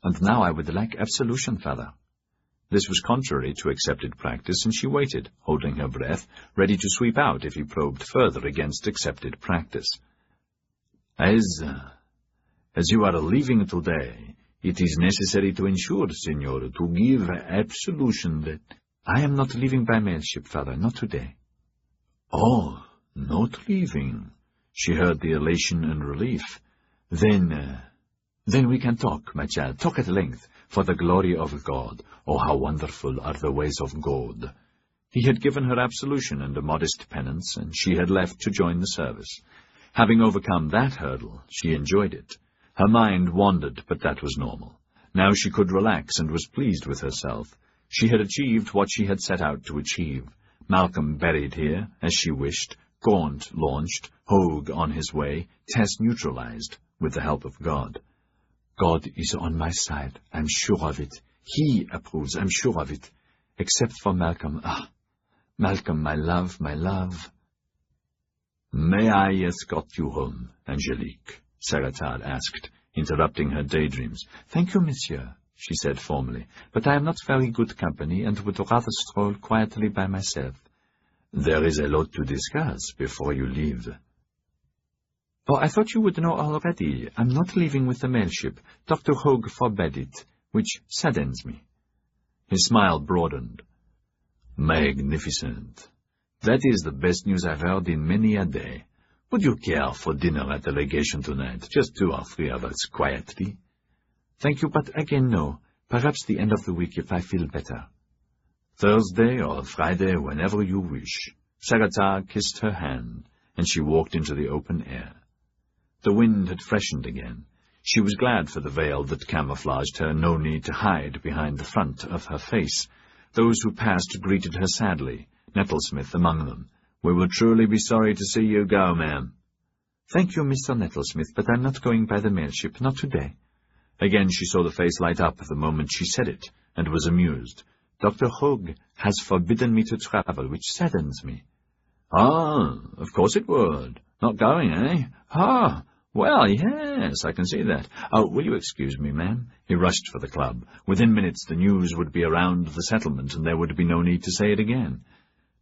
and now I would like absolution, Father." This was contrary to accepted practice, and she waited, holding her breath, ready to sweep out if he probed further against accepted practice. As you are leaving today, it is necessary to ensure, Signor, to give absolution that— "I am not leaving by mailship, Father, not today." "Oh, not leaving." She heard the elation and relief. Then we can talk, my child, talk at length, for the glory of God. Oh, how wonderful are the ways of God." He had given her absolution and a modest penance, and she had left to join the service. Having overcome that hurdle, she enjoyed it. Her mind wandered, but that was normal. Now she could relax and was pleased with herself. She had achieved what she had set out to achieve. Malcolm buried here, as she wished, Gaunt launched, Hogue on his way, Tess neutralized, with the help of God. God is on my side, I'm sure of it. He approves, I'm sure of it. Except for Malcolm. Ah, Malcolm, my love, my love. "May I escort you home, Angelique?" Sagatard asked, interrupting her daydreams. "Thank you, monsieur," she said formally, "but I am not very good company, and would rather stroll quietly by myself." "There is a lot to discuss before you leave." "Oh, I thought you would know already. I'm not leaving with the mailship. Dr. Hogue forbade it, which saddens me." His smile broadened. "Magnificent. That is the best news I've heard in many a day. Would you care for dinner at the legation tonight? Just 2 or 3 of us, quietly." "Thank you, but again, no. Perhaps the end of the week if I feel better." "Thursday or Friday, whenever you wish." Sagatard kissed her hand, and she walked into the open air. The wind had freshened again. She was glad for the veil that camouflaged her, no need to hide behind the front of her face. Those who passed greeted her sadly, Nettlesmith among them. "We will truly be sorry to see you go, ma'am." "Thank you, Mr. Nettlesmith, but I'm not going by the mailship, not today." Again she saw the face light up the moment she said it, and was amused. "Dr. Hogue has forbidden me to travel, which saddens me." "Ah, of course it would. Not going, eh? Ah, well, yes, I can see that. Oh, will you excuse me, ma'am?" He rushed for the club. Within minutes the news would be around the settlement, and there would be no need to say it again.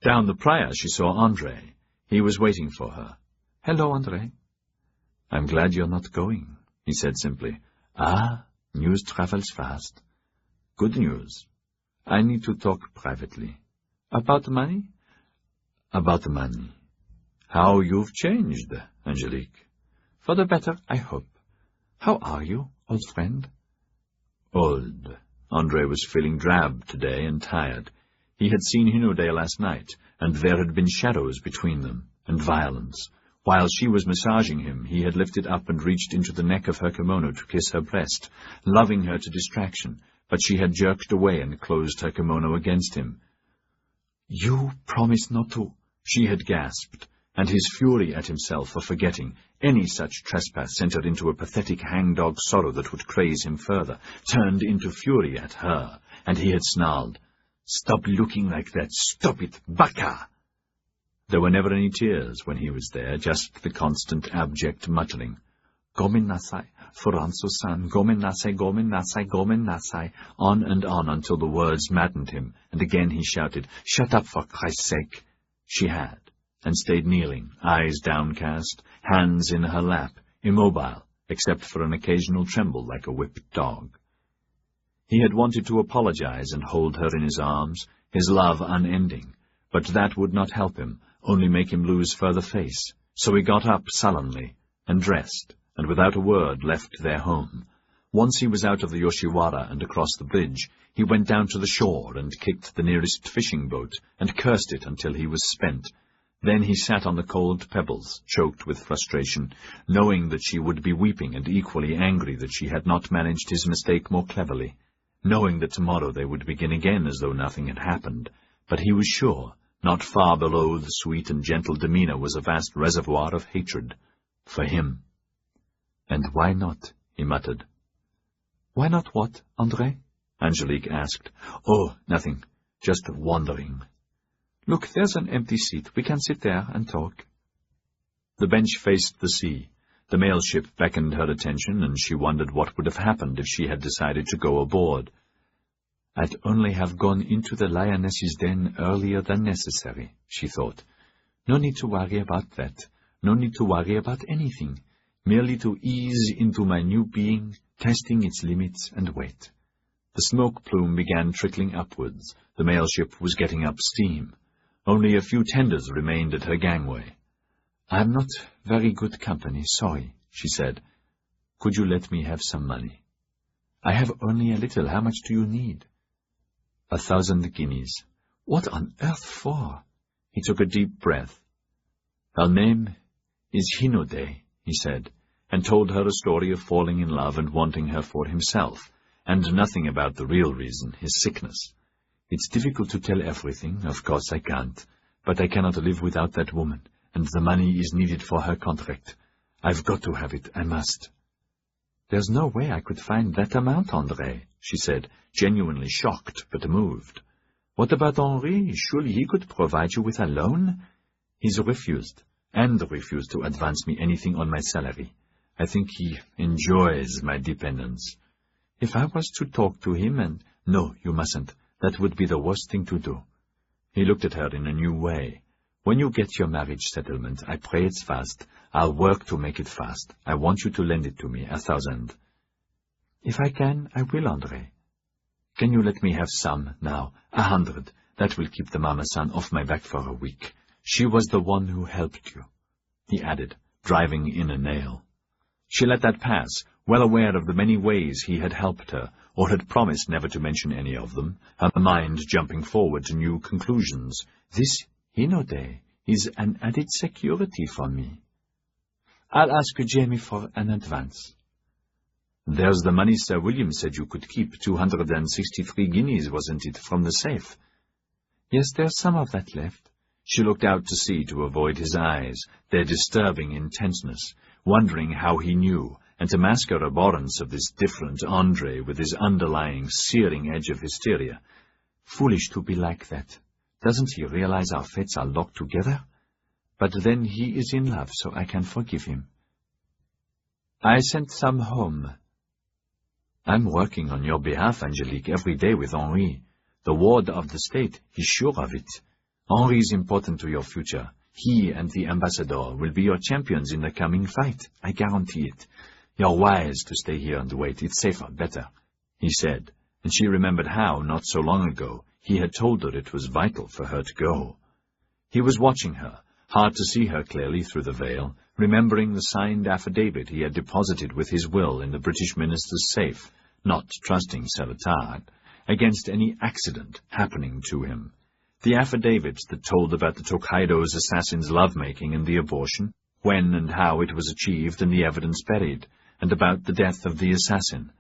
Down the Prior she saw André. He was waiting for her. "Hello, André." "I'm glad you're not going," he said simply. "Ah, news travels fast." "Good news. I need to talk privately." "About the money?" "About the money. How you've changed, Angelique." "For the better, I hope. How are you, old friend?" "Old." André was feeling drab today and tired. He had seen Hinode last night, and there had been shadows between them, and violence. While she was massaging him, he had lifted up and reached into the neck of her kimono to kiss her breast, loving her to distraction, but she had jerked away and closed her kimono against him. "You promised not to—" she had gasped, and his fury at himself for forgetting any such trespass sent her into a pathetic hangdog sorrow that would craze him further, turned into fury at her, and he had snarled, "Stop looking like that! Stop it, baka!" There were never any tears when he was there, just the constant abject muttering. "Gomen nasai, Furanso-san, gomen nasai, gomen nasai, gomen nasai," on and on until the words maddened him, and again he shouted, "Shut up, for Christ's sake!" She had, and stayed kneeling, eyes downcast, hands in her lap, immobile, except for an occasional tremble like a whipped dog. He had wanted to apologize and hold her in his arms, his love unending, but that would not help him, only make him lose further face. So he got up sullenly, and dressed, and without a word left their home. Once he was out of the Yoshiwara and across the bridge, he went down to the shore and kicked the nearest fishing boat, and cursed it until he was spent. Then he sat on the cold pebbles, choked with frustration, knowing that she would be weeping and equally angry that she had not managed his mistake more cleverly, knowing that tomorrow they would begin again as though nothing had happened. But he was sure, not far below the sweet and gentle demeanor was a vast reservoir of hatred. For him. "And why not?" he muttered. "Why not what, André?" Angelique asked. "Oh, nothing. Just wandering." "Look, there's an empty seat. We can sit there and talk." The bench faced the sea. The mail ship beckoned her attention, and she wondered what would have happened if she had decided to go aboard. "I'd only have gone into the lioness's den earlier than necessary," she thought. "No need to worry about that. No need to worry about anything. Merely to ease into my new being, testing its limits, and wait." The smoke plume began trickling upwards. The mail ship was getting up steam. Only a few tenders remained at her gangway. "I'm not very good company, sorry," she said. "Could you let me have some money?" "I have only a little. How much do you need?" 1,000 guineas. "What on earth for?" He took a deep breath. "Her name is Hinode," he said, and told her a story of falling in love and wanting her for himself, and nothing about the real reason, his sickness. "It's difficult to tell everything, of course I can't, but I cannot live without that woman, and the money is needed for her contract. I've got to have it, I must." "There's no way I could find that amount, André," she said, genuinely shocked but moved. "What about Henri? Surely he could provide you with a loan?" "He's refused, and refused to advance me anything on my salary. I think he enjoys my dependence." "If I was to talk to him and—" "No, you mustn't. That would be the worst thing to do." He looked at her in a new way. "When you get your marriage settlement, I pray it's fast. I'll work to make it fast. I want you to lend it to me, 1,000. "If I can, I will, André." "Can you let me have some, now? 100. That will keep the Mama-san off my back for a week. She was the one who helped you," he added, driving in a nail. She let that pass, well aware of the many ways he had helped her, or had promised never to mention any of them, her mind jumping forward to new conclusions. "This Hinode is an added security for me. I'll ask Jamie for an advance." "There's the money Sir William said you could keep, 263 guineas, wasn't it, from the safe?" "Yes, there's some of that left." She looked out to sea to avoid his eyes, their disturbing intentness, wondering how he knew, and to mask her abhorrence of this different André with his underlying searing edge of hysteria. Foolish to be like that. Doesn't he realize our fates are locked together? But then he is in love, so I can forgive him. "I sent some home." "I'm working on your behalf, Angelique, every day with Henri. The ward of the state, he's sure of it. Henri is important to your future. He and the ambassador will be your champions in the coming fight. I guarantee it. You're wise to stay here and wait. It's safer, better," he said, and she remembered how, not so long ago, he had told her it was vital for her to go. He was watching her, hard to see her clearly through the veil, remembering the signed affidavit he had deposited with his will in the British minister's safe, not trusting Seletar, against any accident happening to him. The affidavit that told about the Tokaido's assassin's lovemaking and the abortion, when and how it was achieved and the evidence buried, and about the death of the assassin.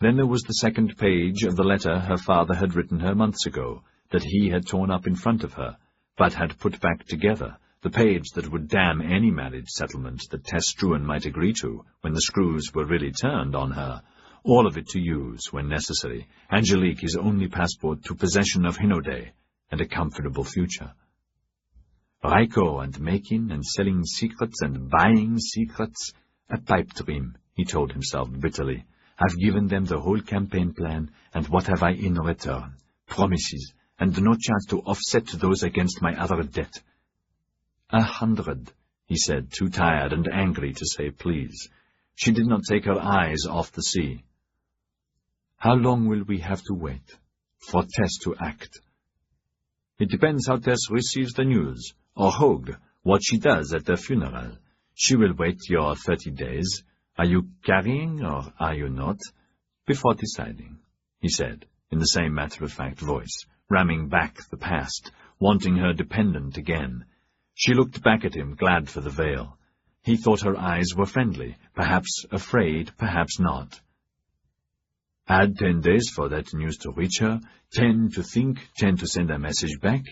Then there was the second page of the letter her father had written her months ago, that he had torn up in front of her, but had put back together, the page that would damn any marriage settlement that Tess Struan might agree to when the screws were really turned on her, all of it to use, when necessary, Angelique his only passport to possession of Hinode, and a comfortable future. Raiko and making and selling secrets and buying secrets, a pipe dream, he told himself bitterly. I've given them the whole campaign plan, and what have I in return? Promises, and no chance to offset those against my other debt. 100, he said, too tired and angry to say please. She did not take her eyes off the sea. How long will we have to wait for Tess to act? It depends how Tess receives the news, or Hogue, what she does at the funeral. She will wait your 30 days. Are you carrying, or are you not? Before deciding, he said, in the same matter-of-fact voice, ramming back the past, wanting her dependent again. She looked back at him, glad for the veil. He thought her eyes were friendly, perhaps afraid, perhaps not. Add 10 days for that news to reach her, 10 to think, 10 to send a message back.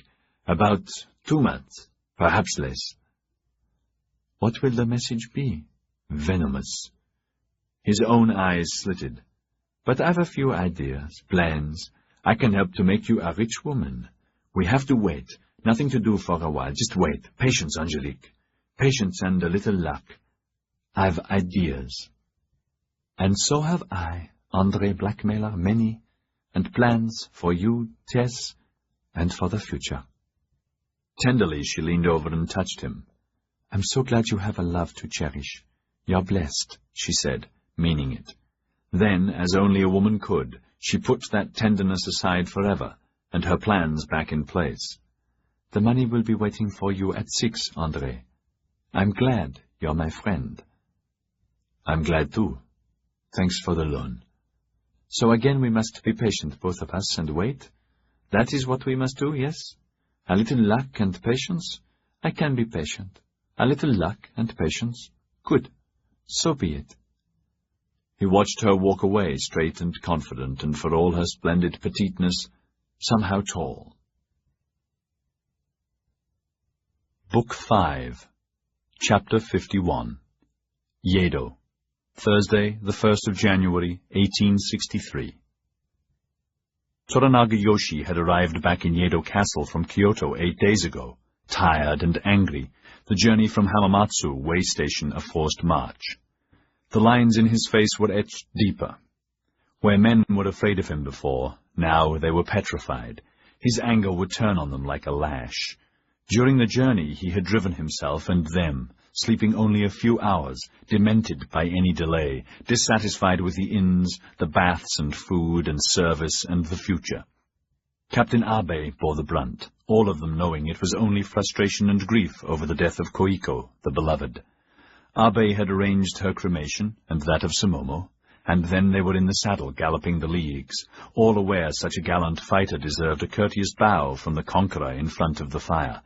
About 2 months, perhaps less. What will the message be? Venomous. His own eyes slitted. But I've a few ideas, plans. I can help to make you a rich woman. We have to wait. Nothing to do for a while. Just wait. Patience, Angelique. Patience and a little luck. I've ideas. And so have I, Andre Blackmailer, many, and plans for you, Tess, and for the future. Tenderly she leaned over and touched him. I'm so glad you have a love to cherish. You're blessed, she said, meaning it. Then, as only a woman could, she put that tenderness aside forever, and her plans back in place. The money will be waiting for you at 6, Andre. I'm glad you're my friend. I'm glad too. Thanks for the loan. So again we must be patient, both of us, and wait. That is what we must do, yes? A little luck and patience? I can be patient. A little luck and patience? Good. So be it. He watched her walk away, straight and confident, and for all her splendid petiteness, somehow tall. Book 5, Chapter 51. Yedo, Thursday, the 1st of January, 1863. Toranaga Yoshi had arrived back in Yedo Castle from Kyoto 8 days ago, tired and angry, the journey from Hamamatsu way station a forced march. The lines in his face were etched deeper. Where men were afraid of him before, now they were petrified. His anger would turn on them like a lash. During the journey he had driven himself and them, sleeping only a few hours, demented by any delay, dissatisfied with the inns, the baths and food and service and the future. Captain Abe bore the brunt, all of them knowing it was only frustration and grief over the death of Koiko, the beloved. Abe had arranged her cremation, and that of Sumomo, and then they were in the saddle galloping the leagues, all aware such a gallant fighter deserved a courteous bow from the conqueror in front of the fire,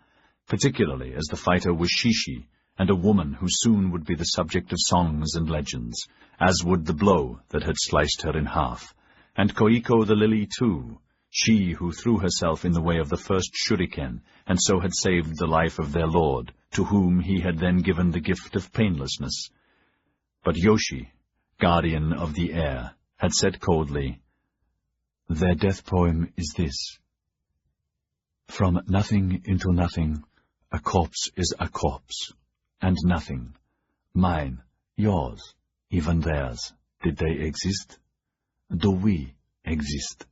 particularly as the fighter was Shishi, and a woman who soon would be the subject of songs and legends, as would the blow that had sliced her in half, and Koiko the lily too, she who threw herself in the way of the first shuriken, and so had saved the life of their lord, to whom he had then given the gift of painlessness. But Yoshi, guardian of the air, had said coldly, "Their death poem is this. From nothing into nothing, a corpse is a corpse, and nothing. Mine, yours, even theirs. Did they exist? Do we exist?"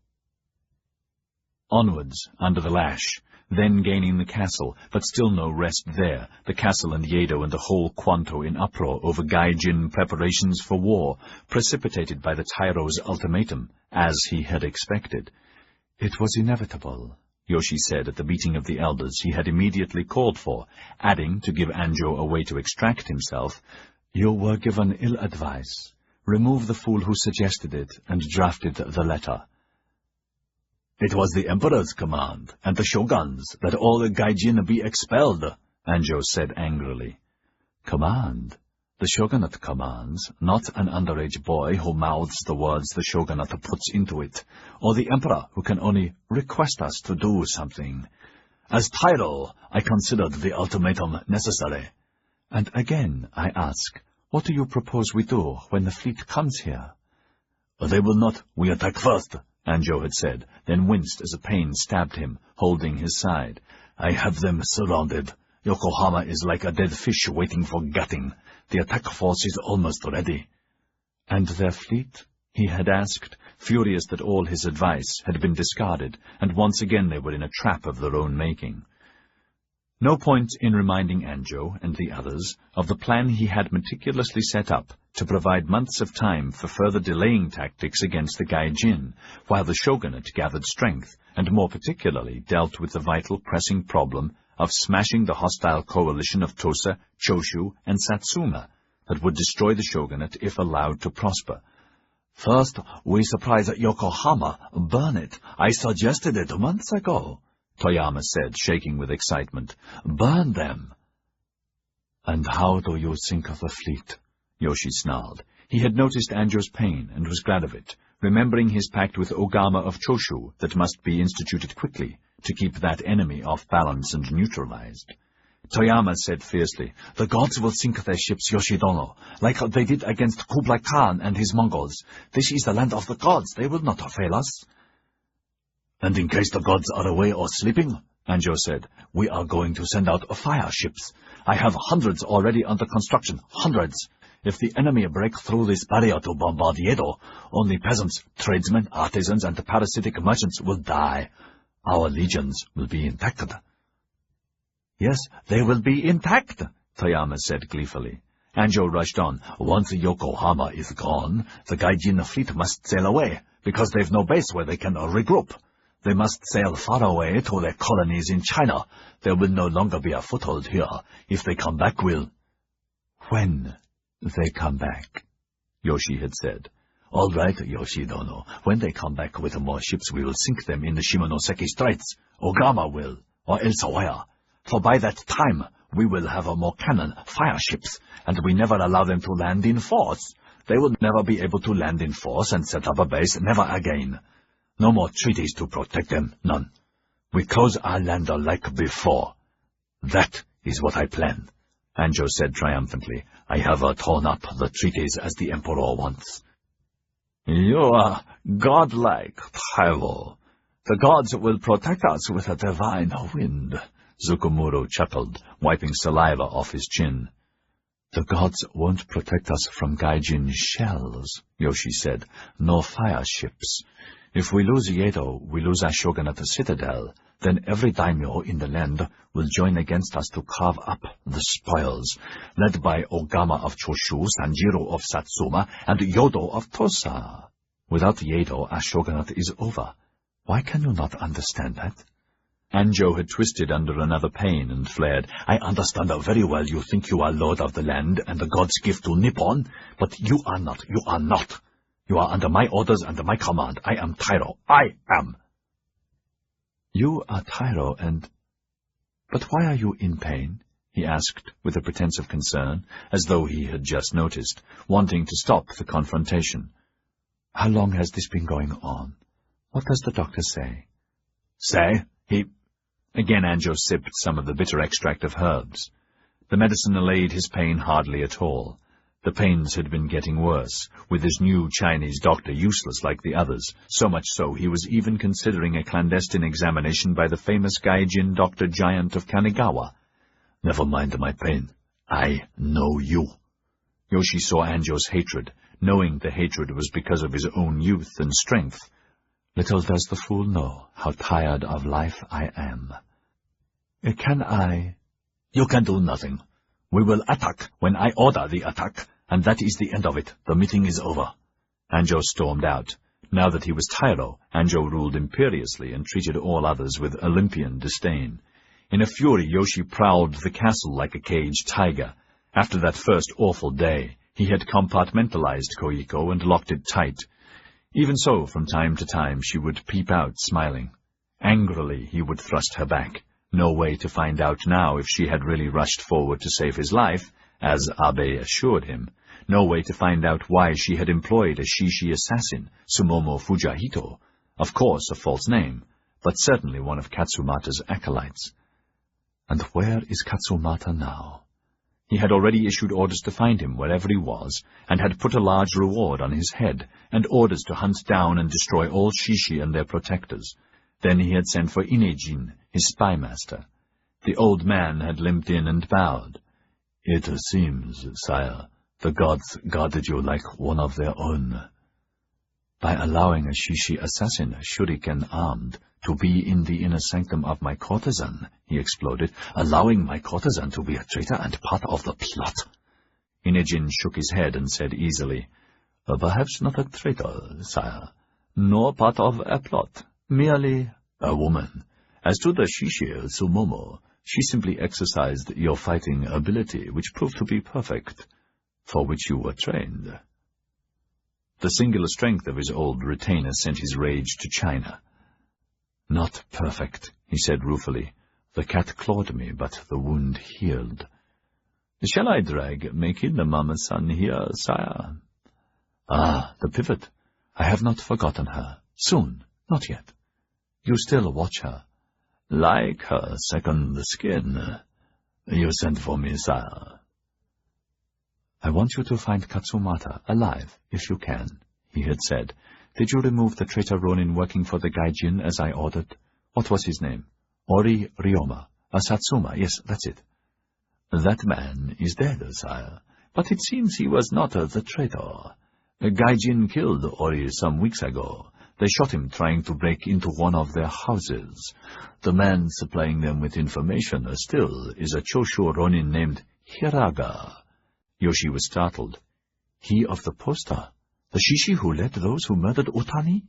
Onwards, under the lash, then gaining the castle, but still no rest there, the castle and Yedo and the whole Kwanto in uproar over Gai Jin preparations for war, precipitated by the Tairo's ultimatum, as he had expected. It was inevitable, Yoshi said at the meeting of the elders he had immediately called for, adding, to give Anjo a way to extract himself, "You were given ill advice. Remove the fool who suggested it and drafted the letter." "It was the Emperor's command, and the Shogun's, that all the Gai Jin be expelled," Anjo said angrily. "Command? The Shogunate commands, not an underage boy who mouths the words the Shogunate puts into it, or the Emperor who can only request us to do something. As Tairo, I considered the ultimatum necessary. And again, I ask, what do you propose we do when the fleet comes here?" "They will not. We attack first," Anjo had said, then winced as a pain stabbed him, holding his side. "I have them surrounded. Yokohama is like a dead fish waiting for gutting. The attack force is almost ready." "And their fleet?" he had asked, furious that all his advice had been discarded, and once again they were in a trap of their own making. No point in reminding Anjo and the others of the plan he had meticulously set up to provide months of time for further delaying tactics against the Gai Jin, while the shogunate gathered strength, and more particularly dealt with the vital pressing problem of smashing the hostile coalition of Tosa, Choshu, and Satsuma that would destroy the shogunate if allowed to prosper. "First, we surprise Yokohama, burn it. I suggested it months ago," Toyama said, shaking with excitement. "Burn them." "And how do you think of the fleet?" Yoshi snarled. He had noticed Anjo's pain and was glad of it, remembering his pact with Ogama of Choshu that must be instituted quickly to keep that enemy off balance and neutralized. Toyama said fiercely, "The gods will sink their ships, Yoshidono, like they did against Kublai Khan and his Mongols. This is the land of the gods. They will not fail us." "And in case the gods are away or sleeping," Anjo said, "we are going to send out fire ships. I have hundreds already under construction, hundreds. If the enemy break through this barrier to bombard Yedo, only peasants, tradesmen, artisans, and parasitic merchants will die. Our legions will be intact. Yes, they will be intact, Toyama said gleefully. Anjo rushed on. Once Yokohama is gone, the Gai Jin fleet must sail away, because they've no base where they can regroup. They must sail far away to their colonies in China. There will no longer be a foothold here. If they come back, we'll— When they come back, Yoshi had said. All right, Yoshi-dono. When they come back with more ships, we will sink them in the Shimonoseki Straits. Ogama will, or elsewhere. For by that time, we will have more cannon, fire ships, and we never allow them to land in force. They will never be able to land in force and set up a base, never again. No more treaties to protect them, none. We close our land like before. That is what I plan. Anjo said triumphantly. I have torn up the treaties as the Emperor wants. You are godlike, Taiwo. The gods will protect us with a divine wind. Zukumuro chuckled, wiping saliva off his chin. The gods won't protect us from Gai Jin shells, Yoshi said. No fire ships. If we lose Yedo, we lose our shogunate citadel. Then every daimyo in the land will join against us to carve up the spoils, led by Ogama of Choshu, Sanjiro of Satsuma, and Yodo of Tosa. Without Yedo, our shogunate is over. Why can you not understand that? Anjo had twisted under another pain and flared. I understand very well you think you are lord of the land and the god's gift to Nippon, but you are not. You are not. You are under my orders and my command. I am Tairo. I am. You are Tairo and— But why are you in pain? He asked with a pretense of concern, as though he had just noticed, wanting to stop the confrontation. How long has this been going on? What does the doctor say? Say? Again Anjo sipped some of the bitter extract of herbs. The medicine allayed his pain hardly at all. The pains had been getting worse, with his new Chinese doctor useless like the others, so much so he was even considering a clandestine examination by the famous Gai Jin Dr. Giant of Kanigawa. Never mind my pain. I know you. Yoshi saw Anjo's hatred, knowing the hatred was because of his own youth and strength. Little does the fool know how tired of life I am. Can I— You can do nothing. We will attack when I order the attack, and that is the end of it. The meeting is over. Anjo stormed out. Now that he was Tairo, Anjo ruled imperiously and treated all others with Olympian disdain. In a fury, Yoshi prowled the castle like a caged tiger. After that first awful day, he had compartmentalized Koiko and locked it tight. Even so, from time to time, she would peep out, smiling. Angrily, he would thrust her back. No way to find out now if she had really rushed forward to save his life, as Abe assured him. No way to find out why she had employed a Shishi assassin, Sumomo Fujahito. Of course, a false name, but certainly one of Katsumata's acolytes. And where is Katsumata now? He had already issued orders to find him wherever he was, and had put a large reward on his head, and orders to hunt down and destroy all Shishi and their protectors. Then he had sent for Inejin, his spymaster. The old man had limped in and bowed. It seems, sire, the gods guarded you like one of their own. By allowing a Shishi assassin, shuriken-armed, to be in the inner sanctum of my courtesan, he exploded, allowing my courtesan to be a traitor and part of the plot. Inejin shook his head and said easily, Perhaps not a traitor, sire, nor part of a plot, merely a woman. As to the Shishi Sumomo, she simply exercised your fighting ability, which proved to be perfect, for which you were trained. The singular strength of his old retainer sent his rage to China. Not perfect, he said ruefully. The cat clawed me, but the wound healed. Shall I drag Mekin Mama-san here, sire? Ah, the pivot. I have not forgotten her. Soon, not yet. You still watch her. Like her second skin. You sent for me, sire. I want you to find Katsumata alive, if you can, he had said. Did you remove the traitor Ronin working for the Gai Jin as I ordered? What was his name? Ori Ryoma. Satsuma, yes, that's it. That man is dead, sire. but it seems he was not the traitor. Gai Jin killed Ori some weeks ago. They shot him trying to break into one of their houses. The man supplying them with information still is a Choshu Ronin named Hiraga. Yoshi was startled. He of the poster? The Shishi who led those who murdered Otani?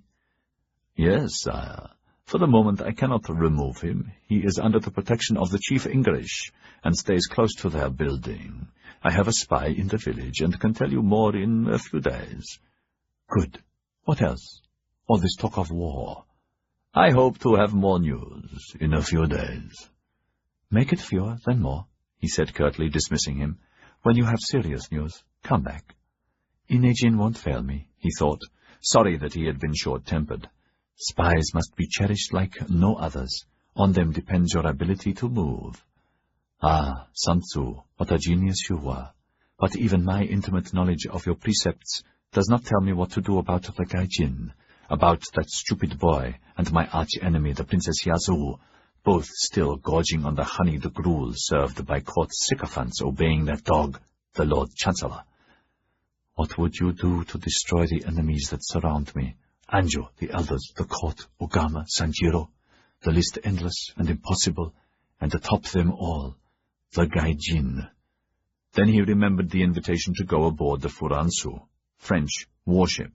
Yes, sire. For the moment I cannot remove him. He is under the protection of the Chief English, and stays close to their building. I have a spy in the village, and can tell you more in a few days. Good. What else? All this talk of war. I hope to have more news in a few days. Make it fewer than more, he said curtly, dismissing him. When you have serious news, come back. Inejin won't fail me, he thought, sorry that he had been short-tempered. Spies must be cherished like no others. On them depends your ability to move. Ah, Sun Tzu, what a genius you were. But even my intimate knowledge of your precepts does not tell me what to do about the Gai Jin, about that stupid boy and my arch-enemy, the Princess Yazoo, both still gorging on the honeyed gruel served by court sycophants obeying that dog, the Lord Chancellor. What would you do to destroy the enemies that surround me? Anjo, the elders, the court, Ogama, Sanjiro, the list endless and impossible, and atop them all, the Gai Jin. Then he remembered the invitation to go aboard the Furansu, French warship.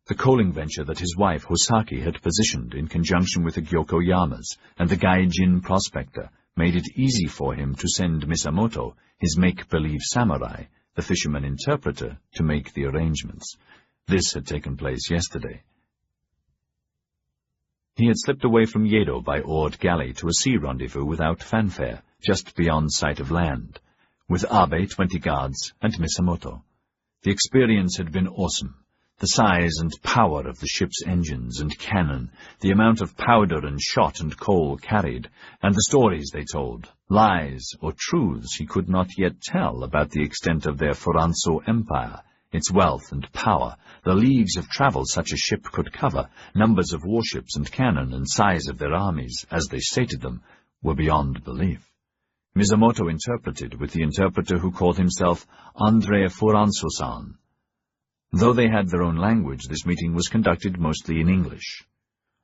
The coaling venture that his wife, Hosaki, had positioned in conjunction with the Gyokoyamas and the Gai Jin prospector made it easy for him to send Misamoto, his make-believe samurai, the fisherman interpreter, to make the arrangements. This had taken place yesterday. He had slipped away from Yedo by oared galley to a sea rendezvous without fanfare, just beyond sight of land, with Abe, 20 guards, and Misamoto. The experience had been awesome. The size and power of the ship's engines and cannon, the amount of powder and shot and coal carried, and the stories they told, lies or truths he could not yet tell about the extent of their Furanso empire, its wealth and power, the leagues of travel such a ship could cover, numbers of warships and cannon, and size of their armies, as they stated them, were beyond belief. Misamoto interpreted with the interpreter who called himself Andre Furanso-san. Though they had their own language, this meeting was conducted mostly in English.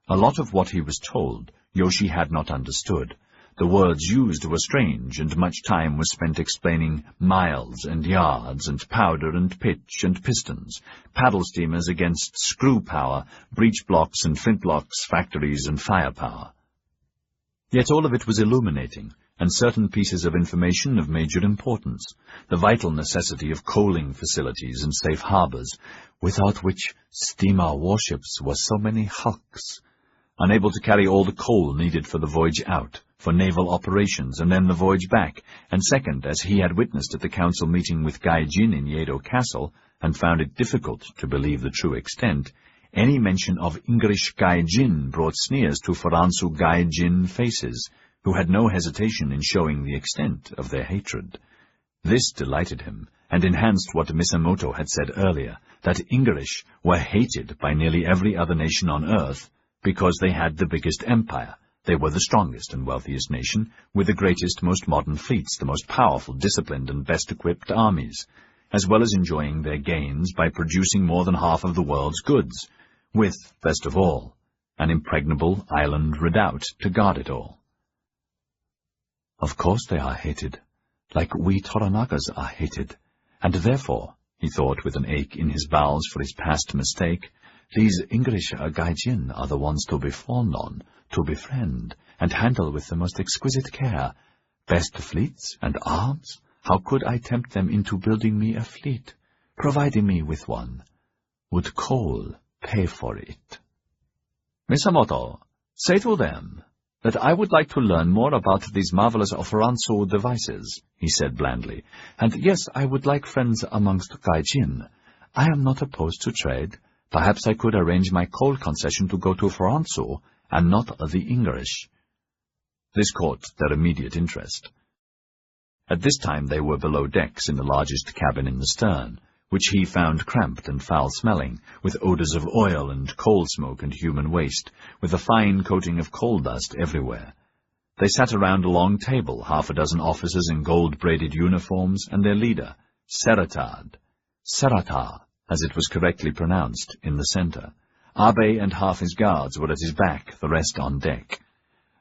A lot of what he was told, Yoshi had not understood. The words used were strange, and much time was spent explaining miles and yards, and powder and pitch and pistons, paddle steamers against screw power, breech blocks and flintlocks, factories and firepower. Yet all of it was illuminating, and certain pieces of information of major importance, the vital necessity of coaling facilities and safe harbors, without which steamer warships were so many hulks, unable to carry all the coal needed for the voyage out, for naval operations, and then the voyage back, and second, as he had witnessed at the council meeting with Gai Jin in Yedo Castle, and found it difficult to believe the true extent, any mention of English Gai Jin brought sneers to Furansu Gai Jin faces, who had no hesitation in showing the extent of their hatred. This delighted him, and enhanced what Misamoto had said earlier, that English were hated by nearly every other nation on earth because they had the biggest empire. They were the strongest and wealthiest nation, with the greatest, most modern fleets, the most powerful, disciplined, and best-equipped armies, as well as enjoying their gains by producing more than half of the world's goods, with, best of all, an impregnable island redoubt to guard it all. Of course they are hated, like we Toranagas are hated, and therefore, he thought with an ache in his bowels for his past mistake, these English Gai Jin are the ones to be fawned on, to befriend, and handle with the most exquisite care. Best fleets and arms? How could I tempt them into building me a fleet, providing me with one? Would coal pay for it? Misamoto, say to them that I would like to learn more about these marvelous Furanso devices, he said blandly, and yes, I would like friends amongst Gai Jin. I am not opposed to trade. Perhaps I could arrange my coal concession to go to Furanso, and not the English. This caught their immediate interest. At this time they were below decks in the largest cabin in the stern, which he found cramped and foul-smelling, with odors of oil and coal smoke and human waste, with a fine coating of coal dust everywhere. They sat around a long table, half a dozen officers in gold-braided uniforms, and their leader, Seratad, Serata, as it was correctly pronounced, in the center. Abe and half his guards were at his back, the rest on deck.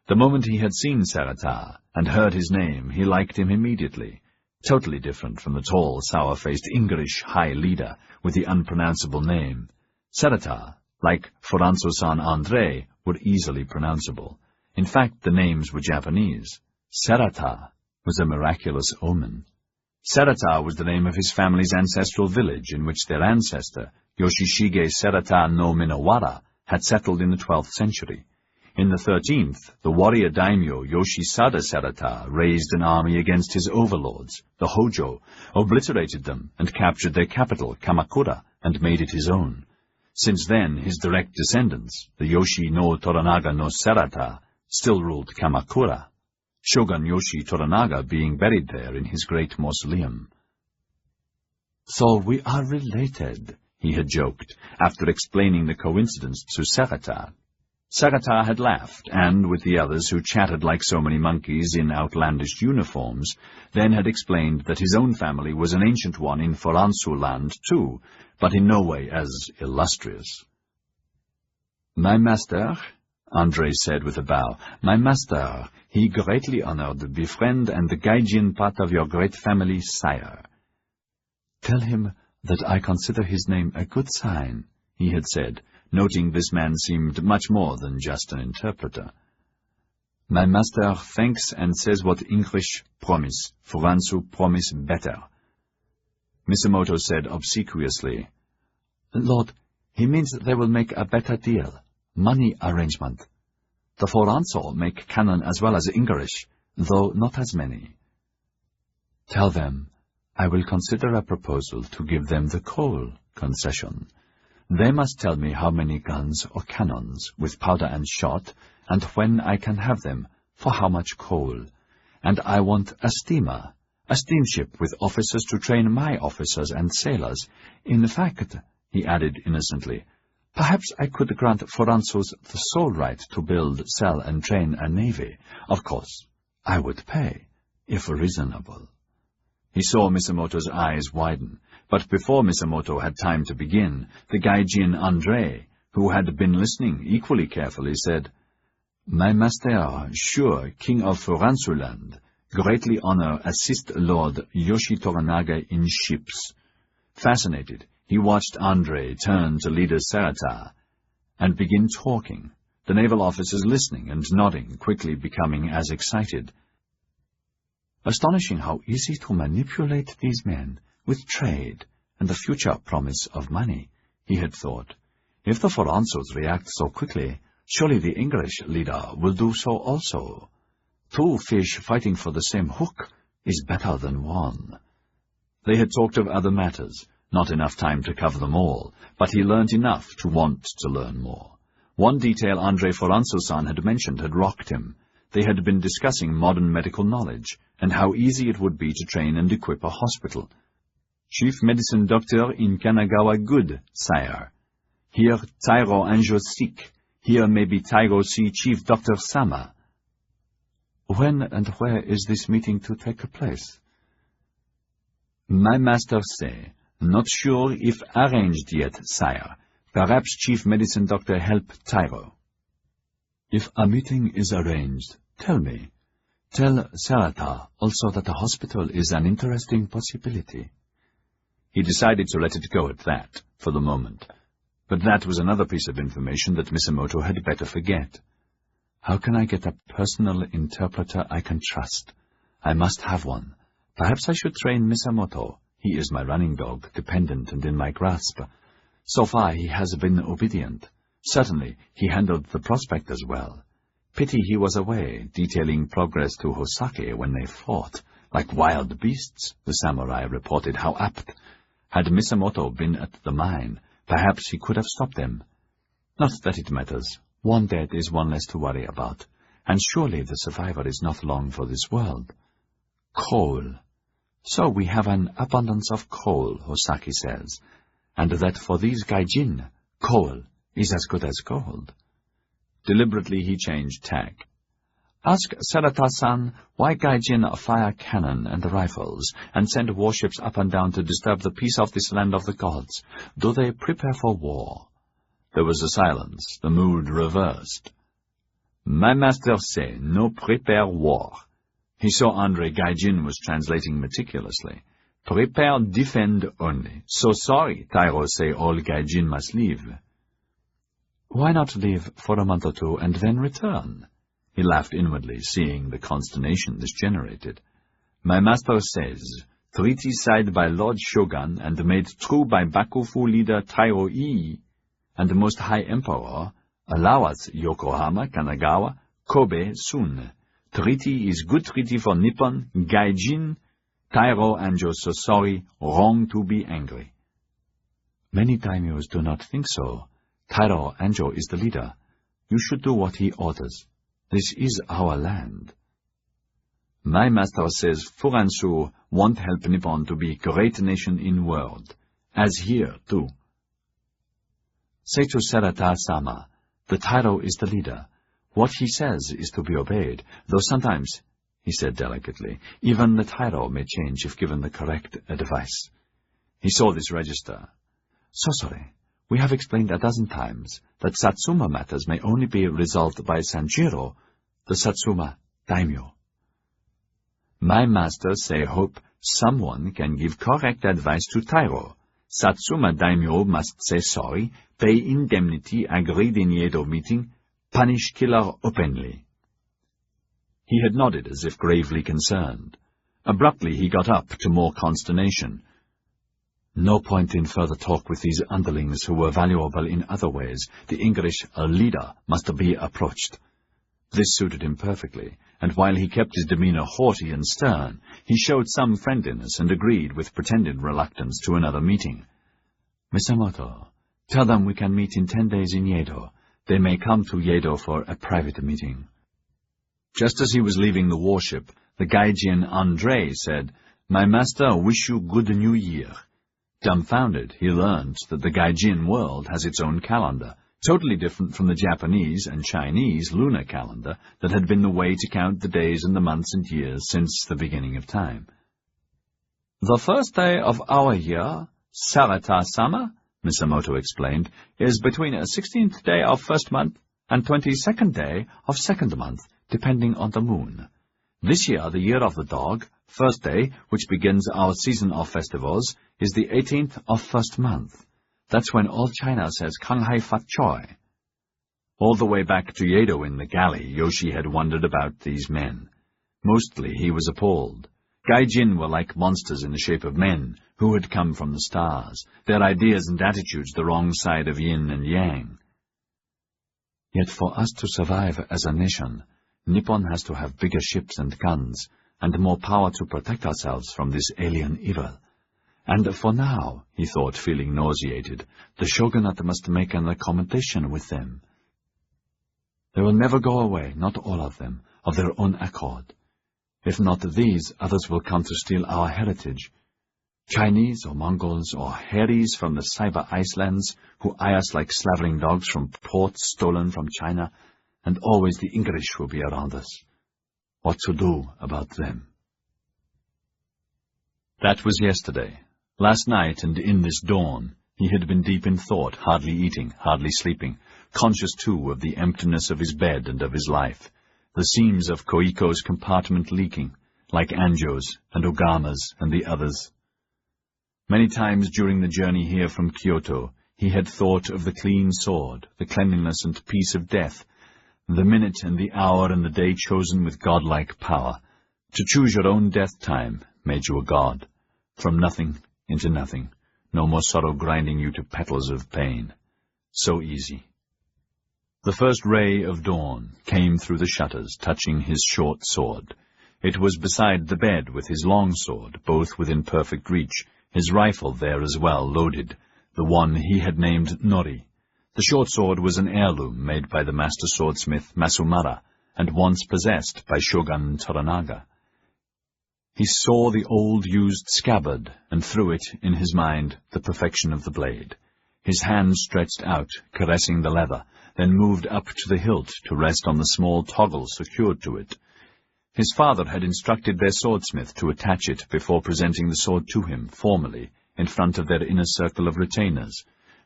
The moment he had seen Serata and heard his name, he liked him immediately, totally different from the tall, sour-faced English high leader with the unpronounceable name. Serata, like Foranzo-san André, were easily pronounceable. In fact, the names were Japanese. Serata was a miraculous omen. Serata was the name of his family's ancestral village in which their ancestor, Yoshishige Serata no Minowara, had settled in the 12th century. In the 13th, the warrior daimyo Yoshisada Serata raised an army against his overlords, the Hojo, obliterated them, and captured their capital, Kamakura, and made it his own. Since then, his direct descendants, the Yoshi no Toranaga no Serata, still ruled Kamakura, Shogun Yoshi Toranaga being buried there in his great mausoleum. "So we are related," he had joked, after explaining the coincidence to Serata. Serata had laughed, and, with the others who chatted like so many monkeys in outlandish uniforms, then had explained that his own family was an ancient one in Foransu land, too, but in no way as illustrious. "My master," André said with a bow, "my master, he greatly honored, befriend, and the Gai Jin part of your great family, sire." "Tell him that I consider his name a good sign," he had said, noting this man seemed much more than just an interpreter. "My master thanks and says what English promise, Furansu promise better." Misamoto said obsequiously, "Lord, he means they will make a better deal. Money arrangement. The Foranso make canon as well as English, though not as many." "Tell them I will consider a proposal to give them the coal concession. They must tell me how many guns or cannons, with powder and shot, and when I can have them, for how much coal. And I want a steamer, a steamship with officers to train my officers and sailors. In fact," he added innocently, "perhaps I could grant Foransos the sole right to build, sell, and train a navy. Of course, I would pay, if reasonable." He saw Misamoto's eyes widen, but before Misamoto had time to begin, the Gai Jin André, who had been listening equally carefully, said, "My master, sure, King of Foransuland, greatly honor assist Lord Yoshi Toranaga in ships." Fascinated, he watched André turn to leader Serata and begin talking, the naval officers listening and nodding, quickly becoming as excited. Astonishing how easy to manipulate these men with trade and the future promise of money, he had thought. If the Foransos react so quickly, surely the English leader will do so also. 2 fish fighting for the same hook is better than 1. They had talked of other matters, not enough time to cover them all, but he learned enough to want to learn more. One detail André Foranso-san had mentioned had rocked him. They had been discussing modern medical knowledge, and how easy it would be to train and equip a hospital. "Chief medicine doctor in Kanagawa good, sire. Here Tairo Anjo sick. Here may be Tairo see Chief Dr. Sama." "When and where is this meeting to take place?" "My master say, not sure if arranged yet, sire. Perhaps Chief Medicine Doctor help Tairo." "If a meeting is arranged, tell me. Tell Serata also that the hospital is an interesting possibility." He decided to let it go at that, for the moment. But that was another piece of information that Misamoto had better forget. "How can I get a personal interpreter I can trust? I must have one. Perhaps I should train Misamoto. He is my running dog, dependent and in my grasp. So far he has been obedient. Certainly he handled the prospect as well. Pity he was away, detailing progress to Hosake when they fought. Like wild beasts, the samurai reported how apt. Had Misamoto been at the mine, perhaps he could have stopped them. Not that it matters. One dead is one less to worry about, and surely the survivor is not long for this world. Coal. So we have an abundance of coal, Hosaki says, and that for these Gai Jin, coal is as good as gold. Deliberately he changed tack. Ask Sarata-san why Gai Jin fire cannon and rifles, and send warships up and down to disturb the peace of this land of the gods. Do they prepare for war? There was a silence, the mood reversed. My master say, no prepare war. He saw Andre Gai Jin was translating meticulously. Prepare defend only. So sorry, Tyro say all Gai Jin must leave. Why not leave for a month or two and then return? He laughed inwardly, seeing the consternation this generated. My master says, treaty signed by Lord Shogun and made true by Bakufu leader Tyro Ii and the Most High Emperor, allow us Yokohama, Kanagawa, Kobe soon. Treaty is good treaty for Nippon, Gai Jin, Tyro Anjo so sorry, wrong to be angry. Many daimyos do not think so. Tyro Anjo is the leader. You should do what he orders. This is our land. My master says Furansu won't help Nippon to be great nation in world, as here too. Say to Sarata-sama, the Tyro is the leader. What he says is to be obeyed, though sometimes, he said delicately, even the Tyro may change if given the correct advice. He saw this register. So sorry. We have explained a dozen times that Satsuma matters may only be resolved by Sanjiro, the Satsuma daimyo. My master say hope someone can give correct advice to Tyro. Satsuma daimyo must say sorry, pay indemnity agreed in Yedo meeting, punish killer openly. He had nodded as if gravely concerned. Abruptly he got up to more consternation. No point in further talk with these underlings who were valuable in other ways. The English leader must be approached. This suited him perfectly, and while he kept his demeanor haughty and stern, he showed some friendliness and agreed with pretended reluctance to another meeting. Misamoto, tell them we can meet in 10 days in Yedo. They may come to Yedo for a private meeting. Just as he was leaving the warship, the Gai Jin Andre said, My master wish you good new year. Dumbfounded, he learned that the Gai Jin world has its own calendar, totally different from the Japanese and Chinese lunar calendar that had been the way to count the days and the months and years since the beginning of time. The first day of our year, Sarata-sama, Misamoto explained, is between a 16th day of first month and 22nd day of second month, depending on the moon. This year, the year of the dog, first day, which begins our season of festivals, is the 18th of first month. That's when all China says Kanghai Fat Choi. All the way back to Yedo in the galley, Yoshi had wondered about these men. Mostly he was appalled. Gai Jin were like monsters in the shape of men who had come from the stars, their ideas and attitudes the wrong side of yin and yang. Yet for us to survive as a nation, Nippon has to have bigger ships and guns, and more power to protect ourselves from this alien evil. And for now, he thought, feeling nauseated, the shogunate must make an accommodation with them. They will never go away, not all of them, of their own accord. If not these, others will come to steal our heritage. Chinese or Mongols or Harries from the Cyber Icelands, who eye us like slavering dogs from ports stolen from China, and always the English will be around us. What to do about them? That was yesterday. Last night and in this dawn, he had been deep in thought, hardly eating, hardly sleeping, conscious too of the emptiness of his bed and of his life, the seams of Koiko's compartment leaking, like Anjo's and Ogama's and the others. Many times during the journey here from Kyoto, he had thought of the clean sword, the cleanliness and peace of death, the minute and the hour and the day chosen with godlike power. To choose your own death time made you a god. From nothing into nothing. No more sorrow grinding you to petals of pain. So easy. The first ray of dawn came through the shutters, touching his short sword. It was beside the bed with his long sword, both within perfect reach, his rifle there as well, loaded, the one he had named Nori. The short sword was an heirloom made by the master swordsmith Masumara, and once possessed by Shogun Toranaga. He saw the old used scabbard, and through it, in his mind, the perfection of the blade. His hand stretched out, caressing the leather, then moved up to the hilt to rest on the small toggle secured to it. His father had instructed their swordsmith to attach it before presenting the sword to him, formally, in front of their inner circle of retainers.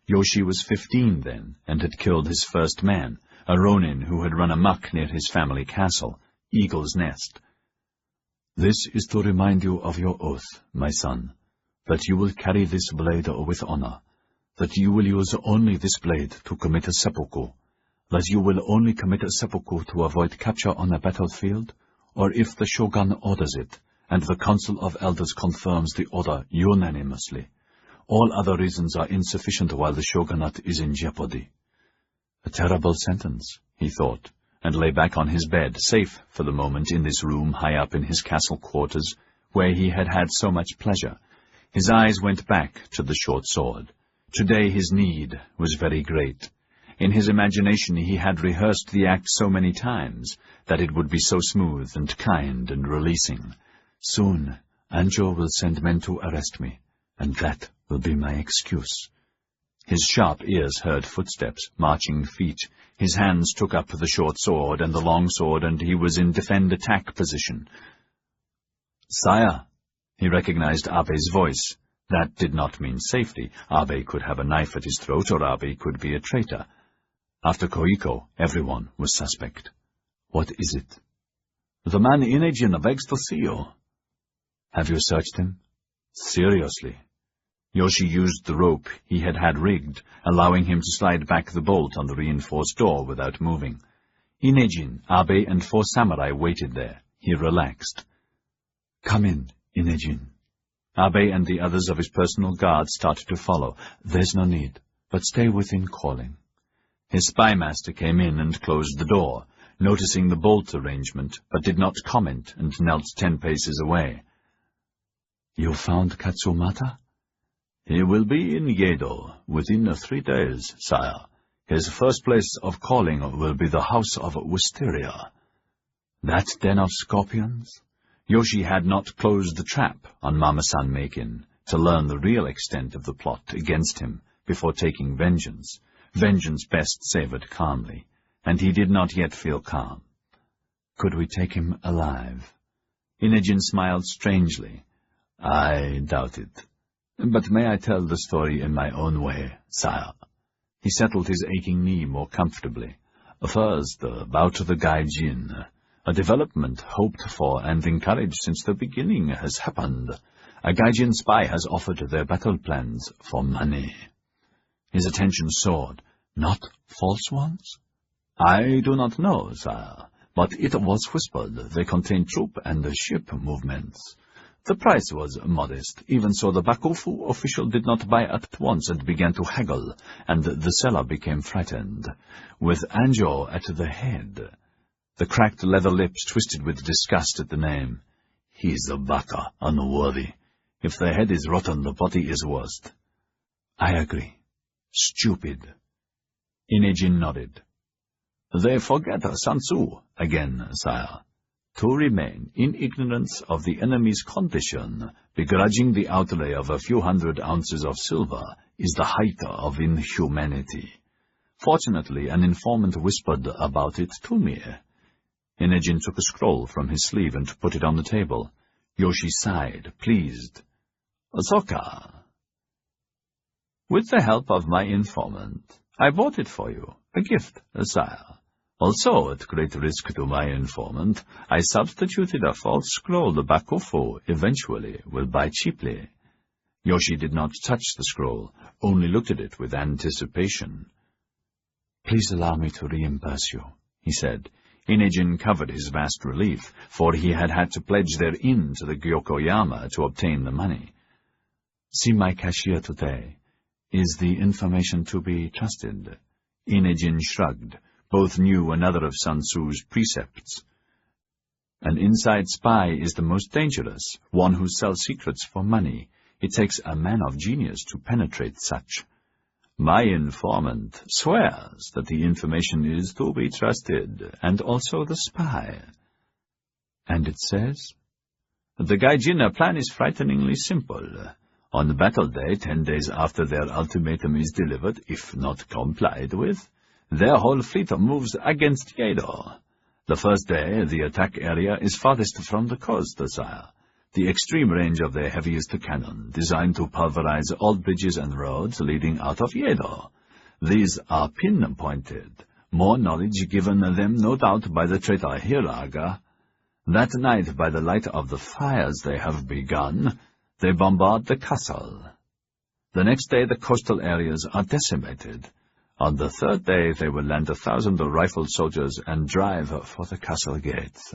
Yoshi was 15 then, and had killed his first man, a ronin who had run amok near his family castle, Eagle's Nest. "This is to remind you of your oath, my son, that you will carry this blade with honor, that you will use only this blade to commit a seppuku, that you will only commit a seppuku to avoid capture on a battlefield, or if the shogun orders it, and the council of elders confirms the order unanimously. All other reasons are insufficient while the shogunate is in jeopardy." A terrible sentence, he thought, and lay back on his bed, safe for the moment in this room high up in his castle quarters, where he had had so much pleasure. His eyes went back to the short sword. Today his need was very great. In his imagination he had rehearsed the act so many times that it would be so smooth and kind and releasing. Soon Anjo will send men to arrest me, and that will be my excuse. His sharp ears heard footsteps, marching feet. His hands took up the short sword and the long sword, and he was in defend-attack position. "Sire," he recognized Abe's voice. That did not mean safety. Abe could have a knife at his throat, or Abe could be a traitor. After Koiko, everyone was suspect. "What is it?" "The man Inejin begs to see you." "Have you searched him?" "Seriously." Yoshi used the rope he had rigged, allowing him to slide back the bolt on the reinforced door without moving. Inejin, Abe, and 4 samurai waited there. He relaxed. "Come in, Inejin." Abe and the others of his personal guard started to follow. "There's no need, but stay within calling." His spymaster came in and closed the door, noticing the bolt arrangement, but did not comment, and knelt 10 paces away. "You found Katsumata?" "He will be in Yedo within 3 days, sire. His first place of calling will be the house of Wisteria." "That den of scorpions?" Yoshi had not closed the trap on Mama-san Meikin to learn the real extent of the plot against him before taking vengeance. Vengeance best savored calmly, and he did not yet feel calm. "Could we take him alive?" Inejin smiled strangely. "I doubt it. But may I tell the story in my own way, sire?" He settled his aching knee more comfortably. "First, about the Gai Jin. A development hoped for and encouraged since the beginning has happened. A Gai Jin spy has offered their battle plans for money." His attention soared. "Not false ones?" "I do not know, sire, but it was whispered they contained troop and ship movements. The price was modest. Even so, the Bakufu official did not buy at once and began to haggle, and the seller became frightened. With Anjo at the head." The cracked leather lips twisted with disgust at the name. "He's a baka, unworthy. If the head is rotten, the body is worst." "I agree. Stupid." Inejin nodded. "They forget Sansu again, sire. To remain in ignorance of the enemy's condition, begrudging the outlay of a few 100 ounces of silver, is the height of inhumanity. Fortunately, an informant whispered about it to me." Inejin took a scroll from his sleeve and put it on the table. Yoshi sighed, pleased. "Soka. With the help of my informant, I bought it for you, a gift, sire. Also, at great risk to my informant, I substituted a false scroll the Bakufu eventually will buy cheaply." Yoshi did not touch the scroll, only looked at it with anticipation. "Please allow me to reimburse you," he said. Inejin covered his vast relief, for he had had to pledge their inn to the Gyokoyama to obtain the money. "See my cashier today. Is the information to be trusted?" Inejin shrugged. Both knew another of Sun Tzu's precepts. "An inside spy is the most dangerous, one who sells secrets for money. It takes a man of genius to penetrate such. My informant swears that the information is to be trusted, and also the spy." "And it says?" "The Gai Jin plan is frighteningly simple. On the battle day, 10 days after their ultimatum is delivered, if not complied with, Their whole fleet moves against Yedo. The first day, the attack area is farthest from the coast, sire. The extreme range of their heaviest cannon, designed to pulverize all bridges and roads leading out of Yedo. These are pinpointed. More knowledge given them, no doubt, by the traitor Hiraga. That night, by the light of the fires they have begun, they bombard the castle. The next day, the coastal areas are decimated. On the third day, they will land 1,000 rifled soldiers and drive for the castle gates.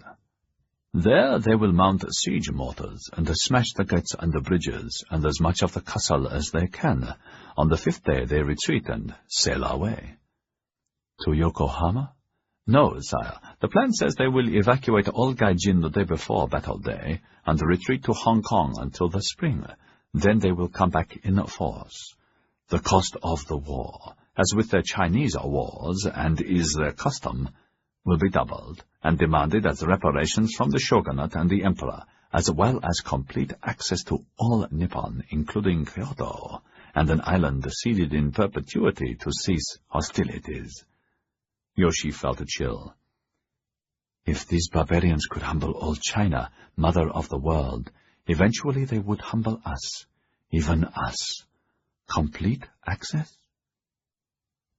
There they will mount siege mortars and smash the gates and the bridges and as much of the castle as they can. On the fifth day, they retreat and sail away. To Yokohama? No, sire. The plan says they will evacuate all Gai Jin the day before Battle Day and retreat to Hong Kong until the spring. Then they will come back in force. The cost of the war, as with their Chinese wars and is their custom, will be doubled and demanded as reparations from the shogunate and the emperor, as well as complete access to all Nippon, including Kyoto, and an island ceded in perpetuity to cease hostilities. Yoshi felt a chill. If these barbarians could humble all China, mother of the world, eventually they would humble us, even us. Complete access?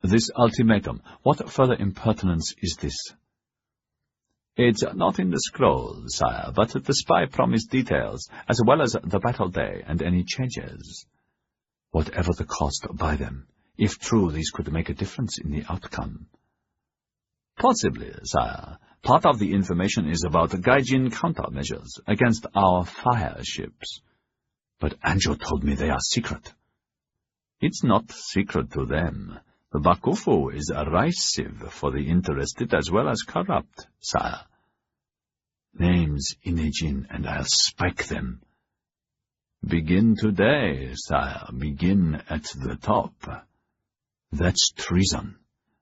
This ultimatum, what further impertinence is this? It's not in the scroll, sire, but the spy promised details, as well as the battle day and any changes. Whatever the cost, buy them. If true, these could make a difference in the outcome. Possibly, sire. Part of the information is about Gai Jin countermeasures against our fire ships. But Anjo told me they are secret. It's not secret to them. The Bakufu is a rice sieve for the interested as well as corrupt, sire. Names Inejin, and I'll spike them. Begin today, sire. Begin at the top. That's treason.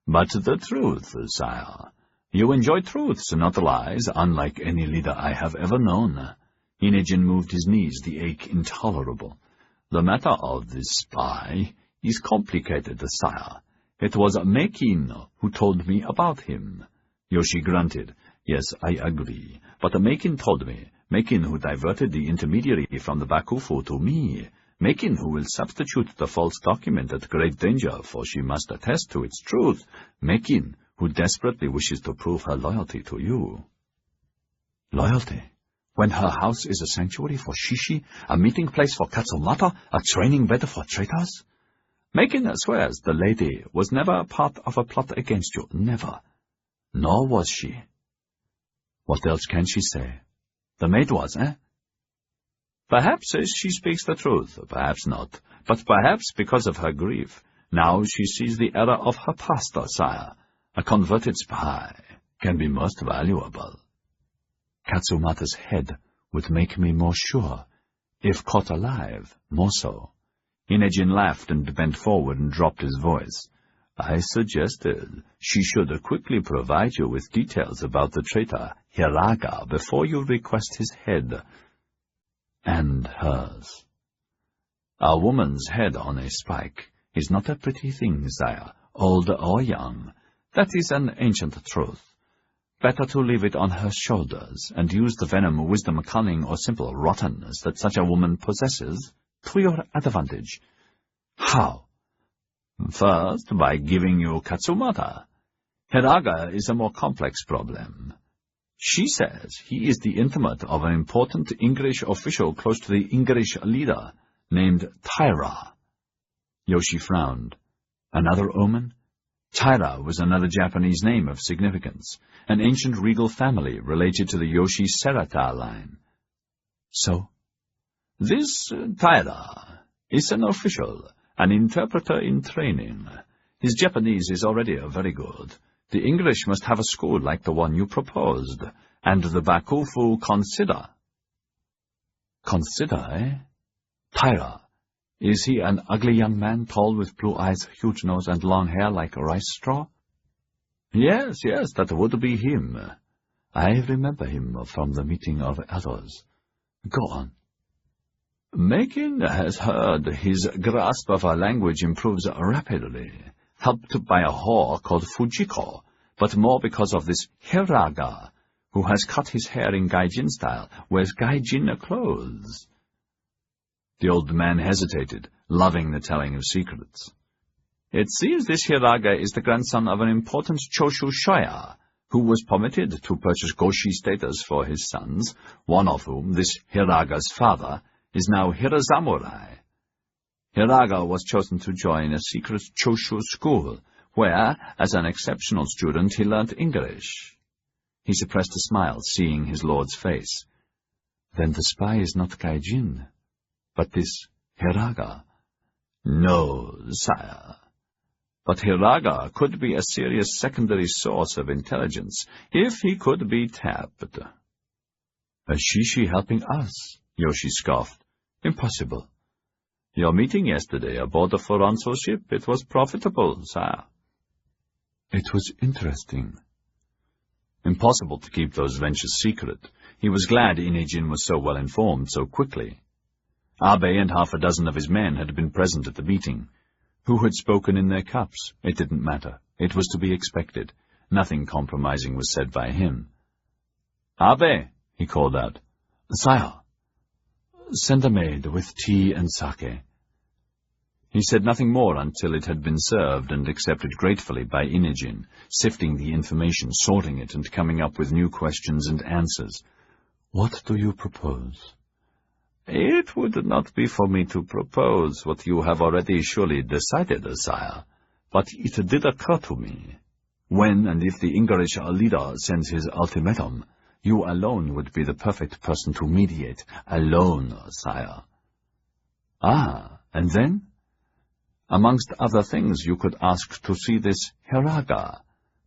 But the truth, sire. You enjoy truths, not lies, unlike any leader I have ever known. Inejin moved his knees, the ache intolerable. The matter of this spy is complicated, sire. It was Mekin who told me about him. Yoshi grunted. Yes, I agree. But Mekin told me. Mekin who diverted the intermediary from the Bakufu to me. Mekin who will substitute the false document at great danger, for she must attest to its truth. Mekin who desperately wishes to prove her loyalty to you. Loyalty? When her house is a sanctuary for Shishi, a meeting place for Katsumata, a training bed for traitors? Mekin swears the lady was never a part of a plot against you, never. Nor was she. What else can she say? The maid was, eh? Perhaps she speaks the truth, perhaps not, but perhaps because of her grief. Now she sees the error of her past, sire. A converted spy can be most valuable. Katsumata's head would make me more sure. If caught alive, more so. Inejin laughed and bent forward and dropped his voice. I suggested she should quickly provide you with details about the traitor Hiraga before you request his head. And hers. A woman's head on a spike is not a pretty thing, sire, old or young. That is an ancient truth. Better to leave it on her shoulders, and use the venom, wisdom, cunning, or simple rottenness that such a woman possesses to your advantage. How? First, by giving you Katsumata. Hiraga is a more complex problem. She says he is the intimate of an important English official close to the English leader, named Taira. Yoshi frowned. Another omen? Taira was another Japanese name of significance, an ancient regal family related to the Yoshi Serata line. So, this Taira is an official, an interpreter in training. His Japanese is already very good. The English must have a school like the one you proposed, and the Bakufu consider. Consider, eh? Taira. Is he an ugly young man, tall with blue eyes, huge nose, and long hair like rice straw? Yes, that would be him. I remember him from the meeting of elders. Go on. Mekin has heard his grasp of our language improves rapidly. helped by a whore called Fujiko, but more because of this Hiraga, who has cut his hair in Gai Jin style, wears Gai Jin clothes." The old man hesitated, loving the telling of secrets. "It seems this Hiraga is the grandson of an important Choshu Shoya, who was permitted to purchase Goshi status for his sons, one of whom, this Hiraga's father, is now Hirasamurai. Hiraga was chosen to join a secret Choshu school, where, as an exceptional student, he learnt English." He suppressed a smile, seeing his lord's face. "Then the spy is not Gai Jin, but this Hiraga." "No, sire. But Hiraga could be a serious secondary source of intelligence, if he could be tapped." "A shishi helping us?" Yoshi scoffed. "Impossible." "Your meeting yesterday aboard the Foronso ship, it was profitable, sire." "It was interesting." Impossible to keep those ventures secret. He was glad Inejin was so well informed so quickly. Abe and half a dozen of his men had been present at the meeting. Who had spoken in their cups? It didn't matter. It was to be expected. Nothing compromising was said by him. "Abe," he called out. "Sire, send a maid with tea and sake." He said nothing more until it had been served and accepted gratefully by Inejin, sifting the information, sorting it, and coming up with new questions and answers. "What do you propose?" "It would not be for me to propose what you have already surely decided, sire, but it did occur to me. When and if the English leader sends his ultimatum, you alone would be the perfect person to mediate. Alone, sire." "Ah, and then?" "Amongst other things, you could ask to see this Hiraga.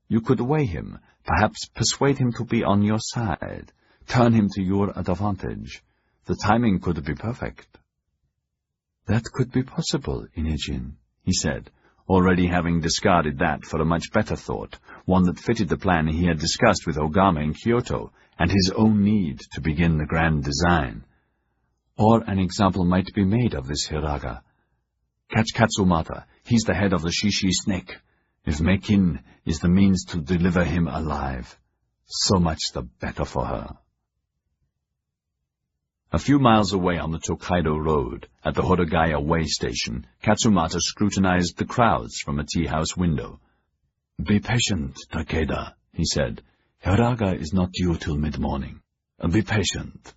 You could weigh him, perhaps persuade him to be on your side, turn him to your advantage. The timing could be perfect." "That could be possible, Inejin," he said, already having discarded that for a much better thought, one that fitted the plan he had discussed with Ogama in Kyoto, and his own need to begin the grand design. "Or an example might be made of this Hiraga. Catch Katsumata, he's the head of the Shishi snake. If Mekin is the means to deliver him alive, so much the better for her." A few miles away on the Tokaido Road, at the Hodogaya way station, Katsumata scrutinized the crowds from a tea-house window. "Be patient, Takeda," he said. "Hiraga is not due till mid-morning. Be patient."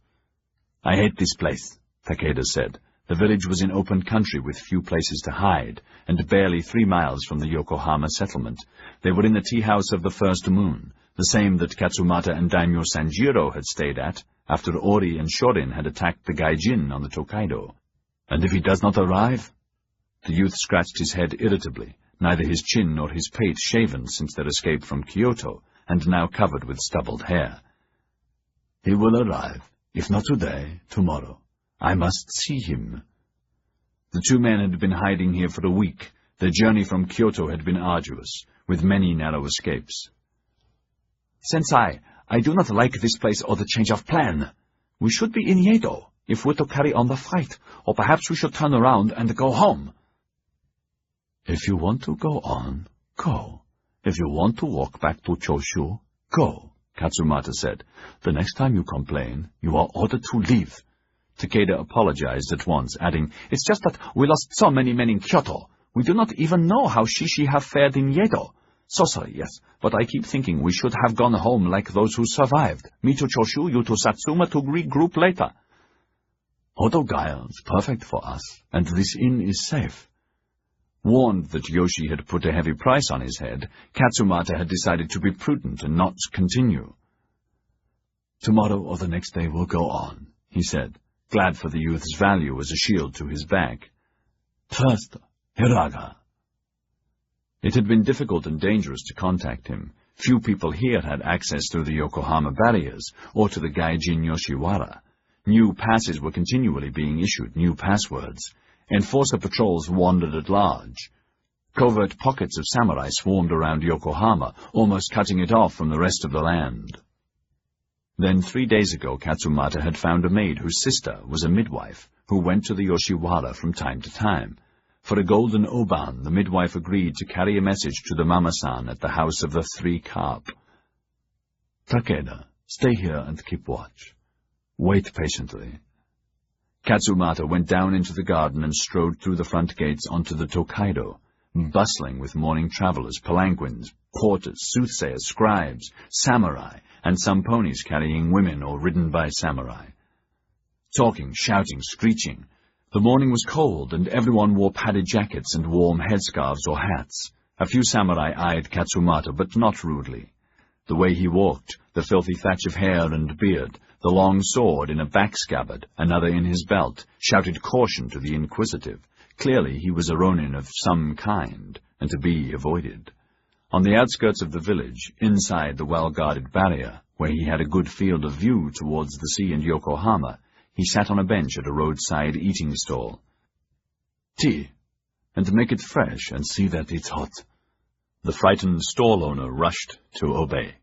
"I hate this place," Takeda said. The village was in open country with few places to hide, and barely 3 miles from the Yokohama settlement. They were in the tea-house of the first moon, the same that Katsumata and Daimyo Sanjiro had stayed at, after Ori and Shorin had attacked the Gai Jin on the Tokaido. "And if he does not arrive?" The youth scratched his head irritably, neither his chin nor his pate shaven since their escape from Kyoto, and now covered with stubbled hair. "He will arrive, if not today, tomorrow. I must see him." The 2 men had been hiding here for a week. Their journey from Kyoto had been arduous, with many narrow escapes. "Sensei, I do not like this place or the change of plan. We should be in Yedo, if we're to carry on the fight, or perhaps we should turn around and go home." "If you want to go on, go. If you want to walk back to Choshu, go," Katsumata said. "The next time you complain, you are ordered to leave." Takeda apologized at once, adding, "It's just that we lost so many men in Kyoto. We do not even know how Shishi have fared in Yedo. So sorry, yes, but I keep thinking we should have gone home like those who survived. Me to Choshu, you to Satsuma to regroup later." "Hodogaya is perfect for us, and this inn is safe." Warned that Yoshi had put a heavy price on his head, Katsumata had decided to be prudent and not continue. "Tomorrow or the next day we'll go on," he said, glad for the youth's value as a shield to his back. "First, Hiraga." It had been difficult and dangerous to contact him. Few people here had access through the Yokohama barriers, or to the Gai Jin Yoshiwara. New passes were continually being issued, new passwords. Enforcer patrols wandered at large. Covert pockets of samurai swarmed around Yokohama, almost cutting it off from the rest of the land. Then 3 days ago Katsumata had found a maid whose sister was a midwife, who went to the Yoshiwara from time to time. For a golden oban, the midwife agreed to carry a message to the Mama-san at the house of the 3 carp. Takeda, stay here and keep watch. Wait patiently. Katsumata went down into the garden and strode through the front gates onto the Tokaido, bustling with morning travelers, palanquins, porters, soothsayers, scribes, samurai, and some ponies carrying women or ridden by samurai. Talking, shouting, screeching. The morning was cold, and everyone wore padded jackets and warm headscarves or hats. A few samurai eyed Katsumata, but not rudely. The way he walked, the filthy thatch of hair and beard, the long sword in a back scabbard, another in his belt, shouted caution to the inquisitive. Clearly he was a ronin of some kind, and to be avoided. On the outskirts of the village, inside the well-guarded barrier, where he had a good field of view towards the sea and Yokohama, he sat on a bench at a roadside eating stall. Tea, and make it fresh, and see that it's hot. The frightened stall owner rushed to obey.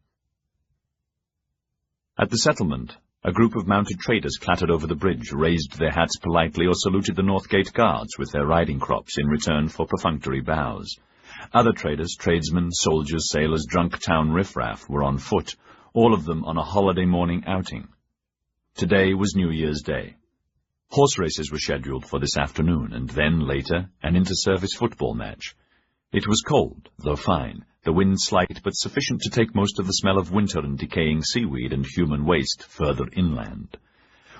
At the settlement, a group of mounted traders clattered over the bridge, raised their hats politely, or saluted the North Gate guards with their riding crops in return for perfunctory bows. Other traders, tradesmen, soldiers, sailors, drunk town riffraff were on foot, all of them on a holiday morning outing. Today was New Year's Day. Horse races were scheduled for this afternoon, and then, later, an inter-service football match. It was cold, though fine, the wind slight but sufficient to take most of the smell of winter and decaying seaweed and human waste further inland.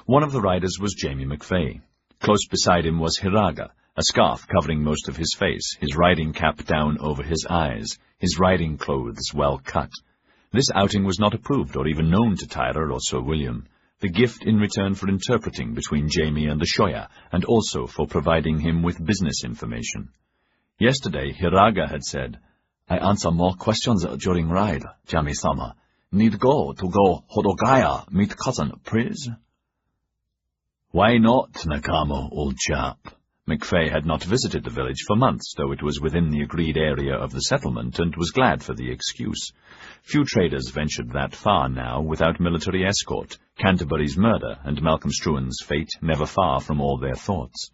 One of the riders was Jamie McVeigh. Close beside him was Hiraga, a scarf covering most of his face, his riding cap down over his eyes, his riding clothes well cut. This outing was not approved or even known to Tyler or Sir William. The gift in return for interpreting between Jamie and the Shoya, and also for providing him with business information. Yesterday, Hiraga had said, I answer more questions during ride, Jamie-sama. Need go to go Hodogaya, meet cousin, please? Why not, Nakamo, old chap? McVeigh had not visited the village for months, though it was within the agreed area of the settlement, and was glad for the excuse. Few traders ventured that far now without military escort, Canterbury's murder and Malcolm Struan's fate never far from all their thoughts.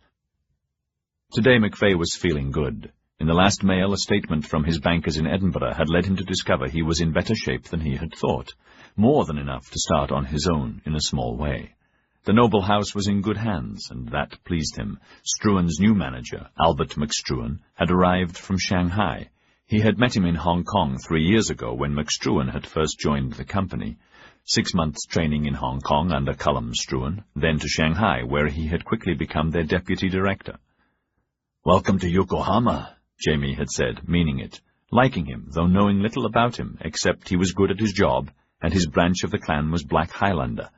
Today McVeigh was feeling good. In the last mail, a statement from his bankers in Edinburgh had led him to discover he was in better shape than he had thought, more than enough to start on his own in a small way. The noble house was in good hands, and that pleased him. Struan's new manager, Albert McStruan, had arrived from Shanghai. He had met him in Hong Kong 3 years ago when McStruan had first joined the company. 6 months training in Hong Kong under Cullum Struan, then to Shanghai, where he had quickly become their deputy director. Welcome to Yokohama, Jamie had said, meaning it, liking him, though knowing little about him, except he was good at his job, and his branch of the clan was Black Highlander,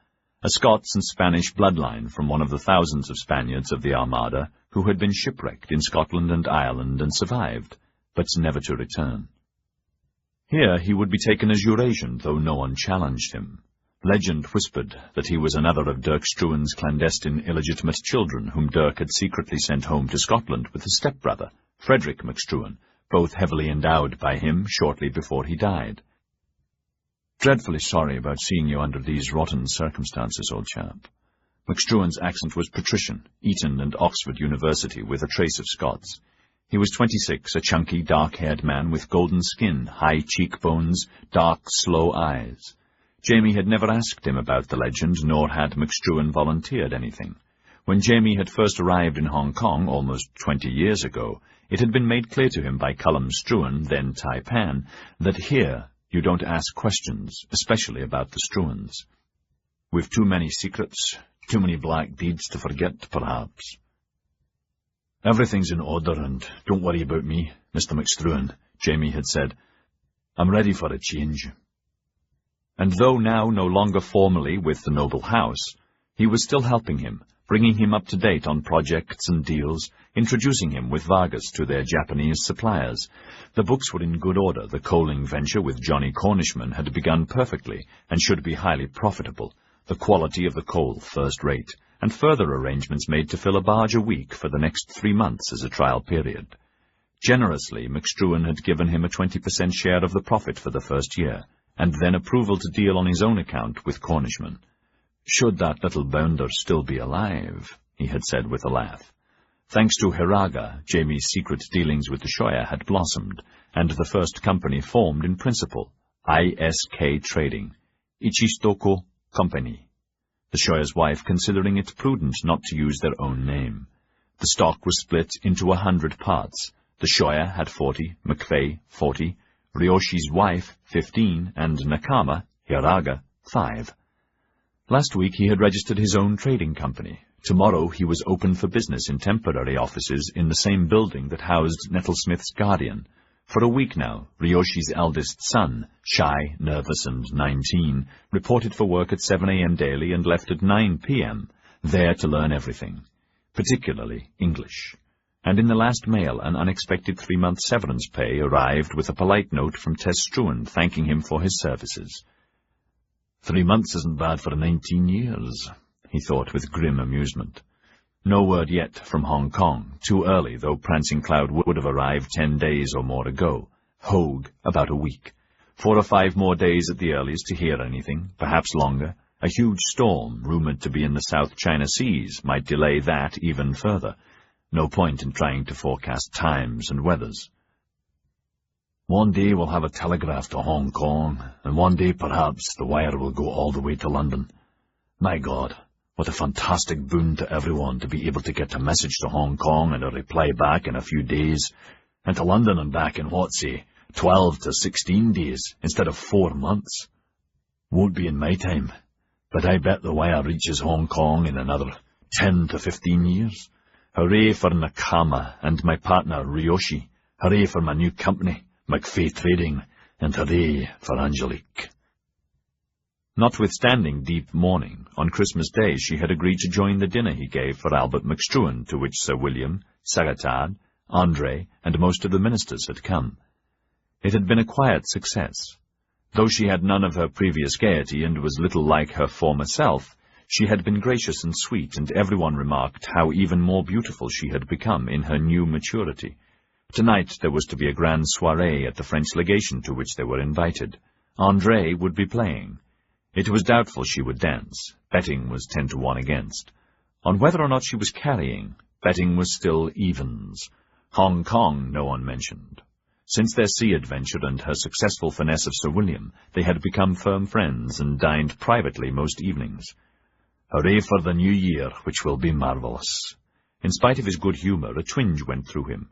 a Scots and Spanish bloodline from one of the thousands of Spaniards of the Armada who had been shipwrecked in Scotland and Ireland and survived, but never to return. Here he would be taken as Eurasian, though no one challenged him. Legend whispered that he was another of Dirk Struan's clandestine illegitimate children whom Dirk had secretly sent home to Scotland with his stepbrother, Frederick McStruan, both heavily endowed by him shortly before he died. Dreadfully sorry about seeing you under these rotten circumstances, old chap. McStruan's accent was patrician, Eton and Oxford University with a trace of Scots. He was 26, a chunky, dark-haired man with golden skin, high cheekbones, dark, slow eyes. Jamie had never asked him about the legend, nor had McStruan volunteered anything. When Jamie had first arrived in Hong Kong, almost 20 years ago, it had been made clear to him by Cullum Struan, then Taipan, that here you don't ask questions, especially about the Struans. We've too many secrets, too many black deeds to forget, perhaps. Everything's in order, and don't worry about me, Mr. McStruan, Jamie had said. I'm ready for a change. And though now no longer formally with the noble house, he was still helping him, bringing him up to date on projects and deals, introducing him with Vargas to their Japanese suppliers. The books were in good order. The coaling venture with Johnny Cornishman had begun perfectly and should be highly profitable, the quality of the coal first-rate, and further arrangements made to fill a barge a week for the next 3 months as a trial period. Generously, McStruan had given him a 20% share of the profit for the first year, and then approval to deal on his own account with Cornishman. Should that little bounder still be alive, he had said with a laugh. Thanks to Hiraga, Jamie's secret dealings with the Shoya had blossomed, and the first company formed in principle, ISK Trading, Ichistoko Company, the Shoya's wife considering it prudent not to use their own name. The stock was split into 100 parts. The Shoya had 40, McVeigh 40, Ryoshi's wife 15, and Nakama, Hiraga, 5. Last week he had registered his own trading company. Tomorrow he was open for business in temporary offices in the same building that housed Nettlesmith's guardian. For a week now, Ryoshi's eldest son, shy, nervous, and 19, reported for work at 7 a.m. daily and left at 9 p.m., there to learn everything, particularly English. And in the last mail, an unexpected 3-month severance pay arrived with a polite note from Tess Struan thanking him for his services. 3 months isn't bad for 19 years, he thought with grim amusement. No word yet from Hong Kong, too early, though Prancing Cloud would have arrived 10 days or more ago. Hogue, about a week. 4 or 5 more days at the earliest to hear anything, perhaps longer. A huge storm, rumoured to be in the South China Seas, might delay that even further. No point in trying to forecast times and weathers. One day we'll have a telegraph to Hong Kong, and one day perhaps the wire will go all the way to London. My God, what a fantastic boon to everyone to be able to get a message to Hong Kong and a reply back in a few days, and to London and back in, what, say, 12 to 16 days instead of 4 months. Won't be in my time, but I bet the wire reaches Hong Kong in another 10 to 15 years. Hooray for Nakama and my partner Ryoshi. Hooray for my new company, McVeigh Trading, and hooray for Angelique. Notwithstanding deep mourning, on Christmas Day she had agreed to join the dinner he gave for Albert McStruan, to which Sir William, Sagatard, Andre, and most of the ministers had come. It had been a quiet success. Though she had none of her previous gaiety and was little like her former self, she had been gracious and sweet, and everyone remarked how even more beautiful she had become in her new maturity. Tonight there was to be a grand soirée at the French legation to which they were invited. Andre would be playing. It was doubtful she would dance. Betting was 10 to 1 against. On whether or not she was carrying, betting was still evens. Hong Kong no one mentioned. Since their sea adventure and her successful finesse of Sir William, they had become firm friends and dined privately most evenings. Hooray for the new year, which will be marvellous. In spite of his good humour, a twinge went through him.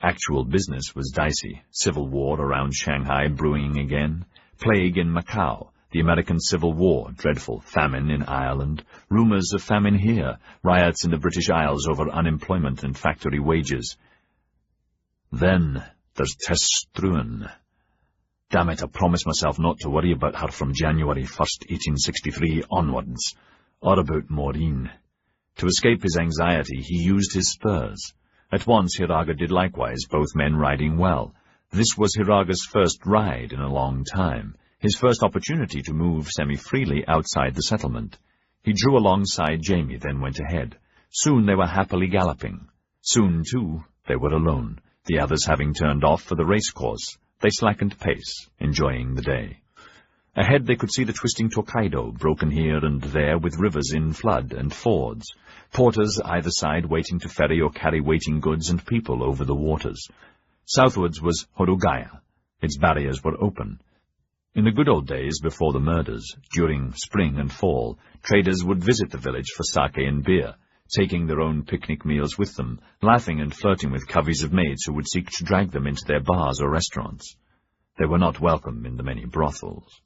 Actual business was dicey. Civil war around Shanghai brewing again. Plague in Macau. The American Civil War, dreadful. Famine in Ireland. Rumours of famine here. Riots in the British Isles over unemployment and factory wages. Then there's Tess Struan. Damn it, I promised myself not to worry about her from January 1st, 1863 onwards. Or about Maureen. To escape his anxiety, he used his spurs. At once Hiraga did likewise, both men riding well. This was Hiraga's first ride in a long time, his first opportunity to move semi-freely outside the settlement. He drew alongside Jamie, then went ahead. Soon they were happily galloping. Soon, too, they were alone, the others having turned off for the racecourse. They slackened pace, enjoying the day. Ahead they could see the twisting Tokaido, broken here and there with rivers in flood and fords. Porters either side waiting to ferry or carry waiting goods and people over the waters. Southwards was Horugaya. Its barriers were open. In the good old days before the murders, during spring and fall, traders would visit the village for sake and beer, taking their own picnic meals with them, laughing and flirting with coveys of maids who would seek to drag them into their bars or restaurants. They were not welcome in the many brothels.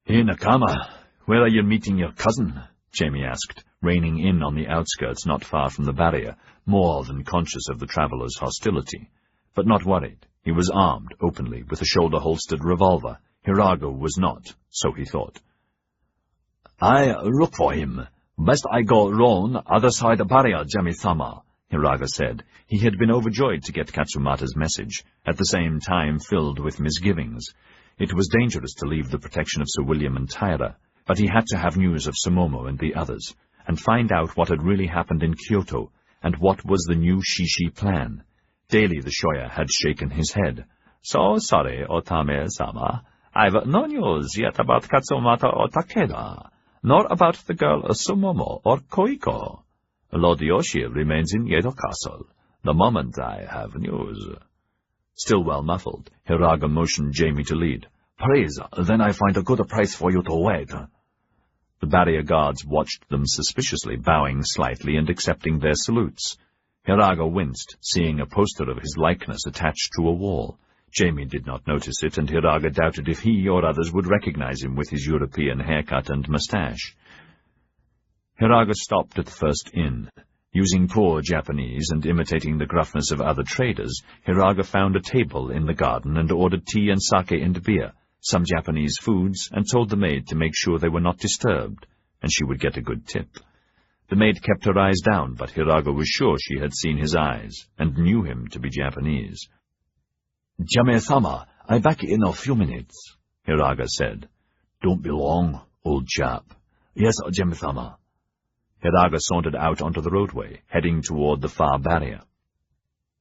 "Hey, Nakama, where are you meeting your cousin?" Jamie asked, reining in on the outskirts not far from the barrier, more than conscious of the traveller's hostility. But not worried. He was armed, openly, with a shoulder-holstered revolver. Hiraga was not, so he thought. "I look for him. Best I go round other side the barrier, Jamie-sama," Hiraga said. He had been overjoyed to get Katsumata's message, at the same time filled with misgivings. It was dangerous to leave the protection of Sir William and Taira, but he had to have news of Sumomo and the others, and find out what had really happened in Kyoto, and what was the new Shishi plan. Daily the Shoya had shaken his head. "So sorry, Otame-sama. I've no news yet about Katsumata or Takeda, nor about the girl Sumomo or Koiko. Lord Yoshi remains in Yedo Castle. The moment I have news. Still well muffled, Hiraga motioned Jamie to lead. Please, then I find a good place for you to wait. The barrier guards watched them suspiciously, bowing slightly and accepting their salutes. Hiraga winced, seeing a poster of his likeness attached to a wall. Jamie did not notice it, and Hiraga doubted if he or others would recognize him with his European haircut and moustache. Hiraga stopped at the first inn. Using poor Japanese and imitating the gruffness of other traders, Hiraga found a table in the garden and ordered tea and sake and beer, some Japanese foods, and told the maid to make sure they were not disturbed, and she would get a good tip. The maid kept her eyes down, but Hiraga was sure she had seen his eyes, and knew him to be Japanese. "Jame-sama, I'm back in a few minutes," Hiraga said. "Don't be long, old chap." "Yes, Jame-sama." Hiraga sauntered out onto the roadway, heading toward the far barrier.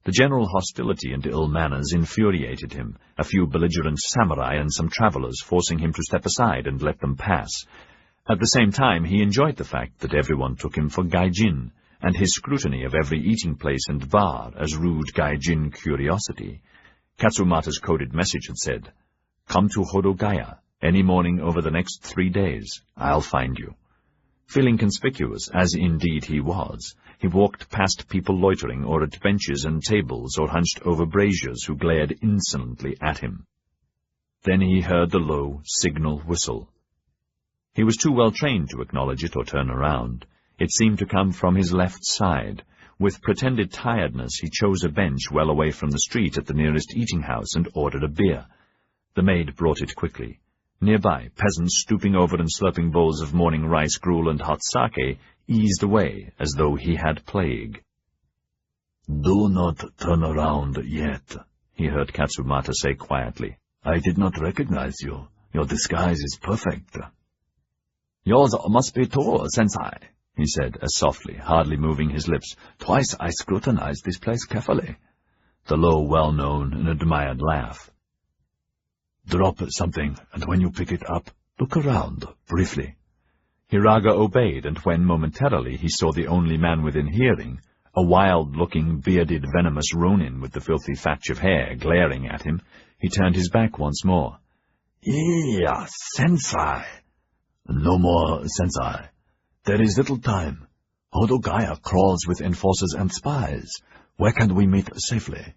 The general hostility and ill manners infuriated him, a few belligerent samurai and some travelers forcing him to step aside and let them pass. At the same time, he enjoyed the fact that everyone took him for Gai Jin, and his scrutiny of every eating place and bar as rude Gai Jin curiosity. Katsumata's coded message had said, "Come to Hodogaya any morning over the next 3 days. I'll find you." Feeling conspicuous, as indeed he was, he walked past people loitering or at benches and tables or hunched over braziers who glared insolently at him. Then he heard the low signal whistle. He was too well trained to acknowledge it or turn around. It seemed to come from his left side. With pretended tiredness, he chose a bench well away from the street at the nearest eating house and ordered a beer. The maid brought it quickly. Nearby, peasants stooping over and slurping bowls of morning rice gruel and hot sake eased away as though he had plague. "Do not turn around yet," he heard Katsumata say quietly. "I did not recognize you. Your disguise is perfect." "Yours must be too, sensei," he said as softly, hardly moving his lips. "Twice I scrutinized this place carefully." The low, well-known and admired laugh. "Drop something, and when you pick it up, look around, briefly." Hiraga obeyed, and when momentarily he saw the only man within hearing, a wild-looking, bearded, venomous ronin with the filthy thatch of hair glaring at him, he turned his back once more. "Yeah, sensei." "No more, sensei. There is little time. Hodogaya crawls with enforcers and spies. Where can we meet safely?"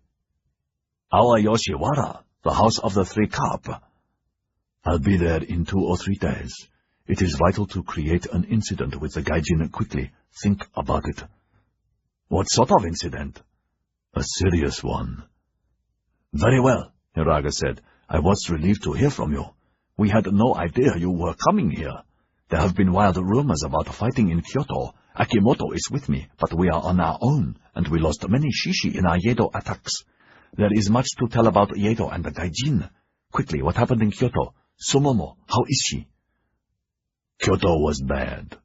"Our Yoshiwara, the House of the 3 Cup." "I'll be there in 2 or 3 days. It is vital to create an incident with the Gai Jin quickly. Think about it." "What sort of incident?" "A serious one." "Very well," Hiraga said. "I was relieved to hear from you. We had no idea you were coming here. There have been wild rumors about fighting in Kyoto. Akimoto is with me, but we are on our own, and we lost many shishi in our Yedo attacks. There is much to tell about Yedo and the Gai Jin. Quickly, what happened in Kyoto? Sumomo, how is she?" "Kyoto was bad.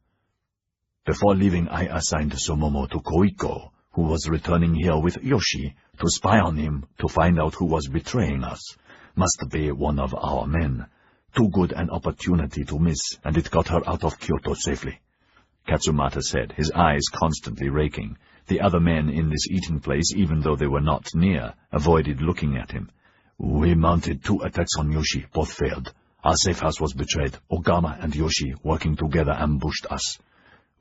Before leaving, I assigned Sumomo to Koiko, who was returning here with Yoshi, to spy on him to find out who was betraying us. Must be one of our men. Too good an opportunity to miss, and it got her out of Kyoto safely," Katsumata said, his eyes constantly raking. The other men in this eating place, even though they were not near, avoided looking at him. "We mounted 2 attacks on Yoshi, both failed. Our safe house was betrayed. Ogama and Yoshi, working together, ambushed us.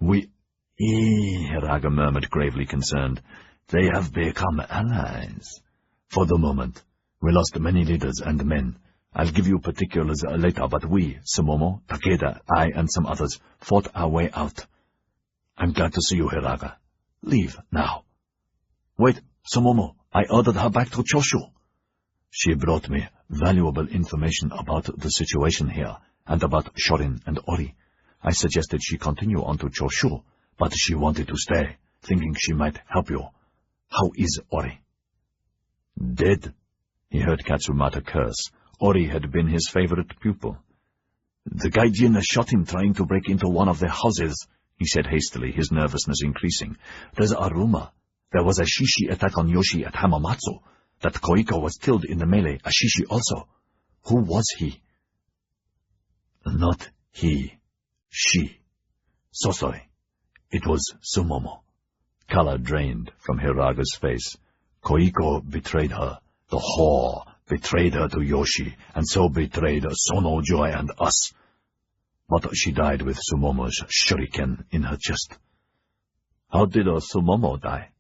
Hiraga murmured, gravely concerned. "They have become allies." "For the moment. We lost many leaders and men. I'll give you particulars later, but we, Sumomo, Takeda, I, and some others, fought our way out." "I'm glad to see you, Hiraga. Leave, now." "Wait, Sumomo, I ordered her back to Choshu." "She brought me valuable information about the situation here, and about Shorin and Ori. I suggested she continue on to Choshu, but she wanted to stay, thinking she might help you. How is Ori?" "Dead," he heard Katsumata curse. Ori had been his favorite pupil. "The Gai Jin shot him trying to break into one of their houses," he said hastily, his nervousness increasing. "There's a rumor. There was a shishi attack on Yoshi at Hamamatsu. That Koiko was killed in the melee, a shishi also. Who was he?" "Not he. She. So sorry. It was Sumomo." Color drained from Hiraga's face. Koiko betrayed her. The whore betrayed her to Yoshi, and so betrayed Sonojoy and us. But she died with Sumomo's shuriken in her chest. How did Sumomo die?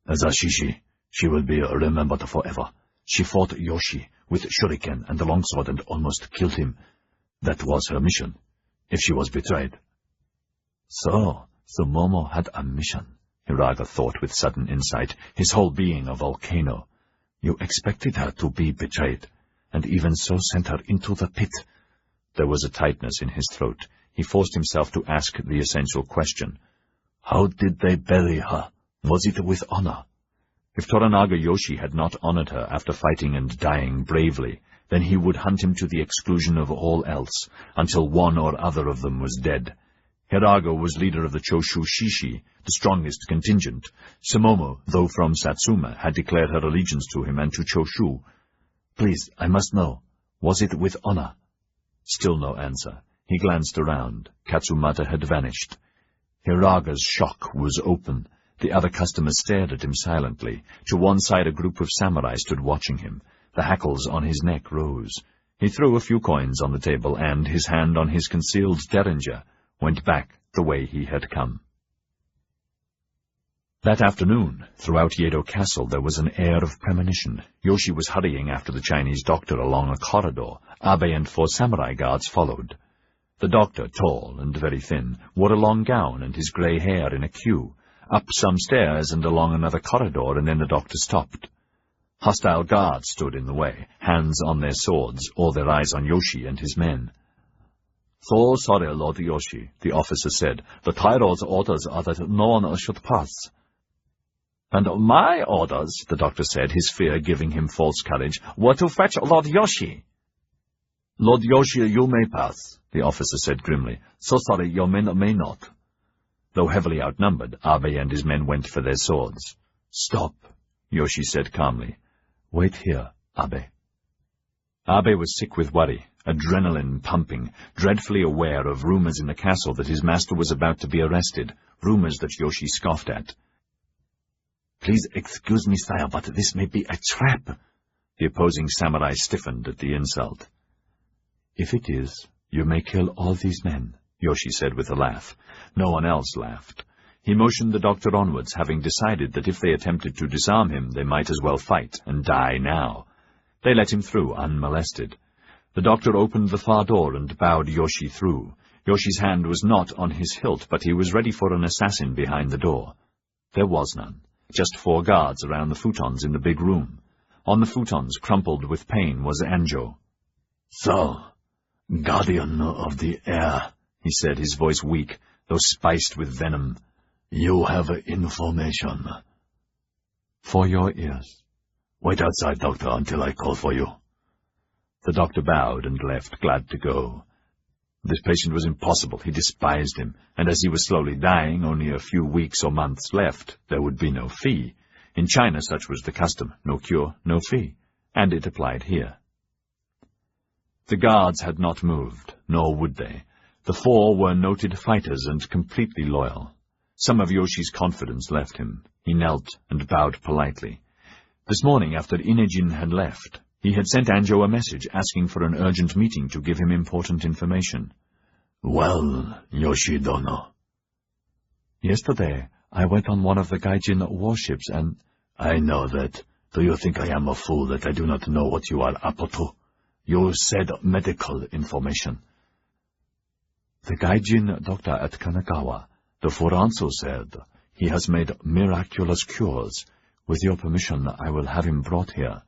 As Ashishi, she will be remembered forever. She fought Yoshi with shuriken and the longsword and almost killed him. That was her mission, if she was betrayed. So, Sumomo had a mission, Hiraga thought with sudden insight, his whole being a volcano. You expected her to be betrayed, and even so sent her into the pit. There was a tightness in his throat. He forced himself to ask the essential question. How did they bury her? Was it with honor? If Toranaga Yoshi had not honored her after fighting and dying bravely, then he would hunt him to the exclusion of all else, until one or other of them was dead. Hiraga was leader of the Choshu Shishi, the strongest contingent. Sumomo, though from Satsuma, had declared her allegiance to him and to Choshu. Please, I must know. Was it with honor? Still no answer. He glanced around. Katsumata had vanished. Hiraga's shock was open. The other customers stared at him silently. To one side a group of samurai stood watching him. The hackles on his neck rose. He threw a few coins on the table and, his hand on his concealed derringer, went back the way he had come. That afternoon, throughout Yedo Castle, there was an air of premonition. Yoshi was hurrying after the Chinese doctor along a corridor. Abe and 4 samurai guards followed. The doctor, tall and very thin, wore a long gown and his grey hair in a queue. Up some stairs and along another corridor, and then the doctor stopped. Hostile guards stood in the way, hands on their swords, all their eyes on Yoshi and his men. So sorry, Lord Yoshi, the officer said. The Tyro's orders are that no one should pass. And my orders, the doctor said, his fear giving him false courage, were to fetch Lord Yoshi. Lord Yoshi, you may pass, the officer said grimly. So sorry, your men may not. Though heavily outnumbered, Abe and his men went for their swords. Stop, Yoshi said calmly. Wait here, Abe. Abe was sick with worry, adrenaline pumping, dreadfully aware of rumors in the castle that his master was about to be arrested, rumors that Yoshi scoffed at. Please excuse me, sire, but this may be a trap. The opposing samurai stiffened at the insult. If it is, you may kill all these men, Yoshi said with a laugh. No one else laughed. He motioned the doctor onwards, having decided that if they attempted to disarm him, they might as well fight and die now. They let him through unmolested. The doctor opened the far door and bowed Yoshi through. Yoshi's hand was not on his hilt, but he was ready for an assassin behind the door. There was none. Just 4 guards around the futons in the big room. On the futons, crumpled with pain, was Anjo. So, guardian of the air, he said, his voice weak, though spiced with venom. You have information. For your ears. Wait outside, doctor, until I call for you. The doctor bowed and left, glad to go. This patient was impossible. He despised him, and as he was slowly dying, only a few weeks or months left, there would be no fee. In China such was the custom, no cure, no fee, and it applied here. The guards had not moved, nor would they. The 4 were noted fighters and completely loyal. Some of Yoshi's confidence left him. He knelt and bowed politely. This morning, after Inejin had left, he had sent Anjo a message asking for an urgent meeting to give him important information. Well, Yoshi-dono. Yesterday, I went on one of the Gai Jin warships and... I know that. Do you think I am a fool that I do not know what you are up to? You said medical information. The Gai Jin doctor at Kanagawa, the Furanzo, said he has made miraculous cures. With your permission, I will have him brought here.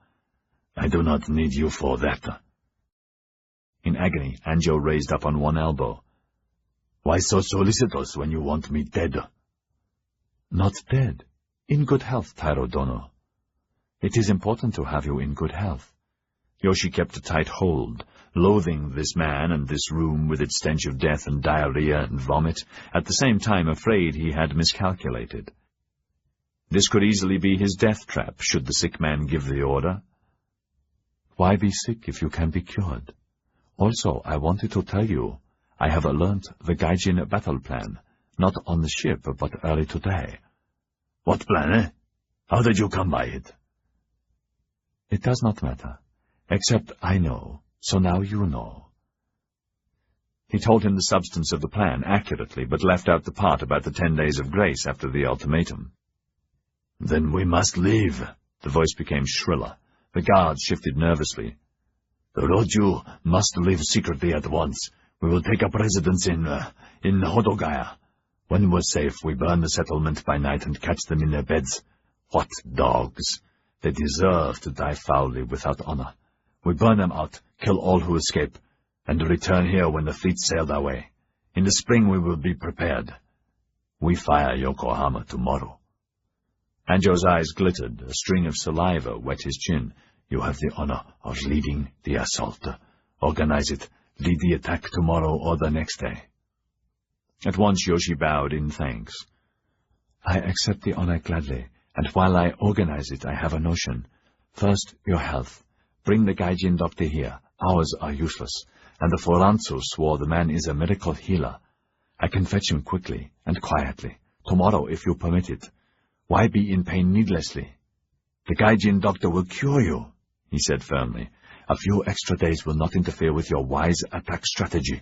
I do not need you for that. In agony, Anjo raised up on one elbow. Why so solicitous when you want me dead? Not dead. In good health, Tairo-dono. It is important to have you in good health. Yoshi kept a tight hold, loathing this man and this room with its stench of death and diarrhea and vomit, at the same time afraid he had miscalculated. This could easily be his death trap, should the sick man give the order. Why be sick if you can be cured? Also, I wanted to tell you, I have learnt the Gai Jin battle plan, not on the ship, but early today. What plan, eh? How did you come by it? It does not matter, except I know, so now you know. He told him the substance of the plan accurately, but left out the part about the 10 days of grace after the ultimatum. Then we must leave. The voice became shriller. The guards shifted nervously. The Roju must leave secretly at once. We will take up residence in Hodogaya. When we're safe, we burn the settlement by night and catch them in their beds. What dogs! They deserve to die foully without honor. We burn them out, kill all who escape, and return here when the fleet sailed our way. In the spring we will be prepared. We fire Yokohama tomorrow. Anjo's eyes glittered. A string of saliva wet his chin. You have the honor of leading the assault. Organize it. Lead the attack tomorrow or the next day. At once Yoshi bowed in thanks. I accept the honor gladly, and while I organize it, I have a notion. First, your health. Bring the Gai Jin doctor here. Ours are useless, and the Forantsu swore the man is a miracle healer. I can fetch him quickly and quietly. Tomorrow, if you permit it. Why be in pain needlessly? The Gai Jin doctor will cure you, he said firmly. A few extra days will not interfere with your wise attack strategy.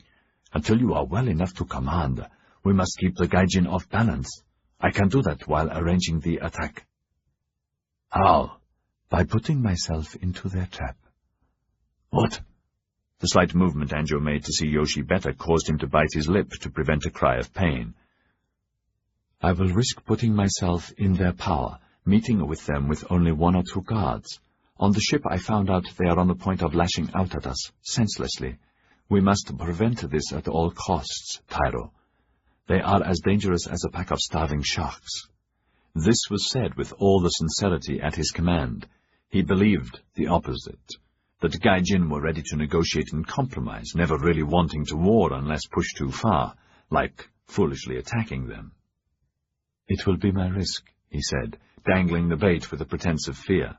Until you are well enough to command, we must keep the Gai Jin off balance. I can do that while arranging the attack. How? By putting myself into their trap. What? The slight movement Anjo made to see Yoshi better caused him to bite his lip to prevent a cry of pain. I will risk putting myself in their power, meeting with them with only 1 or 2 guards. On the ship I found out they are on the point of lashing out at us, senselessly. We must prevent this at all costs, Tyro. They are as dangerous as a pack of starving sharks. This was said with all the sincerity at his command. He believed the opposite, that Gai Jin were ready to negotiate and compromise, never really wanting to war unless pushed too far, like foolishly attacking them. It will be my risk, he said, dangling the bait with a pretense of fear.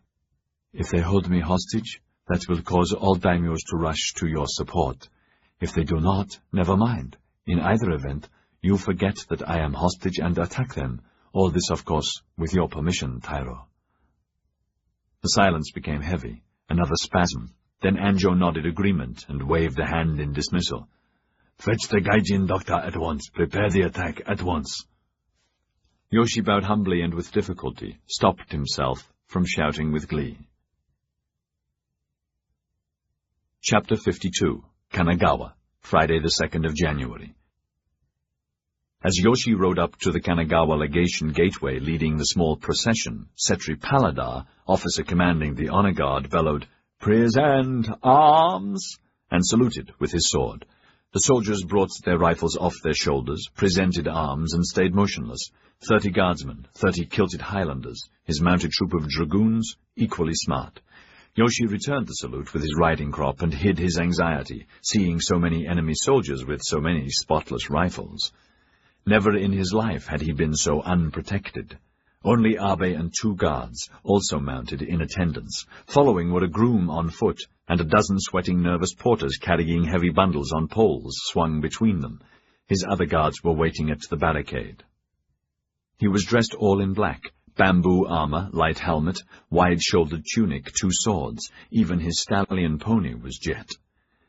If they hold me hostage, that will cause all daimyos to rush to your support. If they do not, never mind. In either event, you forget that I am hostage and attack them. All this, of course, with your permission, Tyro. The silence became heavy. Another spasm. Then Anjo nodded agreement and waved a hand in dismissal. Fetch the Gai Jin doctor at once. Prepare the attack at once. Yoshi bowed humbly and with difficulty, stopped himself from shouting with glee. Chapter 52. Kanagawa, Friday the 2nd of January. As Yoshi rode up to the Kanagawa legation gateway leading the small procession, Setri Paladar, officer commanding the honor guard, bellowed, "Present arms!" and saluted with his sword. The soldiers brought their rifles off their shoulders, presented arms, and stayed motionless. 30 guardsmen, 30 kilted Highlanders, his mounted troop of dragoons, equally smart. Yoshi returned the salute with his riding crop and hid his anxiety, seeing so many enemy soldiers with so many spotless rifles. Never in his life had he been so unprotected. Only Abe and 2 guards, also mounted, in attendance. Following were a groom on foot, and a dozen sweating nervous porters carrying heavy bundles on poles swung between them. His other guards were waiting at the barricade. He was dressed all in black, bamboo armor, light helmet, wide-shouldered tunic, 2 swords. Even his stallion pony was jet.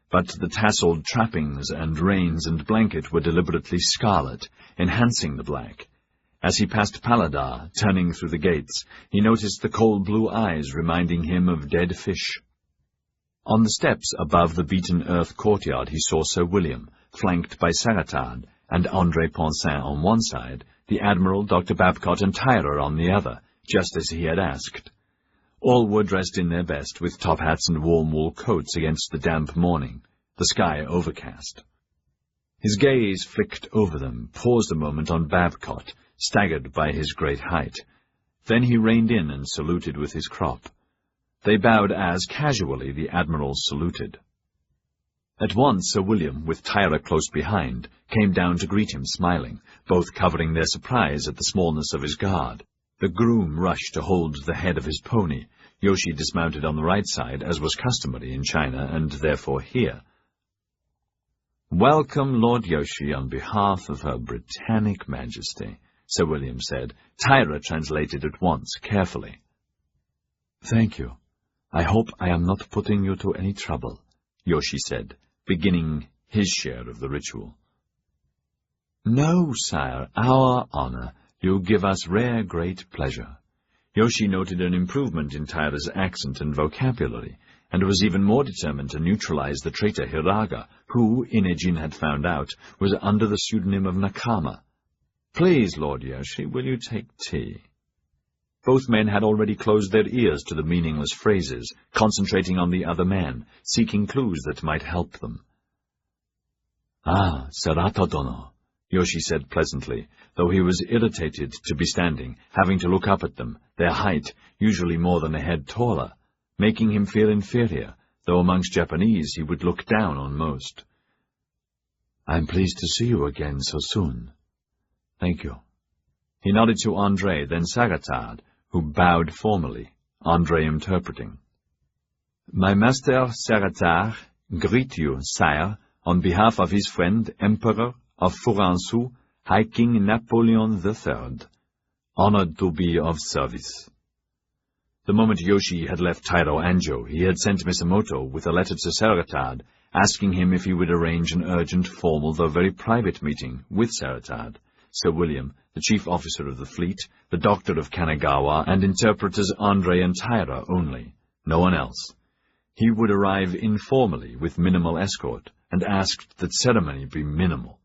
But the tasseled trappings and reins and blanket were deliberately scarlet, enhancing the black. As he passed Paladar, turning through the gates, he noticed the cold blue eyes reminding him of dead fish. On the steps above the beaten-earth courtyard he saw Sir William, flanked by Sagatard and André Poncin on one side, the Admiral, Dr. Babcock, and Tyrer on the other, just as he had asked. All were dressed in their best, with top hats and warm wool coats against the damp morning, the sky overcast. His gaze flicked over them, paused a moment on Babcock, staggered by his great height. Then he reined in and saluted with his crop. They bowed as, casually, the Admiral saluted. At once Sir William, with Tyrer close behind, came down to greet him, smiling, both covering their surprise at the smallness of his guard. The groom rushed to hold the head of his pony. Yoshi dismounted on the right side, as was customary in China, and therefore here. "Welcome, Lord Yoshi, on behalf of Her Britannic Majesty," Sir William said. Tyra translated at once, carefully. "Thank you. I hope I am not putting you to any trouble," Yoshi said, beginning his share of the ritual. "No, sire, our honor. You give us rare great pleasure." Yoshi noted an improvement in Tyra's accent and vocabulary, and was even more determined to neutralize the traitor Hiraga, who, Inejin had found out, was under the pseudonym of Nakama. "Please, Lord Yoshi, will you take tea?" Both men had already closed their ears to the meaningless phrases, concentrating on the other man, seeking clues that might help them. "Ah, Sarata-dono," Yoshi said pleasantly, though he was irritated to be standing, having to look up at them, their height, usually more than a head taller, making him feel inferior, though amongst Japanese he would look down on most. "I'm pleased to see you again so soon." "Thank you." He nodded to André, then Sagatard, who bowed formally, André interpreting. "My master Sagatard greet you, sire, on behalf of his friend, Emperor of Furansu, High King Napoleon III. Honored to be of service." The moment Yoshi had left Tairo Anjo, he had sent Misamoto with a letter to Saratard, asking him if he would arrange an urgent, formal, though very private meeting with Saratard, Sir William, the chief officer of the fleet, the doctor of Kanagawa, and interpreters André and Taira only, no one else. He would arrive informally with minimal escort, and asked that ceremony be minimal.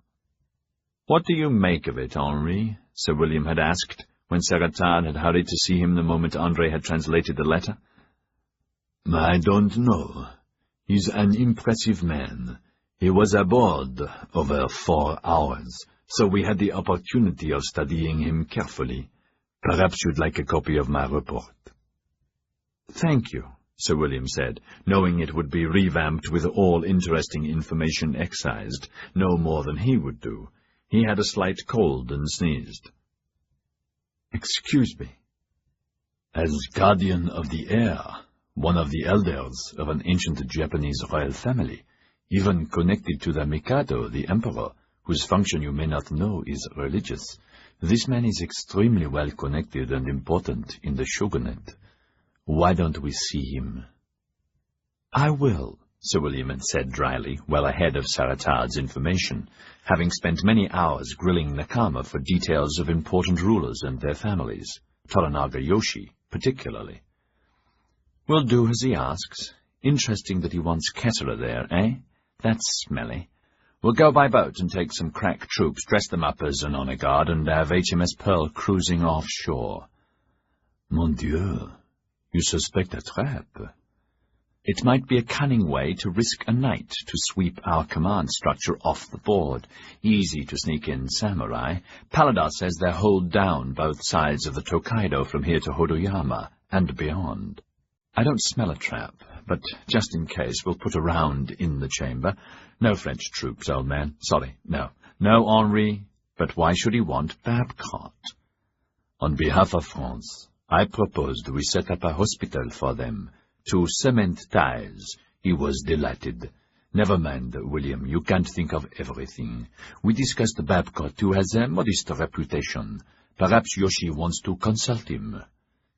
"What do you make of it, Henri?" Sir William had asked, when Saratard had hurried to see him the moment André had translated the letter. "I don't know. He's an impressive man. He was aboard over 4 hours, so we had the opportunity of studying him carefully. Perhaps you'd like a copy of my report." "Thank you," Sir William said, knowing it would be revamped with all interesting information excised, no more than he would do. He had a slight cold and sneezed. "Excuse me." "As guardian of the air, one of the elders of an ancient Japanese royal family, even connected to the Mikado, the emperor, whose function you may not know is religious, this man is extremely well connected and important in the shogunate. Why don't we see him?" "I will," Sir William had said dryly, well ahead of Saratard's information, having spent many hours grilling Nakama for details of important rulers and their families, Toranaga Yoshi particularly. "We'll do as he asks. Interesting that he wants Ketterer there, eh? That's smelly. We'll go by boat and take some crack troops, dress them up as an honor guard, and have HMS Pearl cruising offshore." "Mon Dieu, you suspect a trap?" "It might be a cunning way to risk a night to sweep our command structure off the board. Easy to sneak in samurai. Paladar says they hold down both sides of the Tokaido from here to Hodoyama and beyond. I don't smell a trap, but just in case we'll put a round in the chamber. No French troops, old man. Sorry, no. No Henri, but why should he want Babcock?" "On behalf of France, I proposed we set up a hospital for them, to cement ties." He was delighted. "Never mind, William, you can't think of everything. We discussed Babcock, who has a modest reputation. Perhaps Yoshi wants to consult him."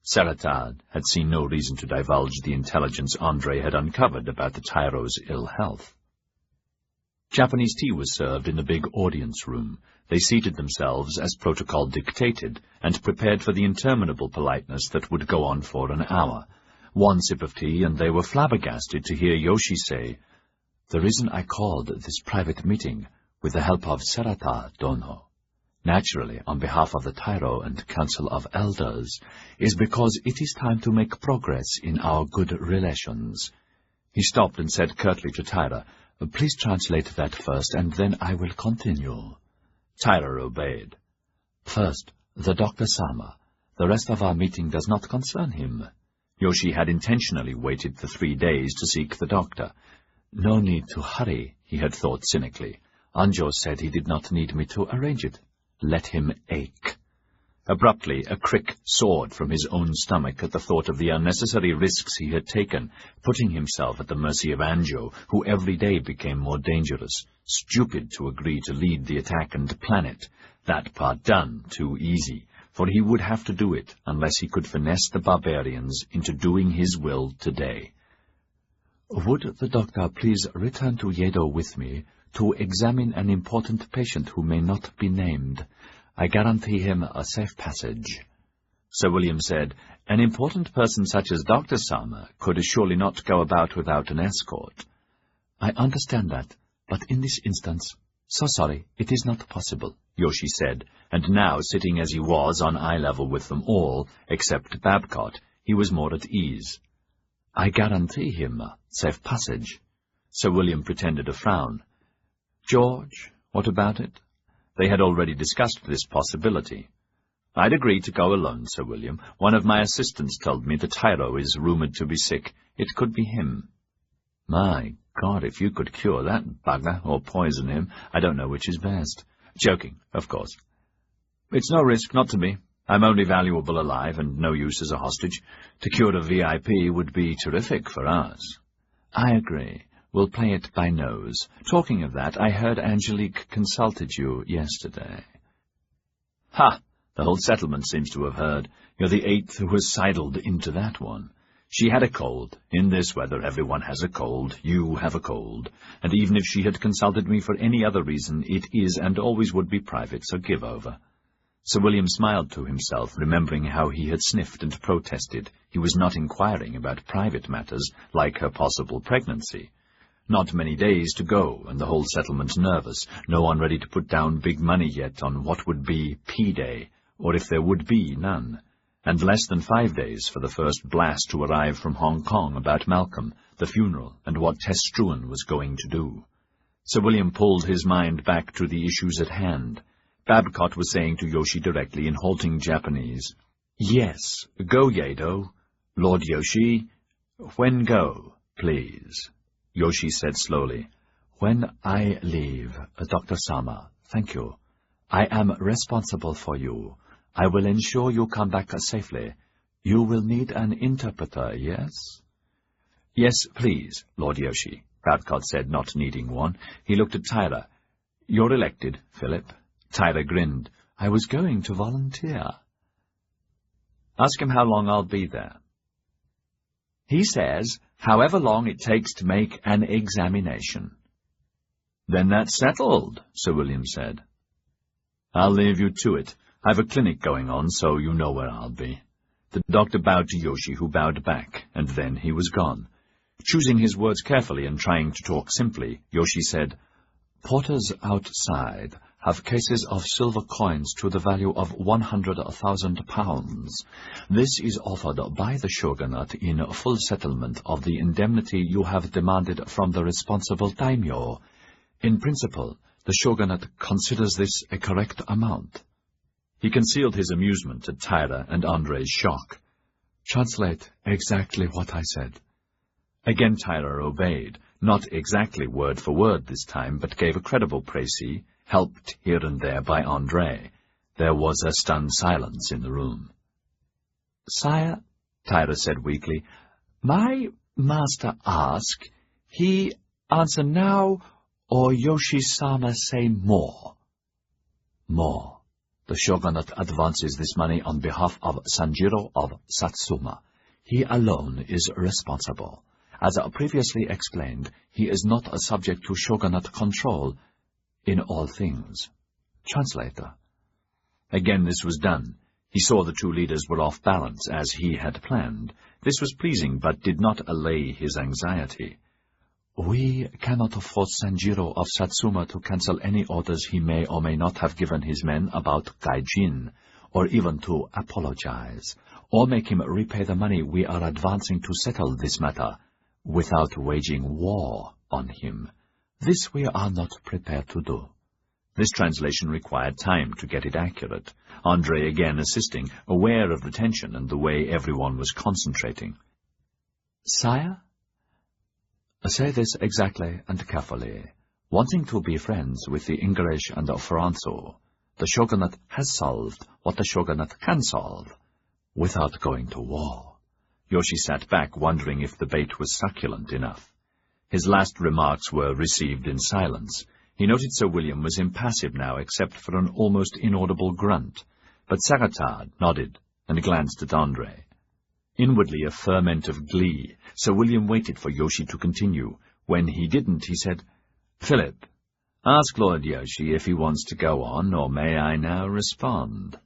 Saratard had seen no reason to divulge the intelligence André had uncovered about the Tyro's ill health. Japanese tea was served in the big audience room. They seated themselves as protocol dictated, and prepared for the interminable politeness that would go on for an hour. One sip of tea, and they were flabbergasted to hear Yoshi say, "The reason I called this private meeting, with the help of Sarata-dono, naturally on behalf of the Tairo and Council of Elders, is because it is time to make progress in our good relations." He stopped and said curtly to Taira, "Please translate that first, and then I will continue." Taira obeyed. "First, the Dr. Sama. The rest of our meeting does not concern him." Yoshi had intentionally waited the 3 days to seek the doctor. "No need to hurry," he had thought cynically. "Anjo said he did not need me to arrange it. Let him ache." Abruptly, a crick soared from his own stomach at the thought of the unnecessary risks he had taken, putting himself at the mercy of Anjo, who every day became more dangerous. Stupid to agree to lead the attack and plan it. That part done, too easy, for he would have to do it unless he could finesse the barbarians into doing his will today. "Would the doctor please return to Yedo with me to examine an important patient who may not be named? I guarantee him a safe passage." Sir William said, "An important person such as Dr. Sama could surely not go about without an escort." "I understand that, but in this instance, so sorry, it is not possible," Yoshi said, and now, sitting as he was on eye level with them all, except Babcock, he was more at ease. "I guarantee him safe passage." Sir William pretended a frown. "George, what about it?" They had already discussed this possibility. "I'd agree to go alone, Sir William. One of my assistants told me that Tyro is rumoured to be sick. It could be him." "My God, if you could cure that bugger, or poison him, I don't know which is best." "Joking, of course." "It's no risk, not to me. I'm only valuable alive and no use as a hostage. To cure a VIP would be terrific for us." "I agree. We'll play it by nose. Talking of that, I heard Angelique consulted you yesterday." "Ha! The whole settlement seems to have heard. You're the 8th who has sidled into that one. She had a cold. In this weather, everyone has a cold. You have a cold. And even if she had consulted me for any other reason, it is and always would be private, so give over." Sir William smiled to himself, remembering how he had sniffed and protested. He was not inquiring about private matters, like her possible pregnancy. Not many days to go, and the whole settlement nervous, no one ready to put down big money yet on what would be P-Day, or if there would be none, and less than 5 days for the first blast to arrive from Hong Kong about Malcolm, the funeral, and what Tess Struan was going to do. Sir William pulled his mind back to the issues at hand. Babcock was saying to Yoshi directly in halting Japanese, "Yes, go, Yedo. Lord Yoshi, when go, please?" Yoshi said slowly, "When I leave, Dr. Sama, thank you. I am responsible for you. I will ensure you come back safely. You will need an interpreter, yes?" "Yes, please, Lord Yoshi," Babcock said, not needing one. He looked at Tyra. "You're elected, Philip." Tyra grinned. "I was going to volunteer." "Ask him how long I'll be there." "He says, however long it takes to make an examination." "Then that's settled," Sir William said. "I'll leave you to it. I've a clinic going on, so you know where I'll be." The doctor bowed to Yoshi, who bowed back, and then he was gone. Choosing his words carefully and trying to talk simply, Yoshi said, "Porters outside have cases of silver coins to the value of 100,000 pounds. This is offered by the shogunate in full settlement of the indemnity you have demanded from the responsible daimyo. In principle, the shogunate considers this a correct amount." He concealed his amusement at Tyra and Andre's shock. "Translate exactly what I said." Again Tyra obeyed, not exactly word for word this time, but gave a credible précis, helped here and there by Andre. There was a stunned silence in the room. "Sire," Tyra said weakly, "my master ask, he answer now, or Yoshi-sama say more?" "More. The shogunate advances this money on behalf of Sanjiro of Satsuma. He alone is responsible. As previously explained, he is not a subject to shogunate control in all things." Translator. Again this was done. He saw the two leaders were off balance, as he had planned. This was pleasing, but did not allay his anxiety. "We cannot force Sanjiro of Satsuma to cancel any orders he may or may not have given his men about Gai Jin, or even to apologize, or make him repay the money we are advancing to settle this matter, without waging war on him. This we are not prepared to do." This translation required time to get it accurate. Andre again assisting, aware of the tension and the way everyone was concentrating. "Sire? Say this exactly and carefully. Wanting to be friends with the English and the Franco, the shogunate has solved what the shogunate can solve, without going to war." Yoshi sat back, wondering if the bait was succulent enough. His last remarks were received in silence. He noted Sir William was impassive now except for an almost inaudible grunt, but Sagatard nodded and glanced at Andre. Inwardly a ferment of glee, Sir William waited for Yoshi to continue. When he didn't, he said, "Philip, ask Lord Yoshi if he wants to go on, or may I now respond?"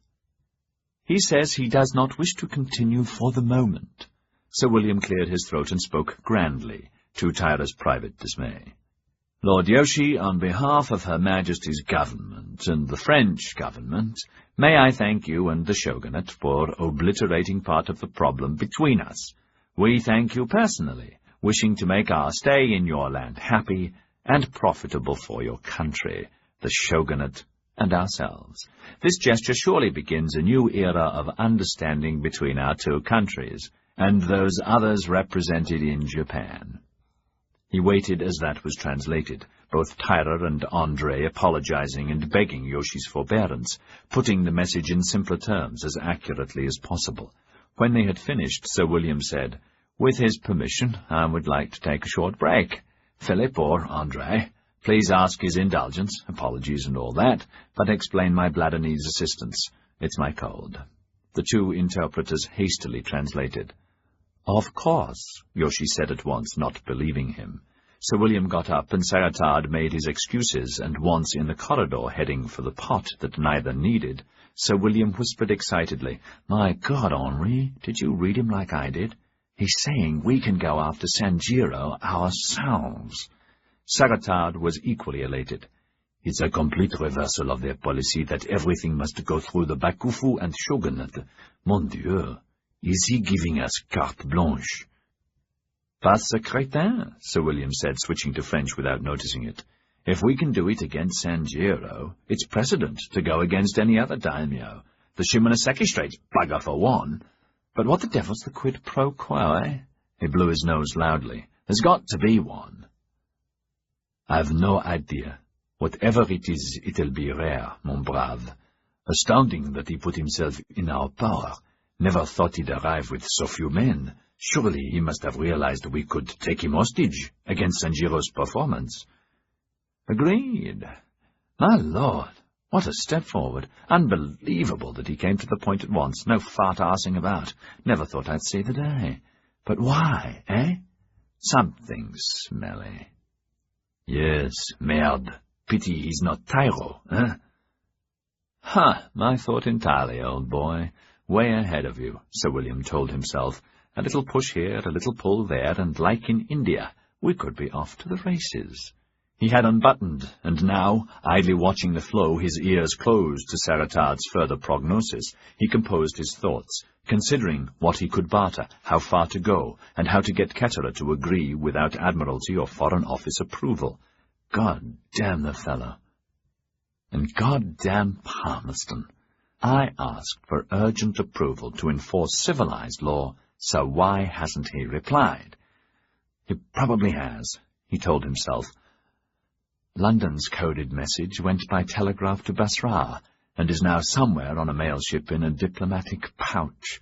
"He says he does not wish to continue for the moment." Sir William cleared his throat and spoke grandly, to Tyra's private dismay. "Lord Yoshi, on behalf of Her Majesty's government and the French government, may I thank you and the shogunate for obliterating part of the problem between us. We thank you personally, wishing to make our stay in your land happy and profitable for your country, the shogunate, and ourselves. This gesture surely begins a new era of understanding between our two countries, and those others represented in Japan." He waited as that was translated, both Tyra and Andre apologizing and begging Yoshi's forbearance, putting the message in simpler terms as accurately as possible. When they had finished, Sir William said, "With his permission, I would like to take a short break. Philip or Andre, please ask his indulgence, apologies and all that, but explain my bladder needs assistance. It's my cold." The two interpreters hastily translated. "Of course," Yoshi said at once, not believing him. Sir William got up, and Sagatard made his excuses, and once in the corridor heading for the pot that neither needed, Sir William whispered excitedly, "My God, Henri, did you read him like I did? He's saying we can go after Sanjiro ourselves." Sagatard was equally elated. "It's a complete reversal of their policy that everything must go through the Bakufu and Shogunate. Mon Dieu! Is he giving us carte blanche?" "Pas ce crétin," Sir William said, switching to French without noticing it. "If we can do it against Sanjiro, it's precedent to go against any other daimyo. The Shimonoseki Straits bugger for one. But what the devil's the quid pro quo, eh?" He blew his nose loudly. "There's got to be one." "I've no idea. Whatever it is, it'll be rare, mon brave. Astounding that he put himself in our power. Never thought he'd arrive with so few men. Surely he must have realized we could take him hostage against Sanjiro's performance." "Agreed. My lord, what a step forward. Unbelievable that he came to the point at once. No fart-arsing about. Never thought I'd see the day. But why, eh? Something smelly." "Yes, merde. Pity he's not Tyro, eh?" "Ha, my thought entirely, old boy. Way ahead of you," Sir William told himself. "A little push here, a little pull there, and like in India, we could be off to the races." He had unbuttoned, and now, idly watching the flow, his ears closed to Sagatard's further prognosis, he composed his thoughts, considering what he could barter, how far to go, and how to get Ketterer to agree without Admiralty or Foreign Office approval. God damn the fellow. And God damn Palmerston. I asked for urgent approval to enforce civilized law, so why hasn't he replied? He probably has, he told himself. London's coded message went by telegraph to Basra, and is now somewhere on a mail ship in a diplomatic pouch.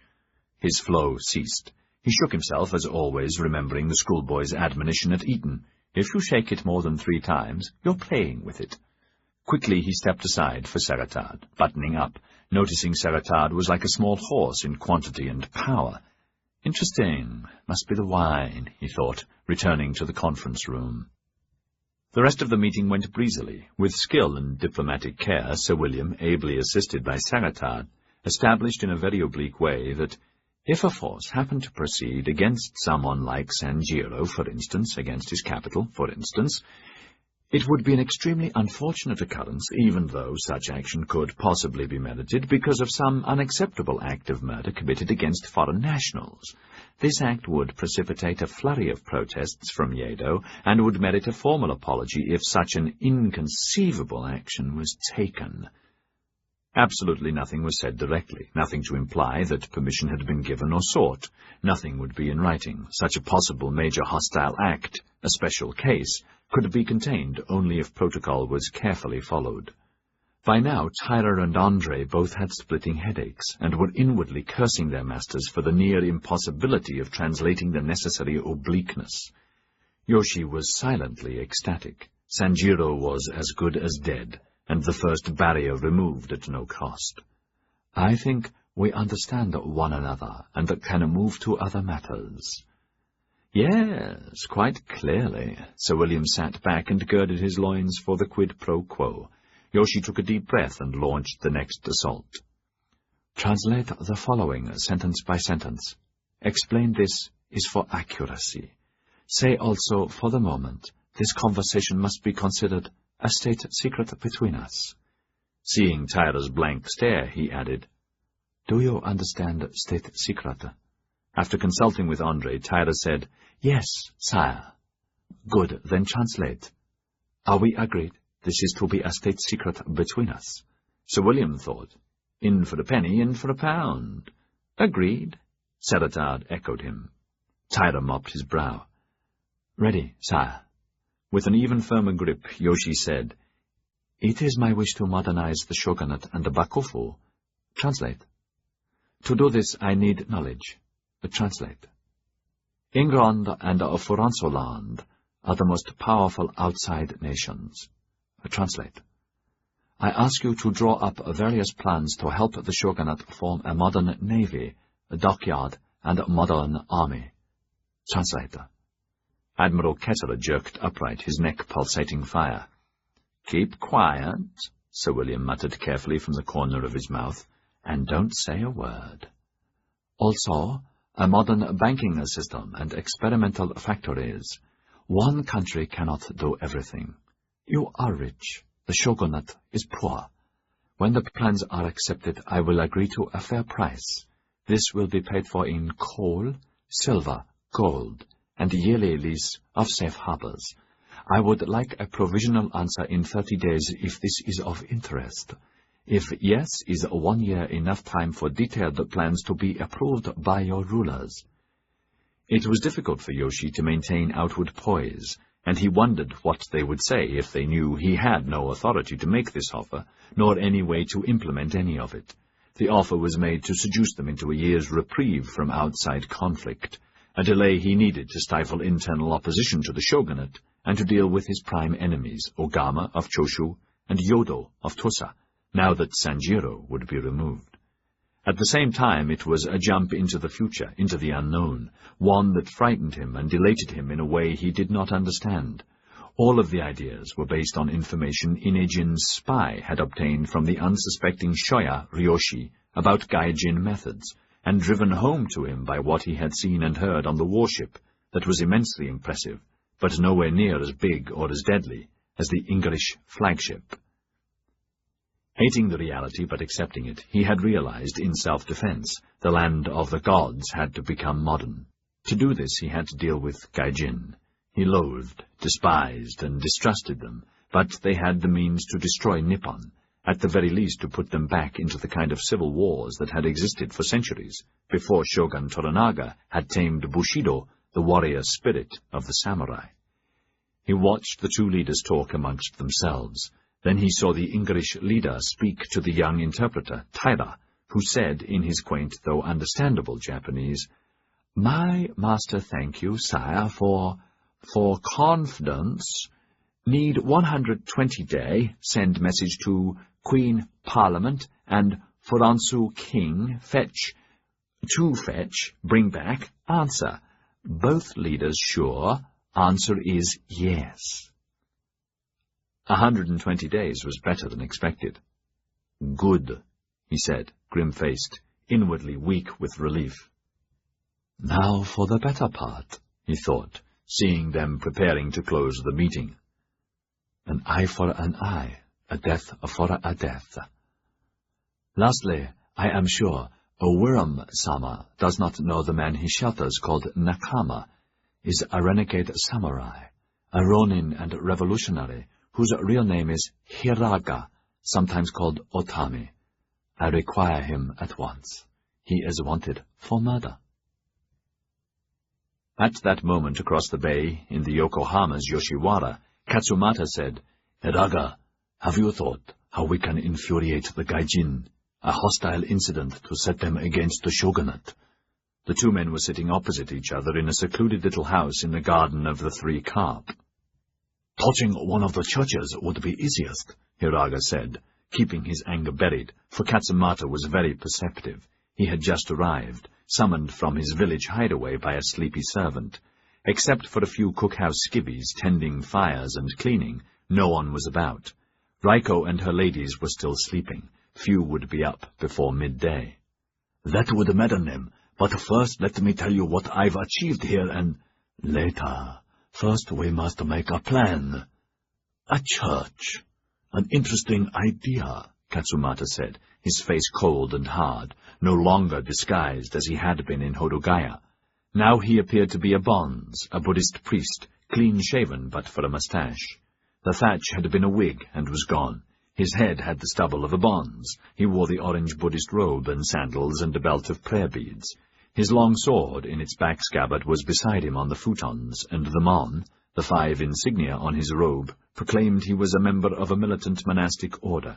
His flow ceased. He shook himself, as always, remembering the schoolboy's admonition at Eton. If you shake it more than 3 times, you're playing with it. Quickly he stepped aside for Sagatard, buttoning up, noticing Sagatard was like a small horse in quantity and power. Interesting. Must be the wine, he thought, returning to the conference room. The rest of the meeting went breezily. With skill and diplomatic care, Sir William, ably assisted by Sagatard, established in a very oblique way that if a force happened to proceed against someone like Sanjiro, for instance, against his capital, for instance, it would be an extremely unfortunate occurrence, even though such action could possibly be merited because of some unacceptable act of murder committed against foreign nationals. This act would precipitate a flurry of protests from Yedo, and would merit a formal apology if such an inconceivable action was taken. Absolutely nothing was said directly, nothing to imply that permission had been given or sought. Nothing would be in writing. Such a possible major hostile act, a special case, could be contained only if protocol was carefully followed. By now, Tyra and Andre both had splitting headaches, and were inwardly cursing their masters for the near impossibility of translating the necessary obliqueness. Yoshi was silently ecstatic. Sanjiro was as good as dead, and the first barrier removed at no cost. I think we understand one another, and can move to other matters. Yes, quite clearly. Sir William sat back and girded his loins for the quid pro quo. Yoshi took a deep breath and launched the next assault. Translate the following, sentence by sentence. Explain this is for accuracy. Say also, for the moment, this conversation must be considered a state secret between us. Seeing Tyra's blank stare, he added, Do you understand state secret? After consulting with Andre, Tyra said, Yes, sire. Good, then translate. Are we agreed? This is to be a state secret between us. Sir William thought, In for a penny, in for a pound. Agreed. Seratard echoed him. Tyra mopped his brow. Ready, sire. With an even firmer grip, Yoshi said, It is my wish to modernize the shogunate and the bakufu. Translate. To do this, I need knowledge. Translate. England and Francoland are the most powerful outside nations. Translate. I ask you to draw up various plans to help the shogunate form a modern navy, a dockyard, and a modern army. Translator. Admiral Kessler jerked upright, his neck pulsating fire. Keep quiet, Sir William muttered carefully from the corner of his mouth, and don't say a word. Also, a modern banking system and experimental factories. One country cannot do everything. You are rich. The shogunate is poor. When the plans are accepted, I will agree to a fair price. This will be paid for in coal, silver, gold, and yearly lease of safe harbors. I would like a provisional answer in 30 days if this is of interest. If yes, is 1 year enough time for detailed plans to be approved by your rulers? It was difficult for Yoshi to maintain outward poise, and he wondered what they would say if they knew he had no authority to make this offer, nor any way to implement any of it. The offer was made to seduce them into a year's reprieve from outside conflict, a delay he needed to stifle internal opposition to the shogunate, and to deal with his prime enemies, Ogama of Choshu and Yodo of Tosa, now that Sanjiro would be removed. At the same time, it was a jump into the future, into the unknown, one that frightened him and elated him in a way he did not understand. All of the ideas were based on information Inejin's spy had obtained from the unsuspecting Shoya Ryoshi about Gai Jin methods, and driven home to him by what he had seen and heard on the warship that was immensely impressive, but nowhere near as big or as deadly as the English flagship. Hating the reality but accepting it, he had realized in self-defense the land of the gods had to become modern. To do this he had to deal with Gai Jin. He loathed, despised, and distrusted them, but they had the means to destroy Nippon, at the very least to put them back into the kind of civil wars that had existed for centuries, before Shogun Toranaga had tamed Bushido, the warrior spirit of the samurai. He watched the two leaders talk amongst themselves. Then he saw the English leader speak to the young interpreter, Taira, who said, in his quaint though understandable Japanese, My master thank you, sire, for confidence. Need 120 day, send message to Queen Parliament and Furansu King, fetch, bring back, answer. Both leaders sure, answer is yes. 120 days was better than expected. Good, he said, grim-faced, inwardly weak with relief. Now for the better part, he thought, seeing them preparing to close the meeting. An eye for an eye, a death for a death. Lastly, I am sure Owiram-sama does not know the man he shelters called Nakama, is a renegade samurai, a ronin and revolutionary, whose real name is Hiraga, sometimes called Otami. I require him at once. He is wanted for murder. At that moment across the bay, in the Yokohama's Yoshiwara, Katsumata said, Hiraga, have you thought how we can infuriate the Gai Jin, a hostile incident to set them against the shogunate? The two men were sitting opposite each other in a secluded little house in the garden of the Three Carp. Torching one of the churches would be easiest, Hiraga said, keeping his anger buried, for Katsumata was very perceptive. He had just arrived, summoned from his village hideaway by a sleepy servant. Except for a few cookhouse skivvies tending fires and cleaning, no one was about. Raiko and her ladies were still sleeping. Few would be up before midday. "That would madden them, but first let me tell you what I've achieved here and—" "Later. First we must make a plan." "A church. An interesting idea," Katsumata said, his face cold and hard, no longer disguised as he had been in Hodogaya. Now he appeared to be a bonze, a Buddhist priest, clean-shaven but for a moustache. The thatch had been a wig and was gone. His head had the stubble of a bonze. He wore the orange Buddhist robe and sandals and a belt of prayer beads. His long sword, in its back scabbard, was beside him on the futons, and the mon, the 5 insignia on his robe, proclaimed he was a member of a militant monastic order.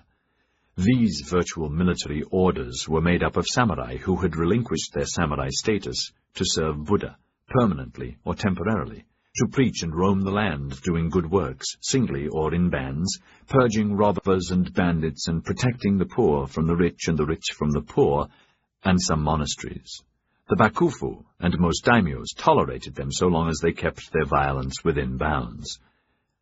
These virtual military orders were made up of samurai who had relinquished their samurai status to serve Buddha, permanently or temporarily, to preach and roam the land doing good works, singly or in bands, purging robbers and bandits and protecting the poor from the rich and the rich from the poor, and some monasteries. The bakufu and most daimyos tolerated them so long as they kept their violence within bounds.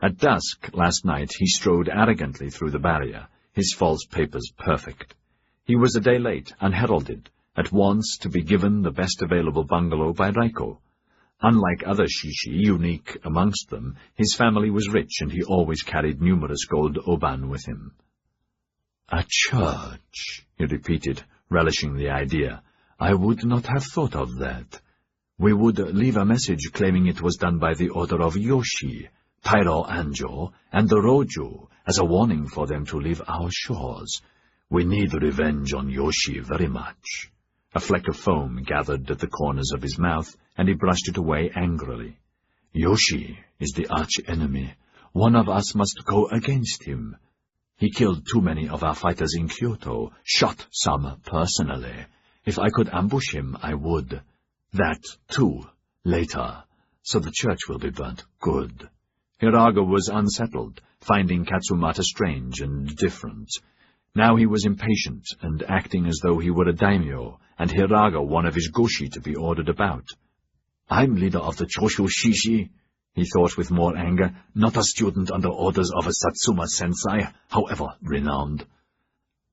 At dusk last night he strode arrogantly through the barrier, his false papers perfect. He was a day late, unheralded, at once to be given the best available bungalow by Raiko. Unlike other shishi, unique amongst them, his family was rich and he always carried numerous gold oban with him. "A church," he repeated, relishing the idea. "I would not have thought of that. We would leave a message claiming it was done by the order of Yoshi, Tairo Anjo, and the Roju, as a warning for them to leave our shores. We need revenge on Yoshi very much." A fleck of foam gathered at the corners of his mouth, and he brushed it away angrily. "Yoshi is the arch-enemy. One of us must go against him. He killed too many of our fighters in Kyoto, shot some personally. If I could ambush him, I would. That, too, later, so the church will be burnt good." Hiraga was unsettled, finding Katsumata strange and different. Now he was impatient and acting as though he were a daimyo, and Hiraga one of his goshi to be ordered about. "I'm leader of the Choshu Shishi," he thought with more anger, "not a student under orders of a Satsuma-sensei, however renowned.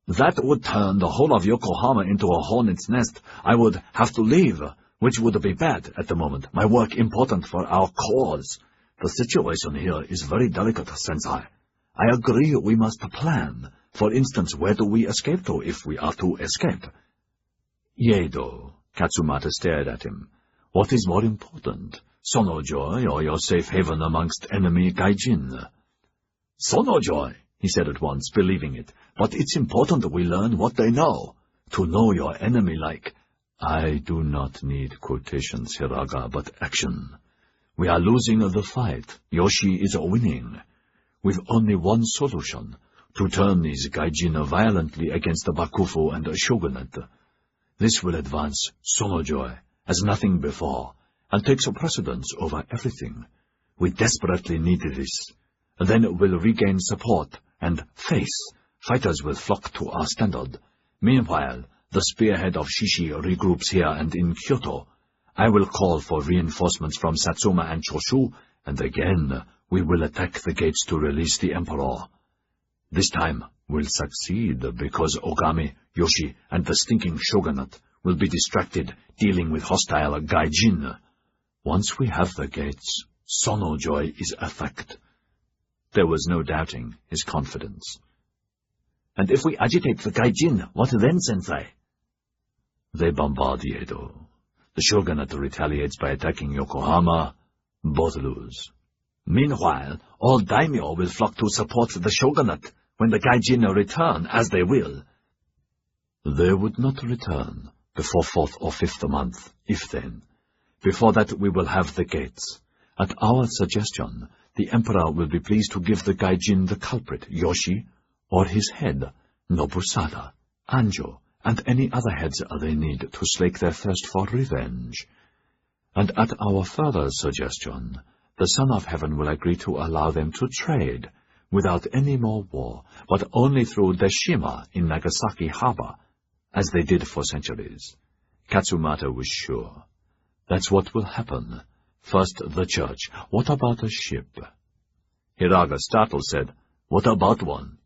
That would turn the whole of Yokohama into a hornet's nest. I would have to leave, which would be bad at the moment. My work important for our cause. The situation here is very delicate, sensei. I agree we must plan. For instance, where do we escape to if we are to escape?" "Yedo," Katsumata stared at him. "What is more important, Sonojoy or your safe haven amongst enemy Gai Jin?" "Sonojoy," he said at once, believing it. "But it's important that we learn what they know. To know your enemy like—" "I do not need quotations, Hiraga, but action. We are losing the fight. Yoshi is winning. With only one solution, to turn these gaijin violently against the bakufu and the shogunate. This will advance Sonojoy as nothing before, and takes a precedence over everything. We desperately need this. Then we'll regain support, and fighters will flock to our standard. Meanwhile, the spearhead of Shishi regroups here and in Kyoto. I will call for reinforcements from Satsuma and Choshu, and again we will attack the gates to release the emperor. This time we'll succeed because Ogami, Yoshi, and the stinking shogunate will be distracted dealing with hostile gaijin. Once we have the gates, Sonojoy is a fact." There was no doubting his confidence. "And if we agitate the gaijin, what then, sensei?" "They bombard Yedo. The shogunate retaliates by attacking Yokohama. Both lose. Meanwhile, all daimyo will flock to support the shogunate when the gaijin return, as they will." "They would not return before 4th or 5th month, if then. Before that we will have the gates. At our suggestion, the emperor will be pleased to give the gaijin the culprit, Yoshi, or his head, Nobusada, Anjo, and any other heads they need to slake their thirst for revenge. And at our further suggestion, the Son of Heaven will agree to allow them to trade, without any more war, but only through Deshima in Nagasaki harbor, as they did for centuries. Katsumata was sure. That's what will happen. First the church. What about a ship? Hiraga, startled, said, "What about one?"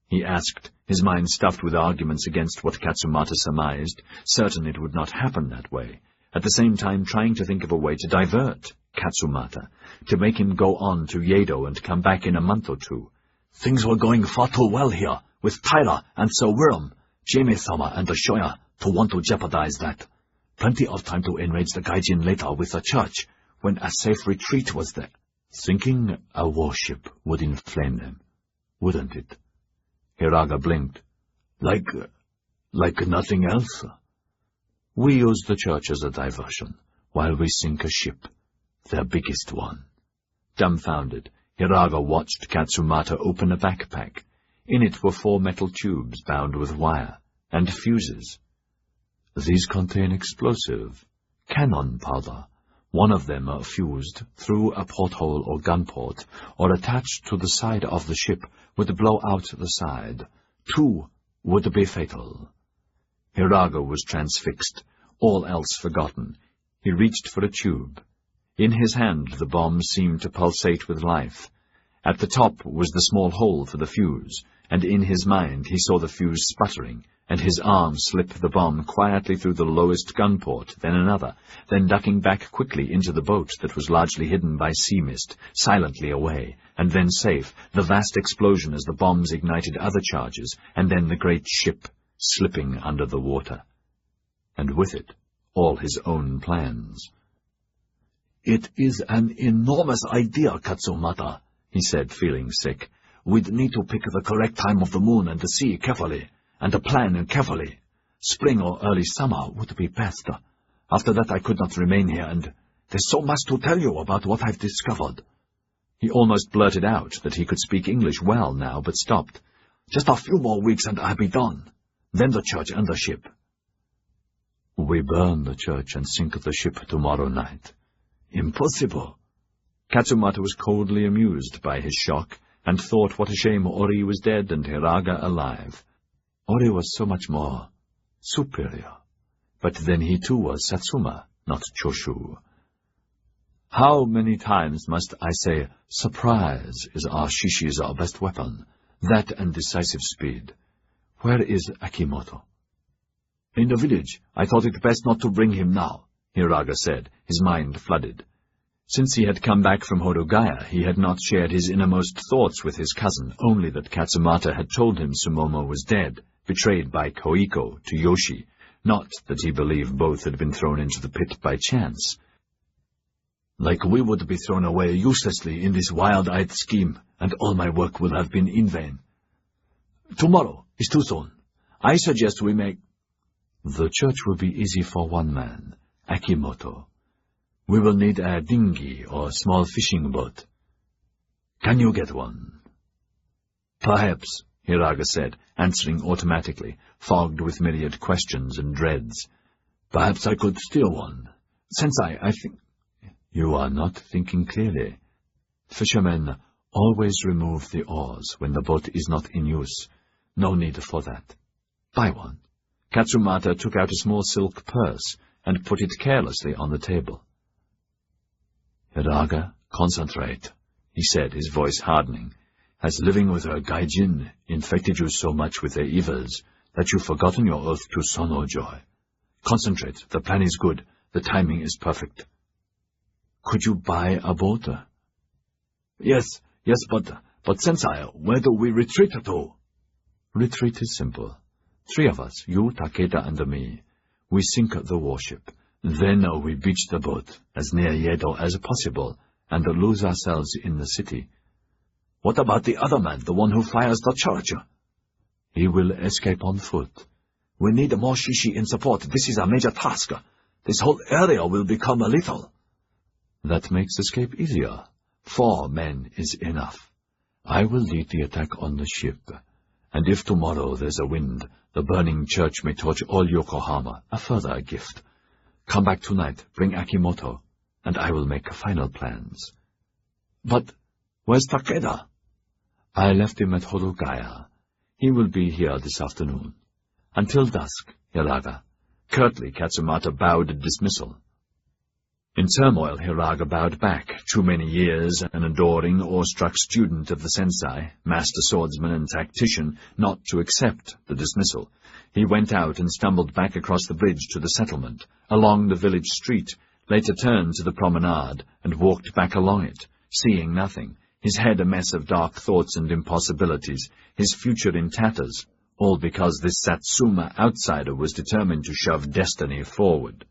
He asked, his mind stuffed with arguments against what Katsumata surmised, certain it would not happen that way, at the same time trying to think of a way to divert Katsumata, to make him go on to Yedo and come back in a month or two. Things were going far too well here, with Tyler and Sir Wirram, Jamie-sama and the Shoya, to want to jeopardize that. Plenty of time to enrage the Gai Jin later with the church, when a safe retreat was there. Sinking a warship would inflame them, wouldn't it? Hiraga blinked. Like nothing else? We use the church as a diversion, while we sink a ship, their biggest one. Dumbfounded, Hiraga watched Katsumata open a backpack. In it were 4 metal tubes bound with wire, and fuses. These contain explosive, cannon powder. One of them fused through a porthole or gun port, or attached to the side of the ship, would blow out the side. 2 would be fatal. Hiraga was transfixed, all else forgotten. He reached for a tube. In his hand the bomb seemed to pulsate with life. At the top was the small hole for the fuse, and in his mind he saw the fuse sputtering, and his arm slip the bomb quietly through the lowest gun port, then another, then ducking back quickly into the boat that was largely hidden by sea mist, silently away, and then safe, the vast explosion as the bombs ignited other charges, and then the great ship, slipping under the water. And with it, all his own plans. "It is an enormous idea, Katsumata," he said, feeling sick. "We'd need to pick the correct time of the moon and the sea carefully, and to plan carefully. Spring or early summer would be best. After that I could not remain here, and there's so much to tell you about what I've discovered." He almost blurted out that he could speak English well now, but stopped. "Just a few more weeks and I'll be done. Then the church and the ship." "We burn the church and sink the ship tomorrow night." "Impossible." Katsumata was coldly amused by his shock, and thought what a shame Ori was dead and Hiraga alive. Ori was so much more superior. But then he too was Satsuma, not Choshu. "How many times must I say, surprise is our Shishi's our best weapon, that and decisive speed. Where is Akimoto?" "In the village. I thought it best not to bring him now," Hiraga said, his mind flooded. Since he had come back from Horogaya, he had not shared his innermost thoughts with his cousin, only that Katsumata had told him Sumomo was dead, betrayed by Koiko to Yoshi, not that he believed both had been thrown into the pit by chance. "Like we would be thrown away uselessly in this wild-eyed scheme, and all my work will have been in vain. Tomorrow is too soon. I suggest we make—" "The church will be easy for one man, Akimoto. We will need a dinghy or small fishing boat. Can you get one?" "Perhaps," Hiraga said, answering automatically, fogged with myriad questions and dreads. "Perhaps I could steal one. Since I think—" "You are not thinking clearly. Fishermen always remove the oars when the boat is not in use. No need for that. Buy one." Katsumata took out a small silk purse and put it carelessly on the table. "Hiraga, concentrate," he said, his voice hardening. "Has living with a Gai Jin infected you so much with their evils that you've forgotten your oath to Sono Joy? Concentrate, the plan is good, the timing is perfect." "Could you buy a boat?" Yes, but Sensei, where do we retreat to?" "Retreat is simple. 3 of us, you, Takeda, and me. We sink the warship. Then we beach the boat, as near Yedo as possible, and lose ourselves in the city." "What about the other man, the one who fires the church?" "He will escape on foot." "We need more Shishi in support. This is a major task. This whole area will become lethal." "That makes escape easier. 4 men is enough. I will lead the attack on the ship, and if tomorrow there's a wind, the burning church may torch all Yokohama, a further gift. Come back tonight, bring Akimoto, and I will make final plans." But where's Takeda? I left him at Horugaya. He will be here this afternoon. Until dusk, Hiraga. Curtly, Katsumata bowed dismissal. In turmoil, Hiraga bowed back. Too many years, an adoring, awestruck student of the sensei, master swordsman and tactician, not to accept the dismissal. He went out and stumbled back across the bridge to the settlement, along the village street, later turned to the promenade, and walked back along it, seeing nothing, his head a mess of dark thoughts and impossibilities, his future in tatters, all because this Satsuma outsider was determined to shove destiny forward.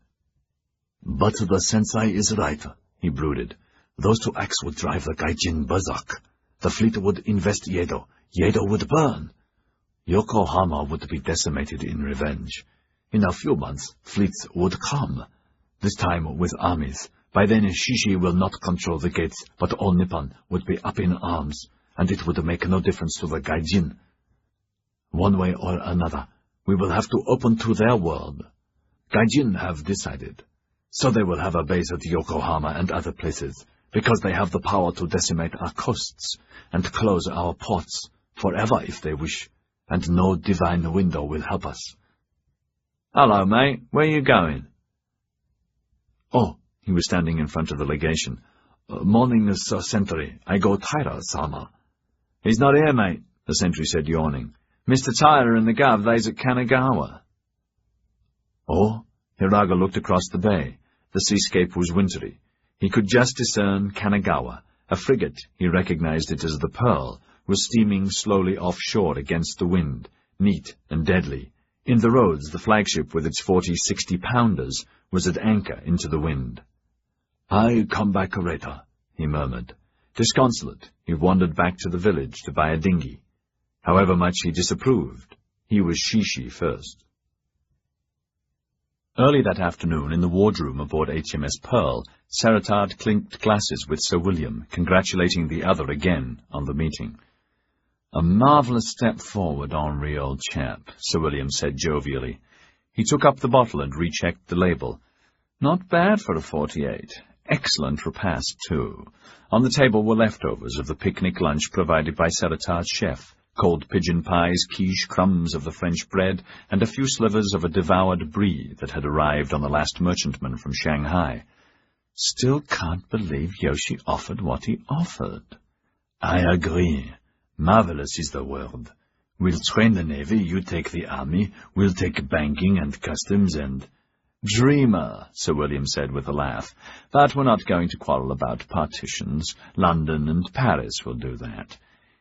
But the sensei is right, he brooded. Those two acts would drive the Gai Jin berserk. The fleet would invest Yedo. Yedo would burn. Yokohama would be decimated in revenge. In a few months, fleets would come. This time with armies. By then Shishi will not control the gates, but all Nippon would be up in arms, and it would make no difference to the Gai Jin. One way or another, we will have to open to their world. Gai Jin have decided. So they will have a base at Yokohama and other places, because they have the power to decimate our coasts and close our ports forever if they wish, and no divine window will help us. Hello, mate. Where are you going? Oh, he was standing in front of the legation. Morning, Sir Sentry. I go Taira-sama. He's not here, mate, the sentry said, yawning. Mr. Taira and the Gov, they's at Kanagawa. Oh? Hiraga looked across the bay. The seascape was wintry. He could just discern Kanagawa. A frigate, he recognized it as the Pearl, was steaming slowly offshore against the wind, neat and deadly. In the roads, the flagship with its 40-60-pounders was at anchor into the wind. I come back later, he murmured. Disconsolate, he wandered back to the village to buy a dinghy. However much he disapproved, he was Shishi first. Early that afternoon, in the wardroom aboard HMS Pearl, Saratard clinked glasses with Sir William, congratulating the other again on the meeting. A marvellous step forward, Henri, old chap, Sir William said jovially. He took up the bottle and rechecked the label. Not bad for a 48. Excellent repast, too. On the table were leftovers of the picnic lunch provided by Saratard's chef. Cold pigeon pies, quiche, crumbs of the French bread, and a few slivers of a devoured brie that had arrived on the last merchantman from Shanghai. Still can't believe Yoshi offered what he offered. I agree. Marvelous is the word. We'll train the Navy, you take the Army, we'll take banking and customs and— Dreamer, Sir William said with a laugh. But we're not going to quarrel about partitions. London and Paris will do that.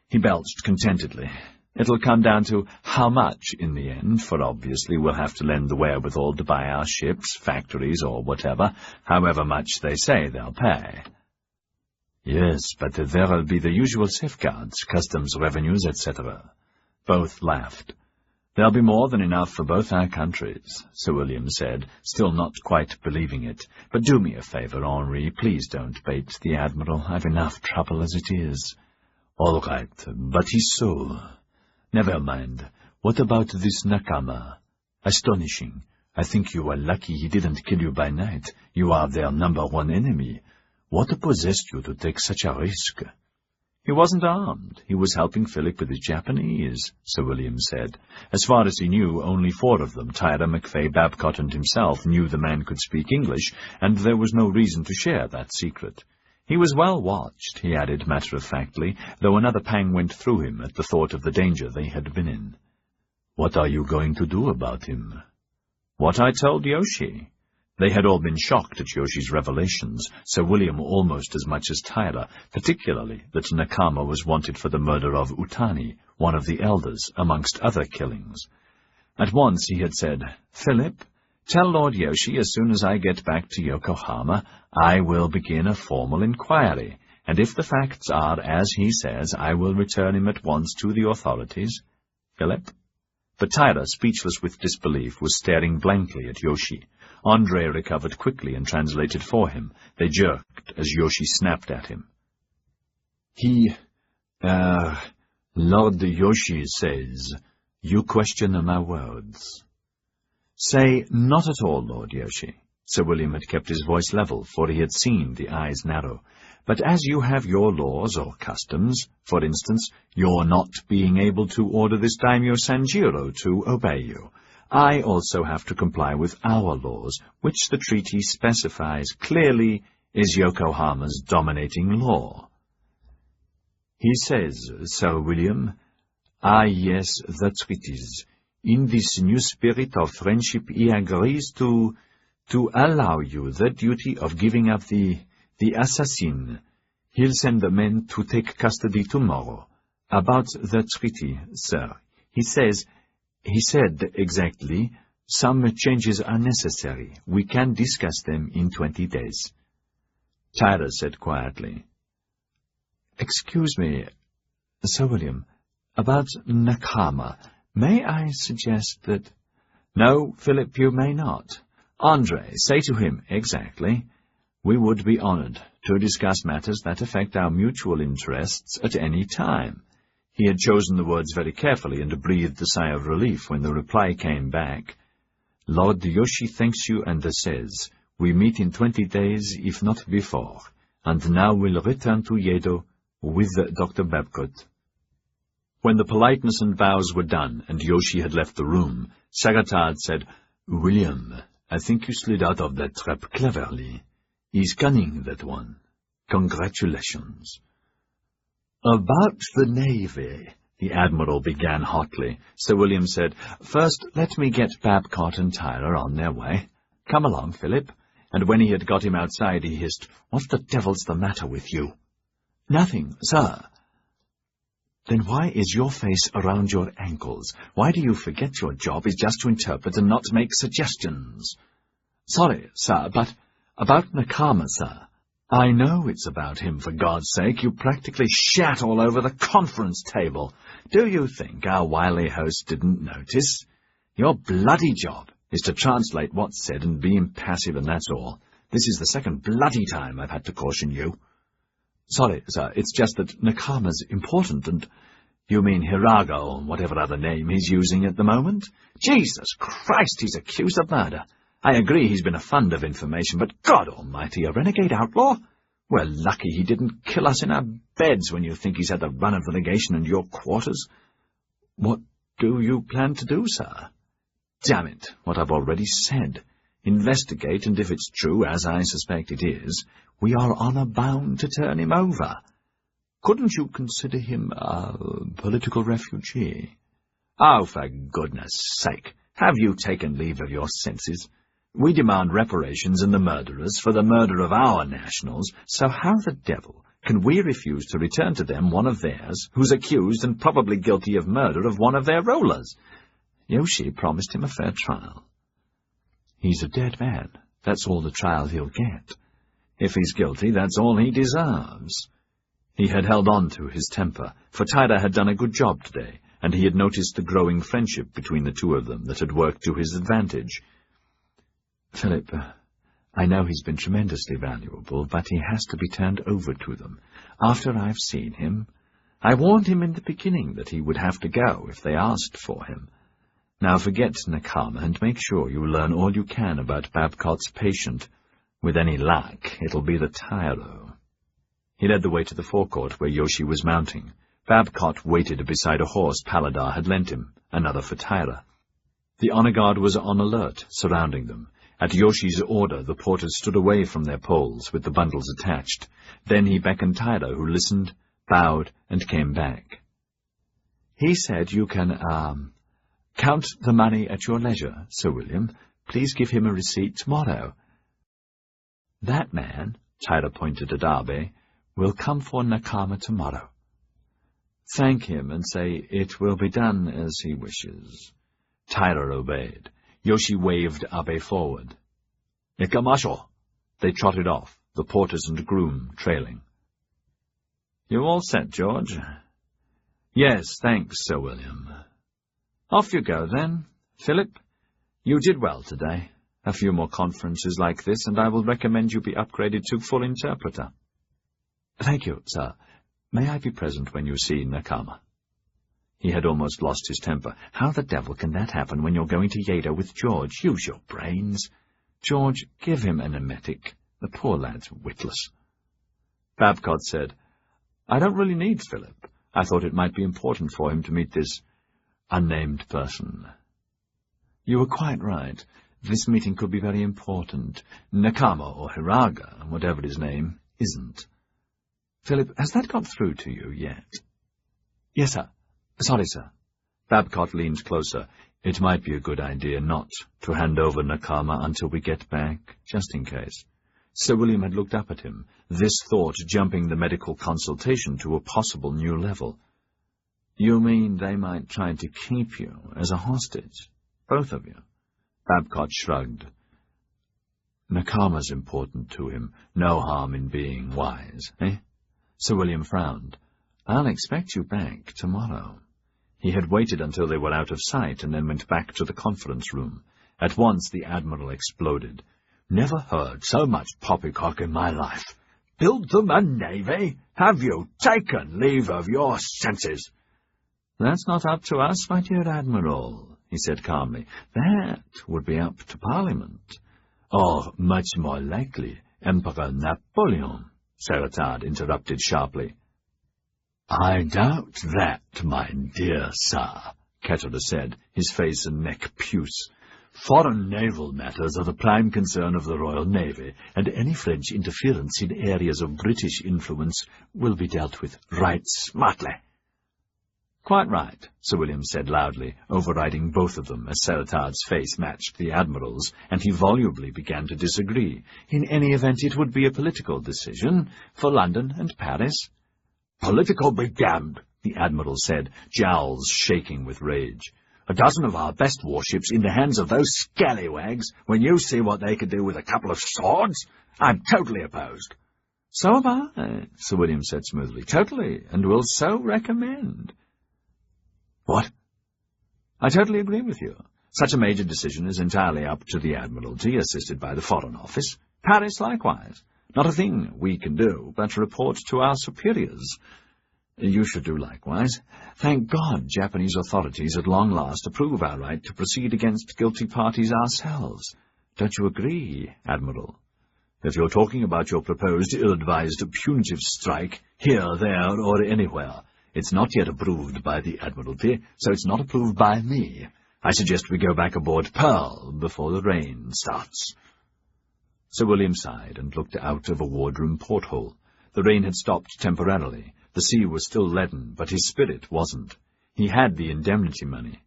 He belched contentedly. It'll come down to how much in the end, for obviously we'll have to lend the wherewithal to buy our ships, factories, or whatever, however much they say they'll pay. Yes, but there'll be the usual safeguards, customs, revenues, etc. Both laughed. There'll be more than enough for both our countries, Sir William said, still not quite believing it. But do me a favour, Henri, please don't bait the Admiral. I've enough trouble as it is. All right, but he's so— Never mind. What about this Nakama? Astonishing. I think you are lucky he didn't kill you by night. You are their #1 enemy. What possessed you to take such a risk? He wasn't armed. He was helping Philip with the Japanese, Sir William said. As far as he knew, only 4 of them, Tyra, McFay, Babcock, and himself, knew the man could speak English, and there was no reason to share that secret. He was well watched, he added matter-of-factly, though another pang went through him at the thought of the danger they had been in. What are you going to do about him? What I told Yoshi. They had all been shocked at Yoshi's revelations, Sir William almost as much as Tyra, particularly that Nakama was wanted for the murder of Utani, one of the elders, amongst other killings. At once he had said, Philip, tell Lord Yoshi as soon as I get back to Yokohama, I will begin a formal inquiry, and if the facts are as he says, I will return him at once to the authorities. Philip? But Tyra, speechless with disbelief, was staring blankly at Yoshi. Andre recovered quickly and translated for him. They jerked as Yoshi snapped at him. Lord Yoshi says, you question my words. Say, not at all, Lord Yoshi. Sir William had kept his voice level, for he had seen the eyes narrow. But as you have your laws or customs, for instance, your not being able to order this daimyo Sanjiro to obey you, I also have to comply with our laws, which the treaty specifies clearly is Yokohama's dominating law. He says, Sir William, yes, that's it is. In this new spirit of friendship he agrees to allow you the duty of giving up the assassin. He'll send the men to take custody tomorrow. About the treaty, sir, he said exactly, some changes are necessary. We can discuss them in 20 days. Tyler said quietly, Excuse me, Sir William, about Nakama, may I suggest that— No, Philip, you may not. Andre, say to him, exactly. We would be honored to discuss matters that affect our mutual interests at any time. He had chosen the words very carefully and breathed a sigh of relief when the reply came back. Lord Yoshi thanks you and says, we meet in 20 days, if not before, and now we'll return to Yedo with Dr. Babcock. When the politeness and bows were done, and Yoshi had left the room, Sagatad said, William, I think you slid out of that trap cleverly. He's cunning, that one. Congratulations. About the Navy, the Admiral began hotly. Sir William said, First, let me get Babcock and Tyler on their way. Come along, Philip. And when he had got him outside, he hissed, What the devil's the matter with you? Nothing, sir. Then why is your face around your ankles? Why do you forget your job is just to interpret and not make suggestions? Sorry, sir, but about Nakama, sir. I know it's about him, for God's sake. You practically shat all over the conference table. Do you think our wily host didn't notice? Your bloody job is to translate what's said and be impassive, and that's all. This is the second bloody time I've had to caution you. Sorry, sir, it's just that Nakama's important, and— You mean Hirago, or whatever other name he's using at the moment? Jesus Christ, he's accused of murder. I agree he's been a fund of information, but God almighty, a renegade outlaw? We're lucky he didn't kill us in our beds when you think he's had the run of the legation and your quarters. What do you plan to do, sir? Damn it, what I've already said. Investigate, and if it's true, as I suspect it is, we are honor bound to turn him over. Couldn't you consider him a political refugee? Oh, for goodness sake, have you taken leave of your senses? We demand reparations and the murderers for the murder of our nationals, so how the devil can we refuse to return to them one of theirs who's accused and probably guilty of murder of one of their rollers? Yoshi promised him a fair trial. He's a dead man. That's all the trial he'll get. If he's guilty, that's all he deserves. He had held on to his temper, for Tyler had done a good job today, and he had noticed the growing friendship between the two of them that had worked to his advantage. Philip, I know he's been tremendously valuable, but he has to be turned over to them. After I've seen him, I warned him in the beginning that he would have to go if they asked for him. Now forget Nakama and make sure you learn all you can about Babcock's patient. With any luck, it'll be the Tyro. He led the way to the forecourt where Yoshi was mounting. Babcock waited beside a horse Paladar had lent him, another for Tyler. The honor guard was on alert, surrounding them. At Yoshi's order, the porters stood away from their poles with the bundles attached. Then he beckoned Tyler, who listened, bowed, and came back. He said you can, count the money at your leisure, Sir William. Please give him a receipt tomorrow. That man, Tyler pointed at Abe, will come for Nakama tomorrow. Thank him and say it will be done as he wishes. Tyler obeyed. Yoshi waved Abe forward. Ikamasho! They trotted off, the porters and groom trailing. You all set, George? Yes, thanks, Sir William. Off you go, then. Philip, you did well today. A few more conferences like this, and I will recommend you be upgraded to full interpreter. Thank you, sir. May I be present when you see Nakama? He had almost lost his temper. How the devil can that happen when you're going to Yedo with George? Use your brains. George, give him an emetic. The poor lad's witless. Babcock said, "I don't really need Philip. I thought it might be important for him to meet this unnamed person." "You were quite right. This meeting could be very important. Nakama or Hiraga, whatever his name, isn't. Philip, has that got through to you yet?" "Yes, sir. Sorry, sir." Babcock leaned closer. "It might be a good idea not to hand over Nakama until we get back, just in case." Sir William had looked up at him, this thought jumping the medical consultation to a possible new level. "You mean they might try to keep you as a hostage, both of you?" Babcock shrugged. "Nakama's important to him. No harm in being wise, eh?" Sir William frowned. "I'll expect you back tomorrow." He had waited until they were out of sight and then went back to the conference room. At once the Admiral exploded. "Never heard so much poppycock in my life. Build them a navy? Have you taken leave of your senses?" "That's not up to us, my dear Admiral," he said calmly. "That would be up to Parliament." "Or, much more likely, Emperor Napoleon," Saratard interrupted sharply. "I doubt that, my dear sir," Ketterer said, his face and neck puce. "Foreign naval matters are the prime concern of the Royal Navy, and any French interference in areas of British influence will be dealt with right smartly." "Quite right," Sir William said loudly, overriding both of them as Saratard's face matched the Admiral's, and he volubly began to disagree. In any event, it would be a political decision for London and Paris. "Political be damned," the Admiral said, jowls shaking with rage. "A dozen of our best warships in the hands of those scallywags, when you see what they could do with a couple of swords? I'm totally opposed." "So am I," Sir William said smoothly. "Totally, and will so recommend." "What?" "I totally agree with you. Such a major decision is entirely up to the Admiralty, assisted by the Foreign Office. Paris likewise. Not a thing we can do but report to our superiors. You should do likewise. Thank God Japanese authorities at long last approve our right to proceed against guilty parties ourselves. Don't you agree, Admiral?" "If you're talking about your proposed ill-advised punitive strike, here, there, or anywhere, it's not yet approved by the Admiralty, so it's not approved by me. I suggest we go back aboard Pearl before the rain starts." Sir William sighed and looked out of a wardroom porthole. The rain had stopped temporarily. The sea was still leaden, but his spirit wasn't. He had the indemnity money.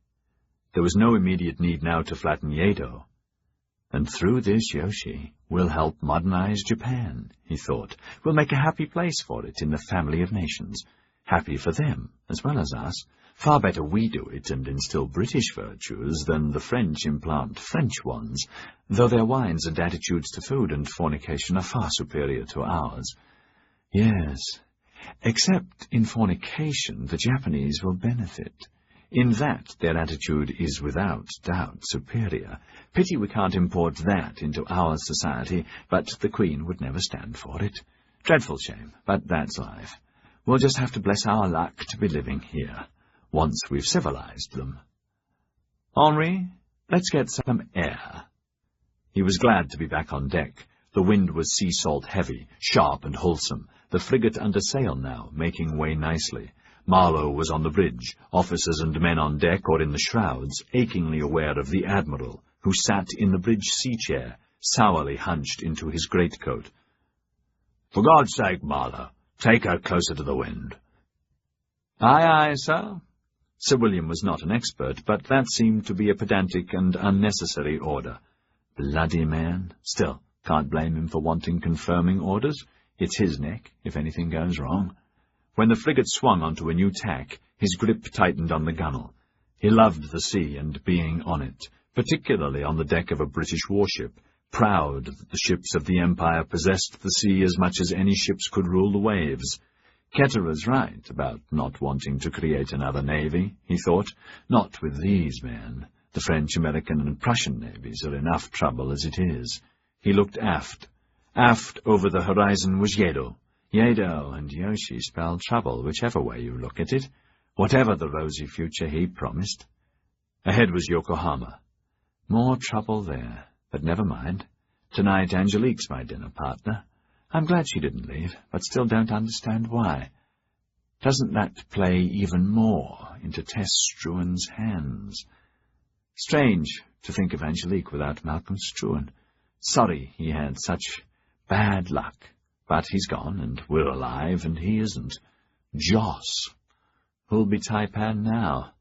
There was no immediate need now to flatten Yedo. "And through this, Yoshi, we'll help modernize Japan," he thought. "We'll make a happy place for it in the family of nations. Happy for them, as well as us. Far better we do it and instill British virtues than the French implant French ones, though their wines and attitudes to food and fornication are far superior to ours. Yes, except in fornication the Japanese will benefit. In that their attitude is without doubt superior. Pity we can't import that into our society, but the Queen would never stand for it. Dreadful shame, but that's life. We'll just have to bless our luck to be living here, once we've civilized them. Henri, let's get some air." He was glad to be back on deck. The wind was sea salt heavy, sharp and wholesome, the frigate under sail now, making way nicely. Marlowe was on the bridge, officers and men on deck or in the shrouds, achingly aware of the Admiral, who sat in the bridge sea-chair, sourly hunched into his greatcoat. "For God's sake, Marlowe, take her closer to the wind." "Aye, aye, sir." Sir William was not an expert, but that seemed to be a pedantic and unnecessary order. Bloody man. Still, can't blame him for wanting confirming orders. It's his neck, if anything goes wrong. When the frigate swung onto a new tack, his grip tightened on the gunwale. He loved the sea and being on it, particularly on the deck of a British warship, proud that the ships of the Empire possessed the sea as much as any ships could rule the waves. Ketterer's right about not wanting to create another navy, he thought. Not with these men. The French, American, and Prussian navies are enough trouble as it is. He looked aft. Aft over the horizon was Yedo. Yedo and Yoshi spelled trouble, whichever way you look at it, whatever the rosy future he promised. Ahead was Yokohama. More trouble there, but never mind. Tonight Angelique's my dinner partner. I'm glad she didn't leave, but still don't understand why. Doesn't that play even more into Tess Struan's hands? Strange to think of Angelique without Malcolm Struan. Sorry he had such bad luck, but he's gone, and we're alive, and he isn't. Joss. Who'll be Taipan now?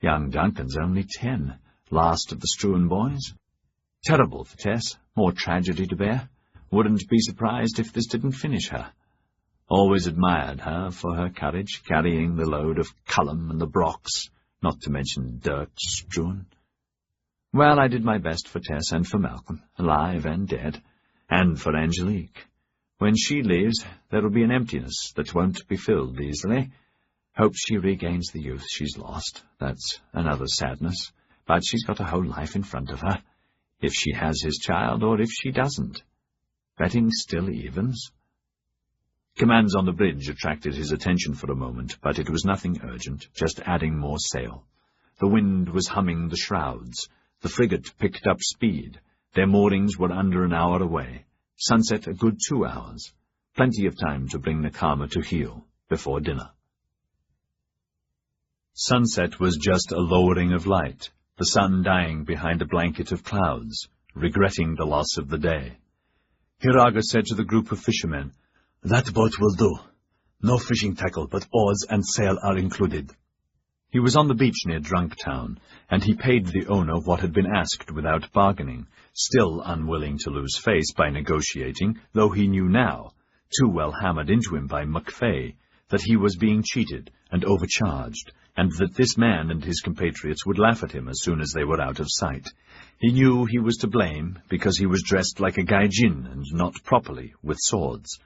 Young Duncan's only 10, last of the Struan boys. Terrible for Tess, more tragedy to bear. Wouldn't be surprised if this didn't finish her. Always admired her for her courage, carrying the load of Cullum and the Brocks, not to mention Dirk Struan. Well, I did my best for Tess and for Malcolm, alive and dead, and for Angelique. When she leaves, there'll be an emptiness that won't be filled easily. Hope she regains the youth she's lost. That's another sadness, but she's got a whole life in front of her, if she has his child or if she doesn't. Betting still evens. Commands on the bridge attracted his attention for a moment, but it was nothing urgent, just adding more sail. The wind was humming the shrouds. The frigate picked up speed. Their moorings were under an hour away. Sunset a good 2 hours. Plenty of time to bring the Karma to heel before dinner. Sunset was just a lowering of light, the sun dying behind a blanket of clouds, regretting the loss of the day. Hiraga said to the group of fishermen, "That boat will do. No fishing tackle, but oars and sail are included." He was on the beach near Drunk Town, and he paid the owner what had been asked without bargaining, still unwilling to lose face by negotiating, though he knew now, too well hammered into him by MacFay, that he was being cheated and overcharged, and that this man and his compatriots would laugh at him as soon as they were out of sight. He knew he was to blame, because he was dressed like a Gai Jin and not properly, with swords.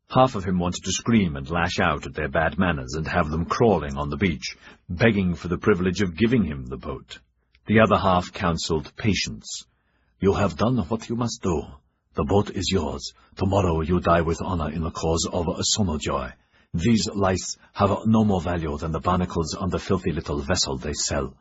Half of him wanted to scream and lash out at their bad manners and have them crawling on the beach, begging for the privilege of giving him the boat. The other half counselled patience. "You have done what you must do. The boat is yours. Tomorrow you die with honor in the cause of Sonojoy. These lice have no more value than the barnacles on the filthy little vessel they sell."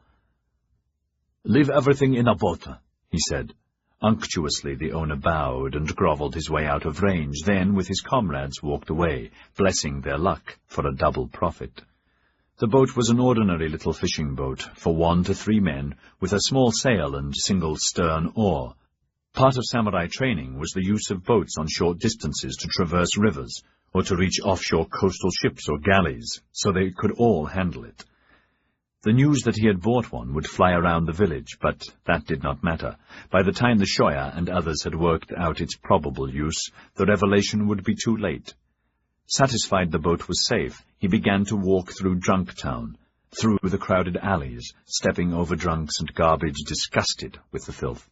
"Leave everything in a boat," he said. Unctuously the owner bowed and grovelled his way out of range, then with his comrades walked away, blessing their luck for a double profit. The boat was an ordinary little fishing boat, for 1 to 3 men, with a small sail and single stern oar. Part of samurai training was the use of boats on short distances to traverse rivers, or to reach offshore coastal ships or galleys, so they could all handle it. The news that he had bought one would fly around the village, but that did not matter. By the time the Shoya and others had worked out its probable use, the revelation would be too late. Satisfied the boat was safe, he began to walk through Drunk Town, through the crowded alleys, stepping over drunks and garbage, disgusted with the filth.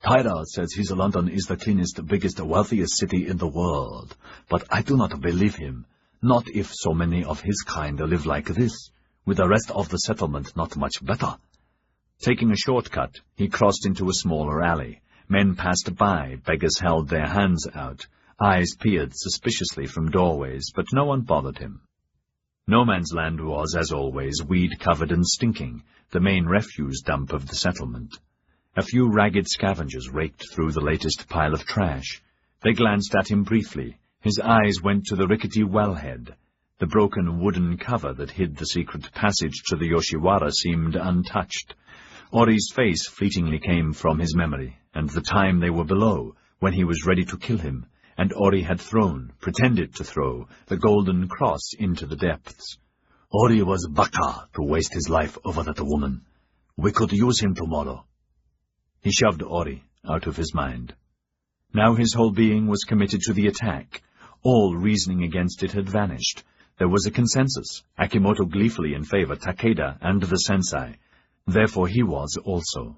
"Tyra says his London is the cleanest, biggest, wealthiest city in the world, but I do not believe him, not if so many of his kind live like this, with the rest of the settlement not much better." Taking a shortcut, he crossed into a smaller alley. Men passed by, beggars held their hands out, eyes peered suspiciously from doorways, but no one bothered him. No Man's Land was, as always, weed-covered and stinking, the main refuse dump of the settlement. A few ragged scavengers raked through the latest pile of trash. They glanced at him briefly. His eyes went to the rickety wellhead. The broken wooden cover that hid the secret passage to the Yoshiwara seemed untouched. Ori's face fleetingly came from his memory, and the time they were below, when he was ready to kill him, and Ori had pretended to throw, the golden cross into the depths. "Ori was baka to waste his life over that woman. We could use him tomorrow." He shoved Ori out of his mind. Now his whole being was committed to the attack. All reasoning against it had vanished. There was a consensus, Akimoto gleefully in favor Takeda and the sensei. Therefore he was also.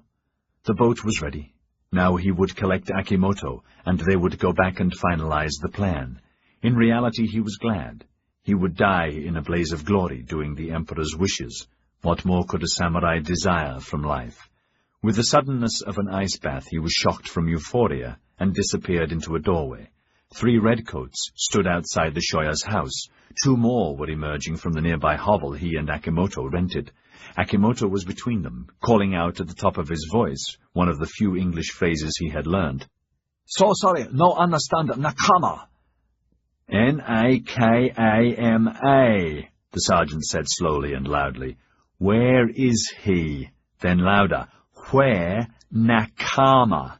The boat was ready. Now he would collect Akimoto, and they would go back and finalize the plan. In reality he was glad. He would die in a blaze of glory doing the Emperor's wishes. What more could a samurai desire from life? With the suddenness of an ice bath he was shocked from euphoria and disappeared into a doorway. 3 redcoats stood outside the Shoya's house. 2 more were emerging from the nearby hovel he and Akimoto rented. Akimoto was between them, calling out at the top of his voice, one of the few English phrases he had learned. "So sorry, no understand, Nakama." Nakama, the sergeant said slowly and loudly. Where is he? Then louder. Where Nakama?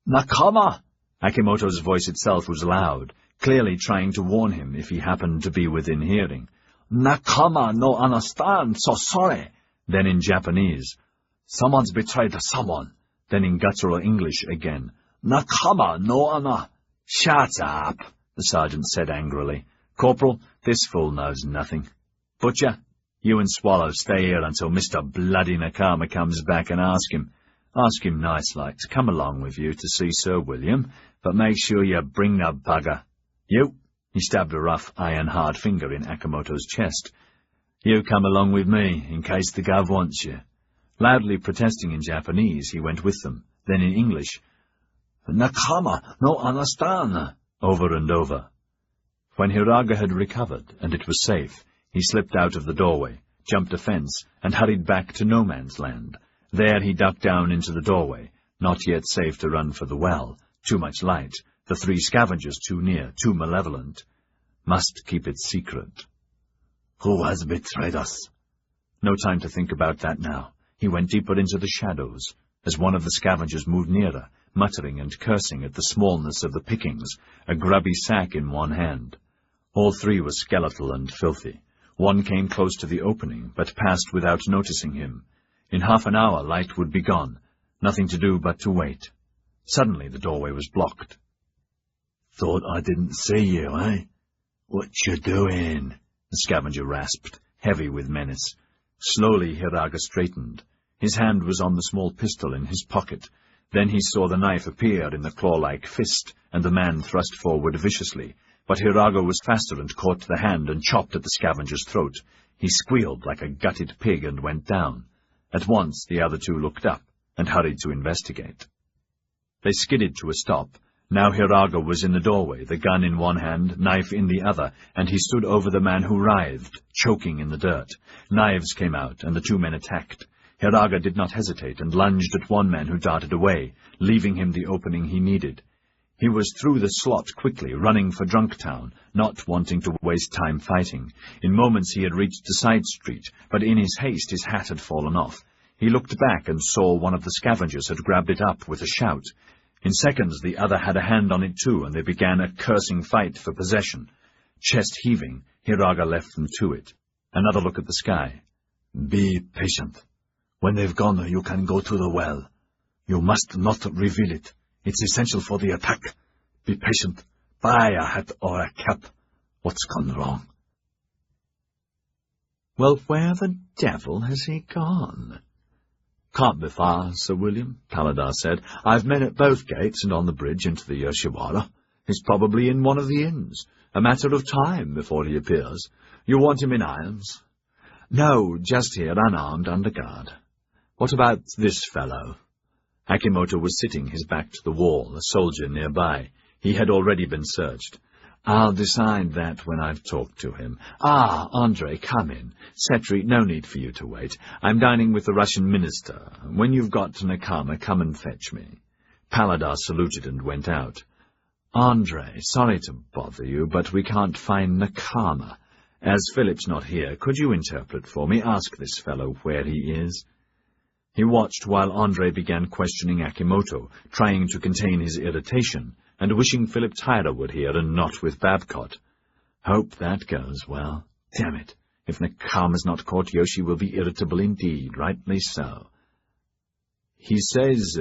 Nakama! Akimoto's voice itself was loud, clearly trying to warn him if he happened to be within hearing. Nakama no understand, so sorry. Then in Japanese. Someone's betrayed someone. Then in guttural English again. Nakama no ana. Shut up, the sergeant said angrily. Corporal, this fool knows nothing. Butcher, you and Swallow stay here until Mr. Bloody Nakama comes back and ask him nice-like to come along with you to see Sir William, but make sure you bring the bugger. You, he stabbed a rough, iron-hard finger in Akimoto's chest. You come along with me, in case the Gov wants you. Loudly protesting in Japanese, he went with them. Then in English, Nakama no understand, over and over. When Hiraga had recovered, and it was safe, he slipped out of the doorway, jumped a fence, and hurried back to no man's land. There he ducked down into the doorway, not yet safe to run for the well. Too much light, the three scavengers too near, too malevolent. Must keep it secret. Who has betrayed us? No time to think about that now. He went deeper into the shadows, as one of the scavengers moved nearer, muttering and cursing at the smallness of the pickings, a grubby sack in one hand. All three were skeletal and filthy. One came close to the opening, but passed without noticing him. In half an hour light would be gone, nothing to do but to wait. Suddenly the doorway was blocked. Thought I didn't see you, eh? What you doing? The scavenger rasped, heavy with menace. Slowly Hiraga straightened. His hand was on the small pistol in his pocket. Then he saw the knife appear in the claw-like fist, and the man thrust forward viciously. But Hiraga was faster and caught the hand and chopped at the scavenger's throat. He squealed like a gutted pig and went down. At once the other two looked up and hurried to investigate. They skidded to a stop. Now Hiraga was in the doorway, the gun in one hand, knife in the other, and he stood over the man who writhed, choking in the dirt. Knives came out, and the two men attacked. Hiraga did not hesitate and lunged at one man who darted away, leaving him the opening he needed. He was through the slot quickly, running for Drunktown, not wanting to waste time fighting. In moments he had reached a side street, but in his haste his hat had fallen off. He looked back and saw one of the scavengers had grabbed it up with a shout. In seconds the other had a hand on it too, and they began a cursing fight for possession. Chest heaving, Hiraga left them to it. Another look at the sky. Be patient. When they've gone, you can go to the well. You must not reveal it. It's essential for the attack. Be patient. Buy a hat or a cap. What's gone wrong? Well, where the devil has he gone? Can't be far, Sir William, Paladar said. I've men at both gates and on the bridge into the Yoshiwara. He's probably in one of the inns. A matter of time before he appears. You want him in irons? No, just here, unarmed, under guard. What about this fellow? Akimoto was sitting, his back to the wall, a soldier nearby. He had already been searched. I'll decide that when I've talked to him. Ah, Andre, come in. Setri, no need for you to wait. I'm dining with the Russian minister. When you've got to Nakama, come and fetch me. Paladar saluted and went out. Andre, sorry to bother you, but we can't find Nakama. As Philip's not here, could you interpret for me? Ask this fellow where he is. He watched while Andre began questioning Akimoto, trying to contain his irritation, and wishing Philip Tyler would hear and not with Babcock. Hope that goes well. Damn it, if Nakama's not caught, Yoshi will be irritable indeed, rightly so. He says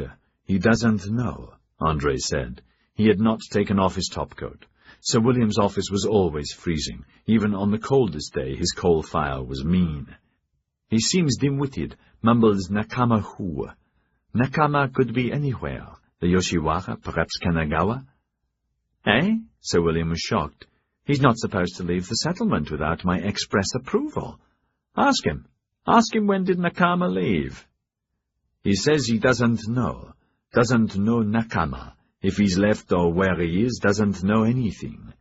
he doesn't know, Andre said. He had not taken off his topcoat. Sir William's office was always freezing. Even on the coldest day his coal fire was mean. He seems dim-witted, mumbles Nakama who. Nakama could be anywhere. The Yoshiwara, perhaps Kanagawa. Eh? Sir William was shocked. He's not supposed to leave the settlement without my express approval. Ask him. Ask him when did Nakama leave. He says he doesn't know. Doesn't know Nakama. If he's left or where he is, doesn't know anything.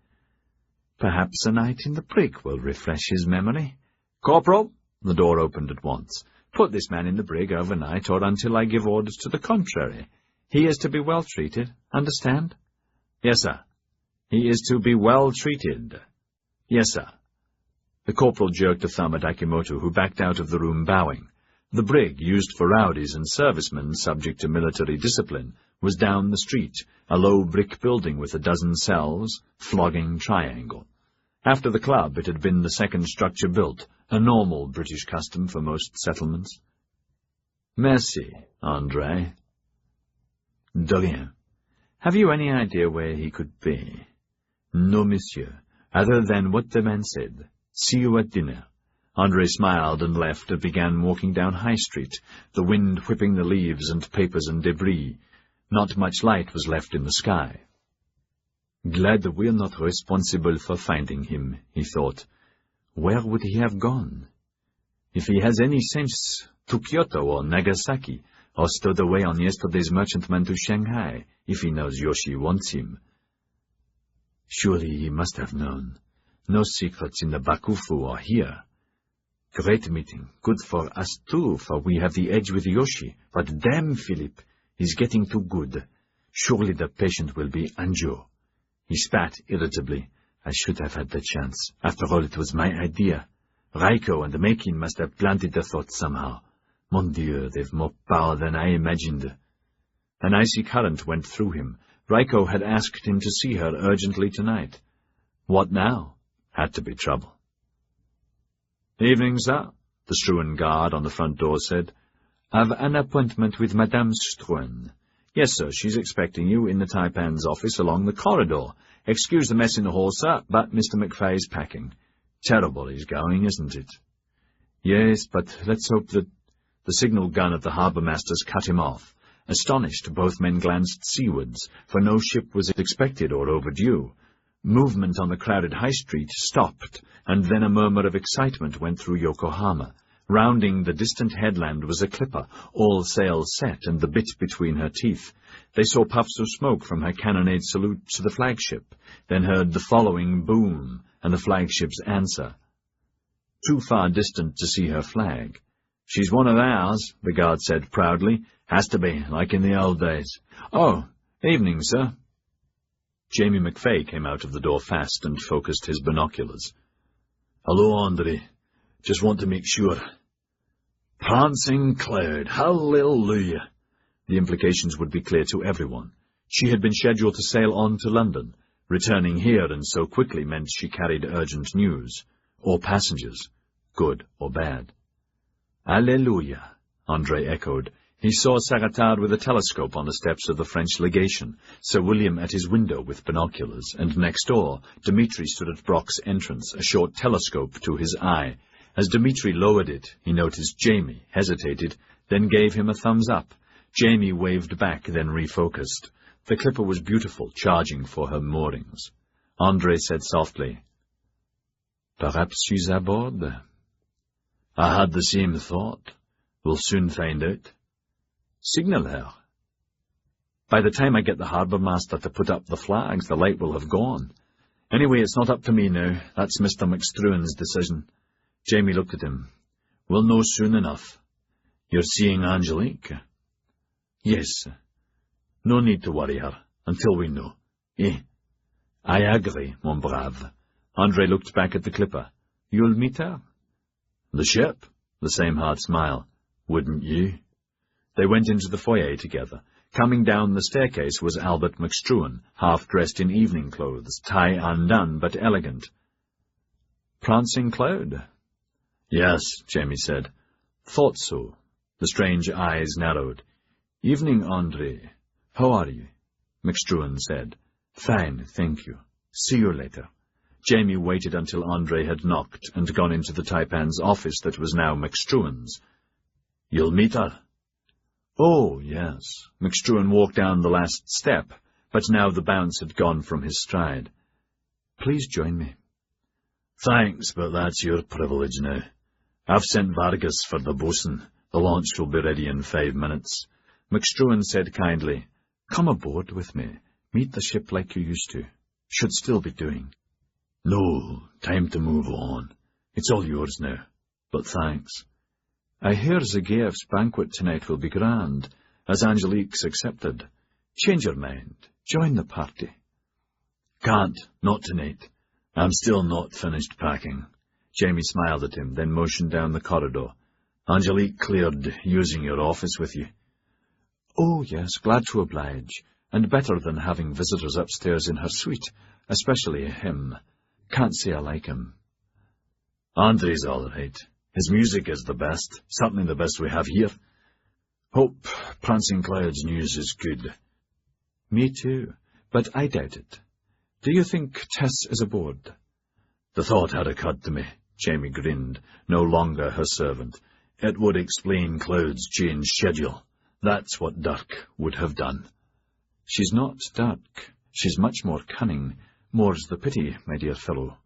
Perhaps a night in the brig will refresh his memory. Corporal! The door opened at once. Put this man in the brig overnight, or until I give orders to the contrary. He is to be well treated, understand? Yes, sir. He is to be well treated. Yes, sir. The corporal jerked a thumb at Akimoto, who backed out of the room bowing. The brig, used for rowdies and servicemen subject to military discipline, was down the street, a low brick building with a dozen cells, flogging triangle. After the club, it had been the second structure built, a normal British custom for most settlements. Merci, André. De rien. Have you any idea where he could be? No, monsieur, other than what the man said. See you at dinner. André smiled and left and began walking down High Street, the wind whipping the leaves and papers and debris. Not much light was left in the sky. Glad that we're not responsible for finding him, he thought. Where would he have gone? If he has any sense, to Kyoto or Nagasaki, or stowed away on yesterday's merchantman to Shanghai, if he knows Yoshi wants him. Surely he must have known. No secrets in the Bakufu or here. Great meeting, good for us too, for we have the edge with Yoshi, but damn Philip, he's getting too good. Surely the patient will be Anjo. He spat irritably. I should have had the chance. After all, it was my idea. Raiko and the Makin must have planted the thought somehow. Mon Dieu, they've more power than I imagined. An icy current went through him. Raiko had asked him to see her urgently tonight. What now? Had to be trouble. Evening, sir, the Struan guard on the front door said. I've an appointment with Madame Struan. Yes, sir, she's expecting you in the Taipan's office along the corridor. Excuse the mess in the hall, sir, but Mr. McFay's packing. Terrible he's going, isn't it? Yes, but let's hope that the signal gun at the harbour-master's cut him off. Astonished, both men glanced seawards, for no ship was expected or overdue. Movement on the crowded High Street stopped, and then a murmur of excitement went through Yokohama. Rounding the distant headland was a clipper, all sails set and the bit between her teeth. They saw puffs of smoke from her cannonade salute to the flagship, then heard the following boom and the flagship's answer. Too far distant to see her flag. She's one of ours, the guard said proudly. Has to be, like in the old days. Oh, evening, sir. Jamie McFay came out of the door fast and focused his binoculars. Hello, Andre. Just want to make sure. Prancing cloud, hallelujah. The implications would be clear to everyone. She had been scheduled to sail on to London. Returning here and so quickly meant she carried urgent news. Or passengers, good or bad. Alleluia, Andre echoed. He saw Sagatard with a telescope on the steps of the French legation, Sir William at his window with binoculars, and next door, Dmitri stood at Brock's entrance, a short telescope to his eye. As Dmitri lowered it, he noticed Jamie, hesitated, then gave him a thumbs up. Jamie waved back, then refocused. The clipper was beautiful, charging for her moorings. Andre said softly, Perhaps she's aboard. I had the same thought. We'll soon find out. Signal her. By the time I get the harbour-master to put up the flags, the light will have gone. Anyway, it's not up to me now. That's Mr. McStruan's decision. Jamie looked at him. We'll know soon enough. You're seeing Angelique? Yes. No need to worry her, until we know. I agree, mon brave. Andre looked back at the clipper. You'll meet her? The ship? The same hard smile. Wouldn't you? They went into the foyer together. Coming down the staircase was Albert McStruan, half-dressed in evening clothes, tie undone but elegant. Prancing cloud? Yes, Jamie said. Thought so. The strange eyes narrowed. Evening, Andre. How are you? McStruan said. Fine, thank you. See you later. Jamie waited until Andre had knocked and gone into the Taipan's office that was now McStruan's. You'll meet her? Oh, yes. McStruan walked down the last step, but now the bounce had gone from his stride. Please join me. Thanks, but that's your privilege now. I've sent Vargas for the bosun. The launch will be ready in 5 minutes. McStruan said kindly, Come aboard with me. Meet the ship like you used to. Should still be doing. No, time to move on. It's all yours now. But thanks. I hear Zagayev's banquet tonight will be grand, as Angelique's accepted. Change your mind. Join the party. Can't, not tonight. I'm still not finished packing. Jamie smiled at him, then motioned down the corridor. Angelique cleared using your office with you. Oh, yes, glad to oblige, and better than having visitors upstairs in her suite, especially him. Can't say I like him. Andre's all right. His music is the best, certainly the best we have here. Hope Prancing Cloud's news is good. Me too, but I doubt it. Do you think Tess is aboard? The thought had occurred to me. Jamie grinned, no longer her servant. It would explain Cloud's changed schedule. That's what Dirk would have done. She's not Dirk. She's much more cunning. More's the pity, my dear fellow.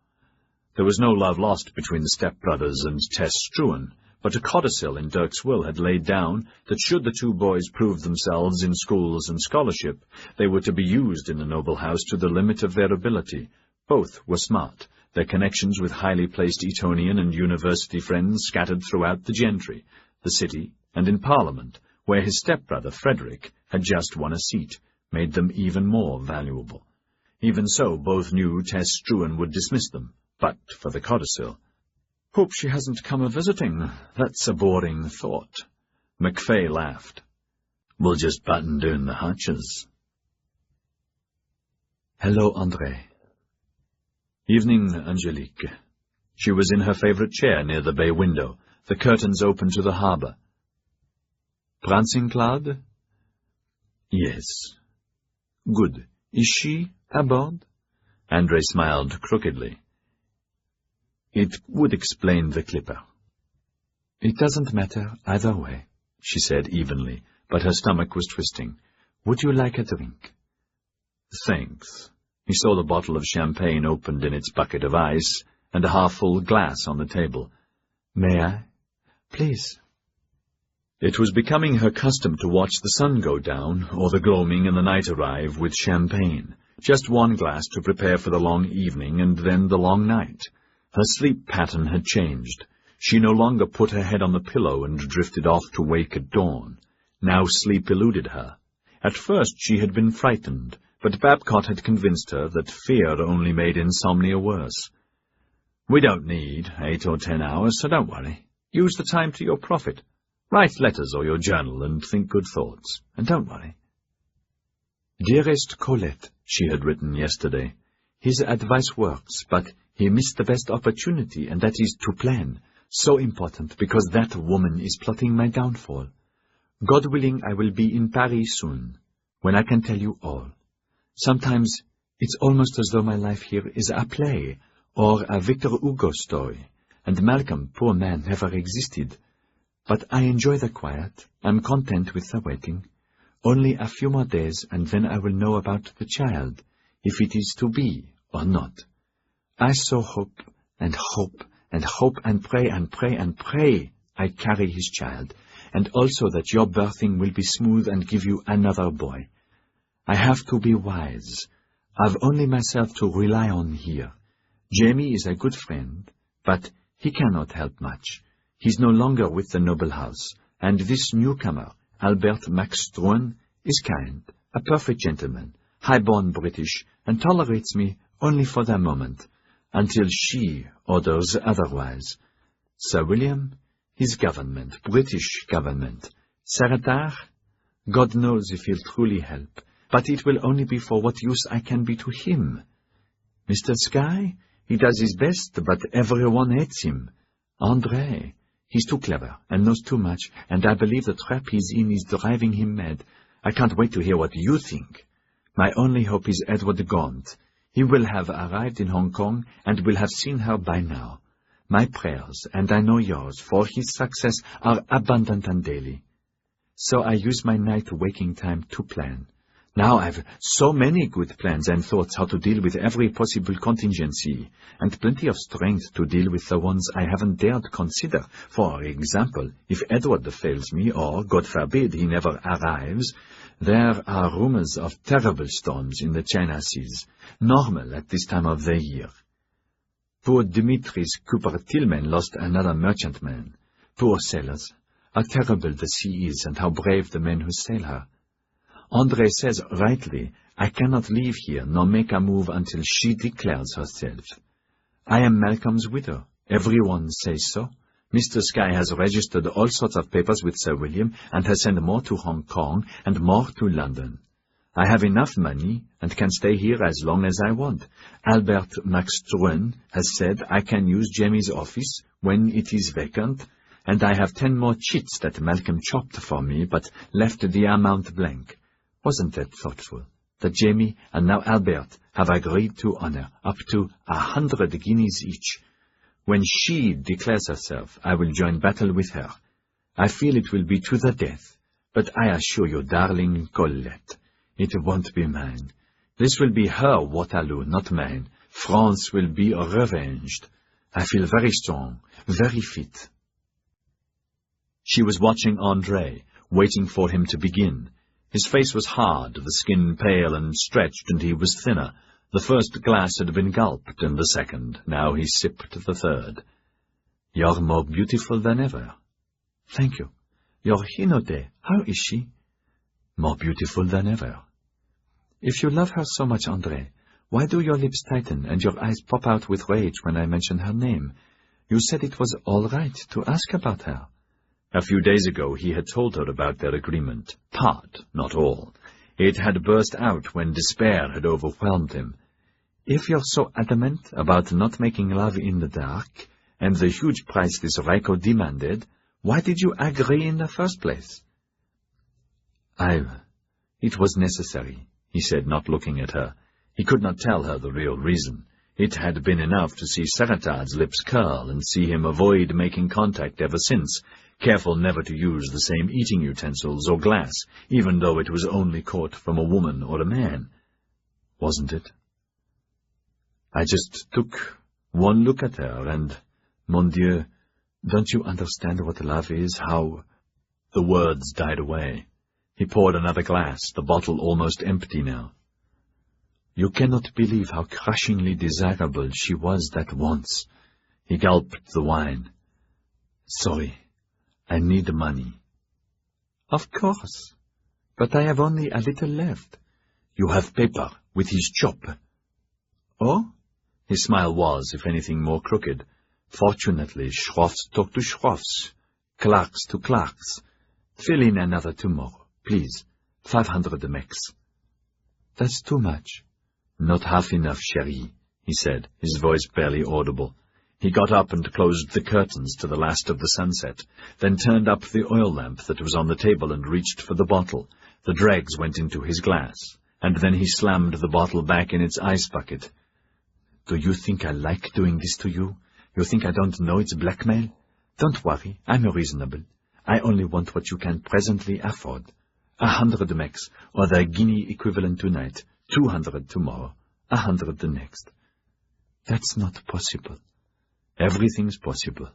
There was no love lost between the stepbrothers and Tess Struan, but a codicil in Dirk's will had laid down that should the two boys prove themselves in schools and scholarship, they were to be used in the noble house to the limit of their ability. Both were smart, their connections with highly placed Etonian and university friends scattered throughout the gentry, the city, and in Parliament, where his stepbrother Frederick had just won a seat, made them even more valuable. Even so, both knew Tess Struan would dismiss them, but for the codicil. Hope she hasn't come a-visiting. That's a boring thought. MacFay laughed. We'll just batten down the hatches. Hello, André. Evening, Angelique. She was in her favorite chair near the bay window, the curtains open to the harbor. Prancing Cloud? Yes. Good. Is she aboard? André smiled crookedly. It would explain the clipper. It doesn't matter either way, she said evenly, but her stomach was twisting. Would you like a drink? Thanks. He saw the bottle of champagne opened in its bucket of ice, and a half-full glass on the table. May I? Please. It was becoming her custom to watch the sun go down, or the gloaming and the night arrive with champagne. Just one glass to prepare for the long evening, and then the long night. Her sleep pattern had changed. She no longer put her head on the pillow and drifted off to wake at dawn. Now sleep eluded her. At first she had been frightened, but Babcock had convinced her that fear only made insomnia worse. We don't need 8 or 10 hours, so don't worry. Use the time to your profit. Write letters or your journal and think good thoughts, and don't worry. Dearest Colette, she had written yesterday, his advice works, but he missed the best opportunity, and that is to plan. So important, because that woman is plotting my downfall. God willing, I will be in Paris soon, when I can tell you all. Sometimes it's almost as though my life here is a play, or a Victor Hugo story, and Malcolm, poor man, never existed. But I enjoy the quiet. I'm content with the waiting. Only a few more days, and then I will know about the child, if it is to be or not. I so hope and hope and hope and pray and pray and pray I carry his child, and also that your birthing will be smooth and give you another boy. I have to be wise. I've only myself to rely on here. Jamie is a good friend, but he cannot help much. He's no longer with the noble house, and this newcomer, Albert Max Struan, is kind, a perfect gentleman, high-born British, and tolerates me only for the moment, until she orders otherwise. Sir William, his government, British government. Saratar, God knows if he'll truly help, but it will only be for what use I can be to him. Mr. Sky, he does his best, but everyone hates him. André, he's too clever and knows too much, and I believe the trap he's in is driving him mad. I can't wait to hear what you think. My only hope is Edward Gaunt. He will have arrived in Hong Kong and will have seen her by now. My prayers, and I know yours, for his success are abundant and daily. So I use my night waking time to plan. Now I've so many good plans and thoughts how to deal with every possible contingency, and plenty of strength to deal with the ones I haven't dared consider. For example, if Edward fails me, or, God forbid, he never arrives, there are rumors of terrible storms in the China Seas, normal at this time of the year. Poor Dimitri's Cooper Tillman lost another merchantman. Poor sailors. How terrible the sea is, and how brave the men who sail her. André says rightly, I cannot leave here nor make a move until she declares herself. I am Malcolm's widow. Everyone says so. Mr. Skye has registered all sorts of papers with Sir William, and has sent more to Hong Kong and more to London. I have enough money, and can stay here as long as I want. Albert McStruen has said I can use Jamie's office when it is vacant, and I have 10 more chits that Malcolm chopped for me, but left the amount blank. Wasn't that thoughtful? That Jamie and now Albert have agreed to honor up to 100 guineas each. When she declares herself, I will join battle with her. I feel it will be to the death, but I assure you, darling Colette, it won't be mine. This will be her Waterloo, not mine. France will be revenged. I feel very strong, very fit. She was watching André, waiting for him to begin. His face was hard, the skin pale and stretched, and he was thinner. The first glass had been gulped, and the second. Now he sipped the third. You're more beautiful than ever. Thank you. Your Hinode, how is she? More beautiful than ever. If you love her so much, André, why do your lips tighten and your eyes pop out with rage when I mention her name? You said it was all right to ask about her. A few days ago he had told her about their agreement. Part, not all. It had burst out when despair had overwhelmed him. If you're so adamant about not making love in the dark, and the huge price this Rico demanded, why did you agree in the first place? It was necessary, he said, not looking at her. He could not tell her the real reason. It had been enough to see Sarratard's lips curl and see him avoid making contact ever since, careful never to use the same eating utensils or glass, even though it was only caught from a woman or a man. Wasn't it? I just took one look at her, and, mon Dieu, don't you understand what love is, how— The words died away. He poured another glass, the bottle almost empty now. You cannot believe how crushingly desirable she was that once. He gulped the wine. Sorry, I need money. Of course, but I have only a little left. You have paper with his chop. Oh? His smile was, if anything, more crooked. Fortunately, Schroffs talk to Schroffs, clerks to clerks. Fill in another tomorrow, please. 500 mex. That's too much. Not half enough, chérie, he said, his voice barely audible. He got up and closed the curtains to the last of the sunset, then turned up the oil lamp that was on the table and reached for the bottle. The dregs went into his glass, and then he slammed the bottle back in its ice bucket. Do you think I like doing this to you? You think I don't know it's blackmail? Don't worry, I'm reasonable. I only want what you can presently afford. 100 mex, or the guinea equivalent tonight, 200 tomorrow, 100 the next. That's not possible. Everything's possible.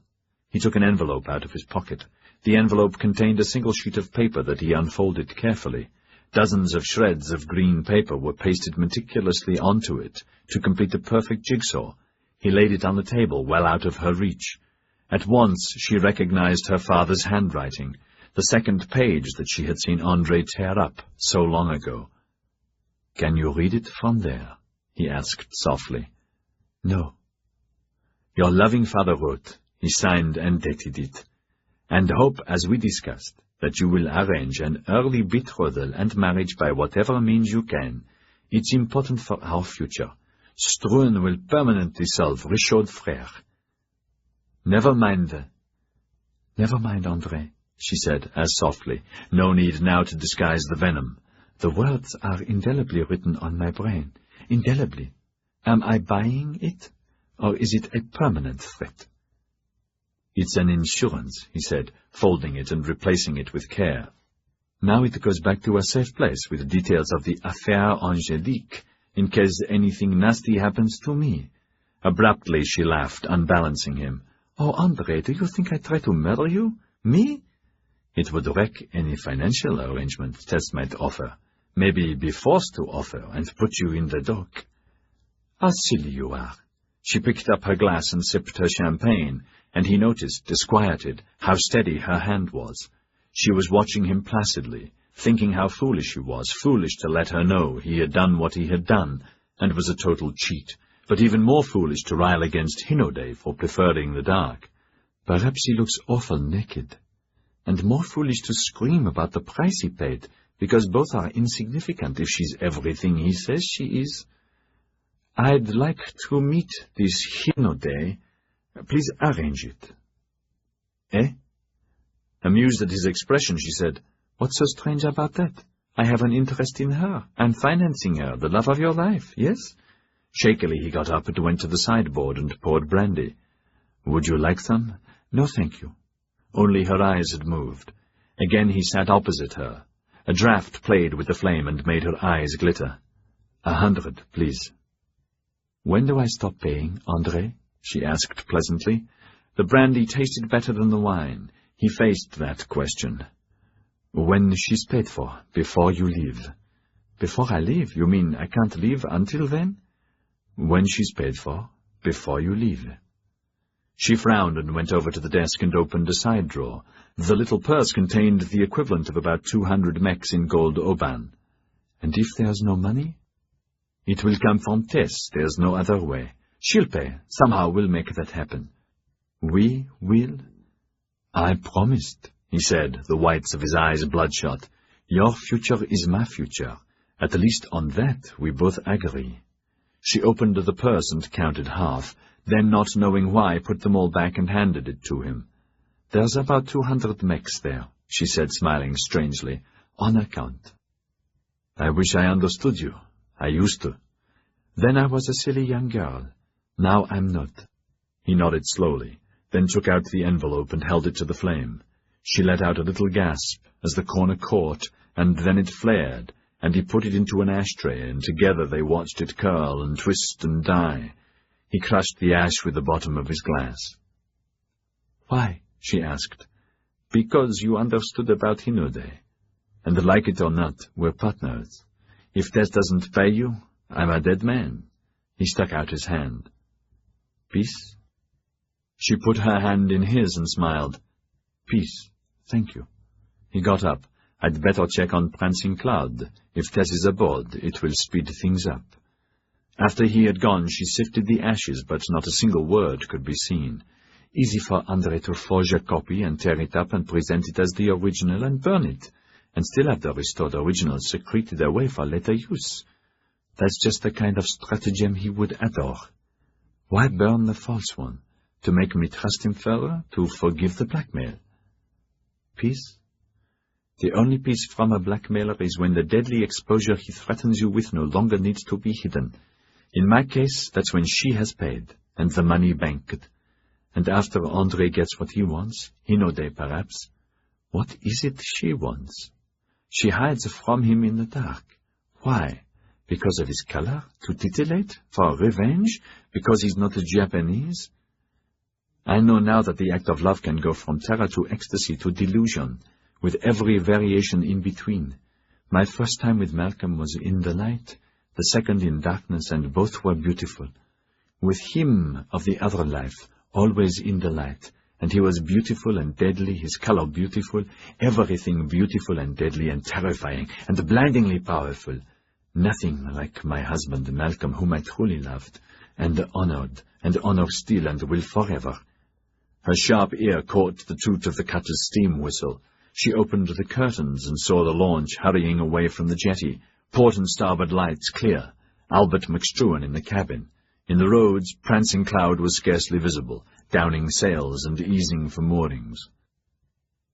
He took an envelope out of his pocket. The envelope contained a single sheet of paper that he unfolded carefully. Dozens of shreds of green paper were pasted meticulously onto it to complete a perfect jigsaw. He laid it on the table, well out of her reach. At once she recognized her father's handwriting, the second page that she had seen André tear up so long ago. Can you read it from there? He asked softly. No. Your loving father wrote, he signed and dated it, and hope, as we discussed, that you will arrange an early betrothal and marriage by whatever means you can. It's important for our future. Struan will permanently solve Richaud Frère. Never mind, André, she said, as softly. No need now to disguise the venom. The words are indelibly written on my brain. Indelibly. Am I buying it, or is it a permanent threat? It's an insurance, he said, folding it and replacing it with care. Now it goes back to a safe place with details of the affaire Angélique, in case anything nasty happens to me. Abruptly she laughed, unbalancing him. Oh, André, do you think I try to murder you? Me? It would wreck any financial arrangement Tess might offer. Maybe be forced to offer and put you in the dock. How silly you are. She picked up her glass and sipped her champagne, and he noticed, disquieted, how steady her hand was. She was watching him placidly, thinking how foolish he was, foolish to let her know he had done what he had done, and was a total cheat, but even more foolish to rile against Hinode for preferring the dark. Perhaps he looks awful naked, and more foolish to scream about the price he paid, because both are insignificant if she's everything he says she is. I'd like to meet this Hinode. Please arrange it. Eh? Amused at his expression, she said, "What's so strange about that? I have an interest in her. I'm financing her, the love of your life, yes?" Shakily he got up and went to the sideboard and poured brandy. "Would you like some?" "No, thank you." Only her eyes had moved. Again he sat opposite her. A draught played with the flame and made her eyes glitter. 100, please." "When do I stop paying, André?" she asked pleasantly. The brandy tasted better than the wine. He faced that question. "When she's paid for, before you leave." "Before I leave? You mean I can't leave until then?" "When she's paid for, before you leave." She frowned and went over to the desk and opened a side drawer. The little purse contained the equivalent of about 200 mechs in gold Oban. "And if there's no money?" "It will come from Tess. There's no other way. She'll pay. Somehow we'll make that happen." "We will?" "I promised," he said, the whites of his eyes bloodshot. "Your future is my future. At least on that we both agree." She opened the purse and counted half, then, not knowing why, put them all back and handed it to him. "There's about 200 mechs there," she said, smiling strangely, "on account." "I wish I understood you. I used to." "Then I was a silly young girl. Now I'm not." He nodded slowly, then took out the envelope and held it to the flame. She let out a little gasp as the corner caught, and then it flared, and he put it into an ashtray, and together they watched it curl and twist and die. He crushed the ash with the bottom of his glass. "Why?" she asked. "Because you understood about Hinode. And like it or not, we're partners. If Tess doesn't pay you, I'm a dead man." He stuck out his hand. "Peace?" She put her hand in his and smiled. "Peace, thank you." He got up. "I'd better check on Prancing Cloud. If Tess is aboard, it will speed things up." After he had gone, she sifted the ashes, but not a single word could be seen. Easy for André to forge a copy and tear it up and present it as the original and burn it, and still have the restored original secreted away for later use. That's just the kind of stratagem he would adore. Why burn the false one? To make me trust him further? To forgive the blackmail? Peace? The only peace from a blackmailer is when the deadly exposure he threatens you with no longer needs to be hidden. In my case, that's when she has paid, and the money banked. And after André gets what he wants, Hinode perhaps, what is it she wants? She hides from him in the dark. Why? Because of his color? To titillate? For revenge? Because he's not a Japanese? I know now that the act of love can go from terror to ecstasy to delusion, with every variation in between. My first time with Malcolm was in the light, the second in darkness, and both were beautiful. With him of the other life, always in the light, and he was beautiful and deadly, his color beautiful, everything beautiful and deadly and terrifying and blindingly powerful. Nothing like my husband Malcolm, whom I truly loved, and honor still and will forever. Her sharp ear caught the toot of the cutter's steam whistle. She opened the curtains and saw the launch hurrying away from the jetty, port and starboard lights clear, Albert McStruan in the cabin. In the roads, Prancing Cloud was scarcely visible, downing sails and easing for moorings.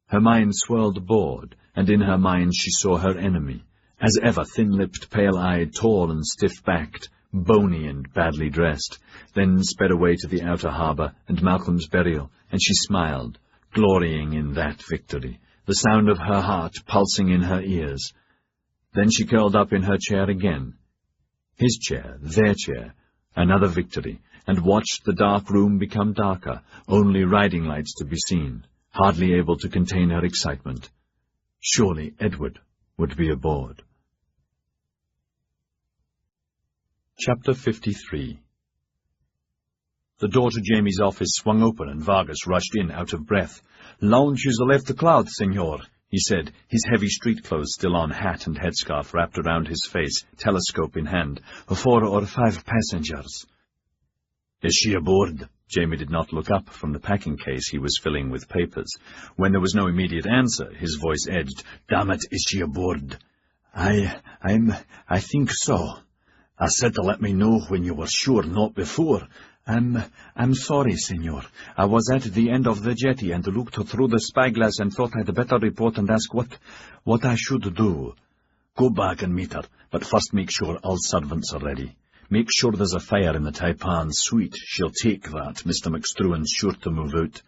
Her mind swirled bored, and in her mind she saw her enemy, as ever thin-lipped, pale-eyed, tall and stiff-backed, bony and badly dressed, then sped away to the outer harbour and Malcolm's burial, and she smiled, glorying in that victory, the sound of her heart pulsing in her ears. Then she curled up in her chair again. His chair, their chair, another victory, and watched the dark room become darker, only riding lights to be seen, hardly able to contain her excitement. Surely Edward would be aboard. Chapter 53. The door to Jamie's office swung open, and Vargas rushed in, out of breath. "Launch is left cloud, senor," he said, his heavy street clothes still on, hat and headscarf wrapped around his face, telescope in hand. 4 or 5 passengers. Is she aboard? Jamie did not look up from the packing case he was filling with papers. When there was no immediate answer, his voice edged. Damn it, is she aboard? I think so. I said to let me know when you were sure, not before. I'm sorry, senor. I was at the end of the jetty and looked through the spyglass and thought I'd better report and ask what I should do. Go back and meet her, but first make sure all servants are ready. Make sure there's a fire in the Taipan suite. She'll take that. Mr. McStruan's sure to move out.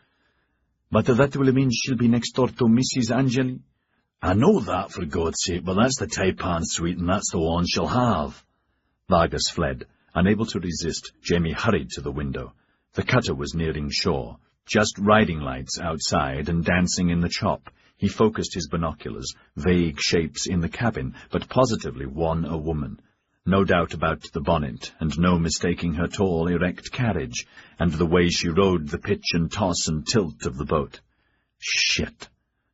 But that will mean she'll be next door to Mrs. Angeli. I know that, for God's sake, but that's the Taipan suite, and that's the one she'll have. Vargas fled. Unable to resist, Jamie hurried to the window. The cutter was nearing shore. Just riding lights outside and dancing in the chop. He focused his binoculars, vague shapes in the cabin, but positively one a woman. No doubt about the bonnet, and no mistaking her tall, erect carriage, and the way she rode the pitch and toss and tilt of the boat. Shit!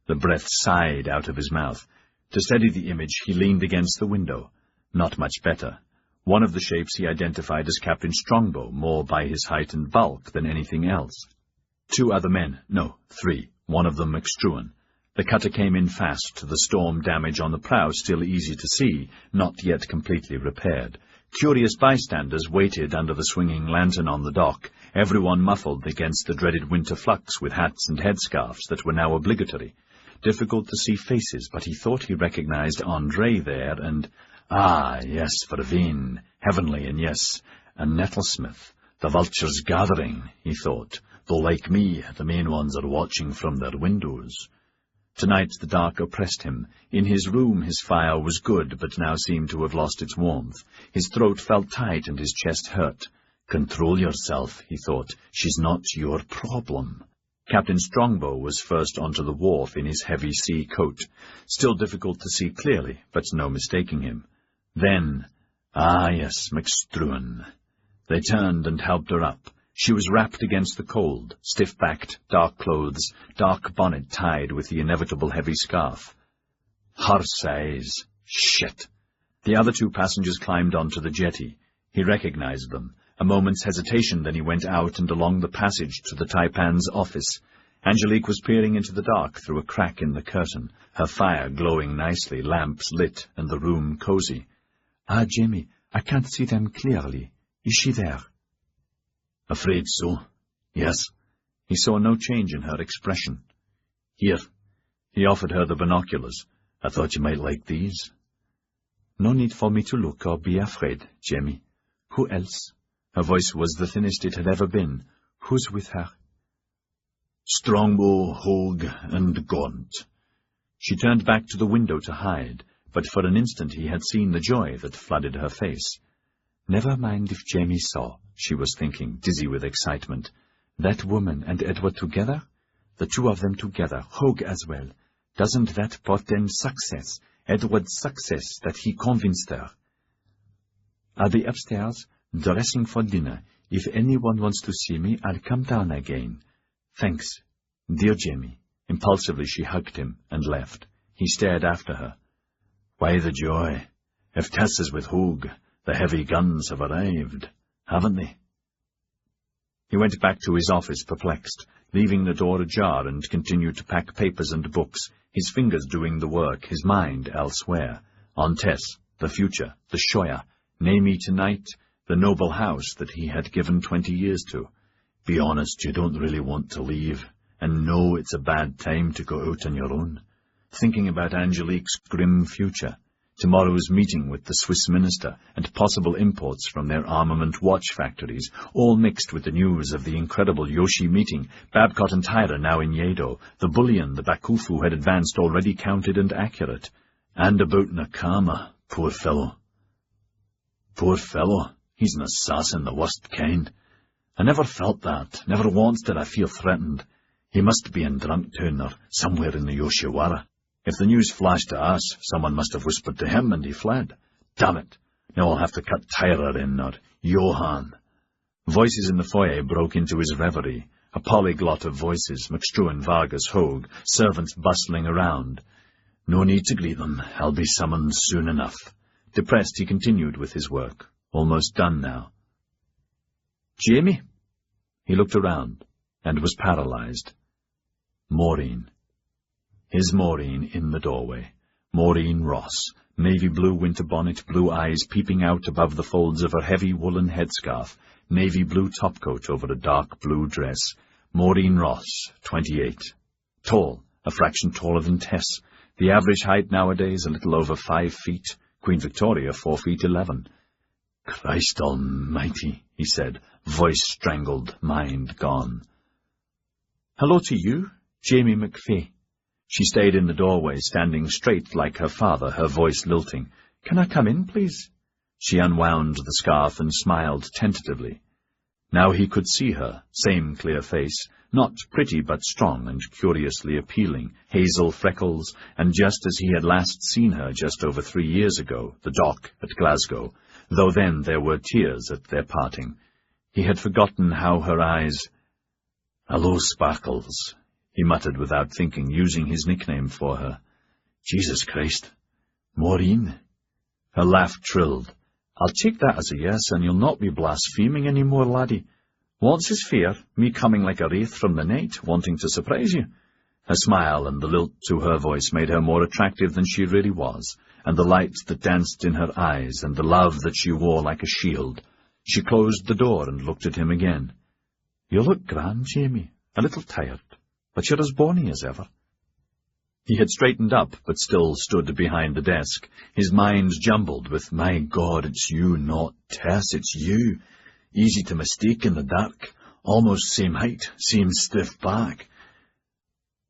The breath sighed out of his mouth. To steady the image, he leaned against the window. Not much better. One of the shapes he identified as Captain Strongbow, more by his height and bulk than anything else. 2 other men, no, 3, one of them McStruan. The cutter came in fast, the storm damage on the prow still easy to see, not yet completely repaired. Curious bystanders waited under the swinging lantern on the dock, everyone muffled against the dreaded winter flux with hats and headscarves that were now obligatory. Difficult to see faces, but he thought he recognized Andre there, and, yes, Verveen, heavenly, and yes, and Nettlesmith. The vultures gathering, he thought, though like me, the main ones are watching from their windows. Tonight the dark oppressed him. In his room his fire was good, but now seemed to have lost its warmth. His throat felt tight and his chest hurt. Control yourself, he thought. She's not your problem. Captain Strongbow was first onto the wharf in his heavy sea coat. Still difficult to see clearly, but no mistaking him. Then, yes, McStruan. They turned and helped her up. She was wrapped against the cold, stiff-backed, dark clothes, dark bonnet tied with the inevitable heavy scarf. Her size. Shit. The other 2 passengers climbed onto the jetty. He recognized them. A moment's hesitation, then he went out and along the passage to the Taipan's office. Angelique was peering into the dark through a crack in the curtain, her fire glowing nicely, lamps lit, and the room cozy. Jamie, I can't see them clearly. Is she there? Afraid so. Yes. He saw no change in her expression. Here. He offered her the binoculars. I thought you might like these. No need for me to look or be afraid, Jamie. Who else? Her voice was the thinnest it had ever been. Who's with her? Strongbow, Hogue, and Gaunt. She turned back to the window to hide, but for an instant he had seen the joy that flooded her face. Never mind if Jamie saw, she was thinking, dizzy with excitement. That woman and Edward together? The 2 of them together, Hogue as well. Doesn't that portend success? Edward's success, that he convinced her. I'll be upstairs, dressing for dinner. If anyone wants to see me, I'll come down again. Thanks, dear Jamie. Impulsively she hugged him and left. He stared after her. Why the joy? If Tess is with Hogue, the heavy guns have arrived, haven't they? He went back to his office perplexed, leaving the door ajar and continued to pack papers and books, his fingers doing the work, his mind elsewhere. On Tess, the future, the Shoya, Namie tonight, the noble house that he had given 20 years to. Be honest, you don't really want to leave, and know it's a bad time to go out on your own. Thinking about Angelique's grim future, tomorrow's meeting with the Swiss minister, and possible imports from their armament watch factories, all mixed with the news of the incredible Yoshi meeting, Babcock and Tyra now in Yedo, the bullion the Bakufu had advanced already counted and accurate, and about Nakama, poor fellow. Poor fellow, he's an assassin, the worst kind. I never felt that, never once did I feel threatened. He must be in Drunktown or somewhere in the Yoshiwara. If the news flashed to us, someone must have whispered to him and he fled. Damn it! Now I'll have to cut Tyra in, or Johann. Voices in the foyer broke into his reverie. A polyglot of voices, McStruan, Vargas, Hogue, servants bustling around. No need to greet them. I'll be summoned soon enough. Depressed, he continued with his work. Almost done now. Jamie? He looked around, and was paralyzed. Maureen. His Maureen in the doorway. Maureen Ross. Navy blue winter bonnet, blue eyes peeping out above the folds of her heavy woolen headscarf, navy blue topcoat over a dark blue dress. Maureen Ross, 28. Tall, a fraction taller than Tess. The average height nowadays a little over 5 feet. Queen Victoria, 4 feet 11. Christ almighty, he said, voice strangled, mind gone. Hello to you, Jamie McPhee. She stayed in the doorway, standing straight like her father, her voice lilting. Can I come in, please? She unwound the scarf and smiled tentatively. Now he could see her, same clear face, not pretty but strong and curiously appealing, hazel freckles, and just as he had last seen her just over 3 years ago, the dock at Glasgow, though then there were tears at their parting. He had forgotten how her eyes— Hello, Sparkles, he muttered without thinking, using his nickname for her. Jesus Christ. Maureen? Her laugh trilled. I'll take that as a yes, and you'll not be blaspheming any more, laddie. What's his fear? Me coming like a wraith from the night, wanting to surprise you? Her smile and the lilt to her voice made her more attractive than she really was, and the light that danced in her eyes, and the love that she wore like a shield. She closed the door and looked at him again. You look grand, Jamie, a little tired, but you're as bonny as ever. He had straightened up, but still stood behind the desk, his mind jumbled with, my God, it's you, not Tess, it's you. Easy to mistake in the dark, almost same height, same stiff back.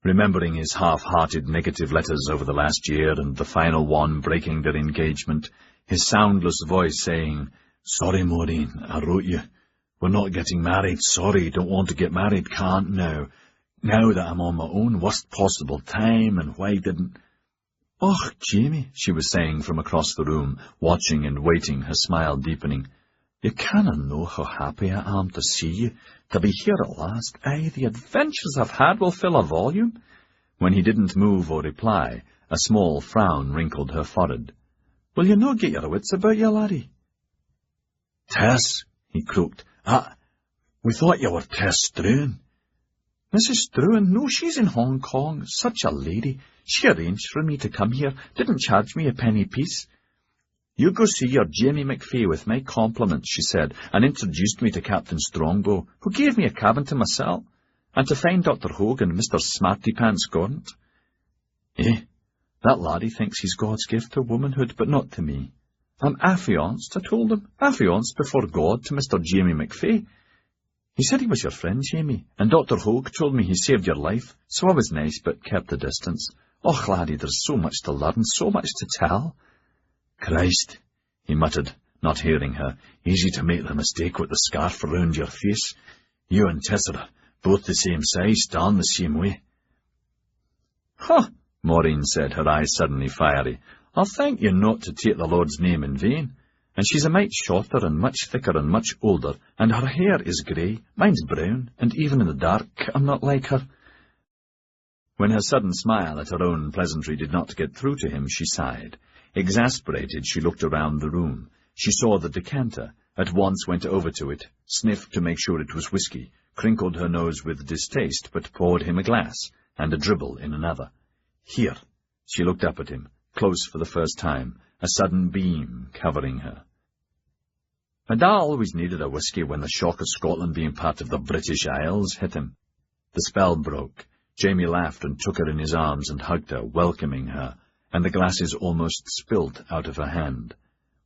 Remembering his half-hearted negative letters over the last year and the final one breaking their engagement, his soundless voice saying, Sorry, Maureen, I wrote you. We're not getting married, sorry, don't want to get married, can't now. Now that I'm on my own, worst possible time, and why didn't— Oh, Jamie, she was saying from across the room, watching and waiting, her smile deepening. You canna know how happy I am to see you, to be here at last. Aye, the adventures I've had will fill a volume. When he didn't move or reply, a small frown wrinkled her forehead. Will you no get your wits about you, laddie? Tess, he croaked. We thought you were Tess Struan. Mrs. Struan? No, she's in Hong Kong. Such a lady. She arranged for me to come here, didn't charge me a penny piece. You go see your Jamie McPhee with my compliments, she said, and introduced me to Captain Strongbow, who gave me a cabin to myself, and to find Dr. Hogue and Mr. Smarty-Pants Gaunt. That laddie thinks he's God's gift to womanhood, but not to me. I'm affianced, I told him, affianced before God to Mr. Jamie McPhee. He said he was your friend, Jamie, and Dr. Hogue told me he saved your life, so I was nice but kept the distance. Oh, laddie, there's so much to learn, so much to tell. Christ, he muttered, not hearing her. Easy to make the mistake with the scarf around your face. You and Tess are both the same size, stand the same way. Huh, Maureen said, her eyes suddenly fiery. I'll thank you not to take the Lord's name in vain. And she's a mite shorter and much thicker and much older, and her hair is grey, mine's brown, and even in the dark I'm not like her. When her sudden smile at her own pleasantry did not get through to him, she sighed. Exasperated, she looked around the room. She saw the decanter, at once went over to it, sniffed to make sure it was whiskey, crinkled her nose with distaste, but poured him a glass, and a dribble in another. Here. She looked up at him, close for the first time, a sudden beam covering her. My da always needed a whiskey when the shock of Scotland being part of the British Isles hit him. The spell broke. Jamie laughed and took her in his arms and hugged her, welcoming her, and the glasses almost spilt out of her hand.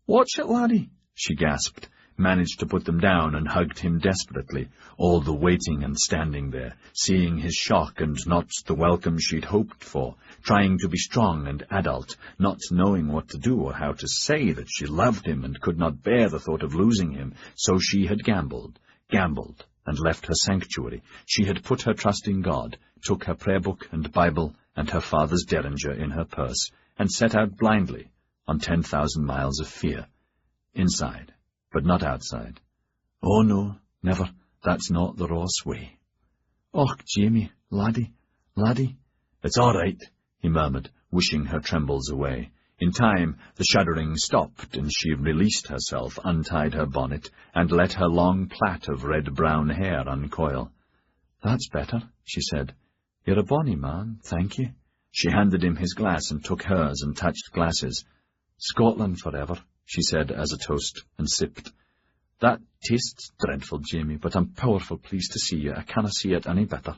Watch it, laddie, she gasped, managed to put them down and hugged him desperately, all the waiting and standing there, seeing his shock and not the welcome she'd hoped for, trying to be strong and adult, not knowing what to do or how to say that she loved him and could not bear the thought of losing him, so she had gambled, and left her sanctuary. She had put her trust in God, took her prayer book and Bible and her father's derringer in her purse, and set out blindly on 10,000 miles of fear. Inside, but not outside. Oh, no, never. That's not the Ross way. Och, Jamie, laddie. It's all right, he murmured, wishing her trembles away. In time, the shuddering stopped, and she released herself, untied her bonnet, and let her long plait of red-brown hair uncoil. "That's better," she said. "You're a bonny man, thank you." She handed him his glass and took hers and touched glasses. "Scotland forever," she said as a toast, and sipped. "That tastes dreadful, Jamie, but I'm powerful pleased to see you. I canna see it any better."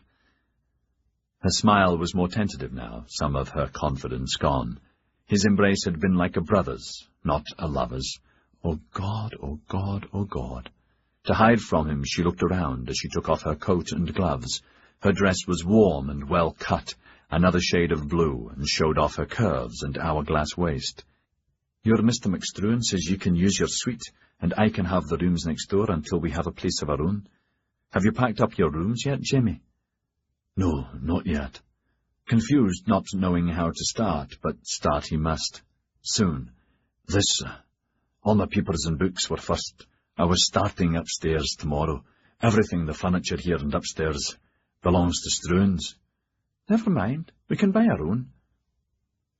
Her smile was more tentative now, some of her confidence gone. His embrace had been like a brother's, not a lover's. Oh God, oh God, oh God. To hide from him, she looked around as she took off her coat and gloves. Her dress was warm and well cut, another shade of blue, and showed off her curves and hourglass waist. "Your Mr. McStruan says you can use your suite, and I can have the rooms next door until we have a place of our own. Have you packed up your rooms yet, Jamie?" "No, not yet." Confused, not knowing how to start, but start he must. Soon. All my papers and books were first. I was starting upstairs tomorrow. Everything, the furniture here and upstairs, belongs to Struan's." "Never mind, we can buy our own."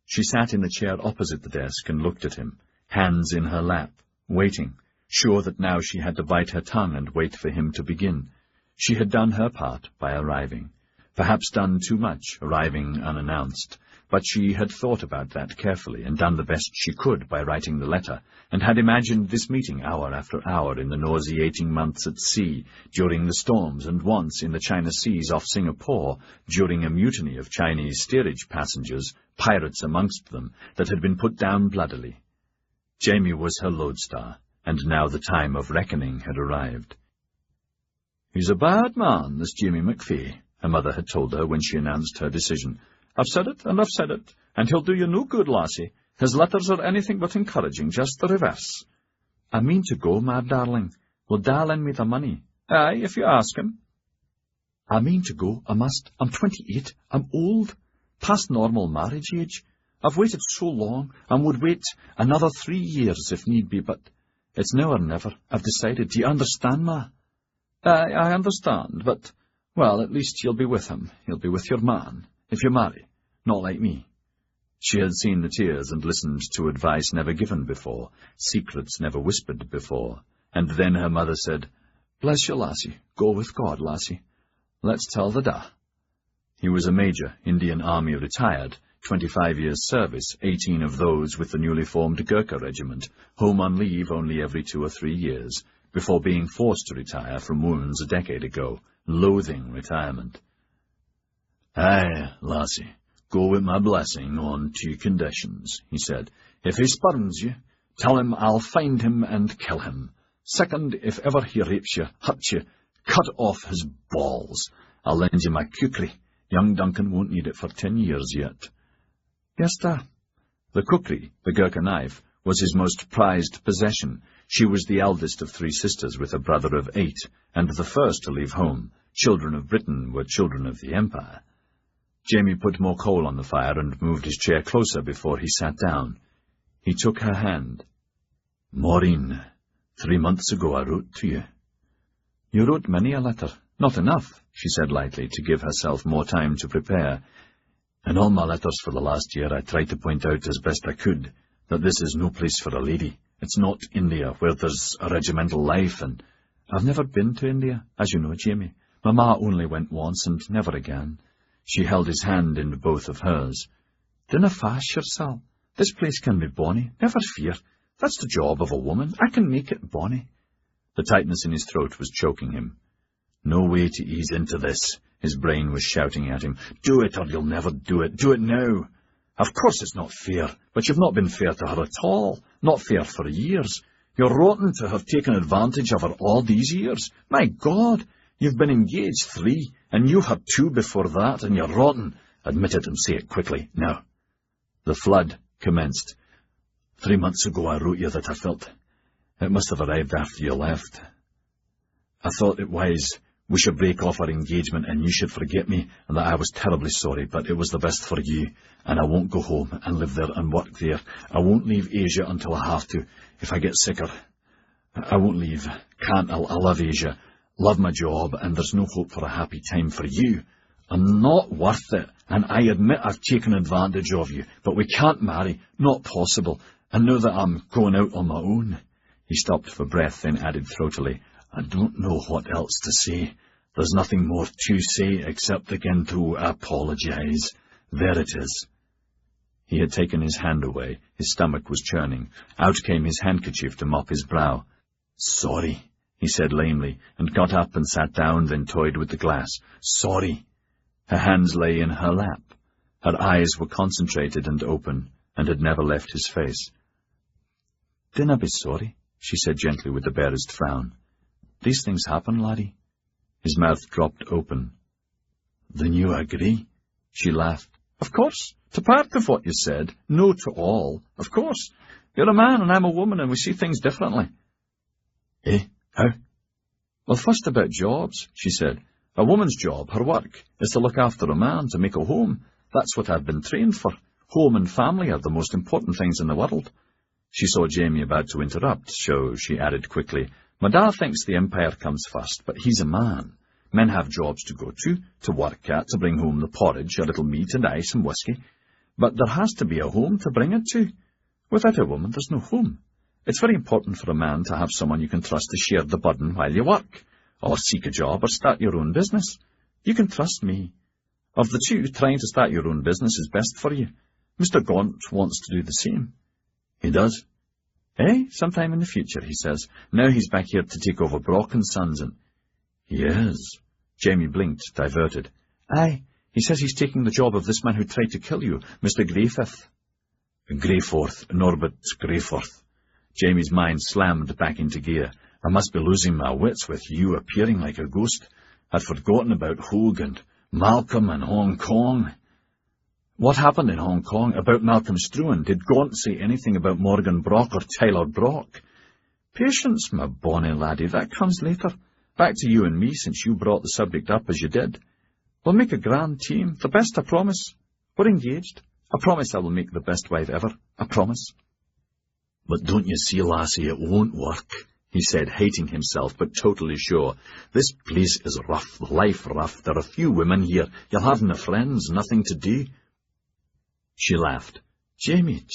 She sat in the chair opposite the desk and looked at him, hands in her lap, waiting, sure that now she had to bite her tongue and wait for him to begin. She had done her part by arriving. Perhaps done too much, arriving unannounced, but she had thought about that carefully and done the best she could by writing the letter, and had imagined this meeting hour after hour in the nauseating months at sea, during the storms, and once in the China Seas off Singapore, during a mutiny of Chinese steerage passengers, pirates amongst them, that had been put down bloodily. Jamie was her lodestar, and now the time of reckoning had arrived. "He's a bad man, this Jamie McPhee," her mother had told her when she announced her decision. "I've said it, and I've said it, and he'll do you no good, lassie. His letters are anything but encouraging, just the reverse." "I mean to go, my darling. Will Dad lend me the money?" "Aye, if you ask him." "I mean to go, I must. I'm 28. I'm old, past normal marriage age. I've waited so long, and would wait another 3 years if need be, but it's now or never. I've decided. Do you understand, Ma?" "Aye, I understand, but, well, at least you'll be with him. You'll be with your man, if you marry, not like me." She had seen the tears and listened to advice never given before, secrets never whispered before, and then her mother said, "Bless you, lassie. Go with God, lassie. Let's tell the da." He was a major, Indian Army retired, 25 years' service, 18 of those with the newly formed Gurkha regiment, home on leave only every 2 or 3 years, before being forced to retire from wounds a decade ago, loathing retirement. "Aye, lassie, go with my blessing on 2 conditions," he said. "If he spurns you, tell him I'll find him and kill him. Second, if ever he rapes you, hurts you, cut off his balls. I'll lend you my kukri. Young Duncan won't need it for 10 years yet." "Yes, da." The kukri, the Gurkha knife, was his most prized possession. She was the eldest of 3 sisters with a brother of 8, and the first to leave home. Children of Britain were children of the Empire. Jamie put more coal on the fire and moved his chair closer before he sat down. He took her hand. "Maureen, 3 months ago I wrote to you." "You wrote many a letter. Not enough," she said lightly, to give herself more time to prepare. "In all my letters for the last year I tried to point out as best I could that this is no place for a lady. It's not India, where there's a regimental life, and I've never been to India, as you know, Jamie. My ma only went once, and never again." She held his hand in both of hers. "Dinna fash yoursel. This place can be bonny, never fear. That's the job of a woman. I can make it bonny." The tightness in his throat was choking him. No way to ease into this. His brain was shouting at him. "Do it, or you'll never do it. Do it now. Of course it's not fair, but you've not been fair to her at all. Not fair for years. You're rotten to have taken advantage of her all these years. My God, you've been engaged 3, and you had 2 before that, and you're rotten. Admit it and say it quickly, now." The flood commenced. 3 months ago I wrote you that I felt it must have arrived after you left. I thought it wise we should break off our engagement and you should forget me, and that I was terribly sorry, but it was the best for you, and I won't go home and live there and work there. I won't leave Asia until I have to, if I get sicker. I won't leave. Can't. I love Asia, love my job, and there's no hope for a happy time for you I'm not worth it, and I admit I've taken advantage of you, but we can't marry, not possible, and now that I'm going out on my own. He stopped for breath, then added throatily, I don't know what else to say. There's nothing more to say except again to apologize. There it is. He had taken his hand away. His stomach was churning. Out came his handkerchief to mop his brow. Sorry, he said lamely, and got up and sat down, then toyed with the glass. Sorry. Her hands lay in her lap. Her eyes were concentrated and open, and had never left his face. Dinna be sorry, she said gently with the barest frown. These things happen, laddie. His mouth dropped open. Then you agree? She laughed. Of course. To part of what you said, no to all. Of course. You're a man and I'm a woman and we see things differently. Eh? How? Well, first about jobs, she said. A woman's job, her work, is to look after a man, to make a home. That's what I've been trained for. Home and family are the most important things in the world. She saw Jamie about to interrupt, so she added quickly, My dad thinks the empire comes first, but he's a man. Men have jobs to go to work at, to bring home the porridge, a little meat and ice and whiskey. But there has to be a home to bring it to. Without a woman, there's no home. It's very important for a man to have someone you can trust to share the burden while you work, or seek a job, or start your own business. You can trust me. Of the two, trying to start your own business is best for you. Mr. Gaunt wants to do the same. He does? Eh? Sometime in the future, he says. Now he's back here to take over Brock and Sons and... He is. Jamie blinked, diverted. Aye, he says he's taking the job of this man who tried to kill you, Mr. Greyforth. Greyforth, Norbert Greyforth. Jamie's mind slammed back into gear. I must be losing my wits with you appearing like a ghost. I'd forgotten about Hogue and Malcolm and Hong Kong. What happened in Hong Kong about Malcolm Struan? Did Gaunt say anything about Morgan Brock or Tyler Brock? Patience, my bonny laddie, that comes later. Back to you and me, since you brought the subject up as you did. We'll make a grand team, the best, I promise. We're engaged. I promise I will make the best wife ever. I promise. But don't you see, lassie, it won't work, he said, hating himself, but totally sure. This place is rough, life rough. There are few women here. You'll have no friends, nothing to do. She laughed. Jamie,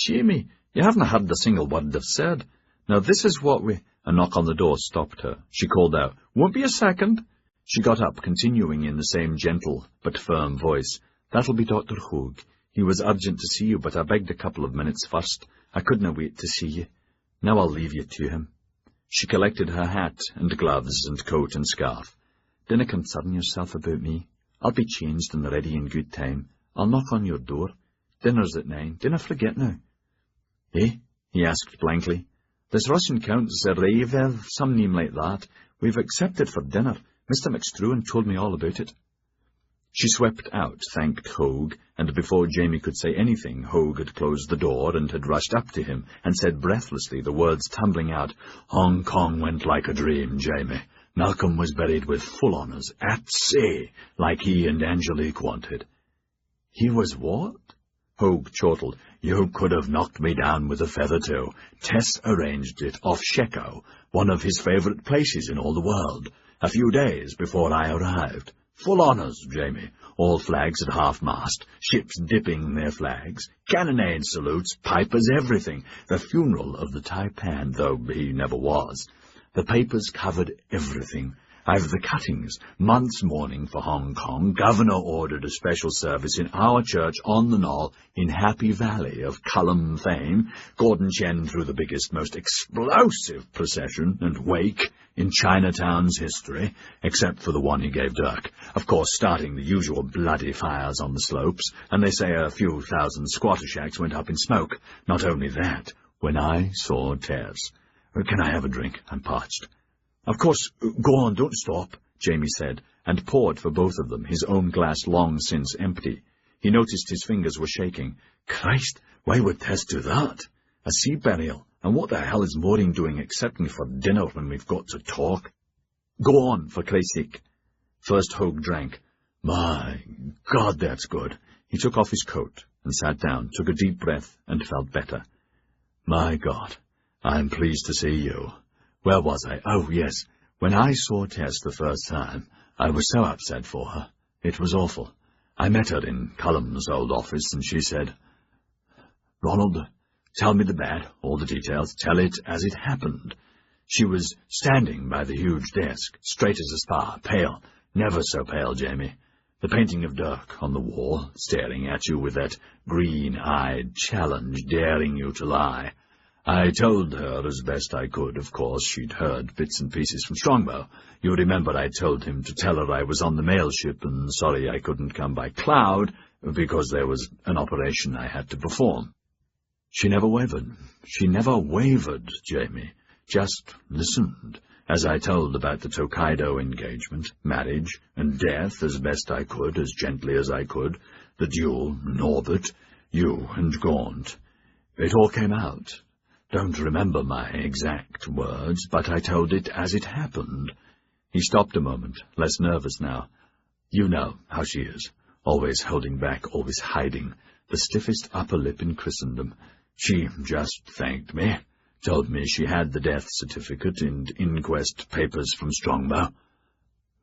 you haven't heard a single word I've said. Now this is what we... A knock on the door stopped her. She called out, Won't be a second. She got up, continuing in the same gentle but firm voice. That'll be Dr. Hogue. He was urgent to see you, but I begged a couple of minutes first. I couldn't wait to see you. Now I'll leave you to him. She collected her hat and gloves and coat and scarf. Dinna concern yourself about me. I'll be changed and ready in good time. I'll knock on your door. Dinner's at 9. Dinna forget now. Eh? He asked blankly. This Russian Count Zareyev, some name like that. We've accepted for dinner. Mr. McStruan told me all about it. She swept out, thanked Hogue, and before Jamie could say anything, Hogue had closed the door and had rushed up to him and said breathlessly, the words tumbling out, Hong Kong went like a dream, Jamie. Malcolm was buried with full honours, at sea, like he and Angelique wanted. He was what? Hogue chortled. You could have knocked me down with a feather too. Tess arranged it off Shekau, one of his favourite places in all the world, a few days before I arrived. Full honours, Jamie. All flags at half-mast, ships dipping their flags, cannonade salutes, pipers, everything. The funeral of the Taipan, though he never was. The papers covered everything. I've the cuttings. Month's mourning for Hong Kong. Governor ordered a special service in our church on the Knoll in Happy Valley of Cullum fame. Gordon Chen threw the biggest, most explosive procession and wake in Chinatown's history, except for the one he gave Dirk. Of course, starting the usual bloody fires on the slopes, and they say a few thousand squatter shacks went up in smoke. Not only that, when I saw Tess... Can I have a drink? I'm parched. Of course, go on, don't stop, Jamie said, and poured for both of them, his own glass long since empty. He noticed his fingers were shaking. Christ, why would Tess do that? A sea burial, and what the hell is Maureen doing excepting for dinner when we've got to talk? Go on, for Christ's sake. First Hogue drank. My God, that's good. He took off his coat and sat down, took a deep breath, and felt better. My God, I'm pleased to see you. Where was I? Oh, yes. When I saw Tess the first time, I was so upset for her. It was awful. I met her in Cullum's old office, and she said, "Ronald, tell me the bad, all the details, tell it as it happened." She was standing by the huge desk, straight as a spar, pale, never so pale, Jamie. The painting of Dirk on the wall, staring at you with that green-eyed challenge, daring you to lie. I told her as best I could, of course. She'd heard bits and pieces from Strongbow. You remember I told him to tell her I was on the mail ship and sorry I couldn't come by cloud because there was an operation I had to perform. She never wavered. She never wavered, Jamie. Just listened, as I told about the Tokaido engagement, marriage, and death as best I could, as gently as I could, the duel, Norbert, you and Gaunt. It all came out. Don't remember my exact words, but I told it as it happened. He stopped a moment, less nervous now. You know how she is, always holding back, always hiding, the stiffest upper lip in Christendom. She just thanked me. Told me she had the death certificate and inquest papers from Strongbow.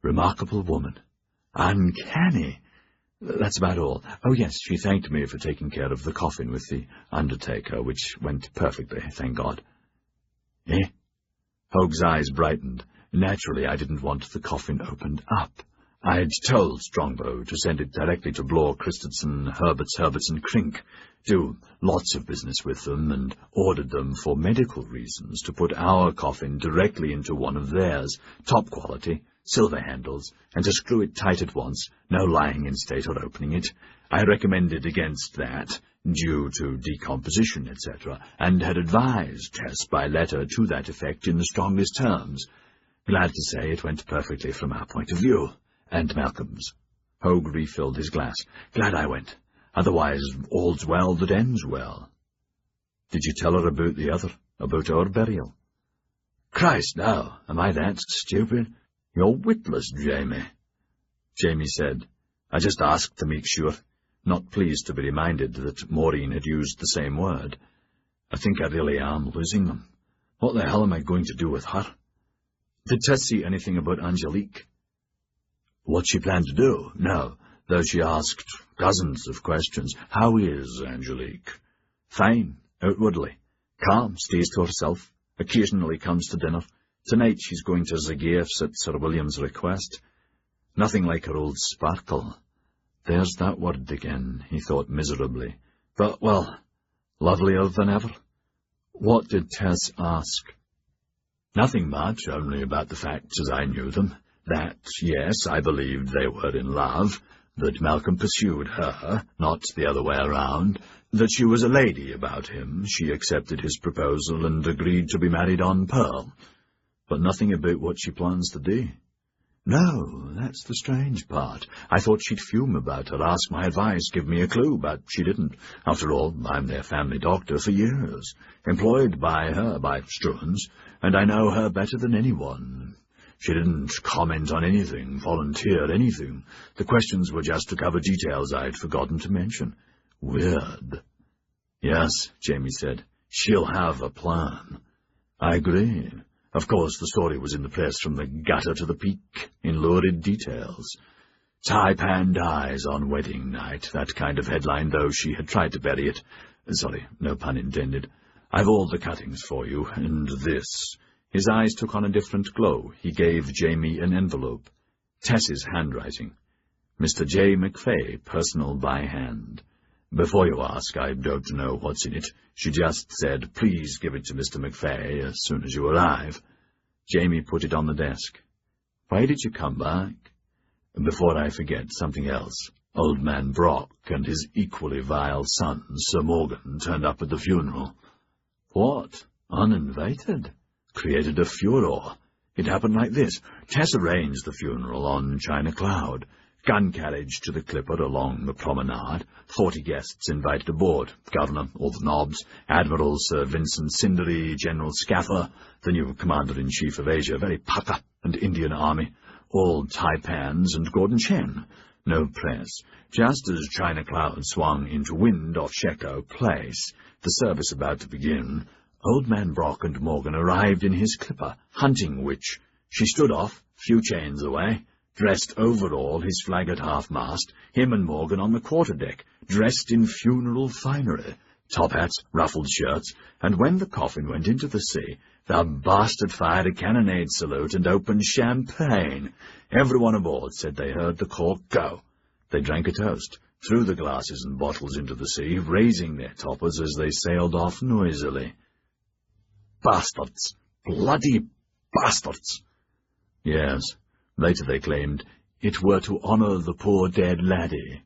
Remarkable woman. Uncanny. That's about all. Oh, yes, she thanked me for taking care of the coffin with the undertaker, which went perfectly, thank God. Eh? Hoag's eyes brightened. Naturally, I didn't want the coffin opened up. I'd told Strongbow to send it directly to Blore, Christensen, Herbertson, Crink, do lots of business with them, and ordered them for medical reasons to put our coffin directly into one of theirs, top quality, silver handles, and to screw it tight at once, no lying in state or opening it. I recommended against that, due to decomposition, etc., and had advised Tess by letter to that effect in the strongest terms. Glad to say it went perfectly from our point of view. And Malcolm's. Hoag refilled his glass. Glad I went. Otherwise, all's well that ends well. Did you tell her about the other, about our burial? Christ, no. Am I that stupid? You're witless, Jamie. Jamie said. I just asked to make sure. Not pleased to be reminded that Maureen had used the same word. I think I really am losing them. What the hell am I going to do with her? Did Tess see anything about Angelique? What she planned to do? No, though she asked dozens of questions. How is Angelique? Fine, outwardly. Calm, stays to herself. Occasionally comes to dinner. Tonight she's going to Zagier's at Sir William's request. Nothing like her old sparkle. There's that word again, he thought miserably. But, well, lovelier than ever. What did Tess ask? Nothing much, only about the facts as I knew them. That, yes, I believed they were in love, that Malcolm pursued her, not the other way around, that she was a lady about him, she accepted his proposal and agreed to be married on Pearl. But nothing about what she plans to do. No, that's the strange part. I thought she'd fume about her, ask my advice, give me a clue, but she didn't. After all, I'm their family doctor for years, employed by her, by Struan's, and I know her better than anyone. She didn't comment on anything, volunteer anything. The questions were just to cover details I'd forgotten to mention. Weird. Yes, Jamie said. She'll have a plan. I agree. Of course, the story was in the press from the gutter to the peak, in lurid details. Taipan dies on wedding night, that kind of headline, though she had tried to bury it. Sorry, no pun intended. I've all the cuttings for you, and this. His eyes took on a different glow. He gave Jamie an envelope. Tess's handwriting. Mr. J. McFay, personal by hand. Before you ask, I don't know what's in it. She just said, please give it to Mr. McFay as soon as you arrive. Jamie put it on the desk. Why did you come back? Before I forget, something else. Old man Brock and his equally vile son, Sir Morgan, turned up at the funeral. What? Uninvited? Created a furor. It happened like this. Tess arranged the funeral on China Cloud. Gun carriage to the Clipper along the promenade. 40 guests invited aboard. Governor, all the nobs, Admiral Sir Vincent Cindery, General Scaffer, the new Commander-in-Chief of Asia, very Paka and Indian Army, all Taipans and Gordon Chen. No press. Just as China Cloud swung into wind off Sheko Place, the service about to begin, Old Man Brock and Morgan arrived in his Clipper, hunting which. She stood off, few chains away. dressed overall, his flag at half-mast, him and Morgan on the quarter-deck, dressed in funeral finery, top hats, ruffled shirts, and when the coffin went into the sea, the bastard fired a cannonade salute and opened champagne. Everyone aboard said they heard the cork go. They drank a toast, threw the glasses and bottles into the sea, raising their toppers as they sailed off noisily. Bastards! Bloody bastards! Yes, later they claimed it were to honour the poor dead laddie.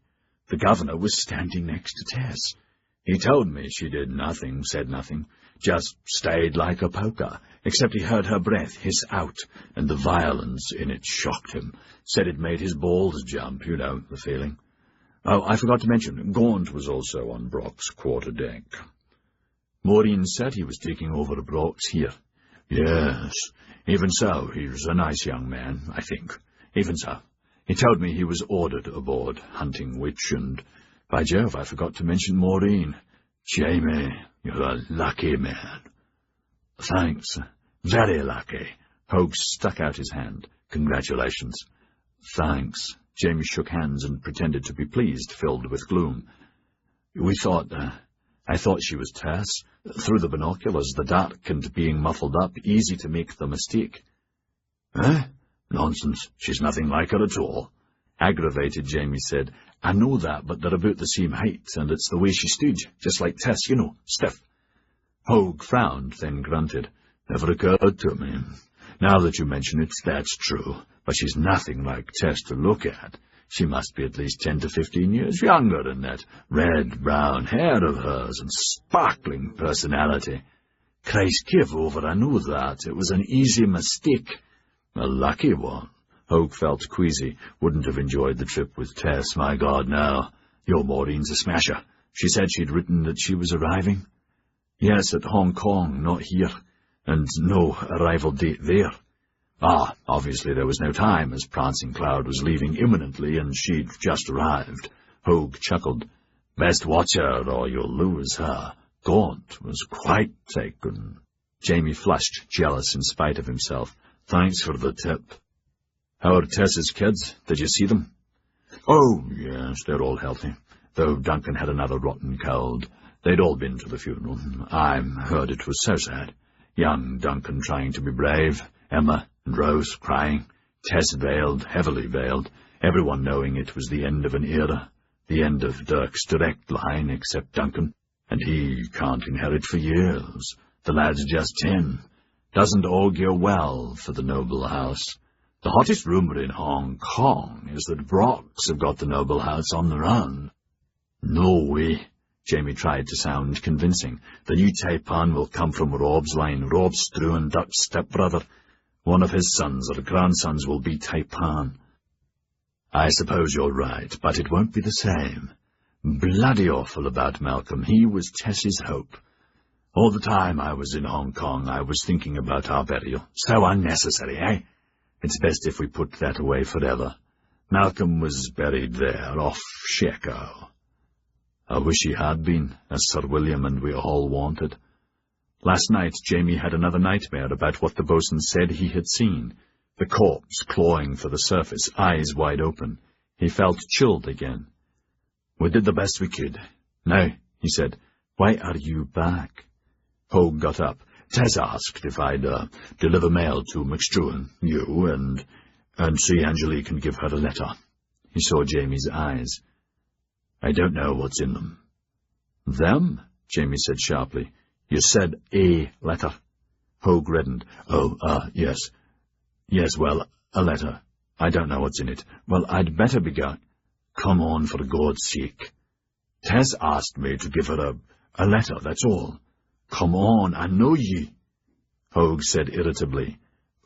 The governor was standing next to Tess. He told me she did nothing, said nothing, just stayed like a poker, except he heard her breath hiss out, and the violence in it shocked him. Said it made his balls jump, you know, the feeling. Oh, I forgot to mention, Gaunt was also on Brock's quarter-deck. Maureen said he was taking over Brock's here. Yes, even so, he was a nice young man, I think. Even so. He told me he was ordered aboard, hunting witch, and, by Jove, I forgot to mention Maureen. Jamie, you're a lucky man. Thanks. Very lucky. Hogue stuck out his hand. Congratulations. Thanks. Jamie shook hands and pretended to be pleased, filled with gloom. I thought she was Tess. Through the binoculars, the dark and being muffled up, easy to make the mistake. Eh? Nonsense. She's nothing like her at all. Aggravated, Jamie said. I know that, but they're about the same height, and it's the way she stood, just like Tess, you know, stiff. Hogue frowned, then grunted. Never occurred to me. Now that you mention it, that's true, but she's nothing like Tess to look at. She must be at least 10 to 15 years younger than that red-brown hair of hers and sparkling personality. Christ, give over, I knew that. It was an easy mistake. A lucky one. Hogue felt queasy. Wouldn't have enjoyed the trip with Tess, my God, no. Your Maureen's a smasher. She said she'd written that she was arriving. Yes, at Hong Kong, not here. And no arrival date there. Ah, obviously there was no time, as Prancing Cloud was leaving imminently, and she'd just arrived. Hogue chuckled. Best watch her, or you'll lose her. Gaunt was quite taken. Jamie flushed, jealous in spite of himself. Thanks for the tip. How are Tess's kids? Did you see them? Oh, yes, they're all healthy, though Duncan had another rotten cold. They'd all been to the funeral. I heard it was so sad. Young Duncan trying to be brave, Emma and Rose crying, Tess veiled, heavily veiled, everyone knowing it was the end of an era, the end of Dirk's direct line except Duncan, and he can't inherit for years. The lad's just 10. Doesn't augur well for the noble house. The hottest rumour in Hong Kong is that Brocks have got the noble house on the run. No way. Jamie tried to sound convincing. The new Taipan will come from Rob's line, Rob Struan, Duck's stepbrother. One of his sons or grandsons will be Taipan. I suppose you're right, but it won't be the same. Bloody awful about Malcolm. He was Tess's hope. All the time I was in Hong Kong, I was thinking about our burial. So unnecessary, eh? It's best if we put that away forever. Malcolm was buried there, off Sheko. I wish he had been, as Sir William and we all wanted. Last night Jamie had another nightmare about what the boatswain said he had seen. The corpse clawing for the surface, eyes wide open. He felt chilled again. We did the best we could. Now, he said, why are you back? Hogue got up. Tess asked if I'd deliver mail to McStruan, you, and see Angelique and give her a letter. He saw Jamie's eyes. I don't know what's in them. Them? Jamie said sharply. You said a letter. Hogue reddened. Yes. Yes, well, a letter. I don't know what's in it. Well, I'd better be going. Come on, for God's sake. Tess asked me to give her a letter, that's all. Come on, I know ye. Hogue said irritably.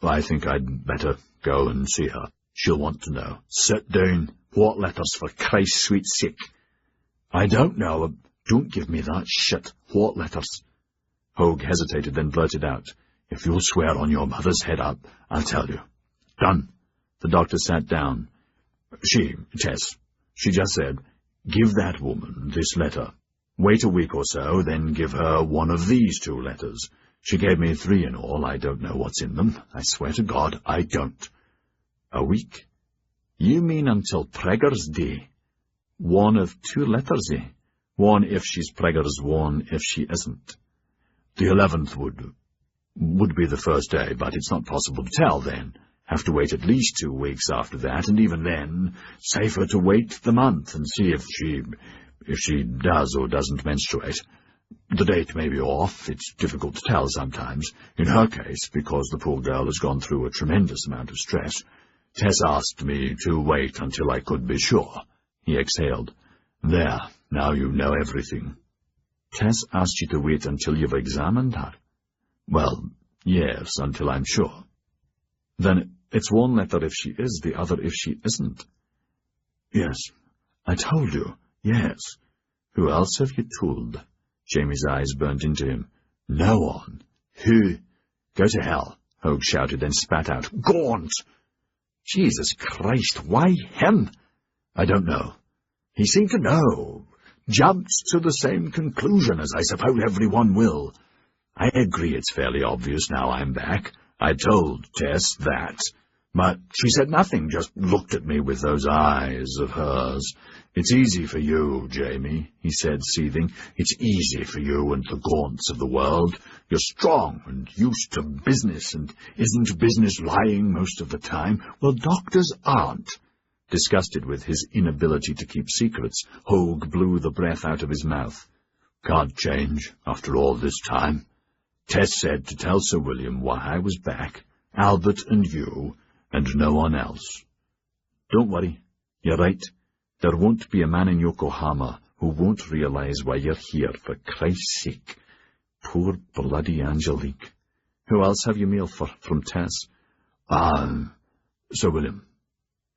I think I'd better go and see her. She'll want to know. Sit down. What letters, for Christ's sweet sake? I don't know. Don't give me that shit. What letters? Hogue hesitated, then blurted out. If you'll swear on your mother's head up, I'll tell you. Done. The doctor sat down. Tess, she just said, give that woman this letter. Wait a week or so, then give her one of these 2 letters. She gave me 3 in all. I don't know what's in them. I swear to God, I don't. A week? You mean until Pregger's day? One of two letters, eh? One if she's Pregger's, one if she isn't. The 11th would be the first day, but it's not possible to tell then. Have to wait at least 2 weeks after that, and even then, safer to wait the month and see if she does or doesn't menstruate. The date may be off. It's difficult to tell sometimes. In her case, because the poor girl has gone through a tremendous amount of stress. Tess asked me to wait until I could be sure. He exhaled. There, now you know everything. Tess asked you to wait until you've examined her? Well, yes, until I'm sure. Then it's one letter if she is, the other if she isn't. Yes, I told you, yes. Who else have you told? Jamie's eyes burned into him. No one. Who? Go to hell, Hogue shouted, then spat out. Gaunt! Jesus Christ, why him? I don't know. He seemed to know. Jumped to the same conclusion, as I suppose everyone will. I agree it's fairly obvious now I'm back. I told Tess that. But she said nothing, just looked at me with those eyes of hers. It's easy for you, Jamie, he said, seething. It's easy for you and the Gaunts of the world. You're strong and used to business, and isn't business lying most of the time? Well, doctors aren't. Disgusted with his inability to keep secrets, Hogue blew the breath out of his mouth. Can't change, after all this time. Tess said to tell Sir William why I was back, Albert and you, and no one else. Don't worry, you're right. There won't be a man in Yokohama who won't realize why you're here, for Christ's sake. Poor bloody Angelique. Who else have you mail for from Tess? Sir William.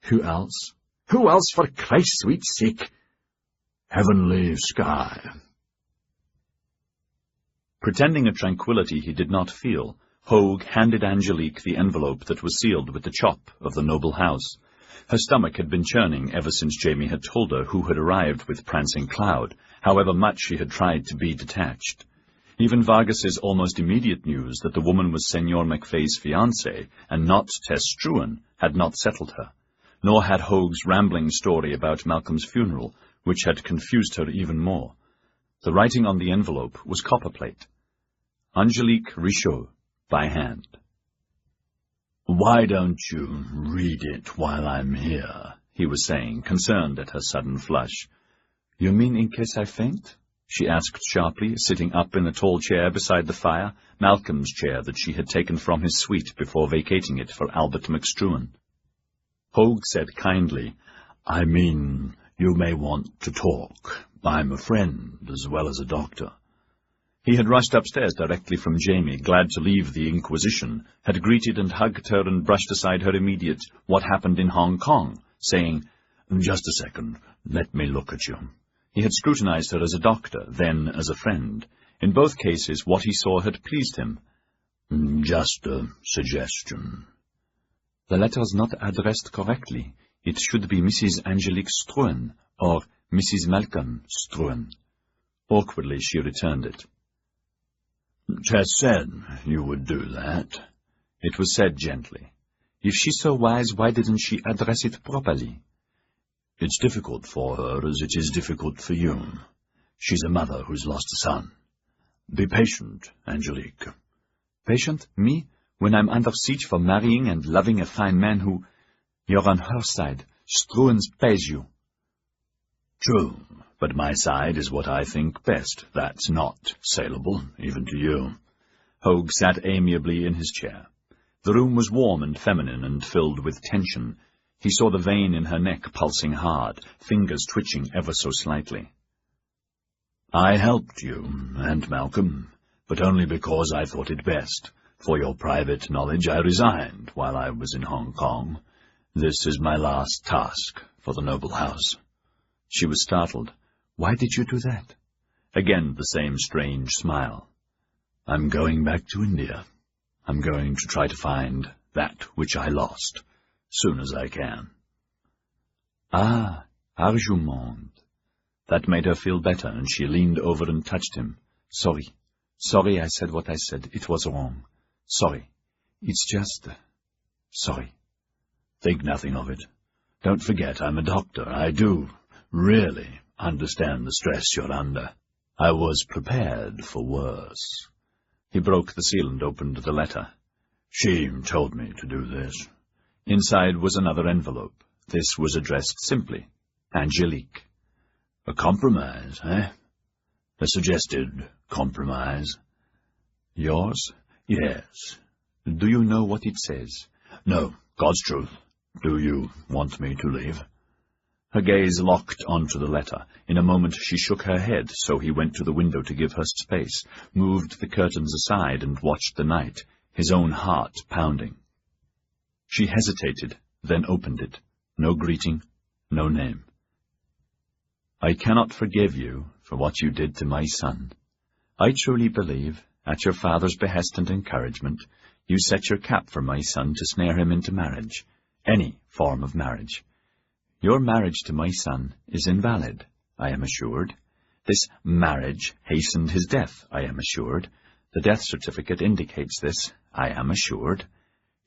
Who else? Who else, for Christ's sweet sake? Heavenly Sky. Pretending a tranquility he did not feel, Hogue handed Angelique the envelope that was sealed with the chop of the noble house. Her stomach had been churning ever since Jamie had told her who had arrived with Prancing Cloud, however much she had tried to be detached. Even Vargas's almost immediate news that the woman was Senor McFay's fiancée and not Tess Struan had not settled her, nor had Hogue's rambling story about Malcolm's funeral, which had confused her even more. The writing on the envelope was copperplate. Angelique Richaud, by hand. Why don't you read it while I'm here? He was saying, concerned at her sudden flush. You mean in case I faint? She asked sharply, sitting up in a tall chair beside the fire, Malcolm's chair that she had taken from his suite before vacating it for Albert McStruan. Hogue said kindly, I mean, you may want to talk. I'm a friend as well as a doctor. He had rushed upstairs directly from Jamie, glad to leave the Inquisition, had greeted and hugged her and brushed aside her immediate what happened in Hong Kong, saying, Just a second, let me look at you. He had scrutinized her as a doctor, then as a friend. In both cases, what he saw had pleased him. Just a suggestion. The letter's not addressed correctly. It should be Mrs. Angelique Struan, or Mrs. Malcolm Struan. Awkwardly, she returned it. Tess said you would do that. It was said gently. If she's so wise, why didn't she address it properly? It's difficult for her as it is difficult for you. She's a mother who's lost a son. Be patient, Angelique. Patient? Me? When I'm under siege for marrying and loving a fine man who... You're on her side. Struans pays you. True, but my side is what I think best. That's not saleable, even to you. Hogue sat amiably in his chair. The room was warm and feminine and filled with tension. He saw the vein in her neck pulsing hard, fingers twitching ever so slightly. I helped you, and Malcolm, but only because I thought it best. For your private knowledge, I resigned while I was in Hong Kong. This is my last task for the noble house. She was startled. Why did you do that? Again the same strange smile. I'm going back to India. I'm going to try to find that which I lost, soon as I can. Ah, argument. That made her feel better, and she leaned over and touched him. Sorry. Sorry I said what I said. It was wrong. Sorry. It's just... Sorry. Think nothing of it. Don't forget I'm a doctor. I do really understand the stress you're under. I was prepared for worse. He broke the seal and opened the letter. She told me to do this. Inside was another envelope. This was addressed simply, Angelique. A compromise, eh? A suggested compromise. Yours? Yes. Do you know what it says? No, God's truth. Do you want me to leave? Her gaze locked onto the letter. In a moment she shook her head, so he went to the window to give her space, moved the curtains aside and watched the night, his own heart pounding. She hesitated, then opened it. No greeting, no name. I cannot forgive you for what you did to my son. I truly believe, at your father's behest and encouragement, you set your cap for my son to snare him into marriage, any form of marriage. Your marriage to my son is invalid, I am assured. This marriage hastened his death, I am assured. The death certificate indicates this, I am assured.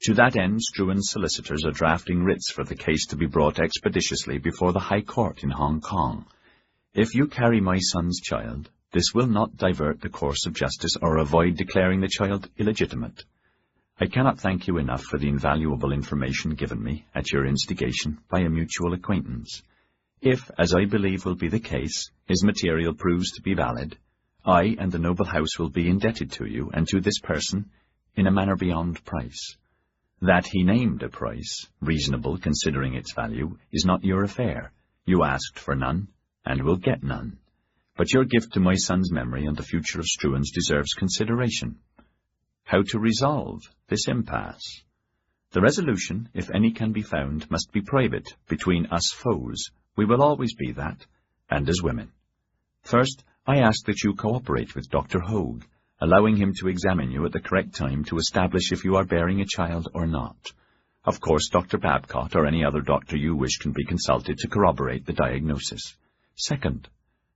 To that end, Struan's solicitors are drafting writs for the case to be brought expeditiously before the High Court in Hong Kong. If you carry my son's child, this will not divert the course of justice or avoid declaring the child illegitimate. I cannot thank you enough for the invaluable information given me, at your instigation, by a mutual acquaintance. If, as I believe will be the case, his material proves to be valid, I and the noble house will be indebted to you and to this person in a manner beyond price. That he named a price, reasonable considering its value, is not your affair. You asked for none, and will get none. But your gift to my son's memory and the future of Struan's deserves consideration. How to resolve this impasse? The resolution, if any can be found, must be private, between us foes. We will always be that, and as women. First, I ask that you cooperate with Dr. Hogue, allowing him to examine you at the correct time to establish if you are bearing a child or not. Of course, Dr. Babcock or any other doctor you wish can be consulted to corroborate the diagnosis. Second,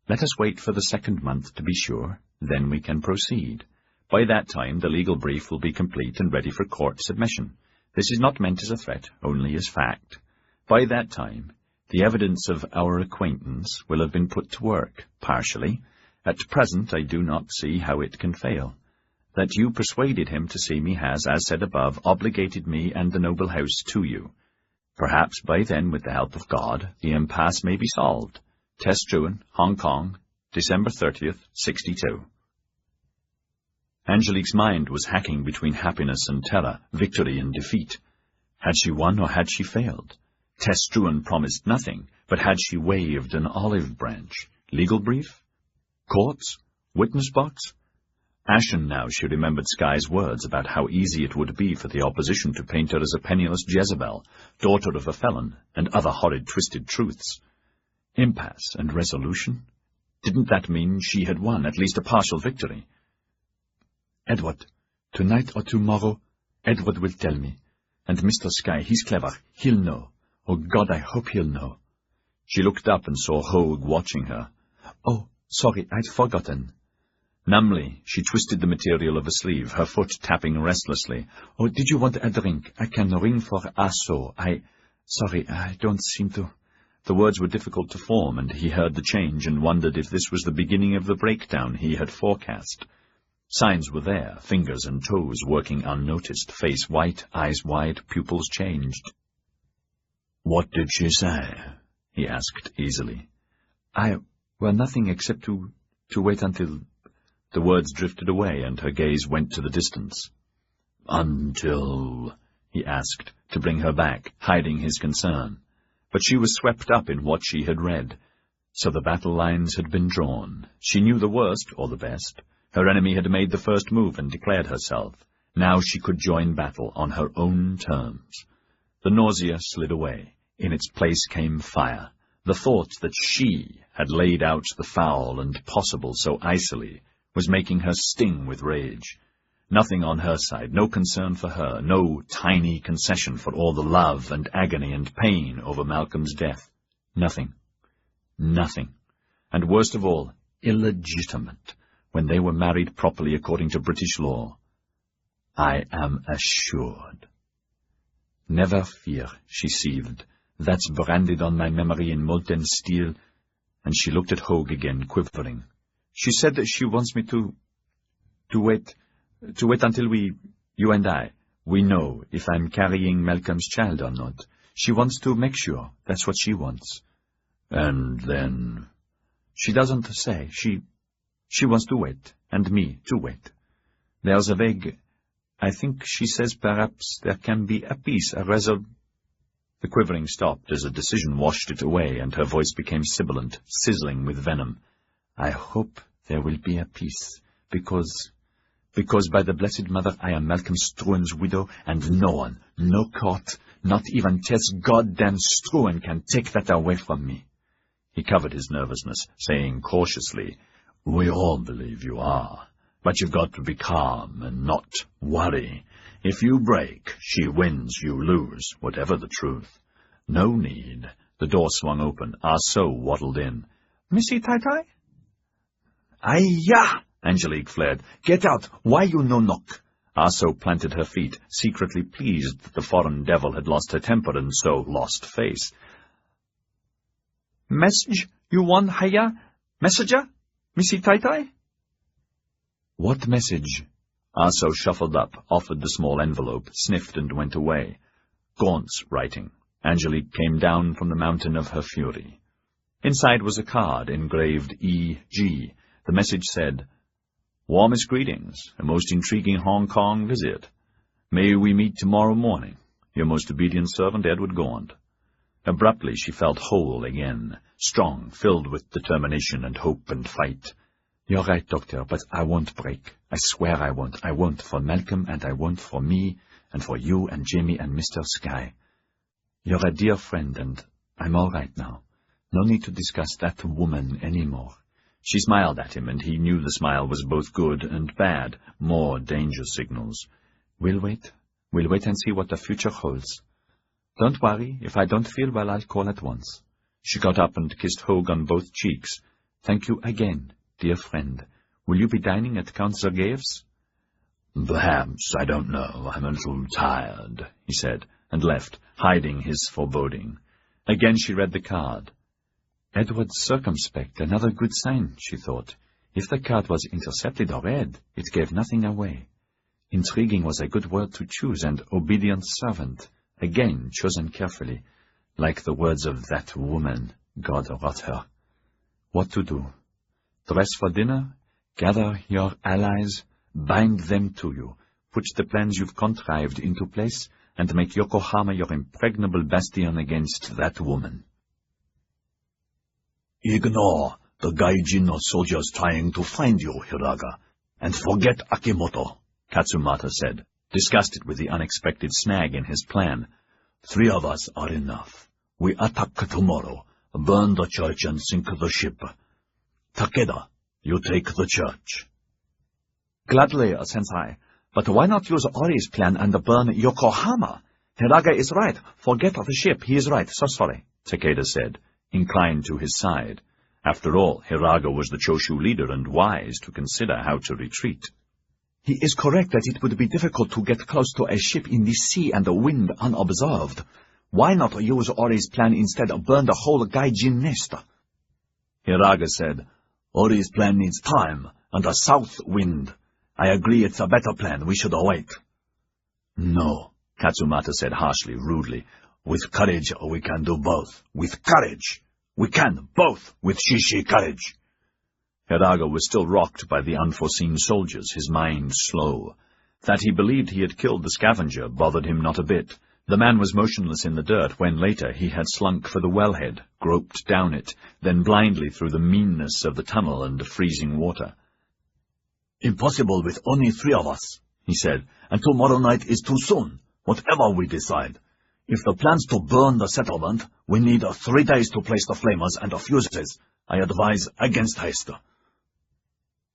let us wait for the 2nd month to be sure, then we can proceed. By that time, the legal brief will be complete and ready for court submission. This is not meant as a threat, only as fact. By that time, the evidence of our acquaintance will have been put to work, partially. At present, I do not see how it can fail. That you persuaded him to see me has, as said above, obligated me and the noble house to you. Perhaps by then, with the help of God, the impasse may be solved. Tess Struan, Hong Kong, December 30th, 62. Angelique's mind was hacking between happiness and terror, victory and defeat. Had she won or had she failed? Tess Struan promised nothing, but had she waved an olive branch? Legal brief? Courts? Witness box? Ashen now, she remembered Skye's words about how easy it would be for the opposition to paint her as a penniless Jezebel, daughter of a felon, and other horrid twisted truths. Impasse and resolution? Didn't that mean she had won, at least a partial victory? Edward, tonight or tomorrow, Edward will tell me. And Mr. Skye, he's clever. He'll know. Oh, God, I hope he'll know. She looked up and saw Hogue watching her. Oh, sorry, I'd forgotten. Numbly, she twisted the material of a sleeve, her foot tapping restlessly. Oh, did you want a drink? I can ring for Asso. Sorry, I don't seem to... The words were difficult to form, and he heard the change and wondered if this was the beginning of the breakdown he had forecast. Signs were there, fingers and toes working unnoticed, face white, eyes wide, pupils changed. What did she say? He asked easily. Well, nothing except to wait until... The words drifted away, and her gaze went to the distance. Until... he asked, to bring her back, hiding his concern. But she was swept up in what she had read. So the battle lines had been drawn. She knew the worst, or the best. Her enemy had made the first move and declared herself. Now she could join battle on her own terms. The nausea slid away. In its place came fire. The thought that she had laid out the foul and possible so icily was making her sting with rage. Nothing on her side, no concern for her, no tiny concession for all the love and agony and pain over Malcolm's death. Nothing. Nothing. And worst of all, illegitimate, when they were married properly according to British law. I am assured. Never fear, she seethed. That's branded on my memory in molten steel. And she looked at Hogue again, quivering. She said that she wants me to wait until you and I, we know if I'm carrying Malcolm's child or not. She wants to make sure. That's what she wants. And then... She doesn't say. She wants to wait, and me to wait. There's a vague... I think she says perhaps there can be a peace, a The quivering stopped as a decision washed it away, and her voice became sibilant, sizzling with venom. I hope there will be a peace, because by the Blessed Mother I am Malcolm Struan's widow, and no one, no court, not even Tess goddamn Struan can take that away from me. He covered his nervousness, saying cautiously, We all believe you are, but you've got to be calm and not worry. If you break, she wins, you lose, whatever the truth. No need. The door swung open. Ah So waddled in. Missy Tai-Tai? Aye-ya! Angelique flared. Get out! Why you no knock? Ah So planted her feet, secretly pleased that the foreign devil had lost her temper and so lost face. Message? You want Haya? Messenger? Missy Tai-Tai? What message? Ah So shuffled up, offered the small envelope, sniffed and went away. Gaunt's writing. Angelique came down from the mountain of her fury. Inside was a card engraved E.G. The message said, Warmest greetings, a most intriguing Hong Kong visit. May we meet tomorrow morning. Your most obedient servant, Edward Gaunt. Abruptly she felt whole again, strong, filled with determination and hope and fight. You're right, Doctor, but I won't break. I swear I won't. I won't for Malcolm, and I won't for me, and for you and Jamie and Mr. Sky. You're a dear friend, and I'm all right now. No need to discuss that woman anymore. She smiled at him, and he knew the smile was both good and bad, more danger signals. We'll wait and see what the future holds. Don't worry, if I don't feel well, I'll call at once. She got up and kissed Hogue on both cheeks. Thank you again, dear friend. Will you be dining at Count Sergeyev's? Perhaps, I don't know. I'm a little tired, he said, and left, hiding his foreboding. Again she read the card. Edward circumspect, another good sign, she thought. If the card was intercepted or read, it gave nothing away. Intriguing was a good word to choose, and obedient servant, again chosen carefully, like the words of that woman, God wrought her. What to do? Dress for dinner? Gather your allies? Bind them to you? Put the plans you've contrived into place, and make Yokohama your impregnable bastion against that woman. Ignore the Gai Jin soldiers trying to find you, Hiraga, and forget Akimoto, Katsumata said, disgusted with the unexpected snag in his plan. 3 of us are enough. We attack tomorrow, burn the church and sink the ship. Takeda, you take the church. Gladly, Sensei, but why not use Ori's plan and burn Yokohama? Hiraga is right. Forget the ship. He is right. So sorry, Takeda said, inclined to his side. After all, Hiraga was the Choshu leader and wise to consider how to retreat. He is correct that it would be difficult to get close to a ship in the sea and the wind unobserved. Why not use Ori's plan instead of burn the whole Gai Jin nest? Hiraga said, Ori's plan needs time and a south wind. I agree it's a better plan. We should await. No, Katsumata said harshly, rudely. With courage, we can do both. With courage! We can, both, with Shishi courage. Hiraga was still rocked by the unforeseen soldiers, his mind slow. That he believed he had killed the scavenger bothered him not a bit. The man was motionless in the dirt when later he had slunk for the wellhead, groped down it, then blindly through the meanness of the tunnel and the freezing water. Impossible with only 3 of us, he said, and tomorrow night is too soon, whatever we decide. If the plan's to burn the settlement, we need 3 days to place the flamers and the fuses. I advise against haste.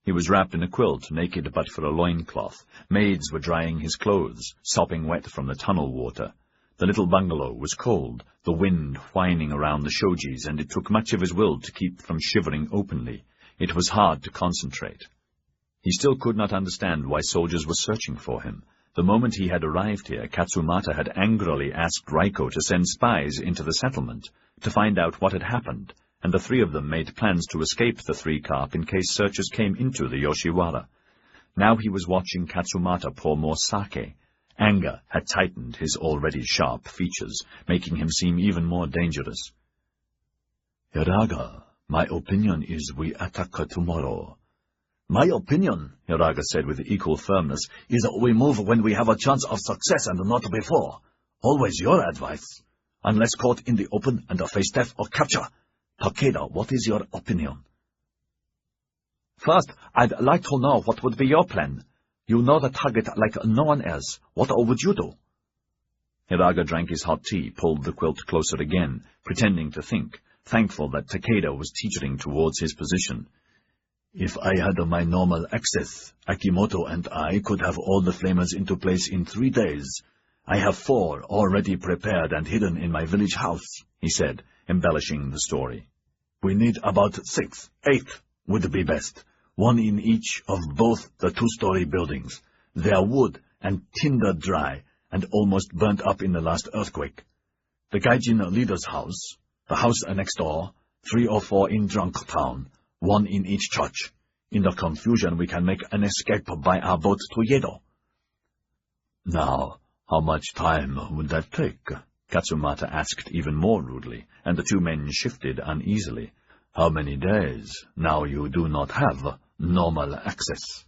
He was wrapped in a quilt, naked but for a loincloth. Maids were drying his clothes, sopping wet from the tunnel water. The little bungalow was cold, the wind whining around the shojis, and it took much of his will to keep from shivering openly. It was hard to concentrate. He still could not understand why soldiers were searching for him. The moment he had arrived here, Katsumata had angrily asked Raiko to send spies into the settlement to find out what had happened, and the three of them made plans to escape the three-carp in case searchers came into the Yoshiwara. Now he was watching Katsumata pour more sake. Anger had tightened his already sharp features, making him seem even more dangerous. Hiraga, my opinion is we attack tomorrow. My opinion, Hiraga said with equal firmness, is that we move when we have a chance of success and not before. Always your advice. Unless caught in the open and face death or capture. Takeda, what is your opinion? First, I'd like to know what would be your plan. You know the target like no one else. What would you do? Hiraga drank his hot tea, pulled the quilt closer again, pretending to think, thankful that Takeda was teetering towards his position. If I had my normal access, Akimoto and I could have all the flamers into place in 3 days. I have 4 already prepared and hidden in my village house, he said, embellishing the story. We need about 6, 8 would be best, 1 in each of both the 2-story buildings. They are wood and tinder dry and almost burnt up in the last earthquake. The Gai Jin leader's house, the house next door, 3 or 4 in Drunk Town, 1 in each church. In the confusion, we can make an escape by our boat to Yedo. Now, how much time would that take? Katsumata asked even more rudely, and the two men shifted uneasily. How many days? Now you do not have normal access.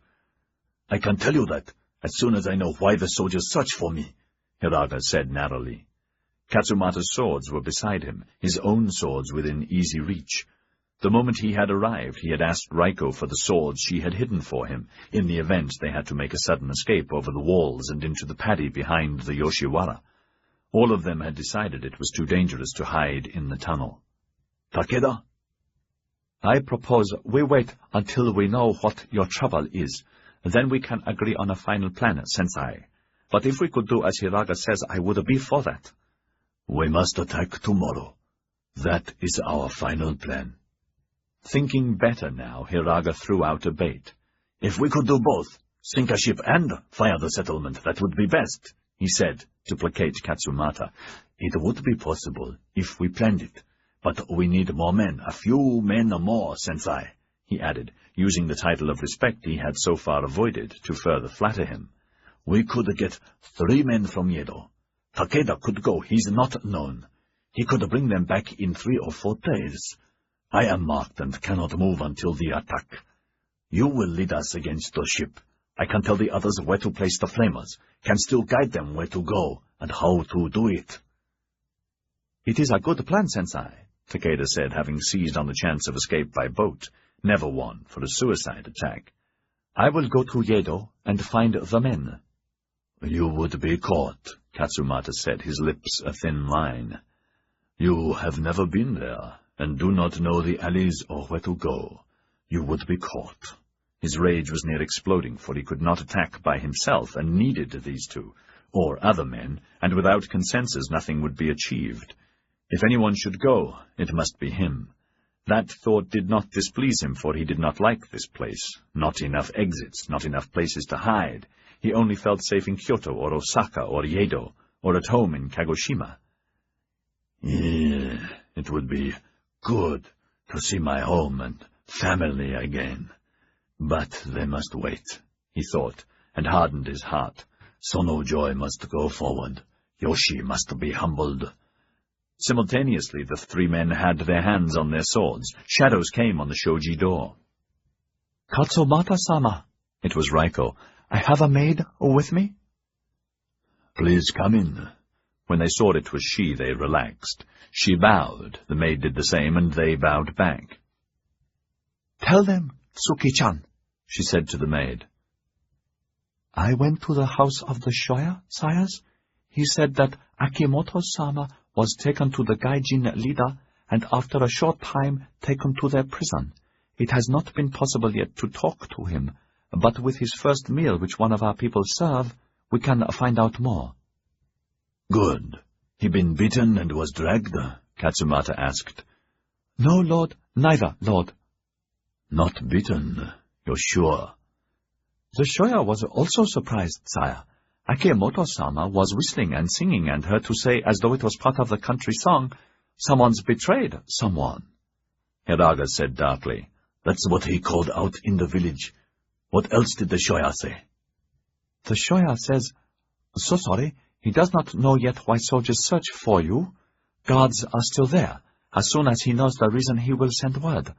I can tell you that as soon as I know why the soldiers search for me, Hiraga said narrowly. Katsumata's swords were beside him, his own swords within easy reach. The moment he had arrived, he had asked Raiko for the swords she had hidden for him, in the event they had to make a sudden escape over the walls and into the paddy behind the Yoshiwara. All of them had decided it was too dangerous to hide in the tunnel. Takeda? I propose we wait until we know what your trouble is. Then we can agree on a final plan, Sensei. But if we could do as Hiraga says, I would be for that. We must attack tomorrow. That is our final plan. Thinking better now, Hiraga threw out a bait. If we could do both, sink a ship and fire the settlement, that would be best, he said, to placate Katsumata. It would be possible if we planned it, but we need more men, a few men more, Sensei, he added, using the title of respect he had so far avoided to further flatter him. We could get 3 men from Yedo. Takeda could go, he's not known. He could bring them back in 3 or 4 days. I am marked and cannot move until the attack. You will lead us against the ship. I can tell the others where to place the flamers, can still guide them where to go and how to do it. It is a good plan, Sensei, Takeda said, having seized on the chance of escape by boat, never one for a suicide attack. I will go to Yedo and find the men. You would be caught, Katsumata said, his lips a thin line. You have never been there, and do not know the alleys or where to go. You would be caught. His rage was near exploding, for he could not attack by himself, and needed these two, or other men, and without consensus nothing would be achieved. If anyone should go, it must be him. That thought did not displease him, for he did not like this place. Not enough exits, not enough places to hide. He only felt safe in Kyoto, or Osaka, or Yedo, or at home in Kagoshima. It would be good to see my home and family again. But they must wait, he thought, and hardened his heart. Sono Joy must go forward. Yoshi must be humbled. Simultaneously, the 3 men had their hands on their swords. Shadows came on the shoji door. Katsumata-sama, it was Raiko. I have a maid with me? Please come in. When they saw it was she, they relaxed. She bowed, the maid did the same, and they bowed back. Tell them, Tsuki-chan, she said to the maid. I went to the house of the Shoya, sires. He said that Akimoto-sama was taken to the Gai Jin leader, and after a short time taken to their prison. It has not been possible yet to talk to him, but with his first meal which one of our people serve, we can find out more. Good. He been beaten and was dragged? Katsumata asked. No, Lord, neither, Lord. Not beaten, you're sure? The Shoya was also surprised, sire. Akimoto-sama was whistling and singing and heard to say, as though it was part of the country song, "Someone's betrayed someone." Hiraga said darkly, "That's what he called out in the village. What else did the Shoya say?" "The Shoya says, 'So sorry, he does not know yet why soldiers search for you. Guards are still there. As soon as he knows the reason, he will send word.'"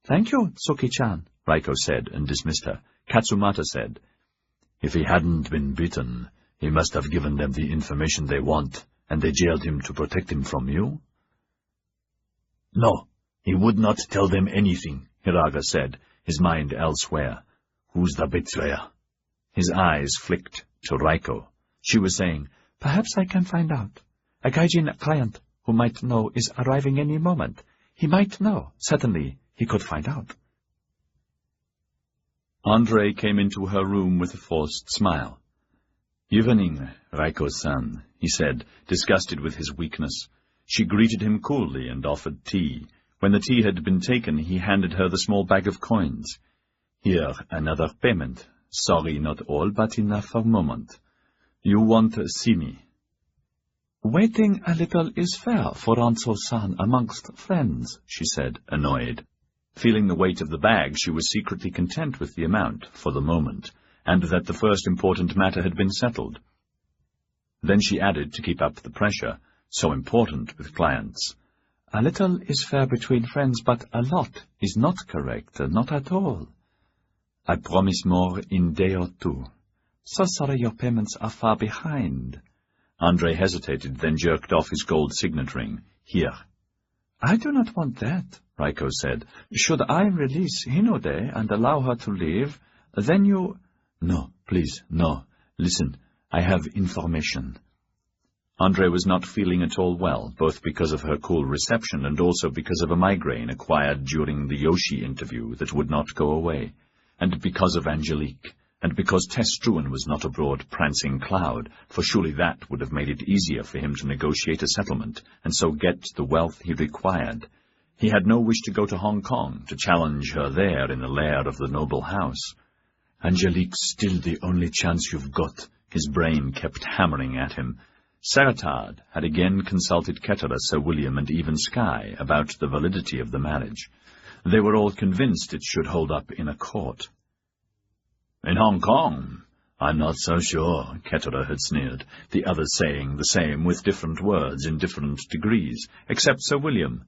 "Thank you, Tsuki-chan," Raiko said and dismissed her. Katsumata said, "If he hadn't been beaten, he must have given them the information they want, and they jailed him to protect him from you?" "No, he would not tell them anything," Hiraga said, his mind elsewhere. "Who's the betrayer?" His eyes flicked to Raiko. She was saying, "Perhaps I can find out. A Gai Jin client who might know is arriving any moment. He might know. Certainly, he could find out." Andre came into her room with a forced smile. "Evening, Raiko-san," he said, disgusted with his weakness. She greeted him coolly and offered tea. When the tea had been taken, he handed her the small bag of coins. "Here, another payment. Sorry, not all, but enough for a moment. You won't see me." "Waiting a little is fair for Ranzo-san amongst friends," she said, annoyed. Feeling the weight of the bag, she was secretly content with the amount, for the moment, and that the first important matter had been settled. Then she added, to keep up the pressure, so important with clients, "A little is fair between friends, but a lot is not correct, not at all. I promise more in day or two. So sorry your payments are far behind." Andre hesitated, then jerked off his gold signet ring. "Here." "I do not want that," Raiko said. "Should I release Hinode and allow her to leave, then you—" "No, please, no. Listen, I have information." Andre was not feeling at all well, both because of her cool reception and also because of a migraine acquired during the Yoshi interview that would not go away, and because of Angelique, and because Tess Struan was not a broad, prancing cloud, for surely that would have made it easier for him to negotiate a settlement, and so get the wealth he required. He had no wish to go to Hong Kong, to challenge her there in the lair of the noble house. "Angelique's still the only chance you've got," his brain kept hammering at him. Saratard had again consulted Kettler, Sir William, and even Skye about the validity of the marriage. They were all convinced it should hold up in a court. "In Hong Kong? I'm not so sure," Kettler had sneered, the others saying the same with different words in different degrees, except Sir William.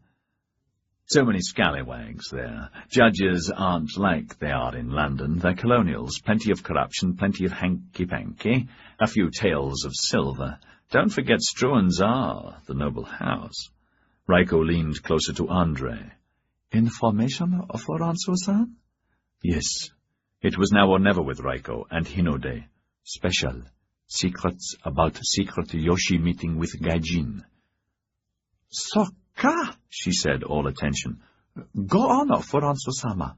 "So many scallywags there. Judges aren't like they are in London. They're colonials. Plenty of corruption, plenty of hanky-panky, a few tails of silver. Don't forget Struan's are the noble house." Raiko leaned closer to Andre. "Information for Ranzo-san?" "Yes." It was now or never with Raiko and Hinode. "Special. Secrets about secret Yoshi meeting with Gai Jin." "Soka," she said, all attention. "Go on, for Ranzo-sama."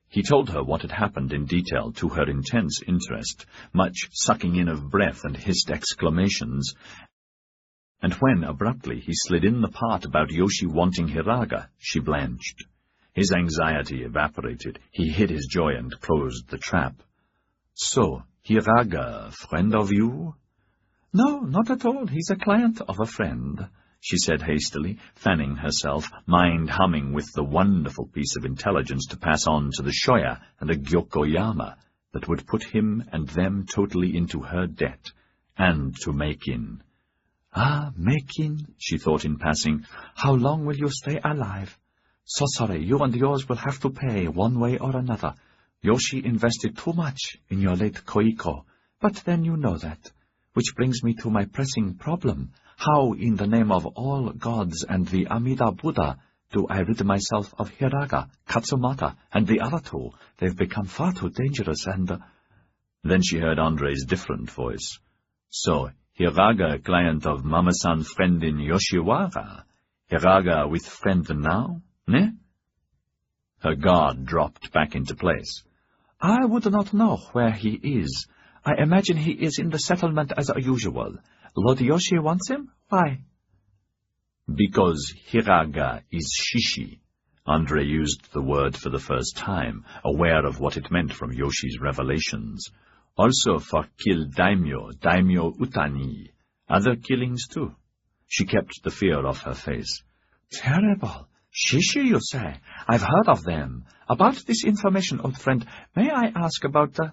He told her what had happened in detail, to her intense interest, much sucking in of breath and hissed exclamations, and when, abruptly, he slid in the part about Yoshi wanting Hiraga, she blanched. His anxiety evaporated. He hid his joy and closed the trap. "So, Hiraga, friend of you?" "No, not at all. He's a client of a friend," she said hastily, fanning herself, mind humming with the wonderful piece of intelligence to pass on to the Shoya and the Gyokoyama that would put him and them totally into her debt, and to Makin. "Ah, Makin," she thought in passing, "how long will you stay alive? So sorry, you and yours will have to pay one way or another. Yoshi invested too much in your late Koiko, but then you know that. Which brings me to my pressing problem. How, in the name of all gods and the Amida Buddha, do I rid myself of Hiraga, Katsumata, and the other two? They've become far too dangerous and—" Then she heard Andre's different voice. "So, Hiraga, client of Mama-san friend in Yoshiwara. Hiraga with friend now? Ne?" Her guard dropped back into place. "I would not know where he is. I imagine he is in the settlement as usual. Lord Yoshi wants him? Why?" "Because Hiraga is Shishi." Andre used the word for the first time, aware of what it meant from Yoshi's revelations. Also for kill daimyo Utani. Other killings too. She kept the fear off her face. Terrible. Shishi, you say? I've heard of them. About this information, old friend, may I ask about the...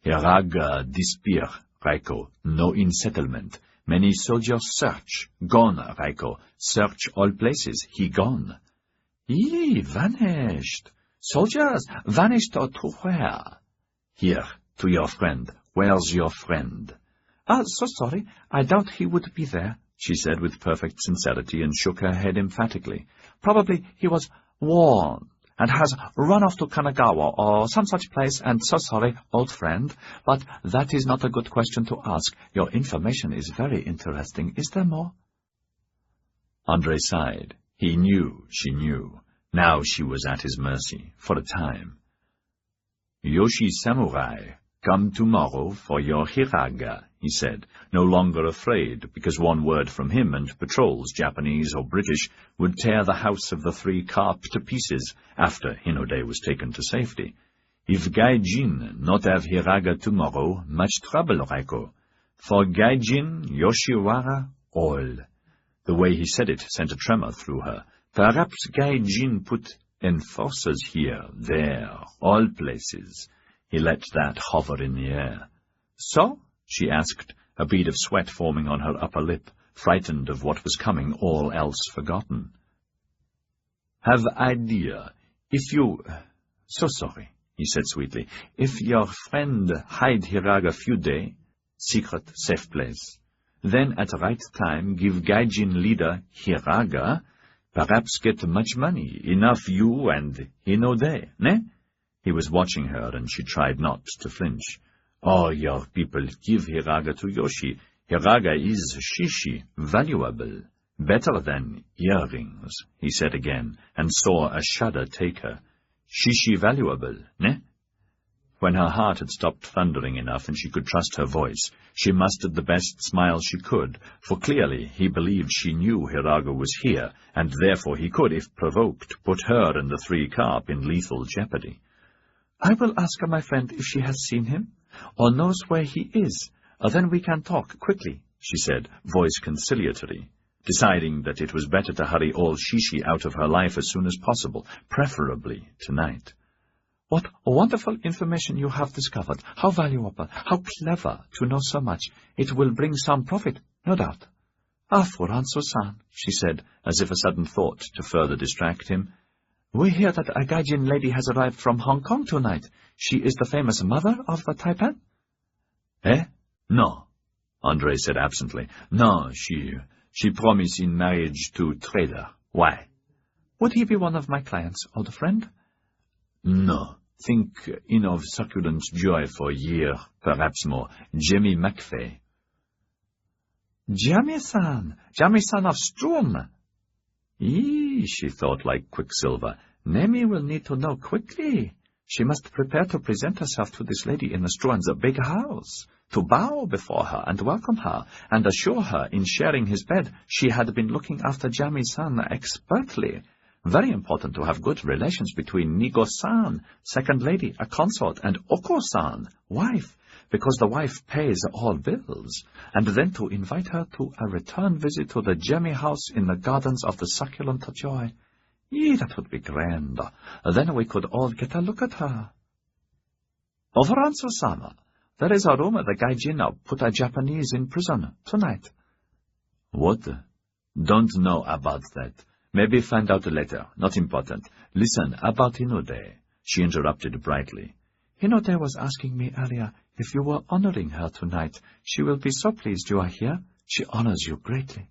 Hiraga disappear, Raiko. No in settlement. Many soldiers search. Gone, Raiko. Search all places. He gone. He vanished. Soldiers vanished to where? Here, to your friend. Where's your friend? So sorry. I doubt he would be there, she said with perfect sincerity and shook her head emphatically. Probably he was warned and has run off to Kanagawa or some such place, and so sorry, old friend, but that is not a good question to ask. Your information is very interesting. Is there more? Andre sighed. He knew she knew. Now she was at his mercy, for a time. Yoshi Samurai, come tomorrow for your hiraga, he said, no longer afraid, because one word from him and patrols, Japanese or British, would tear the house of the three carp to pieces after Hinode was taken to safety. If Gai Jin not have hiraga tomorrow, much trouble, Raiko. For Gai Jin, Yoshiwara, all. The way he said it sent a tremor through her. Perhaps Gai Jin put enforcers here, there, all places. He let that hover in the air. So? She asked, a bead of sweat forming on her upper lip, frightened of what was coming, all else forgotten. Have idea. If you... So sorry, he said sweetly. If your friend hide hiraga few day, secret, safe place, then at right time give Gaijin leader hiraga, perhaps get much money, enough you and Hinode, ne? He was watching her, and she tried not to flinch. Oh, your people give hiraga to Yoshi. Hiraga is shishi, valuable, better than earrings, he said again, and saw a shudder take her. Shishi valuable, ne? When her heart had stopped thundering enough and she could trust her voice, she mustered the best smile she could, for clearly he believed she knew hiraga was here, and therefore he could, if provoked, put her and the three carp in lethal jeopardy. I will ask her, my friend, if she has seen him, or knows where he is. Then we can talk quickly, she said, voice conciliatory, deciding that it was better to hurry all Shishi out of her life as soon as possible, preferably tonight. What wonderful information you have discovered. How valuable, how clever to know so much. It will bring some profit, no doubt. Ah, Furanso-san, she said, as if a sudden thought to further distract him. We hear that a Gai Jin lady has arrived from Hong Kong tonight. She is the famous mother of the Taipan? Eh? No, Andre said absently. No, she promised in marriage to trader. Why? Would he be one of my clients, old friend? No. Think in of succulent joy for a year, perhaps more. Jemmy McFay. Jamie-san of Strum. Eee, she thought like quicksilver. Nemi will need to know quickly. She must prepare to present herself to this lady in the Struan's big house, to bow before her and welcome her, and assure her in sharing his bed she had been looking after Jamie-san expertly. Very important to have good relations between Nigo-san, second lady, a consort, and Oko-san, wife, because the wife pays all bills, and then to invite her to a return visit to the Jemmy house in the gardens of the succulent joy. That would be grand. Then we could all get a look at her. Overanso-sama, there is a rumor the Gai Jin put a Japanese in prison tonight. What? Don't know about that. Maybe find out later. Not important. Listen, about Hinode, she interrupted brightly. Hinode was asking me earlier if you were honoring her tonight. She will be so pleased you are here. She honors you greatly.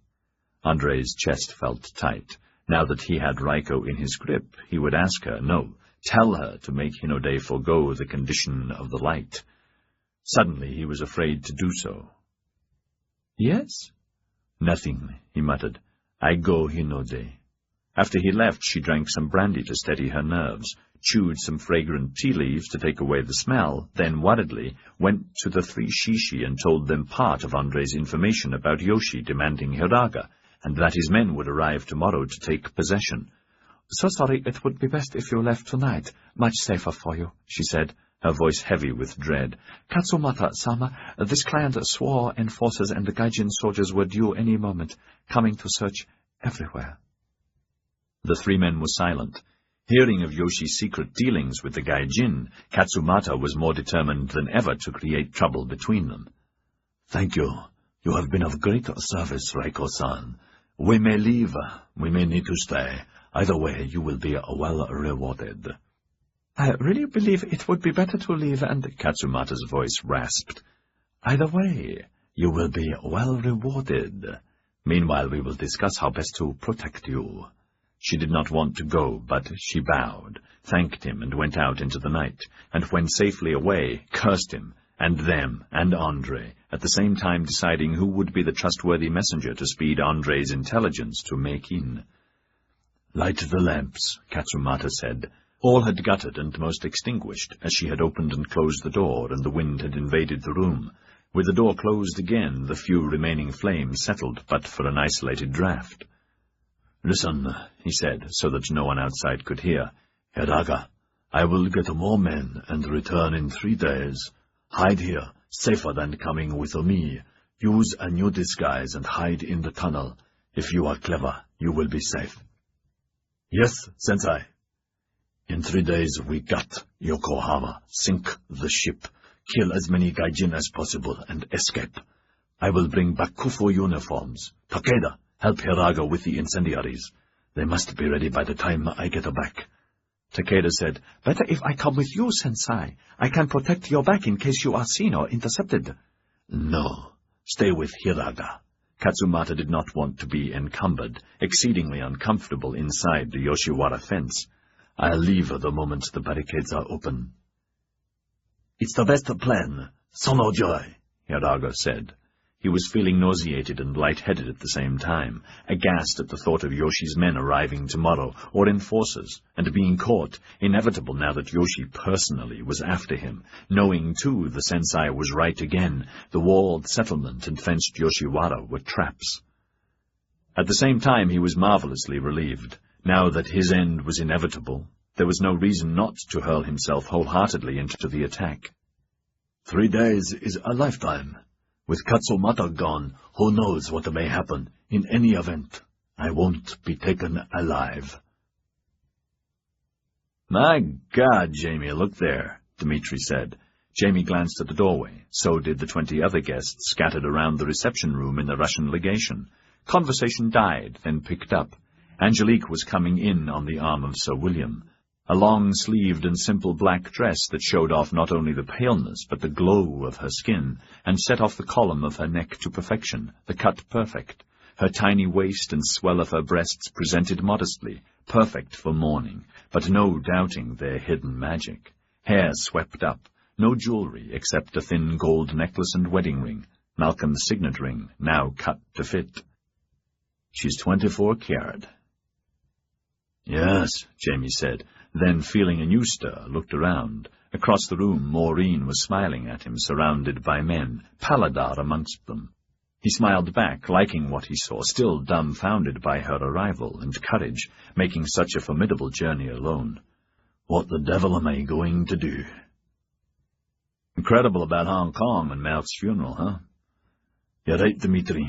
Andre's chest felt tight. Now that he had Raiko in his grip, he would ask her, no, tell her to make Hinode forego the condition of the light. Suddenly he was afraid to do so. Yes? Nothing, he muttered. I go, Hinode. After he left, she drank some brandy to steady her nerves, chewed some fragrant tea leaves to take away the smell, then worriedly went to the three shishi and told them part of Andre's information about Yoshi demanding hiraga, and that his men would arrive tomorrow to take possession. So sorry, it would be best if you left tonight. Much safer for you, she said. her voice heavy with dread. "Katsumata-sama, this client swore enforcers and the Gai Jin soldiers were due any moment, coming to search everywhere." The three men were silent. Hearing of Yoshi's secret dealings with the Gai Jin, Katsumata was more determined than ever to create trouble between them. "Thank you. You have been of great service, Reiko-san. We may leave. We may need to stay. Either way, you will be well rewarded." "I really believe it would be better to leave," and Katsumata's voice rasped. "Either way, you will be well rewarded. Meanwhile, we will discuss how best to protect you." She did not want to go, but she bowed, thanked him, and went out into the night, and when safely away, cursed him, and them, and Andre, at the same time deciding who would be the trustworthy messenger to speed Andre's intelligence to Meikin. "Light the lamps," Katsumata said. All had guttered and most extinguished, as she had opened and closed the door, and the wind had invaded the room. With the door closed again, the few remaining flames settled but for an isolated draught. "Listen," he said, so that no one outside could hear. "Hiraga, I will get more men and return in 3 days. Hide here, safer than coming with me. Use a new disguise and hide in the tunnel. If you are clever, you will be safe." "Yes, sensei." "In 3 days we got Yokohama, sink the ship, kill as many Gai Jin as possible, and escape. I will bring back Kufu uniforms. Takeda, help Hiraga with the incendiaries. They must be ready by the time I get back." Takeda said, "Better if I come with you, sensei. I can protect your back in case you are seen or intercepted." "No, stay with Hiraga." Katsumata did not want to be encumbered, exceedingly uncomfortable inside the Yoshiwara fence. "I'll leave the moment the barricades are open." "It's the best plan. Sono joy," Hiraga said. He was feeling nauseated and light-headed at the same time, aghast at the thought of Yoshi's men arriving tomorrow, or enforcers, and being caught, inevitable now that Yoshi personally was after him, knowing, too, the sensei was right again. The walled settlement and fenced Yoshiwara were traps. At the same time, he was marvelously relieved. Now that his end was inevitable, there was no reason not to hurl himself wholeheartedly into the attack. 3 days is a lifetime. With Katsumata gone, who knows what may happen. In any event, I won't be taken alive. "My God, Jamie, look there," Dmitri said. Jamie glanced at the doorway. So did the 20 other guests scattered around the reception room in the Russian legation. Conversation died, then picked up. Angelique was coming in on the arm of Sir William. A long-sleeved and simple black dress that showed off not only the paleness but the glow of her skin, and set off the column of her neck to perfection, the cut perfect. Her tiny waist and swell of her breasts presented modestly, perfect for mourning, but no doubting their hidden magic. Hair swept up, no jewelry except a thin gold necklace and wedding ring, Malcolm's signet ring, now cut to fit. "She's 24 carat. "Yes," Jamie said. Then, feeling a new stir, looked around. Across the room, Maureen was smiling at him, surrounded by men, Paladar amongst them. He smiled back, liking what he saw, still dumbfounded by her arrival and courage, making such a formidable journey alone. "What the devil am I going to do?" "Incredible about Hong Kong and Malk's funeral, huh?" "You're right, Dmitri.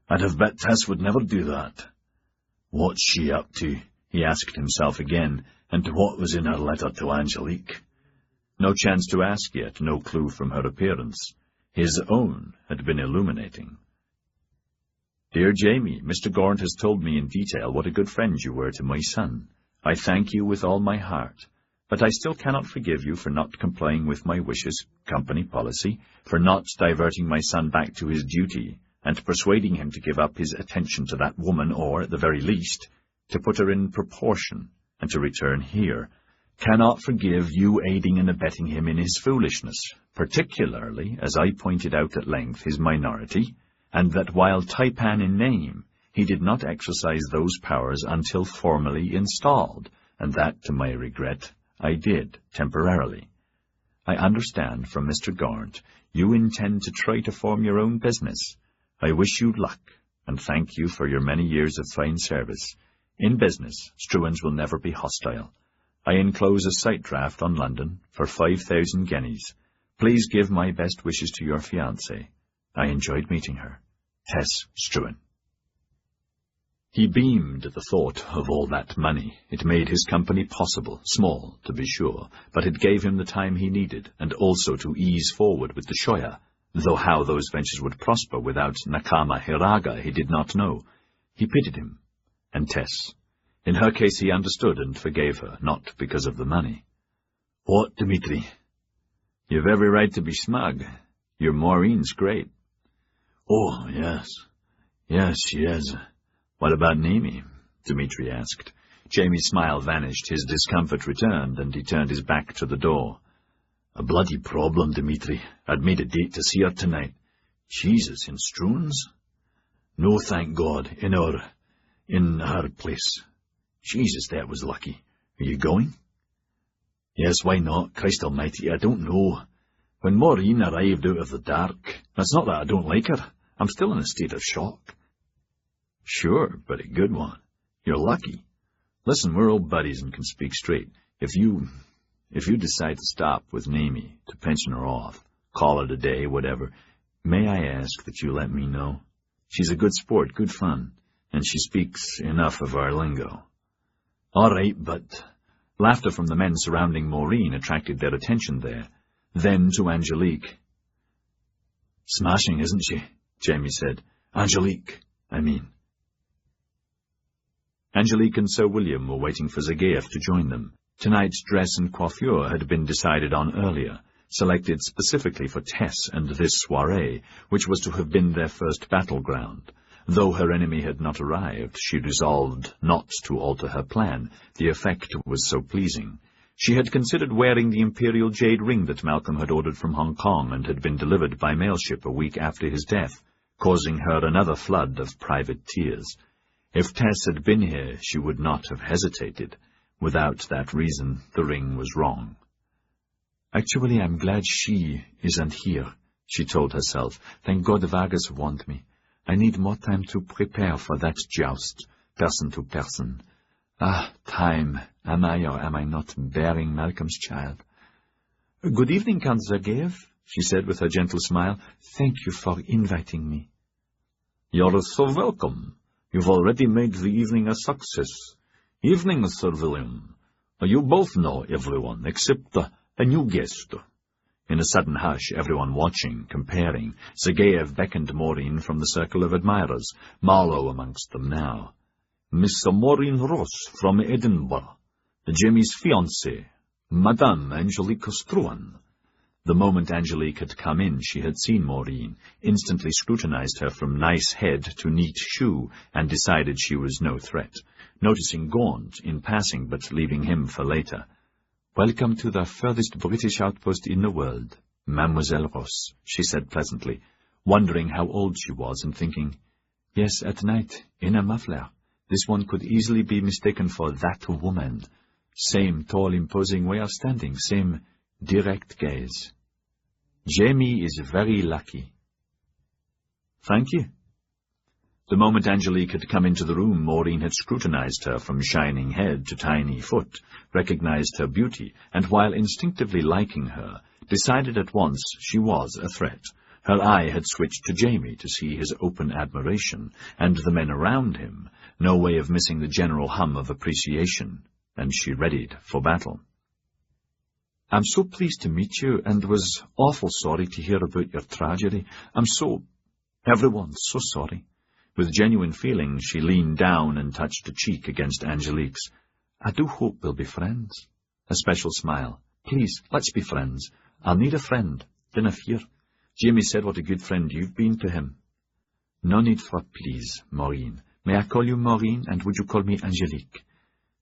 I'd have bet Tess would never do that." "What's she up to?" he asked himself again. And what was in her letter to Angelique? No chance to ask yet, no clue from her appearance. His own had been illuminating. "Dear Jamie, Mr. Gaunt has told me in detail what a good friend you were to my son. I thank you with all my heart, but I still cannot forgive you for not complying with my wishes, company policy, for not diverting my son back to his duty, and persuading him to give up his attention to that woman, or, at the very least, to put her in proportion, and to return here. Cannot forgive you aiding and abetting him in his foolishness, particularly, as I pointed out at length, his minority, and that while Taipan in name, he did not exercise those powers until formally installed, and that, to my regret, I did, temporarily. I understand from Mr. Gaunt you intend to try to form your own business. I wish you luck, and thank you for your many years of fine service. In business, Struans will never be hostile. I enclose a sight draft on London for 5,000 guineas. Please give my best wishes to your fiancée. I enjoyed meeting her. Tess Struan. He beamed at the thought of all that money. It made his company possible, small, to be sure, but it gave him the time he needed, and also to ease forward with the Shoya, though how those ventures would prosper without Nakama Hiraga he did not know. He pitied him. And Tess. In her case he understood and forgave her, not because of the money. What, Dmitri? You've every right to be smug. Your Maureen's great. Oh, yes. Yes, she is. What about Nemi? Dmitri asked. Jamie's smile vanished, his discomfort returned, and he turned his back to the door. A bloody problem, Dmitri. I'd made a date to see her tonight. Jesus, in Struan's? No, thank God, in her place. Jesus, that was lucky. Are you going? Yes, why not? Christ almighty, I don't know. When Maureen arrived out of the dark, it's not that I don't like her. I'm still in a state of shock. Sure, but a good one. You're lucky. Listen, we're old buddies and can speak straight. If you decide to stop with Nemi, to pension her off, call it a day, whatever, may I ask that you let me know? She's a good sport, good fun, and she speaks enough of our lingo. All right, but... Laughter from the men surrounding Maureen attracted their attention there. Then to Angelique. Smashing, isn't she? Jamie said. Angelique, I mean. Angelique and Sir William were waiting for Zagaev to join them. Tonight's dress and coiffure had been decided on earlier, selected specifically for Tess and this soirée, which was to have been their first battleground. Though her enemy had not arrived, she resolved not to alter her plan. The effect was so pleasing. She had considered wearing the imperial jade ring that Malcolm had ordered from Hong Kong and had been delivered by mail ship a week after his death, causing her another flood of private tears. If Tess had been here, she would not have hesitated. Without that reason, the ring was wrong. Actually, I'm glad she isn't here, she told herself. Thank God Vargas warned me. I need more time to prepare for that joust, person to person. Ah, time. Am I or am I not bearing Malcolm's child? Good evening, Count Zagaev, she said with her gentle smile. Thank you for inviting me. You're so welcome. You've already made the evening a success. Evening, Sir William. You both know everyone, except a new guest. In a sudden hush, everyone watching, comparing, Zagaev beckoned Maureen from the circle of admirers, Marlowe amongst them now. Miss Maureen Ross from Edinburgh, Jamie's fiancée, Madame Angelique Struan. The moment Angelique had come in, she had seen Maureen, instantly scrutinized her from nice head to neat shoe, and decided she was no threat, noticing Gaunt in passing but leaving him for later. Welcome to the furthest British outpost in the world, Mademoiselle Ross, she said pleasantly, wondering how old she was and thinking, yes, at night, in a muffler, this one could easily be mistaken for that woman. Same tall, imposing way of standing, same direct gaze. Jamie is very lucky. Thank you. The moment Angelique had come into the room, Maureen had scrutinized her from shining head to tiny foot, recognized her beauty, and while instinctively liking her, decided at once she was a threat. Her eye had switched to Jamie to see his open admiration, and the men around him, no way of missing the general hum of appreciation, and she readied for battle. I'm so pleased to meet you, and was awful sorry to hear about your tragedy. Everyone's so sorry. With genuine feeling, she leaned down and touched a cheek against Angelique's. I do hope we'll be friends. A special smile. Please, let's be friends. I'll need a friend. Dinna fear. Jamie said what a good friend you've been to him. No need for please, Maureen. May I call you Maureen, and would you call me Angelique?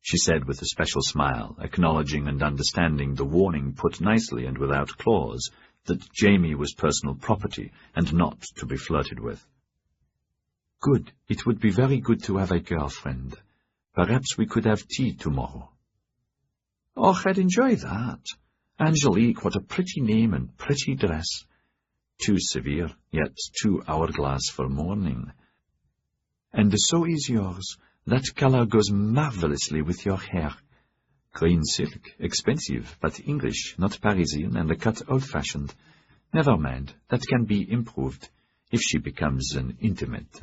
She said with a special smile, acknowledging and understanding the warning put nicely and without clause, that Jamie was personal property and not to be flirted with. Good. It would be very good to have a girlfriend. Perhaps we could have tea tomorrow. Oh, I'd enjoy that. Angelique, what a pretty name and pretty dress. Too severe, yet too hourglass for morning. And so is yours. That colour goes marvellously with your hair. Green silk, expensive, but English, not Parisian, and the cut old-fashioned. Never mind, that can be improved, if she becomes an intimate.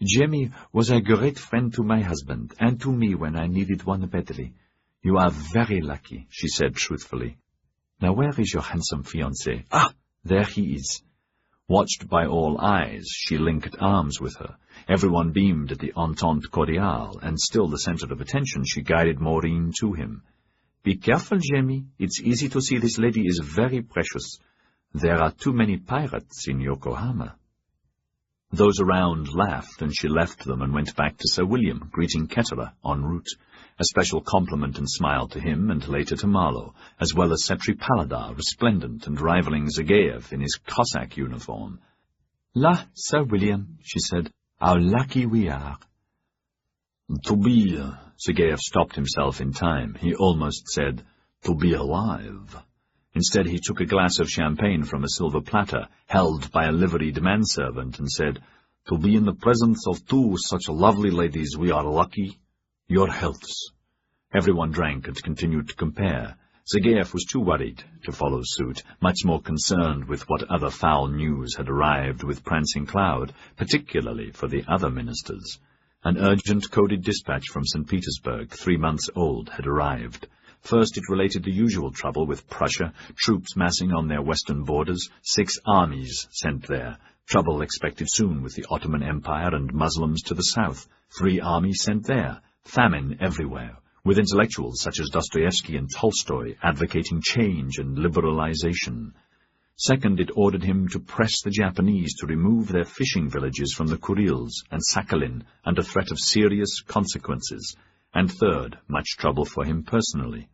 Jemmy was a great friend to my husband, and to me when I needed one badly. You are very lucky, she said truthfully. Now where is your handsome fiancé? Ah, there he is. Watched by all eyes, she linked arms with her. Everyone beamed at the entente cordiale, and still the center of attention, she guided Maureen to him. Be careful, Jemmy. It's easy to see this lady is very precious. There are too many pirates in Yokohama. Those around laughed, and she left them and went back to Sir William, greeting Ketterer en route. A special compliment and smile to him, and later to Marlowe, as well as Setri Paladar, resplendent and rivaling Zageyev in his Cossack uniform. "La, Sir William," she said, "how lucky we are." "To be—" Zageyev stopped himself in time. He almost said, "to be alive." Instead, he took a glass of champagne from a silver platter, held by a liveried manservant, and said, "To be in the presence of two such lovely ladies, we are lucky. Your healths." Everyone drank and continued to compare. Zageyev was too worried to follow suit, much more concerned with what other foul news had arrived with Prancing Cloud, particularly for the other ministers. An urgent coded dispatch from St. Petersburg, 3 months old, had arrived. First, it related the usual trouble with Prussia, troops massing on their western borders, 6 armies sent there, trouble expected soon with the Ottoman Empire and Muslims to the south, 3 armies sent there, famine everywhere, with intellectuals such as Dostoevsky and Tolstoy advocating change and liberalization. Second, it ordered him to press the Japanese to remove their fishing villages from the Kurils and Sakhalin under threat of serious consequences. And third, much trouble for him personally.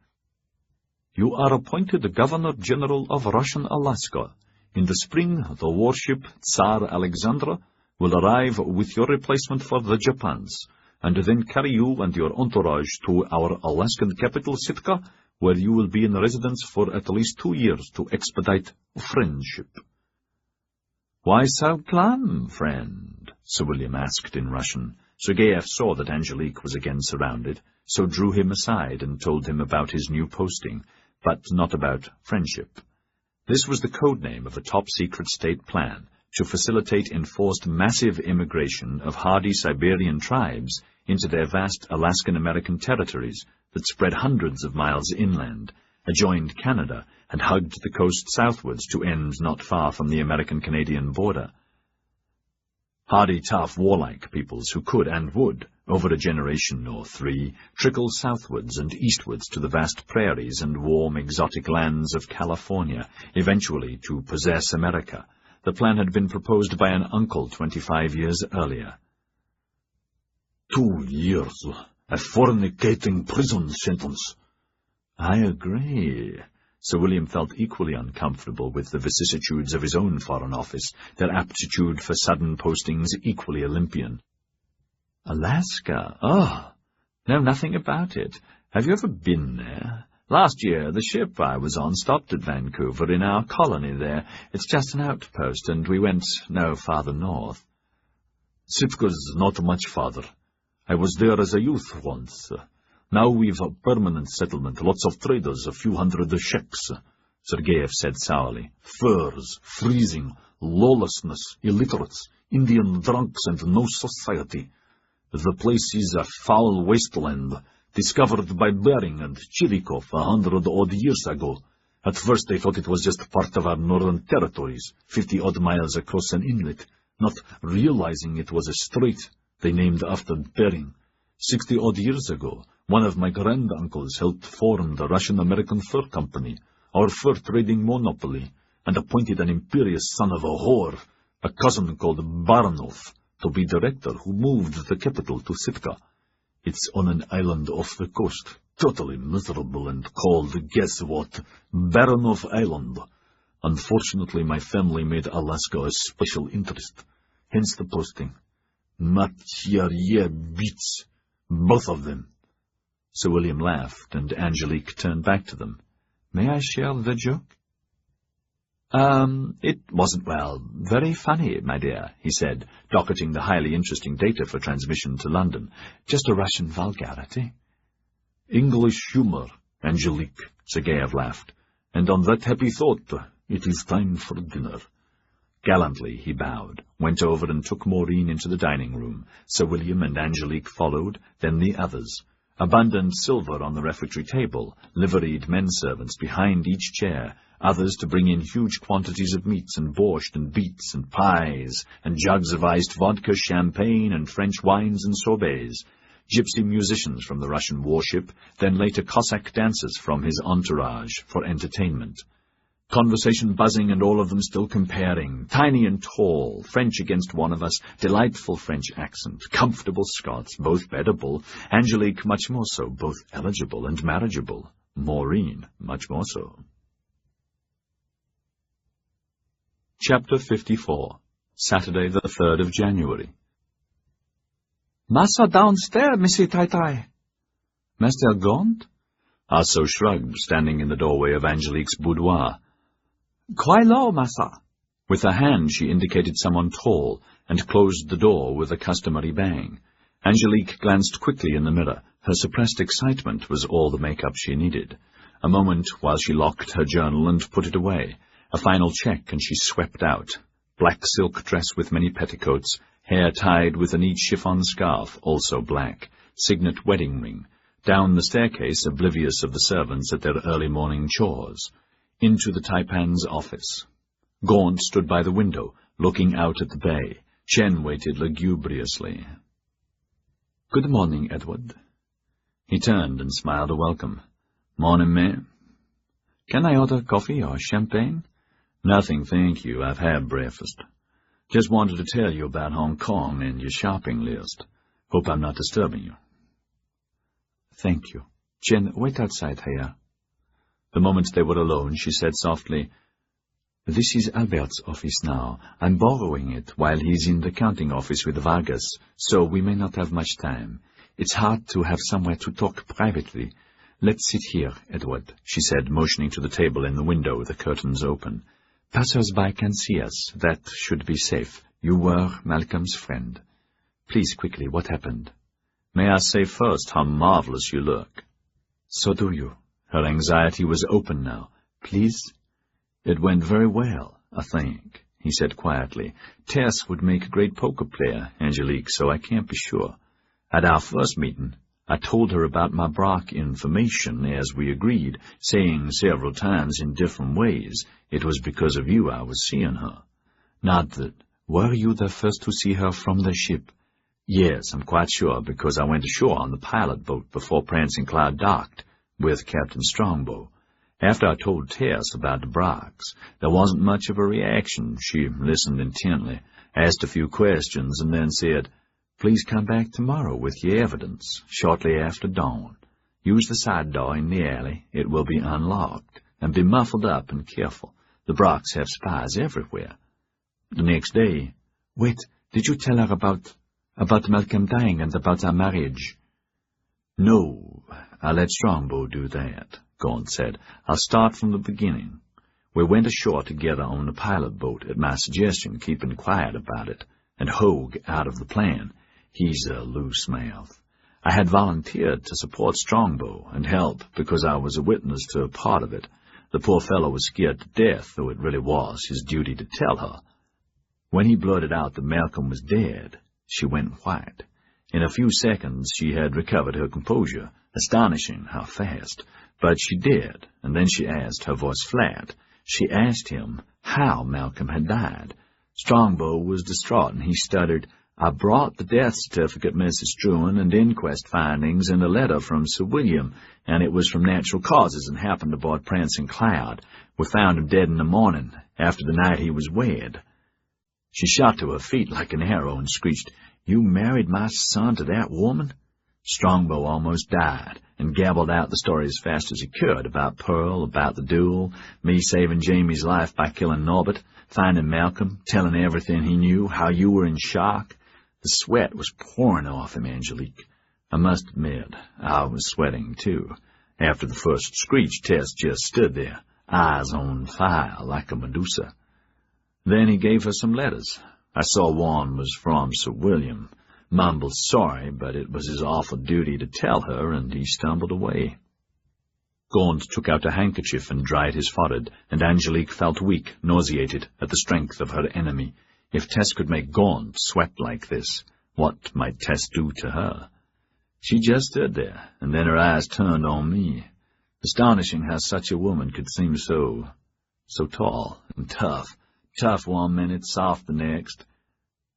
"You are appointed Governor-General of Russian Alaska. In the spring, the warship Tsar Alexandra will arrive with your replacement for the Japans, and then carry you and your entourage to our Alaskan capital, Sitka, where you will be in residence for at least 2 years to expedite friendship." "Why so glum, friend?" Sir William asked in Russian. Zageyev saw that Angelique was again surrounded, so drew him aside and told him about his new posting, but not about friendship. This was the code name of a top-secret state plan to facilitate enforced massive immigration of hardy Siberian tribes into their vast Alaskan-American territories that spread hundreds of miles inland, adjoined Canada, and hugged the coast southwards to end not far from the American-Canadian border. Hardy, tough, warlike peoples who could and would, over a generation or 3, trickle southwards and eastwards to the vast prairies and warm, exotic lands of California, eventually to possess America. The plan had been proposed by an uncle 25 years earlier. 2 years, a fornicating prison sentence. I agree. Sir William felt equally uncomfortable with the vicissitudes of his own Foreign Office, their aptitude for sudden postings equally Olympian. Alaska? Oh, know nothing about it. Have you ever been there? Last year, the ship I was on stopped at Vancouver in our colony there. It's just an outpost, and we went no farther north. Sitka's not much farther. I was there as a youth once. Now we've a permanent settlement, lots of traders, a few hundred sheks, Sergeyev said sourly. Furs, freezing, lawlessness, illiterates, Indian drunks, and no society. The place is a foul wasteland, discovered by Bering and Chirikov 100-odd years ago. At first they thought it was just part of our northern territories, 50-odd miles across an inlet, not realizing it was a strait they named after Bering. 60-odd years ago, one of my granduncles helped form the Russian-American Fur Company, our fur trading monopoly, and appointed an imperious son of a whore, a cousin called Baranov, to be director, who moved the capital to Sitka. It's on an island off the coast, totally miserable, and called, guess what, Baranov Island. Unfortunately, my family made Alaska a special interest, hence the posting. Not here, yeah, beats. Both of them. Sir William laughed, and Angelique turned back to them. May I share the joke? It wasn't, well, very funny, my dear, he said, docketing the highly interesting data for transmission to London. Just a Russian vulgarity. English humor, Angelique, Sergeyev laughed. And on that happy thought, it is time for dinner. Gallantly he bowed, went over and took Maureen into the dining room. Sir William and Angelique followed, then the others. Abundant silver on the refectory table, liveried men-servants behind each chair, others to bring in huge quantities of meats and borscht and beets and pies, and jugs of iced vodka, champagne, and French wines and sorbets. Gypsy musicians from the Russian warship, then later Cossack dancers from his entourage for entertainment. Conversation buzzing and all of them still comparing, tiny and tall, French against one of us, delightful French accent, comfortable Scots, both bettable, Angelique much more so, both eligible and marriageable, Maureen much more so. Chapter 54. Saturday the 3rd of January. Massa downstairs, Missy Tai-Tai. Master gone? Asso shrugged, standing in the doorway of Angelique's boudoir. Quite low, Massa. With her hand she indicated someone tall, and closed the door with a customary bang. Angelique glanced quickly in the mirror. Her suppressed excitement was all the make-up she needed. A moment while she locked her journal and put it away. A final check, and she swept out. Black silk dress with many petticoats, hair tied with a neat chiffon scarf, also black, signet wedding ring. Down the staircase, oblivious of the servants at their early morning chores. Into the taipan's office. Gaunt stood by the window, looking out at the bay. Chen waited lugubriously. "Good morning, Edward." He turned and smiled a welcome. "Morning, ma'am. Can I order coffee or champagne?" "Nothing, thank you. I've had breakfast. Just wanted to tell you about Hong Kong and your shopping list. Hope I'm not disturbing you." "Thank you. Chen, wait outside here." The moment they were alone, she said softly, "This is Albert's office now. I'm borrowing it while he's in the counting office with Vargas, so we may not have much time. It's hard to have somewhere to talk privately. Let's sit here, Edward," she said, motioning to the table in the window with the curtains open. "Passers-by can see us. That should be safe. You were Malcolm's friend. Please, quickly, what happened?" "May I say first how marvelous you look?" "So do you." Her anxiety was open now. "Please?" "It went very well, I think," he said quietly. "Tess would make a great poker player, Angelique, so I can't be sure. At our first meeting, I told her about my Brock information, as we agreed, saying several times in different ways it was because of you I was seeing her. Not that... Were you the first to see her from the ship?" "Yes, I'm quite sure, because I went ashore on the pilot boat before Prancing Cloud docked, with Captain Strongbow. After I told Tess about the Brocks, there wasn't much of a reaction. She listened intently, asked a few questions, and then said, 'Please come back tomorrow with your evidence, shortly after dawn. Use the side door in the alley. It will be unlocked, and be muffled up and careful. The Brocks have spies everywhere.' The next day—" "Wait, did you tell her about Malcolm dying and about our marriage?" "No, I'll let Strongbow do that," Gaunt said. "I'll start from the beginning. We went ashore together on the pilot boat at my suggestion, keeping quiet about it, and Hogue out of the plan. He's a loose mouth. I had volunteered to support Strongbow and help because I was a witness to a part of it. The poor fellow was scared to death, though it really was his duty to tell her. When he blurted out that Malcolm was dead, she went white. In a few seconds she had recovered her composure. Astonishing how fast. But she did, and then she asked, her voice flat. She asked him how Malcolm had died. Strongbow was distraught, and he stuttered, 'I brought the death certificate, Mrs. Struan, and inquest findings, and a letter from Sir William, and it was from natural causes and happened aboard Prancing Cloud. We found him dead in the morning, after the night he was wed.' She shot to her feet like an arrow and screeched, 'You married my son to that woman?' Strongbow almost died, and gabbled out the story as fast as he could, about Pearl, about the duel, me saving Jamie's life by killing Norbert, finding Malcolm, telling everything he knew, how you were in shock. The sweat was pouring off him, Angelique. I must admit, I was sweating, too. After the first screech, Tess just stood there, eyes on fire like a Medusa. Then he gave her some letters. I saw one was from Sir William. mumbled sorry, but it was his awful duty to tell her, and he stumbled away. Gaunt took out a handkerchief and dried his forehead, and Angelique felt weak, nauseated at the strength of her enemy. If Tess could make Gaunt sweat like this, what might Tess do to her? She just stood there, and then her eyes turned on me. Astonishing how such a woman could seem so tall and tough. Tough one minute, soft the next,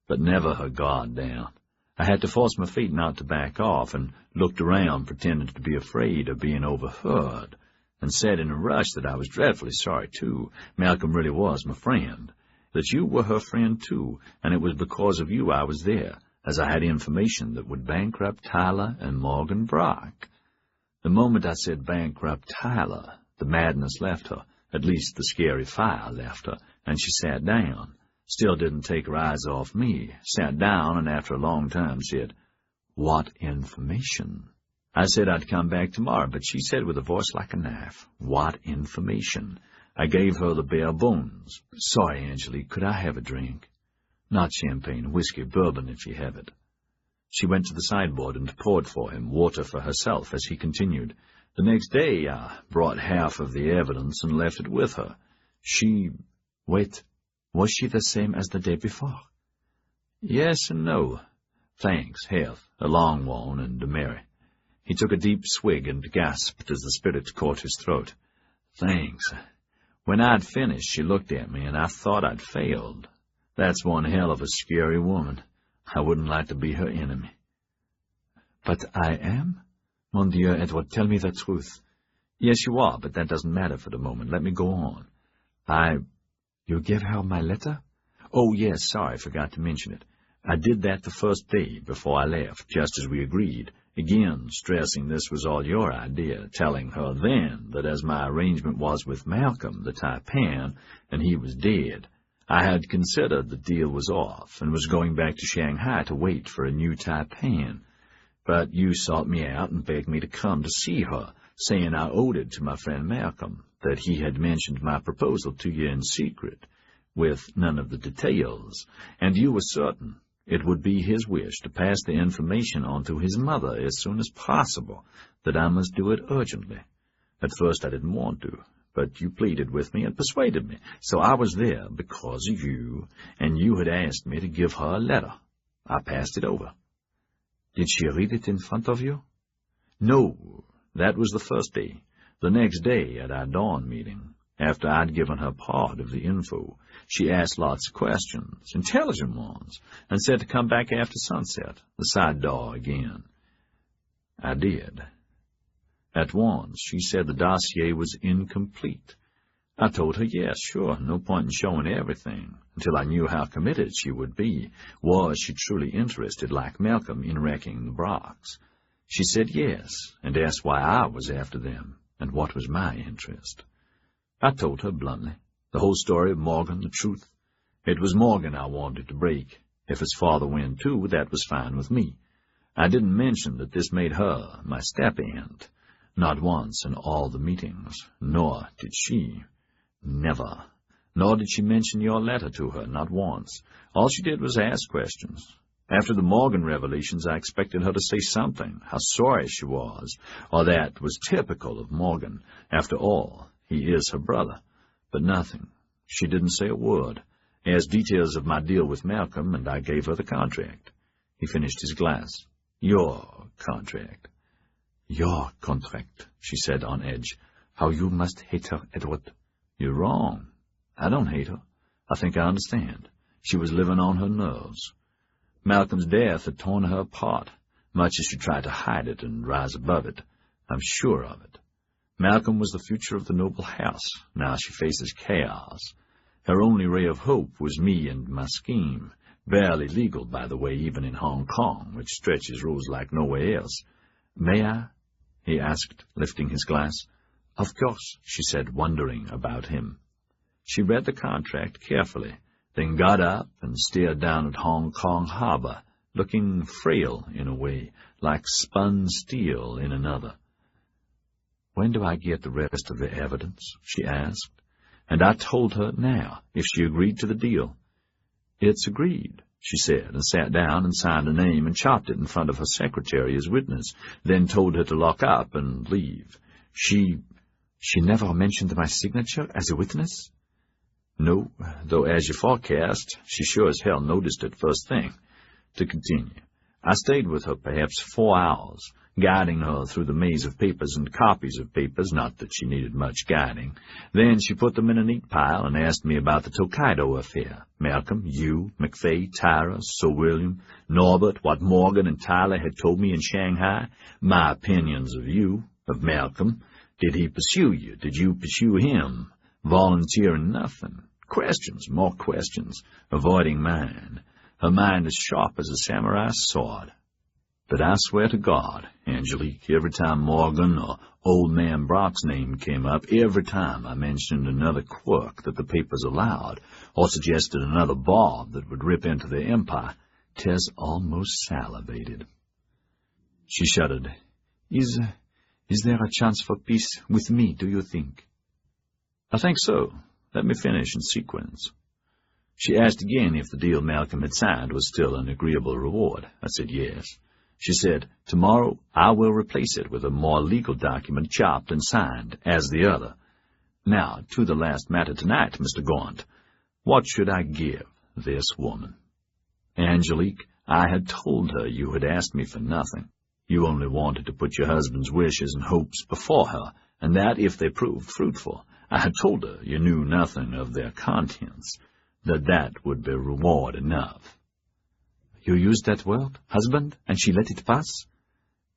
but never her guard down. I had to force my feet not to back off, and looked around, pretending to be afraid of being overheard, and said in a rush that I was dreadfully sorry, too. Malcolm really was my friend, that you were her friend, too, and it was because of you I was there, as I had information that would bankrupt Tyler and Morgan Brock. The moment I said bankrupt Tyler, the madness left her, at least the scary fire left her, and she sat down. Still didn't take her eyes off me, sat down, and after a long time said, "What information?" I said I'd come back tomorrow, but she said with a voice like a knife, "What information?" I gave her the bare bones. "Sorry, Angelique, could I have a drink?" "Not champagne, whiskey, bourbon, if you have it." She went to the sideboard and poured for him, water for herself, as he continued. The next day I brought half of the evidence and left it with her. Wait, was she the same as the day before? Yes and no. Thanks, health, a long one and a merry. He took a deep swig and gasped as the spirit caught his throat. Thanks. When I'd finished, she looked at me, and I thought I'd failed. That's one hell of a scary woman. I wouldn't like to be her enemy. But I am? Mon Dieu, Edward, tell me the truth. Yes, you are, but that doesn't matter for the moment. Let me go on. You gave her my letter? Oh, yes, sorry, I forgot to mention it. I did that the first day before I left, just as we agreed, again stressing this was all your idea, telling her then that as my arrangement was with Malcolm, the Taipan, and he was dead, I had considered the deal was off and was going back to Shanghai to wait for a new Taipan. But you sought me out and begged me to come to see her, saying I owed it to my friend Malcolm, that he had mentioned my proposal to you in secret, with none of the details, and you were certain it would be his wish to pass the information on to his mother as soon as possible, that I must do it urgently. At first I didn't want to, but you pleaded with me and persuaded me, so I was there because of you, and you had asked me to give her a letter. I passed it over. Did she read it in front of you? No, that was the first day. The next day at our dawn meeting, after I'd given her part of the info, she asked lots of questions, intelligent ones, and said to come back after sunset, the side door again. I did. At once, she said the dossier was incomplete. I told her yes, sure, no point in showing everything, until I knew how committed she would be. Was she truly interested, like Malcolm, in wrecking the Brocks? She said yes, and asked why I was after them, and what was my interest. I told her bluntly, the whole story of Morgan, the truth. It was Morgan I wanted to break. If his father went too, that was fine with me. I didn't mention that this made her my step-aunt, not once in all the meetings, nor did she. Never. Nor did she mention your letter to her, not once. All she did was ask questions. After the Morgan revelations, I expected her to say something, how sorry she was, or that was typical of Morgan. After all, he is her brother. But nothing. She didn't say a word. Asked details of my deal with Malcolm, and I gave her the contract. He finished his glass. Your contract. Your contract, she said on edge. How you must hate her, Edward. You're wrong. I don't hate her. I think I understand. She was living on her nerves. Malcolm's death had torn her apart, much as she tried to hide it and rise above it. I'm sure of it. Malcolm was the future of the noble house. Now she faces chaos. Her only ray of hope was me and my scheme, barely legal, by the way, even in Hong Kong, which stretches rules like nowhere else. May I? He asked, lifting his glass. Of course, she said, wondering about him. She read the contract carefully, then got up and stared down at Hong Kong harbor, looking frail in a way, like spun steel in another. When do I get the rest of the evidence? She asked, and I told her now, if she agreed to the deal. It's agreed, she said, and sat down and signed a name and chopped it in front of her secretary as witness, then told her to lock up and leave. She never mentioned my signature as a witness? No, though as you forecast, she sure as hell noticed it first thing. To continue, I stayed with her perhaps 4 hours, guiding her through the maze of papers and copies of papers, not that she needed much guiding. Then she put them in a neat pile and asked me about the Tokaido affair. Malcolm, you, McFay, Tyra, Sir William, Norbert, what Morgan and Tyler had told me in Shanghai, my opinions of you, of Malcolm. Did he pursue you? Did you pursue him? Volunteering nothing. Questions, more questions, avoiding mine. Her mind as sharp as a samurai's sword. But I swear to God, Angelique, every time Morgan or Old Man Brock's name came up, every time I mentioned another quirk that the papers allowed, or suggested another barb that would rip into their empire, Tess almost salivated. She shuddered. Is there a chance for peace with me, do you think? I think so. Let me finish in sequence. She asked again if the deal Malcolm had signed was still an agreeable reward. I said yes. She said, tomorrow I will replace it with a more legal document chopped and signed, as the other. Now, to the last matter tonight, Mr. Gaunt. What should I give this woman? Angelique, I had told her you had asked me for nothing. You only wanted to put your husband's wishes and hopes before her, and that if they proved fruitful. I had told her you knew nothing of their contents, that would be reward enough. You used that word, husband, and she let it pass?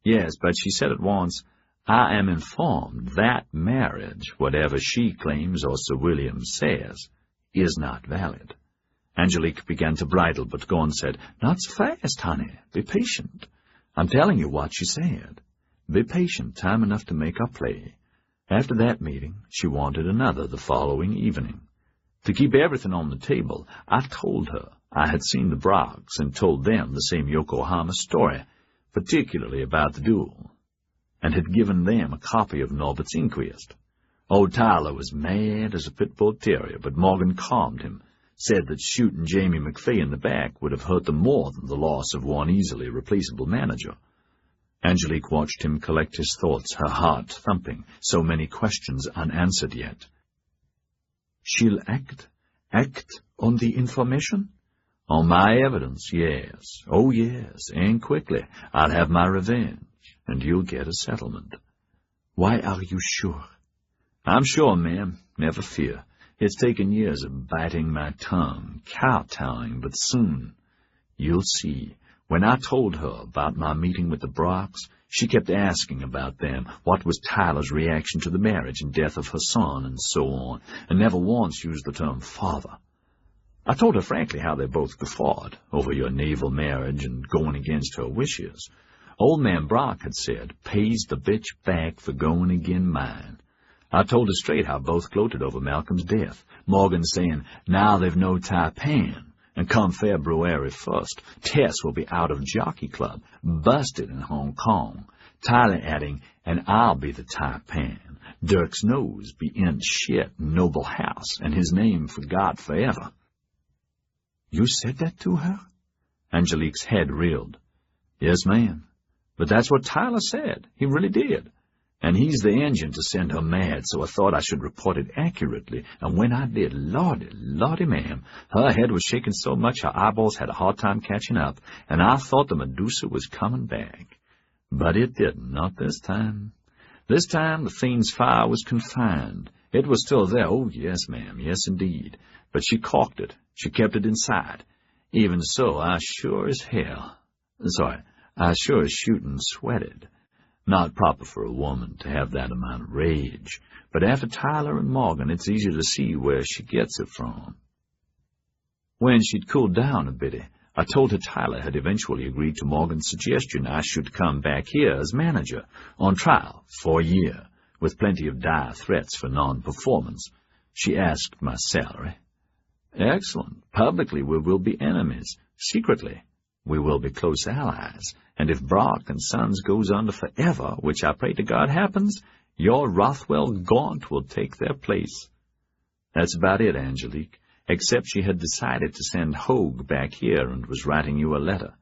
Yes, but she said at once, I am informed that marriage, whatever she claims or Sir William says, is not valid. Angelique began to bridle, but Gaunt said, Not so fast, honey. Be patient. I'm telling you what she said. Be patient, time enough to make our play. After that meeting, she wanted another the following evening. To keep everything on the table, I told her I had seen the Brocks and told them the same Yokohama story, particularly about the duel, and had given them a copy of Norbert's inquest. Old Tyler was mad as a pit bull terrier, but Morgan calmed him, said that shooting Jamie McFay in the back would have hurt them more than the loss of one easily replaceable manager. Angelique watched him collect his thoughts, her heart thumping, so many questions unanswered yet. She'll act on the information? On my evidence, yes. Oh, yes, and quickly. I'll have my revenge, and you'll get a settlement. Why are you sure? I'm sure, ma'am. Never fear. It's taken years of biting my tongue, kowtowing, but soon. You'll see. When I told her about my meeting with the Brocks, she kept asking about them, what was Tyler's reaction to the marriage and death of her son, and so on, and never once used the term father. I told her frankly how they both guffawed over your naval marriage and going against her wishes. Old Man Brock had said, pays the bitch back for going agin mine. I told her straight how both gloated over Malcolm's death, Morgan saying, now they've no Taipan. And come February 1st, Tess will be out of Jockey Club, busted in Hong Kong. Tyler adding, and I'll be the Taipan. Dirk's nose be in shit Noble House, and his name forgot forever. You said that to her? Angelique's head reeled. Yes, ma'am. But that's what Tyler said. He really did. And he's the engine to send her mad, so I thought I should report it accurately. And when I did, Lordy, ma'am, her head was shaking so much her eyeballs had a hard time catching up, and I thought the Medusa was coming back. But it didn't, not this time. This time the fiend's fire was confined. It was still there, oh, yes, ma'am, yes, indeed. But she caulked it. She kept it inside. Even so, I sure as shooting sweated. Not proper for a woman to have that amount of rage, but after Tyler and Morgan, it's easy to see where she gets it from. When she'd cooled down a bit, I told her Tyler had eventually agreed to Morgan's suggestion I should come back here as manager, on trial for a year, with plenty of dire threats for non-performance. She asked my salary. Excellent. Publicly we will be enemies. Secretly we will be close allies. And if Brock and Sons goes under forever, which I pray to God happens, your Rothwell Gaunt will take their place. That's about it, Angelique. except she had decided to send Hogue back here and was writing you a letter.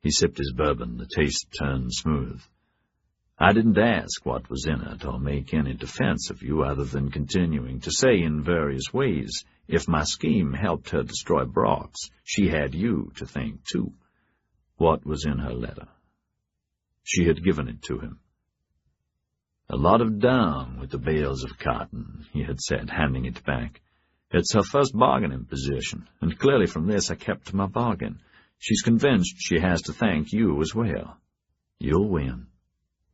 He sipped his bourbon, the taste turned smooth. I didn't ask what was in it or make any defense of you other than continuing to say in various ways, if my scheme helped her destroy Brock's, she had you to thank too. What was in her letter? She had given it to him. A lot of dung with the bales of cotton, he had said, handing it back. It's her first bargaining position, and clearly from this I kept my bargain. She's convinced she has to thank you as well. You'll win.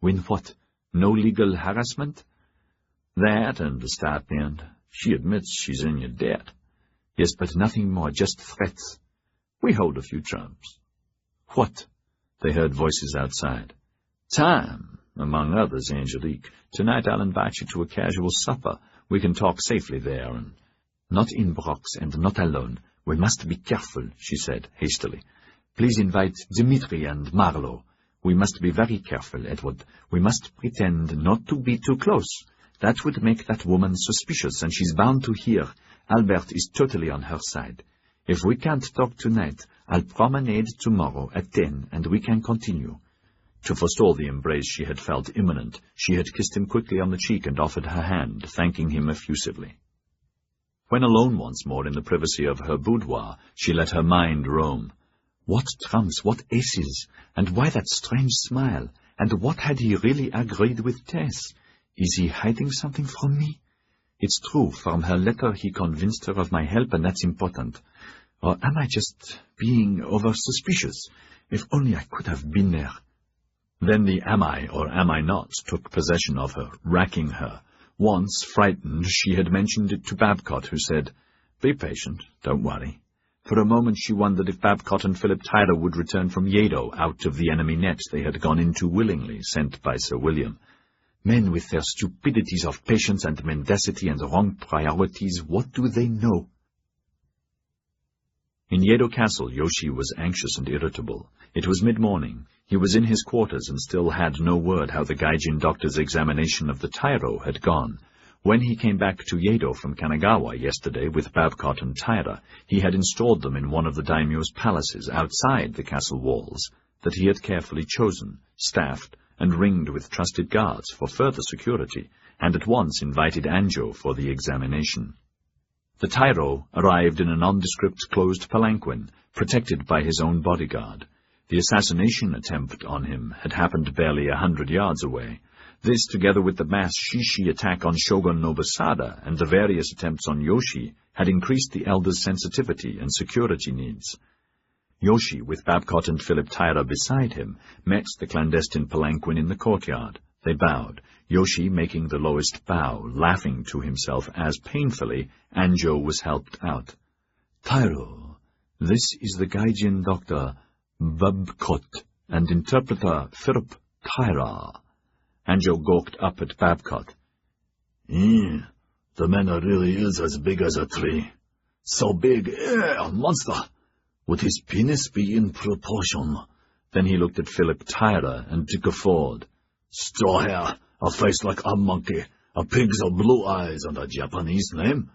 Win what? No legal harassment? That and the stipend. She admits she's in your debt. Yes, but nothing more, just threats. We hold a few trumps. What? They heard voices outside. Time, among others, Angelique. Tonight I'll invite you to a casual supper. We can talk safely there, and not in Brock's and not alone. We must be careful, she said hastily. Please invite Dimitri and Marlowe. We must be very careful, Edward. We must pretend not to be too close. That would make that woman suspicious, and she's bound to hear. Albert is totally on her side. If we can't talk tonight, I'll promenade tomorrow at 10, and we can continue. To forestall the embrace she had felt imminent, she had kissed him quickly on the cheek and offered her hand, thanking him effusively. When alone once more in the privacy of her boudoir, she let her mind roam. What trumps, what aces, and why that strange smile, and what had he really agreed with Tess? Is he hiding something from me? It's true, from her letter he convinced her of my help, and that's important. Or am I just being over-suspicious? If only I could have been there. Then the am I or am I not took possession of her, racking her. Once, frightened, she had mentioned it to Babcock, who said, Be patient, don't worry. For a moment she wondered if Babcock and Philip Tyler would return from Yedo, out of the enemy net they had gone into willingly, sent by Sir William. Men with their stupidities of patience and mendacity and wrong priorities, what do they know? In Yedo Castle, Yoshi was anxious and irritable. It was mid-morning. He was in his quarters and still had no word how the Gai Jin doctor's examination of the tyro had gone. When he came back to Yedo from Kanagawa yesterday with Babcock and Taira, he had installed them in one of the daimyo's palaces outside the castle walls that he had carefully chosen, staffed, and ringed with trusted guards for further security, and at once invited Anjo for the examination. The tyro arrived in a nondescript closed palanquin, protected by his own bodyguard. The assassination attempt on him had happened barely 100 yards away. This, together with the mass Shishi attack on Shogun Nobusada and the various attempts on Yoshi, had increased the elder's sensitivity and security needs. Yoshi, with Babcock and Philip Tyra beside him, met the clandestine palanquin in the courtyard. They bowed, Yoshi making the lowest bow, laughing to himself as painfully Anjo was helped out. Tyro, this is the Gai Jin doctor Babcock and interpreter Philip Tyra. Anjo gawked up at Babcock. The man really is as big as a tree. So big, a monster. Would his penis be in proportion? Then he looked at Philip Tyra and guffawed. Straw hair, a face like a monkey, a pig's blue eyes, and a Japanese name.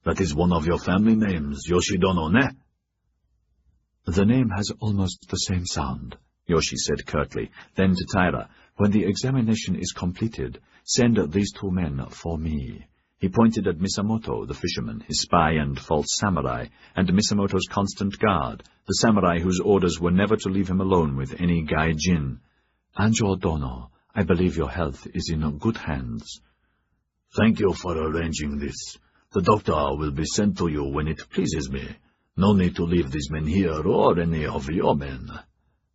That is one of your family names, Yoshidono, ne? The name has almost the same sound, Yoshi said curtly. Then to Tyra, when the examination is completed, send these two men for me. He pointed at Misamoto, the fisherman, his spy and false samurai, and Misamoto's constant guard, the samurai whose orders were never to leave him alone with any Gai Jin. Anjo Dono, I believe your health is in good hands. Thank you for arranging this. The doctor will be sent to you when it pleases me. No need to leave these men here or any of your men.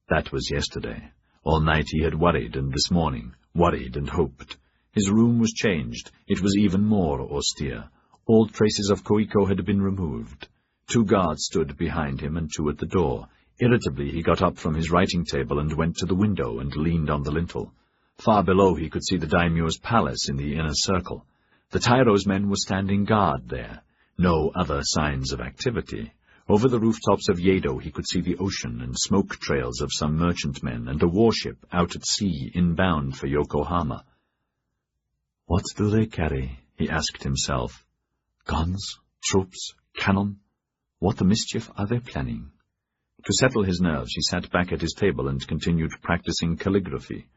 That was yesterday. All night he had worried, and this morning, worried and hoped. His room was changed. It was even more austere. All traces of Koiko had been removed. 2 guards stood behind him and 2 at the door. Irritably he got up from his writing table and went to the window and leaned on the lintel. Far below he could see the daimyo's palace in the inner circle. The Tyro's men were standing guard there. No other signs of activity. Over the rooftops of Yedo he could see the ocean and smoke trails of some merchantmen and a warship out at sea inbound for Yokohama. What do they carry? He asked himself. Guns? Troops? Cannon? What the mischief are they planning? To settle his nerves, he sat back at his table and continued practicing calligraphy.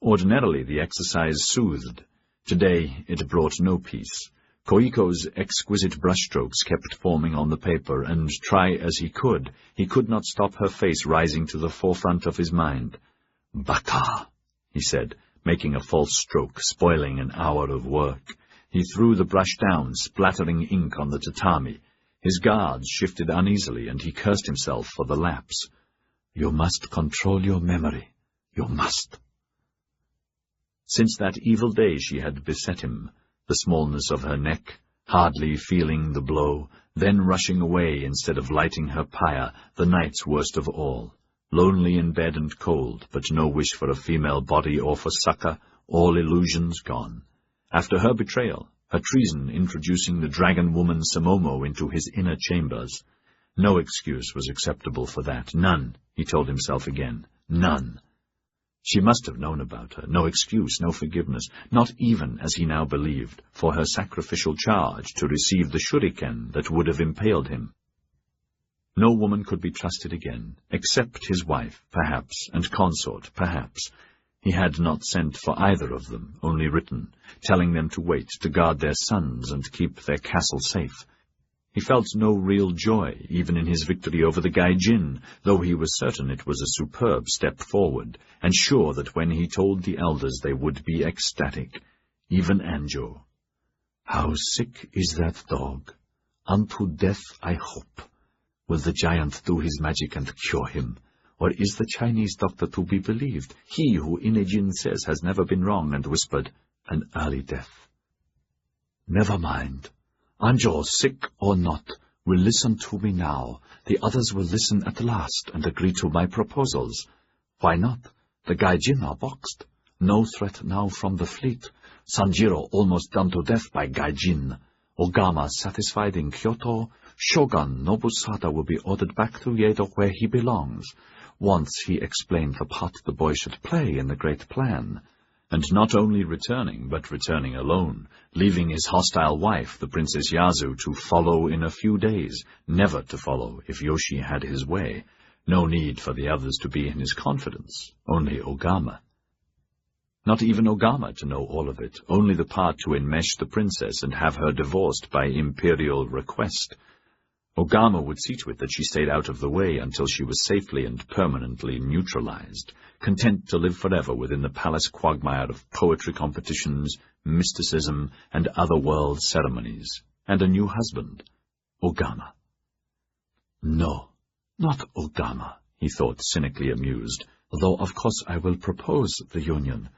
Ordinarily, the exercise soothed. Today, it brought no peace. Koiko's exquisite brushstrokes kept forming on the paper, and try as he could not stop her face rising to the forefront of his mind. "Baka," he said, making a false stroke, spoiling an hour of work. He threw the brush down, splattering ink on the tatami. His guards shifted uneasily, and he cursed himself for the lapse. "You must control your memory. You must." Since that evil day she had beset him, the smallness of her neck, hardly feeling the blow, then rushing away instead of lighting her pyre, the night's worst of all. Lonely in bed and cold, but no wish for a female body or for succor, all illusions gone. After her betrayal, her treason introducing the dragon woman Samomo into his inner chambers. No excuse was acceptable for that. None, he told himself again. None. She must have known about her. No excuse, no forgiveness, not even, as he now believed, for her sacrificial charge to receive the shuriken that would have impaled him. No woman could be trusted again, except his wife, perhaps, and consort, perhaps. He had not sent for either of them, only written, telling them to wait, to guard their sons and keep their castle safe. He felt no real joy, even in his victory over the Gai Jin, though he was certain it was a superb step forward, and sure that when he told the elders they would be ecstatic, even Anjo. "How sick is that dog? Unto death, I hope. Will the giant do his magic and cure him? Or is the Chinese doctor to be believed, he who Inejin says has never been wrong, and whispered, an early death? Never mind. Anjo, sick or not, will listen to me now. The others will listen at last and agree to my proposals. Why not? The Gai Jin are boxed. No threat now from the fleet. Sanjiro almost done to death by Gai Jin. Ogama satisfied in Kyoto. Shogun Nobusada will be ordered back to Yedo where he belongs. Once he explained the part the boy should play in the great plan. And not only returning, but returning alone, leaving his hostile wife, the Princess Yazu, to follow in a few days, never to follow if Yoshi had his way. No need for the others to be in his confidence, only Ogama. Not even Ogama to know all of it, only the part to enmesh the princess and have her divorced by imperial request. Ogama would see to it that she stayed out of the way until she was safely and permanently neutralized, content to live forever within the palace quagmire of poetry competitions, mysticism, and other-world ceremonies, and a new husband, Ogama. No, not Ogama, he thought, cynically amused, though of course I will propose the union.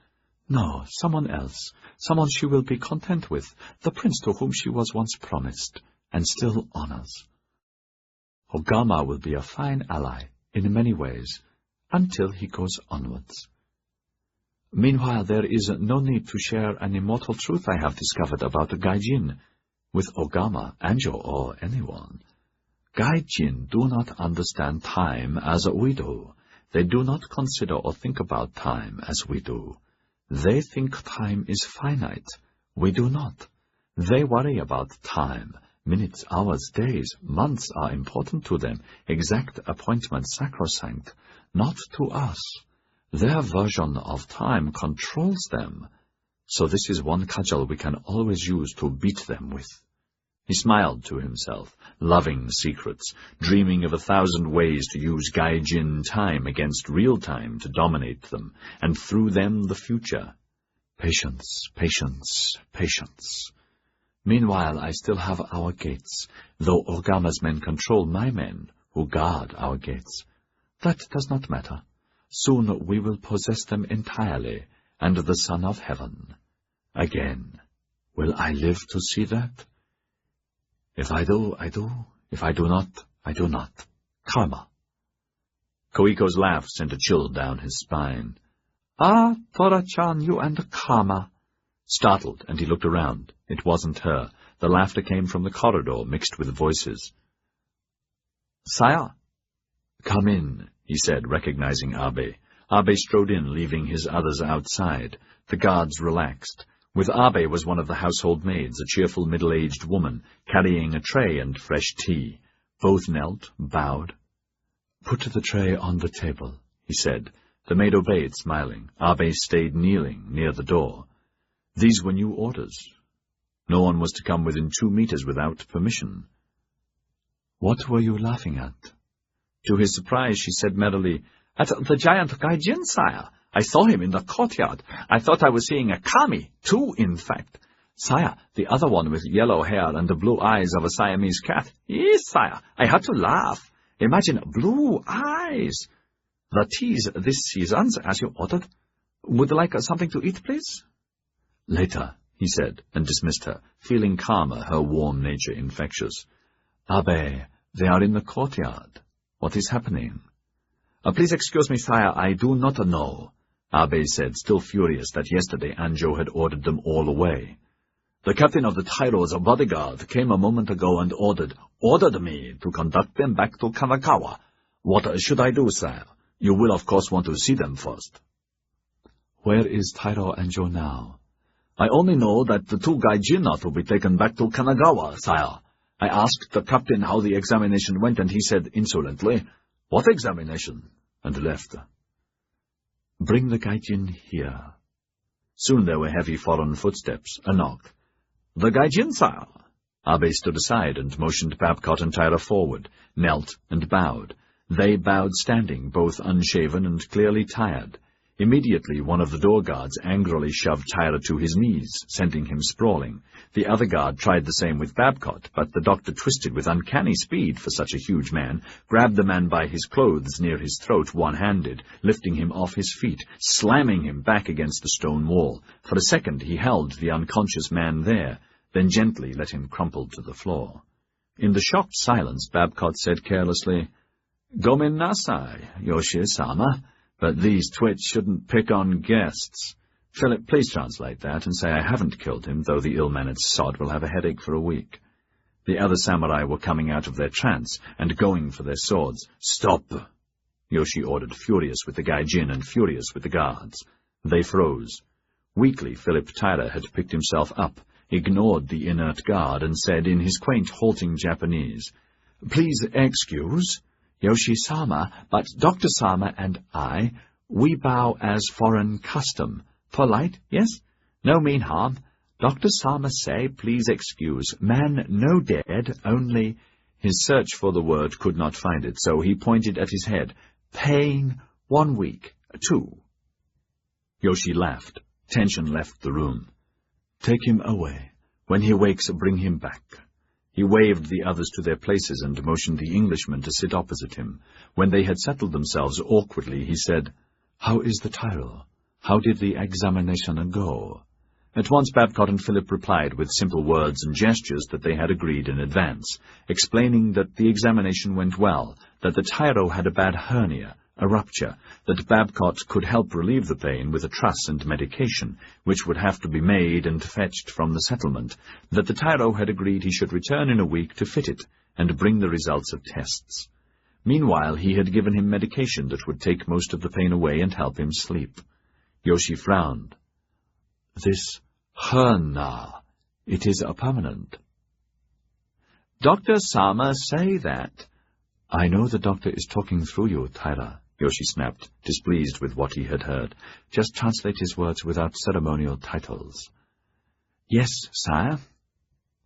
No, someone else, someone she will be content with, the prince to whom she was once promised, and still honors. Ogama will be a fine ally, in many ways, until he goes onwards. Meanwhile, there is no need to share an immortal truth I have discovered about the Gai Jin, with Ogama, Anjo, or anyone. Gai Jin do not understand time as we do. They do not consider or think about time as we do. They think time is finite. We do not. They worry about time. Minutes, hours, days, months are important to them, exact appointments sacrosanct, not to us. Their version of time controls them. So this is one cudgel we can always use to beat them with. He smiled to himself, loving secrets, dreaming of 1,000 ways to use Gai Jin time against real time to dominate them, and through them the future. Patience, patience, patience. Meanwhile, I still have our gates, though Ogama's men control my men, who guard our gates. That does not matter. Soon we will possess them entirely, and the Son of Heaven. Again. Will I live to see that? If I do, I do. If I do not, I do not. Karma. Koiko's laugh sent a chill down his spine. Ah, Tora-chan, you and Karma. Startled, and he looked around. It wasn't her. The laughter came from the corridor, mixed with voices. Sire. Come in, he said, recognizing Abe. Abe strode in, leaving his others outside. The guards relaxed. With Abe was one of the household maids, a cheerful middle-aged woman, carrying a tray and fresh tea. Both knelt, bowed. "Put the tray on the table," he said. The maid obeyed, smiling. Abe stayed kneeling near the door. These were new orders. No one was to come within 2 meters without permission. "What were you laughing at?" To his surprise, she said merrily, "At the giant Gai Jin, sire. I saw him in the courtyard. I thought I was seeing a kami, 2, in fact. Sire, the other one with yellow hair and the blue eyes of a Siamese cat. Yes, sire, I had to laugh. Imagine blue eyes. The tea's this season's, as you ordered. Would you like something to eat, please?" "Later," he said, and dismissed her, feeling calmer, her warm nature infectious. "Abe, they are in the courtyard. What is happening?" "Please excuse me, sire, I do not know," Abe said, still furious that yesterday Anjo had ordered them all away. "The captain of the Tyro's bodyguard came a moment ago and ordered me to conduct them back to Kanagawa. What should I do, sire? You will, of course, want to see them first." "Where is Tyro Anjo now?" "I only know that the 2 Gai Jin are to be taken back to Kanagawa, sire. I asked the captain how the examination went, and he said insolently, 'What examination?' and left." "Bring the Gai Jin here." Soon there were heavy foreign footsteps, a knock. "The Gai Jin, sire." Abe stood aside and motioned Babcock and Tyra forward, knelt and bowed. They bowed standing, both unshaven and clearly tired. Immediately one of the door guards angrily shoved Tyra to his knees, sending him sprawling. The other guard tried the same with Babcock, but the doctor twisted with uncanny speed for such a huge man, grabbed the man by his clothes near his throat one-handed, lifting him off his feet, slamming him back against the stone wall. For a second he held the unconscious man there, then gently let him crumple to the floor. In the shocked silence, Babcock said carelessly, "Gomen nasai, Yoshi-sama, but these twits shouldn't pick on guests. Philip, please translate that and say I haven't killed him, though the ill-mannered sod will have a headache for a week." The other samurai were coming out of their trance and going for their swords. "Stop!" Yoshi ordered, furious with the Gai Jin and furious with the guards. They froze. Weakly, Philip Tyra had picked himself up, ignored the inert guard, and said in his quaint, halting Japanese, "Please excuse, Yoshi-sama, but Dr. Sama and I, we bow as foreign custom. Polite, yes? No mean harm. Dr. Sama say, please excuse. Man no dead, only—" His search for the word could not find it, so he pointed at his head. "Pain 1 week, 2. Yoshi laughed. Tension left the room. "Take him away. When he wakes, bring him back." He waved the others to their places and motioned the Englishman to sit opposite him. When they had settled themselves awkwardly, he said, "How is the Tyro? How did the examination go?" At once Babcock and Philip replied with simple words and gestures that they had agreed in advance, explaining that the examination went well, that the Tyro had a bad hernia, a rupture, that Babcock could help relieve the pain with a truss and medication, which would have to be made and fetched from the settlement, that the Tyro had agreed he should return in a week to fit it and bring the results of tests. Meanwhile, he had given him medication that would take most of the pain away and help him sleep. Yoshi frowned. "This hernia, it is a permanent." "Dr. Sama say that." "I know the doctor is talking through you, Tyra," Yoshi snapped, displeased with what he had heard. "Just translate his words without ceremonial titles." "Yes, sire.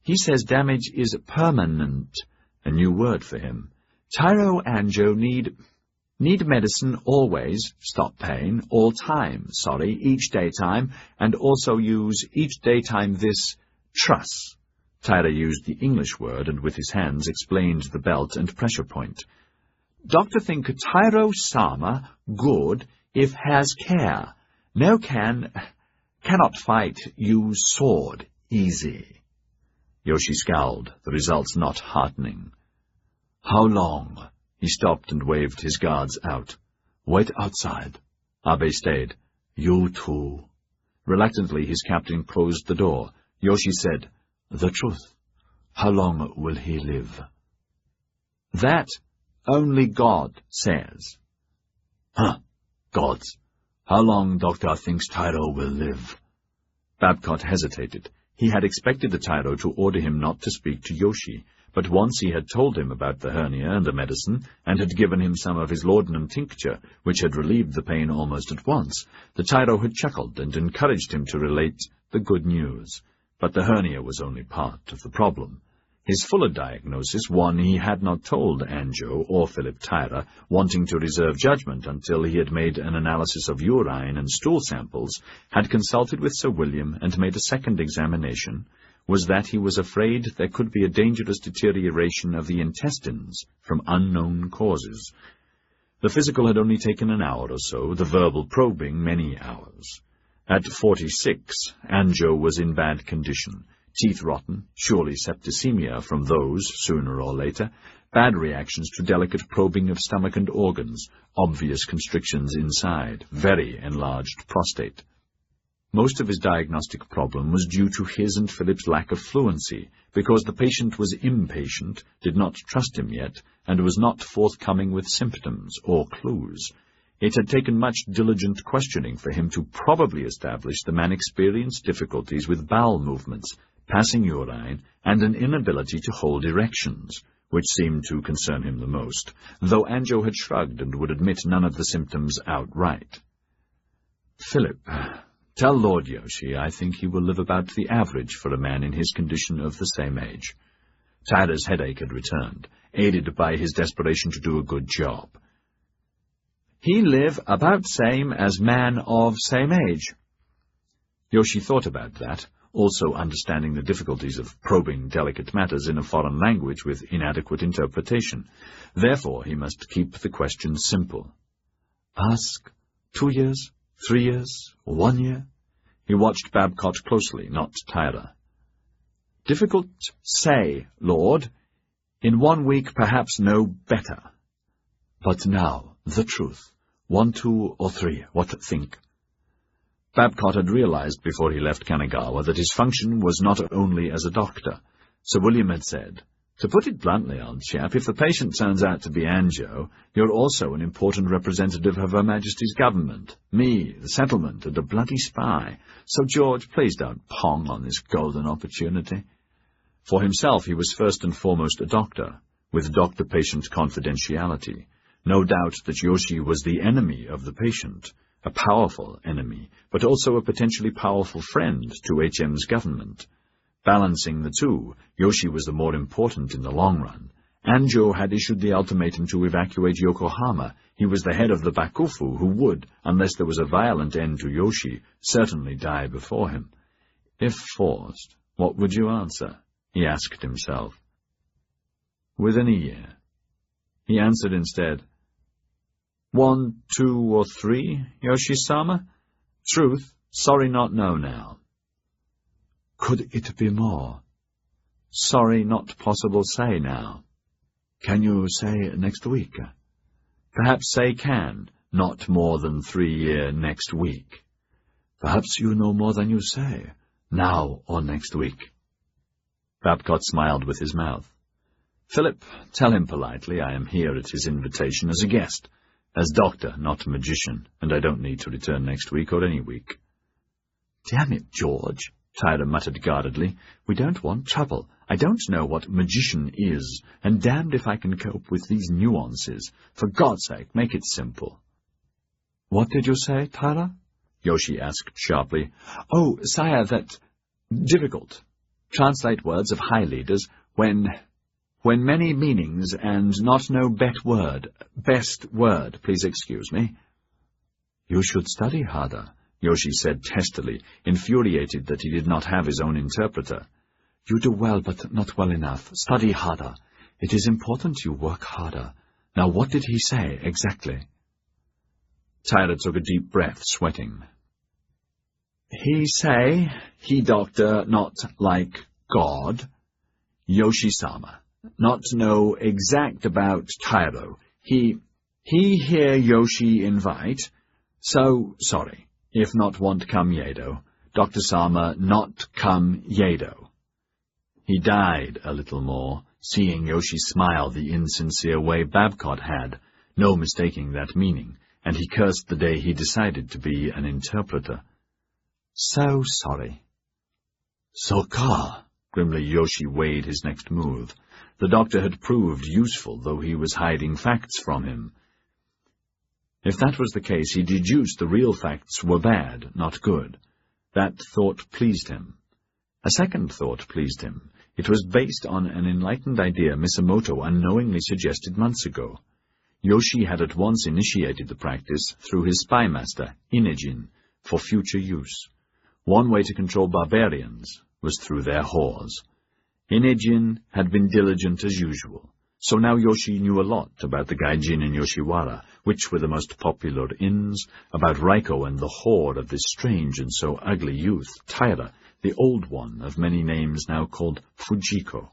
He says damage is permanent, a new word for him. Tyro Anjo need medicine always, stop pain, all time, each daytime, and also use each daytime this truss." Tyra used the English word and with his hands explained the belt and pressure point. "Doctor think Tyro-sama good if has care. No cannot fight, use sword, easy." Yoshi scowled, the results not heartening. "How long?" He stopped and waved his guards out. "Wait outside." Abe stayed. "You too." Reluctantly, his captain closed the door. Yoshi said, "The truth. How long will he live?" "That only God says." "Huh, gods. How long doctor thinks Tyro will live?" Babcock hesitated. He had expected the Tyro to order him not to speak to Yoshi, but once he had told him about the hernia and the medicine, and had given him some of his laudanum tincture, which had relieved the pain almost at once, the Tyro had chuckled and encouraged him to relate the good news. But the hernia was only part of the problem. His fuller diagnosis, one he had not told Anjo or Philip Tyra, wanting to reserve judgment until he had made an analysis of urine and stool samples, had consulted with Sir William and made a second examination, was that he was afraid there could be a dangerous deterioration of the intestines from unknown causes. The physical had only taken an hour or so, the verbal probing many hours. At 46, Anjo was in bad condition. Teeth rotten, surely septicemia from those, sooner or later, bad reactions to delicate probing of stomach and organs, obvious constrictions inside, very enlarged prostate. Most of his diagnostic problem was due to his and Philip's lack of fluency, because the patient was impatient, did not trust him yet, and was not forthcoming with symptoms or clues. It had taken much diligent questioning for him to probably establish the man experienced difficulties with bowel movements, passing urine, and an inability to hold erections, which seemed to concern him the most, though Anjo had shrugged and would admit none of the symptoms outright. "Philip, tell Lord Yoshi I think he will live about the average for a man in his condition of the same age." Tyra's headache had returned, aided by his desperation to do a good job. "He live about same as man of same age." Yoshi thought about that, also understanding the difficulties of probing delicate matters in a foreign language with inadequate interpretation. Therefore he must keep the question simple. "Ask 2 years, 3 years, 1 year?" He watched Babcock closely, not Tyra. "Difficult say, Lord. In 1 week perhaps no better. But now, the truth. 1, 2, or 3, what think?" Babcock had realized before he left Kanagawa that his function was not only as a doctor. Sir William had said, "To put it bluntly, old chap, if the patient turns out to be Anjo, you're also an important representative of Her Majesty's government, me, the settlement, and a bloody spy. So, George, please don't pong on this golden opportunity." For himself, he was first and foremost a doctor, with doctor-patient confidentiality. No doubt that Yoshi was the enemy of the patient, a powerful enemy, but also a potentially powerful friend to HM's government. Balancing the two, Yoshi was the more important in the long run. Anjo had issued the ultimatum to evacuate Yokohama. He was the head of the Bakufu, who would, unless there was a violent end to Yoshi, certainly die before him. If forced, what would you answer? He asked himself. Within a year. He answered instead, 1, 2, or 3, Yoshi-sama? Truth, sorry not know now. Could it be more? Sorry not possible say now. Can you say next week? Perhaps say can, not more than 3 year next week. Perhaps you know more than you say, now or next week. Babcock smiled with his mouth. Philip, tell him politely I am here at his invitation as a guest. As doctor, not magician, and I don't need to return next week or any week. Damn it, George, Tyra muttered guardedly. We don't want trouble. I don't know what magician is, and damned if I can cope with these nuances. For God's sake, make it simple. What did you say, Tyra? Yoshi asked sharply. Oh, sire, that... difficult. Translate words of high leaders when many meanings and not no best word, please excuse me. You should study harder, Yoshi said testily, infuriated that he did not have his own interpreter. You do well, but not well enough. Study harder. It is important you work harder. Now what did he say, exactly? Tyra took a deep breath, sweating. He say, he doctor, not like God, Yoshi-sama. Not know exact about Tyro. He hear Yoshi invite, so sorry, if not want come Yedo. Dr. Sama not come Yedo. He died a little more, seeing Yoshi smile the insincere way Babcock had, no mistaking that meaning, and he cursed the day he decided to be an interpreter. So sorry. Saga. Grimly Yoshi weighed his next move. The doctor had proved useful, though he was hiding facts from him. If that was the case, he deduced the real facts were bad, not good. That thought pleased him. A second thought pleased him. It was based on an enlightened idea Misamoto unknowingly suggested months ago. Yoshi had at once initiated the practice through his spy master, Gai Jin, for future use. One way to control barbarians was through their whores. Gai Jin had been diligent as usual, so now Yoshi knew a lot about the Gai Jin in Yoshiwara, which were the most popular inns, about Raiko and the whore of this strange and so ugly youth, Taira, the old one of many names now called Fujiko,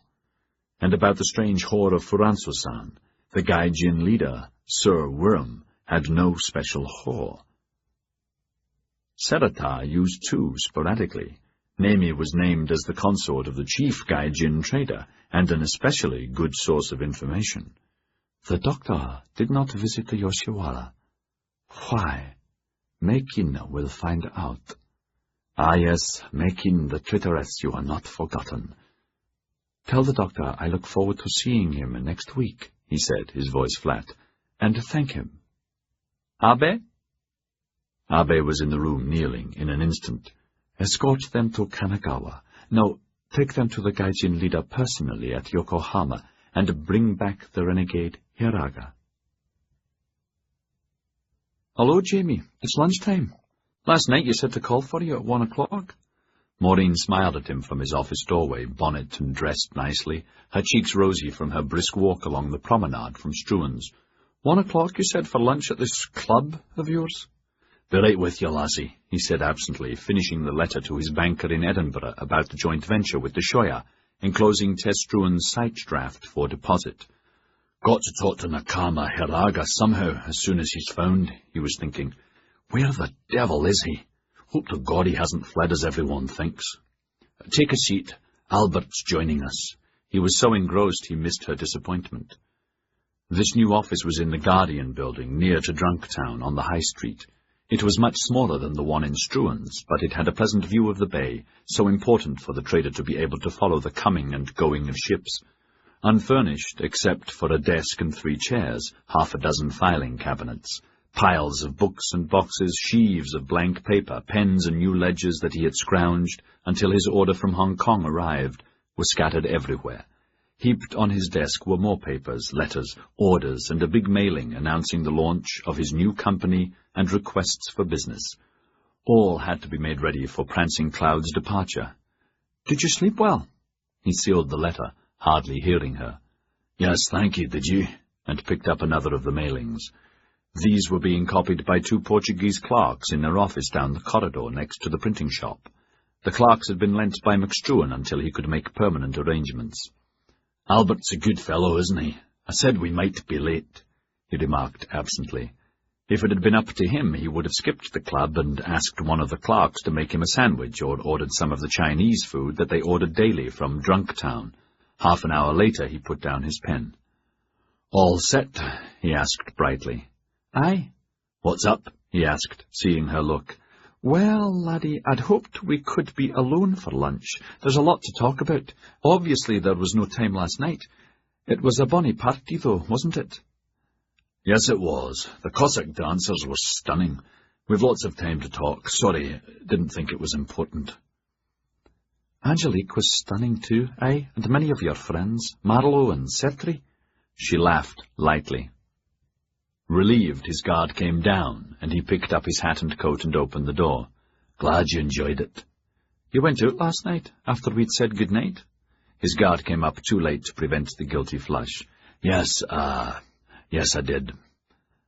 and about the strange whore of Furanso-san. The Gai Jin leader, Sir Worm, had no special whore. Serata used two sporadically. Nemi was named as the consort of the chief Gai Jin trader, and an especially good source of information. The doctor did not visit the Yoshiwara. Why? Mekin will find out. Ah, yes, Mekin, the traitoress, you are not forgotten. Tell the doctor I look forward to seeing him next week, he said, his voice flat, and thank him. Abe? Abe was in the room, kneeling, in an instant. Escort them to Kanagawa. No, take them to the Gai Jin leader personally at Yokohama, and bring back the renegade Hiraga. Hello, Jamie. It's lunchtime. Last night you said to call for you at 1 o'clock. Maureen smiled at him from his office doorway, bonnet and dressed nicely, her cheeks rosy from her brisk walk along the promenade from Struan's. 1 o'clock, you said, for lunch at this club of yours? Be right with you, lassie, he said absently, finishing the letter to his banker in Edinburgh about the joint venture with the Shoya, enclosing Tess Struan's site draft for deposit. Got to talk to Nakama Hiraga somehow as soon as he's found, he was thinking. Where the devil is he? Hope to God he hasn't fled as everyone thinks. Take a seat. Albert's joining us. He was so engrossed he missed her disappointment. This new office was in the Guardian building, near to Drunktown, on the High Street. It was much smaller than the one in Struan's, but it had a pleasant view of the bay, so important for the trader to be able to follow the coming and going of ships. Unfurnished, except for a desk and 3 chairs, half a dozen filing cabinets. Piles of books and boxes, sheaves of blank paper, pens and new ledgers that he had scrounged until his order from Hong Kong arrived, were scattered everywhere. Heaped on his desk were more papers, letters, orders, and a big mailing announcing the launch of his new company and requests for business. All had to be made ready for Prancing Cloud's departure. Did you sleep well? He sealed the letter, hardly hearing her. Yes, thank you, did you? And picked up another of the mailings. These were being copied by 2 Portuguese clerks in their office down the corridor next to the printing shop. The clerks had been lent by McStruan until he could make permanent arrangements. Albert's a good fellow, isn't he? I said we might be late, he remarked absently. If it had been up to him, he would have skipped the club and asked one of the clerks to make him a sandwich or ordered some of the Chinese food that they ordered daily from Drunktown. Half an hour later he put down his pen. All set? He asked brightly. Aye. What's up? He asked, seeing her look. Well, laddie, I'd hoped we could be alone for lunch. There's a lot to talk about. Obviously there was no time last night. It was a bonny party, though, wasn't it? Yes, it was. The Cossack dancers were stunning. We've lots of time to talk. Sorry, didn't think it was important. Angelique was stunning too, aye, and many of your friends, Marlowe and Sertry. She laughed lightly. Relieved, his guard came down, and he picked up his hat and coat and opened the door. Glad you enjoyed it. You went out last night, after we'd said good night? His guard came up too late to prevent the guilty flush. Yes, I did.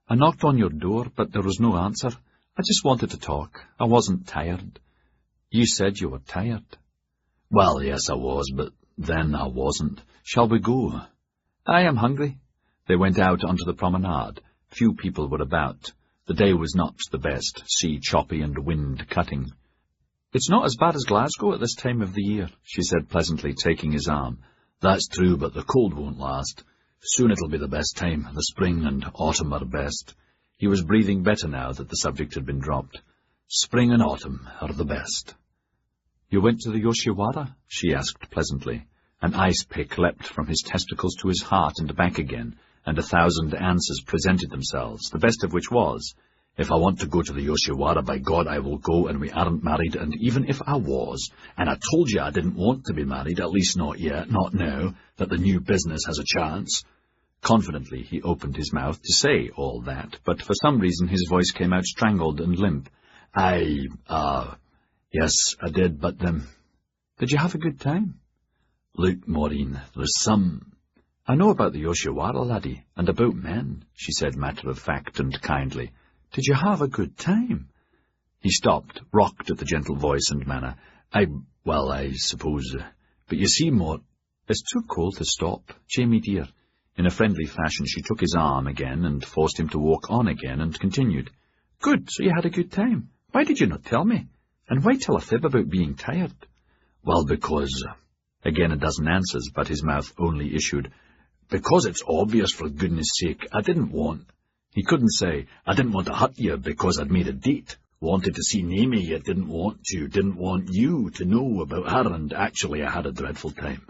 I knocked on your door, but there was no answer. I just wanted to talk. I wasn't tired. You said you were tired. Well, yes, I was, but then I wasn't. Shall we go? I am hungry. They went out onto the promenade. Few people were about. The day was not the best, sea choppy and wind cutting. It's not as bad as Glasgow at this time of the year, she said pleasantly, taking his arm. That's true, but the cold won't last. Soon it'll be the best time. The spring and autumn are best. He was breathing better now that the subject had been dropped. Spring and autumn are the best. You went to the Yoshiwara? She asked pleasantly. An ice pick leapt from his testicles to his heart and back again, and 1,000 answers presented themselves, the best of which was, "If I want to go to the Yoshiwara, by God I will go, and we aren't married, and even if I was, and I told you I didn't want to be married, at least not yet, not now, that the new business has a chance." Confidently he opened his mouth to say all that, but for some reason his voice came out strangled and limp. Yes, I did, but, Did you have a good time? "Look, Maureen, there's some—" "I know about the Yoshiwara, laddie, and about men," she said matter-of-fact and kindly. "Did you have a good time?" He stopped, rocked at the gentle voice and manner. I suppose. But you see, It's too cold to stop, Jamie dear." In a friendly fashion she took his arm again and forced him to walk on again, and continued. "Good, so you had a good time. Why did you not tell me? And why tell a fib about being tired?" "Well, because—" Again a dozen answers, but his mouth only issued, "Because it's obvious, for goodness sake. I didn't want—" He couldn't say, "I didn't want to hurt you because I'd made a date. Wanted to see Naomi, yet didn't want you to know about her, and actually I had a dreadful time."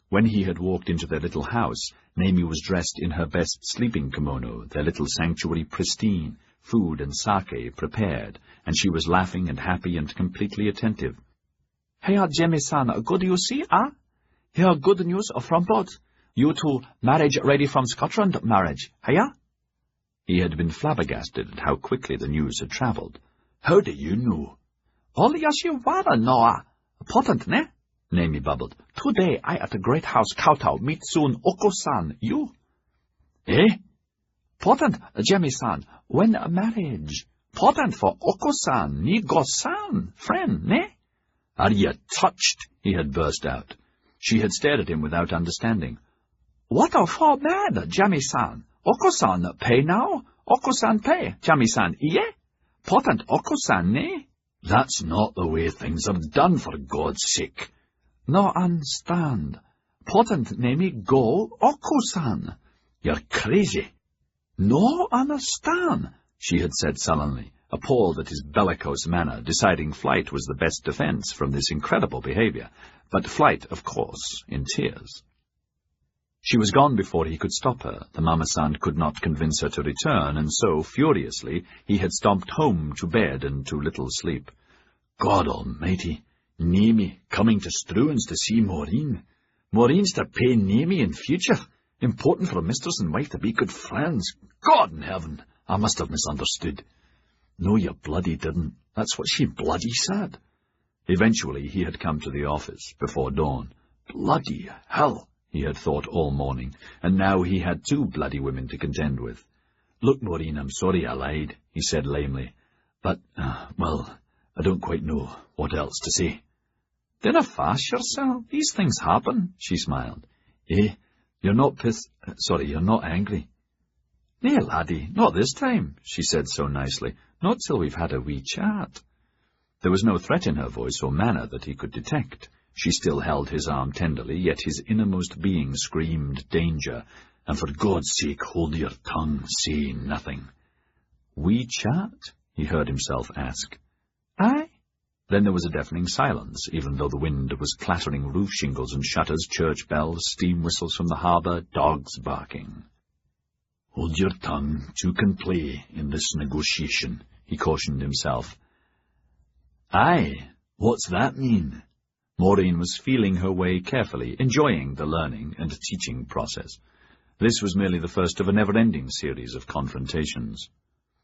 When he had walked into their little house, Naomi was dressed in her best sleeping kimono, their little sanctuary pristine, food and sake prepared, and she was laughing and happy and completely attentive. "Hiya, Jimmy-san, good you see, ah? Here, good news from both. You two, marriage ready from Scotland, marriage. Hiya?" He had been flabbergasted at how quickly the news had travelled. "How do you know?" "All Yoshiwara know, Important, ne?" Naomi bubbled. "Today I at the great house kowtow meet soon Oko-san, you?" "Eh?" "Important, Jimmy-san, when marriage. Important for Oko-san, Nigo-san, friend, ne?" "Are you touched?" he had burst out. She had stared at him without understanding. "What for bad, Jamie-san? Oko-san pay now? Oko-san pay, Jamie-san, yeah? Potent Oko-san, ne?" "That's not the way things are done, for God's sake." "No understand. Potent name go Oko-san." "You're crazy." "No understand," she had said sullenly, appalled at his bellicose manner, deciding flight was the best defence from this incredible behaviour, but flight, of course, in tears. She was gone before he could stop her. The Mama-san could not convince her to return, and so, furiously, he had stomped home to bed and to little sleep. God almighty! Naomi coming to Struan's to see Maureen. Maureen's to pay Naomi in future. Important for a mistress and wife to be good friends. God in heaven! I must have misunderstood. No, you bloody didn't. That's what she bloody said. Eventually he had come to the office before dawn. Bloody hell, he had thought all morning, and now he had 2 bloody women to contend with. "Look, Maureen, I'm sorry I lied," he said lamely. "But, I don't quite know what else to say." "Dinna fash yourself. These things happen," she smiled. You're not you're not angry." "Nay, laddie, not this time," she said so nicely. "Not till we've had a wee chat." There was no threat in her voice or manner that he could detect. She still held his arm tenderly, yet his innermost being screamed danger. "And for God's sake, hold your tongue, say nothing." "We chat?" he heard himself ask. "Aye?" Then there was a deafening silence, even though the wind was clattering roof shingles and shutters, church bells, steam whistles from the harbour, dogs barking. "Hold your tongue, 2 can play in this negotiation," he cautioned himself. "Aye, what's that mean?" Maureen was feeling her way carefully, enjoying the learning and teaching process. This was merely the first of a never-ending series of confrontations.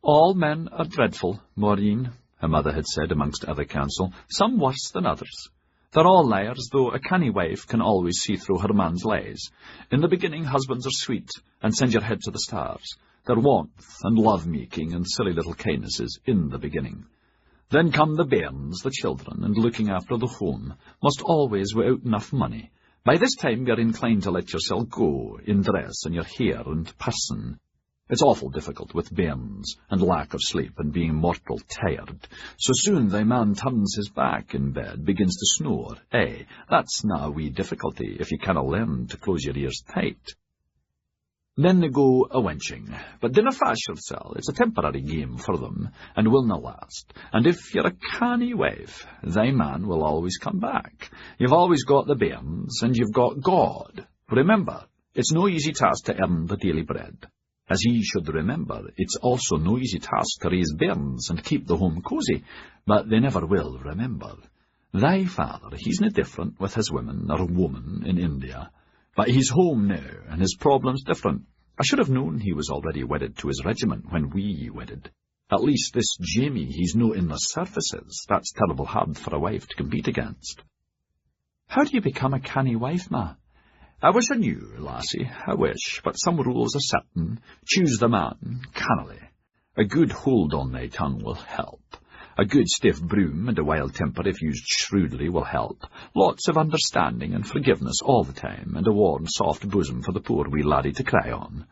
"All men are dreadful, Maureen," her mother had said amongst other counsel, "some worse than others. They're all liars, though a canny wife can always see through her man's lies. In the beginning husbands are sweet, and send your head to the stars. They're warmth and love-making and silly little kindnesses in the beginning. Then come the bairns, the children, and looking after the home, must always without enough money. By this time you're inclined to let yourself go, in dress and your hair and person. It's awful difficult with bairns, and lack of sleep, and being mortal tired. So soon thy man turns his back in bed, begins to snore. That's na a wee difficulty, if you canna learn to close your ears tight." Then they go a-wenching, but dinna fash yoursel. It's a temporary game for them, and will not last. And if you're a canny wife, thy man will always come back. You've always got the bairns, and you've got God. Remember, it's no easy task to earn the daily bread. As ye should remember, it's also no easy task to raise bairns and keep the home cosy, but they never will remember. Thy father, he's no different with his women or woman in India. But he's home now, and his problem's different. I should have known he was already wedded to his regiment when we wedded. At least this Jamie, he's no in the services. That's terrible hard for a wife to compete against. How do you become a canny wife, ma? I wish I knew, lassie, I wish, but some rules are certain. Choose the man, cannily. A good hold on thy tongue will help. A good stiff broom and a wild temper, if used shrewdly, will help. Lots of understanding and forgiveness all the time, and a warm, soft bosom for the poor wee laddie to cry on.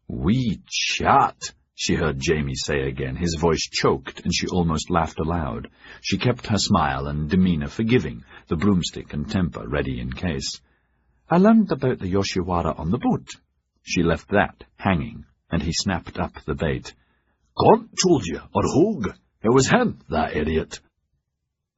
"Wee chat," she heard Jamie say again. His voice choked, and she almost laughed aloud. She kept her smile and demeanour forgiving, the broomstick and temper ready in case. "I learned about the Yoshiwara on the boat." She left that hanging, and he snapped up the bait. "Gaunt told you, or Hogue. It was him, that idiot."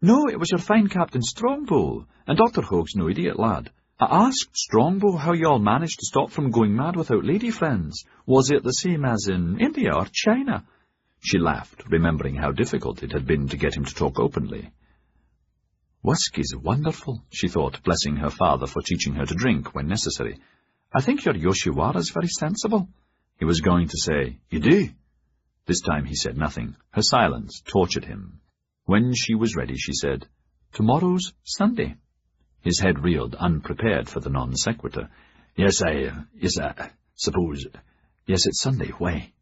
"No, it was your fine Captain Strongbow, and Dr. Hogue's no idiot, lad. I asked Strongbow how you all managed to stop from going mad without lady friends. Was it the same as in India or China?" She laughed, remembering how difficult it had been to get him to talk openly. "Whiskey's wonderful," she thought, blessing her father for teaching her to drink when necessary. "I think your Yoshiwara's very sensible." He was going to say, "You do?" This time he said nothing. Her silence tortured him. When she was ready, she said, "Tomorrow's Sunday." His head reeled, unprepared for the non sequitur. Yes, I suppose. Yes, it's Sunday. Why?"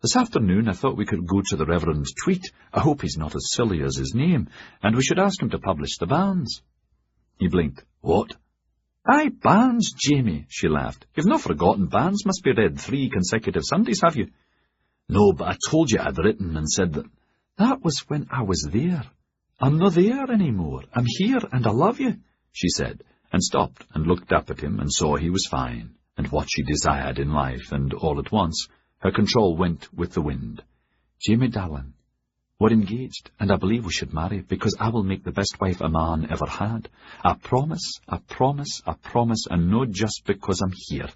"This afternoon I thought we could go to the Reverend Tweet. I hope he's not as silly as his name, and we should ask him to publish the banns." He blinked. "What?" "Aye, banns, Jamie," she laughed. "You've not forgotten banns must be read 3 consecutive Sundays, have you?" "No, but I told you I'd written and said that—" "That was when I was there. I'm not there any more. I'm here, and I love you," she said, and stopped and looked up at him and saw he was fine, and what she desired in life, and all at once her control went with the wind. "Jamie, darling, we're engaged, and I believe we should marry, because I will make the best wife a man ever had. I promise, I promise, I promise, and not just because I'm here.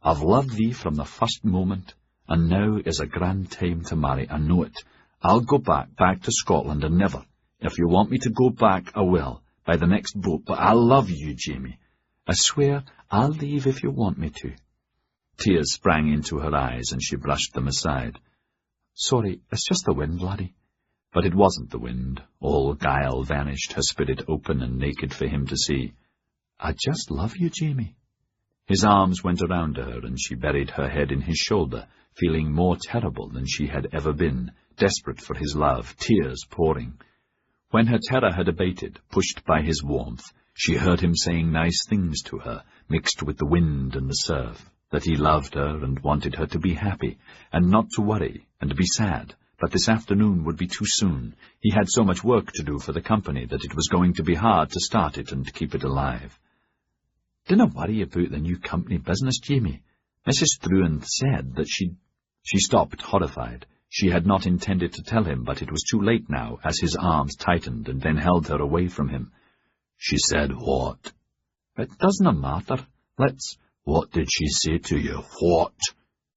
I've loved thee from the first moment, and now is a grand time to marry. I know it. I'll go back to Scotland, and never. If you want me to go back, I will, by the next boat, but I love you, Jamie. I swear I'll leave if you want me to." Tears sprang into her eyes, and she brushed them aside. "Sorry, it's just the wind, laddie." But it wasn't the wind. All guile vanished, her spirit open and naked for him to see. "I just love you, Jamie." His arms went around her, and she buried her head in his shoulder, feeling more terrible than she had ever been, desperate for his love, tears pouring. When her terror had abated, pushed by his warmth, she heard him saying nice things to her, mixed with the wind and the surf, that he loved her and wanted her to be happy, and not to worry and be sad, but this afternoon would be too soon. He had so much work to do for the company that it was going to be hard to start it and keep it alive. "Dinna worry about the new company business, Jamie. Mrs. Struan said that She stopped, horrified. She had not intended to tell him, but it was too late now, as his arms tightened and then held her away from him. "She said what?" "It doesn't matter. What did she say to you? What?"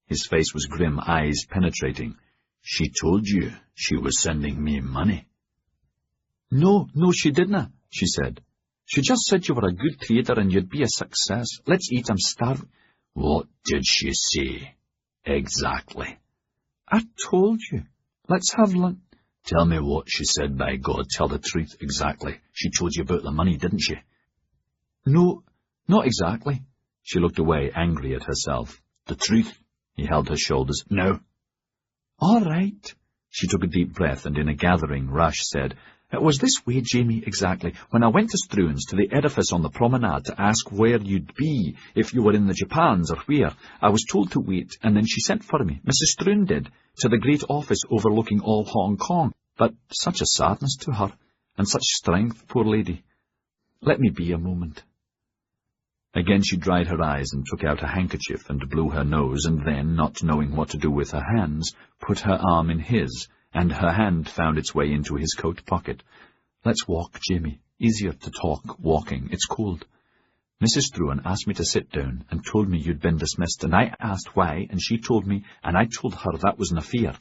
His face was grim, eyes penetrating. "She told you she was sending me money?" No, she didn't," she said. "She just said you were a good trader and you'd be a success. Let's eat, I'm starving." "What did she say? Exactly?" "I told you. Let's have lunch." "Tell me what she said, by God. Tell the truth exactly. She told you about the money, didn't she?" "No, not exactly." She looked away, angry at herself. "The truth?" He held her shoulders. "No." "All right." She took a deep breath and in a gathering rush said, "It was this way, Jamie, exactly. When I went to Struan's, to the edifice on the promenade, to ask where you'd be, if you were in the Japans or where, I was told to wait, and then she sent for me, Mrs. Struan did, to the great office overlooking all Hong Kong. But such a sadness to her, and such strength, poor lady. Let me be a moment." Again she dried her eyes and took out a handkerchief and blew her nose, and then, not knowing what to do with her hands, put her arm in his, and her hand found its way into his coat pocket. "Let's walk, Jamie. Easier to talk walking. It's cold. Mrs. Struan asked me to sit down and told me you'd been dismissed, and I asked why, and she told me, and I told her that was an affair.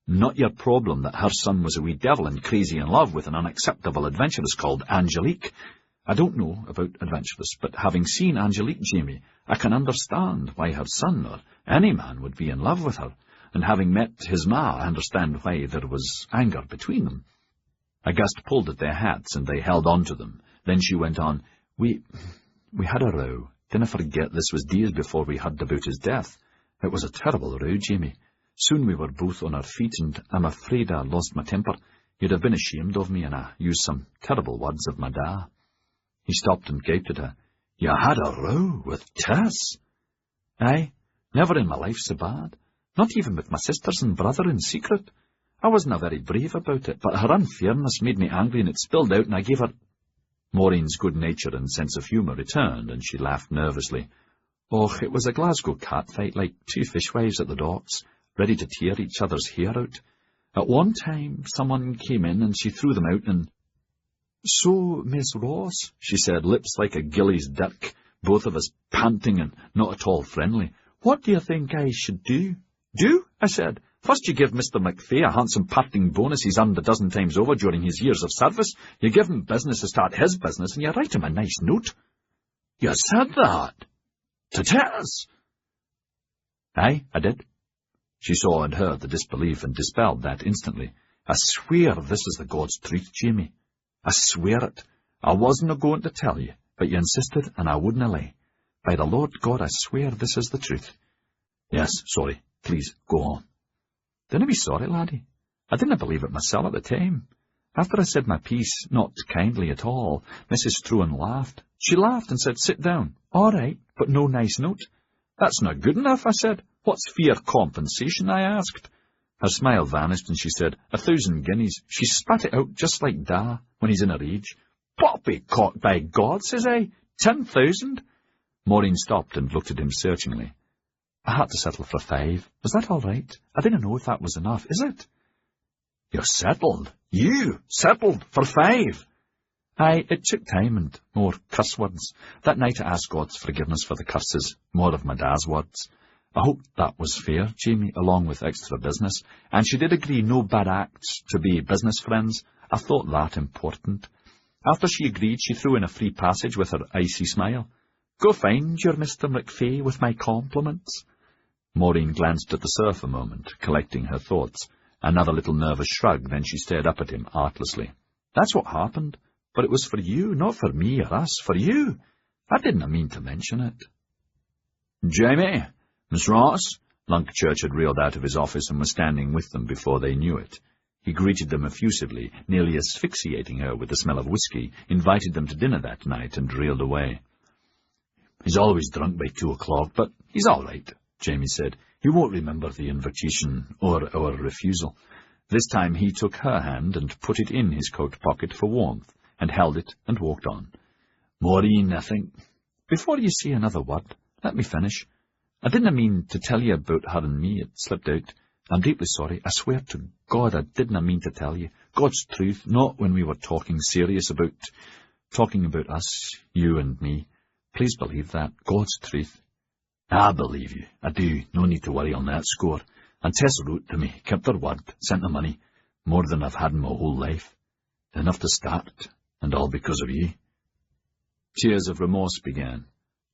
Not your problem that her son was a wee devil and crazy in love with an unacceptable adventuress called Angelique. I don't know about adventuress, but having seen Angelique, Jamie, I can understand why her son or any man would be in love with her, and having met his ma, I understand why there was anger between them." Auguste pulled at their hats, and they held on to them. Then she went on, We had a row. Dinna forget this was days before we heard about his death. It was a terrible row, Jamie. Soon we were both on our feet, and I'm afraid I lost my temper. You'd have been ashamed of me, and I used some terrible words of my da. He stopped and gaped at her. "You had a row with Tess?" "Aye, never in my life so bad. Not even with my sisters and brother in secret. I wasn't very brave about it, but her unfairness made me angry, and it spilled out, and I gave her—" Maureen's good nature and sense of humour returned, and she laughed nervously. "Och, it was a Glasgow catfight, like two fishwives at the docks, ready to tear each other's hair out. At one time, someone came in, and she threw them out, and— So, Miss Ross," she said, lips like a gilly's duck, both of us panting and not at all friendly, "what do you think I should do?" "Do?" I said. "First you give Mr. McPhee a handsome parting bonus he's earned a dozen times over during his years of service. You give him business to start his business, and you write him a nice note." "You said that? To Tess?" "Aye, I did." She saw and heard the disbelief and dispelled that instantly. "I swear this is the God's truth, Jamie. I swear it. I wasn't going to tell you, but you insisted, and I wouldn't lie. By the Lord God, I swear this is the truth." "Yes, sorry. Please, go on." "Dinna be sorry, laddie. I didn't believe it myself at the time. After I said my piece, not kindly at all, Mrs. Struan laughed. She laughed and said, 'Sit down.' 'All right, but no nice note.' 'That's not good enough,' I said. 'What's fair compensation?' I asked. Her smile vanished, and she said, 1,000 guineas. She spat it out just like Da, when he's in a rage. 'Poppycock, by God,' says I. 10,000? Maureen stopped and looked at him searchingly. "I had to settle for 5. Was that all right? I didn't know if that was enough. Is it?" "You settled? You settled for 5? "Aye, it took time and more curse words. That night I asked God's forgiveness for the curses, more of my da's words. I hoped that was fair, Jamie, along with extra business, and she did agree no bad acts to be business friends. I thought that important. After she agreed, she threw in a free passage with her icy smile. 'Go find your Mr. McPhee with my compliments.'" Maureen glanced at the surf a moment, collecting her thoughts. Another little nervous shrug, then she stared up at him artlessly. "That's what happened, but it was for you, not for me or us, for you. I didn't mean to mention it." "Jamie, Miss Ross." Lunkchurch had reeled out of his office and was standing with them before they knew it. He greeted them effusively, nearly asphyxiating her with the smell of whiskey, invited them to dinner that night, and reeled away. "He's always drunk by 2 o'clock, but he's all right," Jamie said. "He won't remember the invitation or our refusal." This time he took her hand and put it in his coat pocket for warmth, and held it and walked on. "Maureen, I think—" "Before you say another word, let me finish. I didn't mean to tell you about her and me. It slipped out. I'm deeply sorry. I swear to God I didn't mean to tell you. God's truth, not when we were talking about us, you and me. Please believe that. God's truth." "I believe you. I do. No need to worry on that score. And Tess wrote to me, kept her word, sent the money. More than I've had in my whole life. Enough to start, and all because of you." Tears of remorse began.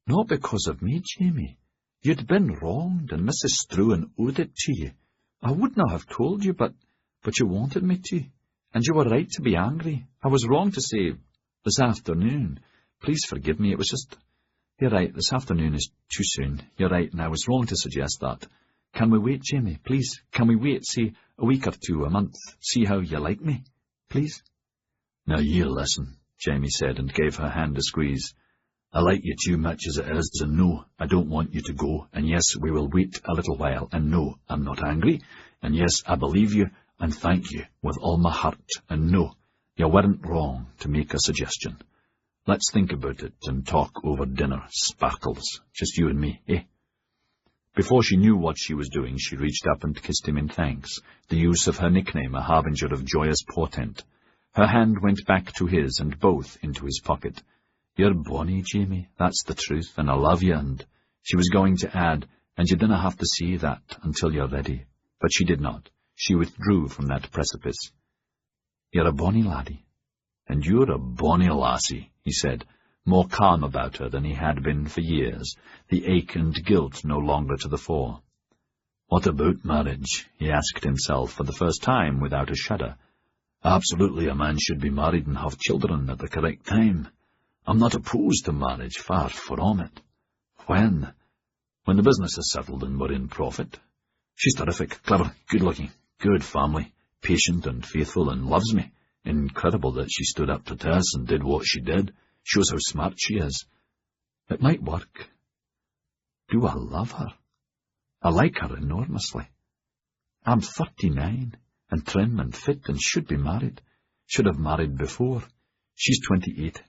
"Not because of me, Jamie. You'd been wronged, and Mrs. Struan owed it to you. I would not have told you, but you wanted me to. And you were right to be angry. I was wrong to say, this afternoon. Please forgive me. It was just... You're right, this afternoon is too soon. You're right, and I was wrong to suggest that. Can we wait, Jamie? Please, can we wait, say, a week or 2, a month, see how you like me? Please?" "Now you listen," Jamie said, and gave her hand a squeeze. "I like you too much as it is, and no, I don't want you to go, and yes, we will wait a little while, and no, I'm not angry, and yes, I believe you, and thank you with all my heart, and no, you weren't wrong to make a suggestion. Let's think about it and talk over dinner, Sparkles. Just you and me, eh? Before she knew what she was doing, she reached up and kissed him in thanks, the use of her nickname a harbinger of joyous portent. Her hand went back to his, and both into his pocket. "You're bonny, Jamie, that's the truth, and I love you, and—" She was going to add, "and you dinna have to see that until you're ready." But she did not. She withdrew from that precipice. "You're a bonny laddie." "And you're a bonny lassie," he said, more calm about her than he had been for years, the ache and guilt no longer to the fore. "What about marriage?" he asked himself for the first time without a shudder. "Absolutely, a man should be married and have children at the correct time. I'm not opposed to marriage, far from it. When the business is settled and we're in profit. She's terrific, clever, good-looking, good family, patient and faithful, and loves me. Incredible that she stood up to Tess and did what she did. Shows how smart she is. It might work. Do I love her? I like her enormously. I'm 39, and trim and fit, and should be married. Should have married before. She's 28,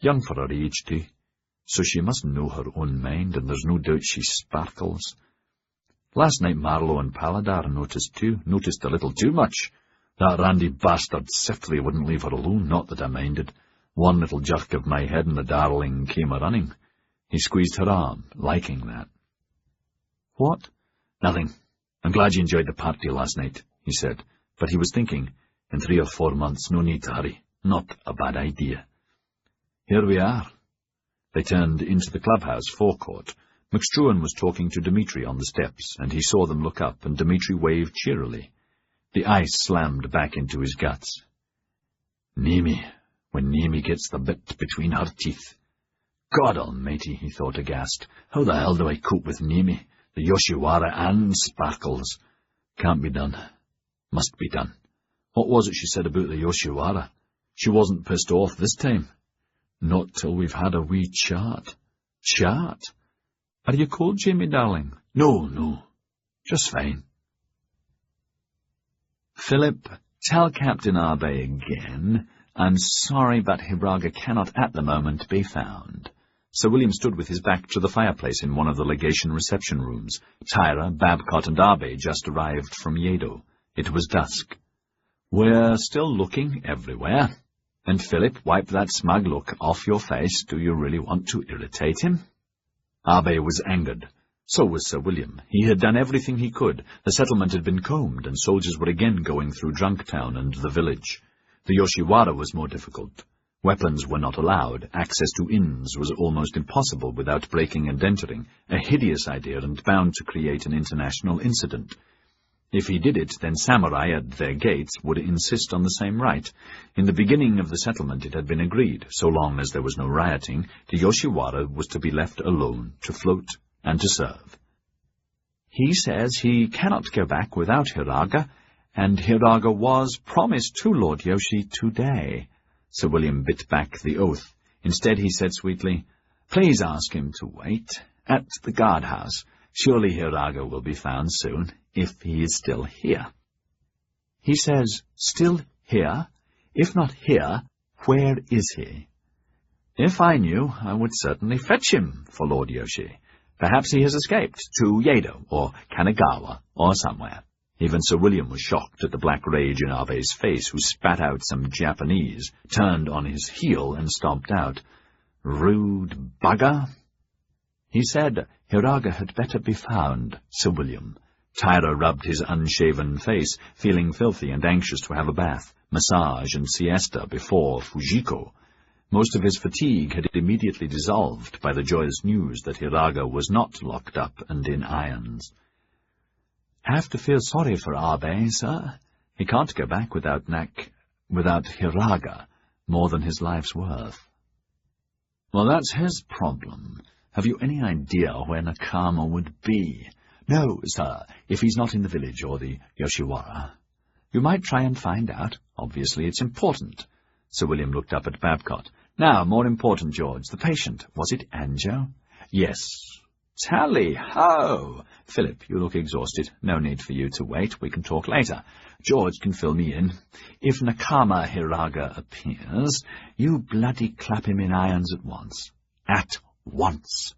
young for her age too, so she must know her own mind, and there's no doubt she sparkles. Last night Marlowe and Paladar noticed a little too much. That randy bastard Sifley wouldn't leave her alone, not that I minded. One little jerk of my head and the darling came a-running. He squeezed her arm, liking that. "What?" "Nothing. I'm glad you enjoyed the party last night," he said. But he was thinking, in 3 or 4 months, no need to hurry. Not a bad idea. "Here we are." They turned into the clubhouse forecourt. McStruan was talking to Dmitri on the steps, and he saw them look up, and Dmitri waved cheerily. The ice slammed back into his guts. "Nemi, when Nemi gets the bit between her teeth. God almighty," he thought aghast. "How the hell do I cope with Nemi, the Yoshiwara and Sparkles? Can't be done. Must be done. What was it she said about the Yoshiwara? She wasn't pissed off this time. Not till we've had a wee chat." "Chat? Are you cold, Jamie, darling?" No. Just fine." "Philip, tell Captain Arbe again. I'm sorry, but Hiraga cannot at the moment be found." Sir William stood with his back to the fireplace in one of the legation reception rooms. Tyra, Babcock, and Arbe just arrived from Yedo. It was dusk. "We're still looking everywhere. And Philip, wipe that smug look off your face. Do you really want to irritate him?" Arbe was angered. So was Sir William. He had done everything he could. The settlement had been combed, and soldiers were again going through Drunktown and the village. The Yoshiwara was more difficult. Weapons were not allowed. Access to inns was almost impossible without breaking and entering, a hideous idea and bound to create an international incident. If he did it, then samurai at their gates would insist on the same right. In the beginning of the settlement it had been agreed, so long as there was no rioting, the Yoshiwara was to be left alone, to float and to serve. "He says he cannot go back without Hiraga, and Hiraga was promised to Lord Yoshi today." Sir William bit back the oath. Instead he said sweetly, "Please ask him to wait at the guardhouse. Surely Hiraga will be found soon, if he is still here." "He says, still here? If not here, where is he?" "If I knew, I would certainly fetch him for Lord Yoshi. Perhaps he has escaped to Yedo or Kanagawa or somewhere." Even Sir William was shocked at the black rage in Abe's face, who spat out some Japanese, turned on his heel, and stomped out. "Rude bugger." "He said Hiraga had better be found, Sir William." Tyra rubbed his unshaven face, feeling filthy and anxious to have a bath, massage, and siesta before Fujiko. Most of his fatigue had immediately dissolved by the joyous news that Hiraga was not locked up and in irons. "I have to feel sorry for Abe, sir. He can't go back without Hiraga, more than his life's worth." "Well, that's his problem. Have you any idea where Nakama would be?" "No, sir, if he's not in the village or the Yoshiwara." "You might try and find out. Obviously it's important." Sir William looked up at Babcock. "Now, more important, George. The patient. Was it Anjo?" "Yes. Tally-ho! Philip, you look exhausted. No need for you to wait. We can talk later. George can fill me in. If Nakama Hiraga appears, you bloody clap him in irons at once. At once.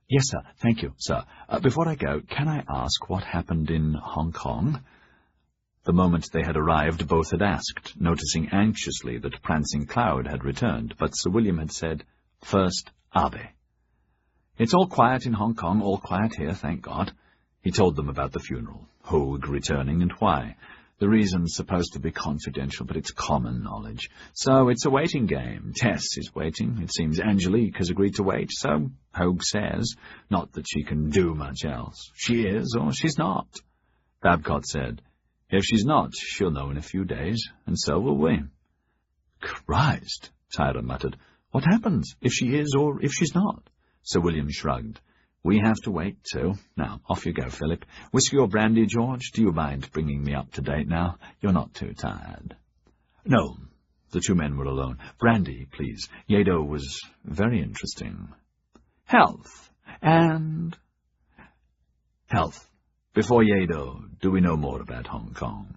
Yes, sir. Thank you, sir. Before I go, can I ask what happened in Hong Kong? The moment they had arrived, both had asked, noticing anxiously that Prancing Cloud had returned, but Sir William had said, "First, Abe." "It's all quiet in Hong Kong, all quiet here, thank God." He told them about the funeral, Hogue returning, and why. The reason's supposed to be confidential, but it's common knowledge. So it's a waiting game. Tess is waiting. It seems Angelique has agreed to wait, so Hogue says. Not that she can do much else. She is, or she's not. Babcock said, "If she's not, she'll know in a few days, and so will we." "Christ," Tyra muttered. "What happens, if she is or if she's not?" Sir William shrugged. "We have to wait, too. Now, off you go, Philip. Whiskey or brandy, George? Do you mind bringing me up to date now? You're not too tired." "No." The two men were alone. "Brandy, please. Yedo was very interesting." "Health. And—" "Health. Before Yedo, do we know more about Hong Kong?"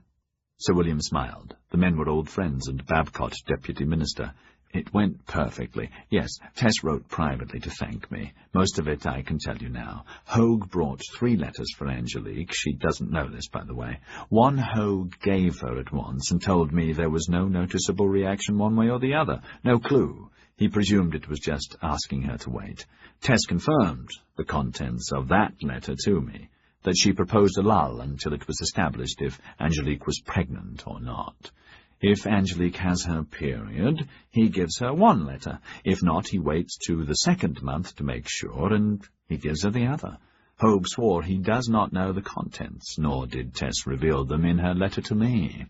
Sir William smiled. The men were old friends, and Babcock, Deputy Minister. "It went perfectly. Yes, Tess wrote privately to thank me. Most of it I can tell you now. Hogue brought 3 letters for Angelique. She doesn't know this, by the way. One Hogue gave her at once and told me there was no noticeable reaction one way or the other. No clue. He presumed it was just asking her to wait. Tess confirmed the contents of that letter to me, that she proposed a lull until it was established if Angelique was pregnant or not. If Angelique has her period, he gives her 1 letter. If not, he waits to the 2nd month to make sure, and he gives her the other. Hogue swore he does not know the contents, nor did Tess reveal them in her letter to me."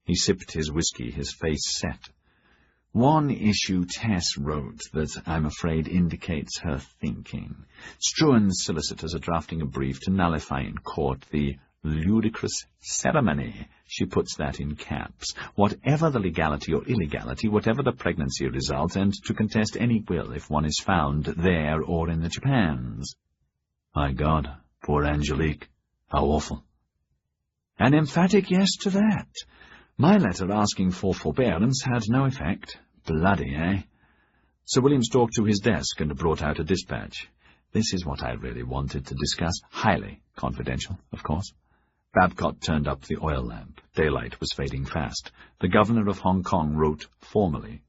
He sipped his whiskey, his face set. "One issue Tess wrote that I'm afraid indicates her thinking. Struan's solicitors are drafting a brief to nullify in court the ludicrous ceremony. She puts that in caps. Whatever the legality or illegality, whatever the pregnancy result, and to contest any will if one is found there or in the Japans." "My God, poor Angelique. How awful." "An emphatic yes to that. My letter asking for forbearance had no effect. Bloody, eh?" Sir William stalked to his desk and brought out a dispatch. "This is what I really wanted to discuss. Highly confidential, of course." Babcock turned up the oil lamp. Daylight was fading fast. The Governor of Hong Kong wrote formally,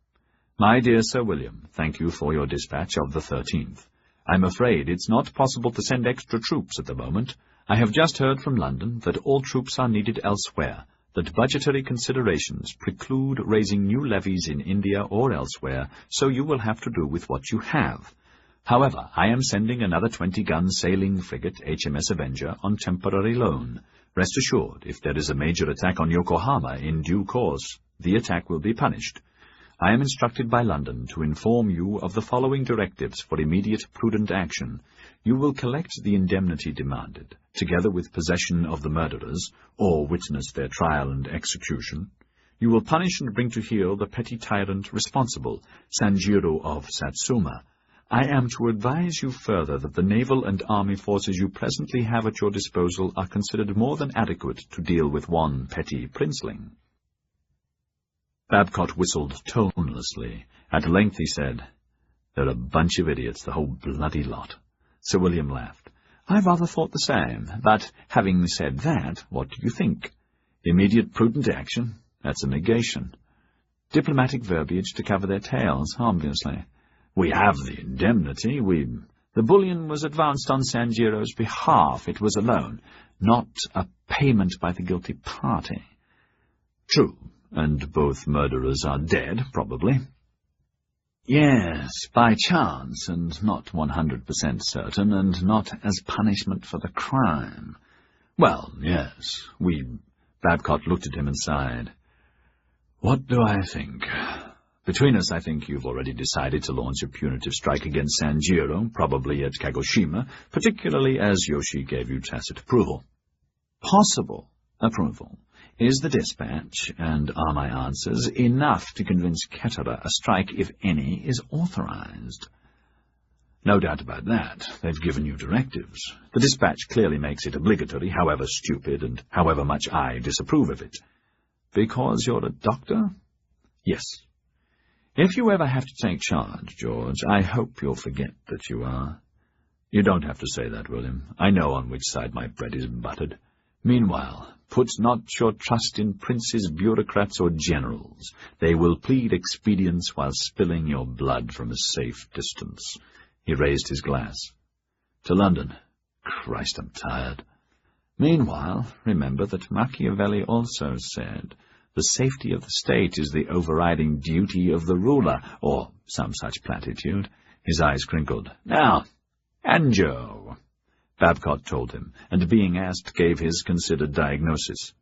"My dear Sir William, thank you for your dispatch of the 13th. I'm afraid it's not possible to send extra troops at the moment. I have just heard from London that all troops are needed elsewhere, that budgetary considerations preclude raising new levies in India or elsewhere, so you will have to do with what you have. However, I am sending another 20-gun sailing frigate, HMS Avenger, on temporary loan. Rest assured, if there is a major attack on Yokohama in due course, the attack will be punished. I am instructed by London to inform you of the following directives for immediate prudent action. You will collect the indemnity demanded, together with possession of the murderers, or witness their trial and execution. You will punish and bring to heel the petty tyrant responsible, Sanjiro of Satsuma. I am to advise you further that the naval and army forces you presently have at your disposal are considered more than adequate to deal with one petty princeling." Babcock whistled tonelessly. At length he said, "They're a bunch of idiots, the whole bloody lot." Sir William laughed. "I rather thought the same. But, having said that, what do you think? Immediate prudent action? That's a negation. Diplomatic verbiage to cover their tails, obviously. We have the indemnity. The bullion was advanced on Sanjiro's behalf. It was a loan, not a payment by the guilty party." "True, and both murderers are dead, probably." "Yes, by chance, and not 100% certain, and not as punishment for the crime." "Well, yes, Babcock looked at him and sighed. "What do I think? Between us, I think you've already decided to launch a punitive strike against Sanjiro, probably at Kagoshima, particularly as Yoshi gave you tacit approval." "Possible approval. Is the dispatch, and are my answers, enough to convince Kettera a strike, if any, is authorized?" No doubt about that. They've given you directives. The dispatch clearly makes it obligatory, however stupid and however much I disapprove of it. Because you're a doctor? Yes. If you ever have to take charge, George, I hope you'll forget that you are. You don't have to say that, William. I know on which side my bread is buttered. Meanwhile, put not your trust in princes, bureaucrats, or generals. They will plead expedience while spilling your blood from a safe distance. He raised his glass. To London. Christ, I'm tired. Meanwhile, remember that Machiavelli also said, the safety of the state is the overriding duty of the ruler, or some such platitude. His eyes crinkled. Now, Anjo, Babcock told him, and being asked, gave his considered diagnosis.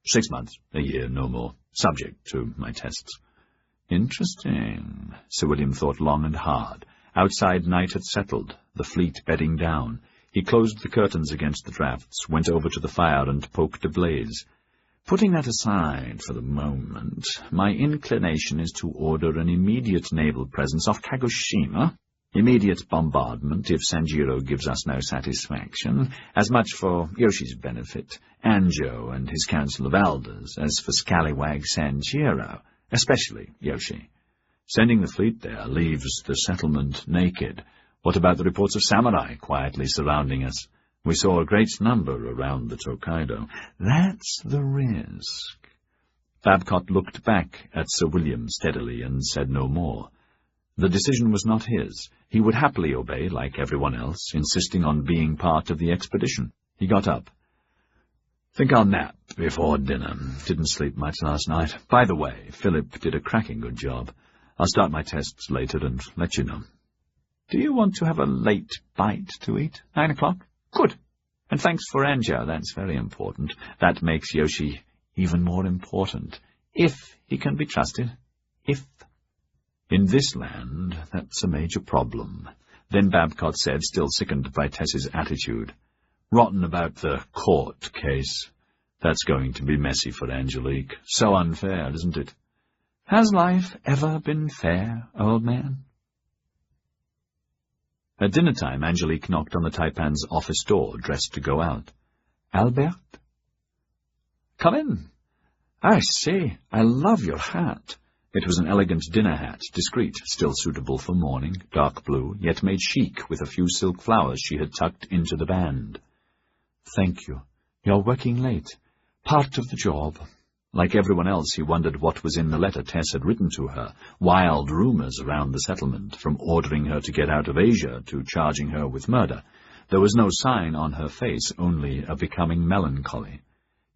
6 months, a year, no more, subject to my tests. Interesting. Sir William thought long and hard. Outside night had settled, the fleet bedding down. He closed the curtains against the draughts, went over to the fire and poked a blaze. Putting that aside for the moment, my inclination is to order an immediate naval presence off Kagoshima. Immediate bombardment if Sanjiro gives us no satisfaction, as much for Yoshi's benefit, Anjo and his council of elders, as for scallywag Sanjiro, especially Yoshi. Sending the fleet there leaves the settlement naked. What about the reports of samurai quietly surrounding us? We saw a great number around the Tokaido. That's the risk. Babcock looked back at Sir William steadily and said no more. The decision was not his. He would happily obey, like everyone else, insisting on being part of the expedition. He got up. Think I'll nap before dinner. Didn't sleep much last night. By the way, Philip did a cracking good job. I'll start my tests later and let you know. Do you want to have a late bite to eat? 9 o'clock? Good. And thanks for Anjo. That's very important. That makes Yoshi even more important. If he can be trusted. If. In this land, that's a major problem. Then Babcock said, still sickened by Tess's attitude. Rotten about the court case. That's going to be messy for Angelique. So unfair, isn't it? Has life ever been fair, old man? At dinner-time, Angelique knocked on the Taipan's office door, dressed to go out. Albert? Come in. I say, I love your hat. It was an elegant dinner hat, discreet, still suitable for morning, dark blue, yet made chic with a few silk flowers she had tucked into the band. Thank you. You're working late. Part of the job. Like everyone else, he wondered what was in the letter Tess had written to her. Wild rumors around the settlement, from ordering her to get out of Asia to charging her with murder. There was no sign on her face, only a becoming melancholy.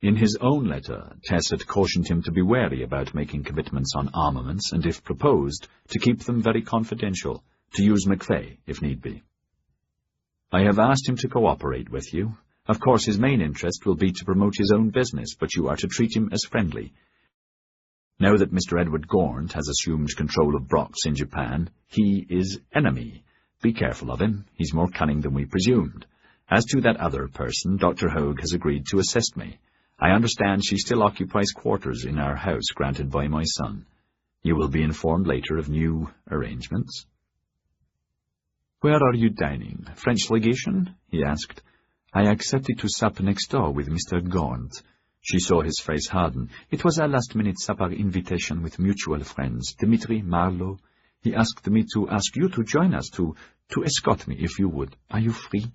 In his own letter, Tess had cautioned him to be wary about making commitments on armaments, and if proposed, to keep them very confidential, to use McVeigh, if need be. I have asked him to cooperate with you. Of course, his main interest will be to promote his own business, but you are to treat him as friendly. Now that Mr. Edward Gaunt has assumed control of Brock's in Japan, he is enemy. Be careful of him. He's more cunning than we presumed. As to that other person, Dr. Hogue has agreed to assist me. I understand she still occupies quarters in our house granted by my son. You will be informed later of new arrangements. Where are you dining? French legation? He asked. I accepted to sup next door with Mr. Gaunt. She saw his face harden. It was a last-minute supper invitation with mutual friends, Dimitri, Marlowe. He asked me to ask you to join us, to escort me, if you would. Are you free?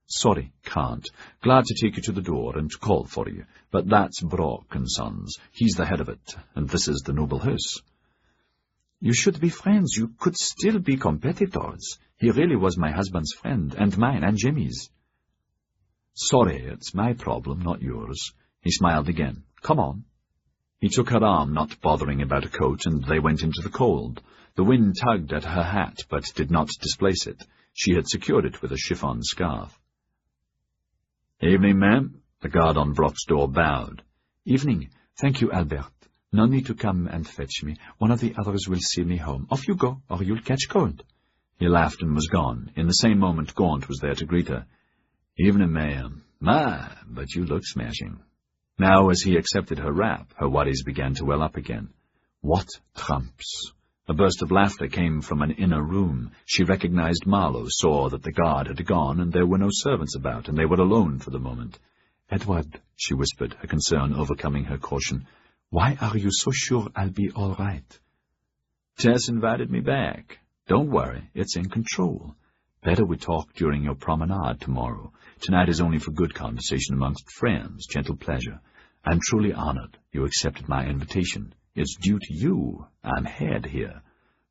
Sorry, can't. Glad to take you to the door and to call for you. But that's Brock and Sons. He's the head of it, and this is the noble house. You should be friends. You could still be competitors. He really was my husband's friend, and mine, and Jimmy's. Sorry, it's my problem, not yours. He smiled again. Come on. He took her arm, not bothering about a coat, and they went into the cold. The wind tugged at her hat, but did not displace it. She had secured it with a chiffon scarf. Evening, ma'am. The guard on Brock's door bowed. Evening. Thank you, Albert. No need to come and fetch me. One of the others will see me home. Off you go, or you'll catch cold. He laughed and was gone. In the same moment, Gaunt was there to greet her. Evening, ma'am. My, but you look smashing. Now, as he accepted her wrap, her worries began to well up again. What trumps? A burst of laughter came from an inner room. She recognized Marlowe, saw that the guard had gone, and there were no servants about, and they were alone for the moment. "Edward," she whispered, her concern overcoming her caution, "why are you so sure I'll be all right?" "Tess invited me back. Don't worry, it's in control. Better we talk during your promenade tomorrow. Tonight is only for good conversation amongst friends, gentle pleasure. I'm truly honored you accepted my invitation. It's due to you I'm head here."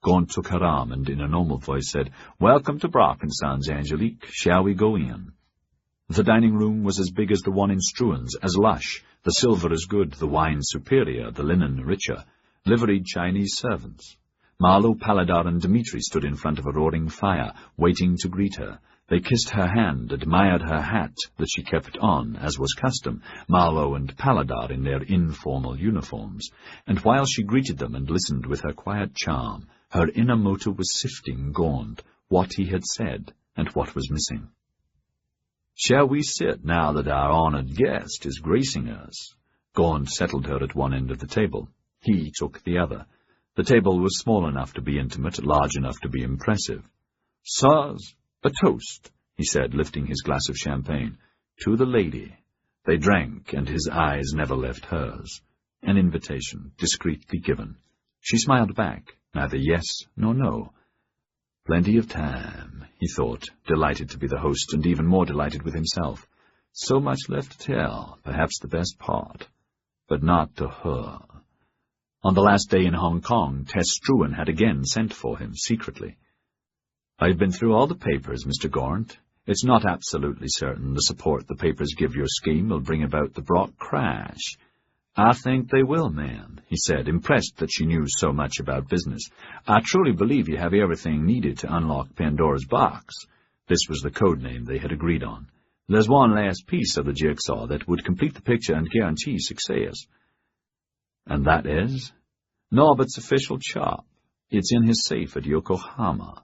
Gaunt took her arm and in a normal voice said, "Welcome to Brock & Sons, Angelique. Shall we go in?" The dining room was as big as the one in Struan's, as lush, the silver as good, the wine superior, the linen richer, liveried Chinese servants. Marlowe, Paladar, and Dmitri stood in front of a roaring fire, waiting to greet her. They kissed her hand, admired her hat that she kept on, as was custom, Marlowe and Paladar in their informal uniforms, and while she greeted them and listened with her quiet charm, her inner motor was sifting Gaunt, what he had said, and what was missing. "Shall we sit now that our honored guest is gracing us?" Gaunt settled her at one end of the table. He took the other. The table was small enough to be intimate, large enough to be impressive. "Sirs, a toast," he said, lifting his glass of champagne. "To the lady." They drank, and his eyes never left hers. An invitation, discreetly given. She smiled back, neither yes nor no. Plenty of time, he thought, delighted to be the host, and even more delighted with himself. So much left to tell, perhaps the best part. But not to her. On the last day in Hong Kong, Tess Struan had again sent for him, secretly. "I've been through all the papers, Mr. Gaunt. It's not absolutely certain the support the papers give your scheme will bring about the Brock crash." "I think they will, ma'am," he said, impressed that she knew so much about business. "I truly believe you have everything needed to unlock Pandora's box." This was the code name they had agreed on. "There's one last piece of the jigsaw that would complete the picture and guarantee success." "And that is?" "Norbert's official chop. It's in his safe at Yokohama."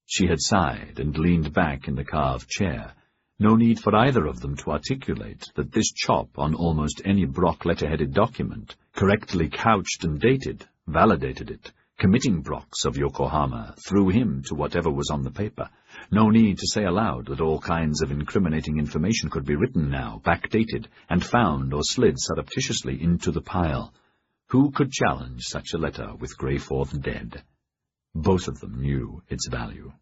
She had sighed and leaned back in the carved chair. No need for either of them to articulate that this chop on almost any Brock letterheaded document, correctly couched and dated, validated it, committing Brocks of Yokohama through him to whatever was on the paper. No need to say aloud that all kinds of incriminating information could be written now, backdated, and found or slid surreptitiously into the pile. Who could challenge such a letter with Greyforth dead? Both of them knew its value.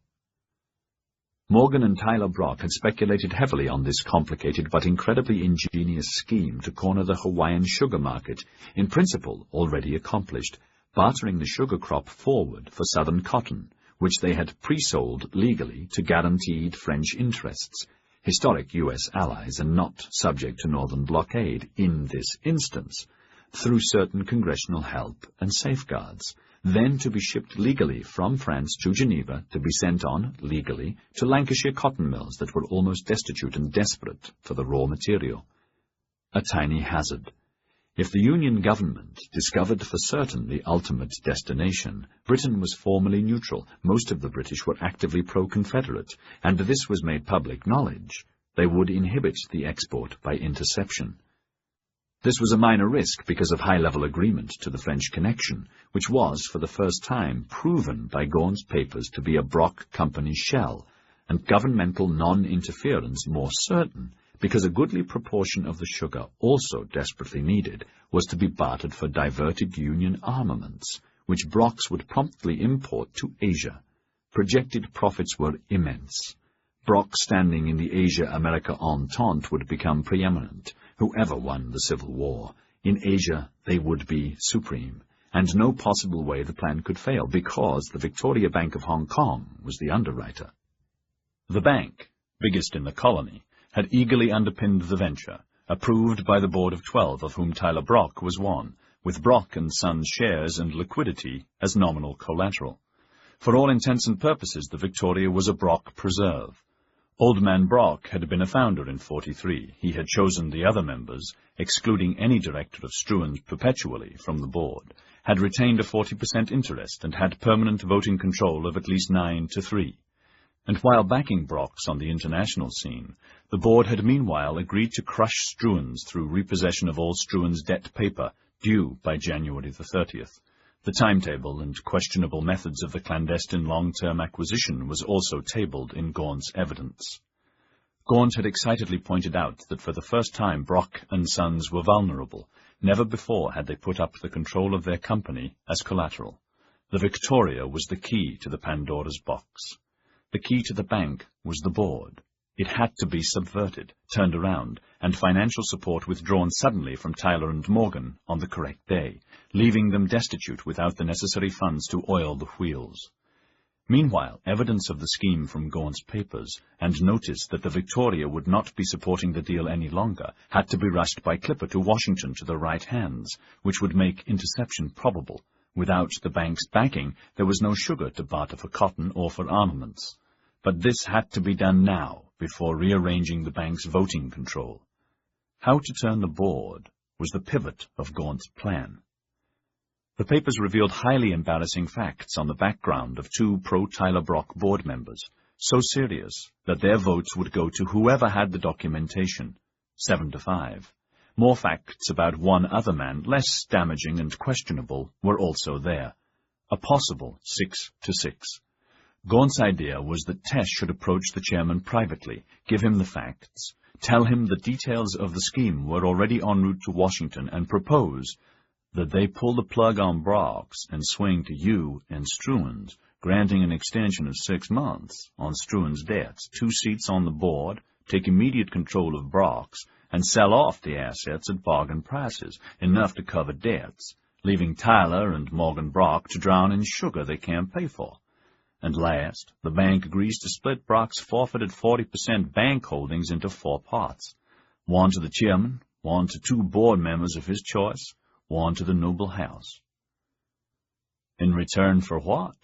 Morgan and Tyler Brock had speculated heavily on this complicated but incredibly ingenious scheme to corner the Hawaiian sugar market, in principle already accomplished, bartering the sugar crop forward for southern cotton, which they had pre-sold legally to guaranteed French interests, historic U.S. allies and not subject to northern blockade in this instance, through certain congressional help and safeguards, then to be shipped legally from France to Geneva, to be sent on, legally, to Lancashire cotton mills that were almost destitute and desperate for the raw material. A tiny hazard. If the Union government discovered for certain the ultimate destination, Britain was formally neutral, most of the British were actively pro-Confederate, and this was made public knowledge. They would inhibit the export by interception. This was a minor risk because of high-level agreement to the French connection, which was, for the first time, proven by Gaunt's papers to be a Brock Company shell, and governmental non-interference more certain, because a goodly proportion of the sugar, also desperately needed, was to be bartered for diverted Union armaments, which Brocks would promptly import to Asia. Projected profits were immense. Brock standing in the Asia-America entente would become preeminent, whoever won the Civil War. In Asia they would be supreme, and no possible way the plan could fail, because the Victoria Bank of Hong Kong was the underwriter. The bank, biggest in the colony, had eagerly underpinned the venture, approved by the board of 12, of whom Tyler Brock was one, with Brock & Sons shares and liquidity as nominal collateral. For all intents and purposes, the Victoria was a Brock preserve. Old Man Brock had been a founder in 43. He had chosen the other members, excluding any director of Struan's perpetually from the board, had retained a 40% interest, and had permanent voting control of at least 9-3. And while backing Brocks on the international scene, the board had meanwhile agreed to crush Struan's through repossession of all Struan's debt paper, due by January the 30th. The timetable and questionable methods of the clandestine long-term acquisition was also tabled in Gaunt's evidence. Gaunt had excitedly pointed out that for the first time Brock and Sons were vulnerable. Never before had they put up the control of their company as collateral. The Victoria was the key to the Pandora's box. The key to the bank was the board. It had to be subverted, turned around, and financial support withdrawn suddenly from Tyler and Morgan on the correct day, leaving them destitute without the necessary funds to oil the wheels. Meanwhile, evidence of the scheme from Gaunt's papers, and notice that the Victoria would not be supporting the deal any longer, had to be rushed by Clipper to Washington to the right hands, which would make interception probable. Without the bank's backing, there was no sugar to barter for cotton or for armaments. But this had to be done now, before rearranging the bank's voting control. How to turn the board was the pivot of Gaunt's plan. The papers revealed highly embarrassing facts on the background of two pro-Tyler Brock board members, so serious that their votes would go to whoever had the documentation, 7-5. More facts about one other man, less damaging and questionable, were also there, a possible 6-6. Gaunt's idea was that Tess should approach the chairman privately, give him the facts, tell him the details of the scheme were already en route to Washington, and propose that they pull the plug on Brock's and swing to you and Struan's, granting an extension of 6 months on Struan's debts, 2 seats on the board, take immediate control of Brock's, and sell off the assets at bargain prices, enough to cover debts, leaving Tyler and Morgan Brock to drown in sugar they can't pay for. And last, the bank agrees to split Brock's forfeited 40% bank holdings into 4 parts. 1 to the chairman, 1 to 2 board members of his choice, 1 to the noble house. In return for what?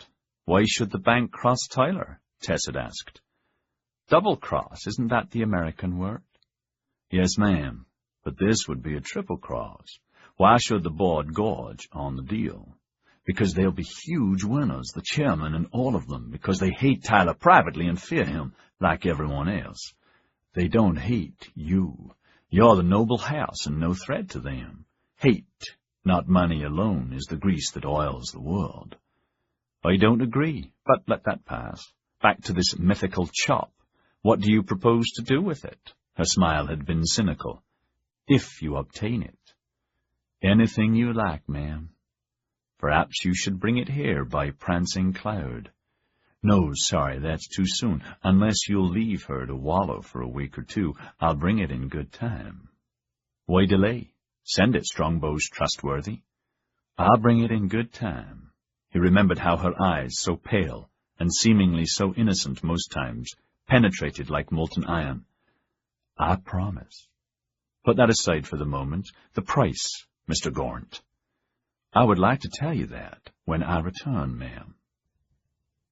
Why should the bank cross Tyler? Tess had asked. Double-cross, isn't that the American word? Yes, ma'am, but this would be a triple-cross. Why should the board gorge on the deal? Because they'll be huge winners, the chairman and all of them, because they hate Tyler privately and fear him like everyone else. They don't hate you. You're the noble house and no threat to them. Hate, not money alone, is the grease that oils the world. I don't agree, but let that pass. Back to this mythical chop. What do you propose to do with it? Her smile had been cynical. If you obtain it. Anything you like, ma'am. Perhaps you should bring it here by Prancing Cloud. No, sorry, that's too soon. Unless you'll leave her to wallow for a week or 2, I'll bring it in good time. Why delay? Send it, Strongbow's trustworthy. I'll bring it in good time. He remembered how her eyes, so pale, and seemingly so innocent most times, penetrated like molten iron. I promise. Put that aside for the moment. The price, Mr. Gaunt. I would like to tell you that when I return, ma'am.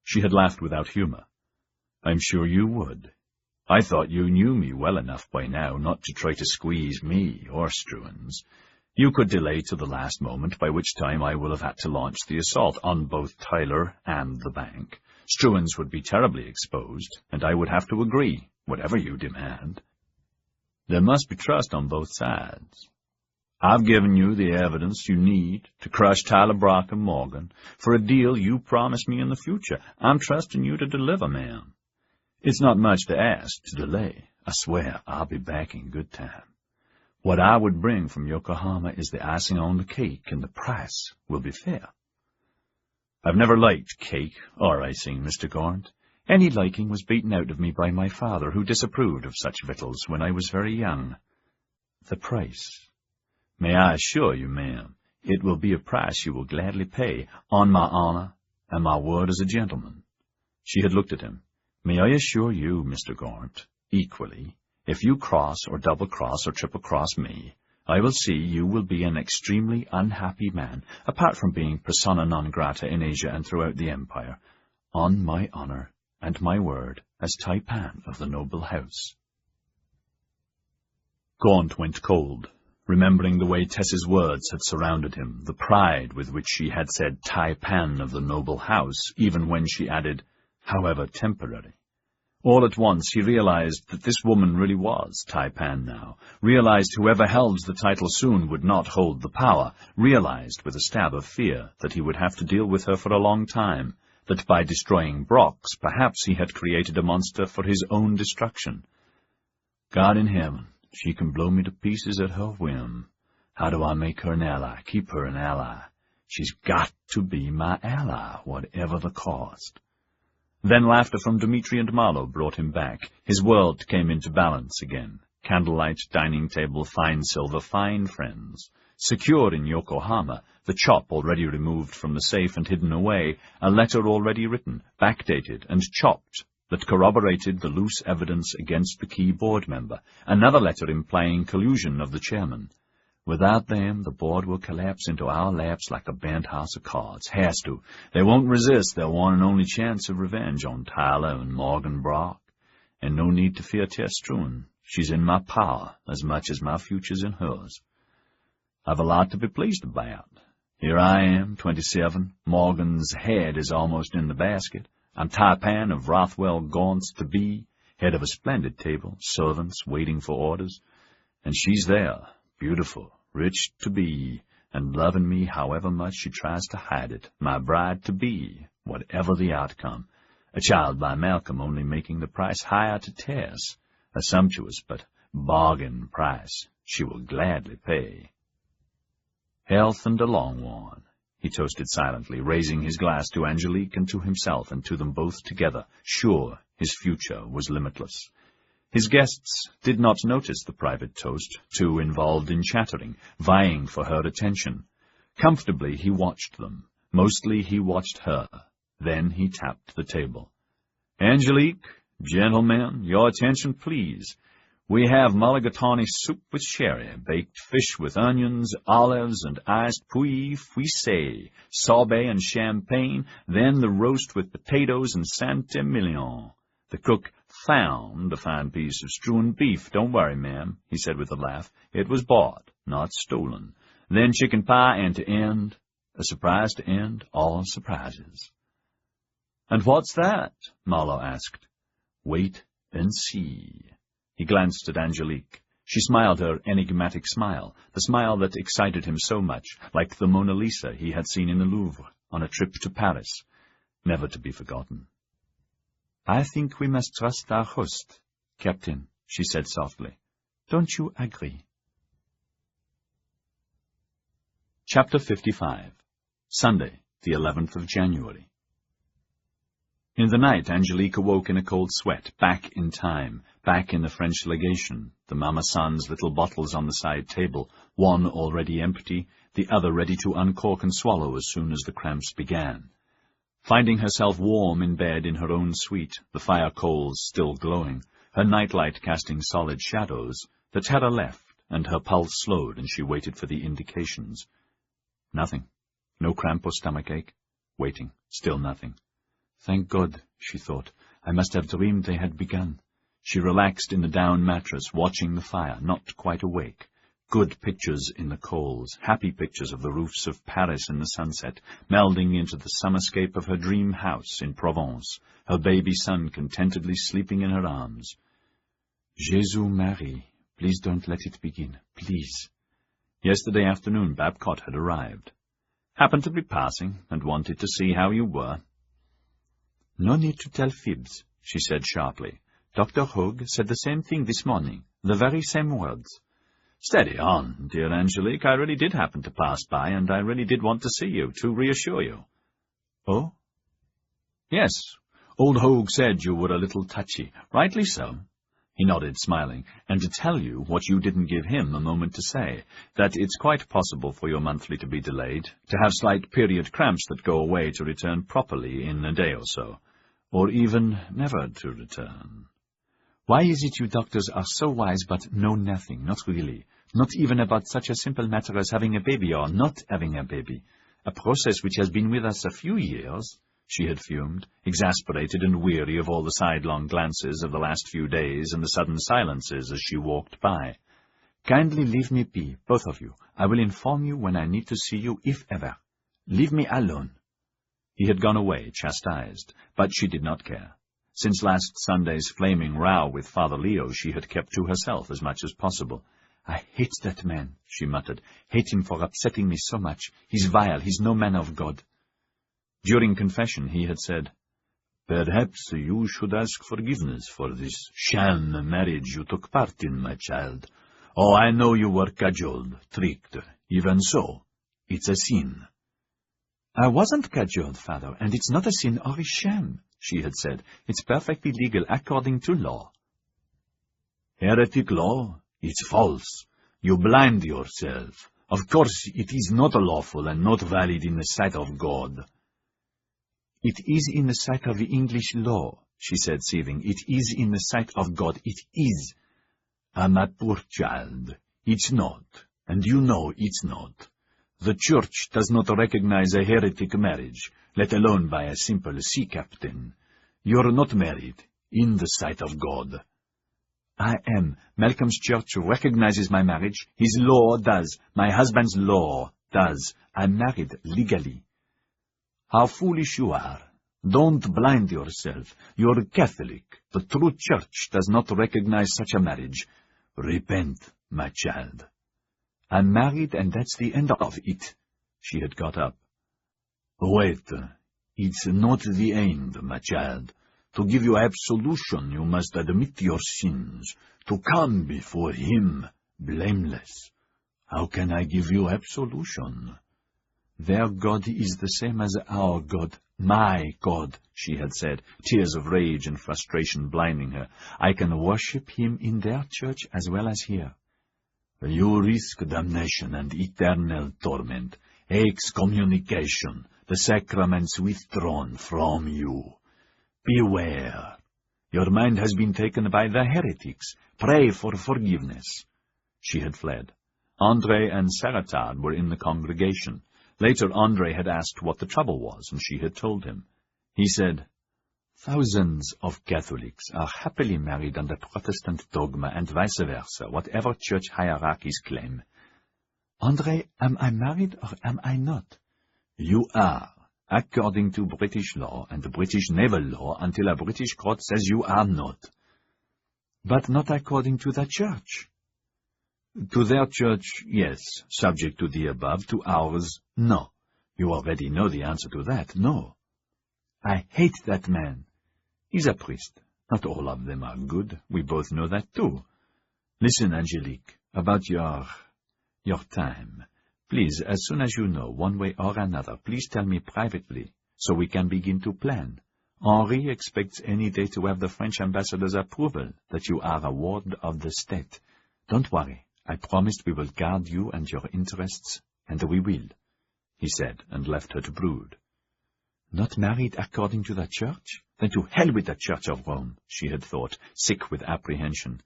She had laughed without humor. I'm sure you would. I thought you knew me well enough by now not to try to squeeze me or Struan's. You could delay to the last moment, by which time I will have had to launch the assault on both Tyler and the bank. Struan's would be terribly exposed, and I would have to agree, whatever you demand. There must be trust on both sides. I've given you the evidence you need to crush Tyler, Brock, and Morgan for a deal you promised me in the future. I'm trusting you to deliver, ma'am. It's not much to ask to delay. I swear I'll be back in good time. What I would bring from Yokohama is the icing on the cake, and the price will be fair. I've never liked cake or icing, Mr. Gaunt. Any liking was beaten out of me by my father, who disapproved of such victuals when I was very young. The price. May I assure you, ma'am, it will be a price you will gladly pay, on my honor and my word as a gentleman. She had looked at him. May I assure you, Mr. Gaunt, equally, if you cross or double-cross or triple-cross me, I will see you will be an extremely unhappy man, apart from being persona non grata in Asia and throughout the empire, on my honor and my word as Taipan of the noble house. Gaunt went cold, remembering the way Tess's words had surrounded him, the pride with which she had said Taipan of the noble house, even when she added, however temporary. All at once he realized that this woman really was Taipan now, realized whoever held the title soon would not hold the power, realized with a stab of fear that he would have to deal with her for a long time, that by destroying Brock's perhaps he had created a monster for his own destruction. God in heaven, she can blow me to pieces at her whim. How do I make her an ally, keep her an ally? She's got to be my ally, whatever the cost. Then laughter from Dmitri and Marlowe brought him back. His world came into balance again. Candlelight, dining table, fine silver, fine friends. Secure in Yokohama, the chop already removed from the safe and hidden away, a letter already written, backdated and chopped, that corroborated the loose evidence against the key board member, another letter implying collusion of the chairman. Without them, the board will collapse into our laps like a bent house of cards. Has to. They won't resist their one and only chance of revenge on Tyler and Morgan Brock. And no need to fear Tess Struan. She's in my power as much as my future's in hers. I've a lot to be pleased about. Here I am, 27. Morgan's head is almost in the basket. I'm Taipan of Rothwell Gaunt's to be, head of a splendid table, servants waiting for orders. And she's there, beautiful, rich to be, and loving me however much she tries to hide it, my bride to be, whatever the outcome. A child by Malcolm only making the price higher to Tess, a sumptuous but bargain price she will gladly pay. Health and a long one, he toasted silently, raising his glass to Angelique and to himself and to them both together, sure his future was limitless. His guests did not notice the private toast, too involved in chattering, vying for her attention. Comfortably he watched them. Mostly he watched her. Then he tapped the table. Angelique, gentlemen, your attention, please. We have mulligatawny soup with sherry, baked fish with onions, olives, and iced pouilly frisée, sorbet and champagne, then the roast with potatoes and Saint-Emilion. The cook found a fine piece of Struan beef. Don't worry, ma'am, he said with a laugh. It was bought, not stolen. Then chicken pie, and to end, a surprise to end all surprises. And what's that? Marlowe asked. Wait and see. He glanced at Angelique. She smiled her enigmatic smile, the smile that excited him so much, like the Mona Lisa he had seen in the Louvre on a trip to Paris, never to be forgotten. I think we must trust our host, Captain, she said softly. Don't you agree? Chapter 55. Sunday, the 11th of January. In the night, Angelique awoke in a cold sweat, back in time, back in the French legation, the Mama-san's little bottles on the side table, one already empty, the other ready to uncork and swallow as soon as the cramps began. Finding herself warm in bed in her own suite, the fire coals still glowing, her nightlight casting solid shadows, the terror left, and her pulse slowed, and she waited for the indications. Nothing. No cramp or stomachache. Waiting. Still nothing. Thank God, she thought. I must have dreamed they had begun. She relaxed in the down mattress, watching the fire, not quite awake. Good pictures in the coals, happy pictures of the roofs of Paris in the sunset, melding into the summerscape of her dream house in Provence, her baby son contentedly sleeping in her arms. Jésus Marie, please don't let it begin, please. Yesterday afternoon Babcock had arrived. Happened to be passing, and wanted to see how you were. No need to tell fibs, she said sharply. Dr. Hogue said the same thing this morning, the very same words. Steady on, dear Angelique. I really did happen to pass by, and I really did want to see you, to reassure you. Oh? Yes. Old Hogue said you were a little touchy. Rightly so. He nodded, smiling, and to tell you what you didn't give him a moment to say, that it's quite possible for your monthly to be delayed, to have slight period cramps that go away to return properly in a day or so, or even never to return. Why is it you doctors are so wise but know nothing, not really, not even about such a simple matter as having a baby or not having a baby, a process which has been with us a few years? She had fumed, exasperated and weary of all the sidelong glances of the last few days and the sudden silences as she walked by. Kindly leave me be, both of you. I will inform you when I need to see you, if ever. Leave me alone. He had gone away, chastised, but she did not care. Since last Sunday's flaming row with Father Leo, she had kept to herself as much as possible. "I hate that man," she muttered. "Hate him for upsetting me so much. He's vile. He's no man of God." During confession, he had said, "Perhaps you should ask forgiveness for this sham marriage you took part in, my child. Oh, I know you were cajoled, tricked. Even so, it's a sin." "I wasn't cajoled, Father, and it's not a sin or a sham," she had said. "It's perfectly legal according to law." "Heretic law? It's false. You blind yourself. Of course, it is not lawful and not valid in the sight of God." "It is in the sight of the English law," she said, seething. "It is in the sight of God. It is." "Ah, my poor child, it's not, and you know it's not. The Church does not recognize a heretic marriage, let alone by a simple sea captain. You're not married, in the sight of God." "I am. Malcolm's church recognizes my marriage. His law does. My husband's law does. I'm married legally." "How foolish you are. Don't blind yourself. You're Catholic. The true Church does not recognize such a marriage. Repent, my child." "I'm married, and that's the end of it." She had got up. "Wait. It's not the end, my child. To give you absolution, you must admit your sins, to come before Him blameless. How can I give you absolution?" "Their God is the same as our God, my God," she had said, tears of rage and frustration blinding her. "I can worship Him in their church as well as here." "You risk damnation and eternal torment, excommunication, the sacraments withdrawn from you. Beware. Your mind has been taken by the heretics. Pray for forgiveness." She had fled. André and Saratad were in the congregation. Later, André had asked what the trouble was, and she had told him. He said, "Thousands of Catholics are happily married under Protestant dogma and vice versa, whatever church hierarchies claim." "André, am I married or am I not?" "You are, according to British law and British naval law, until a British court says you are not." "But not according to the church." "To their church, yes, subject to the above. To ours, no. You already know the answer to that, no." "I hate that man." "He's a priest. Not all of them are good. We both know that, too. Listen, Angelique, about your time. Please, as soon as you know, one way or another, please tell me privately, so we can begin to plan. Henri expects any day to have the French ambassador's approval that you are a ward of the state. Don't worry. I promised we will guard you and your interests, and we will," he said, and left her to brood. Not married according to the church? Then to hell with the Church of Rome, she had thought, sick with apprehension.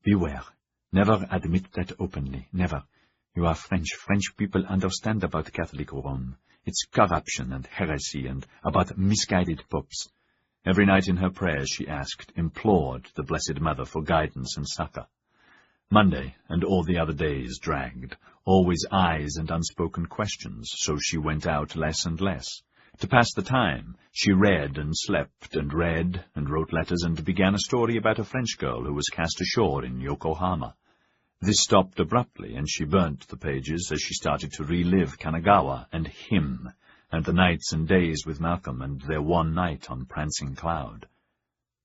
Beware. Never admit that openly. Never. You are French. French people understand about Catholic Rome. It's corruption and heresy and about misguided popes. Every night in her prayers she asked, implored the Blessed Mother for guidance and succor. Monday and all the other days dragged, always eyes and unspoken questions, so she went out less and less. To pass the time, she read and slept and read and wrote letters and began a story about a French girl who was cast ashore in Yokohama. This stopped abruptly, and she burnt the pages as she started to relive Kanagawa and him, and the nights and days with Malcolm and their one night on Prancing Cloud.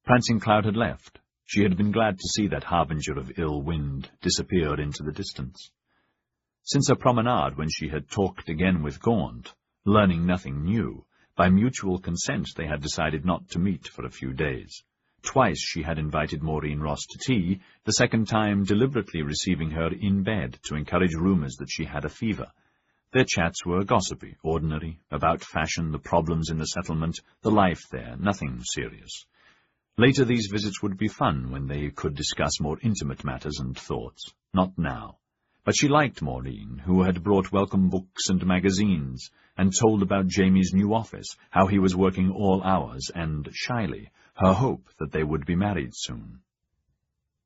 Prancing Cloud had left. She had been glad to see that harbinger of ill wind disappear into the distance. Since a promenade when she had talked again with Gaunt, learning nothing new, by mutual consent they had decided not to meet for a few days. Twice she had invited Maureen Ross to tea, the second time deliberately receiving her in bed to encourage rumors that she had a fever. Their chats were gossipy, ordinary, about fashion, the problems in the settlement, the life there, nothing serious. Later these visits would be fun when they could discuss more intimate matters and thoughts. Not now. But she liked Maureen, who had brought welcome books and magazines, and told about Jamie's new office, how he was working all hours, and, shyly, her hope that they would be married soon.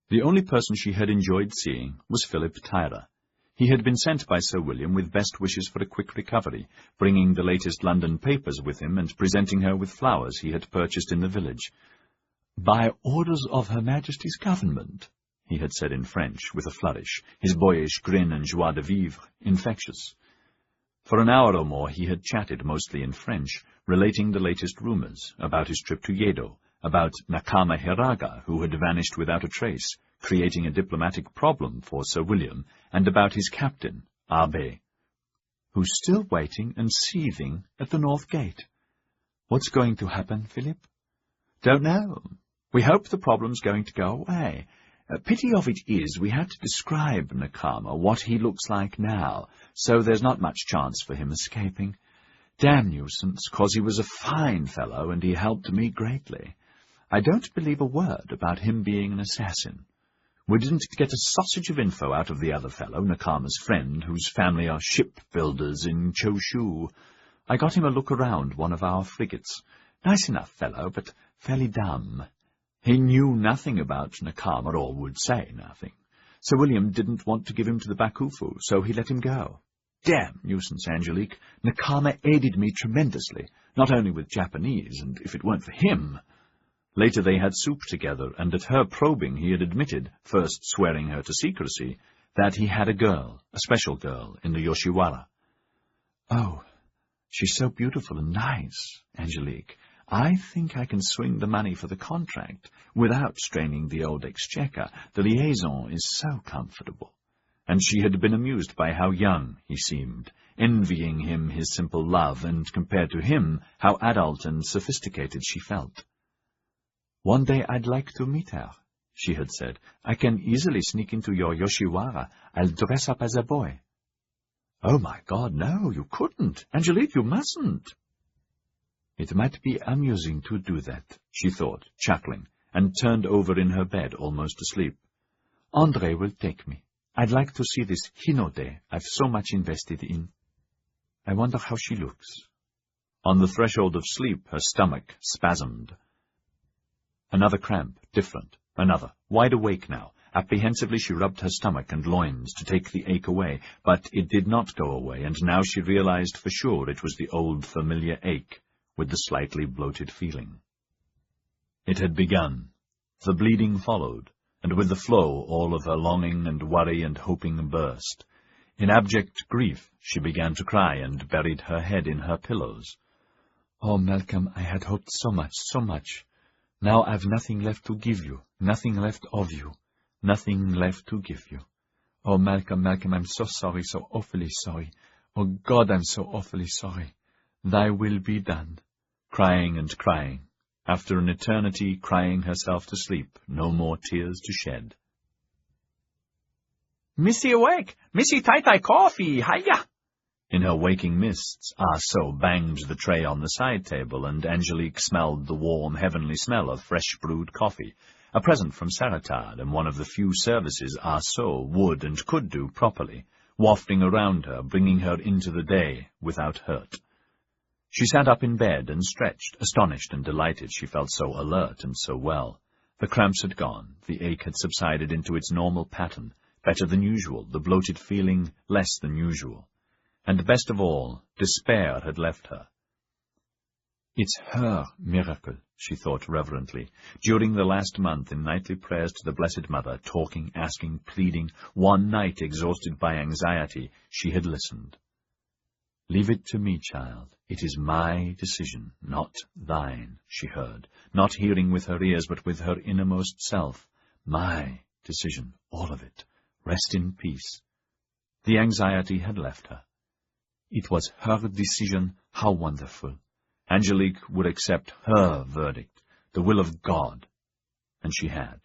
The only person she had enjoyed seeing was Philip Tyler. He had been sent by Sir William with best wishes for a quick recovery, bringing the latest London papers with him and presenting her with flowers he had purchased in the village. "By orders of Her Majesty's government," he had said in French, with a flourish, his boyish grin and joie de vivre infectious. For an hour or more he had chatted mostly in French, relating the latest rumors about his trip to Yedo, about Nakama Hiraga, who had vanished without a trace, creating a diplomatic problem for Sir William, and about his captain, Abe, who's still waiting and seething at the North Gate. What's going to happen, Philip? Don't know. We hope the problem's going to go away. Pity of it is we had to describe Nakama, what he looks like now, so there's not much chance for him escaping. Damn nuisance, 'cause he was a fine fellow and he helped me greatly. I don't believe a word about him being an assassin. We didn't get a sausage of info out of the other fellow, Nakama's friend, whose family are shipbuilders in Choshu. I got him a look around one of our frigates. Nice enough fellow, but fairly dumb. He knew nothing about Nakama, or would say nothing. Sir William didn't want to give him to the Bakufu, so he let him go. Damn nuisance, Angelique. Nakama aided me tremendously, not only with Japanese, and if it weren't for him... Later they had soup together, and at her probing he had admitted, first swearing her to secrecy, that he had a girl, a special girl, in the Yoshiwara. Oh, she's so beautiful and nice, Angelique. I think I can swing the money for the contract without straining the old exchequer. The liaison is so comfortable. And she had been amused by how young he seemed, envying him his simple love, and compared to him, how adult and sophisticated she felt. One day I'd like to meet her, she had said. I can easily sneak into your Yoshiwara. I'll dress up as a boy. Oh, my God, no, you couldn't. Angelique, you mustn't. It might be amusing to do that, she thought, chuckling, and turned over in her bed, almost asleep. André will take me. I'd like to see this Hinode I've so much invested in. I wonder how she looks. On the threshold of sleep, her stomach spasmed. Another cramp, different, another, wide awake now. Apprehensively she rubbed her stomach and loins to take the ache away, but it did not go away, and now she realized for sure it was the old familiar ache, with the slightly bloated feeling. It had begun. The bleeding followed, and with the flow all of her longing and worry and hoping burst. In abject grief she began to cry and buried her head in her pillows. Oh, Malcolm, I had hoped so much, so much. Now I've nothing left to give you, nothing left of you, nothing left to give you. Oh, Malcolm, Malcolm, I'm so sorry, so awfully sorry. Oh, God, I'm so awfully sorry. Thy will be done. Crying and crying. After an eternity, crying herself to sleep, no more tears to shed. Missy awake! Missy tai-tai coffee! Hiya! In her waking mists, Ah So banged the tray on the side table, and Angelique smelled the warm, heavenly smell of fresh-brewed coffee, a present from Saratad, and one of the few services Ah So would and could do properly, wafting around her, bringing her into the day without hurt. She sat up in bed and stretched, astonished and delighted. She felt so alert and so well. The cramps had gone, the ache had subsided into its normal pattern, better than usual, the bloated feeling less than usual. And best of all, despair had left her. It's her miracle, she thought reverently. During the last month, in nightly prayers to the Blessed Mother, talking, asking, pleading, one night exhausted by anxiety, she had listened. Leave it to me, child. It is my decision, not thine, she heard, not hearing with her ears, but with her innermost self. My decision, all of it. Rest in peace. The anxiety had left her. It was her decision. How wonderful. Angelique would accept her verdict, the will of God. And she had.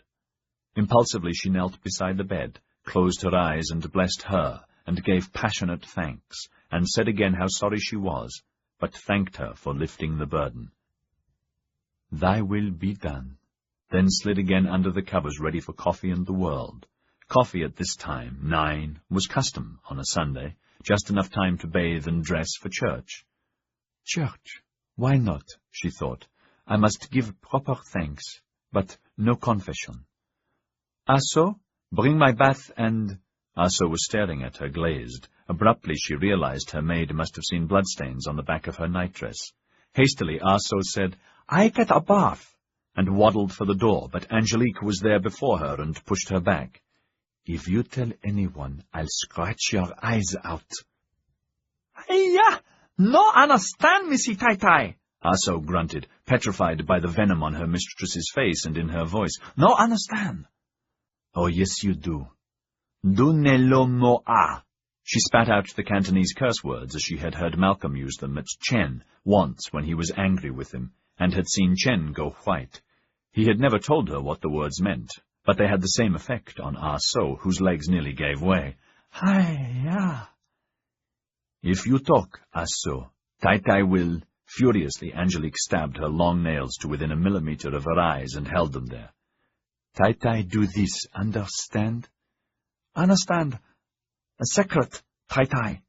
Impulsively she knelt beside the bed, closed her eyes and blessed her, and gave passionate thanks, and said again how sorry she was, but thanked her for lifting the burden. Thy will be done. Then slid again under the covers ready for coffee and the world. Coffee at this time, 9, was custom on a Sunday, just enough time to bathe and dress for church. Church? Why not? She thought. I must give proper thanks, but no confession. Asso, bring my bath and... Asso was staring at her, glazed. Abruptly she realized her maid must have seen bloodstains on the back of her nightdress. Hastily Asso said, I get a bath. and waddled for the door, but Angelique was there before her and pushed her back. "If you tell anyone, I'll scratch your eyes out." "Hey-ya! No understand, Missy Tai-Tai," Aso grunted, petrified by the venom on her mistress's face and in her voice. "No understand." "Oh, yes, you do." "Dunelo moa." She spat out the Cantonese curse words as she had heard Malcolm use them at Chen once when he was angry with him, and had seen Chen go white. He had never told her what the words meant, but they had the same effect on Ah So, whose legs nearly gave way. "Hi-ya!" "If you talk, Ah So, Tai-Tai will—" Furiously, Angelique stabbed her long nails to within a millimeter of her eyes and held them there. "Tai-Tai do this, understand?" "Understand. A secret, Tai-Tai."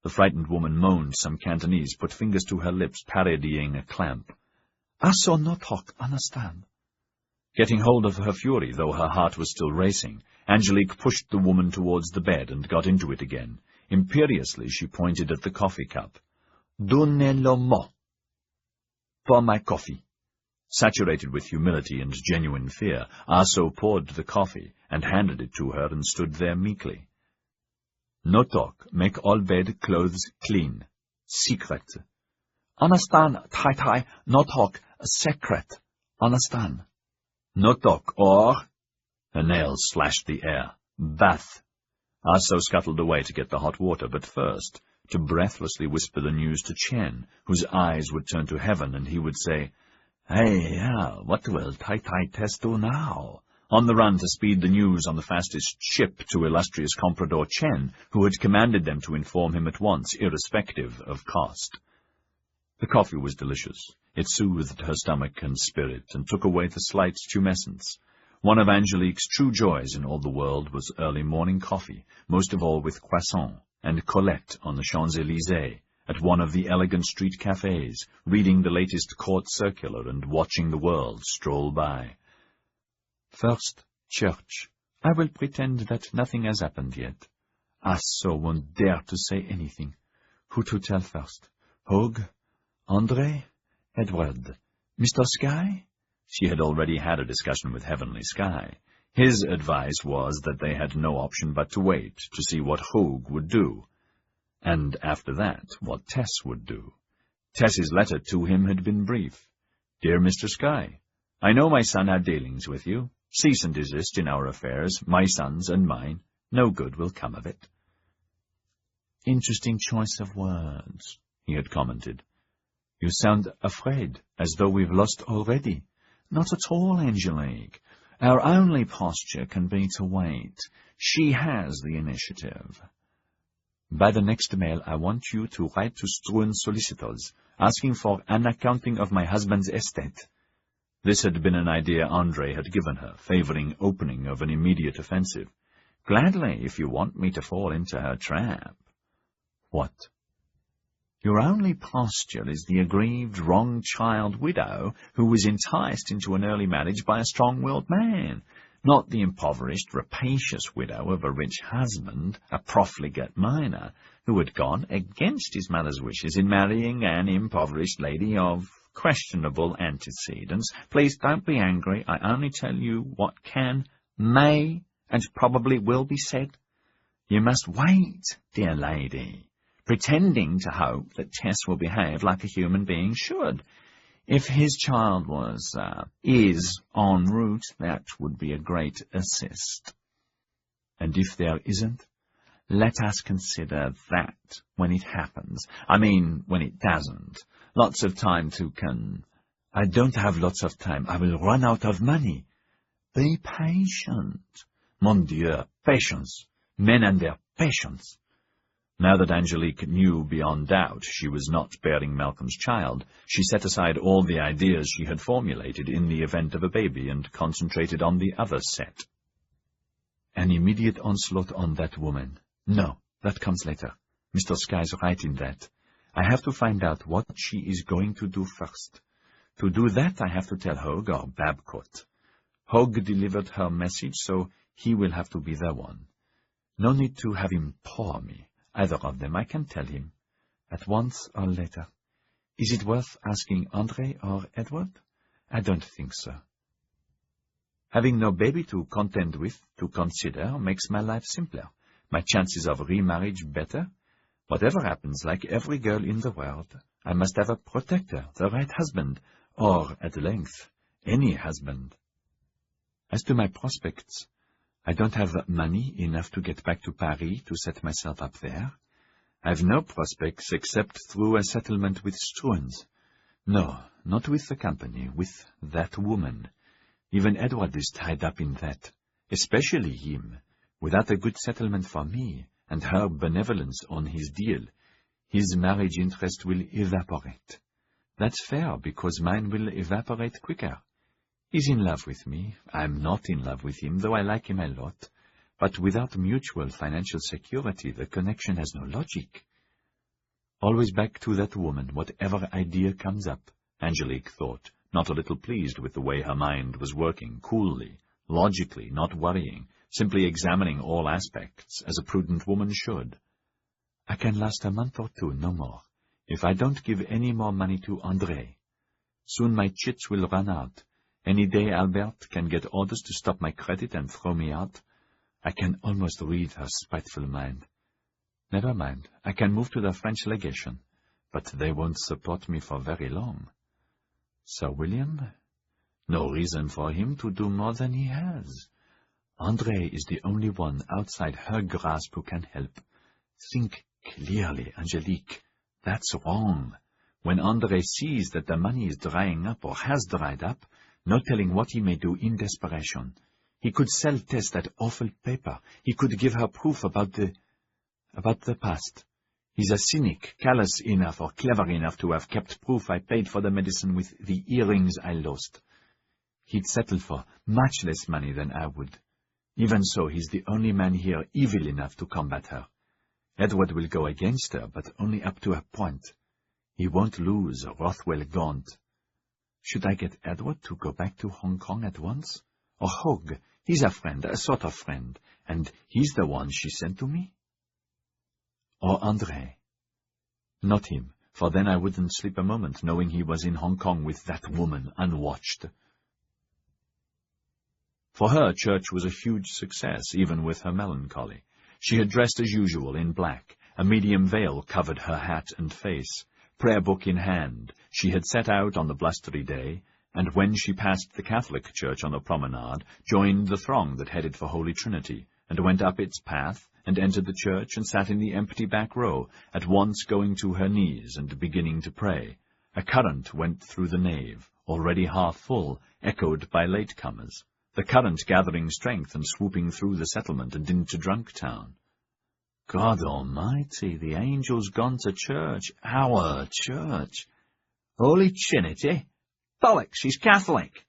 The frightened woman moaned some Cantonese, put fingers to her lips, parodying a clamp. "Aso no talk, understand?" Getting hold of her fury, though her heart was still racing, Angelique pushed the woman towards the bed and got into it again. Imperiously, she pointed at the coffee cup. "Donnez-le moi." "For my coffee." Saturated with humility and genuine fear, Aso poured the coffee and handed it to her and stood there meekly. "No talk. Make all bed clothes clean. Secret." "Understand, Tai-Tai. No talk. Secret. Understand?" "No talk, or—" Her nails slashed the air. "Bath." Aso scuttled away to get the hot water, but first to breathlessly whisper the news to Chen, whose eyes would turn to heaven, and he would say, "Hey, what will Tai-Tai Tess do now?" On the run to speed the news on the fastest ship to illustrious Comprador Chen, who had commanded them to inform him at once, irrespective of cost. The coffee was delicious. It soothed her stomach and spirit, and took away the slight tumescence. One of Angelique's true joys in all the world was early morning coffee, most of all with croissant, and Colette on the Champs-Élysées, at one of the elegant street cafes, reading the latest court circular and watching the world stroll by. "First, church. I will pretend that nothing has happened yet. Aso won't dare to say anything. Who to tell first? Hogg? Andre? Edward? Mr. Sky?" She had already had a discussion with Heavenly Sky. His advice was that they had no option but to wait to see what Hogg would do, and after that, what Tess would do. Tess's letter to him had been brief. "Dear Mr. Sky, I know my son had dealings with you. Cease and desist in our affairs, my son's and mine. No good will come of it." "Interesting choice of words," he had commented. "You sound afraid, as though we've lost already." "Not at all, Angelique. Our only posture can be to wait. She has the initiative." "By the next mail, I want you to write to Struan solicitors, asking for an accounting of my husband's estate." This had been an idea Andre had given her, favoring opening of an immediate offensive. "Gladly, if you want me to fall into her trap." "What?" "Your only posture is the aggrieved, wrong-child widow who was enticed into an early marriage by a strong-willed man, not the impoverished, rapacious widow of a rich husband, a profligate miner, who had gone against his mother's wishes in marrying an impoverished lady of questionable antecedents. Please don't be angry. I only tell you what can, may, and probably will be said. You must wait, dear lady, pretending to hope that Tess will behave like a human being should. If his child is en route, that would be a great assist. And if there isn't, let us consider that when it happens. I mean, when it doesn't. Lots of time to I don't have lots of time. I will run out of money. Be patient. Mon Dieu, patience. Men and their patience. Now that Angelique knew beyond doubt she was not bearing Malcolm's child, she set aside all the ideas she had formulated in the event of a baby and concentrated on the other set. An immediate onslaught on that woman. No, that comes later. Mr. Sky's right in that. I have to find out what she is going to do first. To do that, I have to tell Hogg or Babcock. Hogg delivered her message, so he will have to be the one. No need to have him pour me. Either of them, I can tell him. At once or later. Is it worth asking Andre or Edward? I don't think so. Having no baby to contend with, to consider, makes my life simpler, my chances of remarriage better. Whatever happens, like every girl in the world, I must have a protector, the right husband, or, at length, any husband. As to my prospects, I don't have money enough to get back to Paris to set myself up there. I've no prospects except through a settlement with Struens. No, not with the company, with that woman. Even Edward is tied up in that, especially him. Without a good settlement for me, and her benevolence on his deal, his marriage interest will evaporate. That's fair, because mine will evaporate quicker. He's in love with me. I'm not in love with him, though I like him a lot. But without mutual financial security, the connection has no logic. Always back to that woman, whatever idea comes up, Angelique thought, not a little pleased with the way her mind was working, coolly, logically, not worrying, simply examining all aspects, as a prudent woman should. I can last a month or two, no more, if I don't give any more money to André. Soon my chits will run out. Any day Albert can get orders to stop my credit and throw me out. I can almost read her spiteful mind. Never mind, I can move to the French legation, but they won't support me for very long. Sir William? No reason for him to do more than he has. André is the only one outside her grasp who can help. Think clearly, Angelique. That's wrong. When André sees that the money is drying up or has dried up, no telling what he may do in desperation. He could sell Tess that awful paper. He could give her proof about the past. He's a cynic, callous enough or clever enough to have kept proof I paid for the medicine with the earrings I lost. He'd settle for much less money than I would. Even so, he's the only man here evil enough to combat her. Edward will go against her, but only up to a point. He won't lose Rothwell Gaunt. Should I get Edward to go back to Hong Kong at once? Or Hogg? He's a friend, a sort of friend, and he's the one she sent to me? Or André? Not him, for then I wouldn't sleep a moment, knowing he was in Hong Kong with that woman, unwatched. For her, church was a huge success, even with her melancholy. She had dressed as usual in black. A medium veil covered her hat and face. Prayer book in hand, she had set out on the blustery day, and when she passed the Catholic church on the promenade, joined the throng that headed for Holy Trinity, and went up its path, and entered the church, and sat in the empty back row, at once going to her knees and beginning to pray. A current went through the nave, already half full, echoed by latecomers, the current gathering strength and swooping through the settlement and into Drunktown. God Almighty, the angel's gone to church, our church. Holy Trinity? Bollocks, she's Catholic.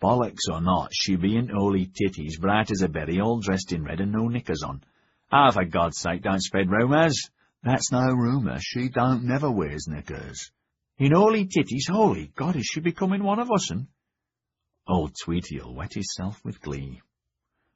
Bollocks or not, she be in holy titties, bright as a berry, all dressed in red and no knickers on. Ah, for God's sake, don't spread rumours. That's no rumour, she don't never wears knickers. In holy titties, holy God, is she becoming one of us'n? Old Tweety'll wet himself with glee.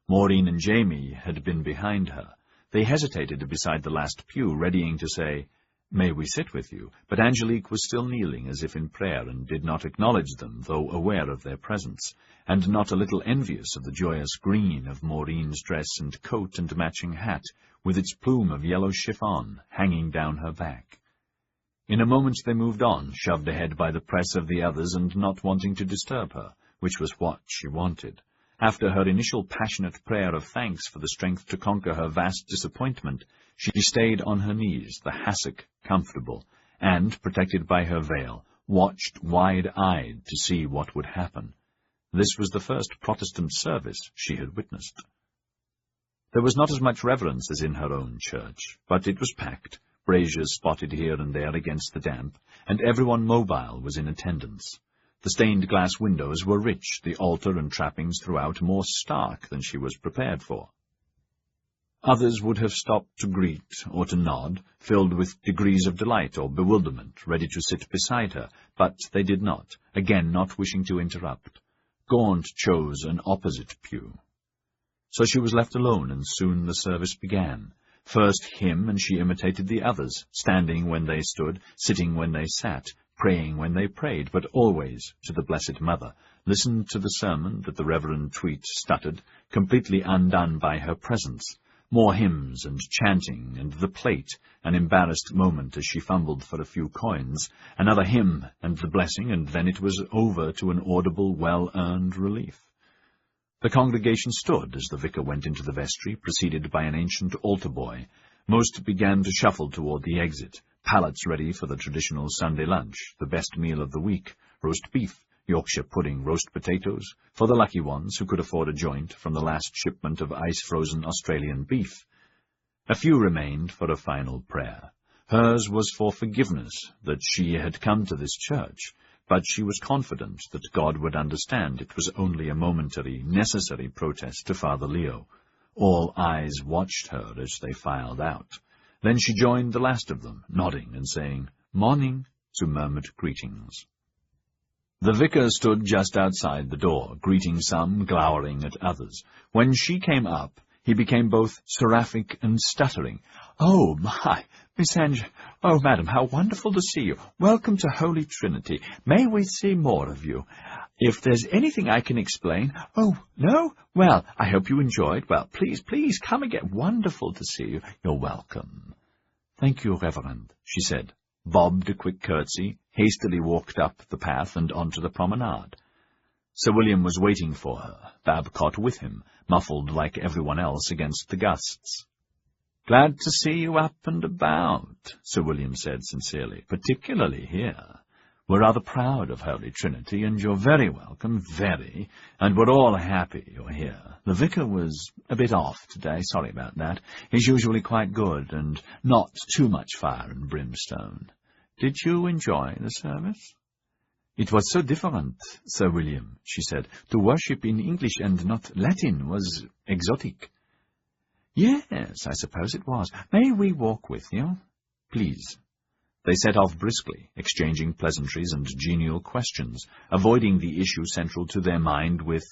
Maureen and Jamie had been behind her. They hesitated beside the last pew, readying to say, "May we sit with you?" But Angelique was still kneeling as if in prayer, and did not acknowledge them, though aware of their presence, and not a little envious of the joyous green of Maureen's dress and coat and matching hat, with its plume of yellow chiffon hanging down her back. In a moment they moved on, shoved ahead by the press of the others, and not wanting to disturb her, which was what she wanted. After her initial passionate prayer of thanks for the strength to conquer her vast disappointment, she stayed on her knees, the hassock comfortable, and, protected by her veil, watched wide-eyed to see what would happen. This was the first Protestant service she had witnessed. There was not as much reverence as in her own church, but it was packed, braziers spotted here and there against the damp, and everyone mobile was in attendance. The stained-glass windows were rich, the altar and trappings throughout more stark than she was prepared for. Others would have stopped to greet or to nod, filled with degrees of delight or bewilderment, ready to sit beside her, but they did not, again not wishing to interrupt. Gaunt chose an opposite pew. So she was left alone, and soon the service began. First him, and she imitated the others, standing when they stood, sitting when they sat, praying when they prayed, but always to the Blessed Mother, listened to the sermon that the Reverend Tweet stuttered, completely undone by her presence. More hymns and chanting, and the plate, an embarrassed moment as she fumbled for a few coins, another hymn and the blessing, and then it was over to an audible, well-earned relief. The congregation stood as the vicar went into the vestry, preceded by an ancient altar boy. Most began to shuffle toward the exit, pallets ready for the traditional Sunday lunch, the best meal of the week, roast beef, Yorkshire pudding, roast potatoes, for the lucky ones who could afford a joint from the last shipment of ice-frozen Australian beef. A few remained for a final prayer. Hers was for forgiveness that she had come to this church, but she was confident that God would understand it was only a momentary, necessary protest to Father Leo. All eyes watched her as they filed out. Then she joined the last of them, nodding and saying, "Morning," to murmured greetings. The vicar stood just outside the door, greeting some, glowering at others. When she came up, he became both seraphic and stuttering. "Oh, my, Miss Ange, oh, madam, how wonderful to see you. Welcome to Holy Trinity. May we see more of you? If there's anything I can explain—" "Oh, no? Well, I hope you enjoyed. Well, please, come again. Wonderful to see you. You're welcome." "Thank you, Reverend," she said, bobbed a quick curtsy, hastily walked up the path and onto the promenade. Sir William was waiting for her, Babcock with him, muffled like everyone else against the gusts. "Glad to see you up and about," Sir William said sincerely, "particularly here. We're rather proud of Holy Trinity, and you're very welcome, very, and we're all happy you're here. The vicar was a bit off today, sorry about that. He's usually quite good, and not too much fire and brimstone. Did you enjoy the service?" "It was so different, Sir William," she said. "To worship in English and not Latin was exotic." "Yes, I suppose it was. May we walk with you?" "Please." They set off briskly, exchanging pleasantries and genial questions, avoiding the issue central to their mind with,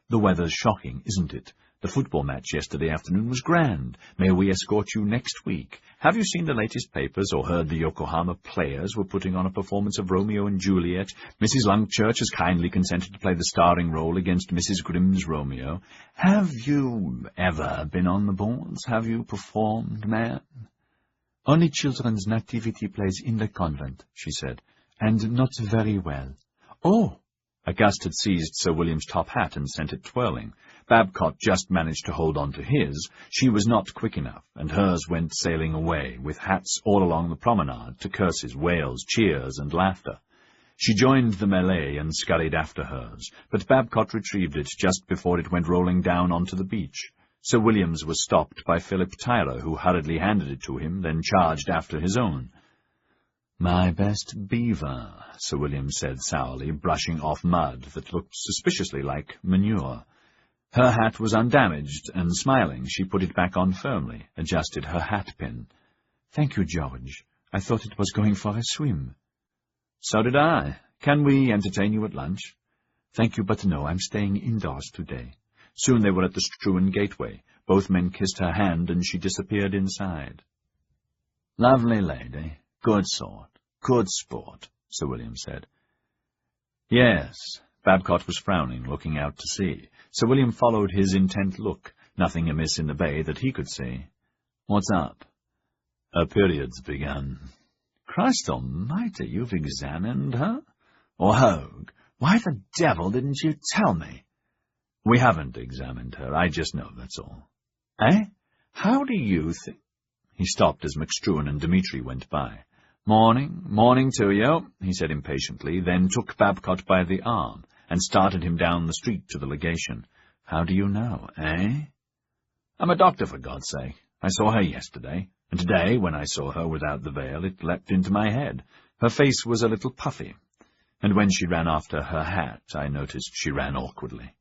"The weather's shocking, isn't it? The football match yesterday afternoon was grand. May we escort you next week? Have you seen the latest papers or heard the Yokohama Players were putting on a performance of Romeo and Juliet? Mrs. Longchurch has kindly consented to play the starring role against Mrs. Grimm's Romeo. Have you ever been on the boards? Have you performed, ma'am?" "Only children's nativity plays in the convent," she said, "and not very well." "Oh!" A gust had seized Sir William's top hat and sent it twirling. Babcock just managed to hold on to his. She was not quick enough, and hers went sailing away, with hats all along the promenade, to curses, wails, cheers, and laughter. She joined the melee and scurried after hers, but Babcock retrieved it just before it went rolling down onto the beach. Sir William's was stopped by Philip Tyler, who hurriedly handed it to him, then charged after his own. "My best beaver," Sir William said sourly, brushing off mud that looked suspiciously like manure. Her hat was undamaged, and smiling, she put it back on firmly, adjusted her hat-pin. "Thank you, George. I thought it was going for a swim." "So did I. Can we entertain you at lunch?" "Thank you, but no, I'm staying indoors today." Soon they were at the strewn gateway. Both men kissed her hand, and she disappeared inside. "Lovely lady. Good sort. Good sport," Sir William said. "Yes." Babcock was frowning, looking out to sea. Sir William followed his intent look. Nothing amiss in the bay that he could see. "What's up?" "Her period's begun." "Christ almighty, you've examined her? Or Hogue? Why the devil didn't you tell me?" "We haven't examined her. I just know, that's all." "Eh? How do you think—" He stopped as McStruan and Dmitri went by. Morning to you," he said impatiently, then took Babcock by the arm and started him down the street to the legation. "How do you know, eh?" "I'm a doctor, for God's sake. I saw her yesterday, and today, when I saw her without the veil, it leapt into my head. Her face was a little puffy, and when she ran after her hat, I noticed she ran awkwardly."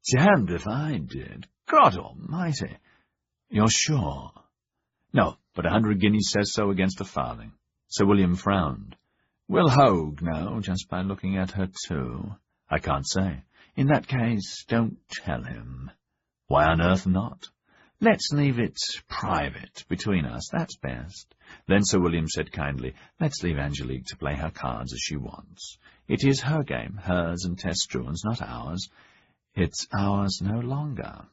"Damned if I did. God almighty. You're sure?" "No, but 100 guineas says so against a farthing." Sir William frowned. "Will Hogue know, just by looking at her too?" "I can't say." "In that case, don't tell him." "Why on earth not?" Let's leave it private between us, that's best. Then Sir William said kindly, let's leave Angelique to play her cards as she wants. It is her game, hers and Tess Struan's, not ours. It's ours no longer.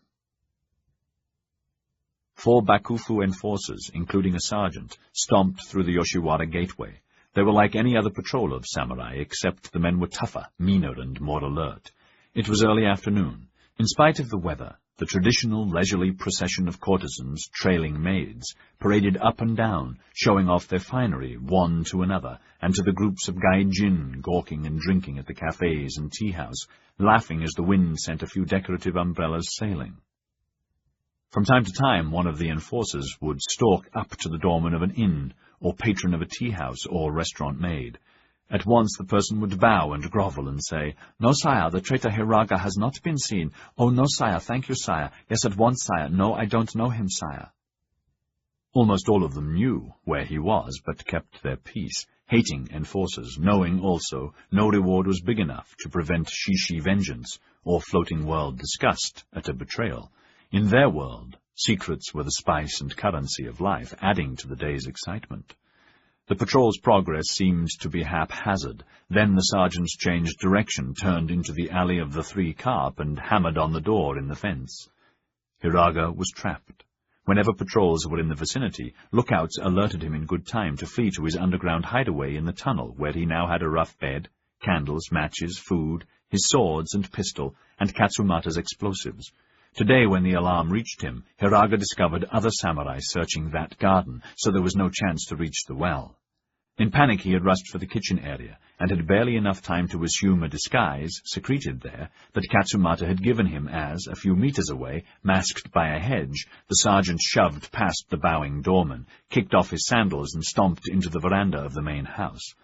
4 Bakufu enforcers, including a sergeant, stomped through the Yoshiwara gateway. They were like any other patrol of samurai, except the men were tougher, meaner, and more alert. It was early afternoon. In spite of the weather, the traditional leisurely procession of courtesans, trailing maids, paraded up and down, showing off their finery, one to another, and to the groups of Gai Jin gawking and drinking at the cafes and tea-house, laughing as the wind sent a few decorative umbrellas sailing. From time to time, one of the enforcers would stalk up to the doorman of an inn, or patron of a tea-house or restaurant maid. At once the person would bow and grovel and say, "No, sire, the traitor Hiraga has not been seen. Oh, no, sire, thank you, sire. Yes, at once, sire. No, I don't know him, sire." Almost all of them knew where he was, but kept their peace, hating enforcers, knowing also no reward was big enough to prevent shishi vengeance or floating world disgust at a betrayal. In their world, secrets were the spice and currency of life, adding to the day's excitement. The patrol's progress seemed to be haphazard. Then the sergeants changed direction, turned into the alley of the 3 Carp, and hammered on the door in the fence. Hiraga was trapped. Whenever patrols were in the vicinity, lookouts alerted him in good time to flee to his underground hideaway in the tunnel, where he now had a rough bed, candles, matches, food, his swords and pistol, and Katsumata's explosives. Today, when the alarm reached him, Hiraga discovered other samurai searching that garden, so there was no chance to reach the well. In panic he had rushed for the kitchen area, and had barely enough time to assume a disguise, secreted there, that Katsumata had given him as, a few meters away, masked by a hedge, the sergeant shoved past the bowing doorman, kicked off his sandals, and stomped into the veranda of the main house.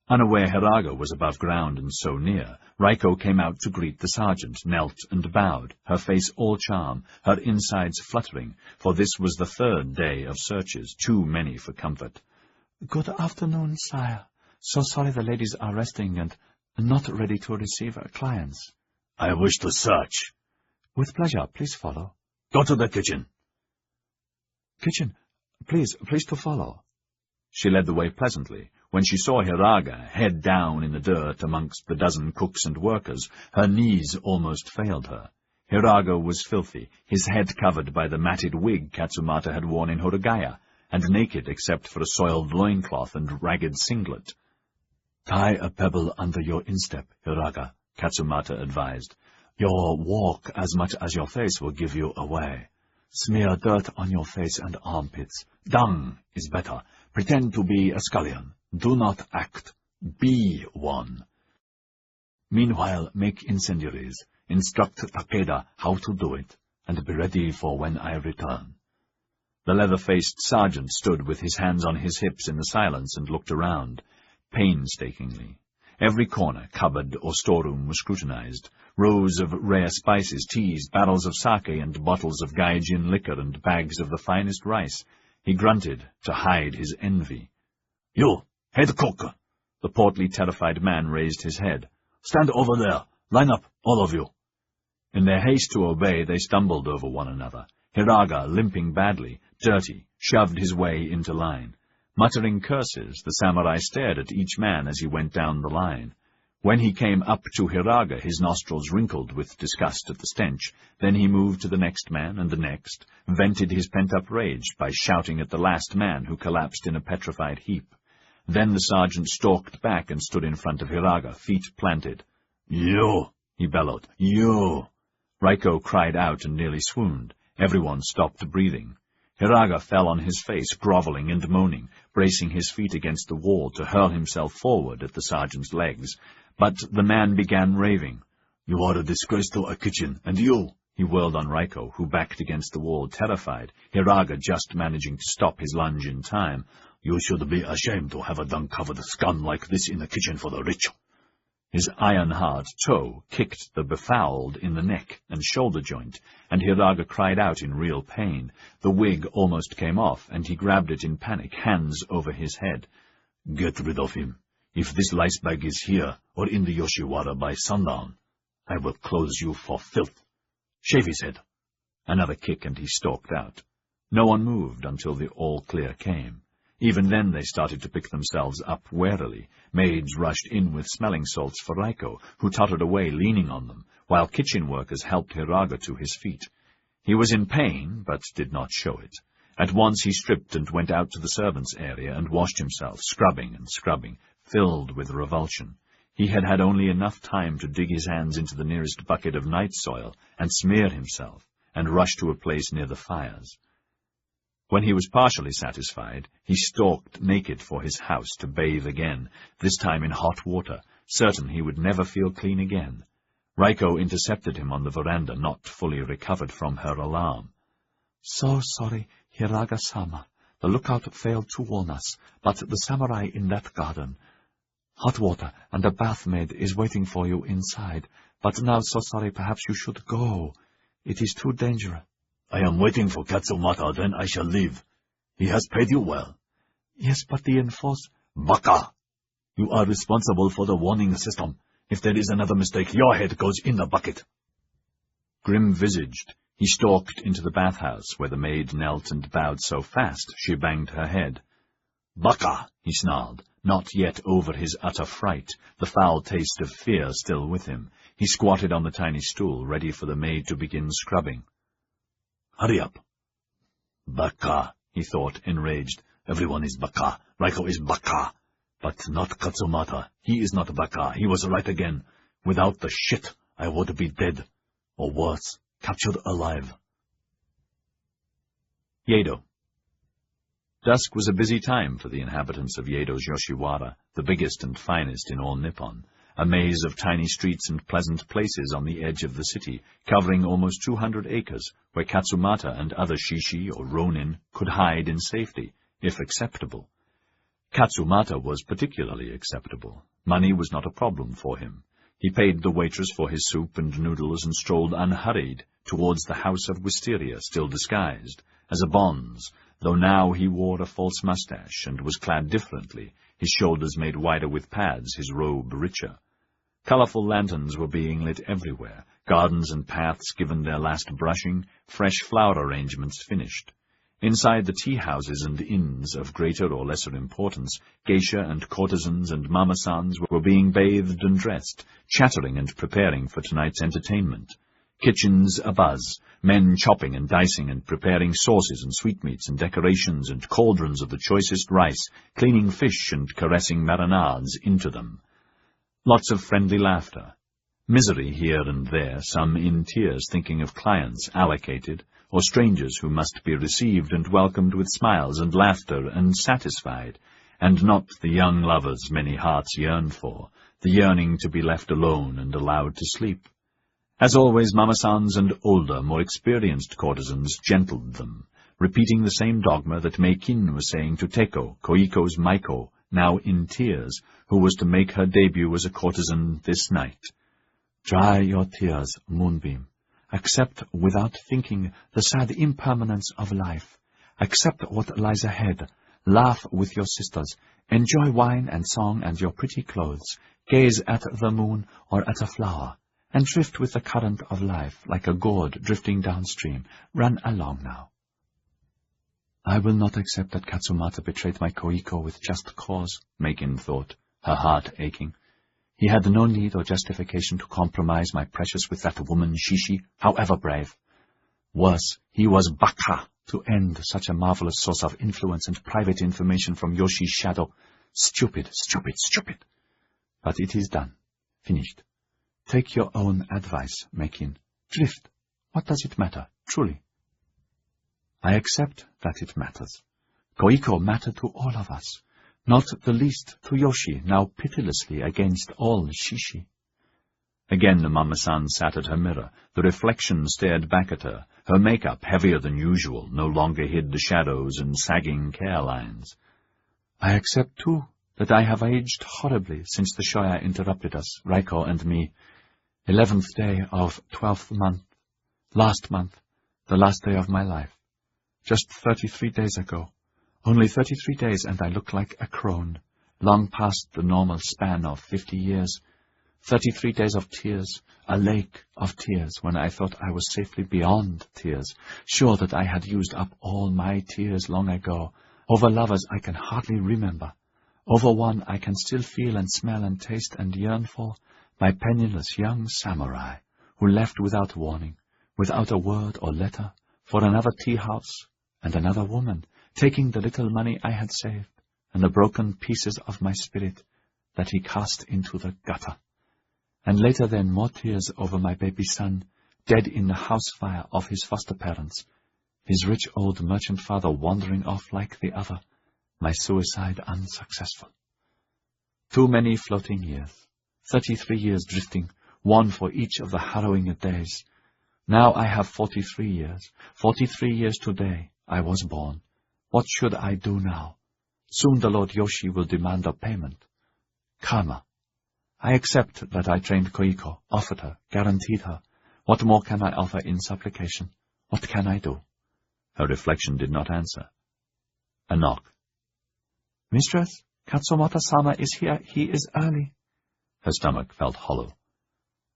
Unaware Hiraga was above ground and so near, Raiko came out to greet the sergeant, knelt and bowed, her face all charm, her insides fluttering, for this was the 3rd day of searches, too many for comfort. "Good afternoon, sire. So sorry the ladies are resting and not ready to receive clients." "I wish to search." "With pleasure. Please follow." "Go to the kitchen." "Kitchen. Please to follow." She led the way pleasantly. When she saw Hiraga, head down in the dirt amongst the dozen cooks and workers, her knees almost failed her. Hiraga was filthy, his head covered by the matted wig Katsumata had worn in Horigaya, and naked except for a soiled loincloth and ragged singlet. "Tie a pebble under your instep, Hiraga," Katsumata advised. "Your walk as much as your face will give you away. Smear dirt on your face and armpits. Dung is better. Pretend to be a scullion. Do not act. Be one. Meanwhile, make incendiaries. Instruct Takeda how to do it, and be ready for when I return." The leather-faced sergeant stood with his hands on his hips in the silence and looked around, painstakingly. Every corner, cupboard, or storeroom was scrutinized. Rows of rare spices, teas, barrels of sake, and bottles of Gai Jin liquor, and bags of the finest rice. He grunted to hide his envy. "You, head cook!" The portly, terrified man raised his head. "Stand over there. Line up, all of you." In their haste to obey, they stumbled over one another. Hiraga, limping badly, dirty, shoved his way into line. Muttering curses, the samurai stared at each man as he went down the line. When he came up to Hiraga, his nostrils wrinkled with disgust at the stench. Then he moved to the next man and the next, vented his pent-up rage by shouting at the last man, who collapsed in a petrified heap. Then the sergeant stalked back and stood in front of Hiraga, feet planted. "You!" he bellowed. "You!" Raiko cried out and nearly swooned. Everyone stopped breathing. Hiraga fell on his face, groveling and moaning, bracing his feet against the wall to hurl himself forward at the sergeant's legs. But the man began raving. "You are a disgrace to a kitchen, and you—" He whirled on Raiko, who backed against the wall, terrified, Hiraga just managing to stop his lunge in time. "You should be ashamed to have a dung-covered scum like this in the kitchen for the rich." His iron-hard toe kicked the befouled in the neck and shoulder joint, and Hiraga cried out in real pain. The wig almost came off, and he grabbed it in panic, hands over his head. "Get rid of him. If this lice bag is here, or in the Yoshiwara by sundown, I will close you for filth. Shave his head." Another kick and he stalked out. No one moved until the all-clear came. Even then they started to pick themselves up warily. Maids rushed in with smelling salts for Raiko, who tottered away leaning on them, while kitchen workers helped Hiraga to his feet. He was in pain, but did not show it. At once he stripped and went out to the servants' area and washed himself, scrubbing and scrubbing, filled with revulsion. He had had only enough time to dig his hands into the nearest bucket of night soil and smear himself, and rush to a place near the fires. When he was partially satisfied, he stalked naked for his house to bathe again, this time in hot water, certain he would never feel clean again. Raiko intercepted him on the veranda, not fully recovered from her alarm. "So sorry, Hiraga-sama. The lookout failed to warn us, but the samurai in that garden. Hot water and a bath maid is waiting for you inside, but now so sorry perhaps you should go. It is too dangerous." "I am waiting for Katsumata, then I shall leave. He has paid you well." "Yes, but the enforce—" "Baka! You are responsible for the warning system. If there is another mistake, your head goes in the bucket." Grim-visaged, he stalked into the bathhouse, where the maid knelt and bowed so fast she banged her head. "Baka!" he snarled, not yet over his utter fright, the foul taste of fear still with him. He squatted on the tiny stool, ready for the maid to begin scrubbing. "Hurry up." "Baka," he thought, enraged. "Everyone is Baka. Raiko is Baka. But not Katsumata. He is not Baka. He was right again. Without the shit, I would be dead. Or worse, captured alive." Yedo. Dusk was a busy time for the inhabitants of Yedo's Yoshiwara, the biggest and finest in all Nippon, a maze of tiny streets and pleasant places on the edge of the city, covering almost 200 acres, where Katsumata and other shishi or ronin could hide in safety, if acceptable. Katsumata was particularly acceptable. Money was not a problem for him. He paid the waitress for his soup and noodles and strolled unhurried towards the house of wisteria, still disguised, as a bonze, though now he wore a false mustache and was clad differently, his shoulders made wider with pads, his robe richer. Colorful lanterns were being lit everywhere, gardens and paths given their last brushing, fresh flower arrangements finished. Inside the tea-houses and inns of greater or lesser importance, geisha and courtesans and mama-sans were being bathed and dressed, chattering and preparing for tonight's entertainment. Kitchens abuzz, men chopping and dicing and preparing sauces and sweetmeats and decorations and cauldrons of the choicest rice, cleaning fish and caressing marinades into them. Lots of friendly laughter. Misery here and there, some in tears thinking of clients allocated, or strangers who must be received and welcomed with smiles and laughter and satisfied, and not the young lovers many hearts yearn for, the yearning to be left alone and allowed to sleep. As always, mama-sans and older, more experienced courtesans gentled them, repeating the same dogma that Meikin was saying to Teko, Koiko's Maiko, now in tears, who was to make her debut as a courtesan this night. "Dry your tears, Moonbeam. Accept without thinking the sad impermanence of life. Accept what lies ahead. Laugh with your sisters. Enjoy wine and song and your pretty clothes. Gaze at the moon or at a flower. And drift with the current of life, like a gourd drifting downstream. Run along now." "I will not accept that Katsumata betrayed my Koiko with just cause," Meikin thought, her heart aching. "He had no need or justification to compromise my precious with that woman Shishi, however brave. Worse, he was Baka to end such a marvelous source of influence and private information from Yoshi's shadow. Stupid, stupid, stupid. But it is done. Finished. Take your own advice, Meikin. Drift. What does it matter, truly?" "I accept that it matters. Koiko mattered to all of us, not the least to Yoshi, now pitilessly against all shishi." Again the mama-san sat at her mirror. The reflection stared back at her. Her makeup, heavier than usual, no longer hid the shadows and sagging care lines. "I accept, too, that I have aged horribly since the Shoya interrupted us, Raiko and me. 11th day of 12th month. Last month, the last day of my life. Just 33 days ago. Only 33 days and I look like a crone, long past the normal span of 50 years. 33 days of tears, a lake of tears, when I thought I was safely beyond tears, sure that I had used up all my tears long ago, over lovers I can hardly remember, over one I can still feel and smell and taste and yearn for, my penniless young samurai, who left without warning, without a word or letter, for another tea-house and another woman, taking the little money I had saved, and the broken pieces of my spirit that he cast into the gutter. And later then more tears over my baby son, dead in the house fire of his foster parents, his rich old merchant father wandering off like the other, my suicide unsuccessful. Too many floating years, 33 years drifting, one for each of the harrowing days. Now I have 43 years today I was born. What should I do now? Soon the Lord Yoshi will demand a payment. Karma. I accept that I trained Koiko, offered her, guaranteed her. What more can I offer in supplication? What can I do? Her reflection did not answer. A knock. Mistress, Katsumoto-sama is here. He is early. Her stomach felt hollow.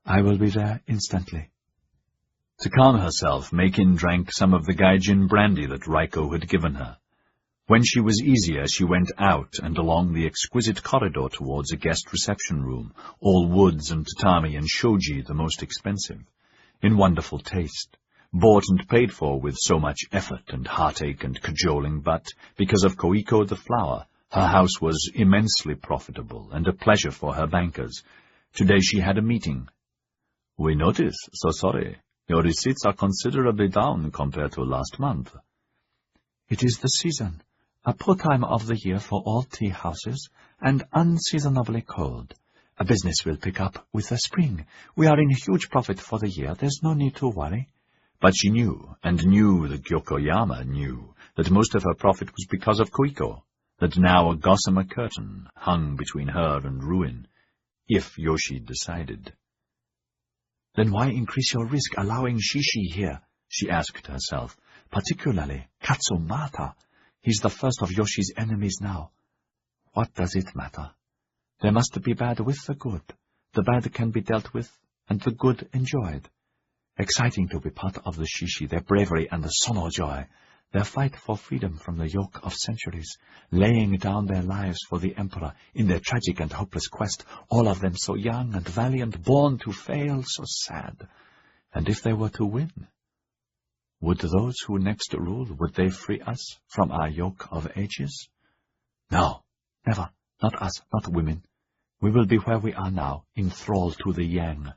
I will be there instantly. To calm herself, Makin drank some of the Gai Jin brandy that Raiko had given her. When she was easier, she went out and along the exquisite corridor towards a guest reception room, all woods and tatami and shoji the most expensive, in wonderful taste, bought and paid for with so much effort and heartache and cajoling, but, because of Koiko the flower, her house was immensely profitable and a pleasure for her bankers. Today she had a meeting. "We notice, so sorry. Your receipts are considerably down compared to last month." "It is the season. A poor time of the year for all tea-houses, and unseasonably cold. A business will pick up with the spring. We are in huge profit for the year. There's no need to worry." But she knew, and knew that Yokoyama knew, that most of her profit was because of Koiko, that now a gossamer curtain hung between her and ruin, if Yoshi decided. "Then why increase your risk allowing Shishi here?" she asked herself. "Particularly Katsumata. He's the first of Yoshi's enemies now. What does it matter? There must be bad with the good. The bad can be dealt with, and the good enjoyed. Exciting to be part of the Shishi, their bravery and the sono joy, their fight for freedom from the yoke of centuries, laying down their lives for the Emperor in their tragic and hopeless quest, all of them so young and valiant, born to fail, so sad. And if they were to win, would those who next rule, would they free us from our yoke of ages? No, never, not us, not women. We will be where we are now, in thrall to the yang.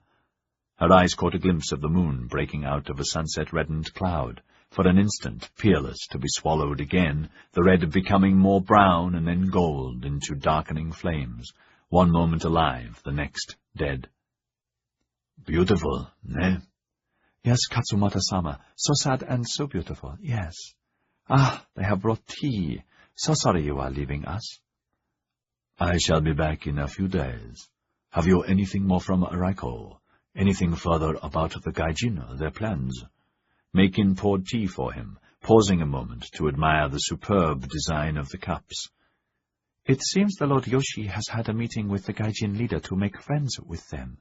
Her eyes caught a glimpse of the moon breaking out of a sunset-reddened cloud, for an instant peerless, to be swallowed again, the red becoming more brown and then gold into darkening flames, one moment alive, the next dead. "Beautiful, ne?" "Yes, Katsumoto-sama, so sad and so beautiful, yes. Ah, they have brought tea. So sorry you are leaving us." "I shall be back in a few days. Have you anything more from Raiko? Anything further about the Gai Jin, their plans?" Makin poured tea for him, pausing a moment to admire the superb design of the cups. "It seems the Lord Yoshi has had a meeting with the Gai Jin leader to make friends with them."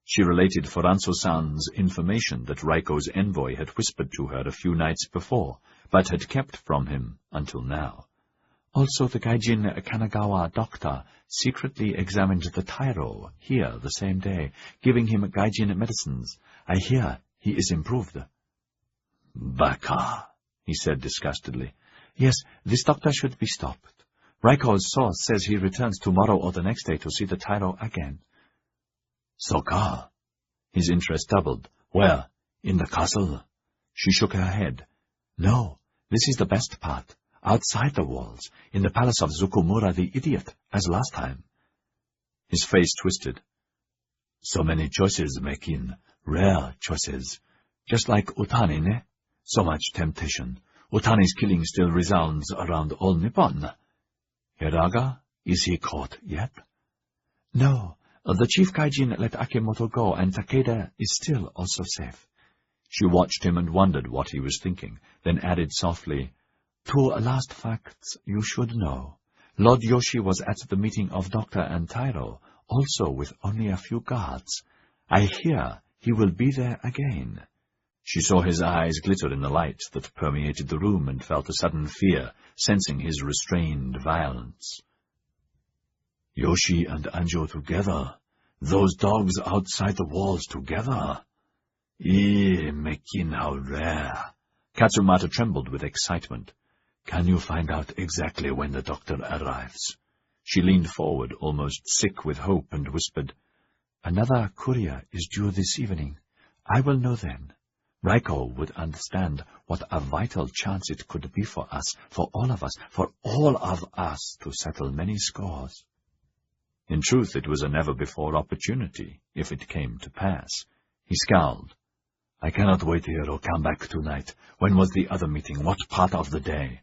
She related Furanso-san's information that Raiko's envoy had whispered to her a few nights before, but had kept from him until now. Also the Gai Jin Kanagawa doctor secretly examined the Tairo here the same day, giving him Gai Jin medicines. I hear he is improved. "Baka," he said disgustedly. "Yes, this doctor should be stopped. Raiko's source says he returns tomorrow or the next day to see the Tairo again." "Soka." His interest doubled. "Where? In the castle?" She shook her head. "No, this is the best part. Outside the walls, in the palace of Zukumura the idiot, as last time." His face twisted. "So many choices, Makin. Rare choices. Just like Utani, ne? So much temptation. Utani's killing still resounds around all Nippon. Hiraga, is he caught yet?" "No. The chief Gai Jin let Akimoto go, and Takeda is still also safe." She watched him and wondered what he was thinking, then added softly, "Two last facts you should know. Lord Yoshi was at the meeting of Doctor and Tairo, also with only a few guards. I hear he will be there again." She saw his eyes glitter in the light that permeated the room and felt a sudden fear, sensing his restrained violence. "Yoshi and Anjo together? Those dogs outside the walls together? Mekin, how rare!" Katsumata trembled with excitement. "Can you find out exactly when the doctor arrives?" She leaned forward, almost sick with hope, and whispered, "Another courier is due this evening. I will know then. Raiko would understand what a vital chance it could be for us, for all of us, to settle many scores." In truth, it was a never-before opportunity, if it came to pass. He scowled. "I cannot wait here or come back tonight. When was the other meeting? What part of the day?"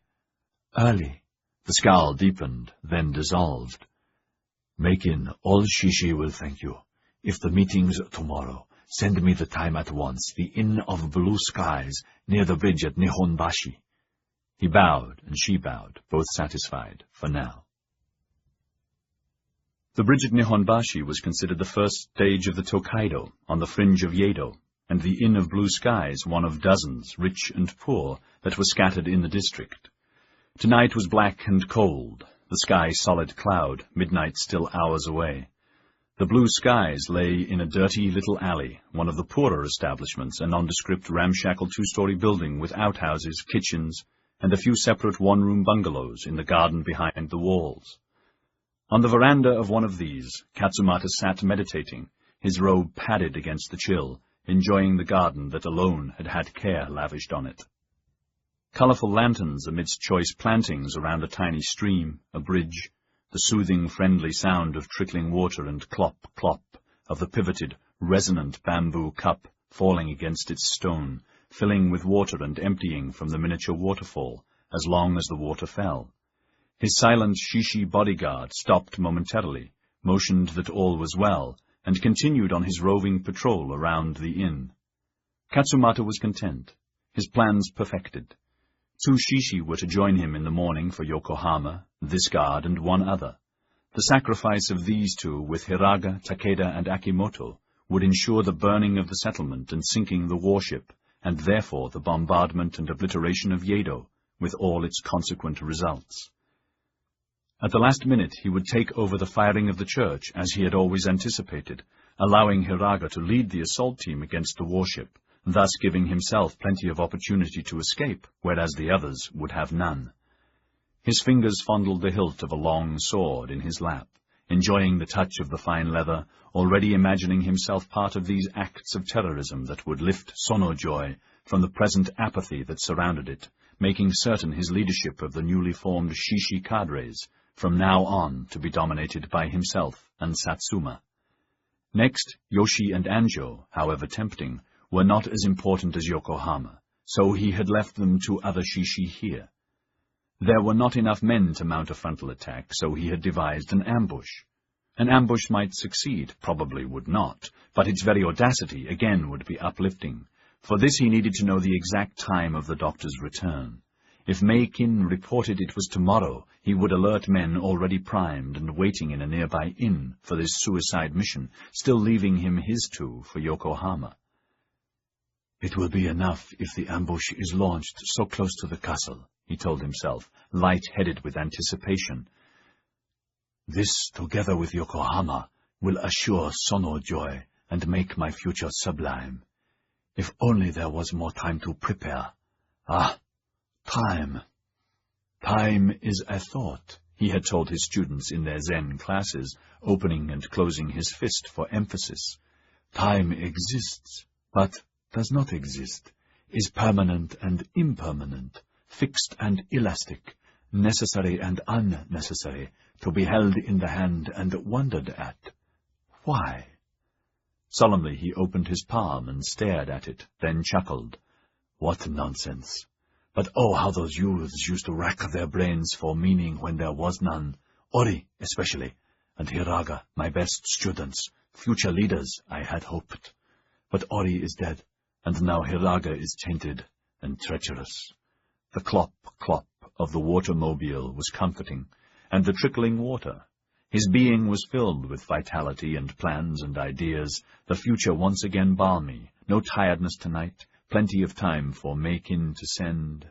"Early." The scowl deepened, then dissolved. "Mekin, all Shishi will thank you. If the meeting's tomorrow, send me the time at once. The Inn of Blue Skies, near the bridge at Nihonbashi." He bowed, and she bowed, both satisfied, for now. The bridge at Nihonbashi was considered the first stage of the Tokaido, on the fringe of Yedo, and the Inn of Blue Skies one of dozens, rich and poor, that were scattered in the district. Tonight was black and cold, the sky solid cloud, midnight still hours away. The Blue Skies lay in a dirty little alley, one of the poorer establishments, a nondescript ramshackle two-story building with outhouses, kitchens, and a few separate one-room bungalows in the garden behind the walls. On the veranda of one of these, Katsumata sat meditating, his robe padded against the chill, enjoying the garden that alone had had care lavished on it. Colorful lanterns amidst choice plantings around a tiny stream, a bridge, the soothing, friendly sound of trickling water and clop, clop of the pivoted, resonant bamboo cup falling against its stone, filling with water and emptying from the miniature waterfall as long as the water fell. His silent Shishi bodyguard stopped momentarily, motioned that all was well, and continued on his roving patrol around the inn. Katsumata was content, his plans perfected. 2 Shishi were to join him in the morning for Yokohama, this guard and one other. The sacrifice of these 2 with Hiraga, Takeda, and Akimoto would ensure the burning of the settlement and sinking the warship, and therefore the bombardment and obliteration of Yedo, with all its consequent results. At the last minute he would take over the firing of the church, as he had always anticipated, allowing Hiraga to lead the assault team against the warship, thus giving himself plenty of opportunity to escape, whereas the others would have none. His fingers fondled the hilt of a long sword in his lap, enjoying the touch of the fine leather, already imagining himself part of these acts of terrorism that would lift Sonojoy from the present apathy that surrounded it, making certain his leadership of the newly formed Shishi cadres, from now on to be dominated by himself and Satsuma. Next, Yoshi and Anjo, however tempting, were not as important as Yokohama, so he had left them to other Shishi here. There were not enough men to mount a frontal attack, so he had devised an ambush. An ambush might succeed, probably would not, but its very audacity again would be uplifting. For this he needed to know the exact time of the doctor's return. If Meikin reported it was tomorrow, he would alert men already primed and waiting in a nearby inn for this suicide mission, still leaving him his 2 for Yokohama. "It will be enough if the ambush is launched so close to the castle," he told himself, light-headed with anticipation. "This, together with Yokohama, will assure Sonojoy and make my future sublime. If only there was more time to prepare. Ah, time. Time is a thought, he had told his students in their Zen classes, opening and closing his fist for emphasis. Time exists, but does not exist, is permanent and impermanent, fixed and elastic, necessary and unnecessary, to be held in the hand and wondered at. Why? Solemnly he opened his palm and stared at it, then chuckled. What nonsense! But oh, how those youths used to rack their brains for meaning when there was none. Ori, especially, and Hiraga, my best students, future leaders, I had hoped. But Ori is dead, and now Hiraga is tainted and treacherous. The clop, clop of the watermobile was comforting, and the trickling water. His being was filled with vitality and plans and ideas, the future once again balmy, no tiredness tonight, plenty of time for Makin to send.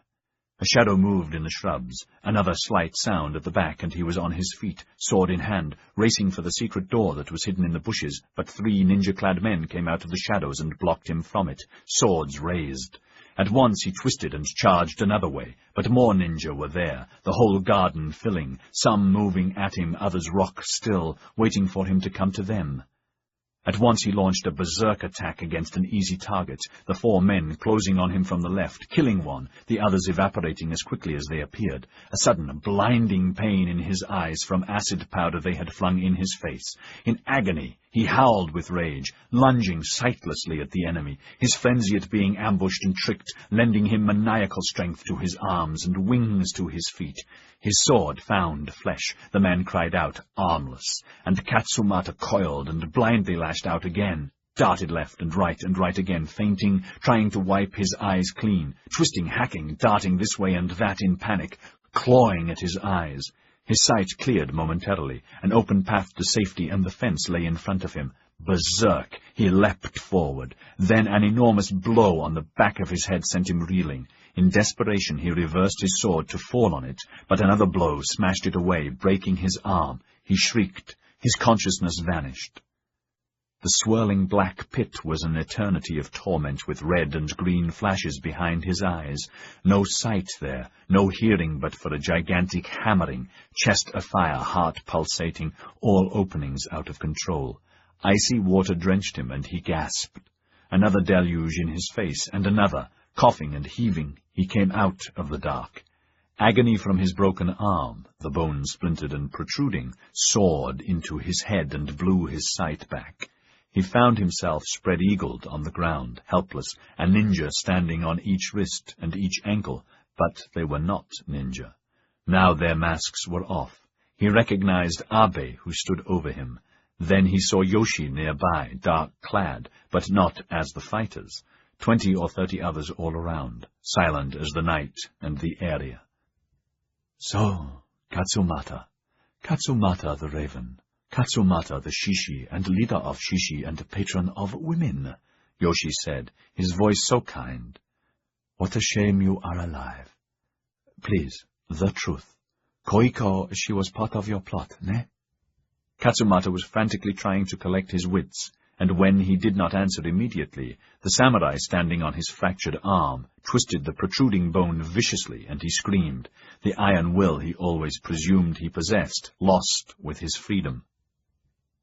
A shadow moved in the shrubs, another slight sound at the back, and he was on his feet, sword in hand, racing for the secret door that was hidden in the bushes, but 3 ninja-clad men came out of the shadows and blocked him from it, swords raised. At once he twisted and charged another way, but more ninja were there, the whole garden filling, some moving at him, others rock still, waiting for him to come to them. At once he launched a berserk attack against an easy target, the 4 men closing on him from the left, killing one, the others evaporating as quickly as they appeared. A sudden, blinding pain in his eyes from acid powder they had flung in his face. In agony, he howled with rage, lunging sightlessly at the enemy, his frenzy at being ambushed and tricked, lending him maniacal strength to his arms and wings to his feet. His sword found flesh. The man cried out, armless, and Katsumata coiled and blindly lashed out again, darted left and right again, feinting, trying to wipe his eyes clean, twisting, hacking, darting this way and that in panic, clawing at his eyes. His sight cleared momentarily, an open path to safety, and the fence lay in front of him. Berserk, he leapt forward. Then an enormous blow on the back of his head sent him reeling. In desperation he reversed his sword to fall on it, but another blow smashed it away, breaking his arm. He shrieked. His consciousness vanished. The swirling black pit was an eternity of torment with red and green flashes behind his eyes. No sight there, no hearing but for a gigantic hammering, chest afire, heart pulsating, all openings out of control. Icy water drenched him, and he gasped. Another deluge in his face, and another. Coughing and heaving, he came out of the dark. Agony from his broken arm, the bone splintered and protruding, soared into his head and blew his sight back. He found himself spread-eagled on the ground, helpless, a ninja standing on each wrist and each ankle, but they were not ninja. Now their masks were off. He recognized Abe, who stood over him. Then he saw Yoshi nearby, dark-clad, but not as the fighters. 20 or 30 others all around, silent as the night and the area. So, Katsumata the raven, Katsumata the Shishi, and leader of Shishi and patron of women, Yoshi said, his voice so kind. What a shame you are alive. Please, the truth. Koiko, she was part of your plot, ne? Katsumata was frantically trying to collect his wits, and when he did not answer immediately, the samurai standing on his fractured arm twisted the protruding bone viciously, and he screamed, the iron will he always presumed he possessed, lost with his freedom.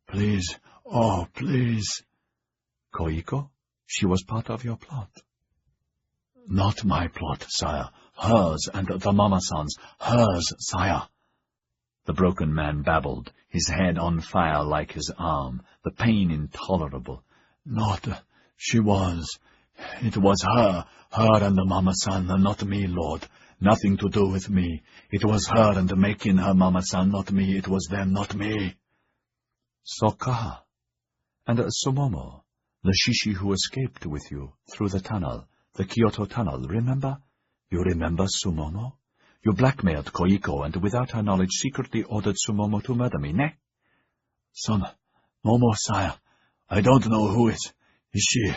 Please, oh, please. Koiko, she was part of your plot. Not my plot, sire. Hers and the Mama-san's. Hers, sire. The broken man babbled, his head on fire like his arm, the pain intolerable. Not, she was. It was her and the Mama-san, not me, Lord. Nothing to do with me. It was her and making her Mama-san, not me. It was them, not me. Soka. And Sumomo, the Shishi who escaped with you through the tunnel, the Kyoto tunnel, remember? You remember Sumomo? You blackmailed Koiko and without her knowledge secretly ordered Sumomo to murder me, ne? Son, Momo, sire, I don't know who it is. She?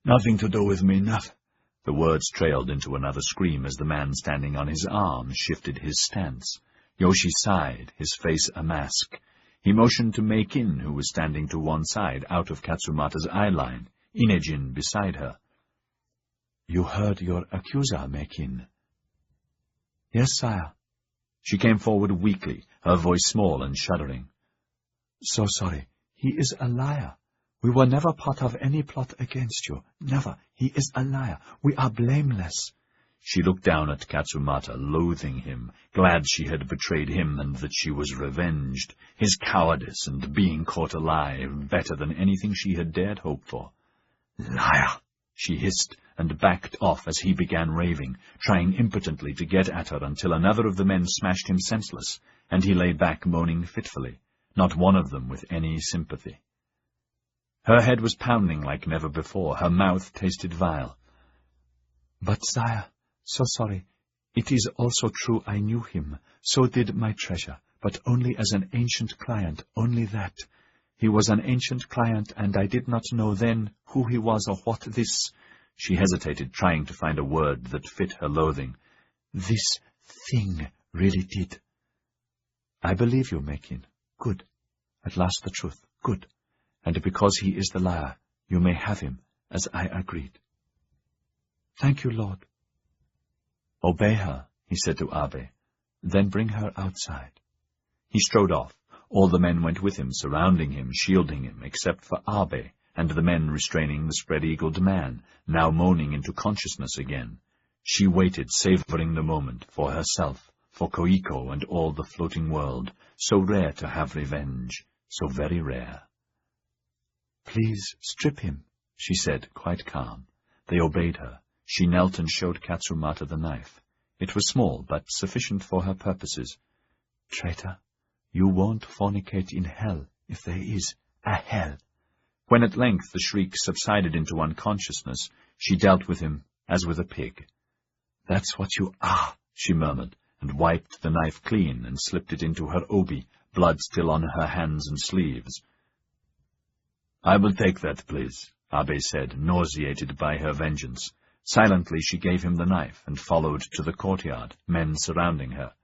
Nothing to do with me, nothing. The words trailed into another scream as the man standing on his arm shifted his stance. Yoshi sighed, his face a mask. He motioned to Meikin, who was standing to one side, out of Katsumata's eyeline, Inejin beside her. You heard your accuser, Meikin. Yes, sire. She came forward weakly, her voice small and shuddering. So sorry. He is a liar. We were never part of any plot against you. Never. He is a liar. We are blameless. She looked down at Katsumata, loathing him, glad she had betrayed him and that she was revenged, his cowardice and being caught alive, better than anything she had dared hope for. Liar! She hissed, and backed off as he began raving, trying impotently to get at her until another of the men smashed him senseless, and he lay back moaning fitfully, not one of them with any sympathy. Her head was pounding like never before, her mouth tasted vile. But, sire, so sorry. It is also true I knew him, so did my treasure. but only as an ancient client, only that. He was an ancient client, and I did not know then who he was or what this—" She hesitated, trying to find a word that fit her loathing. "This thing really did." "I believe you, Makin. Good. At last the truth. Good. And because he is the liar, you may have him, as I agreed." "Thank you, Lord." "Obey her," he said to Abe. "Then bring her outside." He strode off. All the men went with him, surrounding him, shielding him, except for Abe, and the men restraining the spread-eagled man, now moaning into consciousness again. She waited, savoring the moment, for herself, for Koiko and all the floating world, so rare to have revenge, so very rare. "Please strip him," she said, quite calm. They obeyed her. She knelt and showed Katsumata the knife. It was small, but sufficient for her purposes. "Traitor, you won't fornicate in hell, if there is a hell." When at length the shriek subsided into unconsciousness, she dealt with him as with a pig. "That's what you are," she murmured, and wiped the knife clean and slipped it into her obi, blood still on her hands and sleeves. "I will take that, please," Abe said, nauseated by her vengeance. Silently she gave him the knife and followed to the courtyard, men surrounding her.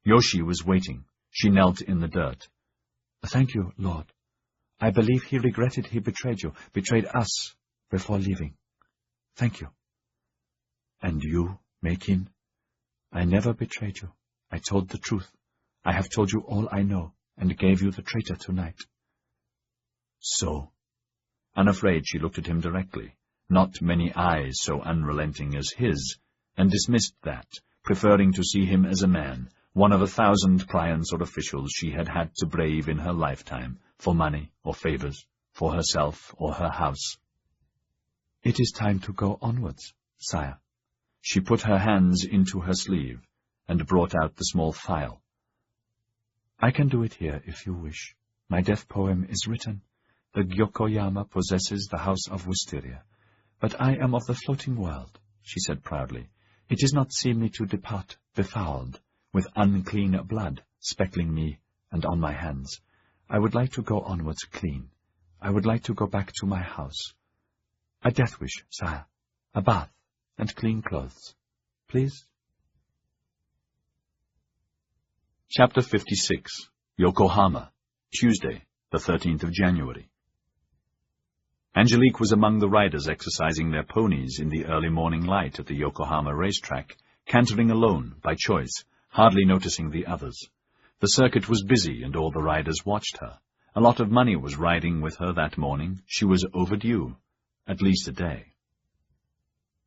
Yoshi was waiting. She knelt in the dirt. "Thank you, Lord. I believe he regretted he betrayed you, betrayed us, before leaving. Thank you." "And you, Makin? I never betrayed you. I told the truth. I have told you all I know, and gave you the traitor tonight." "So?" Unafraid, she looked at him directly. Not many eyes so unrelenting as his, and dismissed that, preferring to see him as a man, one of 1,000 clients or officials she had had to brave in her lifetime, for money or favors, for herself or her house. "It is time to go onwards, sire." She put her hands into her sleeve, and brought out the small file. "I can do it here, if you wish. My death poem is written. The Gyokoyama possesses the house of Wisteria. But I am of the floating world," she said proudly. "It is not seemly to depart befouled, with unclean blood speckling me and on my hands. I would like to go onwards clean. I would like to go back to my house. A death wish, sire. A bath and clean clothes. Please?" Chapter 56. Yokohama, Tuesday, the 13th of January. Angelique was among the riders exercising their ponies in the early morning light at the Yokohama racetrack, cantering alone, by choice, hardly noticing the others. The circuit was busy, and all the riders watched her. A lot of money was riding with her that morning. She was overdue. At least a day.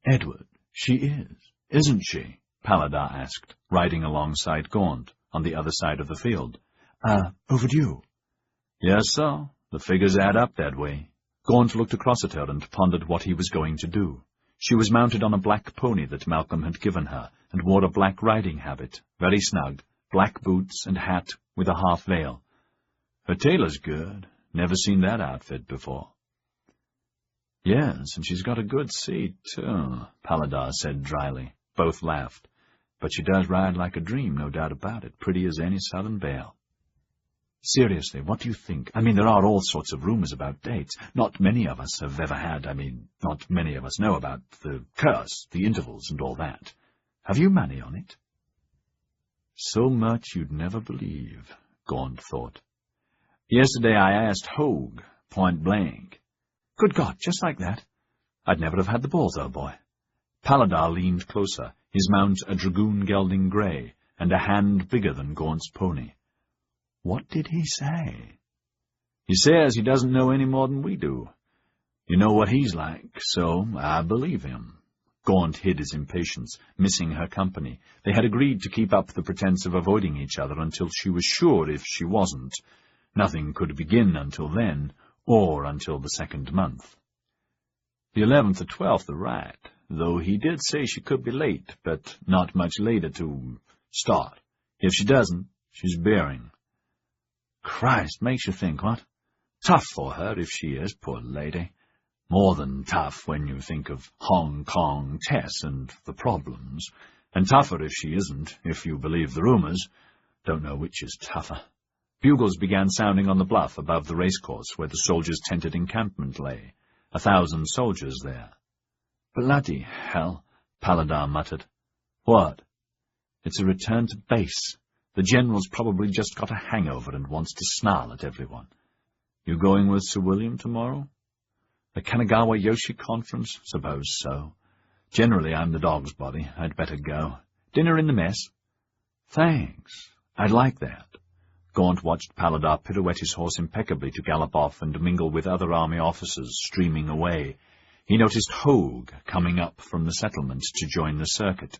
"Edward, she is, isn't she?" Paladar asked, riding alongside Gaunt, on the other side of the field. Overdue?" "Yes, sir. The figures add up that way." Gaunt looked across at her and pondered what he was going to do. She was mounted on a black pony that Malcolm had given her, and wore a black riding habit, very snug, black boots and hat with a half veil. "Her tailor's good. Never seen that outfit before." "Yes, and she's got a good seat, too," Paladar said dryly. Both laughed. "But she does ride like a dream, no doubt about it, pretty as any southern belle." "Seriously, what do you think? There are all sorts of rumors about dates. Not many of us have ever had, not many of us know about the curse, the intervals, and all that. Have you money on it?" "So much you'd never believe," Gaunt thought. "Yesterday I asked Hogue, point blank." "Good God, just like that? I'd never have had the balls, old boy." Paladar leaned closer, his mount a dragoon gelding grey, and a hand bigger than Gaunt's pony. "What did he say?" "He says he doesn't know any more than we do. You know what he's like, so I believe him." Gaunt hid his impatience, missing her company. They had agreed to keep up the pretense of avoiding each other until she was sure if she wasn't. Nothing could begin until then, or until the 2nd month. The 11th or 12th are right, though he did say she could be late, but not much later to start. If she doesn't, she's bearing. Christ, makes you think, what? Tough for her if she is, poor lady. More than tough when you think of Hong Kong Tess and the problems, and tougher if she isn't, if you believe the rumors. Don't know which is tougher. Bugles began sounding on the bluff above the racecourse where the soldiers' tented encampment lay. 1,000 soldiers there. Bloody hell, Paladin muttered. What? It's a return to base. The general's probably just got a hangover and wants to snarl at everyone. You going with Sir William tomorrow? The Kanagawa Yoshi conference? Suppose so. Generally, I'm the dog's body. I'd better go. Dinner in the mess? Thanks. I'd like that. Gaunt watched Paladin pirouette his horse impeccably to gallop off and mingle with other army officers streaming away. He noticed Hogue coming up from the settlement to join the circuit.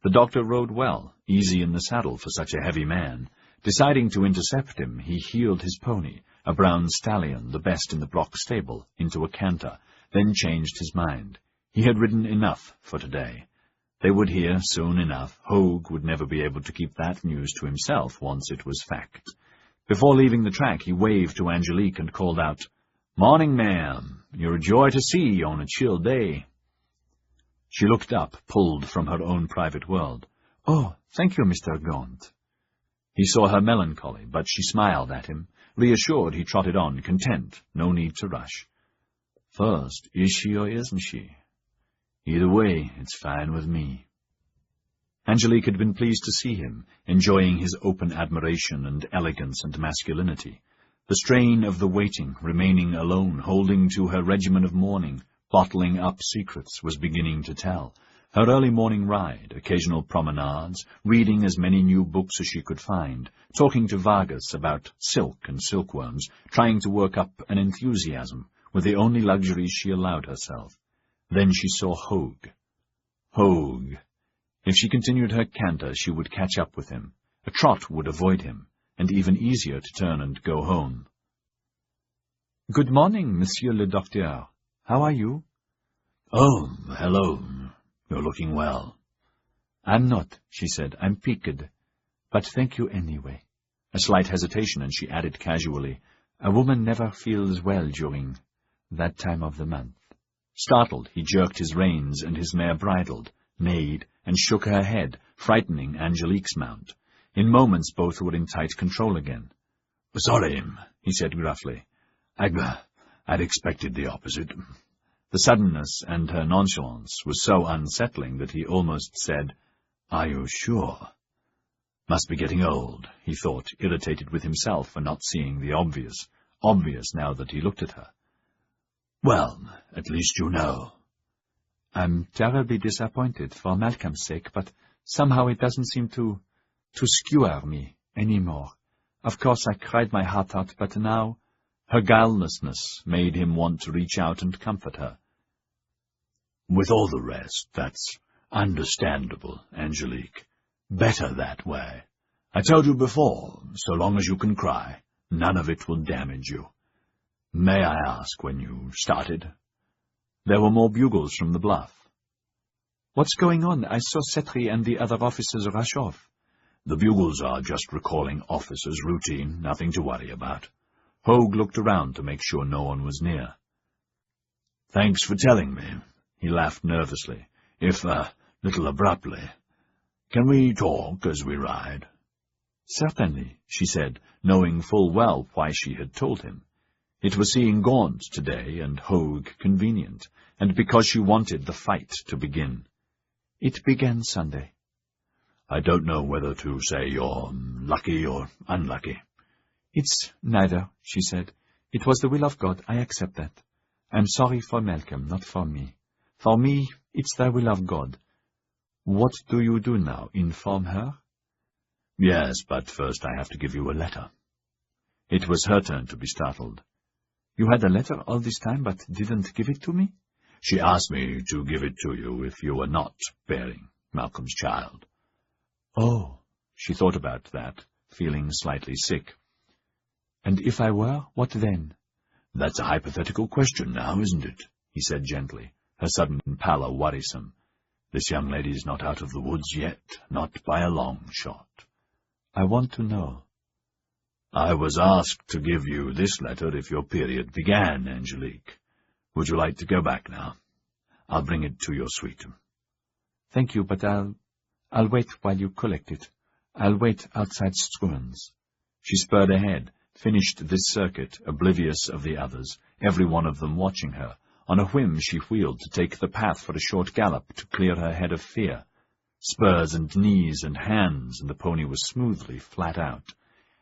The doctor rode well, easy in the saddle for such a heavy man. Deciding to intercept him, he heeled his pony, a brown stallion, the best in the block stable, into a canter, then changed his mind. He had ridden enough for today. They would hear soon enough. Hogue would never be able to keep that news to himself once it was fact. Before leaving the track, he waved to Angelique and called out, "Morning, ma'am. You're a joy to see on a chill day." She looked up, pulled from her own private world. "Oh, thank you, Mr. Gaunt." He saw her melancholy, but she smiled at him. Reassured, he trotted on, content, no need to rush. "First, is she or isn't she? Either way, it's fine with me." Angelique had been pleased to see him, enjoying his open admiration and elegance and masculinity. The strain of the waiting, remaining alone, holding to her regimen of mourning, bottling up secrets, was beginning to tell. Her early morning ride, occasional promenades, reading as many new books as she could find, talking to Vargas about silk and silkworms, trying to work up an enthusiasm, were the only luxuries she allowed herself. Then she saw Hogue. Hogue. If she continued her canter, she would catch up with him. A trot would avoid him, and even easier to turn and go home. "Good morning, Monsieur le Docteur. How are you?" "Oh, hello. You're looking well." "I'm not," she said. "I'm piqued. But thank you anyway." A slight hesitation, and she added casually, "A woman never feels well during that time of the month." Startled, he jerked his reins, and his mare bridled, neighed, and shook her head, frightening Angelique's mount. In moments both were in tight control again. "Sorry," he said gruffly. I'd expected the opposite." The suddenness and her nonchalance was so unsettling that he almost said, "Are you sure?" Must be getting old, he thought, irritated with himself for not seeing the obvious now that he looked at her. "Well, at least you know." "I'm terribly disappointed for Malcolm's sake, but somehow it doesn't seem to skewer me anymore. Of course I cried my heart out, but now—" Her guilelessness made him want to reach out and comfort her. "With all the rest, that's understandable, Angelique. Better that way. I told you before, so long as you can cry, none of it will damage you. May I ask when you started?" There were more bugles from the bluff. "What's going on? I saw Setri and the other officers rush off." "The bugles are just recalling officers' routine, nothing to worry about." Hogue looked around to make sure no one was near. "Thanks for telling me." He laughed nervously, if a little abruptly. "Can we talk as we ride?" "Certainly," she said, knowing full well why she had told him. It was seeing Gaunt today, and Hogue convenient, and because she wanted the fight to begin. It began Sunday. "I don't know whether to say you're lucky or unlucky." "It's neither," she said. "It was the will of God. I accept that. I'm sorry for Malcolm, not for me. For me, it's the will of God. What do you do now? Inform her?" "Yes, but first I have to give you a letter." It was her turn to be startled. "You had a letter all this time, but didn't give it to me?" "She asked me to give it to you if you were not bearing Malcolm's child." "Oh," she thought about that, feeling slightly sick. "And if I were, what then?" "That's a hypothetical question now, isn't it?" he said gently, her sudden pallor worrisome. "This young lady's not out of the woods yet, not by a long shot." "I want to know." "I was asked to give you this letter if your period began, Angelique. Would you like to go back now? I'll bring it to your suite." "Thank you, but I'll wait while you collect it. I'll wait outside Struan's." She spurred ahead, finished this circuit, oblivious of the others, every one of them watching her. On a whim she wheeled to take the path for a short gallop to clear her head of fear. Spurs and knees and hands, and the pony was smoothly flat out.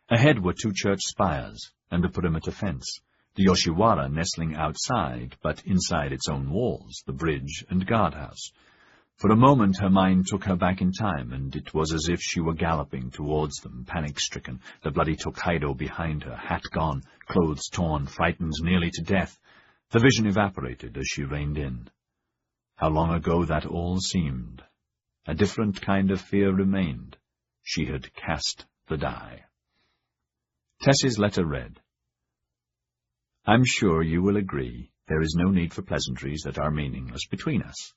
Ahead were 2 church spires and a perimeter fence, the Yoshiwara nestling outside, but inside its own walls, the bridge and guardhouse. For a moment her mind took her back in time, and it was as if she were galloping towards them, panic-stricken, the bloody Tokaido behind her, hat gone, clothes torn, frightened nearly to death. The vision evaporated as she reined in. How long ago that all seemed. A different kind of fear remained. She had cast the die. Tess's letter read, "I'm sure you will agree there is no need for pleasantries that are meaningless between us.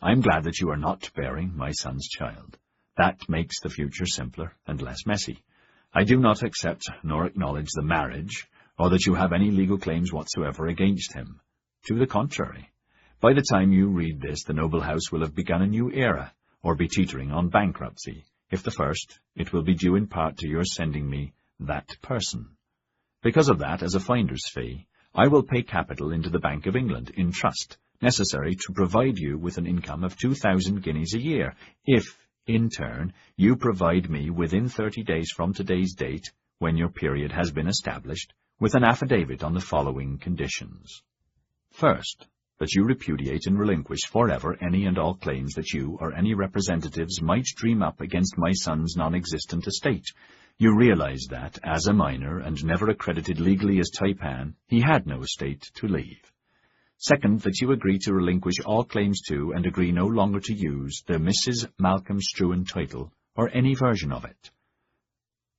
I am glad that you are not bearing my son's child. That makes the future simpler and less messy. I do not accept nor acknowledge the marriage, or that you have any legal claims whatsoever against him. To the contrary. By the time you read this, the noble house will have begun a new era, or be teetering on bankruptcy. If the first, it will be due in part to your sending me that person. Because of that, as a finder's fee, I will pay capital into the Bank of England in trust, necessary to provide you with an income of 2,000 guineas a year, if, in turn, you provide me within 30 days from today's date, when your period has been established, with an affidavit on the following conditions. First, that you repudiate and relinquish forever any and all claims that you or any representatives might dream up against my son's non-existent estate. You realize that, as a minor and never accredited legally as Taipan, he had no estate to leave. Second, that you agree to relinquish all claims to and agree no longer to use the Mrs. Malcolm Struan title, or any version of it.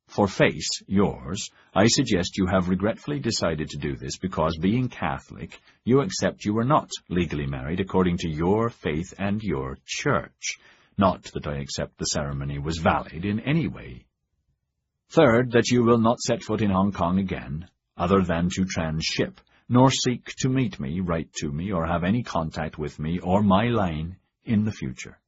For Face, yours, I suggest you have regretfully decided to do this because, being Catholic, you accept you were not legally married according to your faith and your church. Not that I accept the ceremony was valid in any way. Third, that you will not set foot in Hong Kong again, other than to transship, nor seek to meet me, write to me, or have any contact with me or my line in the future.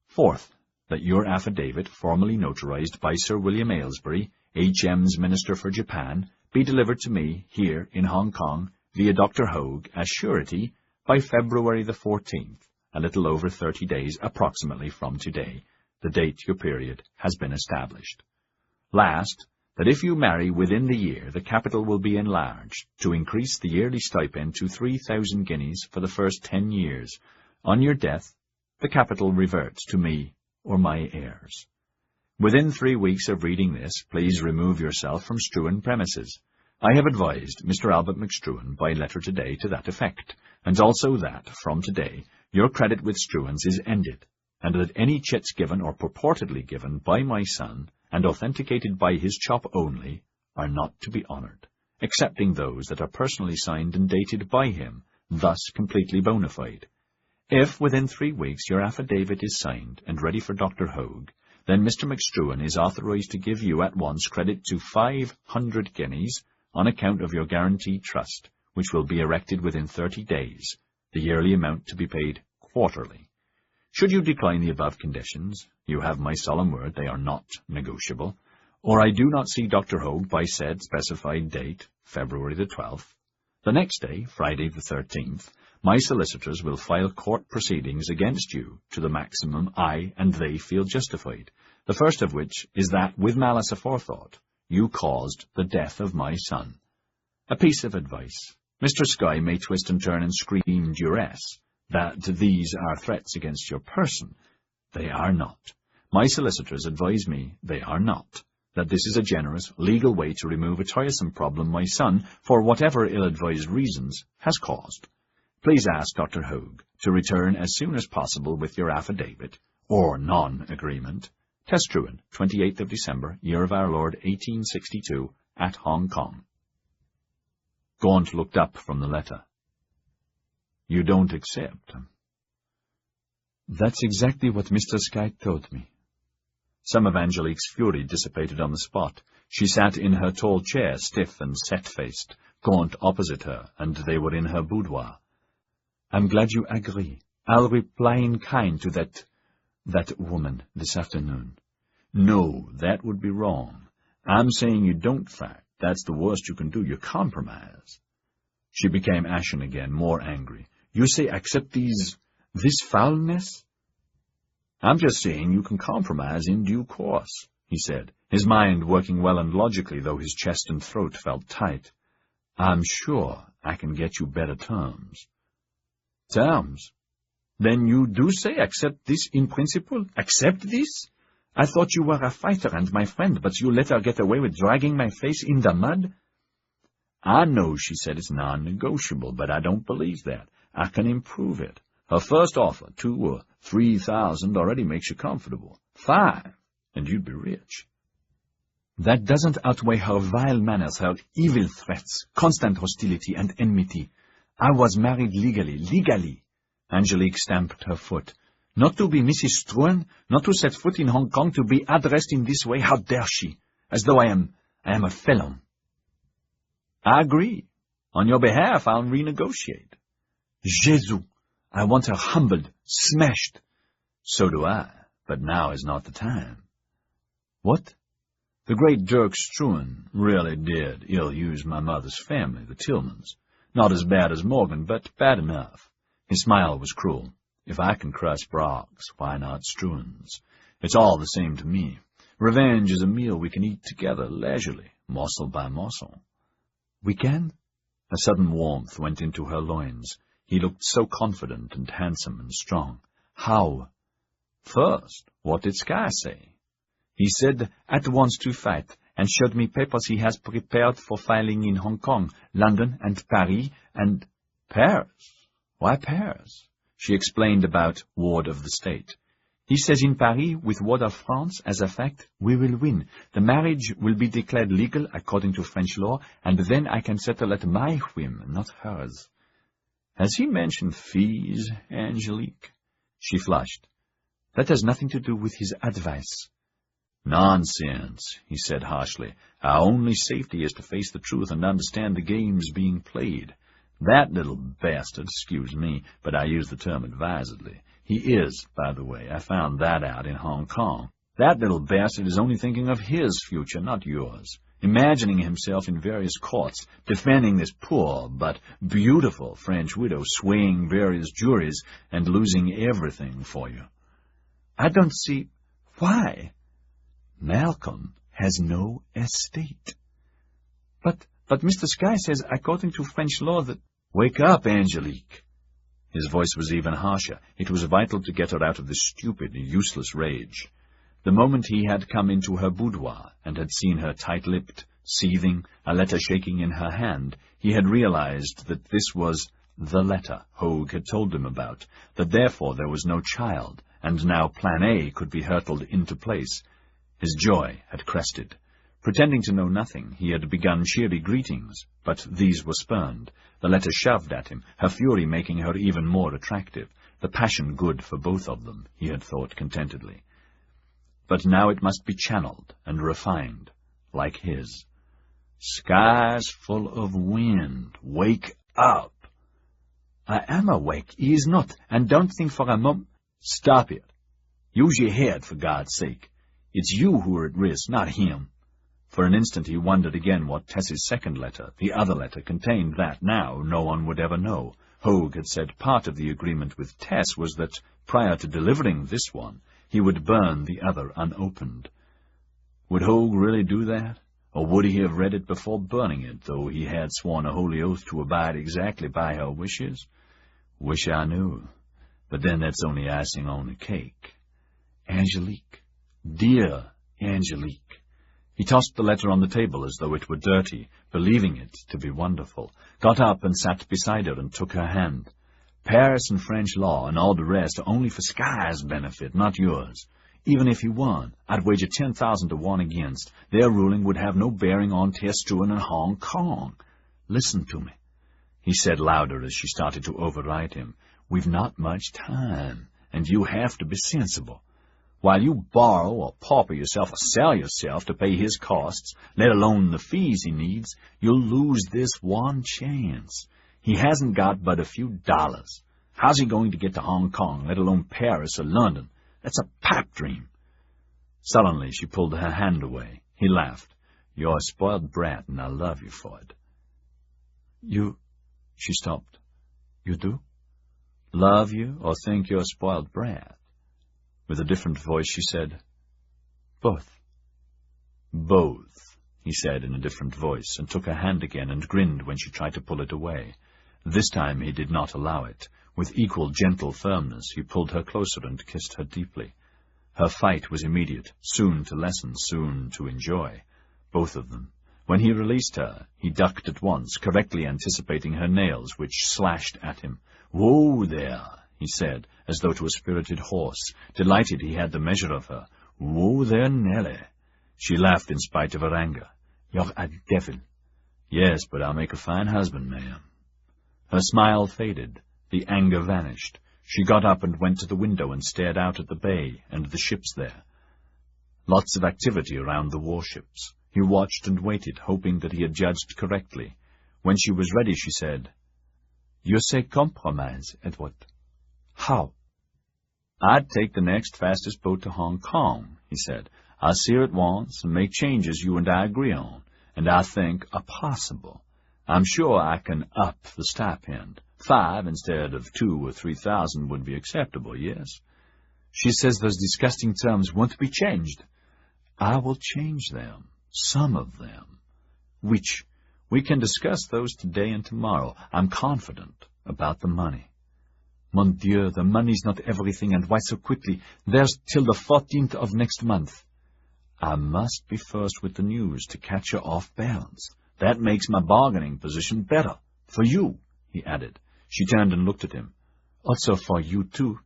Fourth, that your affidavit, formally notarized by Sir William Aylesbury, H.M.'s Minister for Japan, be delivered to me here in Hong Kong via Dr. Hogue as surety by February the 14th, a little over 30 days approximately from today, the date your period has been established. Last, that if you marry within the year, the capital will be enlarged to increase the yearly stipend to 3,000 guineas for the first 10 years. On your death, the capital reverts to me or my heirs. Within 3 weeks of reading this, please remove yourself from Struan premises. I have advised Mr. Albert McStruan by letter today to that effect, and also that, from today, your credit with Struans is ended, and that any chits given or purportedly given by my son, and authenticated by his chop only, are not to be honoured, excepting those that are personally signed and dated by him, thus completely bona fide. If, within 3 weeks, your affidavit is signed and ready for Dr. Hogue, then Mr. McStruan is authorized to give you at once credit to 500 guineas on account of your guaranteed trust, which will be erected within 30 days, the yearly amount to be paid quarterly. Should you decline the above conditions, you have my solemn word they are not negotiable, or I do not see Dr. Hogue by said specified date, February the 12th. The next day, Friday the 13th, my solicitors will file court proceedings against you to the maximum I and they feel justified, the first of which is that, with malice aforethought, you caused the death of my son. A piece of advice. Mr. Skye may twist and turn and scream duress, that these are threats against your person. They are not. My solicitors advise me they are not, that this is a generous, legal way to remove a tiresome problem my son, for whatever ill-advised reasons, has caused. Please ask Dr. Hogue to return as soon as possible with your affidavit, or non-agreement. Tess Struan, 28th of December, year of our Lord, 1862, at Hong Kong. Gaunt looked up from the letter. You don't accept? That's exactly what Mr. Skye told me. Some of Angelique's fury dissipated on the spot. She sat in her tall chair, stiff and set-faced, Gaunt opposite her, and they were in her boudoir. I'm glad you agree. I'll reply in kind to that woman this afternoon. No, that would be wrong. I'm saying you don't fight. That's the worst you can do. You compromise. She became ashen again, more angry. You say accept this foulness? I'm just saying you can compromise in due course, he said, his mind working well and logically, though his chest and throat felt tight. I'm sure I can get you better terms. Terms? Then you do say accept this in principle? Accept this? I thought you were a fighter and my friend, but you let her get away with dragging my face in the mud? I know she said it's non-negotiable, but I don't believe that. I can improve it. Her first offer, 2,000 or 3,000, already makes you comfortable. 5, and you'd be rich. That doesn't outweigh her vile manners, her evil threats, constant hostility and enmity. I was married legally. Angelique stamped her foot. Not to be Mrs. Struan, not to set foot in Hong Kong, to be addressed in this way, how dare she? As though I am a felon. I agree. On your behalf, I'll renegotiate. Jesus, I want her humbled, smashed. So do I, but now is not the time. What? The great Dirk Struan really did ill-use my mother's family, the Tillmans. Not as bad as Morgan, but bad enough. His smile was cruel. If I can crush Brock's, why not Struan's? It's all the same to me. Revenge is a meal we can eat together, leisurely, morsel by morsel. We can? A sudden warmth went into her loins. He looked so confident and handsome and strong. How? First, what did Sky say? He said at once to fight, and showed me papers he has prepared for filing in Hong Kong, London, and Paris, and Paris. Why Paris? She explained about ward of the state. He says in Paris, with word of France, as a fact, we will win. The marriage will be declared legal according to French law, and then I can settle at my whim, not hers. Has he mentioned fees, Angelique? She flushed. That has nothing to do with his advice. Nonsense, he said harshly. Our only safety is to face the truth and understand the games being played. That little bastard, excuse me, but I use the term advisedly. He is, by the way. I found that out in Hong Kong. That little bastard is only thinking of his future, not yours. Imagining himself in various courts, defending this poor but beautiful French widow, swaying various juries, and losing everything for you. I don't see... Why? Malcolm has no estate. But Mr. Sky says, according to French law, that... Wake up, Angelique. His voice was even harsher. It was vital to get her out of this stupid, useless rage. The moment he had come into her boudoir and had seen her tight-lipped, seething, a letter shaking in her hand, he had realized that this was the letter Hogue had told him about, that therefore there was no child, and now Plan A could be hurtled into place. His joy had crested. Pretending to know nothing, he had begun cheery greetings, but these were spurned. The letter shoved at him, her fury making her even more attractive, the passion good for both of them, he had thought contentedly. But now it must be channeled and refined, like his. Skies full of wind, wake up. I am awake, he is not, and don't think for a moment... Stop it. Use your head, for God's sake. It's you who are at risk, not him. For an instant he wondered again what Tess's second letter, the other letter, contained that now no one would ever know. Hogue had said part of the agreement with Tess was that, prior to delivering this one, he would burn the other unopened. Would Hogue really do that? Or would he have read it before burning it, though he had sworn a holy oath to abide exactly by her wishes? Wish I knew. But then that's only icing on the cake. Angelique. Dear Angelique. He tossed the letter on the table as though it were dirty, believing it to be wonderful, got up and sat beside her and took her hand. Paris and French law and all the rest are only for Sky's benefit, not yours. Even if he won, I'd wager 10,000 to 1 against. Their ruling would have no bearing on Testruan and Hong Kong. Listen to me, he said louder as she started to override him. We've not much time, and you have to be sensible. While you borrow or pauper yourself or sell yourself to pay his costs, let alone the fees he needs, you'll lose this one chance. He hasn't got but a few dollars. How's he going to get to Hong Kong, let alone Paris or London? That's a pipe dream. Sullenly, she pulled her hand away. He laughed. "You're a spoiled brat, and I love you for it." "You—" She stopped. "You do?" "Love you, or think you're a spoiled brat?" With a different voice, she said, "Both." "Both," he said in a different voice, and took her hand again and grinned when she tried to pull it away. This time he did not allow it. With equal gentle firmness, he pulled her closer and kissed her deeply. Her fight was immediate, soon to lessen, soon to enjoy. Both of them. When he released her, he ducked at once, correctly anticipating her nails, which slashed at him. "Whoa there," he said, as though to a spirited horse, delighted he had the measure of her. "Whoa there, Nellie." She laughed in spite of her anger. "You're a devil." "Yes, but I'll make a fine husband, ma'am." Her smile faded. The anger vanished. She got up and went to the window and stared out at the bay and the ships there. Lots of activity around the warships. He watched and waited, hoping that he had judged correctly. When she was ready, she said, "You say compromise, Edward. How?" "I'd take the next fastest boat to Hong Kong," he said. "I'll see her at once and make changes you and I agree on, and I think are possible. I'm sure I can up the stipend. 5 instead of 2 or 3,000 would be acceptable, yes?" "She says those disgusting terms won't be changed." "I will change them. Some of them." "Which?" "We can discuss those today and tomorrow. I'm confident about the money." "Mon Dieu, the money's not everything, and why so quickly? There's till the 14th of next month." "I must be first with the news to catch her off balance. That makes my bargaining position better. For you," he added. She turned and looked at him. "Also for you, too."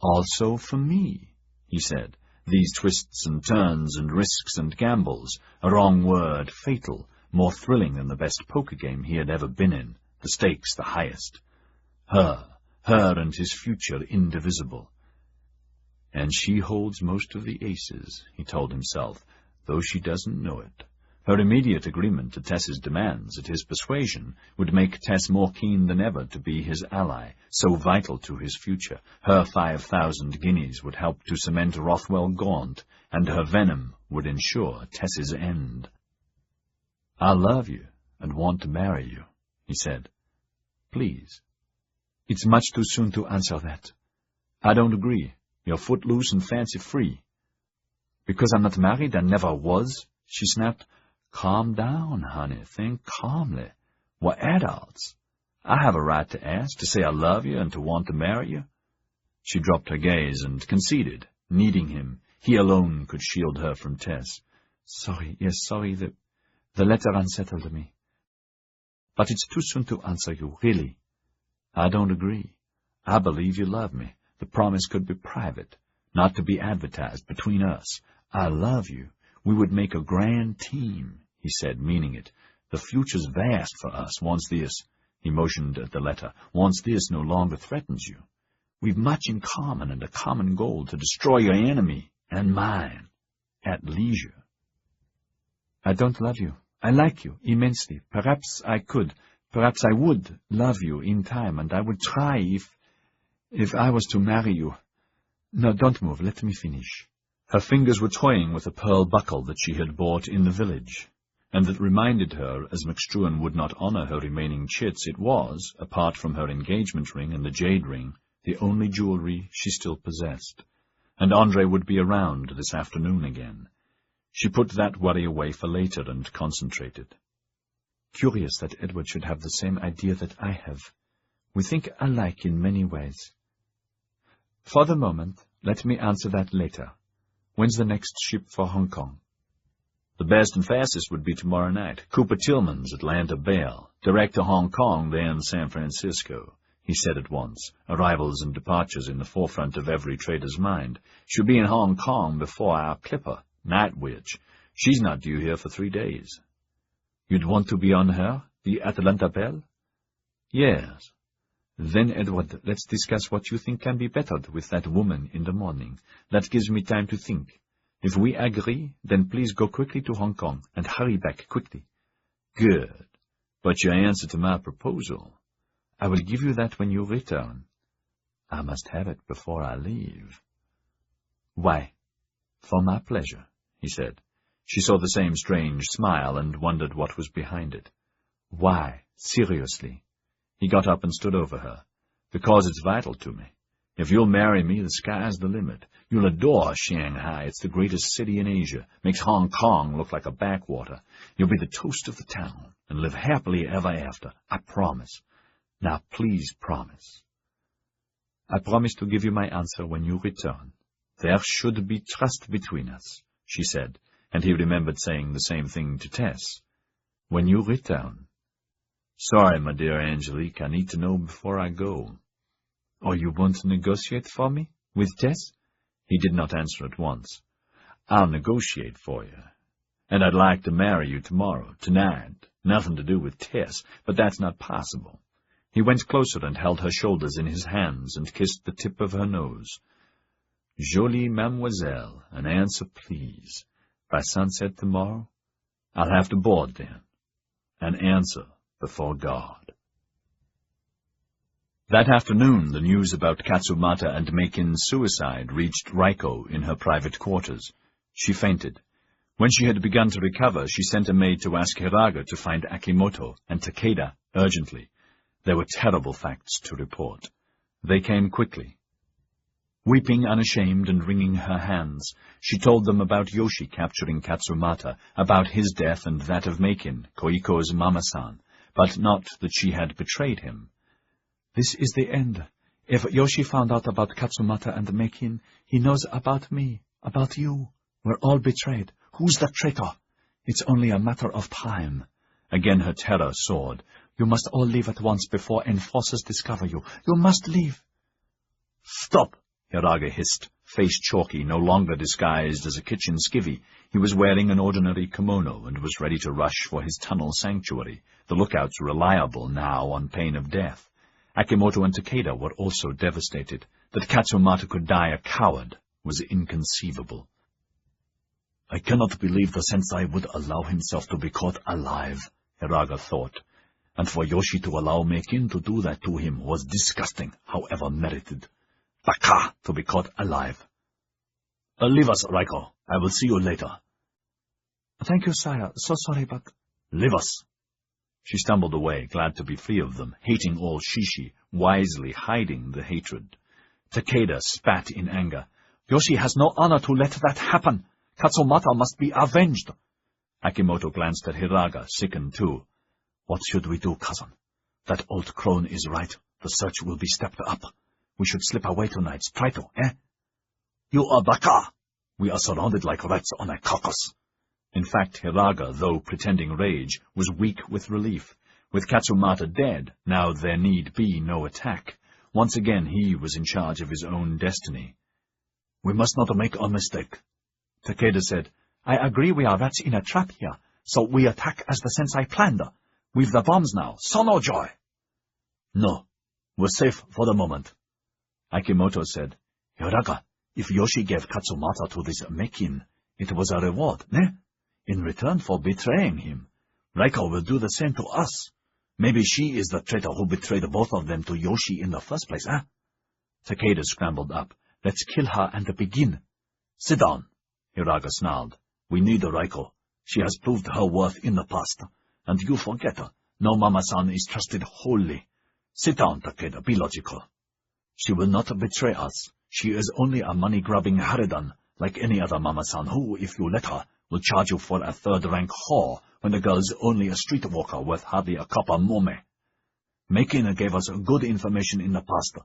"Also for me," he said. These twists and turns and risks and gambles, a wrong word, fatal, more thrilling than the best poker game he had ever been in, the stakes the highest. Her and his future indivisible. And she holds most of the aces, he told himself, though she doesn't know it. Her immediate agreement to Tess's demands, at his persuasion, would make Tess more keen than ever to be his ally, so vital to his future. Her 5,000 guineas would help to cement Rothwell Gaunt, and her venom would ensure Tess's end. "I love you, and want to marry you," he said. "Please." "It's much too soon to answer that." "I don't agree. You're footloose and fancy-free." "Because I'm not married and never was?" she snapped. "Calm down, honey. Think calmly. We're adults. I have a right to ask, to say I love you and to want to marry you." She dropped her gaze and conceded, needing him. He alone could shield her from Tess. "Sorry, yes, sorry. The letter unsettled me. But it's too soon to answer you, really." "I don't agree. I believe you love me. The promise could be private, not to be advertised between us. I love you. We would make a grand team," he said, meaning it. "The future's vast for us once this," he motioned at the letter, "once this no longer threatens you. We've much in common and a common goal to destroy your enemy and mine, at leisure." "I don't love you. I like you immensely. Perhaps I would love you in time, and I would try if I was to marry you. No, don't move. Let me finish." Her fingers were toying with a pearl buckle that she had bought in the village, and that reminded her, as McStruan would not honor her remaining chits, it was, apart from her engagement ring and the jade ring, the only jewelry she still possessed. And Andre would be around this afternoon again. She put that worry away for later and concentrated. "Curious that Edward should have the same idea that I have. We think alike in many ways. For the moment, let me answer that later. When's the next ship for Hong Kong?" "The best and fastest would be tomorrow night. Cooper Tillman's Atlanta Belle. Direct to Hong Kong, then San Francisco," he said at once, arrivals and departures in the forefront of every trader's mind. "She'll be in Hong Kong before our clipper, Night Witch. She's not due here for 3 days." "You'd want to be on her, the Atlanta Belle?" "Yes." "Then, Edward, let's discuss what you think can be bettered with that woman in the morning. That gives me time to think. If we agree, then please go quickly to Hong Kong, and hurry back quickly." "Good. But your answer to my proposal?" "I will give you that when you return." "I must have it before I leave." "Why?" For my pleasure, he said. She saw the same strange smile and wondered what was behind it. Why, seriously? He got up and stood over her. Because it's vital to me. If you'll marry me, the sky's the limit. You'll adore Shanghai. It's the greatest city in Asia. Makes Hong Kong look like a backwater. You'll be the toast of the town and live happily ever after. I promise. Now, please promise. I promise to give you my answer when you return. There should be trust between us, she said, and he remembered saying the same thing to Tess. When you return. Sorry, my dear Angelique, I need to know before I go. Oh, you won't negotiate for me? With Tess? He did not answer at once. I'll negotiate for you. And I'd like to marry you tomorrow, tonight. Nothing to do with Tess, but that's not possible. He went closer and held her shoulders in his hands and kissed the tip of her nose. Jolie mademoiselle, an answer, please. By sunset tomorrow? I'll have to board then. An answer before God. That afternoon, the news about Katsumata and Meikin's suicide reached Raiko in her private quarters. She fainted. When she had begun to recover, she sent a maid to ask Hiraga to find Akimoto and Takeda urgently. There were terrible facts to report. They came quickly. Weeping unashamed and wringing her hands, she told them about Yoshi capturing Katsumata, about his death and that of Meikin, Koiko's mama-san, but not that she had betrayed him. This is the end. If Yoshi found out about Katsumata and Meikin, he knows about me, about you. We're all betrayed. Who's the traitor? It's only a matter of time. Again her terror soared. You must all leave at once before enforcers discover you. You must leave. Stop! Hiraga hissed, face chalky, no longer disguised as a kitchen skivvy. He was wearing an ordinary kimono and was ready to rush for his tunnel sanctuary, the lookouts reliable now on pain of death. Akimoto and Takeda were also devastated. That Katsumata could die a coward was inconceivable. I cannot believe the sensei would allow himself to be caught alive, Hiraga thought. And for Yoshi to allow Meikin to do that to him was disgusting, however merited. Baka to be caught alive. Leave us, Raiko. I will see you later. Thank you, sire. So sorry, but... Leave us. She stumbled away, glad to be free of them, hating all shishi, wisely hiding the hatred. Takeda spat in anger. Yoshi has no honor to let that happen. Katsumata must be avenged. Akimoto glanced at Hiraga, sickened too. What should we do, cousin? That old crone is right. The search will be stepped up. We should slip away tonight. Try to, eh? You are baka! We are surrounded like rats on a carcass. In fact, Hiraga, though pretending rage, was weak with relief. With Katsumata dead, now there need be no attack. Once again he was in charge of his own destiny. We must not make a mistake. Takeda said, I agree we are rats in a trap here, so we attack as the sensei planned. We've the bombs now, so no joy. No, we're safe for the moment. Akimoto said, Hiraga, if Yoshi gave Katsumata to this Meikin, it was a reward, ne? In return for betraying him. Raiko will do the same to us. Maybe she is the traitor who betrayed both of them to Yoshi in the first place, eh? Takeda scrambled up. Let's kill her and begin. Sit down, Hiraga snarled. We need Raiko. She has proved her worth in the past. And you forget her. No Mama-san is trusted wholly. Sit down, Takeda, be logical. She will not betray us. She is only a money-grubbing harridan, like any other Mama-san who, if you let her, will charge you for a third-rank whore when the girl's only a streetwalker worth hardly a copper mome. Meikin gave us good information in the past.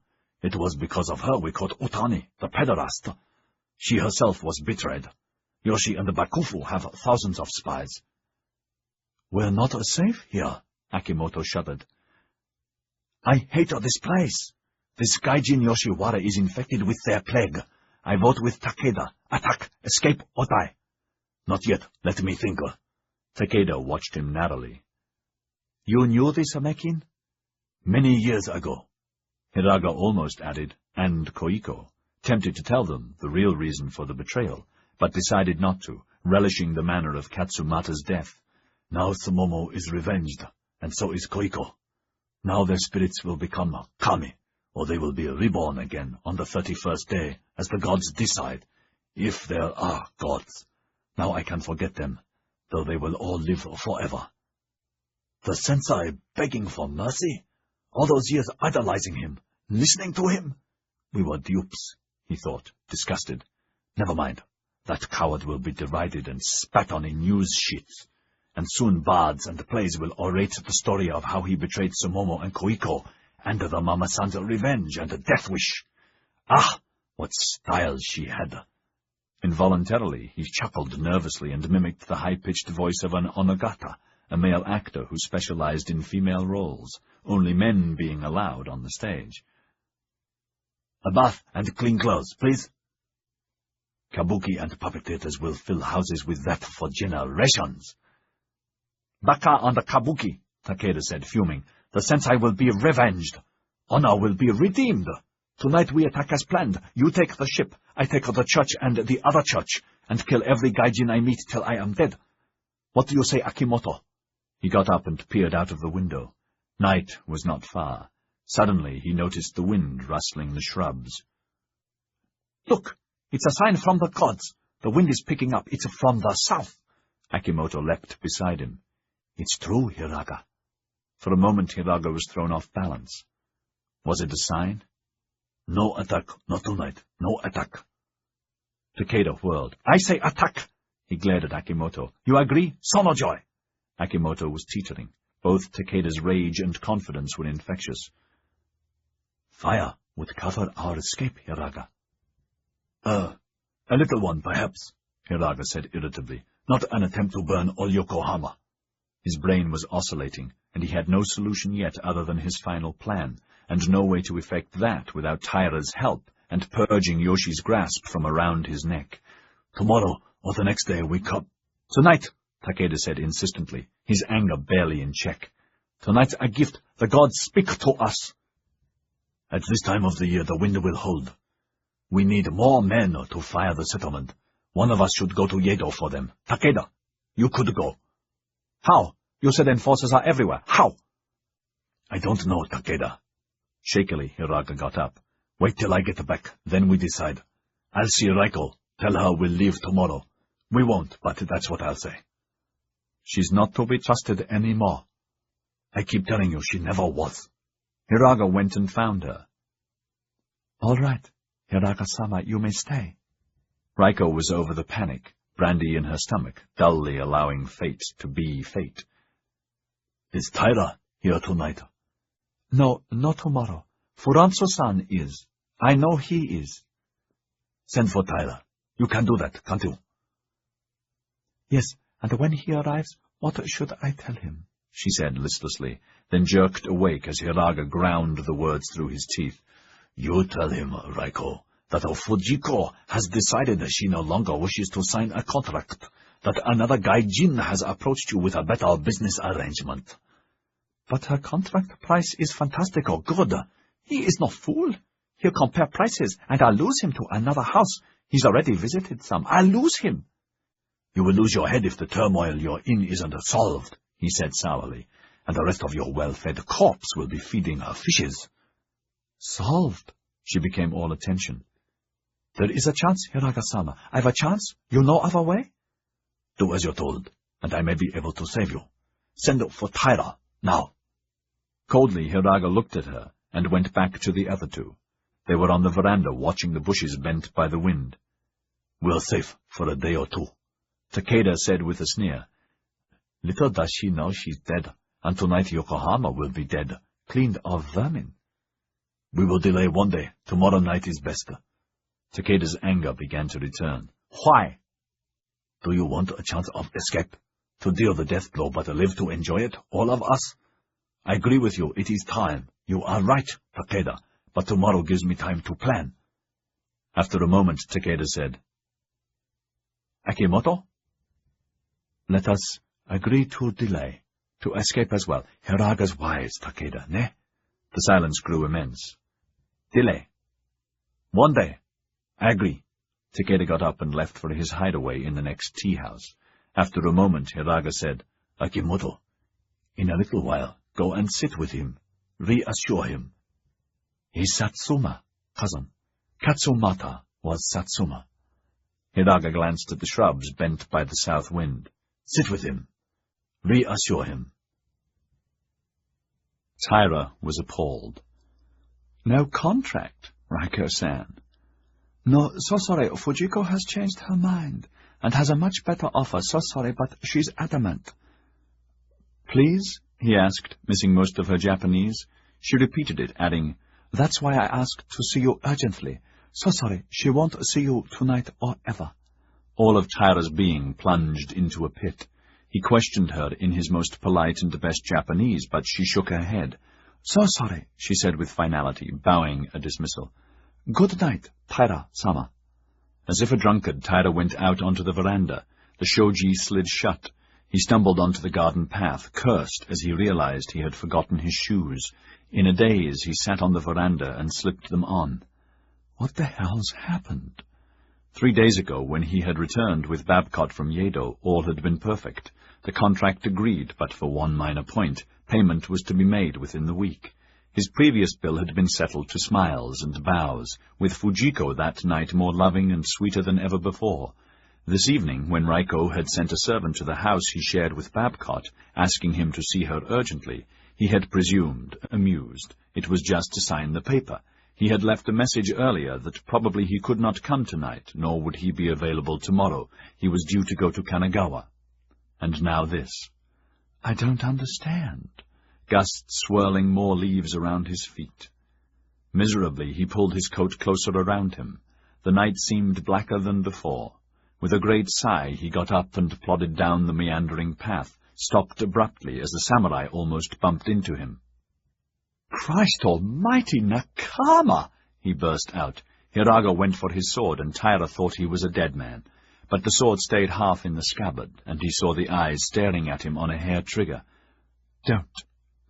It was because of her we caught Utani, the pederast. She herself was betrayed. Yoshi and the Bakufu have thousands of spies. We're not safe here, Akimoto shuddered. I hate this place. This Gai Jin Yoshiwara is infected with their plague. I vote with Takeda. Attack, escape, or die. Not yet. Let me think. Takeda watched him narrowly. You knew this, Meikin? Many years ago. Hiraga almost added, and Koiko, tempted to tell them the real reason for the betrayal, but decided not to, relishing the manner of Katsumata's death. Now Tsumomo is revenged, and so is Koiko. Now their spirits will become kami, or they will be reborn again on the 31st day, as the gods decide. If there are gods. Now I can forget them, though they will all live forever. The sensei begging for mercy? All those years idolizing him, listening to him? We were dupes, he thought, disgusted. Never mind. That coward will be derided and spat on in news sheets. And soon bards and plays will orate the story of how he betrayed Sumomo and Koiko, and the Mama-san's revenge and the death wish. Ah, what style she had! Involuntarily, he chuckled nervously and mimicked the high-pitched voice of an onogata, a male actor who specialized in female roles, only men being allowed on the stage. A bath and clean clothes, please. Kabuki and puppeteers will fill houses with that for generations. Baka on the Kabuki, Takeda said, fuming. The sensei will be revenged. Honor will be redeemed. Tonight we attack as planned. You take the ship, I take the church and the other church, and kill every Gai Jin I meet till I am dead. What do you say, Akimoto? He got up and peered out of the window. Night was not far. Suddenly he noticed the wind rustling the shrubs. Look, it's a sign from the gods. The wind is picking up. It's from the south. Akimoto leapt beside him. It's true, Hiraga. For a moment Hiraga was thrown off balance. Was it a sign? No attack, not tonight. No attack. Takeda whirled. I say attack! He glared at Akimoto. You agree? Sonojoy! Akimoto was teetering. Both Takeda's rage and confidence were infectious. Fire would cover our escape, Hiraga. A little one, perhaps, Hiraga said irritably. Not an attempt to burn all Yokohama. His brain was oscillating, and he had no solution yet other than his final plan, and no way to effect that without Taira's help and purging Yoshi's grasp from around his neck. Tomorrow or the next day we come. Tonight, Takeda said insistently, his anger barely in check. Tonight's a gift. The gods speak to us. At this time of the year the wind will hold. We need more men to fire the settlement. One of us should go to Yedo for them. Takeda, you could go. How? You said enforcers are everywhere. How? I don't know, Takeda. Shakily, Hiraga got up. Wait till I get back, then we decide. I'll see Raiko. Tell her we'll leave tomorrow. We won't, but that's what I'll say. She's not to be trusted any more. I keep telling you she never was. Hiraga went and found her. All right, Hiraga-sama, you may stay. Raiko was over the panic, brandy in her stomach, dully allowing fate to be fate. Is Taira here tonight? No, not tomorrow. Furanzo-san is. I know he is. Send for Taira. You can do that, can't you? Yes, and when he arrives, what should I tell him? She said listlessly, then jerked awake as Hiraga ground the words through his teeth. You tell him, Raiko, that Fujiko has decided that she no longer wishes to sign a contract, that another Gai Jin has approached you with a better business arrangement. But her contract price is fantastic or good. He is no fool. He'll compare prices, and I'll lose him to another house. He's already visited some. I'll lose him. You will lose your head if the turmoil you're in isn't solved, he said sourly, and the rest of your well-fed corpse will be feeding her fishes. Solved? She became all attention. There is a chance, Hiraga-sama. I've a chance? You know of a way? Do as you're told, and I may be able to save you. Send for Taira, now. Coldly, Hiraga looked at her, and went back to the other two. They were on the veranda watching the bushes bent by the wind. We're safe for a day or two, Takeda said with a sneer. Little does she know she's dead, and tonight Yokohama will be dead, cleaned of vermin. We will delay one day. Tomorrow night is best. Takeda's anger began to return. Why? Do you want a chance of escape? To deal the death blow, but live to enjoy it, all of us? I agree with you, it is time. You are right, Takeda, but tomorrow gives me time to plan. After a moment, Takeda said, Akimoto? Let us agree to delay, to escape as well. Hiraga's wise, Takeda, ne? The silence grew immense. Delay. One day. I agree. Takeda got up and left for his hideaway in the next tea house. After a moment, Hiraga said, Akimoto, in a little while, go and sit with him. Reassure him. He's Satsuma, cousin. Katsumata was Satsuma. Hiraga glanced at the shrubs bent by the south wind. Sit with him. Reassure him. Taira was appalled. No contract, Raiko-san. No, so sorry, Fujiko has changed her mind, and has a much better offer, so sorry, but she's adamant. Please? He asked, missing most of her Japanese. She repeated it, adding, That's why I asked to see you urgently. So sorry, she won't see you tonight or ever. All of Taira's being plunged into a pit. He questioned her in his most polite and best Japanese, but she shook her head. So sorry, she said with finality, bowing a dismissal. Good night, Taira-sama. As if a drunkard, Taira went out onto the veranda. The shoji slid shut. He stumbled onto the garden path, cursed as he realized he had forgotten his shoes. In a daze, he sat on the veranda and slipped them on. What the hell's happened? 3 days ago, when he had returned with Babcock from Yedo, all had been perfect. The contract agreed, but for one minor point, payment was to be made within the week. His previous bill had been settled to smiles and bows, with Fujiko that night more loving and sweeter than ever before. This evening, when Raiko had sent a servant to the house he shared with Babcock, asking him to see her urgently, he had presumed, amused, it was just to sign the paper. He had left a message earlier that probably he could not come tonight, nor would he be available tomorrow. He was due to go to Kanagawa. And now this. I don't understand. Gusts swirling more leaves around his feet. Miserably, he pulled his coat closer around him. The night seemed blacker than before. With a great sigh, he got up and plodded down the meandering path, stopped abruptly as the samurai almost bumped into him. Christ almighty, Nakama! He burst out. Hiraga went for his sword, and Taira thought he was a dead man. But the sword stayed half in the scabbard, and he saw the eyes staring at him on a hair trigger. Don't,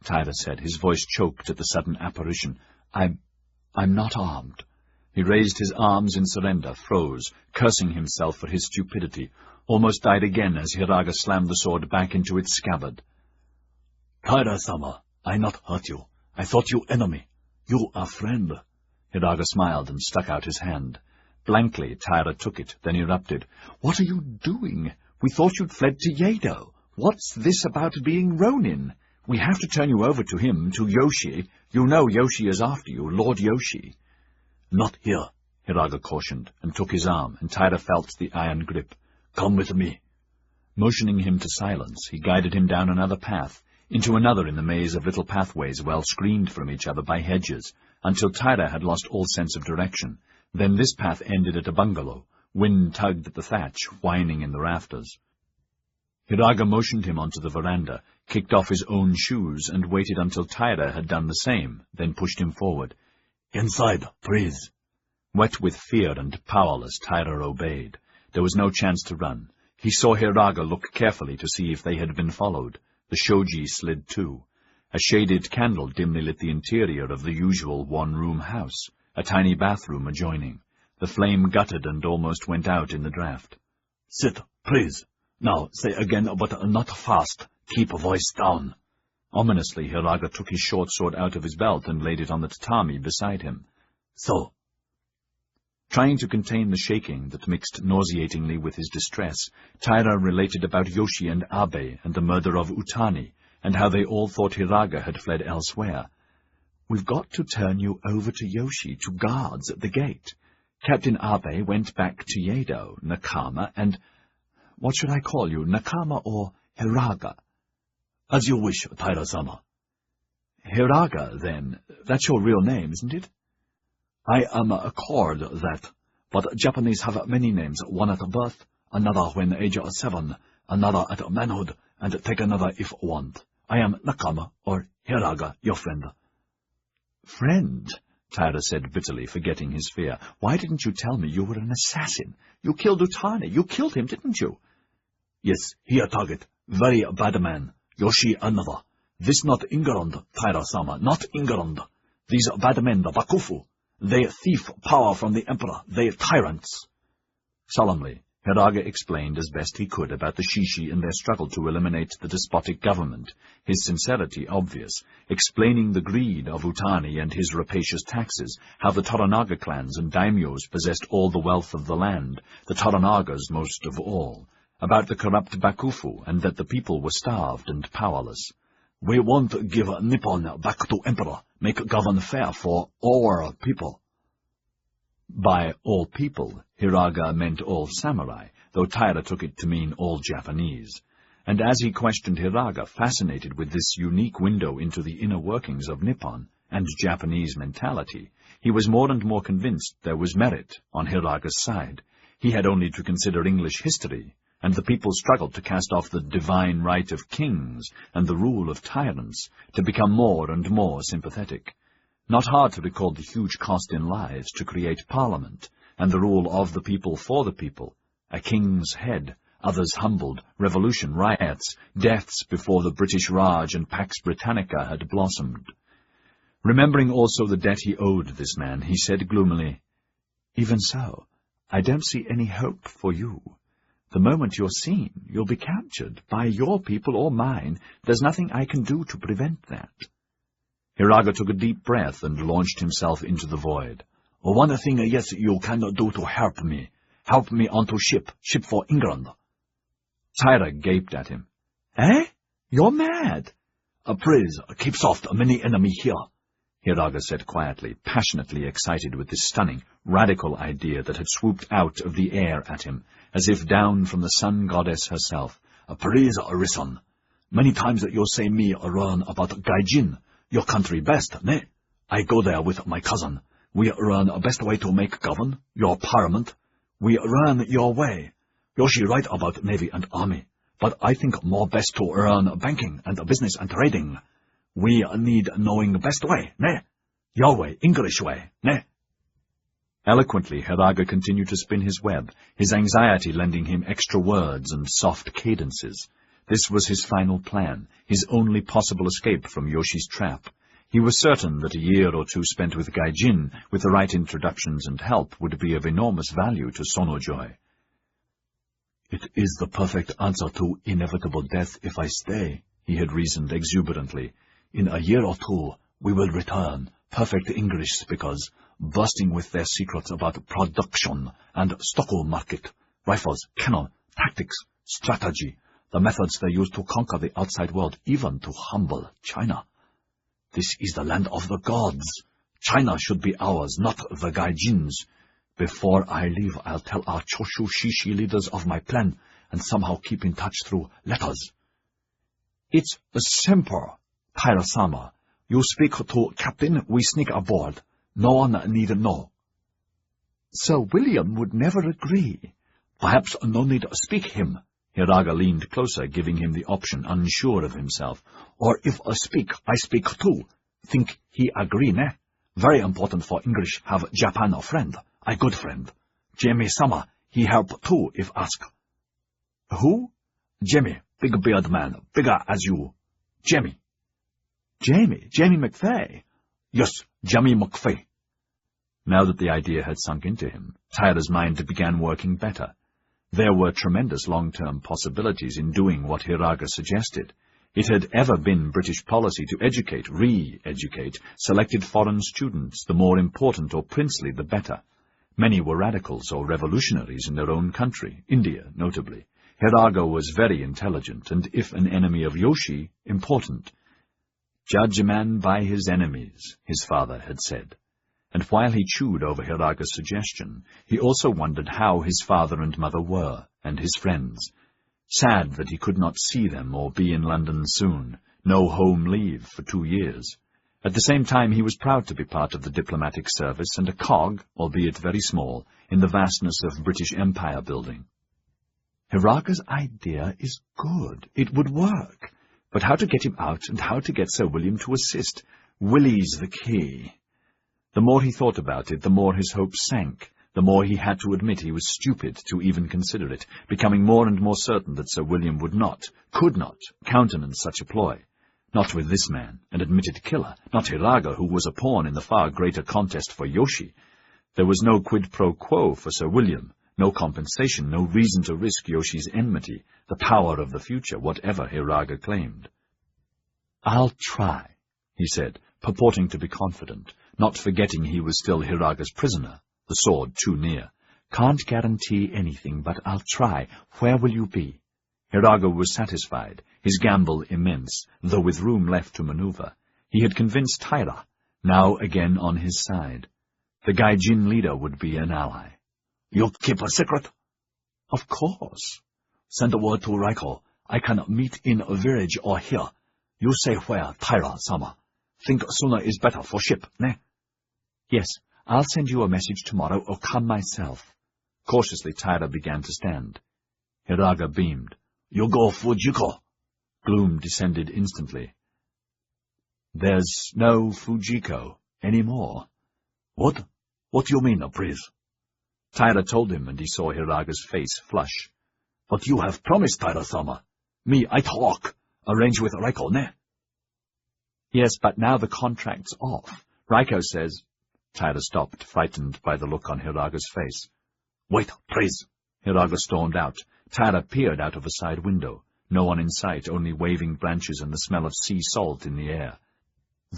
Taira said, his voice choked at the sudden apparition. I'm not armed. He raised his arms in surrender, froze, cursing himself for his stupidity, almost died again as Hiraga slammed the sword back into its scabbard. Taira-sama, I not hurt you. I thought you enemy. You are friend. Hiraga smiled and stuck out his hand. Blankly, Taira took it, then erupted. What are you doing? We thought you'd fled to Yedo. What's this about being Ronin? We have to turn you over to him, to Yoshi. You know Yoshi is after you, Lord Yoshi. Not here, Hiraga cautioned, and took his arm, and Taira felt the iron grip. Come with me. Motioning him to silence, he guided him down another path, into another in the maze of little pathways well screened from each other by hedges, until Taira had lost all sense of direction. Then this path ended at a bungalow. Wind tugged at the thatch, whining in the rafters. Hiraga motioned him onto the veranda, kicked off his own shoes, and waited until Taira had done the same, then pushed him forward. Inside, please. Wet with fear and powerless, Taira obeyed. There was no chance to run. He saw Hiraga look carefully to see if they had been followed. The shoji slid too. A shaded candle dimly lit the interior of the usual one-room house, a tiny bathroom adjoining. The flame guttered and almost went out in the draught. Sit, please. Now, say again, but not fast. Keep voice down. Ominously, Hiraga took his short sword out of his belt and laid it on the tatami beside him. So. Trying to contain the shaking that mixed nauseatingly with his distress, Taira related about Yoshi and Abe and the murder of Utani, and how they all thought Hiraga had fled elsewhere. We've got to turn you over to Yoshi, to guards at the gate. Captain Abe went back to Yedo, Nakama, and... What should I call you, Nakama or Hiraga? As you wish, Taira-sama. Hiraga, then. That's your real name, isn't it? I am accord that, but Japanese have many names, one at birth, another when age 7, another at manhood, and take another if want. I am Nakama, or Hiraga, your friend. Friend? Taira said bitterly, forgetting his fear. Why didn't you tell me you were an assassin? You killed Utani. You killed him, didn't you? Yes, he a target. Very bad man. Yoshi another. This not England, Taira-sama, not England. These bad men, the Bakufu. They thief power from the emperor. They tyrants. Solemnly, Hiraga explained as best he could about the Shishi and their struggle to eliminate the despotic government, his sincerity obvious, explaining the greed of Utani and his rapacious taxes, how the Toranaga clans and daimyos possessed all the wealth of the land, the Toranagas most of all, about the corrupt Bakufu, and that the people were starved and powerless. "We won't give Nippon back to Emperor, make govern fair for all people." By all people, Hiraga meant all samurai, though Taira took it to mean all Japanese. And as he questioned Hiraga, fascinated with this unique window into the inner workings of Nippon and Japanese mentality, he was more and more convinced there was merit on Hiraga's side. He had only to consider English history, and the people struggled to cast off the divine right of kings and the rule of tyrants, to become more and more sympathetic. Not hard to recall the huge cost in lives to create parliament, and the rule of the people for the people, a king's head, others humbled, revolution, riots, deaths before the British Raj and Pax Britannica had blossomed. Remembering also the debt he owed this man, he said gloomily, "Even so, I don't see any hope for you. The moment you're seen, you'll be captured, by your people or mine. There's nothing I can do to prevent that." Hiraga took a deep breath and launched himself into the void. "One thing, yes, you cannot do to help me. Help me onto ship for England." Taira gaped at him. "Eh? You're mad." "Please, keep soft, many enemy here," Hiraga said quietly, passionately excited with this stunning, radical idea that had swooped out of the air at him, as if down from the sun goddess herself. "Please, listen. Many times you say me learn about Gai Jin, your country best, ne? I go there with my cousin. We learn best way to make govern, your parliament. We learn your way. Yoshi right about navy and army, but I think more best to learn banking and business and trading. We need knowing best way, ne? Your way, English way, ne?" Eloquently, Hiraga continued to spin his web, his anxiety lending him extra words and soft cadences. This was his final plan, his only possible escape from Yoshi's trap. He was certain that a year or two spent with Gai Jin, with the right introductions and help, would be of enormous value to Sonojoy. "It is the perfect answer to inevitable death if I stay," he had reasoned exuberantly. "In a year or two, we will return, perfect English speakers, bursting with their secrets about production and stock market, rifles, cannon, tactics, strategy, the methods they use to conquer the outside world, even to humble China. This is the land of the gods. China should be ours, not the Gai Jin's. Before I leave, I'll tell our Choshu Shishi leaders of my plan, and somehow keep in touch through letters." "It's simple, Taira-sama. You speak to captain, we sneak aboard. No one need know." "Sir William would never agree." "Perhaps no need speak him." Hiraga leaned closer, giving him the option, unsure of himself. "Or if speak, I speak too. Think he agree, ne? Very important for English have Japan a friend, a good friend. Jamie-sama, he help too if ask." "Who?" "Jamie, big beard man, bigger as you. Jamie." Jamie McVeigh?" "Yes, Jamie McVeigh." Now that the idea had sunk into him, Taira's mind began working better. There were tremendous long-term possibilities in doing what Hiraga suggested. It had ever been British policy to educate, re-educate, selected foreign students, the more important or princely the better. Many were radicals or revolutionaries in their own country, India notably. Hiraga was very intelligent, and if an enemy of Yoshi, important. "Judge a man by his enemies," his father had said. And while he chewed over Hiraga's suggestion, he also wondered how his father and mother were, and his friends. Sad that he could not see them or be in London soon, no home leave for 2 years. At the same time, he was proud to be part of the diplomatic service and a cog, albeit very small, in the vastness of British Empire building. Hiraga's idea is good. It would work. But how to get him out and how to get Sir William to assist? Willie's the key. The more he thought about it, the more his hopes sank, the more he had to admit he was stupid to even consider it, becoming more and more certain that Sir William would not, could not, countenance such a ploy. Not with this man, an admitted killer, not Hiraga, who was a pawn in the far greater contest for Yoshi. There was no quid pro quo for Sir William, No compensation, no reason to risk Yoshi's enmity, the power of the future, whatever Hiraga claimed. "I'll try," he said, purporting to be confident, not forgetting he was still Hiraga's prisoner, the sword too near. "Can't guarantee anything, but I'll try. Where will you be?" Hiraga was satisfied, his gamble immense, though with room left to maneuver. He had convinced Taira, now again on his side. The Gai Jin leader would be an ally. "You keep a secret?" "Of course." "Send a word to Raiko. I can meet in a village or here. You say where, Taira-sama. Think sooner is better for ship, ne?" "Yes, I'll send you a message tomorrow or come myself." Cautiously Taira began to stand. Hiraga beamed. "You go Fujiko." Gloom descended instantly. "There's no Fujiko anymore." "What? What do you mean, please?" Taira told him, and he saw Hiraga's face flush. "But you have promised, Taira-sama. Me, I talk. Arrange with Raiko, ne?" "Yes, but now the contract's off. Raiko says—" Taira stopped, frightened by the look on Hiraga's face. "Wait, please." Hiraga stormed out. Taira peered out of a side window. No one in sight, only waving branches and the smell of sea salt in the air.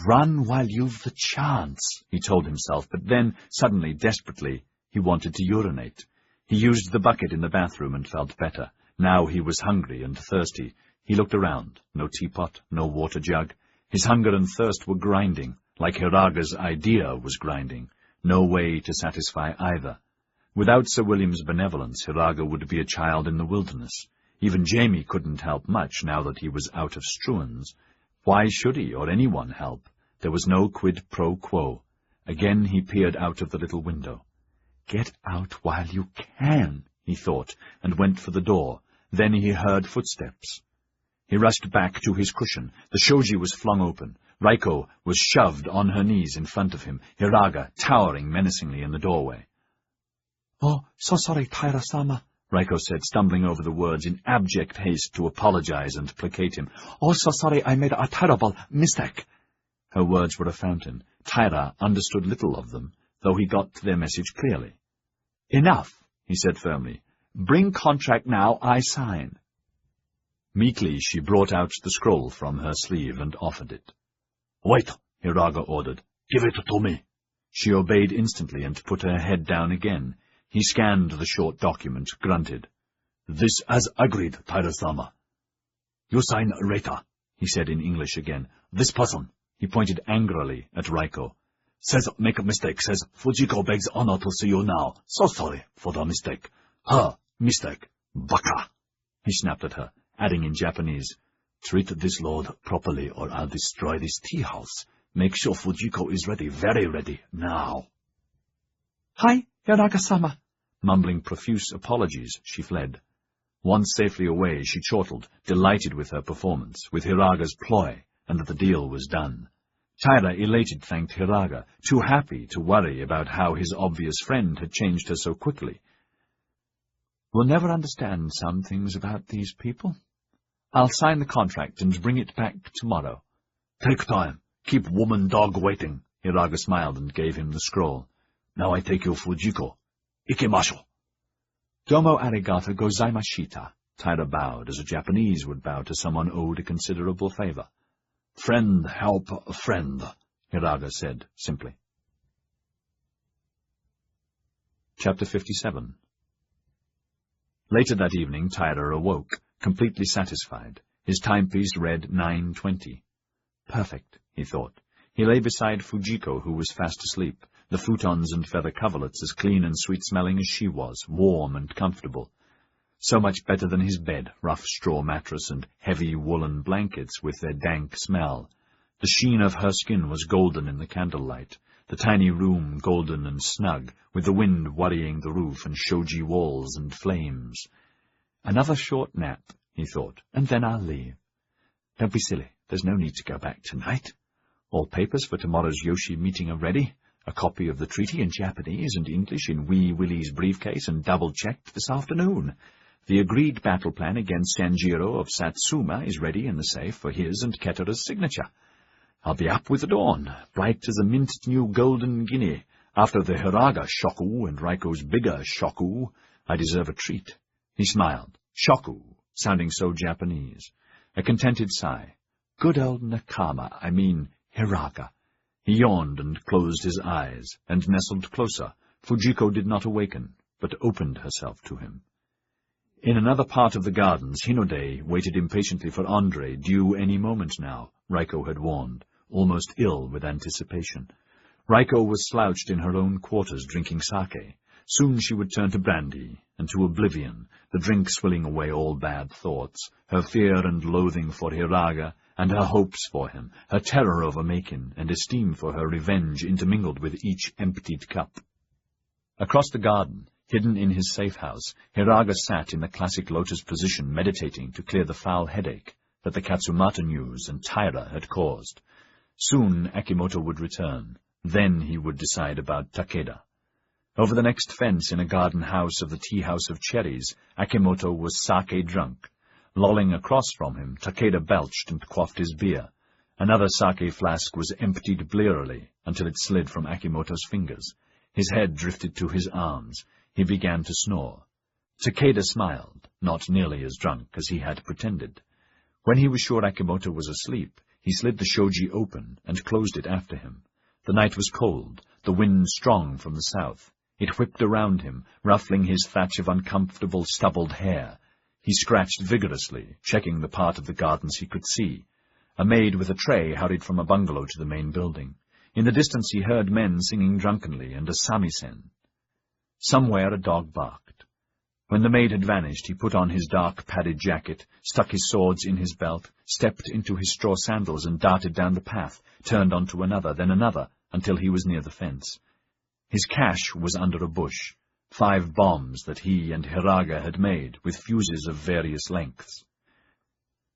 "Run while you've the chance," he told himself, but then, suddenly, desperately, he wanted to urinate. He used the bucket in the bathroom and felt better. Now he was hungry and thirsty. He looked around. No teapot, no water jug. His hunger and thirst were grinding, like Hiraga's idea was grinding. No way to satisfy either. Without Sir William's benevolence, Hiraga would be a child in the wilderness. Even Jamie couldn't help much now that he was out of Struan's. Why should he or anyone help? There was no quid pro quo. Again he peered out of the little window. "Get out while you can," he thought, and went for the door. Then he heard footsteps. He rushed back to his cushion. The shoji was flung open. Raiko was shoved on her knees in front of him, Hiraga towering menacingly in the doorway. "Oh, so sorry, Taira-sama," Raiko said, stumbling over the words in abject haste to apologize and placate him. "Oh, so sorry, I made a terrible mistake." Her words were a fountain. Taira understood little of them, though he got their message clearly. "Enough," he said firmly. "Bring contract now, I sign." Meekly she brought out the scroll from her sleeve and offered it. "Wait," Hiraga ordered. "Give it to me." She obeyed instantly and put her head down again. He scanned the short document, grunted. "This as agreed, Taira-sama. You sign later," he said in English again. "This person," he pointed angrily at Raiko, "says make a mistake, says Fujiko begs honor to see you now. So sorry for the mistake. Her mistake. Baka." He snapped at her, adding in Japanese, "Treat this lord properly or I'll destroy this tea house. Make sure Fujiko is ready, very ready, now." "Hi, Hiraga-sama." Mumbling profuse apologies, she fled. Once safely away, she chortled, delighted with her performance, with Hiraga's ploy, and that the deal was done. Taira, elated, thanked Hiraga, too happy to worry about how his obvious friend had changed her so quickly. "We'll never understand some things about these people. I'll sign the contract and bring it back tomorrow." "Take time. Keep woman-dog waiting." Hiraga smiled and gave him the scroll. "Now I take you Fujiko. Ikemashou." "Domo arigato gozaimashita," Taira bowed, as a Japanese would bow to someone owed a considerable favor. "Friend help a friend," Hiraga said simply. Chapter 57. Later that evening, Taira awoke, completely satisfied. His timepiece read 9:20. Perfect, he thought. He lay beside Fujiko, who was fast asleep, the futons and feather coverlets as clean and sweet-smelling as she was, warm and comfortable. So much better than his bed, rough straw mattress and heavy woolen blankets with their dank smell. The sheen of her skin was golden in the candlelight, the tiny room golden and snug, with the wind worrying the roof and shoji walls and flames. Another short nap, he thought, and then I'll leave. Don't be silly. There's no need to go back tonight. All papers for tomorrow's Yoshi meeting are ready. A copy of the treaty in Japanese and English in Wee Willie's briefcase and double-checked this afternoon. The agreed battle plan against Sanjiro of Satsuma is ready in the safe for his and Ketera's signature. I'll be up with the dawn, bright as a mint-new golden guinea, after the Hiraga shoku and Raiko's bigger shoku, I deserve a treat. He smiled. Shoku, sounding so Japanese. A contented sigh. Good old Nakama, I mean Hiraga. He yawned and closed his eyes, and nestled closer. Fujiko did not awaken, but opened herself to him. In another part of the gardens, Hinode waited impatiently for Andre, due any moment now, Raiko had warned, almost ill with anticipation. Raiko was slouched in her own quarters drinking sake. Soon she would turn to brandy, and to oblivion, the drink swilling away all bad thoughts, her fear and loathing for Hiraga, and her hopes for him, her terror over Makin, and esteem for her revenge intermingled with each emptied cup. Across the garden, hidden in his safe house, Hiraga sat in the classic lotus position meditating to clear the foul headache that the Katsumata news and Taira had caused. Soon Akimoto would return. Then he would decide about Takeda. Over the next fence in a garden house of the Tea House of Cherries, Akimoto was sake drunk. Lolling across from him, Takeda belched and quaffed his beer. Another sake flask was emptied blearily until it slid from Akimoto's fingers. His head drifted to his arms. He began to snore. Takeda smiled, not nearly as drunk as he had pretended. When he was sure Akimoto was asleep, he slid the shoji open and closed it after him. The night was cold, the wind strong from the south. It whipped around him, ruffling his thatch of uncomfortable stubbled hair. He scratched vigorously, checking the part of the gardens he could see. A maid with a tray hurried from a bungalow to the main building. In the distance he heard men singing drunkenly and a samisen. Somewhere a dog barked. When the maid had vanished, he put on his dark padded jacket, stuck his swords in his belt, stepped into his straw sandals and darted down the path, turned onto another, then another, until he was near the fence. His cache was under a bush, 5 bombs that he and Hiraga had made, with fuses of various lengths.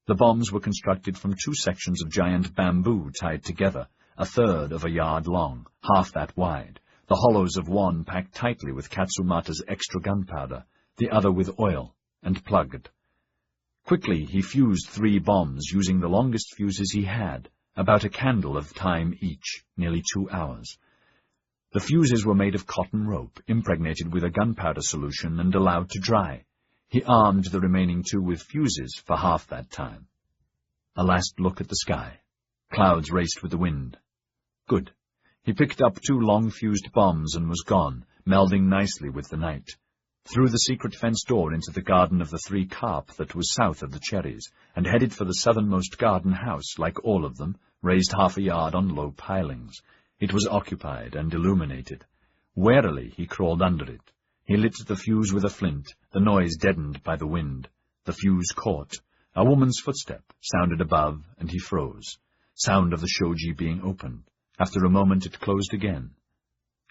The bombs were constructed from 2 sections of giant bamboo tied together, a third of a yard long, half that wide, the hollows of one packed tightly with Katsumata's extra gunpowder, the other with oil, and plugged. Quickly he fused 3 bombs using the longest fuses he had, about a candle of time each, nearly 2 hours. The fuses were made of cotton rope, impregnated with a gunpowder solution and allowed to dry. He armed the remaining 2 with fuses for half that time. A last look at the sky. Clouds raced with the wind. Good. He picked up 2 long-fused bombs and was gone, melding nicely with the night. Through the secret fence door into the garden of the 3 carp that was south of the cherries, and headed for the southernmost garden house, like all of them, raised half a yard on low pilings. It was occupied and illuminated. Warily he crawled under it. He lit the fuse with a flint, the noise deadened by the wind. The fuse caught. A woman's footstep sounded above, and he froze. Sound of the shoji being opened. After a moment it closed again.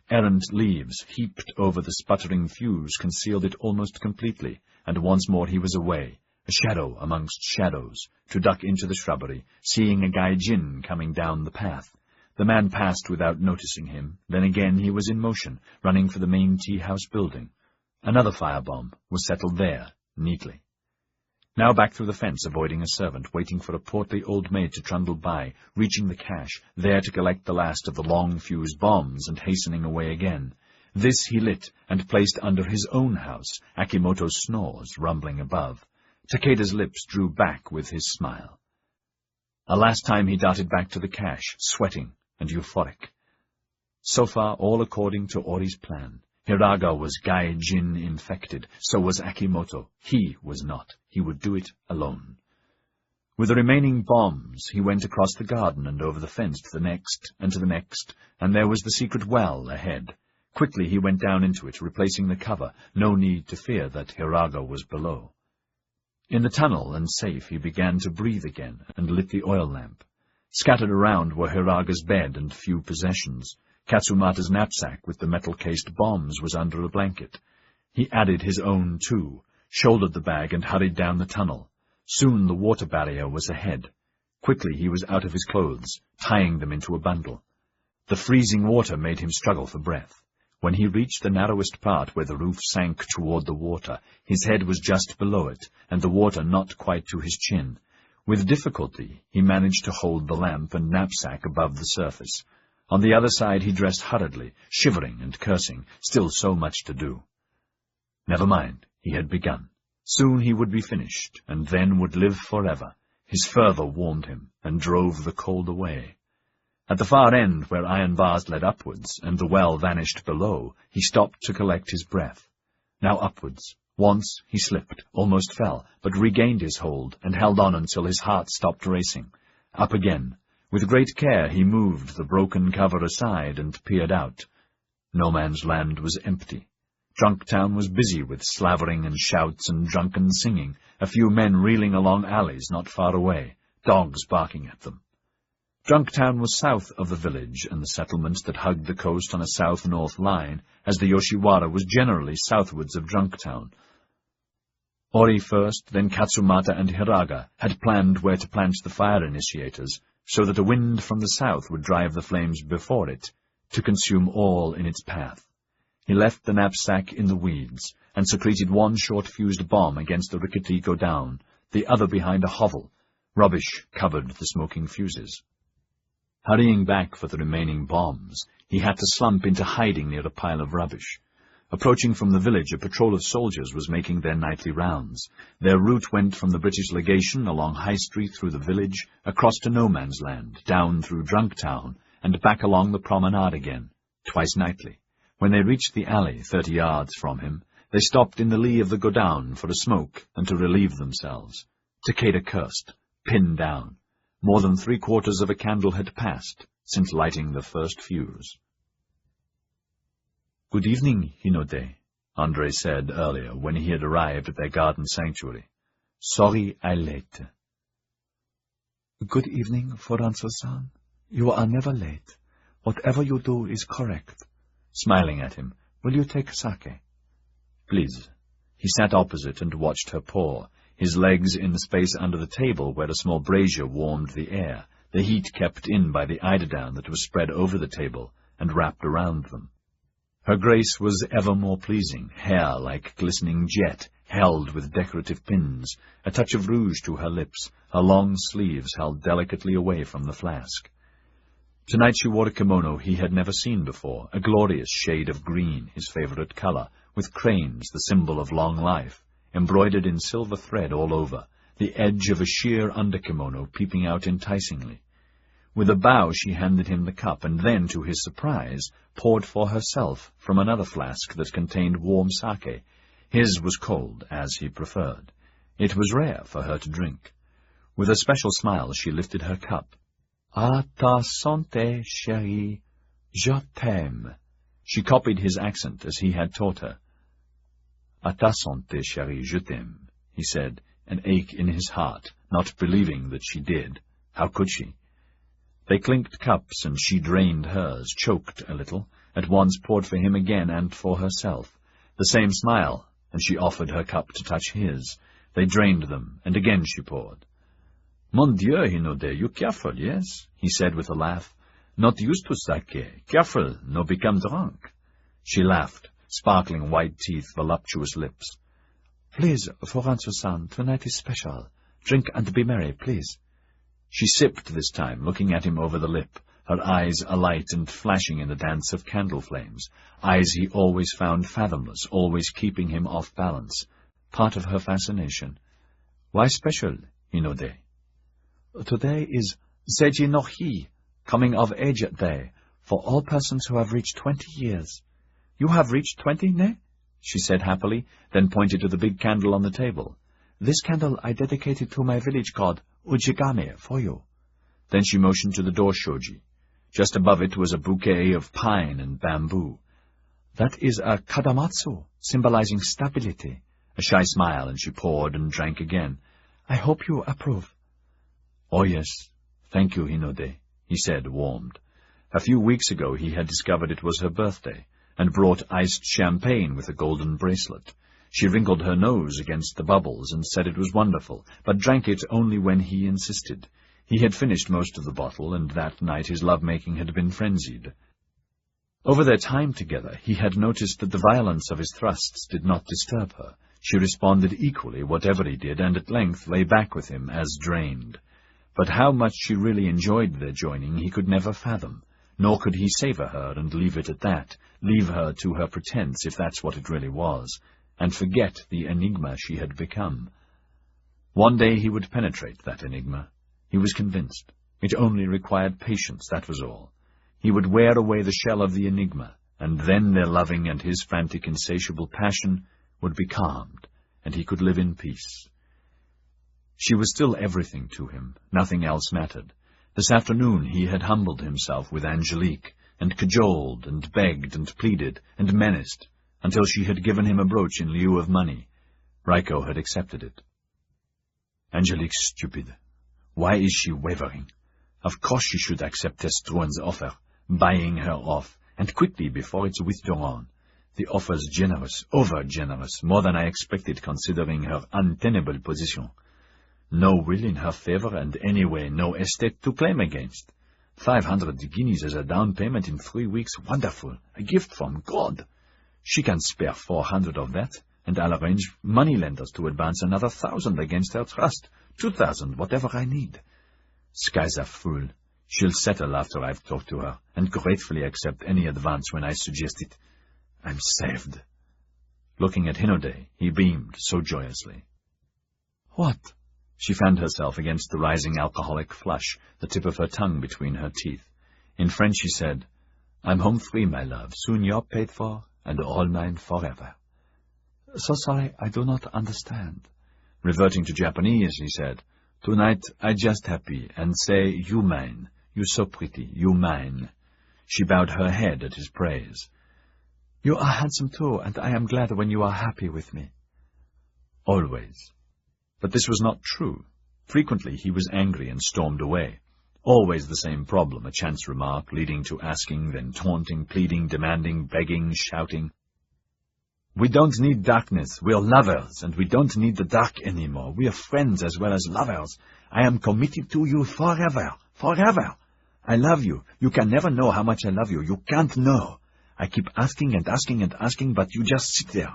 Errant leaves heaped over the sputtering fuse concealed it almost completely, and once more he was away, a shadow amongst shadows, to duck into the shrubbery, seeing a Gai Jin coming down the path. The man passed without noticing him. Then again he was in motion, running for the main tea-house building. Another firebomb was settled there, neatly. Now back through the fence, avoiding a servant, waiting for a portly old maid to trundle by, reaching the cache, there to collect the last of the long-fused bombs, and hastening away again. This he lit, and placed under his own house, Akimoto's snores rumbling above. Takeda's lips drew back with his smile. A last time he darted back to the cache, sweating and euphoric. So far, all according to Ori's plan. Hiraga was Gai Jin infected, so was Akimoto. He was not. He would do it alone. With the remaining bombs, he went across the garden and over the fence to the next, and to the next, and there was the secret well ahead. Quickly he went down into it, replacing the cover. No need to fear that Hiraga was below. In the tunnel and safe he began to breathe again, and lit the oil lamp. Scattered around were Hiraga's bed and few possessions. Katsumata's knapsack with the metal-cased bombs was under a blanket. He added his own, too, shouldered the bag and hurried down the tunnel. Soon the water barrier was ahead. Quickly he was out of his clothes, tying them into a bundle. The freezing water made him struggle for breath. When he reached the narrowest part where the roof sank toward the water, his head was just below it, and the water not quite to his chin. With difficulty, he managed to hold the lamp and knapsack above the surface. On the other side he dressed hurriedly, shivering and cursing, still so much to do. Never mind, he had begun. Soon he would be finished, and then would live forever. His fervour warmed him, and drove the cold away. At the far end, where iron bars led upwards, and the well vanished below, he stopped to collect his breath. Now upwards. Once he slipped, almost fell, but regained his hold, and held on until his heart stopped racing. Up again. With great care he moved the broken cover aside and peered out. No Man's Land was empty. Drunktown was busy with slavering and shouts and drunken singing, a few men reeling along alleys not far away, dogs barking at them. Drunktown was south of the village and the settlements that hugged the coast on a south-north line, as the Yoshiwara was generally southwards of Drunktown. Ori first, then Katsumata and Hiraga had planned where to plant the fire initiators, so that a wind from the south would drive the flames before it, to consume all in its path. He left the knapsack in the weeds, and secreted one short-fused bomb against the rickety godown, the other behind a hovel. Rubbish covered the smoking fuses. Hurrying back for the remaining bombs, he had to slump into hiding near a pile of rubbish. Approaching from the village, a patrol of soldiers was making their nightly rounds. Their route went from the British legation along High Street through the village, across to No Man's Land, down through Drunktown, and back along the promenade again, twice nightly. When they reached the alley 30 yards from him, they stopped in the lee of the godown for a smoke and to relieve themselves. Takeda cursed, pinned down. More than 3/4 of a candle had passed since lighting the first fuse. "Good evening, Hinode," Andre said earlier when he had arrived at their garden sanctuary. "Sorry I late." "Good evening, Furanzo-san. You are never late. Whatever you do is correct." Smiling at him, "Will you take sake?" "Please." He sat opposite and watched her pour, his legs in the space under the table where a small brazier warmed the air, the heat kept in by the eiderdown that was spread over the table and wrapped around them. Her grace was ever more pleasing, hair like glistening jet, held with decorative pins, a touch of rouge to her lips, her long sleeves held delicately away from the flask. Tonight she wore a kimono he had never seen before, a glorious shade of green, his favorite color, with cranes, the symbol of long life, embroidered in silver thread all over, the edge of a sheer underkimono peeping out enticingly. With a bow she handed him the cup, and then, to his surprise, poured for herself from another flask that contained warm sake. His was cold, as he preferred. It was rare for her to drink. With a special smile she lifted her cup. "À ta santé, chérie, je t'aime." She copied his accent as he had taught her. "À ta santé, chérie, je t'aime," he said, an ache in his heart, not believing that she did. How could she? They clinked cups, and she drained hers, choked a little, at once poured for him again and for herself. The same smile, and she offered her cup to touch his. They drained them, and again she poured. "Mon Dieu, Hinode, you careful, yes?" he said with a laugh. "Not used to sake. Careful, no become drunk." She laughed, sparkling white teeth, voluptuous lips. "Please, Furanzo-san, tonight is special. Drink and be merry, please." She sipped this time, looking at him over the lip, her eyes alight and flashing in the dance of candle flames, eyes he always found fathomless, always keeping him off balance, part of her fascination. "Why special, Hinode?" "Today is Seiji no Hi, coming of age day, for all persons who have reached 20 years. You have reached 20, ne?" she said happily, then pointed to the big candle on the table. "This candle I dedicated to my village god, Ujigame, for you." Then she motioned to the door shoji. Just above it was a bouquet of pine and bamboo. "That is a kadamatsu, symbolizing stability." A shy smile, and she poured and drank again. "I hope you approve." "Oh, yes. Thank you, Hinode," he said, warmed. A few weeks ago he had discovered it was her birthday, and brought iced champagne with a golden bracelet. She wrinkled her nose against the bubbles and said it was wonderful, but drank it only when he insisted. He had finished most of the bottle, and that night his love-making had been frenzied. Over their time together, he had noticed that the violence of his thrusts did not disturb her. She responded equally, whatever he did, and at length lay back with him as drained. But how much she really enjoyed their joining he could never fathom, nor could he savour her and leave it at that, leave her to her pretense, if that's what it really was. and forget the enigma she had become. One day he would penetrate that enigma. He was convinced. It only required patience, that was all. He would wear away the shell of the enigma, and then their loving and his frantic, insatiable passion would be calmed, and he could live in peace. She was still everything to him. Nothing else mattered. This afternoon he had humbled himself with Angelique, and cajoled, and begged, and pleaded, and menaced, until she had given him a brooch in lieu of money. Raiko had accepted it. Angelique's stupid. Why is she wavering? Of course she should accept Testruan's offer, buying her off, and quickly before it's withdrawn. The offer's generous, over-generous, more than I expected considering her untenable position. No will in her favor, and anyway no estate to claim against. 500 guineas as a down payment in 3 weeks, wonderful, a gift from God. She can spare 400 of that, and I'll arrange moneylenders to advance another 1,000 against her trust, 2,000, whatever I need. Sky's a fool. She'll settle after I've talked to her, and gratefully accept any advance when I suggest it. I'm saved. Looking at Hinode, he beamed so joyously. What? She fanned herself against the rising alcoholic flush, the tip of her tongue between her teeth. In French she said, I'm home free, my love. Soon you're paid for, and all mine forever. So sorry, I do not understand. Reverting to Japanese, he said, Tonight I just happy, and say, you mine. You so pretty, you mine. She bowed her head at his praise. You are handsome too, and I am glad when you are happy with me. Always. But this was not true. Frequently he was angry and stormed away. Always the same problem, a chance remark leading to asking, then taunting, pleading, demanding, begging, shouting. We don't need darkness. We're lovers, and we don't need the dark anymore. We are friends as well as lovers. I am committed to you forever, forever. I love you. You can never know how much I love you. You can't know. I keep asking and asking and asking, but you just sit there.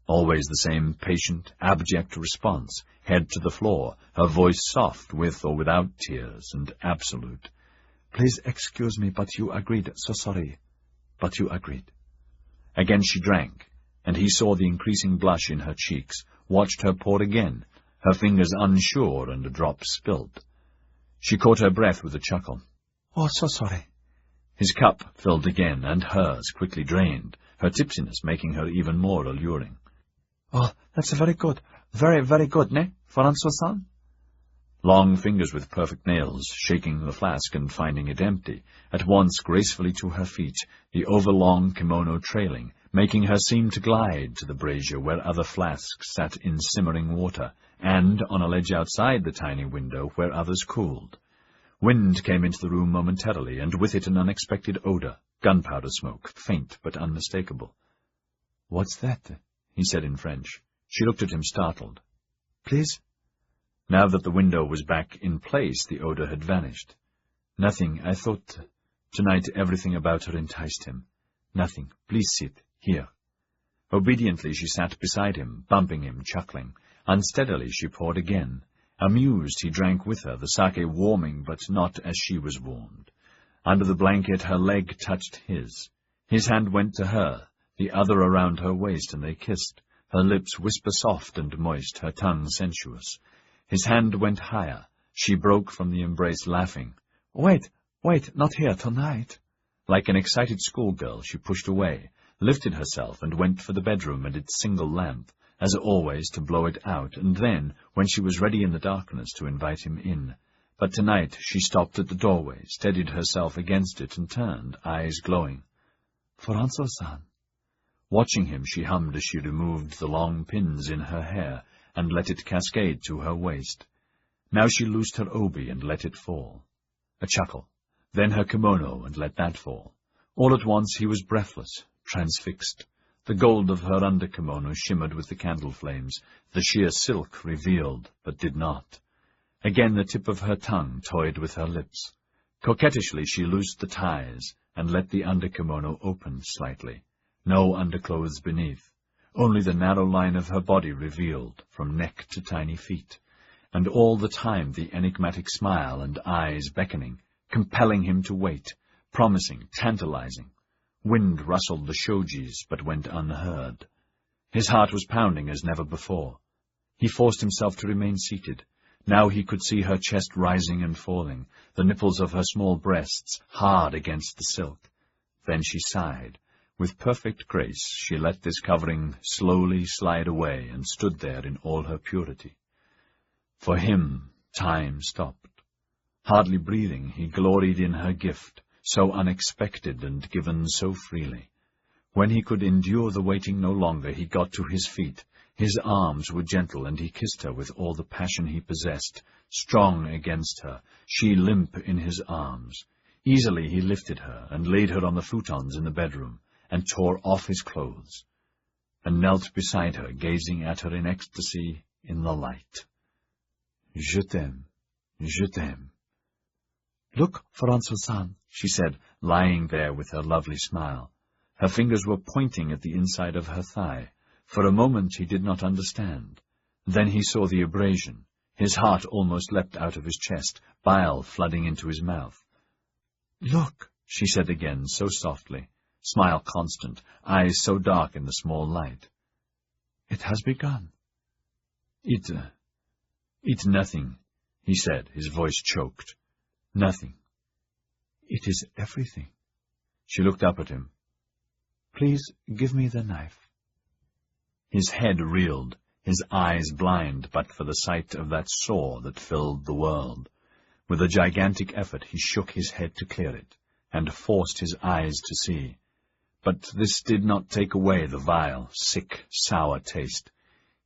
Always the same patient, abject response, head to the floor, her voice soft, with or without tears, and absolute. Please excuse me, but you agreed. So sorry. But you agreed. Again she drank, and he saw the increasing blush in her cheeks, watched her pour again, her fingers unsure and a drop spilled. She caught her breath with a chuckle. Oh, so sorry. His cup filled again, and hers quickly drained, her tipsiness making her even more alluring. Oh, that's very good. Very, very good, ne, François-san? Long fingers with perfect nails, shaking the flask and finding it empty, at once gracefully to her feet, the overlong kimono trailing, making her seem to glide to the brazier where other flasks sat in simmering water, and on a ledge outside the tiny window where others cooled. Wind came into the room momentarily, and with it an unexpected odor, gunpowder smoke, faint but unmistakable. What's that? He said in French. She looked at him startled. Please? Now that the window was back in place, the odor had vanished. Nothing. I thought tonight everything about her enticed him. Nothing. Please sit. Here. Obediently she sat beside him, bumping him, chuckling. Unsteadily she poured again. Amused, he drank with her, the sake warming, but not as she was warmed. Under the blanket her leg touched his. His hand went to her, the other around her waist, and they kissed, her lips whisper-soft and moist, her tongue sensuous. His hand went higher. She broke from the embrace, laughing. Wait, not here, tonight. Like an excited schoolgirl, she pushed away, lifted herself, and went for the bedroom and its single lamp, as always, to blow it out, and then, when she was ready in the darkness, to invite him in. But tonight she stopped at the doorway, steadied herself against it, and turned, eyes glowing. François-san. Watching him, she hummed as she removed the long pins in her hair, and let it cascade to her waist. Now she loosed her obi and let it fall. A chuckle. Then her kimono, and let that fall. All at once he was breathless, transfixed. The gold of her under-kimono shimmered with the candle flames, the sheer silk revealed, but did not. Again the tip of her tongue toyed with her lips. Coquettishly she loosed the ties, and let the under-kimono open slightly. No underclothes beneath, only the narrow line of her body revealed, from neck to tiny feet. And all the time the enigmatic smile and eyes beckoning, compelling him to wait, promising, tantalizing. Wind rustled the shojis, but went unheard. His heart was pounding as never before. He forced himself to remain seated. Now he could see her chest rising and falling, the nipples of her small breasts hard against the silk. Then she sighed. With perfect grace, she let this covering slowly slide away and stood there in all her purity. For him, time stopped. Hardly breathing, he gloried in her gift, so unexpected and given so freely. When he could endure the waiting no longer, he got to his feet. His arms were gentle, and he kissed her with all the passion he possessed, strong against her, she limp in his arms. Easily he lifted her, and laid her on the futons in the bedroom, and tore off his clothes, and knelt beside her, gazing at her in ecstasy in the light. Je t'aime, je t'aime. Look, Francois-san, she said, lying there with her lovely smile. Her fingers were pointing at the inside of her thigh. For a moment he did not understand. Then he saw the abrasion. His heart almost leapt out of his chest, bile flooding into his mouth. Look, she said again, so softly, smile constant, eyes so dark in the small light. It has begun. It nothing, he said, his voice choked. Nothing. It is everything. She looked up at him. Please give me the knife. His head reeled, his eyes blind but for the sight of that sore that filled the world. With a gigantic effort he shook his head to clear it, and forced his eyes to see. But this did not take away the vile, sick, sour taste.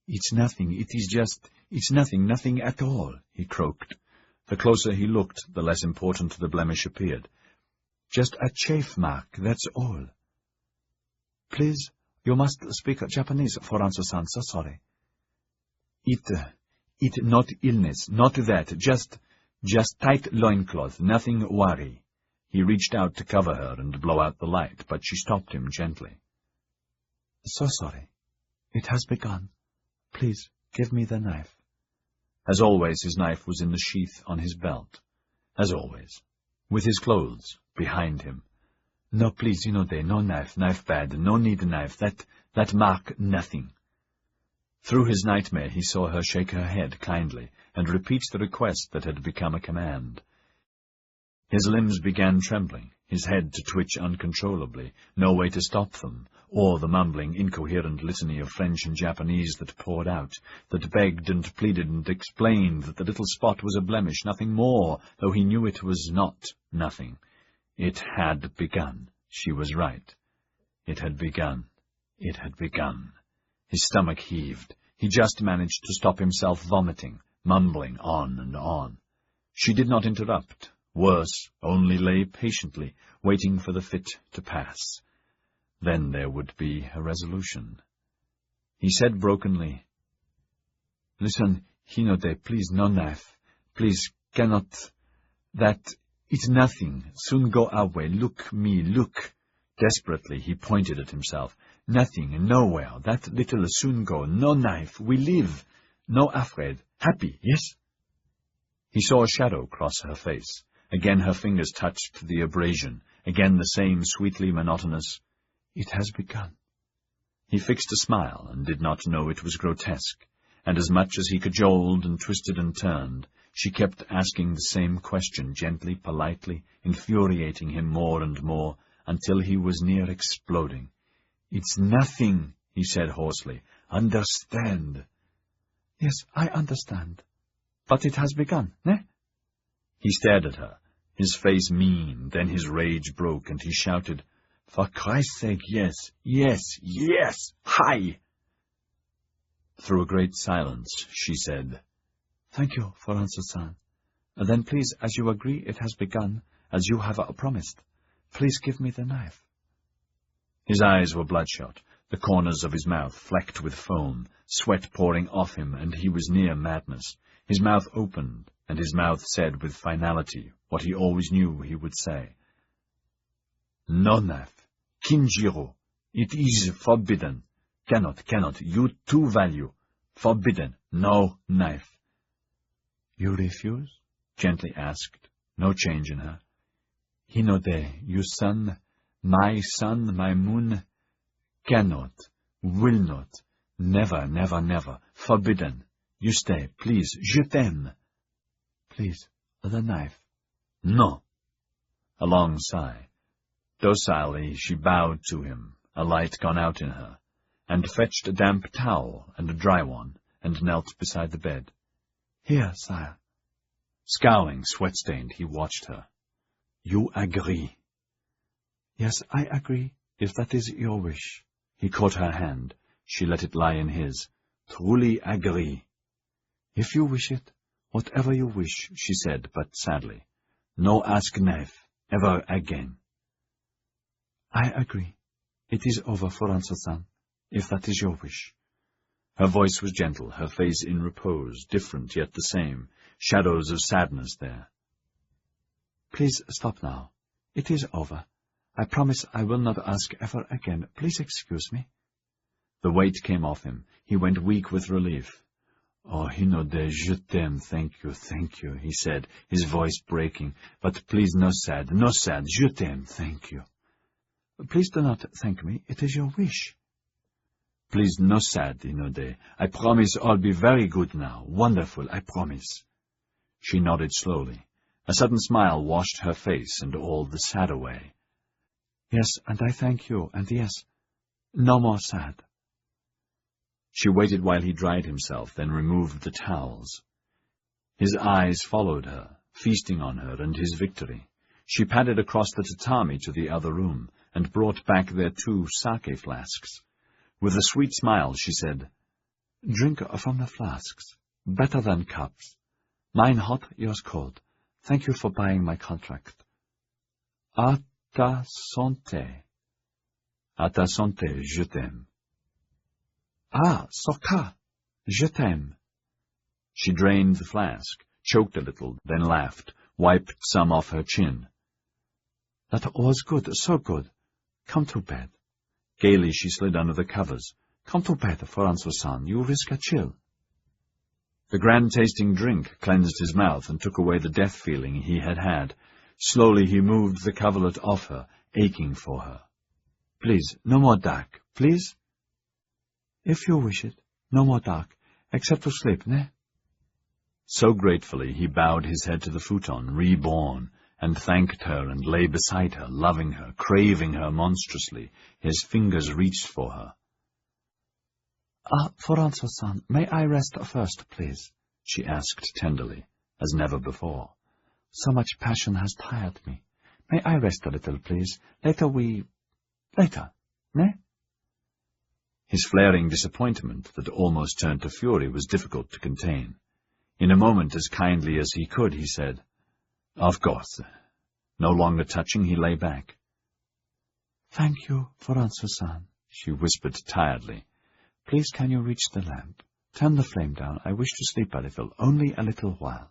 It's nothing, it's nothing at all, he croaked. The closer he looked, the less important the blemish appeared. Just a chafe mark, that's all. Please, you must speak Japanese, Francois-san, so sorry. It not illness, not that, just tight loincloth, nothing worry. He reached out to cover her and blow out the light, but she stopped him gently. So sorry. It has begun. Please, give me the knife. As always, his knife was in the sheath on his belt. As always. With his clothes behind him. No, please, no knife bad, no need knife, that mark nothing. Through his nightmare he saw her shake her head kindly, and repeat the request that had become a command. His limbs began trembling, his head to twitch uncontrollably, no way to stop them, or the mumbling, incoherent litany of French and Japanese that poured out, that begged and pleaded and explained that the little spot was a blemish, nothing more, though he knew it was not nothing. It had begun. She was right. It had begun. It had begun. His stomach heaved. He just managed to stop himself vomiting, mumbling on and on. She did not interrupt. Worse, only lay patiently, waiting for the fit to pass. Then there would be a resolution. He said brokenly, Listen, Hinode, please, no knife. Please, cannot. That, it's nothing. Soon go away. Look me, look. Desperately, he pointed at himself. Nothing, nowhere. That little soon go. No knife. We live. No afraid. Happy, yes? He saw a shadow cross her face. Again her fingers touched the abrasion. Again the same sweetly monotonous, It has begun. He fixed a smile, and did not know it was grotesque, and as much as he cajoled and twisted and turned, she kept asking the same question, gently, politely, infuriating him more and more, until he was near exploding. It's nothing, he said hoarsely. Understand. Yes, I understand. But it has begun, ne? He stared at her, his face mean, then his rage broke, and he shouted, For Christ's sake, yes, yes, yes, hi! Through a great silence, she said, Thank you, Francois-san. Then please, as you agree it has begun, as you have promised, please give me the knife. His eyes were bloodshot, the corners of his mouth flecked with foam, sweat pouring off him, and he was near madness. His mouth opened, and his mouth said with finality what he always knew he would say. No knife. Kinjiro. It is forbidden. Cannot. You too value. Forbidden. No knife. You refuse? Gently asked, no change in her. Hinode, you son, my moon, cannot, will not, Never, never, never. Forbidden. You stay, please. Je t'aime. Please, the knife. No. A long sigh. Docilely she bowed to him, a light gone out in her, and fetched a damp towel and a dry one, and knelt beside the bed. Here, sire. Scowling, sweat-stained, he watched her. You agree? Yes, I agree, if that is your wish. He caught her hand. She let it lie in his. Truly agree. If you wish it, whatever you wish, she said, but sadly. No ask knife, ever again. I agree. It is over, Francois-san, if that is your wish. Her voice was gentle, her face in repose, different yet the same, shadows of sadness there. Please stop now. It is over. I promise I will not ask ever again. Please excuse me. The weight came off him. He went weak with relief. Oh, Hinode, je t'aime, thank you, he said, his voice breaking. But please, no sad, je t'aime, thank you. Please do not thank me. It is your wish. Please, no sad, Hinode. I promise I'll be very good now. Wonderful, I promise. She nodded slowly. A sudden smile washed her face and all the sad away. Yes, and I thank you, and yes, no more sad. She waited while he dried himself, then removed the towels. His eyes followed her, feasting on her and his victory. She padded across the tatami to the other room, and brought back their 2 sake flasks. With a sweet smile, she said, Drink from the flasks, better than cups. Mine hot, yours cold. Thank you for buying my contract. À ta santé. À ta santé, je t'aime. Ah, Soka, je t'aime. She drained the flask, choked a little, then laughed, wiped some off her chin. That was good, so good. Come to bed. Gaily she slid under the covers. Come to bed, Francois-san, you risk a chill. The grand-tasting drink cleansed his mouth and took away the death feeling he had had. Slowly he moved the coverlet off her, aching for her. Please, no more dark, please? If you wish it, no more dark, except to sleep, ne? So gratefully he bowed his head to the futon, reborn, and thanked her and lay beside her, loving her, craving her monstrously. His fingers reached for her. Ah, Francois-san, may I rest first, please? She asked tenderly, as never before. So much passion has tired me. May I rest a little, please? Later, ne? His flaring disappointment, that almost turned to fury, was difficult to contain. In a moment, as kindly as he could, he said, Of course. No longer touching, he lay back. Thank you, Francois-san, she whispered tiredly. Please, can you reach the lamp? Turn the flame down. I wish to sleep a little, only a little while.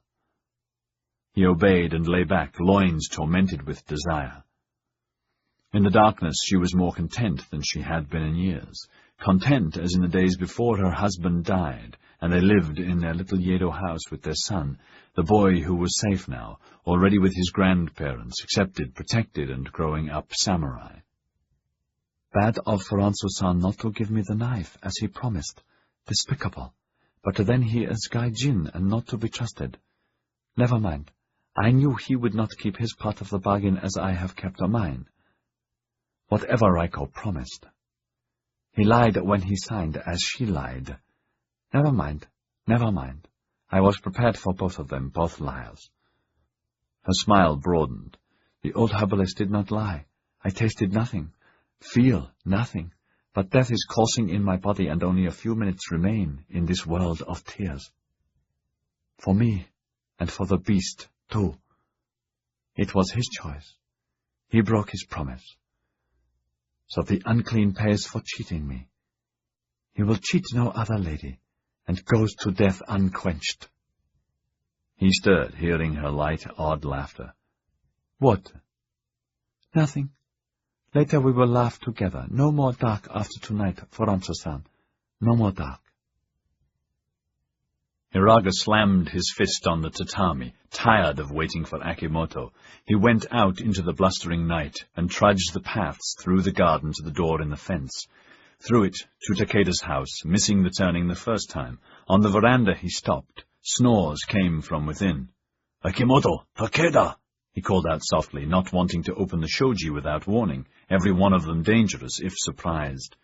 He obeyed and lay back, loins tormented with desire. In the darkness she was more content than she had been in years, content as in the days before her husband died, and they lived in their little Yedo house with their son, the boy who was safe now, already with his grandparents, accepted, protected, and growing up samurai. Bad of Francois-san not to give me the knife, as he promised. Despicable. But then he is Gai Jin, and not to be trusted. Never mind. I knew he would not keep his part of the bargain as I have kept mine. Whatever Raiko promised. He lied when he signed, as she lied. Never mind. I was prepared for both of them, both liars. Her smile broadened. The old herbalist did not lie. I tasted nothing, feel nothing, but death is coursing in my body, and only a few minutes remain in this world of tears. For me, and for the beast, too. It was his choice. He broke his promise. So the unclean pays for cheating me. He will cheat no other lady, and goes to death unquenched. He stirred, hearing her light, odd laughter. What? Nothing. Later we will laugh together. No more dark after tonight, Francois-san. No more dark. Hiraga slammed his fist on the tatami, tired of waiting for Akimoto. He went out into the blustering night, and trudged the paths through the garden to the door in the fence. Through it to Takeda's house, missing the turning the first time. On the veranda he stopped. Snores came from within. "Akimoto! Takeda!" he called out softly, not wanting to open the shoji without warning, every one of them dangerous if surprised.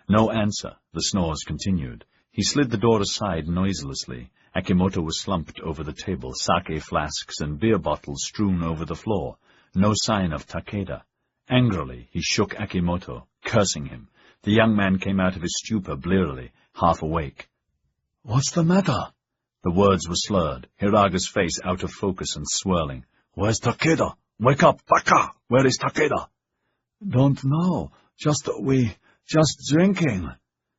No answer. The snores continued. He slid the door aside noiselessly. Akimoto was slumped over the table, sake flasks and beer bottles strewn over the floor. No sign of Takeda. Angrily, he shook Akimoto, cursing him. The young man came out of his stupor blearily, half awake. "What's the matter?" The words were slurred, Hiraga's face out of focus and swirling. "Where's Takeda? Wake up, Baka! Where is Takeda?" "Don't know. Just drinking."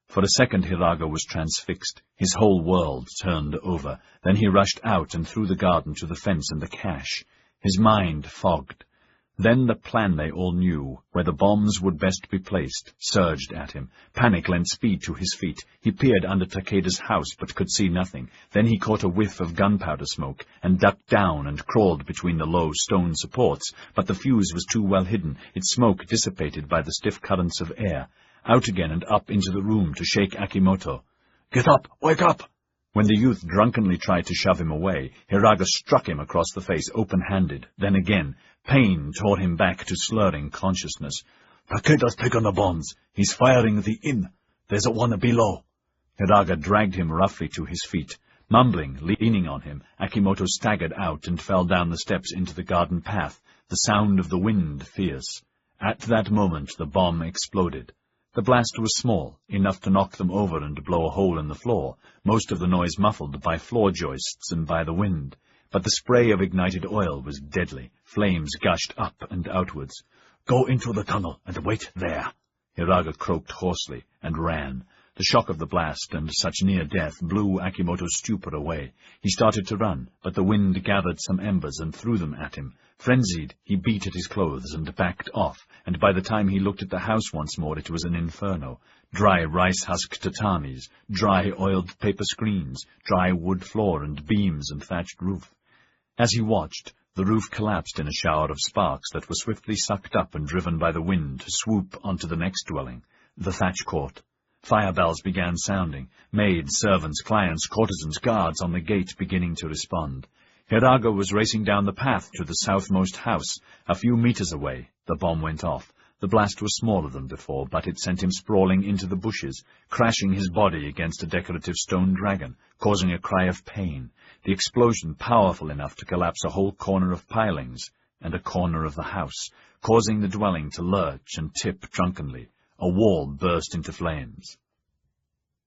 For a second Hiraga was transfixed. His whole world turned over. Then he rushed out and through the garden to the fence and the cache. His mind fogged. Then the plan they all knew, where the bombs would best be placed, surged at him. Panic lent speed to his feet. He peered under Takeda's house, but could see nothing. Then he caught a whiff of gunpowder smoke, and ducked down and crawled between the low stone supports. But the fuse was too well hidden, its smoke dissipated by the stiff currents of air. Out again and up into the room to shake Akimoto. "Get up! Wake up!" When the youth drunkenly tried to shove him away, Hiraga struck him across the face open-handed. Then again, pain tore him back to slurring consciousness. "Takeda's taken the bombs. He's firing the inn. There's a one below." Hiraga dragged him roughly to his feet. Mumbling, leaning on him, Akimoto staggered out and fell down the steps into the garden path, the sound of the wind fierce. At that moment the bomb exploded. The blast was small, enough to knock them over and blow a hole in the floor, most of the noise muffled by floor joists and by the wind. But the spray of ignited oil was deadly. Flames gushed up and outwards. "Go into the tunnel and wait there," Hiraga croaked hoarsely, and ran. The shock of the blast and such near death blew Akimoto's stupor away. He started to run, but the wind gathered some embers and threw them at him. Frenzied, he beat at his clothes and backed off, and by the time he looked at the house once more it was an inferno. Dry rice-husk tatamis, dry oiled paper screens, dry wood floor and beams and thatched roof. As he watched, the roof collapsed in a shower of sparks that were swiftly sucked up and driven by the wind to swoop onto the next dwelling, the thatch court. Fire bells began sounding, maids, servants, clients, courtesans, guards on the gate beginning to respond. Hiraga was racing down the path to the southmost house. A few meters away, the bomb went off. The blast was smaller than before, but it sent him sprawling into the bushes, crashing his body against a decorative stone dragon, causing a cry of pain. The explosion powerful enough to collapse a whole corner of pilings and a corner of the house, causing the dwelling to lurch and tip drunkenly. A wall burst into flames.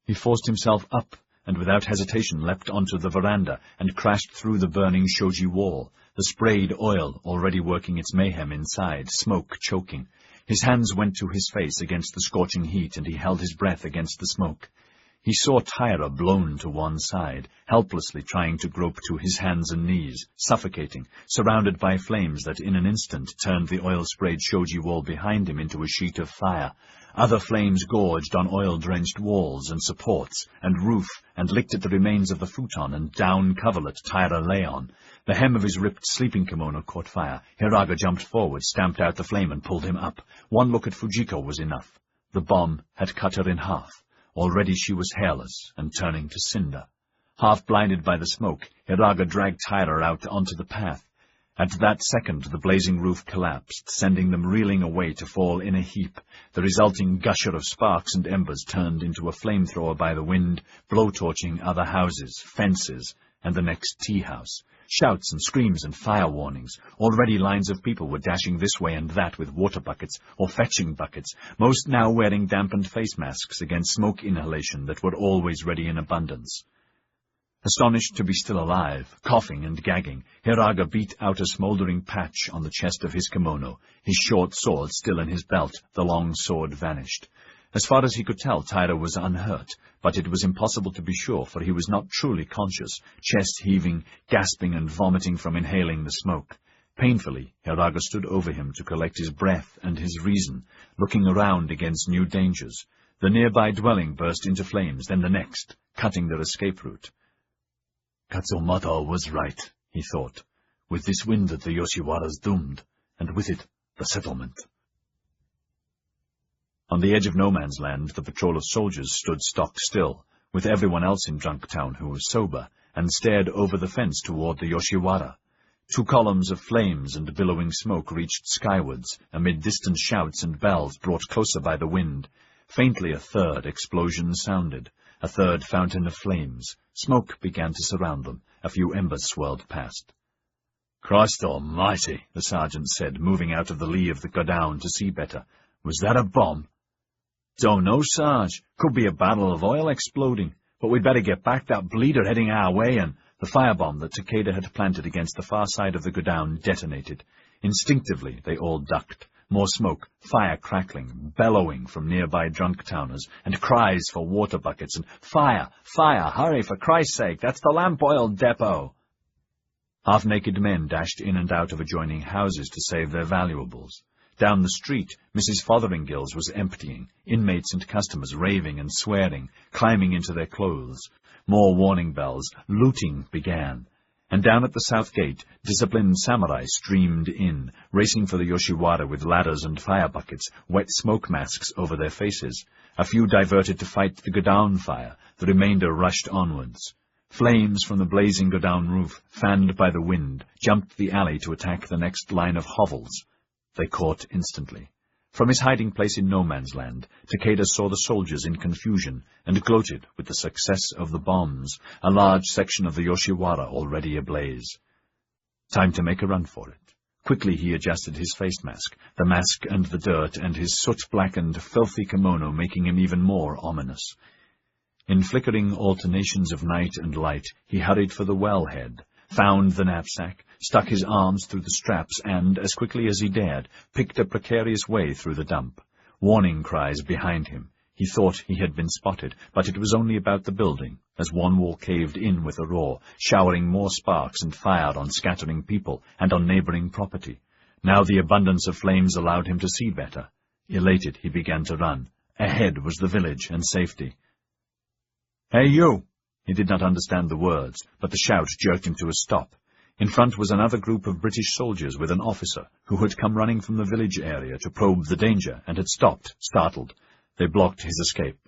He forced himself up, and without hesitation leapt onto the veranda and crashed through the burning shoji wall, the sprayed oil already working its mayhem inside, smoke choking. His hands went to his face against the scorching heat, and he held his breath against the smoke. He saw Taira blown to one side, helplessly trying to grope to his hands and knees, suffocating, surrounded by flames that in an instant turned the oil-sprayed shoji wall behind him into a sheet of fire. Other flames gorged on oil-drenched walls and supports and roof and licked at the remains of the futon and down coverlet Taira lay on. The hem of his ripped sleeping kimono caught fire. Hiraga jumped forward, stamped out the flame, and pulled him up. One look at Fujiko was enough. The bomb had cut her in half. Already she was hairless and turning to cinder. Half blinded by the smoke, Hiraga dragged Taira out onto the path. At that second the blazing roof collapsed, sending them reeling away to fall in a heap. The resulting gusher of sparks and embers turned into a flamethrower by the wind, blow-torching other houses, fences, and the next tea-house. Shouts and screams and fire warnings. Already lines of people were dashing this way and that with water buckets or fetching buckets, most now wearing dampened face masks against smoke inhalation that were always ready in abundance. Astonished to be still alive, coughing and gagging, Hiraga beat out a smouldering patch on the chest of his kimono. His short sword still in his belt, the long sword vanished. As far as he could tell, Taira was unhurt, but it was impossible to be sure, for he was not truly conscious, chest heaving, gasping and vomiting from inhaling the smoke. Painfully, Hiraga stood over him to collect his breath and his reason, looking around against new dangers. The nearby dwelling burst into flames, then the next, cutting their escape route. Katsumata was right, he thought. With this wind the Yoshiwara's doomed, and with it the settlement. On the edge of no man's land, the patrol of soldiers stood stock still, with everyone else in Drunktown who was sober, and stared over the fence toward the Yoshiwara. 2 columns of flames and billowing smoke reached skywards, amid distant shouts and bells brought closer by the wind. Faintly a 3rd explosion sounded, a 3rd fountain of flames. Smoke began to surround them. A few embers swirled past. "Christ almighty," the sergeant said, moving out of the lee of the godown to see better. "Was that a bomb?" "Don't know, Sarge. Could be a barrel of oil exploding. But we'd better get back. That bleeder heading our way, and—" The firebomb that Takeda had planted against the far side of the godown detonated. Instinctively, they all ducked. More smoke, fire crackling, bellowing from nearby drunk-towners, and cries for water buckets, and "Fire! Fire! Hurry, for Christ's sake! That's the lamp oil depot!" Half-naked men dashed in and out of adjoining houses to save their valuables. Down the street, Mrs. Fotheringills was emptying, inmates and customers raving and swearing, climbing into their clothes. More warning bells. Looting began. And down at the south gate, disciplined samurai streamed in, racing for the Yoshiwara with ladders and fire buckets, wet smoke masks over their faces. A few diverted to fight the godown fire. The remainder rushed onwards. Flames from the blazing godown roof, fanned by the wind, jumped the alley to attack the next line of hovels. They caught instantly. From his hiding place in no man's land, Takeda saw the soldiers in confusion, and gloated with the success of the bombs, a large section of the Yoshiwara already ablaze. Time to make a run for it. Quickly he adjusted his face mask, the mask and the dirt and his soot-blackened, filthy kimono making him even more ominous. In flickering alternations of night and light, he hurried for the wellhead, found the knapsack, stuck his arms through the straps, and, as quickly as he dared, picked a precarious way through the dump. Warning cries behind him. He thought he had been spotted, but it was only about the building, as one wall caved in with a roar, showering more sparks and fire on scattering people and on neighboring property. Now the abundance of flames allowed him to see better. Elated, he began to run. Ahead was the village and safety. "Hey, you!" He did not understand the words, but the shout jerked him to a stop. In front was another group of British soldiers with an officer, who had come running from the village area to probe the danger, and had stopped, startled. They blocked his escape.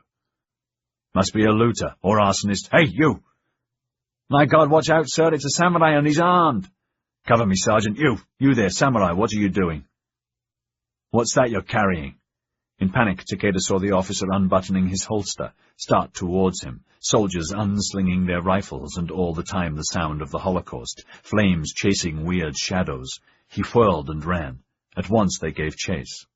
"Must be a looter, or arsonist. Hey, you!" "My God, watch out, sir, it's a samurai and he's armed!" "Cover me, Sergeant. You there, samurai, what are you doing?" "What's that you're carrying?" In panic, Takeda saw the officer unbuttoning his holster, start towards him, soldiers unslinging their rifles, and all the time the sound of the Holocaust, flames chasing weird shadows. He whirled and ran. At once they gave chase.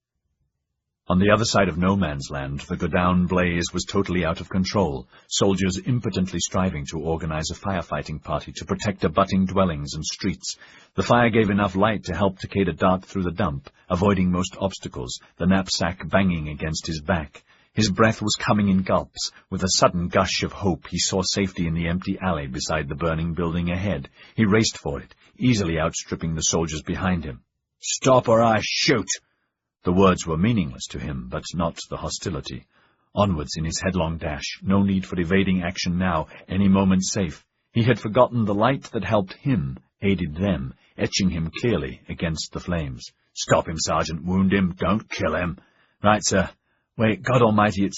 On the other side of no man's land, the godown blaze was totally out of control, soldiers impotently striving to organize a firefighting party to protect abutting dwellings and streets. The fire gave enough light to help Takeda dart through the dump, avoiding most obstacles, the knapsack banging against his back. His breath was coming in gulps. With a sudden gush of hope, he saw safety in the empty alley beside the burning building ahead. He raced for it, easily outstripping the soldiers behind him. "Stop or I shoot!" The words were meaningless to him, but not the hostility. Onwards in his headlong dash, no need for evading action now, any moment safe. He had forgotten the light that helped him, aided them, etching him clearly against the flames. "Stop him, Sergeant. Wound him. Don't kill him." "Right, sir. Wait, God almighty,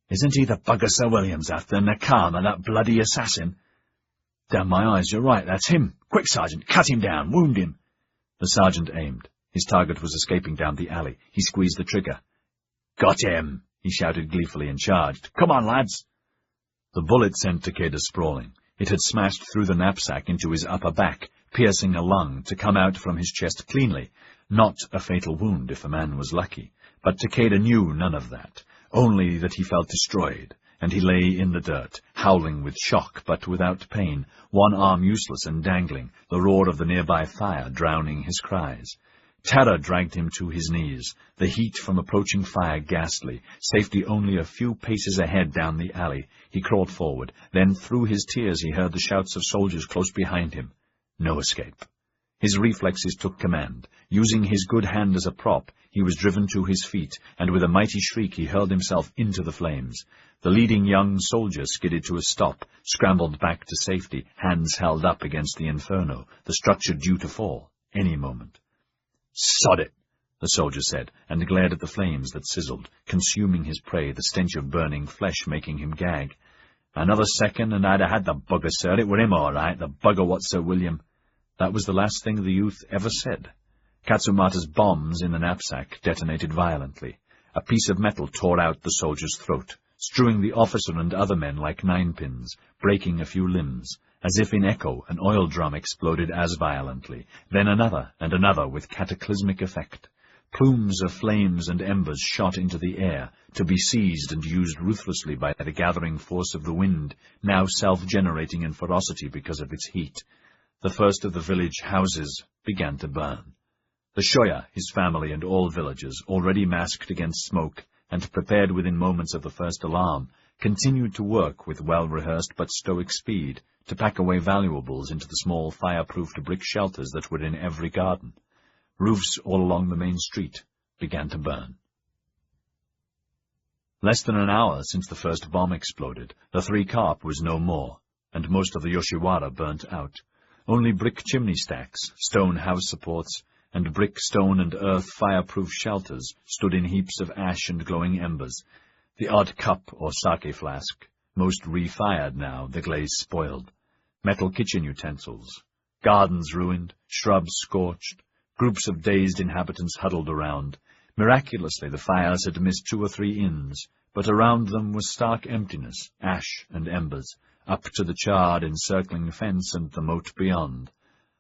isn't he the bugger Sir William's after, Nakama, that bloody assassin?" "Damn my eyes, you're right, that's him. Quick, Sergeant, cut him down, wound him." The sergeant aimed. His target was escaping down the alley. He squeezed the trigger. "Got him!" he shouted gleefully and charged. "Come on, lads!" The bullet sent Takeda sprawling. It had smashed through the knapsack into his upper back, piercing a lung, to come out from his chest cleanly. Not a fatal wound if a man was lucky. But Takeda knew none of that, only that he felt destroyed, and he lay in the dirt, howling with shock but without pain, one arm useless and dangling, the roar of the nearby fire drowning his cries. Terror dragged him to his knees, the heat from approaching fire ghastly, safety only a few paces ahead down the alley. He crawled forward, then through his tears he heard the shouts of soldiers close behind him. No escape. His reflexes took command. Using his good hand as a prop, he was driven to his feet, and with a mighty shriek he hurled himself into the flames. The leading young soldier skidded to a stop, scrambled back to safety, hands held up against the inferno, the structure due to fall any moment. "Sod it!" the soldier said, and glared at the flames that sizzled, consuming his prey, the stench of burning flesh making him gag. "Another second, and I'd have had the bugger, sir. It were him all right, the bugger what Sir William—" That was the last thing the youth ever said. Katsumata's bombs in the knapsack detonated violently. A piece of metal tore out the soldier's throat, strewing the officer and other men like ninepins, breaking a few limbs. As if in echo, an oil drum exploded as violently, then another and another with cataclysmic effect. Plumes of flames and embers shot into the air, to be seized and used ruthlessly by the gathering force of the wind, now self-generating in ferocity because of its heat. The first of the village houses began to burn. The Shoya, his family, and all villagers, already masked against smoke and prepared within moments of the first alarm, continued to work with well-rehearsed but stoic speed to pack away valuables into the small fireproofed brick shelters that were in every garden. Roofs all along the main street began to burn. Less than an hour since the first bomb exploded, the Three Carp was no more, and most of the Yoshiwara burnt out. Only brick chimney stacks, stone house supports, and brick, stone, and earth fireproof shelters stood in heaps of ash and glowing embers. The odd cup or sake flask, most refired now, the glaze spoiled. Metal kitchen utensils. Gardens ruined, shrubs scorched. Groups of dazed inhabitants huddled around. Miraculously, the fires had missed 2 or 3 inns, but around them was stark emptiness, ash and embers, up to the charred encircling fence and the moat beyond.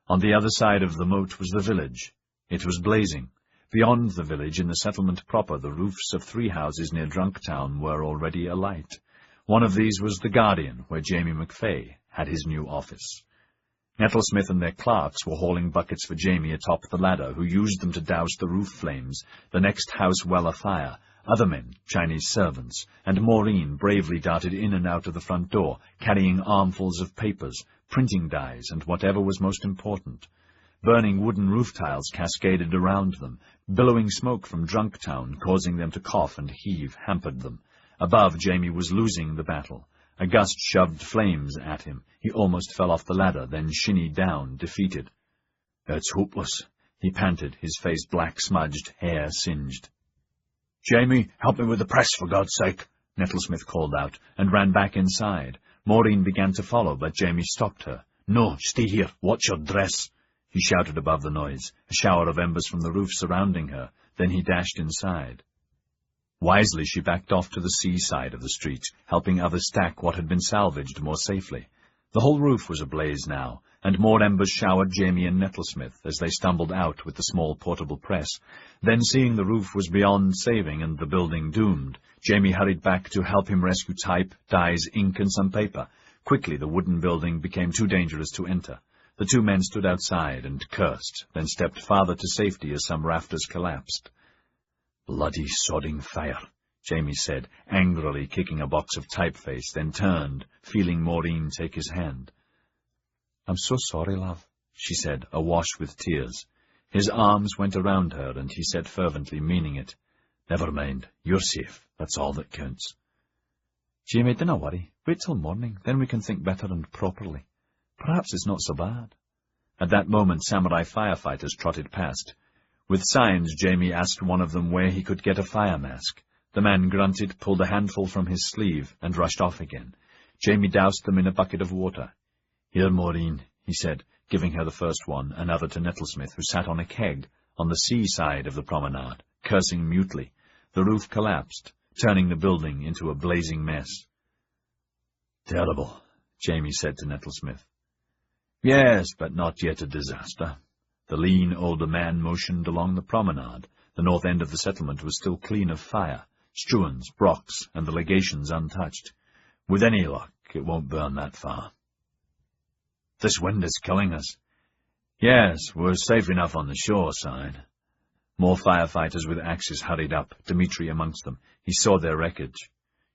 On the other side of the moat was the village. It was blazing. Beyond the village, in the settlement proper, the roofs of 3 houses near Drunktown were already alight. One of these was the Guardian, where Jamie McFay had his new office. Nettlesmith and their clerks were hauling buckets for Jamie atop the ladder, who used them to douse the roof flames, the next house well afire. Other men, Chinese servants, and Maureen bravely darted in and out of the front door, carrying armfuls of papers, printing dyes, and whatever was most important. Burning wooden roof tiles cascaded around them. Billowing smoke from Drunktown, causing them to cough and heave, hampered them. Above, Jamie was losing the battle. A gust shoved flames at him. He almost fell off the ladder, then shinnied down, defeated. "It's hopeless," he panted, his face black-smudged, hair singed. "Jamie, help me with the press, for God's sake," Nettlesmith called out, and ran back inside. Maureen began to follow, but Jamie stopped her. "No, stay here. Watch your dress," he shouted above the noise, a shower of embers from the roof surrounding her. Then he dashed inside. Wisely, she backed off to the seaside of the street, helping others stack what had been salvaged more safely. The whole roof was ablaze now, and more embers showered Jamie and Nettlesmith as they stumbled out with the small portable press. Then, seeing the roof was beyond saving and the building doomed, Jamie hurried back to help him rescue type, dyes, ink, and some paper. Quickly, the wooden building became too dangerous to enter. The 2 men stood outside and cursed, then stepped farther to safety as some rafters collapsed. "Bloody sodding fire," Jamie said, angrily kicking a box of typeface, then turned, feeling Maureen take his hand. "I'm so sorry, love," she said, awash with tears. His arms went around her, and he said fervently, meaning it, "Never mind, you're safe, that's all that counts." "Jamie, dinna worry. Wait till morning, then we can think better and properly. Perhaps it's not so bad." At that moment, samurai firefighters trotted past. With signs, Jamie asked one of them where he could get a fire mask. The man grunted, pulled a handful from his sleeve, and rushed off again. Jamie doused them in a bucket of water. "Here, Maureen," he said, giving her the first one, another to Nettlesmith, who sat on a keg on the sea side of the promenade, cursing mutely. The roof collapsed, turning the building into a blazing mess. "Terrible," Jamie said to Nettlesmith. "Yes, but not yet a disaster." The lean, older man motioned along the promenade. The north end of the settlement was still clean of fire, struans, brocks, and the legations untouched. "With any luck, it won't burn that far." "This wind is killing us." "Yes, we're safe enough on the shore side." More firefighters with axes hurried up, Dmitri amongst them. He saw their wreckage.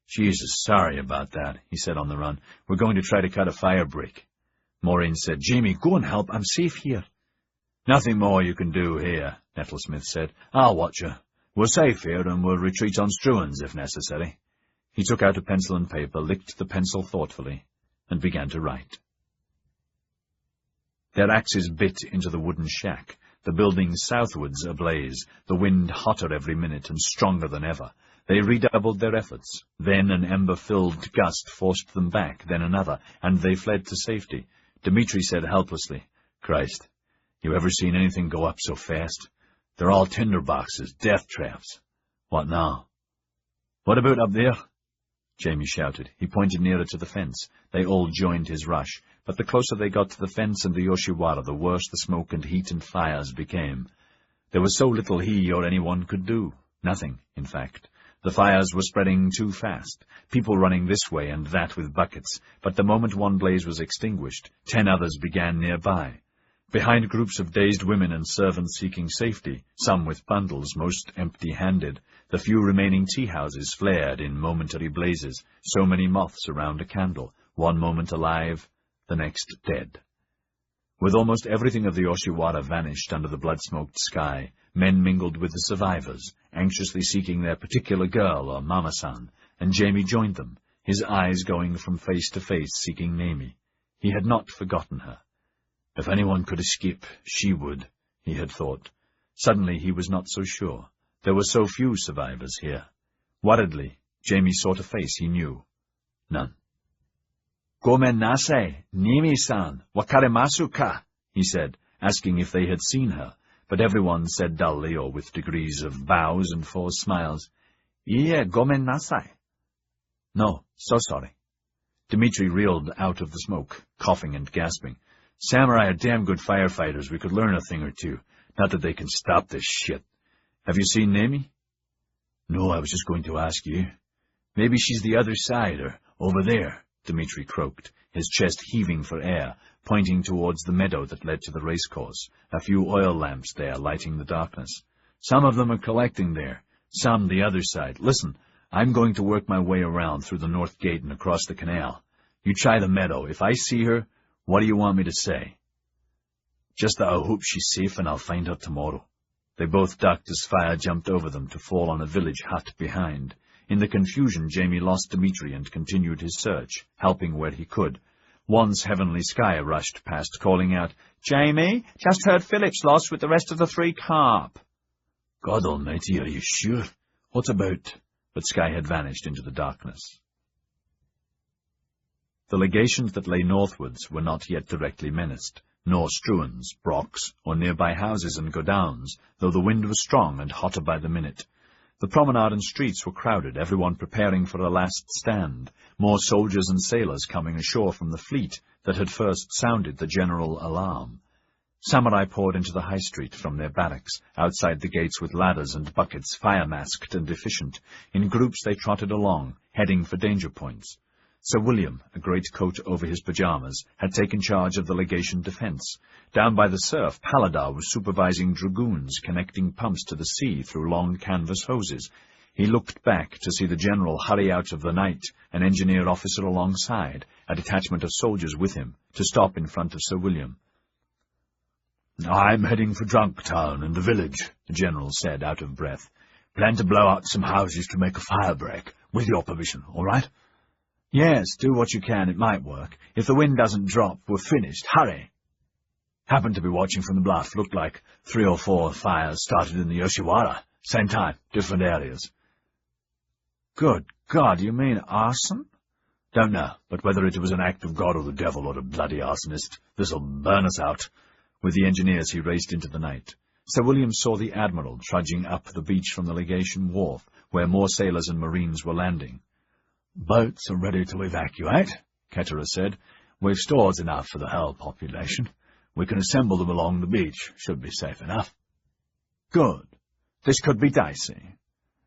"Jesus, sorry about that," he said on the run. "We're going to try to cut a fire break." Maureen said, "Jamie, go and help. I'm safe here." "Nothing more you can do here," Nettlesmith said. "I'll watch you. We're safe here, and we'll retreat on struans if necessary." He took out a pencil and paper, licked the pencil thoughtfully, and began to write. Their axes bit into the wooden shack. the buildings southwards ablaze, the wind hotter every minute and stronger than ever. They redoubled their efforts. Then an ember-filled gust forced them back, then another, and they fled to safety. Dmitri said helplessly, "Christ, you ever seen anything go up so fast? They're all tinderboxes, death traps. What now?" "What about up there?" Jamie shouted. He pointed nearer to the fence. They all joined his rush, but the closer they got to the fence and the Yoshiwara, the worse the smoke and heat and fires became. There was so little he or anyone could do. Nothing, in fact. The fires were spreading too fast, people running this way and that with buckets, but the moment one blaze was extinguished, 10 others began nearby. Behind groups of dazed women and servants seeking safety, some with bundles, most empty-handed, the few remaining tea-houses flared in momentary blazes, so many moths around a candle, one moment alive, the next dead. With almost everything of the Yoshiwara vanished under the blood-smoked sky, men mingled with the survivors, anxiously seeking their particular girl or mama-san, and Jamie joined them, his eyes going from face to face seeking Mamie. He had not forgotten her. If anyone could escape, she would, he had thought. Suddenly he was not so sure. There were so few survivors here. Worriedly, Jamie sought a face he knew. None. "Gomen nasai, Nimi-san, wakaremasu ka?" he said, asking if they had seen her, but everyone said dully or with degrees of bows and forced smiles, "Ie, gomen nasai." "No, so sorry." Dmitri reeled out of the smoke, coughing and gasping. "Samurai are damn good firefighters. We could learn a thing or two. Not that they can stop this shit. Have you seen Mamie?" "No, I was just going to ask you. Maybe she's the other side, or over there," Dmitri croaked, his chest heaving for air, pointing towards the meadow that led to the racecourse, a few oil lamps there lighting the darkness. "Some of them are collecting there, some the other side. Listen, I'm going to work my way around through the north gate and across the canal. You try the meadow. If I see her, what do you want me to say?" "Just that I hope she's safe and I'll find her tomorrow." They both ducked as fire jumped over them to fall on a village hut behind. In the confusion, Jamie lost Dmitri and continued his search, helping where he could. Once Heavenly Sky rushed past, calling out, "Jamie, just heard Philip's lost with the rest of the 3 carp." "God almighty, are you sure? What about?" But Sky had vanished into the darkness. The legations that lay northwards were not yet directly menaced, nor Struans, Brocks, or nearby houses and godowns, though the wind was strong and hotter by the minute. The promenade and streets were crowded, everyone preparing for a last stand, more soldiers and sailors coming ashore from the fleet that had first sounded the general alarm. Samurai poured into the high street from their barracks, outside the gates with ladders and buckets, fire-masked and efficient. In groups they trotted along, heading for danger points. Sir William, a great coat over his pyjamas, had taken charge of the legation defence. Down by the surf, Paladar was supervising dragoons connecting pumps to the sea through long canvas hoses. He looked back to see the general hurry out of the night, an engineer officer alongside, a detachment of soldiers with him, to stop in front of Sir William. "I'm heading for Drunktown and the village," the general said, out of breath. "Plan to blow out some houses to make a fire break, with your permission, all right?" "Yes, do what you can. It might work. If the wind doesn't drop, we're finished. Hurry!" "Happened to be watching from the bluff. Looked like 3 or 4 fires started in the Yoshiwara. Same time, different areas." "Good God, you mean arson?" "Don't know, but whether it was an act of God or the devil or a bloody arsonist, this'll burn us out." With the engineers he raced into the night. Sir William saw the Admiral trudging up the beach from the legation wharf, where more sailors and marines were landing. "Boats are ready to evacuate," Ketterer said. "We've stores enough for the whole population. We can assemble them along the beach. Should be safe enough." "Good. This could be dicey."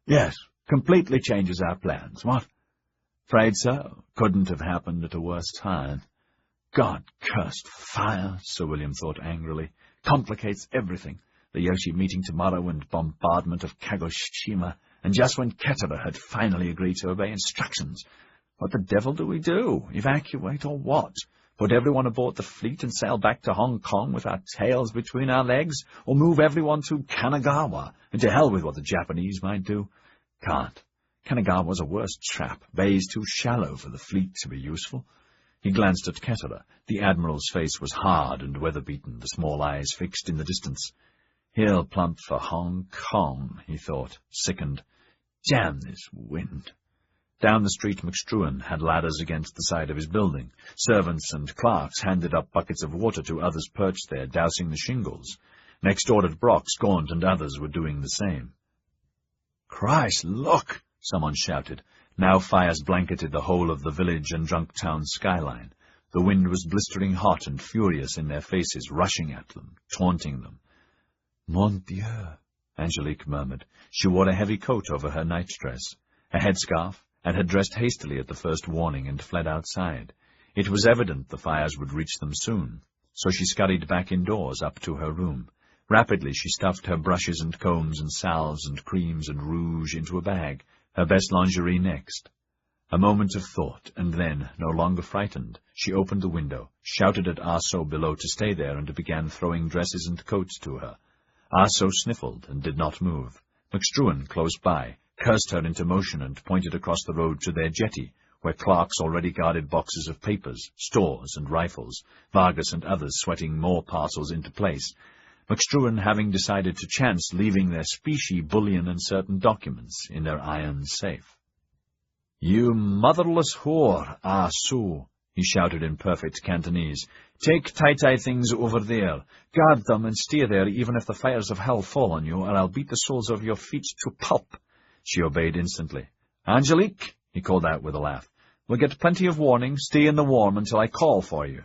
"Yes, completely changes our plans, what?" "Afraid so. Couldn't have happened at a worse time." "God-cursed fire," Sir William thought angrily. "Complicates everything. The Yoshi meeting tomorrow and bombardment of Kagoshima, and just when Ketterer had finally agreed to obey instructions. What the devil do we do? Evacuate or what? Put everyone aboard the fleet and sail back to Hong Kong with our tails between our legs? Or move everyone to Kanagawa, and to hell with what the Japanese might do? Can't. Kanagawa's a worse trap. Bay's too shallow for the fleet to be useful." He glanced at Ketterer. The Admiral's face was hard and weather-beaten, the small eyes fixed in the distance. He'll plump for Hong Kong, he thought, sickened. Damn this wind. Down the street McStruan had ladders against the side of his building. Servants and clerks handed up buckets of water to others perched there, dousing the shingles. Next door at Brock's, Gaunt and others were doing the same. "Christ, look!" someone shouted. Now fires blanketed the whole of the village and drunk town skyline. The wind was blistering hot and furious in their faces, rushing at them, taunting them. "Mon Dieu," Angelique murmured. She wore a heavy coat over her nightdress, a headscarf, and had dressed hastily at the first warning and fled outside. It was evident the fires would reach them soon, so she scurried back indoors up to her room. Rapidly she stuffed her brushes and combs and salves and creams and rouge into a bag, her best lingerie next. A moment of thought, and then, no longer frightened, she opened the window, shouted at Arceau below to stay there, and began throwing dresses and coats to her. Arceau sniffled and did not move. McStruan, close by, cursed her into motion and pointed across the road to their jetty, where clerks already guarded boxes of papers, stores, and rifles, Vargas and others sweating more parcels into place, McStruan having decided to chance leaving their specie bullion and certain documents in their iron safe. "You motherless whore, Arceau," he shouted in perfect Cantonese. "Take Tai-Tai things over there. Guard them and stay there even if the fires of hell fall on you, or I'll beat the soles of your feet to pulp." She obeyed instantly. "Angelique," he called out with a laugh, "we'll get plenty of warning. Stay in the warm until I call for you."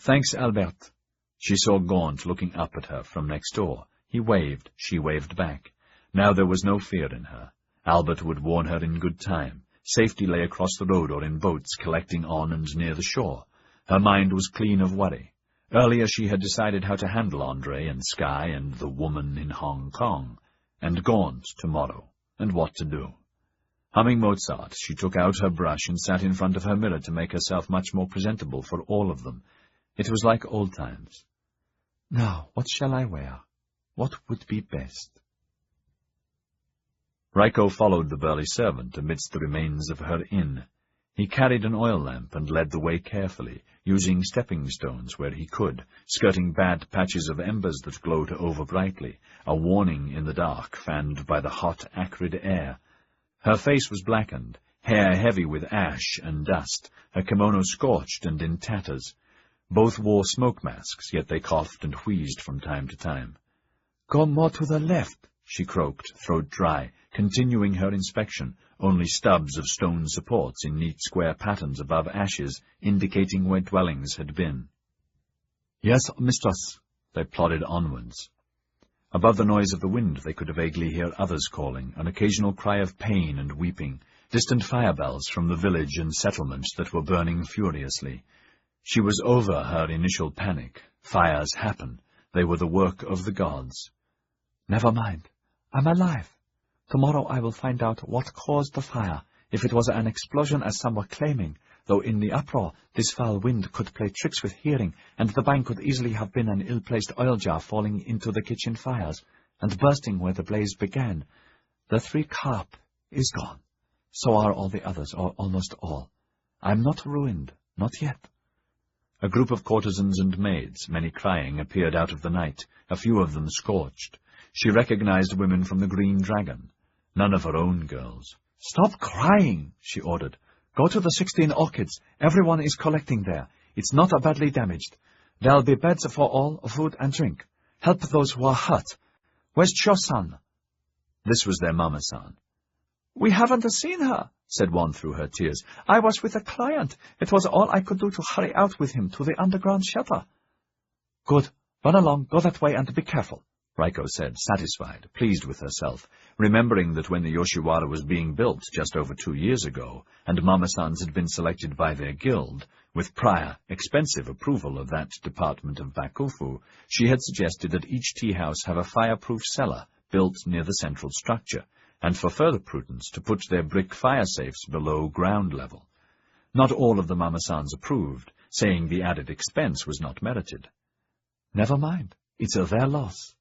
"Thanks, Albert." She saw Gaunt looking up at her from next door. He waved. She waved back. Now there was no fear in her. Albert would warn her in good time. Safety lay across the road or in boats collecting on and near the shore. Her mind was clean of worry. Earlier she had decided how to handle Andre and Sky and the woman in Hong Kong, and Gaunt tomorrow, and what to do. Humming Mozart, she took out her brush and sat in front of her mirror to make herself much more presentable for all of them. It was like old times. Now, what shall I wear? What would be best? Raiko followed the burly servant amidst the remains of her inn. He carried an oil lamp and led the way carefully, using stepping stones where he could, skirting bad patches of embers that glowed over brightly, a warning in the dark fanned by the hot, acrid air. Her face was blackened, hair heavy with ash and dust, her kimono scorched and in tatters. Both wore smoke masks, yet they coughed and wheezed from time to time. "Go more to the left," she croaked, throat dry, continuing her inspection, only stubs of stone supports in neat square patterns above ashes, indicating where dwellings had been. "Yes, mistress." They plodded onwards. Above the noise of the wind they could vaguely hear others calling, an occasional cry of pain and weeping, distant fire bells from the village and settlements that were burning furiously. She was over her initial panic. Fires happen. They were the work of the gods. "Never mind. I'm alive. Tomorrow I will find out what caused the fire, if it was an explosion as some were claiming, though in the uproar this foul wind could play tricks with hearing, and the bang could easily have been an ill-placed oil jar falling into the kitchen fires, and bursting where the blaze began. The 3 carp is gone. So are all the others, or almost all. I'm not ruined, not yet." A group of courtesans and maids, many crying, appeared out of the night, a few of them scorched. She recognized women from the Green Dragon. None of her own girls. "Stop crying," she ordered. "Go to the 16 Orchids. Everyone is collecting there. It's not badly damaged. There'll be beds for all, food and drink. Help those who are hurt. Where's Cho-san?" This was their Mama-san. "We haven't seen her," said one through her tears. "I was with a client. It was all I could do to hurry out with him to the underground shelter." "Good. Run along, go that way, and be careful," Raiko said, satisfied, pleased with herself, remembering that when the Yoshiwara was being built just over 2 years ago, and Mama-sans had been selected by their guild, with prior, expensive approval of that department of Bakufu, she had suggested that each tea-house have a fireproof cellar built near the central structure, and for further prudence to put their brick fire-safes below ground level. Not all of the Mama-sans approved, saying the added expense was not merited. "Never mind, it's their loss.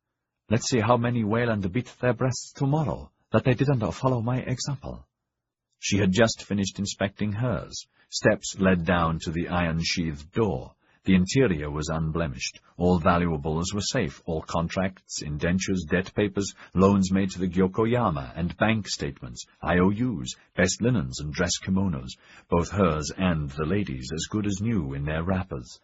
Let's see how many wail and beat their breasts tomorrow, that they didn't follow my example." She had just finished inspecting hers. Steps led down to the iron-sheathed door. The interior was unblemished. All valuables were safe. All contracts, indentures, debt papers, loans made to the Gyokoyama, and bank statements, IOUs, best linens and dress kimonos, both hers and the ladies, as good as new in their wrappers.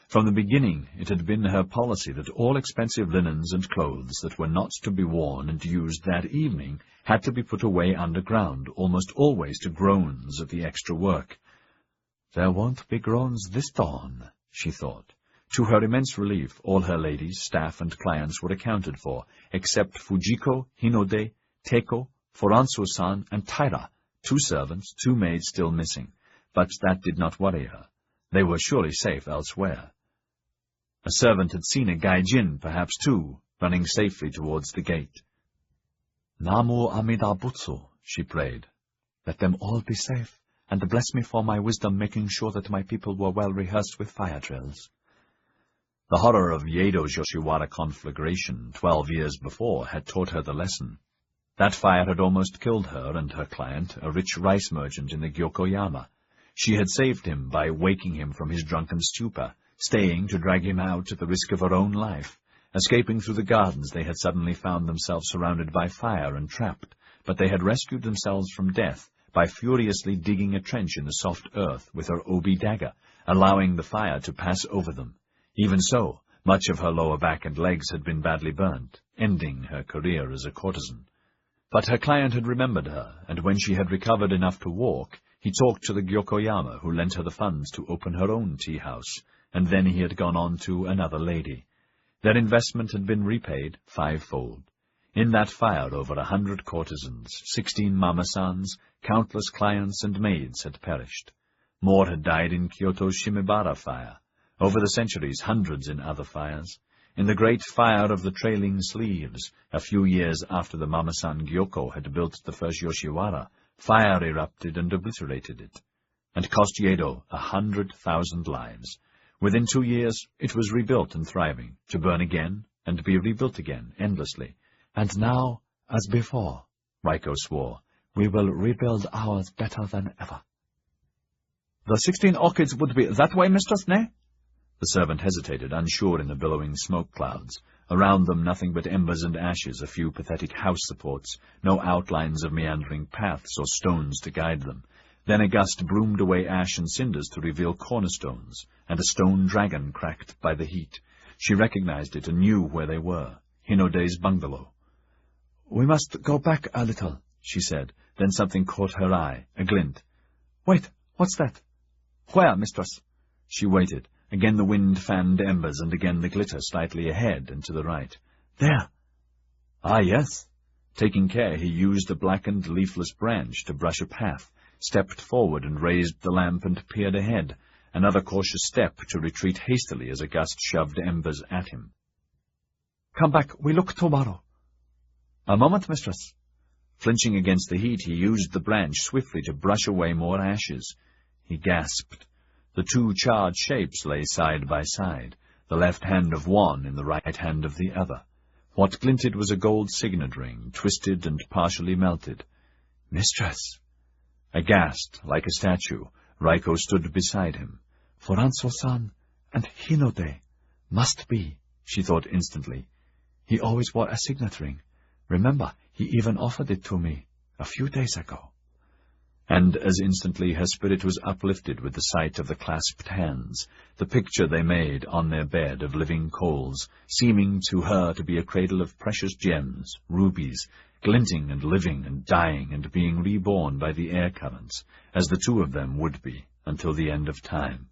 From the beginning, it had been her policy that all expensive linens and clothes that were not to be worn and used that evening had to be put away underground, almost always to groans at the extra work. "There won't be groans this dawn," she thought. To her immense relief, all her ladies, staff, and clients were accounted for, except Fujiko, Hinode, Teiko, Foranso-san, and Taira, 2 servants, 2 maids still missing. But that did not worry her. They were surely safe elsewhere. A servant had seen a Gai Jin, perhaps 2, running safely towards the gate. "Namu Amida Butsu," she prayed. "Let them all be safe, and bless me for my wisdom making sure that my people were well rehearsed with fire drills." The horror of Yedo's Yoshiwara conflagration 12 years before had taught her the lesson. That fire had almost killed her and her client, a rich rice merchant in the Gyokoyama. She had saved him by waking him from his drunken stupor, staying to drag him out at the risk of her own life. Escaping through the gardens, they had suddenly found themselves surrounded by fire and trapped, but they had rescued themselves from death by furiously digging a trench in the soft earth with her obi dagger, allowing the fire to pass over them. Even so, much of her lower back and legs had been badly burnt, ending her career as a courtesan. But her client had remembered her, and when she had recovered enough to walk, he talked to the Gyokoyama, who lent her the funds to open her own tea-house, and then he had gone on to another lady. Their investment had been repaid 5-fold. In that fire, over 100 courtesans, 16 mama-sans, countless clients and maids had perished. More had died in Kyoto's Shimebara fire. Over the centuries, hundreds in other fires. In the great fire of the trailing sleeves, a few years after the Mama-san Gyoko had built the first Yoshiwara, fire erupted and obliterated it, and cost Yedo 100,000 lives. Within 2 years, it was rebuilt and thriving, to burn again and be rebuilt again, endlessly. "And now, as before," Raiko swore, "we will rebuild ours better than ever." "The 16 orchids would be that way, Mistress, nay?" The servant hesitated, unsure in the billowing smoke clouds. Around them nothing but embers and ashes, a few pathetic house supports, no outlines of meandering paths or stones to guide them. Then a gust broomed away ash and cinders to reveal cornerstones, and a stone dragon cracked by the heat. She recognized it and knew where they were, Hinode's bungalow. "We must go back a little," she said. Then something caught her eye, a glint. "Wait, what's that?" "Where, mistress?" She waited. Again the wind fanned embers, and again the glitter slightly ahead and to the right. "There!" "Ah, yes." Taking care, he used a blackened, leafless branch to brush a path, stepped forward and raised the lamp and peered ahead, another cautious step to retreat hastily as a gust shoved embers at him. "Come back, we look tomorrow." "A moment, mistress." Flinching against the heat, he used the branch swiftly to brush away more ashes. He gasped. The 2 charred shapes lay side by side, the left hand of one in the right hand of the other. What glinted was a gold signet ring, twisted and partially melted. "Mistress!" Aghast, like a statue, Raiko stood beside him. "Foranso-san and Hinode must be," she thought instantly. "He always wore a signet ring. Remember, he even offered it to me a few days ago." And as instantly her spirit was uplifted with the sight of the clasped hands, the picture they made on their bed of living coals, seeming to her to be a cradle of precious gems, rubies, glinting and living and dying and being reborn by the air currents, as the 2 of them would be until the end of time.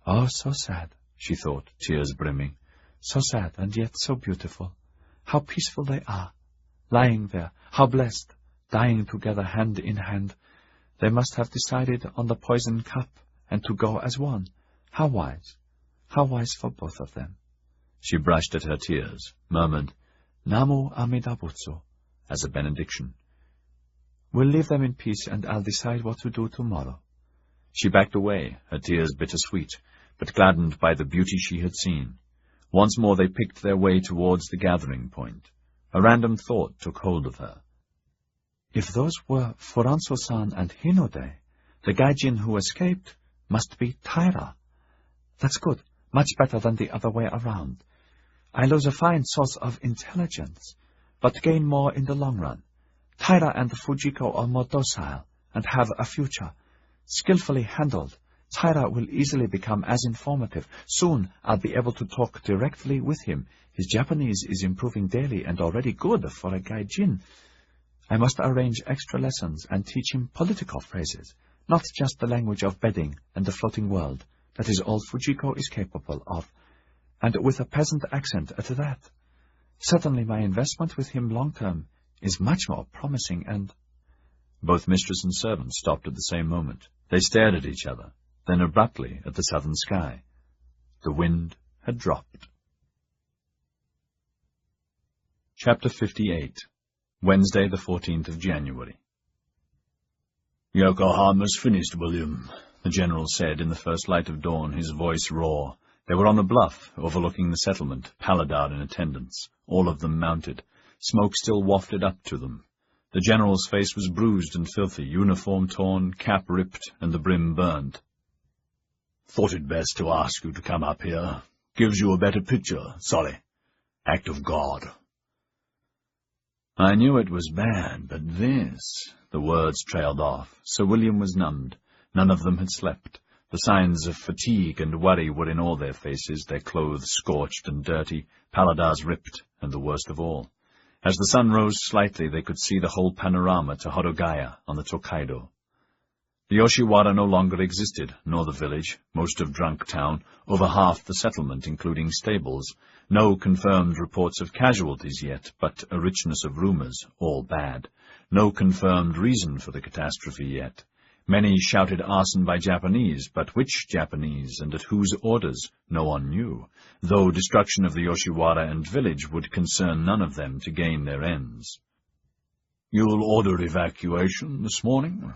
"Oh, so sad," she thought, tears brimming. "So sad, and yet so beautiful. How peaceful they are, lying there, how blessed, dying together hand in hand. They must have decided on the poison cup, and to go as one. How wise for both of them." She brushed at her tears, murmured, "Namu Amida Butsu," as a benediction. "We'll leave them in peace, and I'll decide what to do tomorrow." She backed away, her tears bittersweet, but gladdened by the beauty she had seen. Once more they picked their way towards the gathering point. A random thought took hold of her. If those were Foranso-san and Hinode, the Gai Jin who escaped must be Taira. That's good. Much better than the other way around. I lose a fine source of intelligence, but gain more in the long run. Taira and Fujiko are more docile and have a future. Skillfully handled, Taira will easily become as informative. Soon I'll be able to talk directly with him. His Japanese is improving daily and already good for a Gai Jin. I must arrange extra lessons and teach him political phrases, not just the language of bedding and the floating world. That is all Fujiko is capable of, and with a peasant accent at that. Certainly my investment with him long-term is much more promising and— Both mistress and servant stopped at the same moment. They stared at each other, then abruptly at the southern sky. The wind had dropped. Chapter 58. Wednesday, the 14th of January. "Yokohama's finished, William," the general said in the first light of dawn, his voice raw. They were on a bluff overlooking the settlement, Paladar in attendance, all of them mounted. Smoke still wafted up to them. The general's face was bruised and filthy, uniform torn, cap ripped, and the brim burned. "Thought it best to ask you to come up here. Gives you a better picture, sorry. Act of God." "I knew it was bad, but this—" The words trailed off. Sir William was numbed. None of them had slept. The signs of fatigue and worry were in all their faces, their clothes scorched and dirty, Paladar's ripped, and the worst of all. As the sun rose slightly, they could see the whole panorama to Hodogaya on the Tokaido. The Yoshiwara no longer existed, nor the village, most of Drunk Town, over half the settlement, including stables. No confirmed reports of casualties yet, but a richness of rumors, all bad. No confirmed reason for the catastrophe yet. Many shouted arson by Japanese, but which Japanese, and at whose orders, no one knew, though destruction of the Yoshiwara and village would concern none of them to gain their ends. "You'll order evacuation this morning?"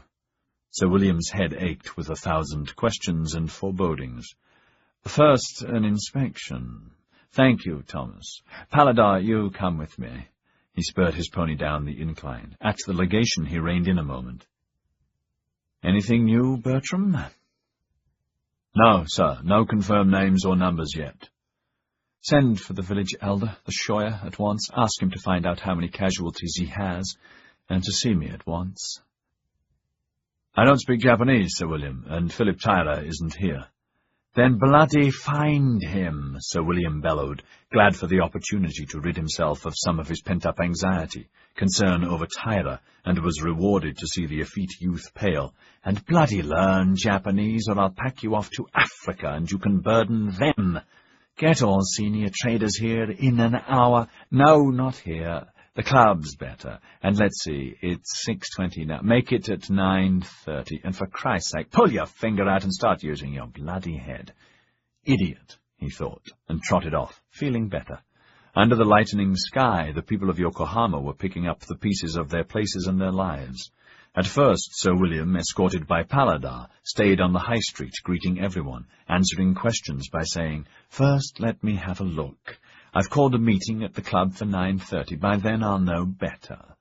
Sir William's head ached with 1,000 questions and forebodings. "First, an inspection. Thank you, Thomas. Paladar, you come with me." He spurred his pony down the incline. At the legation he reined in a moment. "Anything new, Bertram?" "No, sir. No confirmed names or numbers yet." "Send for the village elder, the Shoya, at once. Ask him to find out how many casualties he has, and to see me at once." "I don't speak Japanese, Sir William, and Philip Tyra isn't here." "Then bloody find him," Sir William bellowed, glad for the opportunity to rid himself of some of his pent-up anxiety, concern over Tyra, and was rewarded to see the effete youth pale. "And bloody learn Japanese, or I'll pack you off to Africa, and you can burden them. Get all senior traders here in an hour." "No, not here. The club's better. And let's see, it's 6:20 now. Make it at 9:30. And for Christ's sake, pull your finger out and start using your bloody head." Idiot, he thought, and trotted off, feeling better. Under the lightening sky, the people of Yokohama were picking up the pieces of their places and their lives. At first, Sir William, escorted by Paladar, stayed on the high street, greeting everyone, answering questions by saying, "First, let me have a look. I've called a meeting at the club for 9:30. By then I'll know better."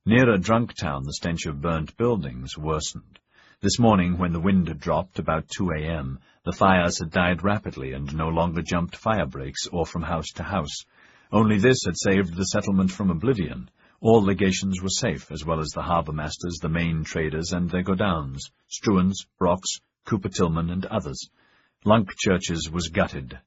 Nearer Drunk Town, the stench of burnt buildings worsened. This morning, when the wind had dropped about 2 a.m., the fires had died rapidly and no longer jumped fire breaks or from house to house. Only this had saved the settlement from oblivion. All legations were safe, as well as the harbour masters, the main traders, and their godowns, Struans, Brocks, Cooper Tillman, and others. Lunk Churches was gutted.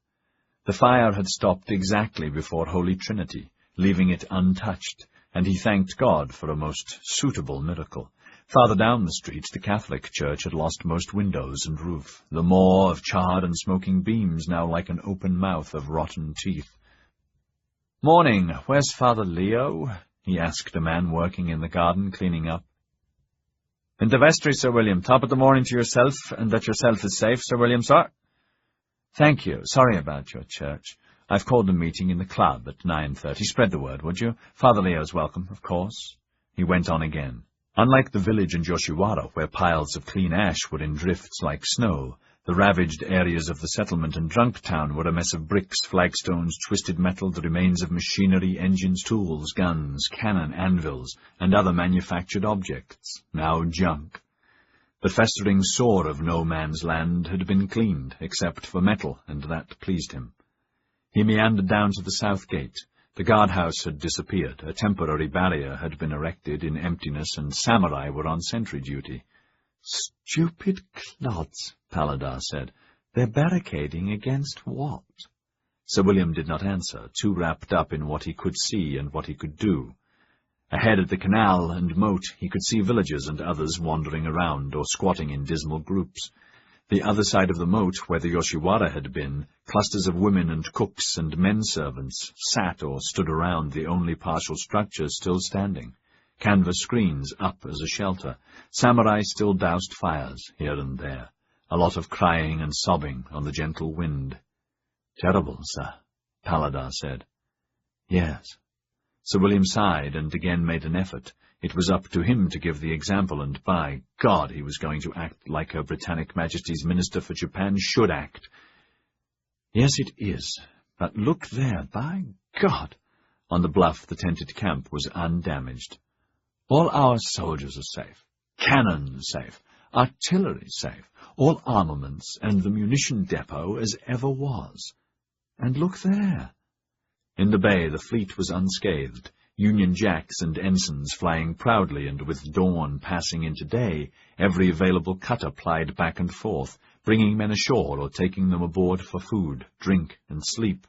The fire had stopped exactly before Holy Trinity, leaving it untouched, and he thanked God for a most suitable miracle. Farther down the street, the Catholic Church had lost most windows and roof, the maw of charred and smoking beams now like an open mouth of rotten teeth. "Morning. Where's Father Leo?" he asked a man working in the garden, cleaning up. "In the vestry, Sir William. Top of the morning to yourself, and that yourself is safe, Sir William, sir." "Thank you. Sorry about your church. I've called a meeting in the club at 9:30. Spread the word, would you? Father Leo's welcome, of course." He went on again. Unlike the village and Yoshiwara, where piles of clean ash were in drifts like snow, the ravaged areas of the settlement and Drunk Town were a mess of bricks, flagstones, twisted metal, the remains of machinery, engines, tools, guns, cannon, anvils, and other manufactured objects, now junk. The festering sore of no man's land had been cleaned, except for metal, and that pleased him. He meandered down to the south gate. The guardhouse had disappeared, a temporary barrier had been erected in emptiness, and samurai were on sentry duty. "Stupid clods," Paladar said. "They're barricading against what?" Sir William did not answer, too wrapped up in what he could see and what he could do. Ahead at the canal and moat he could see villagers and others wandering around or squatting in dismal groups. The other side of the moat, where the Yoshiwara had been, clusters of women and cooks and men-servants sat or stood around the only partial structure still standing. Canvas screens up as a shelter. Samurai still doused fires here and there. A lot of crying and sobbing on the gentle wind. "Terrible, sir," Paladar said. "Yes." Sir William sighed and again made an effort. It was up to him to give the example, and by God he was going to act like Her Britannic Majesty's Minister for Japan should act. "Yes, it is. But look there, by God!" On the bluff the tented camp was undamaged. "All our soldiers are safe, cannons safe, artillery safe, all armaments and the munition depot as ever was. And look there." In the bay the fleet was unscathed, Union Jacks and ensigns flying proudly, and with dawn passing into day, every available cutter plied back and forth, bringing men ashore or taking them aboard for food, drink, and sleep.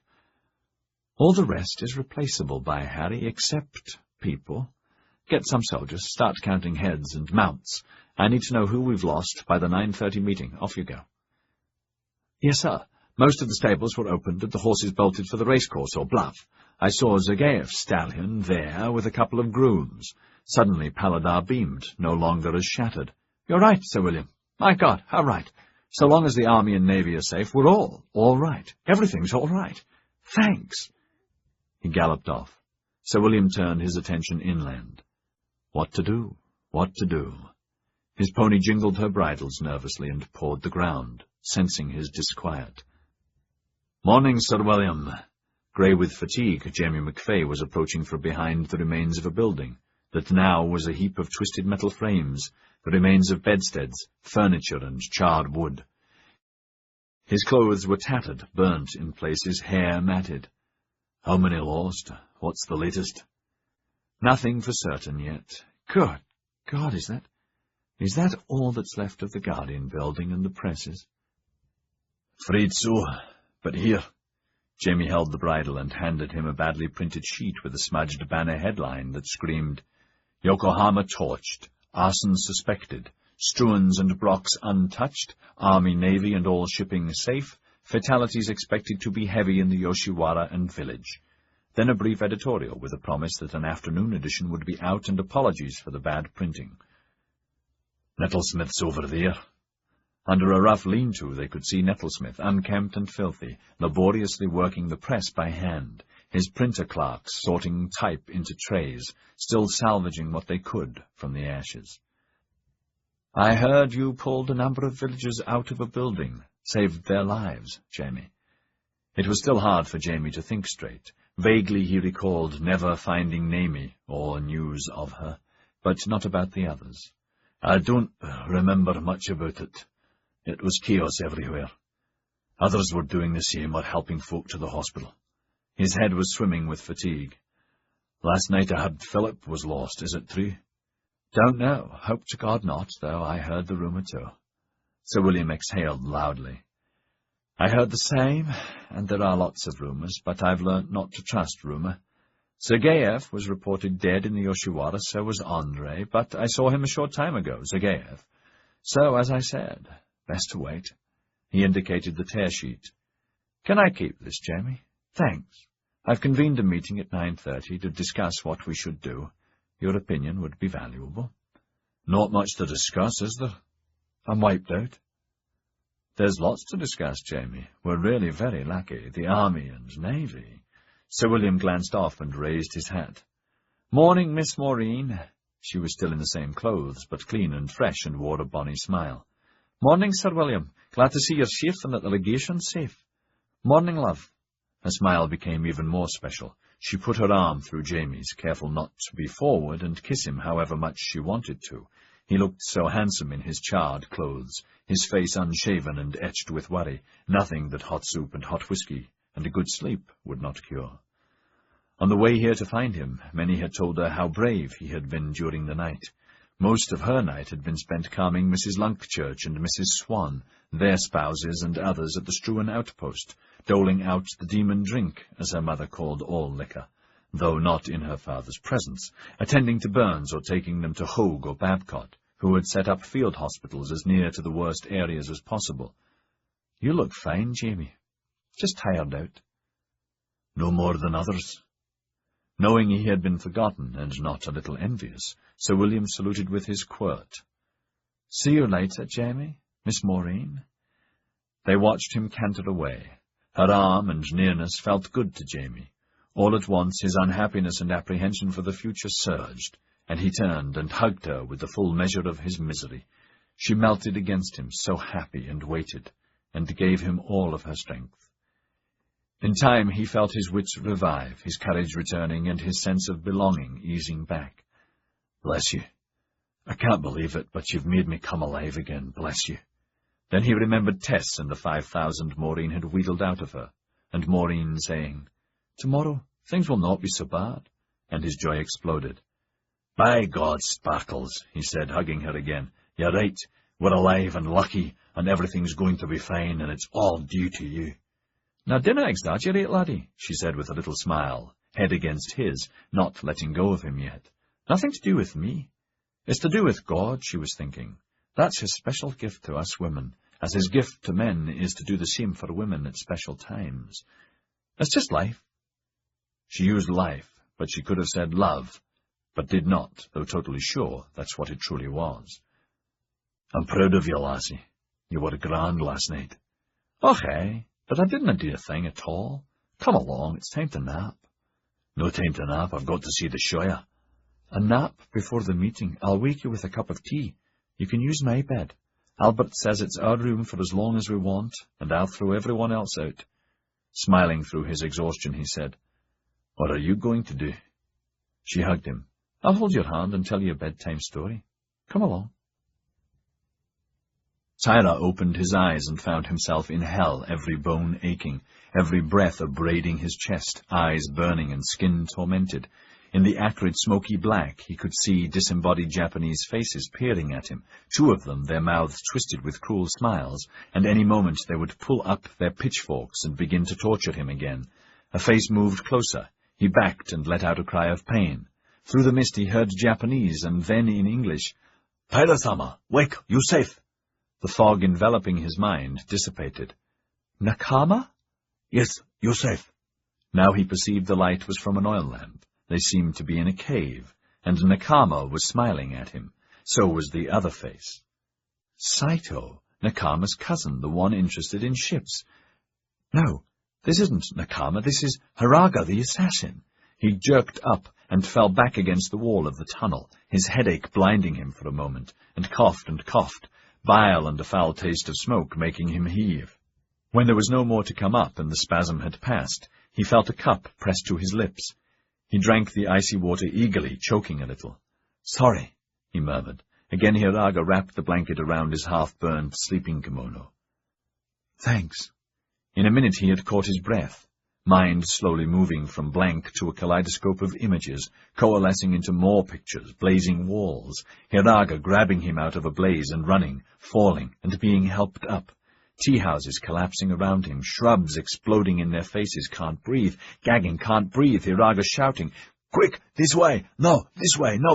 "All the rest is replaceable by Harry, except people. Get some soldiers, start counting heads and mounts. I need to know who we've lost by the 9:30 meeting. Off you go." "Yes, sir. Most of the stables were opened and the horses bolted for the racecourse or bluff. I saw Zagaev's stallion there with a couple of grooms." Suddenly Paladar beamed, no longer as shattered. "You're right, Sir William. My God, how right. So long as the Army and Navy are safe, we're all right. Everything's all right. Thanks." He galloped off. Sir William turned his attention inland. What to do? What to do? His pony jingled her bridles nervously and pawed the ground, sensing his disquiet. "Morning, Sir William." Grey with fatigue, Jamie McFay was approaching from behind the remains of a building that now was a heap of twisted metal frames, the remains of bedsteads, furniture, and charred wood. His clothes were tattered, burnt in places, hair matted. "How many lost? What's the latest?" "Nothing for certain yet. Good God, is that all that's left of the Guardian building and the presses?" "Afraid so. But here." Jamie held the bridle and handed him a badly printed sheet with a smudged banner headline that screamed, "Yokohama torched, arson suspected, Struans and Brocks untouched, Army, Navy and all shipping safe, fatalities expected to be heavy in the Yoshiwara and village." Then a brief editorial with a promise that an afternoon edition would be out and apologies for the bad printing. "Nettlesmith's over there." Under a rough lean-to they could see Nettlesmith, unkempt and filthy, laboriously working the press by hand, his printer clerks sorting type into trays, still salvaging what they could from the ashes. "I heard you pulled a number of villagers out of a building, saved their lives, Jamie." It was still hard for Jamie to think straight. Vaguely he recalled never finding Naomi or news of her, but not about the others. "I don't remember much about it. It was chaos everywhere. Others were doing the same or helping folk to the hospital." His head was swimming with fatigue. "Last night I heard Philip was lost. Is it true?" "Don't know. Hope to God not, though I heard the rumour too." Sir William exhaled loudly. "I heard the same, and there are lots of rumours, but I've learnt not to trust rumour. Zagaev was reported dead in the Yoshiwara, so was Andre, but I saw him a short time ago, Zagaev. So, as I said, best to wait." He indicated the tear sheet. "Can I keep this, Jamie? Thanks. I've convened a meeting at 9:30 to discuss what we should do. Your opinion would be valuable." "Not much to discuss, is there? I'm wiped out." "There's lots to discuss, Jamie. We're really very lucky, the Army and Navy." Sir William glanced off and raised his hat. "Morning, Miss Maureen." She was still in the same clothes, but clean and fresh, and wore a bonny smile. "Morning, Sir William. Glad to see you're safe and that the legation's safe." "Morning, love." Her smile became even more special. She put her arm through Jamie's, careful not to be forward and kiss him however much she wanted to. He looked so handsome in his charred clothes, his face unshaven and etched with worry, nothing that hot soup and hot whiskey and a good sleep would not cure. On the way here to find him, many had told her how brave he had been during the night. Most of her night had been spent calming Mrs. Lunkchurch and Mrs. Swan, their spouses and others at the strewn outpost, doling out the demon drink, as her mother called all liquor, though not in her father's presence, attending to burns or taking them to Hogue or Babcock, who had set up field hospitals as near to the worst areas as possible. "You look fine, Jamie. Just tired out." "No more than others." Knowing he had been forgotten and not a little envious, Sir William saluted with his quirt. "See you later, Jamie, Miss Maureen." They watched him canter away. Her arm and nearness felt good to Jamie. All at once his unhappiness and apprehension for the future surged, and he turned and hugged her with the full measure of his misery. She melted against him, so happy, and waited, and gave him all of her strength. In time he felt his wits revive, his courage returning, and his sense of belonging easing back. "Bless you. I can't believe it, but you've made me come alive again, bless you." Then he remembered Tess and the 5,000 Maureen had wheedled out of her, and Maureen saying, "Tomorrow things will not be so bad," and his joy exploded. "By God, Sparkles," he said, hugging her again, "you're right. We're alive and lucky, and everything's going to be fine, and it's all due to you." "Now dinna exaggerate, laddie," she said with a little smile, head against his, not letting go of him yet. "Nothing to do with me. It's to do with God," she was thinking. "That's his special gift to us women, as his gift to men is to do the same for women at special times. It's just life." She used life, but she could have said love, but did not, though totally sure that's what it truly was. "I'm proud of you, lassie. You were grand last night." "Och, aye. But I didn't do a thing at all. Come along, it's time to nap." "No time to nap, I've got to see the Shire." "A nap before the meeting. I'll wake you with a cup of tea. You can use my bed. Albert says it's our room for as long as we want, and I'll throw everyone else out." Smiling through his exhaustion, he said, "What are you going to do?" She hugged him. "I'll hold your hand and tell you a bedtime story. Come along." Tyler opened his eyes and found himself in hell, every bone aching, every breath abrading his chest, eyes burning and skin tormented. In the acrid, smoky black, he could see disembodied Japanese faces peering at him, 2 of them, their mouths twisted with cruel smiles, and any moment they would pull up their pitchforks and begin to torture him again. A face moved closer. He backed and let out a cry of pain. Through the mist he heard Japanese, and then in English, "Tyler-sama, wake, you safe." The fog enveloping his mind dissipated. "Nakama?" "Yes, you're safe." Now he perceived the light was from an oil lamp. They seemed to be in a cave, and Nakama was smiling at him. So was the other face. Saito, Nakama's cousin, the one interested in ships. No, this isn't Nakama, this is Hiraga the assassin. He jerked up and fell back against the wall of the tunnel, his headache blinding him for a moment, and coughed, bile and a foul taste of smoke making him heave. When there was no more to come up and the spasm had passed, he felt a cup pressed to his lips. He drank the icy water eagerly, choking a little. "Sorry," he murmured. Again Hiraga wrapped the blanket around his half-burned sleeping kimono. "Thanks." In a minute he had caught his breath, mind slowly moving from blank to a kaleidoscope of images, coalescing into more pictures, blazing walls, Hiraga grabbing him out of a blaze and running, falling, and being helped up. Tea-houses collapsing around him, shrubs exploding in their faces, can't breathe, gagging, can't breathe, Hiraga shouting, "Quick, this way, no,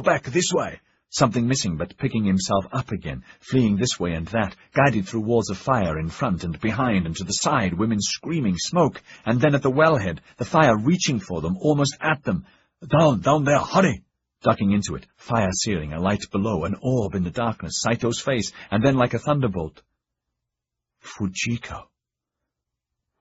back, this way." Something missing, but picking himself up again, fleeing this way and that, guided through walls of fire in front and behind and to the side, women screaming, smoke, and then at the wellhead, the fire reaching for them, almost at them. Down there, hurry! Ducking into it, fire searing, a light below, an orb in the darkness, Saito's face, and then like a thunderbolt. Fujiko.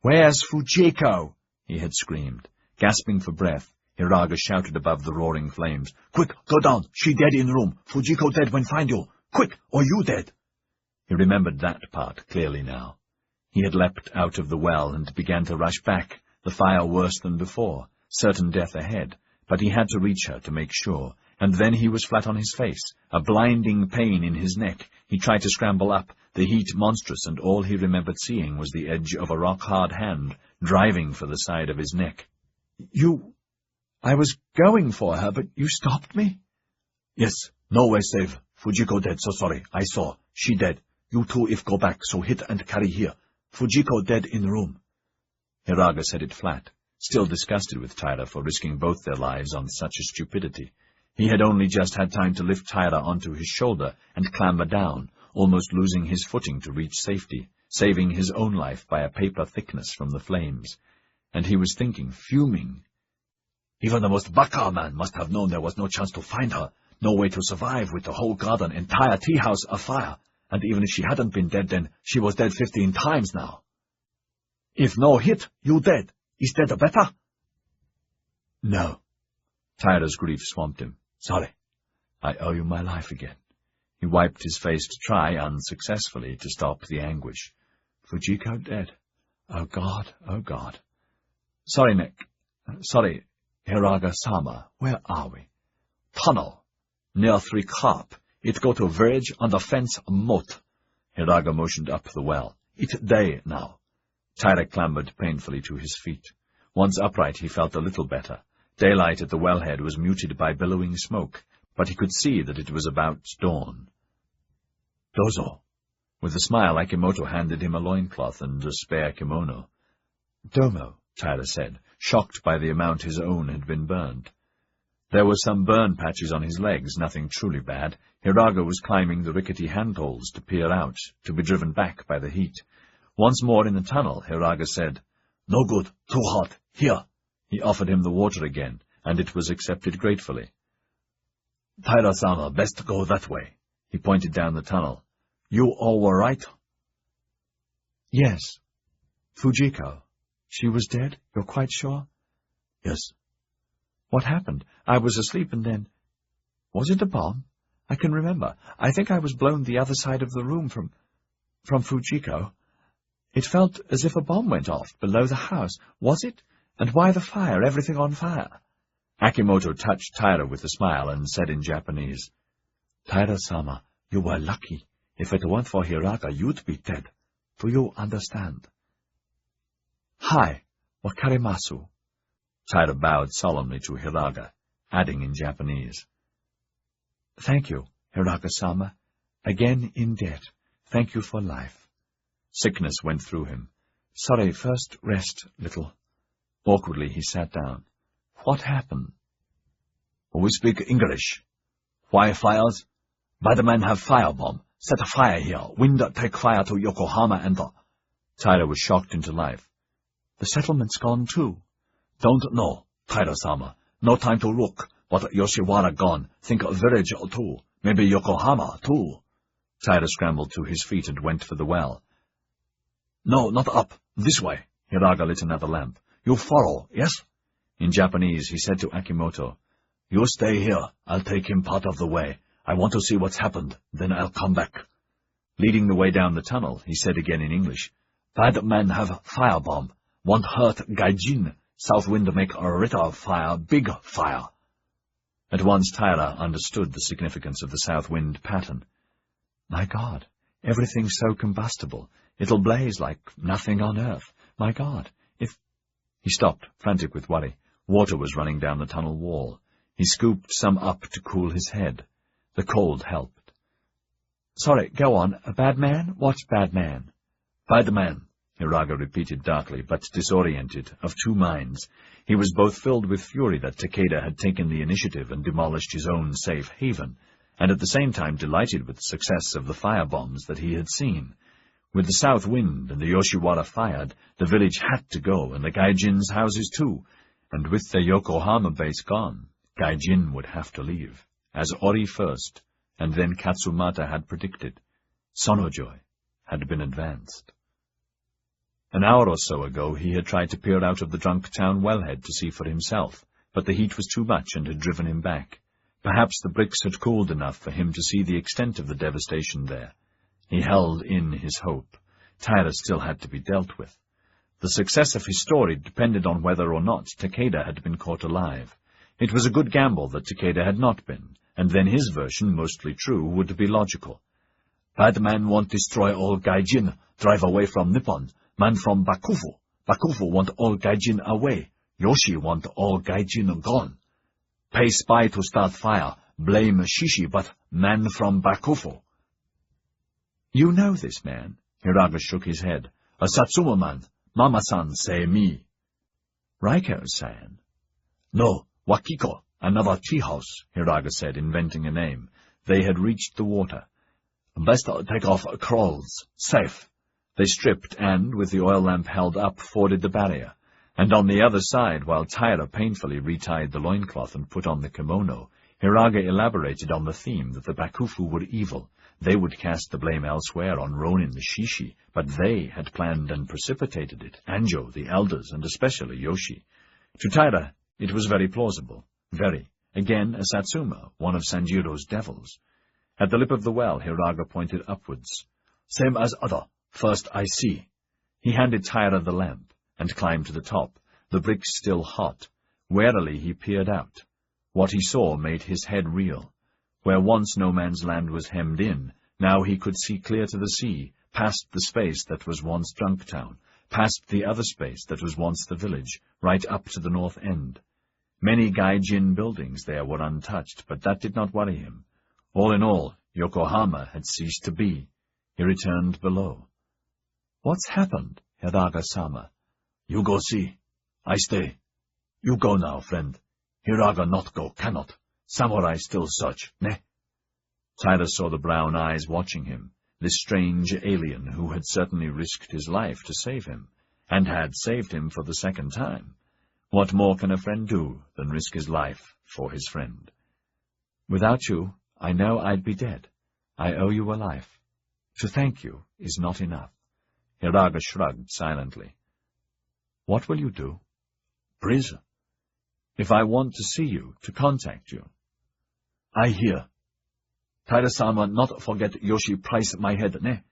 "Where's Fujiko?" he had screamed. Gasping for breath, Hiraga shouted above the roaring flames, "Quick, go down! She dead in room! Fujiko dead when find you! Quick, or you dead!" He remembered that part clearly now. He had leapt out of the well and began to rush back, the fire worse than before, certain death ahead, but he had to reach her to make sure, and then he was flat on his face, a blinding pain in his neck. He tried to scramble up, the heat monstrous, and all he remembered seeing was the edge of a rock-hard hand, driving for the side of his neck. I was going for her, but you stopped me? Yes, no way save. Fujiko dead, so sorry. I saw. She dead. You two if go back, so hit and carry here. Fujiko dead in room. Hiraga said it flat, still disgusted with Taira for risking both their lives on such a stupidity. He had only just had time to lift Taira onto his shoulder and clamber down, almost losing his footing to reach safety, saving his own life by a paper thickness from the flames. And he was thinking, fuming. Even the most baka man must have known there was no chance to find her, no way to survive with the whole garden, entire tea house afire. And even if she hadn't been dead then, she was dead 15 times now. If no hit, you dead. Is that better? No. Taira's grief swamped him. Sorry. I owe you my life again. He wiped his face to try, unsuccessfully, to stop the anguish. Fujiko dead. Oh God, oh God. Sorry, Nick. Sorry, Hiraga-sama. Where are we? Tunnel. Near 3 carp. It go to verge on the fence moat. Hiraga motioned up the well. It day now. Taira clambered painfully to his feet. Once upright, he felt a little better. Daylight at the wellhead was muted by billowing smoke, but he could see that it was about dawn. Dozo. With a smile, Akimoto handed him a loincloth and a spare kimono. Domo, Taira said, shocked by the amount his own had been burned. There were some burn patches on his legs, nothing truly bad. Hiraga was climbing the rickety handholds to peer out, to be driven back by the heat. Once more in the tunnel, Hiraga said, No good, too hot, here. He offered him the water again, and it was accepted gratefully. Taira-sama, best go that way. He pointed down the tunnel. You all were right? Yes. Fujiko. She was dead? You're quite sure? Yes. What happened? I was asleep and then... Was it a bomb? I can remember. I think I was blown the other side of the room from Fujiko. It felt as if a bomb went off below the house. Was it? And why the fire? Everything on fire. Akimoto touched Taira with a smile and said in Japanese, Taira-sama, you were lucky. If it weren't for Hiraga, you'd be dead. Do you understand? Hi, wakarimasu. Taira bowed solemnly to Hiraga, adding in Japanese, Thank you, Hiraga-sama. Again in debt. Thank you for life. Sickness went through him. Sorry, first rest, little. Awkwardly he sat down. What happened? We speak English. Why fires? Bad men have firebomb. Set a fire here. Wind take fire to Yokohama and... Taira was shocked into life. The settlement's gone too. Don't know, Taira-sama. No time to look. But Yoshiwara gone. Think a village or two. Maybe Yokohama too. Taira scrambled to his feet and went for the well. No, not up. This way. Hiraga lit another lamp. You follow, yes? In Japanese, he said to Akimoto, You stay here. I'll take him part of the way. I want to see what's happened. Then I'll come back. Leading the way down the tunnel, he said again in English, Bad men have firebomb. Won't hurt Gai Jin. South wind make a ritter fire, big fire. At once Taira understood the significance of the south wind pattern. My God, everything's so combustible. It'll blaze like nothing on earth. My God, if... He stopped, frantic with worry. Water was running down the tunnel wall. He scooped some up to cool his head. The cold helped. Sorry, go on. A bad man? What's bad man? Bad man, Hiraga repeated darkly, but disoriented, of two minds. He was both filled with fury that Takeda had taken the initiative and demolished his own safe haven, and at the same time delighted with the success of the firebombs that he had seen. With the south wind and the Yoshiwara fired, the village had to go, and the Gai Jin's houses too, and with the Yokohama base gone, Gai Jin would have to leave, as Ori first, and then Katsumata had predicted. Sonojoy had been advanced. An hour or so ago he had tried to peer out of the drunk town wellhead to see for himself, but the heat was too much and had driven him back. Perhaps the bricks had cooled enough for him to see the extent of the devastation there. He held in his hope. Taira still had to be dealt with. The success of his story depended on whether or not Takeda had been caught alive. It was a good gamble that Takeda had not been, and then his version, mostly true, would be logical. Bad man want destroy all Gai Jin, drive away from Nippon. Man from Bakufu. Bakufu want all Gai Jin away. Yoshi want all Gai Jin gone. Pay spy to start fire. Blame Shishi, but man from Bakufu. You know this man? Hiraga shook his head. A Satsuma man. Mama-san say me. Raiko-san. No, Wakiko, another tea house, Hiraga said, inventing a name. They had reached the water. Best take off crawls. Safe. They stripped and, with the oil lamp held up, forded the barrier. And on the other side, while Taira painfully retied the loincloth and put on the kimono, Hiraga elaborated on the theme that the Bakufu were evil. They would cast the blame elsewhere on Ronin the Shishi, but they had planned and precipitated it, Anjo, the elders, and especially Yoshi. To Taira, it was very plausible. Very. Again, a Satsuma, one of Sanjiro's devils. At the lip of the well, Hiraga pointed upwards. Same as other. First I see. He handed Taira the lamp, and climbed to the top, the bricks still hot. Warily he peered out. What he saw made his head reel. Where once no man's land was hemmed in, now he could see clear to the sea, past the space that was once Drunktown, past the other space that was once the village, right up to the north end. Many Gai Jin buildings there were untouched, but that did not worry him. All in all, Yokohama had ceased to be. He returned below. What's happened, Hiraga-sama? You go see. I stay. You go now, friend. Hiraga not go, cannot. Samurai still search, ne? Taira saw the brown eyes watching him, this strange alien who had certainly risked his life to save him, and had saved him for the second time. What more can a friend do than risk his life for his friend? Without you, I know I'd be dead. I owe you a life. To thank you is not enough. Hiraga shrugged silently. What will you do? Prison. If I want to see you, to contact you. I hear. Taira-sama not forget Yoshi price my head, ne?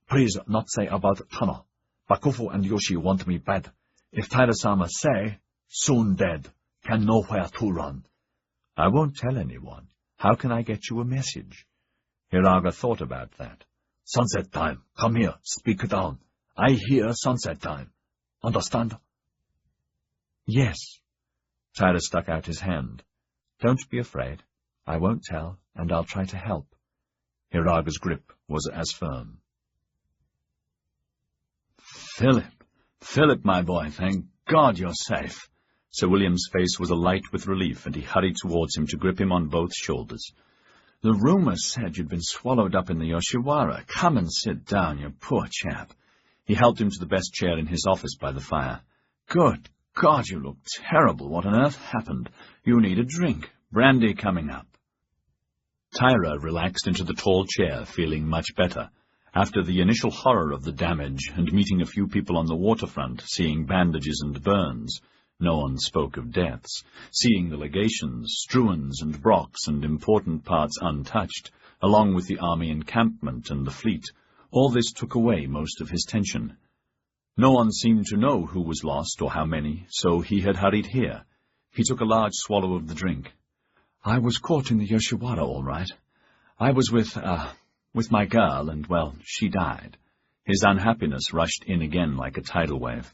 Please not say about Tana. Bakufu and Yoshi want me bad. If Taira-sama say, soon dead, can nowhere to run. I won't tell anyone. How can I get you a message? Hiraga thought about that. Sunset time. Come here. Speak down. I hear sunset time. Understand? Yes. Taira stuck out his hand. Don't be afraid. I won't tell, and I'll try to help. Hiraga's grip was as firm. Philip, my boy, thank God you're safe. Sir William's face was alight with relief, and he hurried towards him to grip him on both shoulders. The rumors said you'd been swallowed up in the Yoshiwara. Come and sit down, you poor chap. He helped him to the best chair in his office by the fire. Good God, you look terrible. What on earth happened? You need a drink. Brandy coming up. Taira relaxed into the tall chair, feeling much better. After the initial horror of the damage, and meeting a few people on the waterfront, seeing bandages and burns, no one spoke of deaths, seeing the legations, struans and brocks and important parts untouched, along with the army encampment and the fleet, all this took away most of his tension. No one seemed to know who was lost or how many, so he had hurried here. He took a large swallow of the drink. I was caught in the Yoshiwara, all right. I was with my girl, and, well, she died. His unhappiness rushed in again like a tidal wave.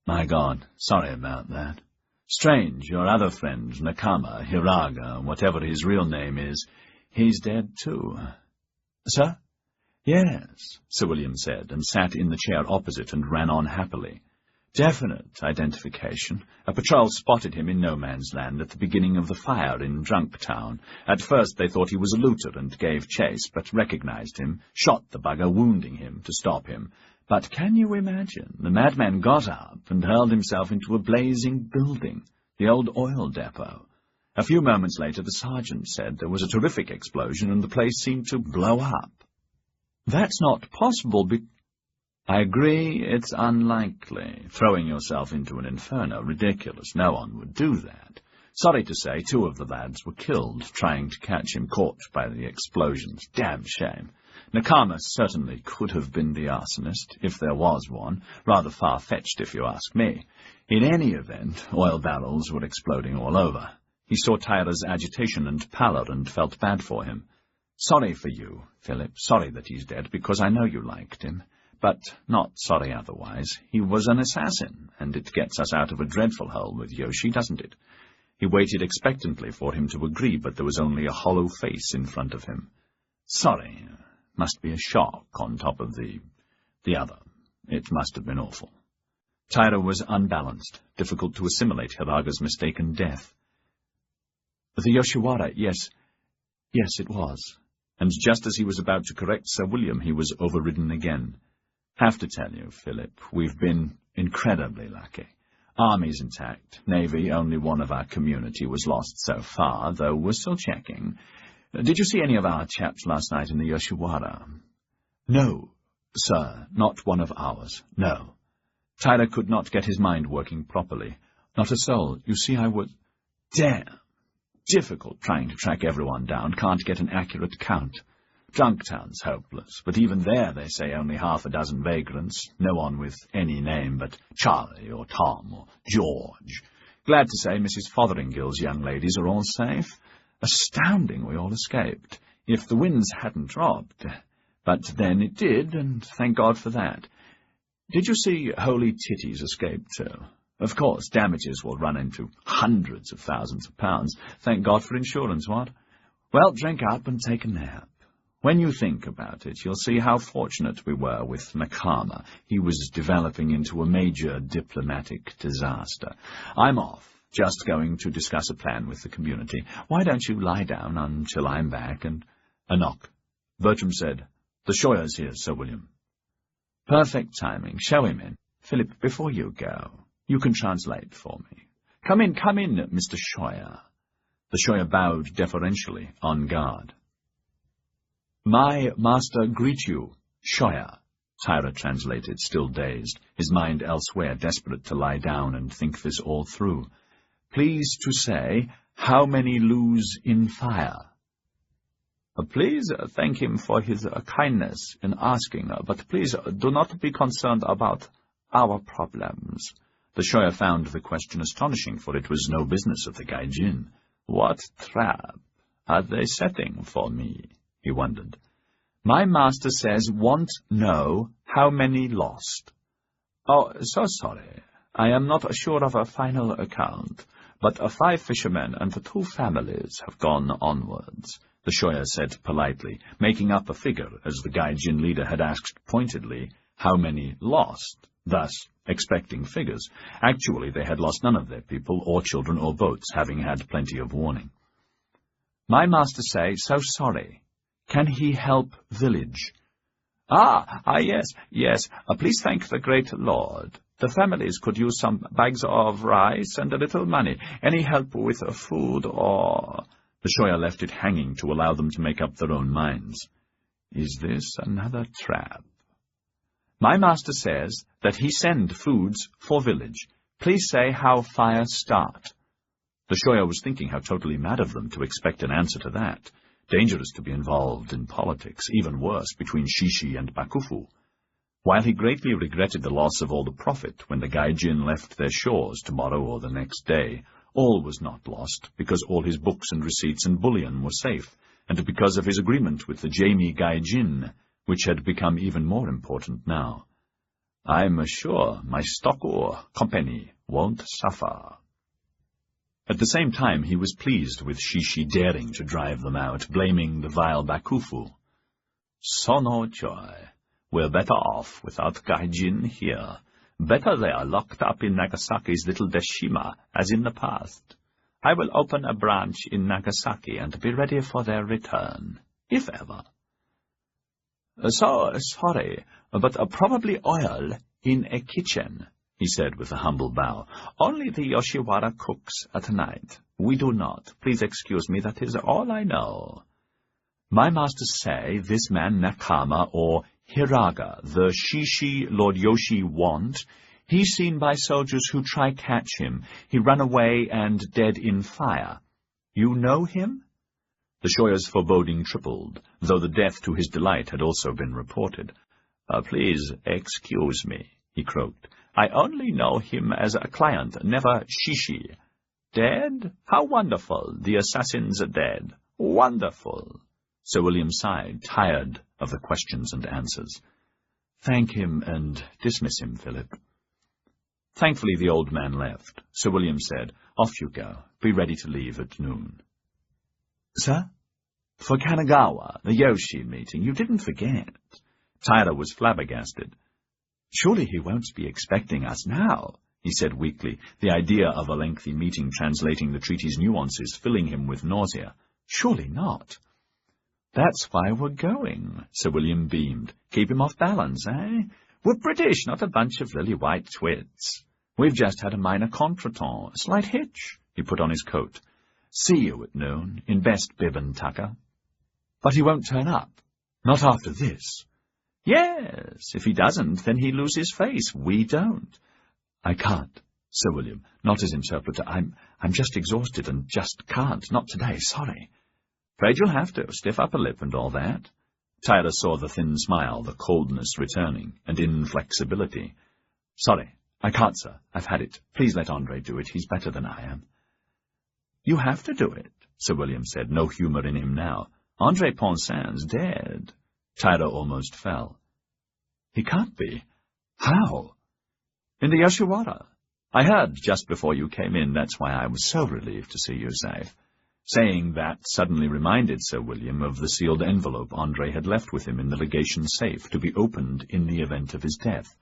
My God, sorry about that. Strange, your other friend, Nakama, Hiraga, whatever his real name is, he's dead too. Sir? Yes, Sir William said, and sat in the chair opposite and ran on happily. Definite identification. A patrol spotted him in no man's land at the beginning of the fire in Drunktown. At first they thought he was a looter and gave chase, but recognized him, shot the bugger, wounding him to stop him. But can you imagine? The madman got up and hurled himself into a blazing building, the old oil depot. A few moments later the sergeant said there was a terrific explosion and the place seemed to blow up. That's not possible I agree, it's unlikely. Throwing yourself into an inferno, ridiculous. No one would do that. Sorry to say, 2 of the lads were killed trying to catch him caught by the explosions. Damn shame. Nakama certainly could have been the arsonist, if there was one. Rather far-fetched, if you ask me. In any event, oil barrels were exploding all over. He saw Taira's agitation and pallor and felt bad for him. "Sorry for you, Philip. Sorry that he's dead, because I know you liked him. But not sorry otherwise. He was an assassin, and it gets us out of a dreadful hole with Yoshi, doesn't it?" He waited expectantly for him to agree, but there was only a hollow face in front of him. "Sorry. Must be a shock on top of the other. It must have been awful." Taira was unbalanced, difficult to assimilate Hiraga's mistaken death. "The Yoshiwara, yes, it was." And just as he was about to correct Sir William, he was overridden again. "Have to tell you, Philip, we've been incredibly lucky. Army's intact. Navy, only one of our community was lost so far, though we're still checking. Did you see any of our chaps last night in the Yoshiwara?" "No, sir, not one of ours, no." Taira could not get his mind working properly. "Not a soul. You see, I was—" "Damn! Difficult trying to track everyone down. Can't get an accurate count. Junktown's hopeless, but even there they say only half a dozen vagrants, no one with any name but Charlie or Tom or George. Glad to say Mrs. Fotheringill's young ladies are all safe. Astounding we all escaped, if the winds hadn't dropped. But then it did, and thank God for that. Did you see Holy Titties escape too? Of course, damages will run into hundreds of thousands of pounds. Thank God for insurance, what? Well, drink up and take a nap. When you think about it, you'll see how fortunate we were with Nakama. He was developing into a major diplomatic disaster. I'm off, just going to discuss a plan with the community. Why don't you lie down until I'm back and—" A knock. Bertram said, "The Shoyer's here, Sir William." "Perfect timing. Show him in. Philip, before you go, you can translate for me. Come in, Mr. Shoyer." The Shoyer bowed deferentially, on guard. "My master greet you, Shoyer," Taira translated, still dazed, his mind elsewhere, desperate to lie down and think this all through. "Please to say, how many lose in fire?" "Please thank him for his kindness in asking, but please do not be concerned about our problems." The Shoyer found the question astonishing, for it was no business of the Gai Jin. "What trap are they setting for me?" he wondered. "My master says want know how many lost." "Oh, so sorry. I am not sure of a final account, but 5 fishermen and 2 families have gone onwards," the Shoyer said politely, making up a figure, as the Gai Jin leader had asked pointedly, how many lost, thus expecting figures. Actually, they had lost none of their people, or children, or boats, having had plenty of warning. "My master say, so sorry. Can he help village?" Yes. Please thank the great Lord. The families could use some bags of rice and a little money. Any help with food or—" The Shoyer left it hanging to allow them to make up their own minds. Is this another trap? "My master says that he send foods for village. Please say how fire start." The Shoyer was thinking how totally mad of them to expect an answer to that. Dangerous to be involved in politics, even worse, between Shishi and Bakufu. While he greatly regretted the loss of all the profit when the Gai Jin left their shores tomorrow or the next day, all was not lost, because all his books and receipts and bullion were safe, and because of his agreement with the Jamie Gai Jin, which had become even more important now. "I'm sure my stock or company won't suffer." At the same time, he was pleased with Shishi daring to drive them out, blaming the vile Bakufu. "So no joy. We're better off without Gai Jin here. Better they are locked up in Nagasaki's little Deshima, as in the past. I will open a branch in Nagasaki and be ready for their return, if ever." "So sorry, but probably oil in a kitchen," he said with a humble bow. "Only the Yoshiwara cooks at night. We do not. Please excuse me, that is all I know." "My masters say this man Nakama, or Hiraga, the Shishi Lord Yoshi want, he's seen by soldiers who try catch him. He run away and dead in fire. You know him?" The Shoyer's foreboding tripled, though the death to his delight had also been reported. "Please excuse me," he croaked. "I only know him as a client, never Shishi. Dead? How wonderful! The assassins are dead. Wonderful! Sir William sighed, tired of the questions and answers. Thank him and dismiss him, Philip. Thankfully the old man left. Sir William said, Off you go. Be ready to leave at noon. Sir? For Kanagawa, the Yoshi meeting. You didn't forget. Tyler was flabbergasted. Surely he won't be expecting us now, he said weakly, the idea of a lengthy meeting translating the treaty's nuances filling him with nausea. Surely not. That's why we're going, Sir William beamed. Keep him off balance, eh? We're British, not a bunch of lily-white twits. We've just had a minor contretemps, a slight hitch. He put on his coat. See you at noon, in best bib and tucker. But he won't turn up. Not after this. Yes, if he doesn't, then he loses face. We don't. I can't, Sir William, not as interpreter. I'm just exhausted and just can't. Not today, sorry. Afraid you'll have to. Stiff upper lip and all that. Tyler saw the thin smile, the coldness returning, and inflexibility. Sorry, I can't, sir. I've had it. Please let Andre do it. He's better than I am. You have to do it, Sir William said, no humour in him now. Andre Poncin's dead. Tyler almost fell. He can't be. How? In the Yoshiwara. I heard just before you came in. That's why I was so relieved to see you safe. Saying that suddenly reminded Sir William of the sealed envelope Andre had left with him in the legation safe to be opened in the event of his death.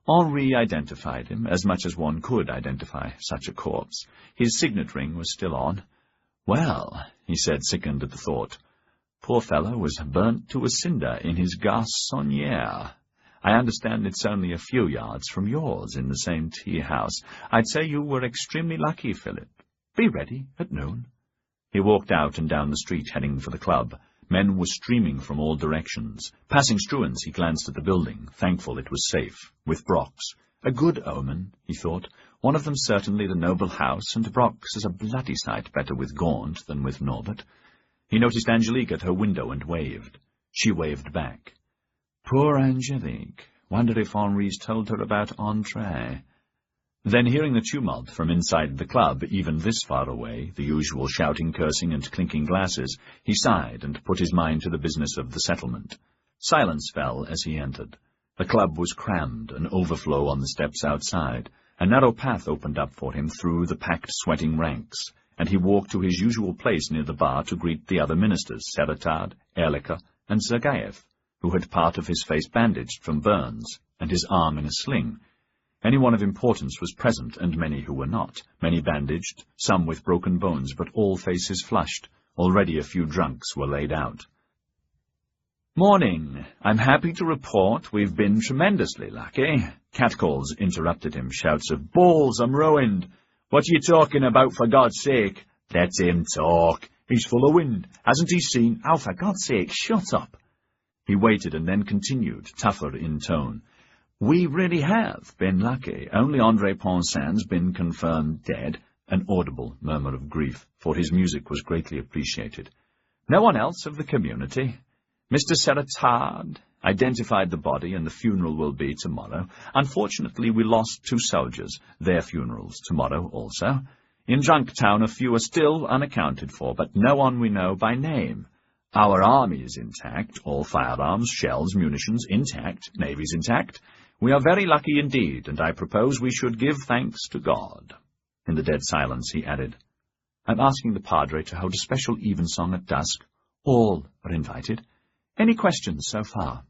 Henri identified him, as much as one could identify such a corpse. His signet ring was still on. Well, he said, sickened at the thought, poor fellow was burnt to a cinder in his garçonnière. I understand it's only a few yards from yours in the same tea-house. I'd say you were extremely lucky, Philip. Be ready at noon. He walked out and down the street, heading for the club. Men were streaming from all directions. Passing Struan's, he glanced at the building, thankful it was safe, with Brock's. A good omen, he thought. One of them certainly the noble house, and Brock's is a bloody sight better with Gaunt than with Norbert. He noticed Angelique at her window and waved. She waved back. Poor Angelique. Wonder if Henri's told her about Andre. Then, hearing the tumult from inside the club, even this far away, the usual shouting, cursing, and clinking glasses, he sighed and put his mind to the business of the settlement. Silence fell as he entered. The club was crammed, an overflow on the steps outside. A narrow path opened up for him through the packed, sweating ranks, and he walked to his usual place near the bar to greet the other ministers, Seratard, Erlicher, and Zagayev, who had part of his face bandaged from burns, and his arm in a sling. Anyone of importance was present, and many who were not, many bandaged, some with broken bones, but all faces flushed. Already a few drunks were laid out. Morning. I'm happy to report we've been tremendously lucky. Catcalls interrupted him, shouts of, Balls, I'm ruined. What are you talking about, for God's sake? Let him talk. He's full of wind. Hasn't he seen? Oh, for God's sake, shut up. He waited and then continued, tougher in tone. We really have been lucky. Only Andre Poncin's been confirmed dead, an audible murmur of grief, for his music was greatly appreciated. No one else of the community. Mr. Seratard identified the body, and the funeral will be tomorrow. Unfortunately, we lost 2 soldiers, their funerals tomorrow also. In Drunktown, a few are still unaccounted for, but no one we know by name. Our army is intact, all firearms, shells, munitions intact, navy's intact. We are very lucky indeed, and I propose we should give thanks to God. In the dead silence he added, I'm asking the Padre to hold a special evensong at dusk. All are invited. Any questions so far?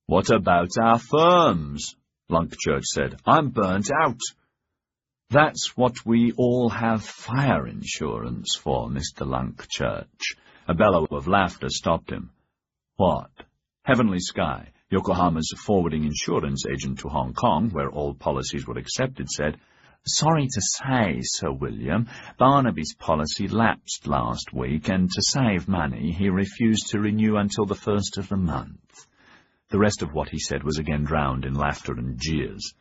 What about our firms? Lunkchurch said. I'm burnt out. That's what we all have fire insurance for, Mr. Lunkchurch. A bellow of laughter stopped him. What? Heavenly Sky, Yokohama's forwarding insurance agent to Hong Kong, where all policies were accepted, said, Sorry to say, Sir William, Barnaby's policy lapsed last week, and to save money, he refused to renew until the 1st of the month. The rest of what he said was again drowned in laughter and jeers.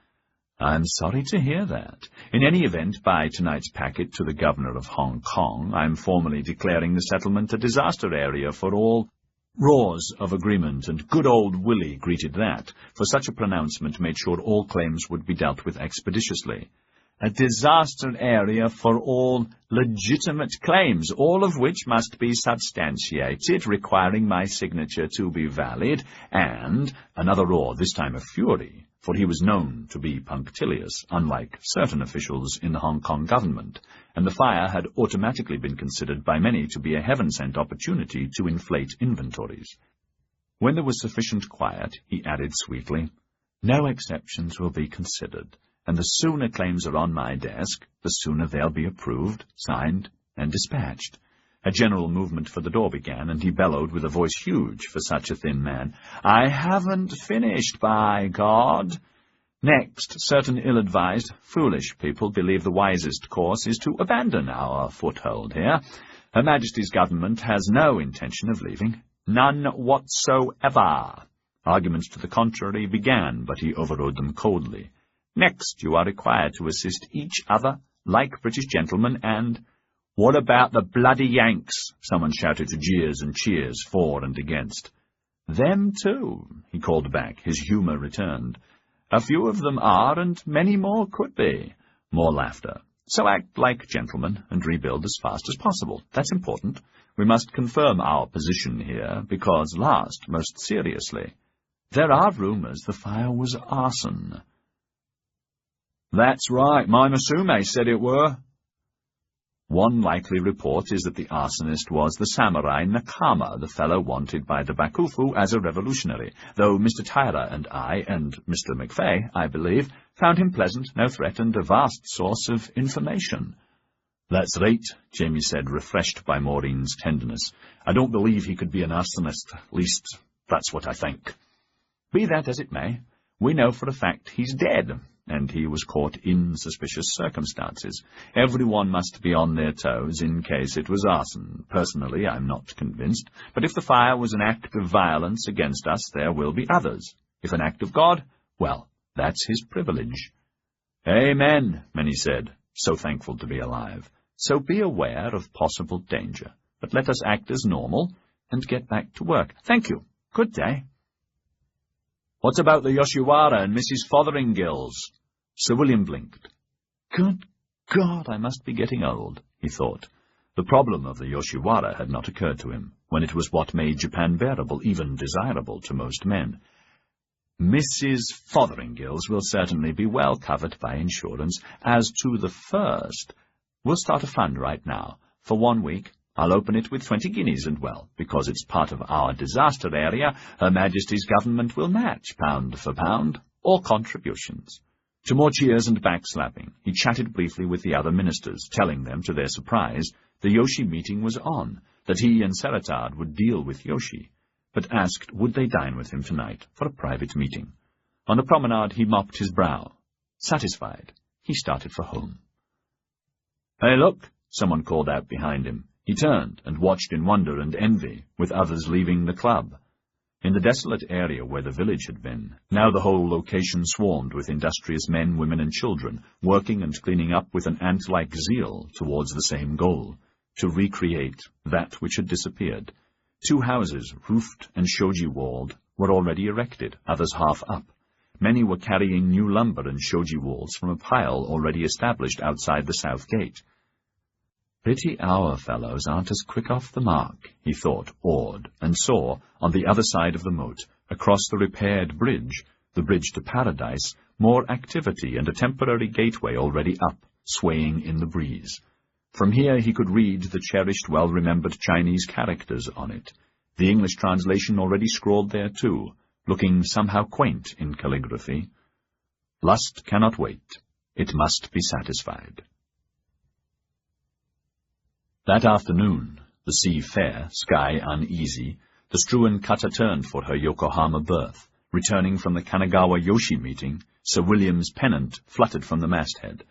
I'm sorry to hear that. In any event, by tonight's packet to the Governor of Hong Kong, I'm formally declaring the settlement a disaster area for all. Roars of agreement, and good old Willie greeted that, for such a pronouncement made sure all claims would be dealt with expeditiously. a disaster area for all legitimate claims, all of which must be substantiated, requiring my signature to be valid, and another roar, this time of fury, for he was known to be punctilious, unlike certain officials in the Hong Kong government, and the fire had automatically been considered by many to be a heaven-sent opportunity to inflate inventories. When there was sufficient quiet, he added sweetly, "No exceptions will be considered, and the sooner claims are on my desk, the sooner they'll be approved, signed, and dispatched." A general movement for the door began, and he bellowed with a voice huge for such a thin man, "I haven't finished, by God!" Next, certain ill-advised, foolish people believe the wisest course is to abandon our foothold here. Her Majesty's government has no intention of leaving. None whatsoever. Arguments to the contrary began, but he overrode them coldly. Next, you are required to assist each other, like British gentlemen, and— "What about the bloody Yanks?" someone shouted to jeers and cheers for and against. "Them too," he called back, his humour returned. "A few of them are, and many more could be." More laughter. "So act like gentlemen, and rebuild as fast as possible. That's important. We must confirm our position here, because last, most seriously, there are rumours the fire was arson." "That's right, my Masume said it were." One likely report is that the arsonist was the samurai Nakama, the fellow wanted by the Bakufu as a revolutionary, though Mr. Tyler and I, and Mr. McFay, I believe, found him pleasant, no threat, and a vast source of information. "That's right," Jamie said, refreshed by Maureen's tenderness. "I don't believe he could be an arsonist. At least, that's what I think." Be that as it may, we know for a fact he's dead, and he was caught in suspicious circumstances. Everyone must be on their toes in case it was arson. Personally, I'm not convinced, but if the fire was an act of violence against us, there will be others. If an act of God, well, that's his privilege. "Amen," many said, so thankful to be alive. So be aware of possible danger, but let us act as normal and get back to work. Thank you. Good day. "What about the Yoshiwara and Mrs. Fotheringills?" Sir William blinked. Good God, I must be getting old, he thought. The problem of the Yoshiwara had not occurred to him, when it was what made Japan bearable, even desirable to most men. Mrs. Fotheringills will certainly be well covered by insurance. As to the first, we'll start a fund right now. For 1 week, I'll open it with 20 guineas, and, well, because it's part of our disaster area, Her Majesty's government will match, pound for pound, all contributions. To more cheers and backslapping, he chatted briefly with the other ministers, telling them, to their surprise, the Yoshi meeting was on, that he and Saratard would deal with Yoshi, but asked would they dine with him tonight for a private meeting. On the promenade he mopped his brow. Satisfied, he started for home. "Hey, look!" someone called out behind him. He turned and watched in wonder and envy, with others leaving the club. In the desolate area where the village had been, now the whole location swarmed with industrious men, women, and children, working and cleaning up with an ant-like zeal towards the same goal, to recreate that which had disappeared. 2 houses, roofed and shoji-walled, were already erected, others half up. Many were carrying new lumber and shoji walls from a pile already established outside the south gate. Pity our fellows aren't as quick off the mark, he thought, awed, and saw, on the other side of the moat, across the repaired bridge, the bridge to paradise, more activity and a temporary gateway already up, swaying in the breeze. From here he could read the cherished, well-remembered Chinese characters on it, the English translation already scrawled there too, looking somehow quaint in calligraphy. Lust cannot wait. It must be satisfied. That afternoon, the sea fair, sky uneasy, the Struan cutter turned for her Yokohama berth. Returning from the Kanagawa Yoshi meeting, Sir William's pennant fluttered from the masthead.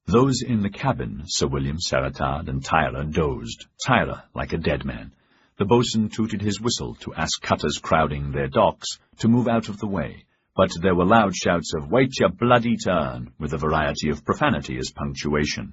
Those in the cabin, Sir William, Saratard, and Tyler, dozed, Tyler like a dead man. The boatswain tooted his whistle to ask cutters crowding their docks to move out of the way, but there were loud shouts of "Wait your bloody turn," with a variety of profanity as punctuation.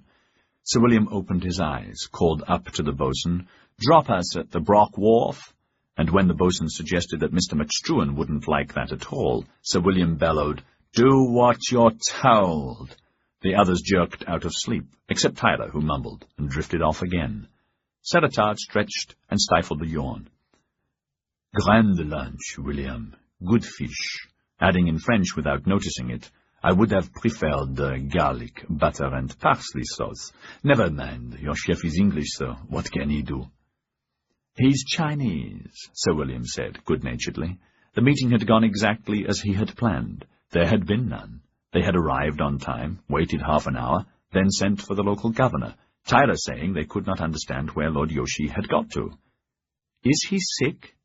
Sir William opened his eyes, called up to the boatswain, "Drop us at the Brock Wharf," and when the boatswain suggested that Mr. McStruan wouldn't like that at all, Sir William bellowed, "Do what you're told." The others jerked out of sleep, except Tyler, who mumbled, and drifted off again. Saratard stretched and stifled a yawn. "Grand lunch, William. Good fish," adding in French without noticing it, "I would have preferred garlic, butter, and parsley sauce. Never mind, your chef is English, so what can he do?" "He's Chinese," Sir William said, good-naturedly. The meeting had gone exactly as he had planned. There had been none. They had arrived on time, waited half an hour, then sent for the local governor, Tyler saying they could not understand where Lord Yoshi had got to. "Is he sick?"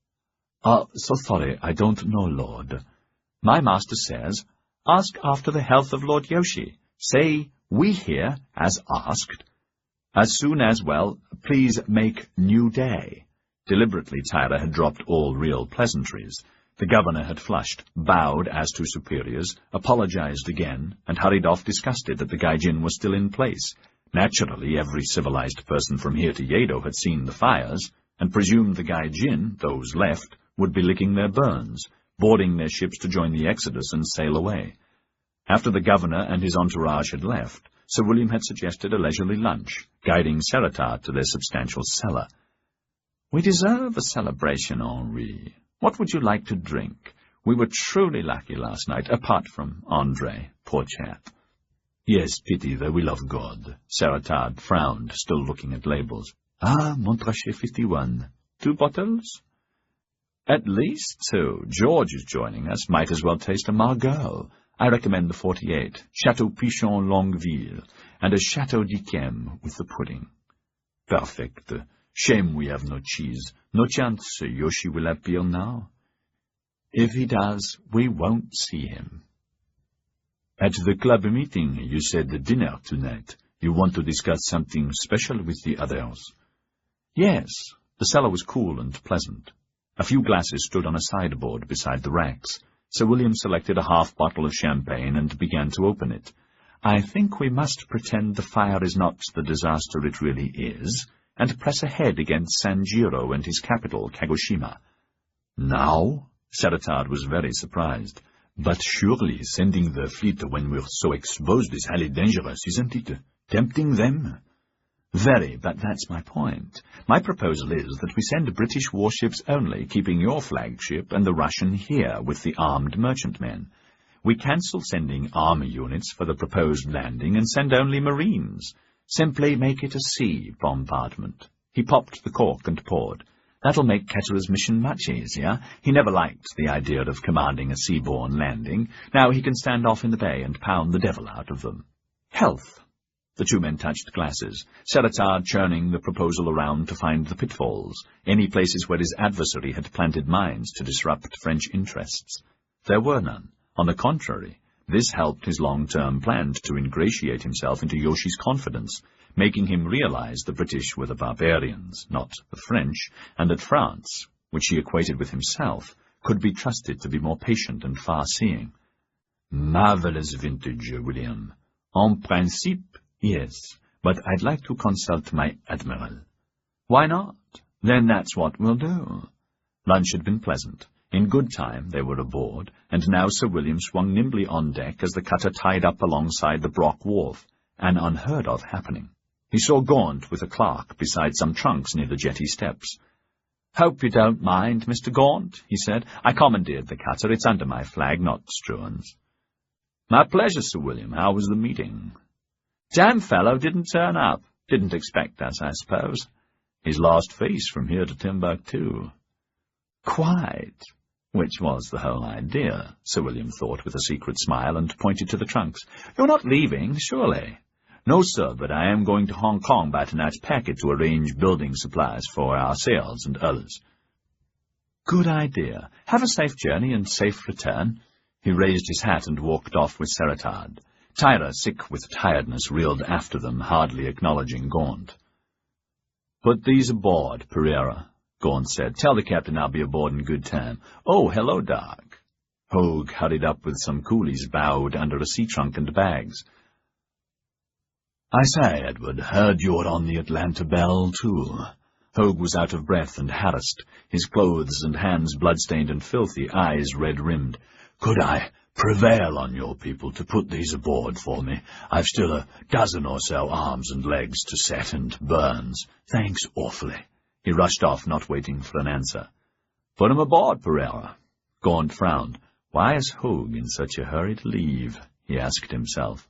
So sorry, I don't know, Lord." "My master says, ask after the health of Lord Yoshi. Say, we here, as asked. As soon as, well, please make new day." Deliberately, Tyler had dropped all real pleasantries. The governor had flushed, bowed as to superiors, apologized again, and hurried off disgusted that the Gai Jin was still in place. Naturally, every civilized person from here to Yedo had seen the fires, and presumed the Gai Jin, those left, would be licking their burns, boarding their ships to join the exodus and sail away. After the governor and his entourage had left, Sir William had suggested a leisurely lunch, guiding Saratard to their substantial cellar. "We deserve a celebration, Henri. What would you like to drink? We were truly lucky last night, apart from Andre, poor chap." "Yes, pity the will of God." Saratard frowned, still looking at labels. Montrachet 51. 2 bottles?" "At least 2. George is joining us. Might as well taste a Margaux. I recommend the 48, Chateau Pichon Longueville, and a Chateau d'Yquem with the pudding." "Perfect. Shame we have no cheese. No chance Yoshi will appear now." "If he does, we won't see him." "At the club meeting, you said dinner tonight. You want to discuss something special with the others?" "Yes." The cellar was cool and pleasant. A few glasses stood on a sideboard beside the racks. Sir William selected a half bottle of champagne and began to open it. "I think we must pretend the fire is not the disaster it really is, and press ahead against Sanjiro and his capital, Kagoshima." "Now?" Saratard was very surprised. "But surely sending the fleet when we're so exposed is highly dangerous, isn't it? Tempting them?" "Very, but that's my point. My proposal is that we send British warships only, keeping your flagship and the Russian here with the armed merchantmen. We cancel sending army units for the proposed landing and send only marines. Simply make it a sea bombardment." He popped the cork and poured. "That'll make Ketterer's mission much easier. He never liked the idea of commanding a seaborne landing. Now he can stand off in the bay and pound the devil out of them. Health." The two men touched glasses, Saratard churning the proposal around to find the pitfalls, any places where his adversary had planted mines to disrupt French interests. There were none. On the contrary, this helped his long-term plan to ingratiate himself into Yoshi's confidence, making him realize the British were the barbarians, not the French, and that France, which he equated with himself, could be trusted to be more patient and far-seeing. "Marvelous vintage, William. En principe, yes, but I'd like to consult my admiral." "Why not? Then that's what we'll do." Lunch had been pleasant. In good time they were aboard, and now Sir William swung nimbly on deck as the cutter tied up alongside the Brock wharf, an unheard-of happening. He saw Gaunt with a clerk beside some trunks near the jetty steps. "Hope you don't mind, Mr. Gaunt," he said. "I commandeered the cutter. It's under my flag, not Struan's." "My pleasure, Sir William. How was the meeting?" "Damn fellow didn't turn up. Didn't expect us, I suppose." "He's lost face from here to Timbuktu." "Quite. Which was the whole idea," Sir William thought with a secret smile, and pointed to the trunks. "You're not leaving, surely?" "No, sir, but I am going to Hong Kong by tonight's packet to arrange building supplies for ourselves and others." "Good idea. Have a safe journey and safe return." He raised his hat and walked off with Saratard. Tyler, sick with tiredness, reeled after them, hardly acknowledging Gaunt. "Put these aboard, Pereira," Gaunt said. "Tell the captain I'll be aboard in good time." "Oh, hello, Doc." Hogue hurried up with some coolies bowed under a sea trunk and bags. "I say, Edward, heard you were on the Atlanta Belle, too." Hogue was out of breath and harassed, his clothes and hands blood-stained and filthy, eyes red-rimmed. "Could I Prevail on your people to put these aboard for me. I've still a dozen or so arms and legs to set and burns. Thanks awfully." He rushed off, not waiting for an answer. "Put 'em aboard, Pereira." Gaunt frowned. Why is Hogue in such a hurry to leave? He asked himself.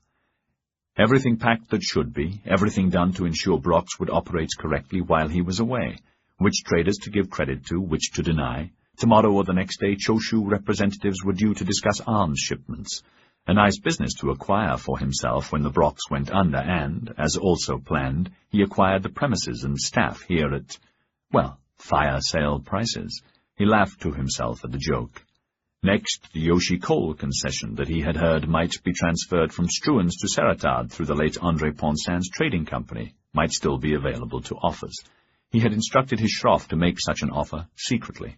Everything packed that should be, everything done to ensure Brox would operate correctly while he was away. Which traders to give credit to, which to deny. Tomorrow or the next day, Choshu representatives were due to discuss arms shipments. A nice business to acquire for himself when the Brox went under and, as also planned, he acquired the premises and staff here at, well, fire sale prices. He laughed to himself at the joke. Next, the Yoshi coal concession that he had heard might be transferred from Struan's to Seratard through the late André Poncin's trading company might still be available to offers. He had instructed his shroff to make such an offer secretly.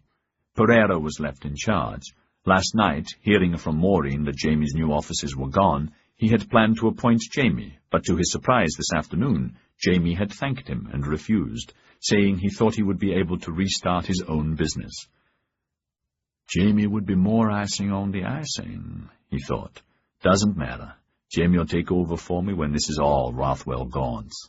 Pereira was left in charge. Last night, hearing from Maureen that Jamie's new offices were gone, he had planned to appoint Jamie, but to his surprise this afternoon, Jamie had thanked him and refused, saying he thought he would be able to restart his own business. Jamie would be more icing on the icing, he thought. Doesn't matter. Jamie will take over for me when this is all Rothwell Gaunt's.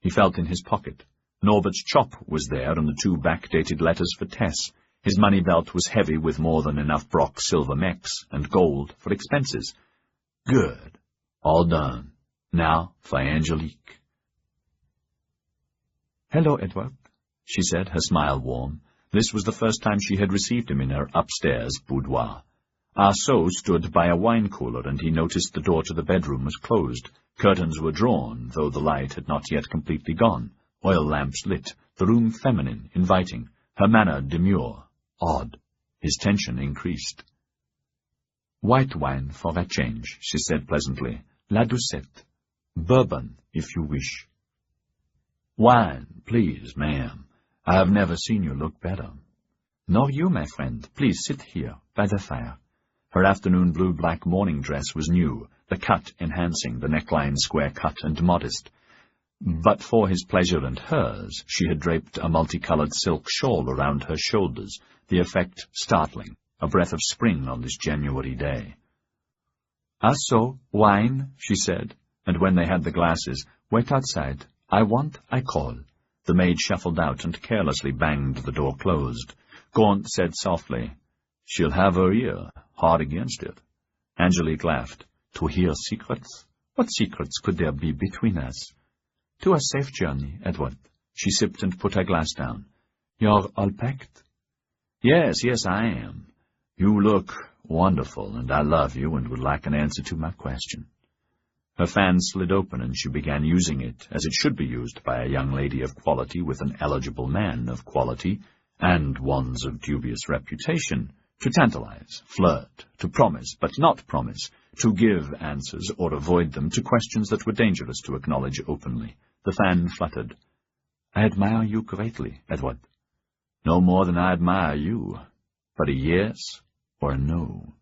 He felt in his pocket. Norbert's chop was there and the 2 backdated letters for Tess. His money belt was heavy with more than enough Brock silver mechs and gold for expenses. Good. All done. Now for Angelique. "Hello, Edward," she said, her smile warm. This was the first time she had received him in her upstairs boudoir. Arceau stood by a wine cooler, and he noticed the door to the bedroom was closed. Curtains were drawn, though the light had not yet completely gone. Oil lamps lit, the room feminine, inviting, her manner demure, odd. His tension increased. "White wine for a change," she said pleasantly. "La Doucette. Bourbon, if you wish." "Wine, please, ma'am. I have never seen you look better." "Nor you, my friend. Please sit here, by the fire." Her afternoon blue-black morning dress was new, the cut enhancing, the neckline square cut and modest. But for his pleasure and hers, she had draped a multicolored silk shawl around her shoulders, the effect startling, a breath of spring on this January day. "So, wine," she said, and when they had the glasses, "Wait outside. I want, I call." The maid shuffled out and carelessly banged the door closed. Gaunt said softly, "She'll have her ear, hard against it." Angelique laughed. "To hear secrets? What secrets could there be between us?" "To a safe journey, Edward." She sipped and put her glass down. "You're all packed?" Yes, I am. You look wonderful, and I love you and would like an answer to my question." Her fan slid open, and she began using it, as it should be used by a young lady of quality with an eligible man of quality, and ones of dubious reputation, to tantalize, flirt, to promise, but not promise, to give answers or avoid them to questions that were dangerous to acknowledge openly. The fan fluttered. "I admire you greatly, Edward." "No more than I admire you. But a yes or a no?"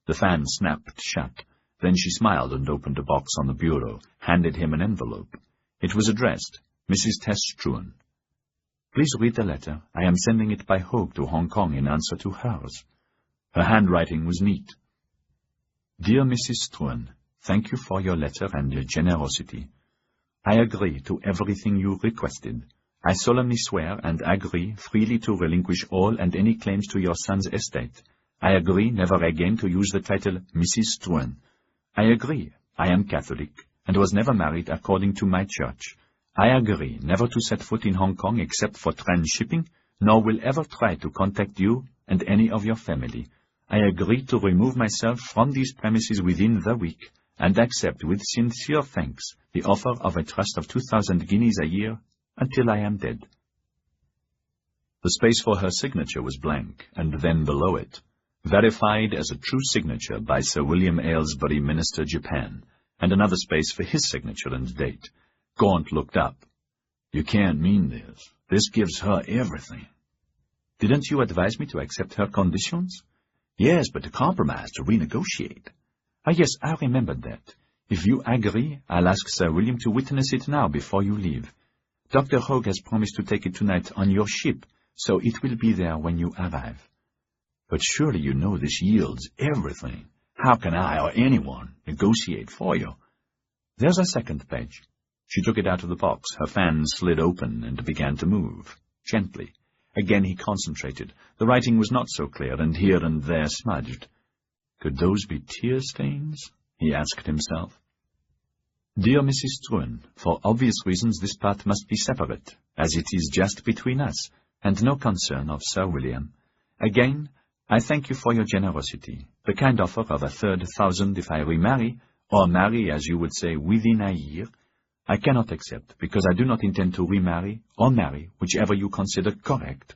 The fan snapped shut. Then she smiled and opened a box on the bureau, handed him an envelope. It was addressed, Mrs. Tess Struan. "Please read the letter. I am sending it by Hogue to Hong Kong in answer to hers." Her handwriting was neat. "Dear Mrs. Struan, thank you for your letter and your generosity. I agree to everything you requested. I solemnly swear and agree freely to relinquish all and any claims to your son's estate. I agree never again to use the title Mrs. Struan. I agree I am Catholic, and was never married according to my church. I agree never to set foot in Hong Kong except for transshipping, nor will ever try to contact you and any of your family. I agree to remove myself from these premises within the week, and accept with sincere thanks the offer of a trust of 2,000 guineas a year until I am dead." The space for her signature was blank, and then below it, verified as a true signature by Sir William Aylesbury, Minister, Japan, and another space for his signature and date. Gaunt looked up. "You can't mean this. This gives her everything." "Didn't you advise me to accept her conditions?" "Yes, but to compromise, to renegotiate." "Ah, yes, I remembered that. If you agree, I'll ask Sir William to witness it now before you leave. Dr. Hogue has promised to take it tonight on your ship, so it will be there when you arrive." But surely you know this yields everything. How can I or anyone negotiate for you? There's a second page. She took it out of the box. Her fan slid open and began to move, gently. Again he concentrated. The writing was not so clear, and here and there smudged. Could those be tear stains? He asked himself. Dear Mrs. Struan, for obvious reasons this part must be separate, as it is just between us, and no concern of Sir William. Again, I thank you for your generosity. The kind offer of 1,000 if I remarry, or marry, as you would say, within a year, I cannot accept, because I do not intend to remarry or marry, whichever you consider correct.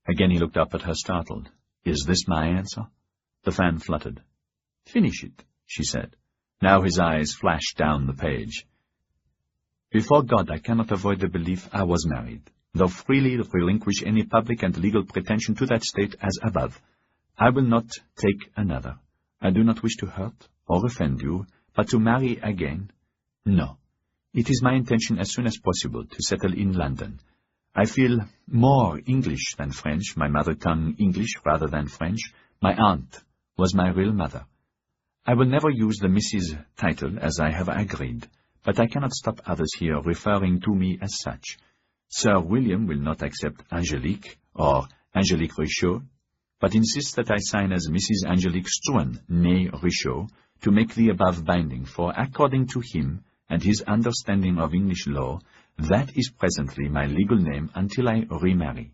Again he looked up at her, startled. Is this my answer? The fan fluttered. Finish it, she said. Now his eyes flashed down the page. Before God, I cannot avoid the belief I was married, though freely relinquish any public and legal pretension to that state as above. I will not take another. I do not wish to hurt or offend you, but to marry again, no. It is my intention as soon as possible to settle in London. I feel more English than French, my mother tongue English rather than French. My aunt was my real mother. I will never use the Mrs. title as I have agreed, but I cannot stop others here referring to me as such. Sir William will not accept Angelique or Angelique Richaud, but insists that I sign as Mrs. Angelique Struan, née Richaud, to make the above binding, for according to him and his understanding of English law, that is presently my legal name until I remarry.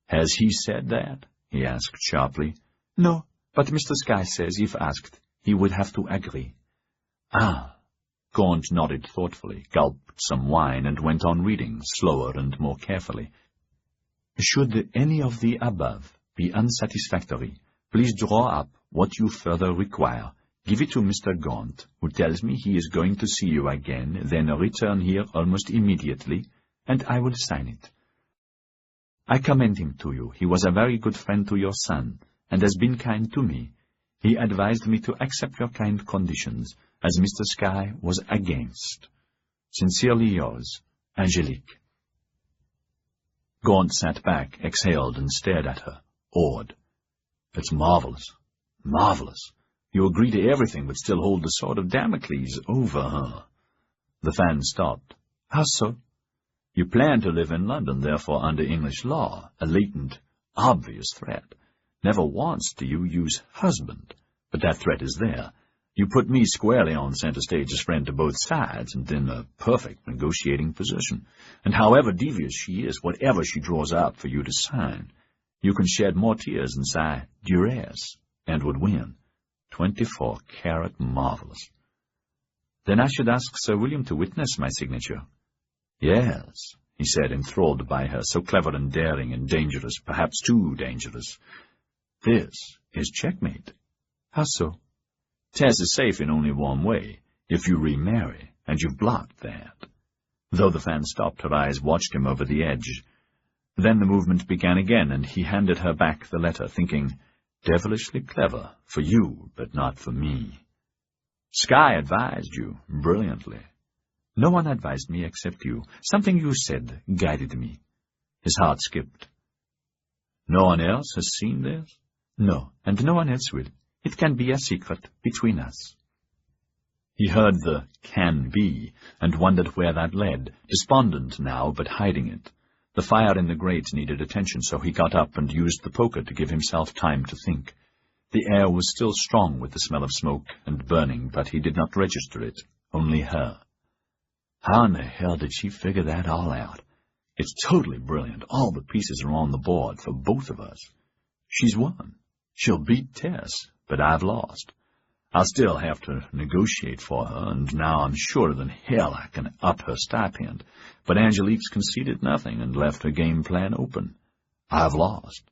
Has he said that? He asked sharply. No, but Mr. Skye says, if asked, he would have to agree. Ah! Gaunt nodded thoughtfully, gulped some wine, and went on reading, slower and more carefully. Should any of the above be unsatisfactory, please draw up what you further require. Give it to Mr. Gaunt, who tells me he is going to see you again, then return here almost immediately, and I will sign it. I commend him to you. He was a very good friend to your son, and has been kind to me. He advised me to accept your kind conditions, as Mr. Skye was against. Sincerely yours, Angelique. Gaunt sat back, exhaled, and stared at her, awed. It's marvelous, marvelous. You agree to everything, but still hold the sword of Damocles over her. The fan stopped. How so? You plan to live in London, therefore under English law, a latent, obvious threat. Never once do you use husband, but that threat is there. You put me squarely on center stage as friend to both sides, and in a perfect negotiating position. And however devious she is, whatever she draws up for you to sign, you can shed more tears and sigh duress, and would win. 24-carat marvelous. Then I should ask Sir William to witness my signature. Yes, he said, enthralled by her, so clever and daring and dangerous, perhaps too dangerous. This is checkmate. How so? Tess is safe in only one way, if you remarry, and you've blocked that. Though the fan stopped, her eyes watched him over the edge. Then the movement began again, and he handed her back the letter, thinking, devilishly clever, for you, but not for me. Skye advised you, brilliantly. No one advised me except you. Something you said guided me. His heart skipped. No one else has seen this? No, and no one else will. It can be a secret between us. He heard the can be, and wondered where that led, despondent now, but hiding it. The fire in the grate needed attention, so he got up and used the poker to give himself time to think. The air was still strong with the smell of smoke and burning, but he did not register it, only her. How in the hell did she figure that all out? It's totally brilliant. All the pieces are on the board for both of us. She's won. She'll beat Tess, but I've lost. I'll still have to negotiate for her, and now I'm surer than hell I can up her stipend. But Angelique's conceded nothing and left her game plan open. I've lost.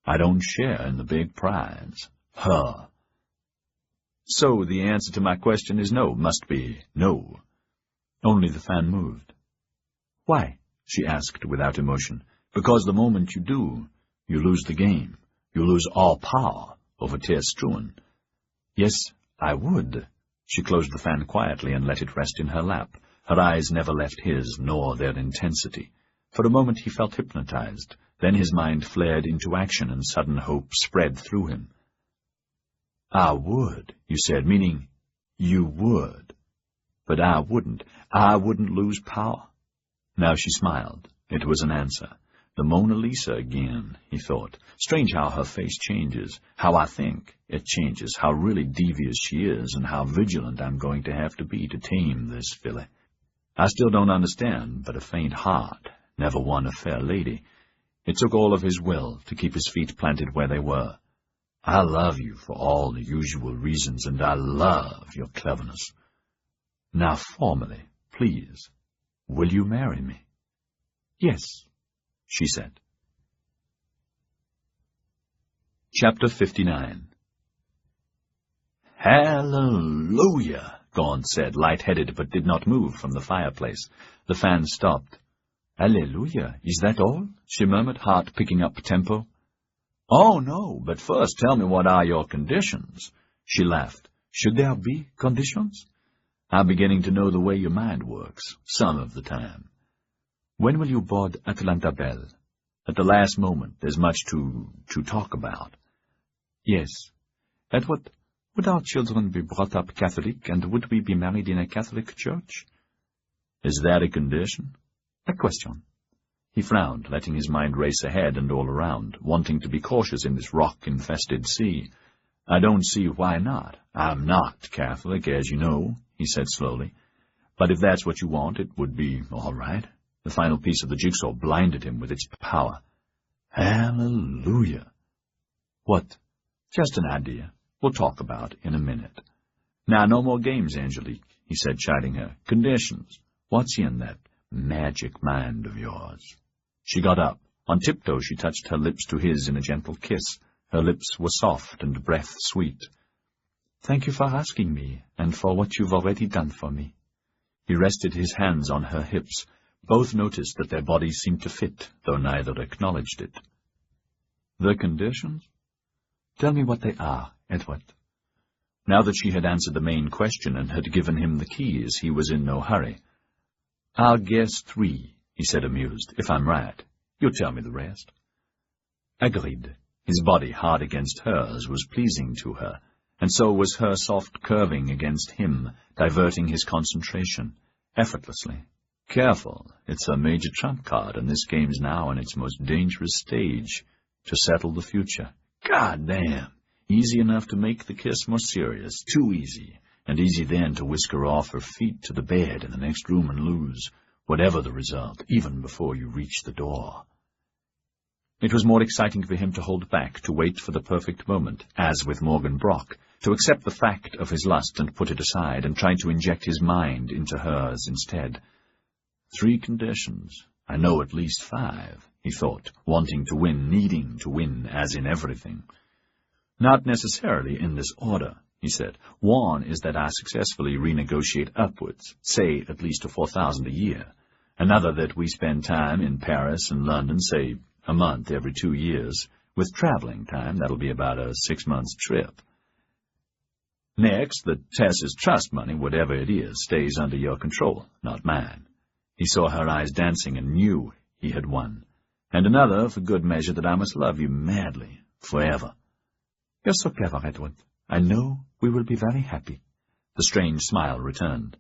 I don't share in the big prize. Her. So the answer to my question is no, must be no. Only the fan moved. Why? She asked without emotion. Because the moment you do, you lose the game. You lose all power over Tess Struan. Yes, I would. She closed the fan quietly and let it rest in her lap. Her eyes never left his, nor their intensity. For a moment he felt hypnotized, Then his mind flared into action, and sudden hope spread through him. "I would," you said, meaning you would. But I wouldn't. I wouldn't lose power. Now she smiled. It was an answer. The Mona Lisa again, he thought. Strange how her face changes, how I think it changes, how really devious she is, and how vigilant I'm going to have to be to tame this filly. I still don't understand, but a faint heart never won a fair lady. It took all of his will to keep his feet planted where they were. I love you for all the usual reasons, and I love your cleverness. Now formally, please, will you marry me? Yes, she said. Chapter 59. Hallelujah, Gaunt said, light-headed, but did not move from the fireplace. The fan stopped. Hallelujah, is that all? She murmured, heart picking up tempo. Oh, no, but first tell me what are your conditions? She laughed. Should there be conditions? I'm beginning to know the way your mind works, some of the time. When will you board Atlanta Bell? At the last moment, there's much to talk about. Yes. Would our children be brought up Catholic, and would we be married in a Catholic church? Is that a condition? A question. He frowned, letting his mind race ahead and all around, wanting to be cautious in this rock-infested sea. I don't see why not. I'm not Catholic, as you know, he said slowly. But if that's what you want, it would be all right. The final piece of the jigsaw blinded him with its power. Hallelujah. What? Just an idea. We'll talk about it in a minute. Now, no more games, Angelique, he said, chiding her. Conditions. What's in that magic mind of yours? She got up. On tiptoe, she touched her lips to his in a gentle kiss. Her lips were soft and breath sweet. Thank you for asking me, and for what you've already done for me. He rested his hands on her hips. Both noticed that their bodies seemed to fit, though neither acknowledged it. The conditions? Tell me what they are, Edward. Now that she had answered the main question and had given him the keys, he was in no hurry. I'll guess 3, he said, amused. If I'm right, you'll tell me the rest. Agreed. His body, hard against hers, was pleasing to her, and so was her soft curving against him, diverting his concentration, effortlessly. Careful, it's a major trump card, and this game's now in its most dangerous stage, to settle the future. God damn! Easy enough to make the kiss more serious, too easy, and easy then to whisk her off her feet to the bed in the next room and lose, whatever the result, even before you reach the door. It was more exciting for him to hold back, to wait for the perfect moment, as with Morgan Brock, to accept the fact of his lust and put it aside, and try to inject his mind into hers instead. 3 conditions. I know at least 5, he thought, wanting to win, needing to win, as in everything. Not necessarily in this order, he said. 1 is that I successfully renegotiate upwards, say at least to $4,000 a year. Another that we spend time in Paris and London, say a month every 2 years. With traveling time, that'll be about a 6-month trip. Next, that Tess's trust money, whatever it is, stays under your control, not mine. He saw her eyes dancing and knew he had won. And another, for good measure, that I must love you madly, forever. You're so clever, Edward. I know we will be very happy. The strange smile returned.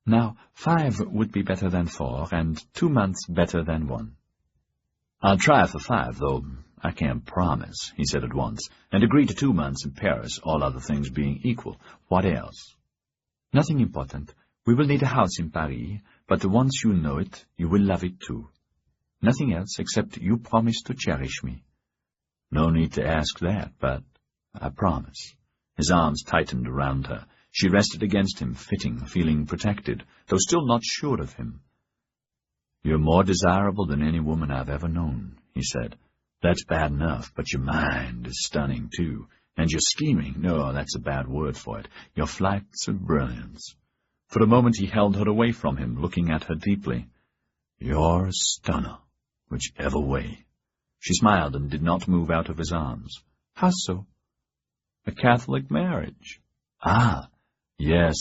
Now, 5 would be better than 4, and 2 months better than 1. I'll try for 5, though I can't promise, he said at once, and agree to 2 months in Paris, all other things being equal. What else? Nothing important. We will need a house in Paris, but once you know it, you will love it too. Nothing else except you promise to cherish me. No need to ask that, but I promise. His arms tightened around her. She rested against him, fitting, feeling protected, though still not sure of him. You're more desirable than any woman I've ever known, he said. That's bad enough, but your mind is stunning, too. And your scheming, no, that's a bad word for it. Your flights of brilliance. For a moment he held her away from him, looking at her deeply. You're a stunner, whichever way. She smiled and did not move out of his arms. How so? A Catholic marriage. Ah, yes,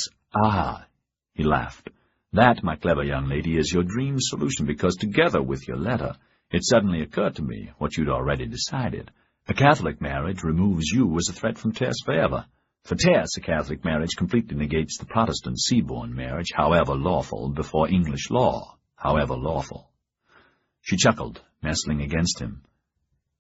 he laughed. That, my clever young lady, is your dream solution, because together with your letter, It suddenly occurred to me what you'd already decided. A Catholic marriage removes you as a threat from Tess forever. For Tess, a Catholic marriage completely negates the Protestant sea-born marriage, however lawful, before English law, however lawful. She chuckled, nestling against him.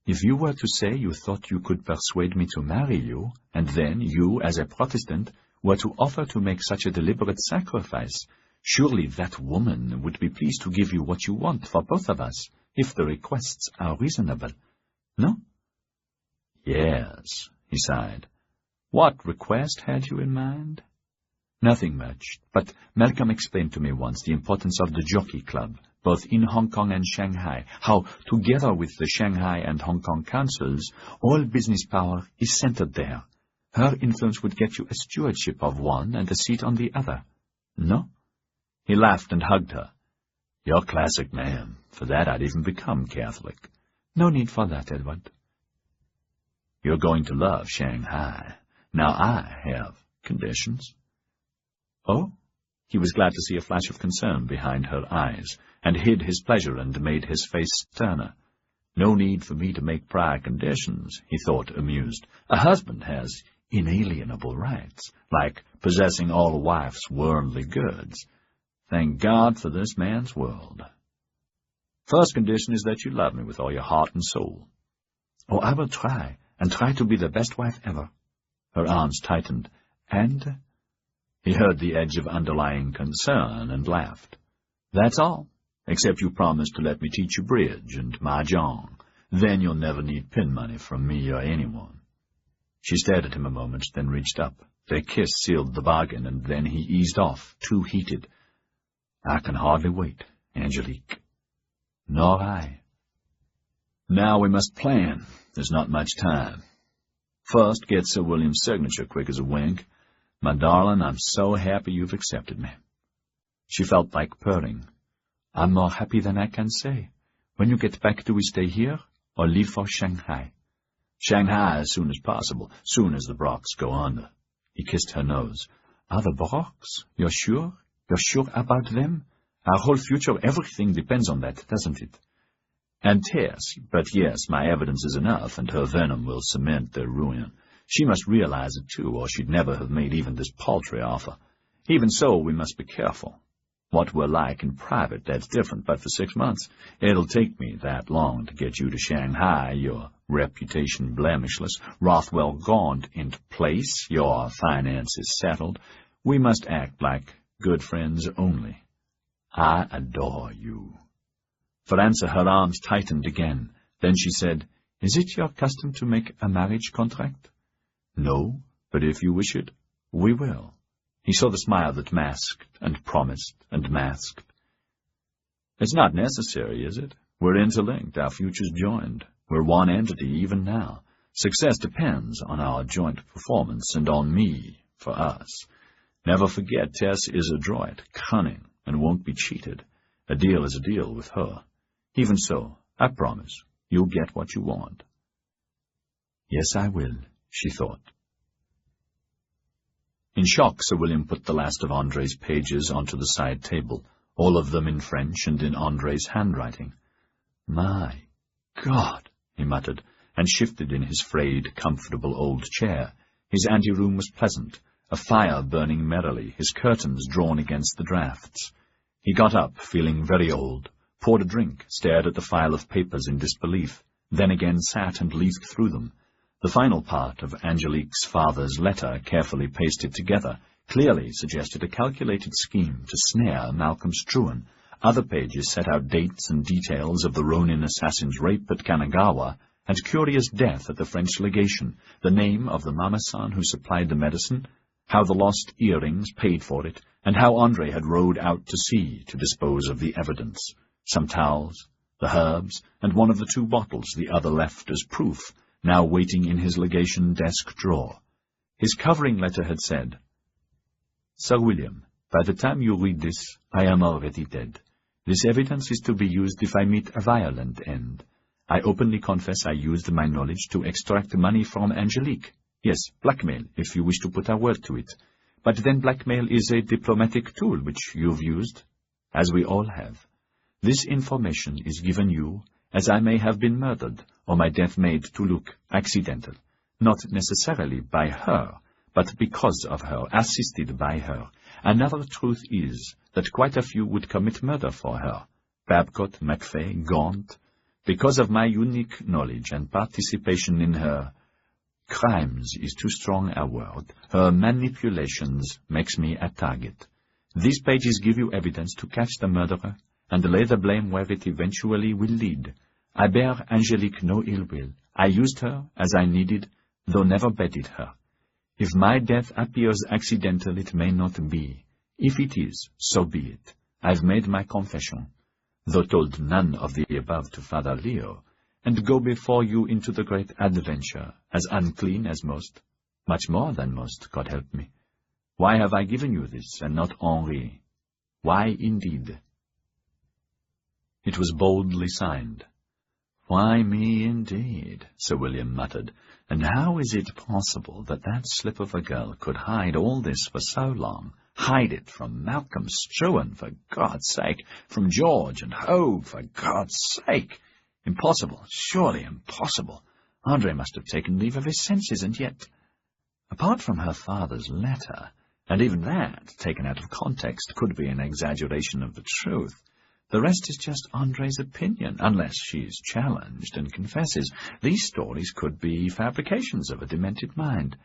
If you were to say you thought you could persuade me to marry you, and then you, as a Protestant, were to offer to make such a deliberate sacrifice, surely that woman would be pleased to give you what you want for both of us, if the requests are reasonable. No? Yes, he sighed. What request had you in mind? Nothing much, but Malcolm explained to me once the importance of the Jockey Club, both in Hong Kong and Shanghai, how, together with the Shanghai and Hong Kong councils, all business power is centered there. Her influence would get you a stewardship of one and a seat on the other. No? He laughed and hugged her. You're classic, ma'am. For that I'd even become Catholic. No need for that, Edward. You're going to love Shanghai. Now I have conditions. Oh? He was glad to see a flash of concern behind her eyes, and hid his pleasure and made his face sterner. No need for me to make prior conditions, he thought, amused. A husband has inalienable rights, like possessing all a wife's worldly goods. Thank God for this man's world. First condition is that you love me with all your heart and soul. Oh, I will try, and try to be the best wife ever. Her arms tightened, and... He heard the edge of underlying concern and laughed. That's all, except you promised to let me teach you bridge and mahjong. Then you'll never need pin money from me or anyone. She stared at him a moment, then reached up. Their kiss sealed the bargain, and then he eased off, too heated. I can hardly wait, Angelique. Nor I. Now we must plan. There's not much time. First, get Sir William's signature quick as a wink. My darling, I'm so happy you've accepted me. She felt like purring. I'm more happy than I can say. When you get back, do we stay here, or leave for Shanghai? Shanghai as soon as possible, soon as the Brocks go under. He kissed her nose. Are the Brocks? You're sure? You're sure about them? Our whole future, everything depends on that, doesn't it? And Tess, but yes, my evidence is enough, and her venom will cement their ruin. She must realize it, too, or she'd never have made even this paltry offer. Even so, we must be careful. What we're like in private, that's different, but for 6 months, it'll take me that long to get you to Shanghai, your reputation blemishless, Rothwell Gaunt into place, your finances settled. We must act like good friends only. I adore you. For answer, her arms tightened again. Then she said, Is it your custom to make a marriage contract? No, but if you wish it, we will. He saw the smile that masked and promised and masked. It's not necessary, is it? We're interlinked, our futures joined. We're one entity even now. Success depends on our joint performance and on me, for us. Never forget, Tess is adroit, cunning, and won't be cheated. A deal is a deal with her. Even so, I promise, you'll get what you want. Yes, I will, she thought. In shock, Sir William put the last of Andre's pages onto the side table, all of them in French and in Andre's handwriting. My God, he muttered, and shifted in his frayed, comfortable old chair. His anteroom was pleasant, a fire burning merrily, his curtains drawn against the draughts. He got up, feeling very old, poured a drink, stared at the file of papers in disbelief, then again sat and leafed through them. The final part of Angelique's father's letter, carefully pasted together, clearly suggested a calculated scheme to snare Malcolm Struan. Other pages set out dates and details of the Ronin assassin's rape at Kanagawa and curious death at the French legation, the name of the mama-san who supplied the medicine, how the lost earrings paid for it, and how Andre had rowed out to sea to dispose of the evidence. Some towels, the herbs, and one of the 2 bottles the other left as proof, now waiting in his legation desk drawer. His covering letter had said, Sir William, by the time you read this, I am already dead. This evidence is to be used if I meet a violent end. I openly confess I used my knowledge to extract money from Angelique. Yes, blackmail, if you wish to put a word to it. But then blackmail is a diplomatic tool which you've used, as we all have. This information is given you as I may have been murdered, or my death made to look accidental, not necessarily by her, but because of her, assisted by her. Another truth is that quite a few would commit murder for her. Babcock, MacFay, Gaunt. Because of my unique knowledge and participation in her crimes is too strong a word. Her manipulations makes me a target. These pages give you evidence to catch the murderer and lay the blame where it eventually will lead. I bear Angelique no ill will. I used her as I needed, though never betted her. If my death appears accidental, it may not be. If it is, so be it. I've made my confession, though told none of the above to Father Leo, and go before you into the great adventure, as unclean as most, much more than most, God help me. Why have I given you this, and not Henri? Why, indeed? It was boldly signed. Why me, indeed? Sir William muttered. And how is it possible that that slip of a girl could hide all this for so long? Hide it from Malcolm Struan, for God's sake, from George and Hove, for God's sake. Impossible, surely impossible. Andre must have taken leave of his senses, and yet, apart from her father's letter, and even that, taken out of context, could be an exaggeration of the truth, the rest is just Andre's opinion, unless she is challenged and confesses. These stories could be fabrications of a demented mind.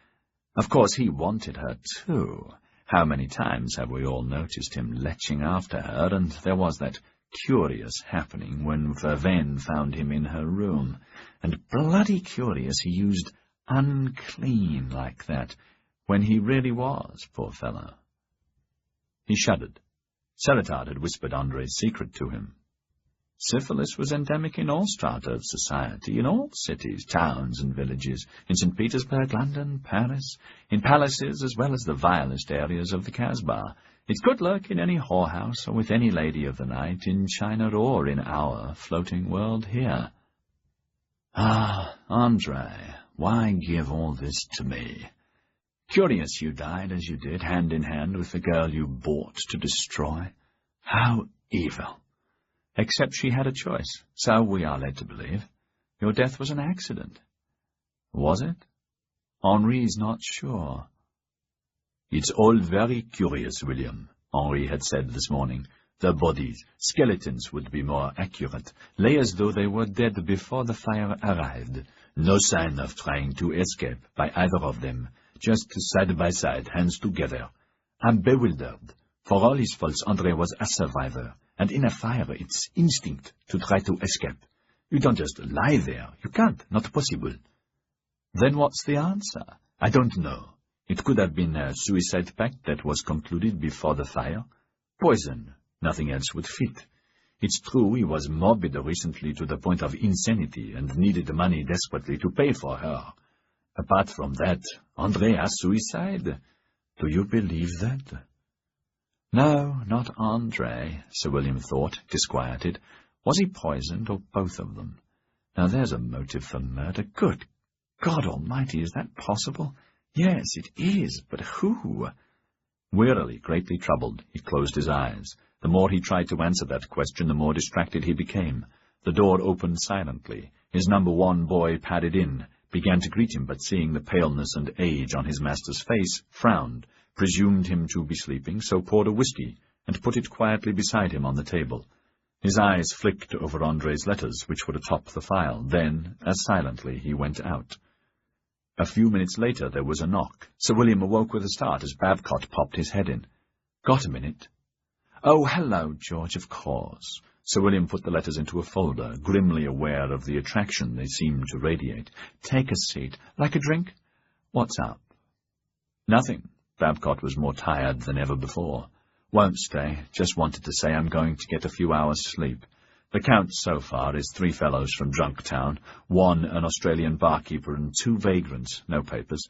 Of course, he wanted her too. How many times have we all noticed him leching after her, and there was that curious happening when Vervain found him in her room, and bloody curious he used unclean like that, when he really was, poor fellow. He shuddered. Seletard had whispered Andre's secret to him. Syphilis was endemic in all strata of society, in all cities, towns, and villages, in St. Petersburg, London, Paris, in palaces as well as the vilest areas of the Casbah. It could lurk in any whorehouse or with any lady of the night, in China or in our floating world here. Ah, Andre, why give all this to me? Curious you died as you did, hand in hand with the girl you bought to destroy. How evil! Except she had a choice, so we are led to believe. Your death was an accident. Was it? Henri's not sure. It's all very curious, William, Henri had said this morning. The bodies, skeletons would be more accurate, lay as though they were dead before the fire arrived. No sign of trying to escape by either of them. Just side by side, hands together. I'm bewildered. For all his faults, Andre was a survivor, and in a fire it's instinct to try to escape. You don't just lie there. You can't. Not possible. Then what's the answer? I don't know. It could have been a suicide pact that was concluded before the fire. Poison. Nothing else would fit. It's true he was morbid recently to the point of insanity and needed money desperately to pay for her. Apart from that, Andre has suicide. Do you believe that? No, not Andre, Sir William thought, disquieted. Was he poisoned, or both of them? Now there's a motive for murder. Good God Almighty, is that possible? Yes, it is, but who? Wearily, greatly troubled, he closed his eyes. The more he tried to answer that question, the more distracted he became. The door opened silently. His number 1 boy padded in, began to greet him, but seeing the paleness and age on his master's face, frowned, presumed him to be sleeping, so poured a whiskey, and put it quietly beside him on the table. His eyes flicked over Andre's letters, which were atop the file. Then, as silently, he went out. A few minutes later there was a knock. Sir William awoke with a start as Babcock popped his head in. Got a minute? Oh, hello, George, of course. Sir William put the letters into a folder, grimly aware of the attraction they seemed to radiate. Take a seat. Like a drink? What's up? Nothing. Babcock was more tired than ever before. Won't stay. Just wanted to say I'm going to get a few hours' sleep. The count so far is 3 fellows from Drunktown, 1 an Australian barkeeper and 2 vagrants, no papers.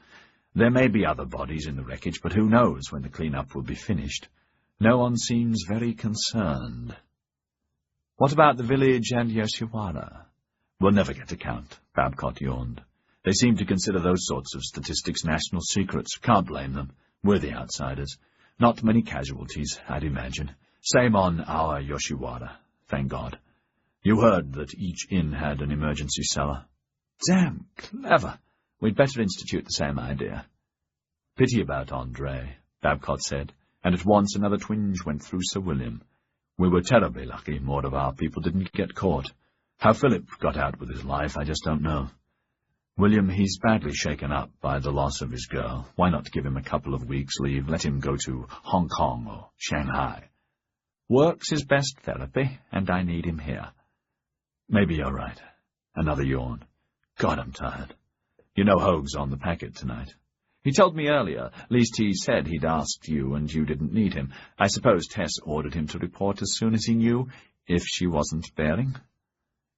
There may be other bodies in the wreckage, but who knows when the clean-up will be finished. No one seems very concerned. What about the village and Yoshiwara? We'll never get a count, Babcock yawned. They seem to consider those sorts of statistics national secrets. Can't blame them. We're the outsiders. Not many casualties, I'd imagine. Same on our Yoshiwara, thank God. You heard that each inn had an emergency cellar. Damn clever. We'd better institute the same idea. Pity about Andre, Babcock said, and at once another twinge went through Sir William. We were terribly lucky more of our people didn't get caught. How Philip got out with his life, I just don't know. William, he's badly shaken up by the loss of his girl. Why not give him a couple of weeks' leave, let him go to Hong Kong or Shanghai? Work's his best therapy, and I need him here. Maybe you're right. Another yawn. God, I'm tired. You know Hoag's on the packet tonight. He told me earlier, least he said he'd asked you and you didn't need him. I suppose Tess ordered him to report as soon as he knew, if she wasn't bearing?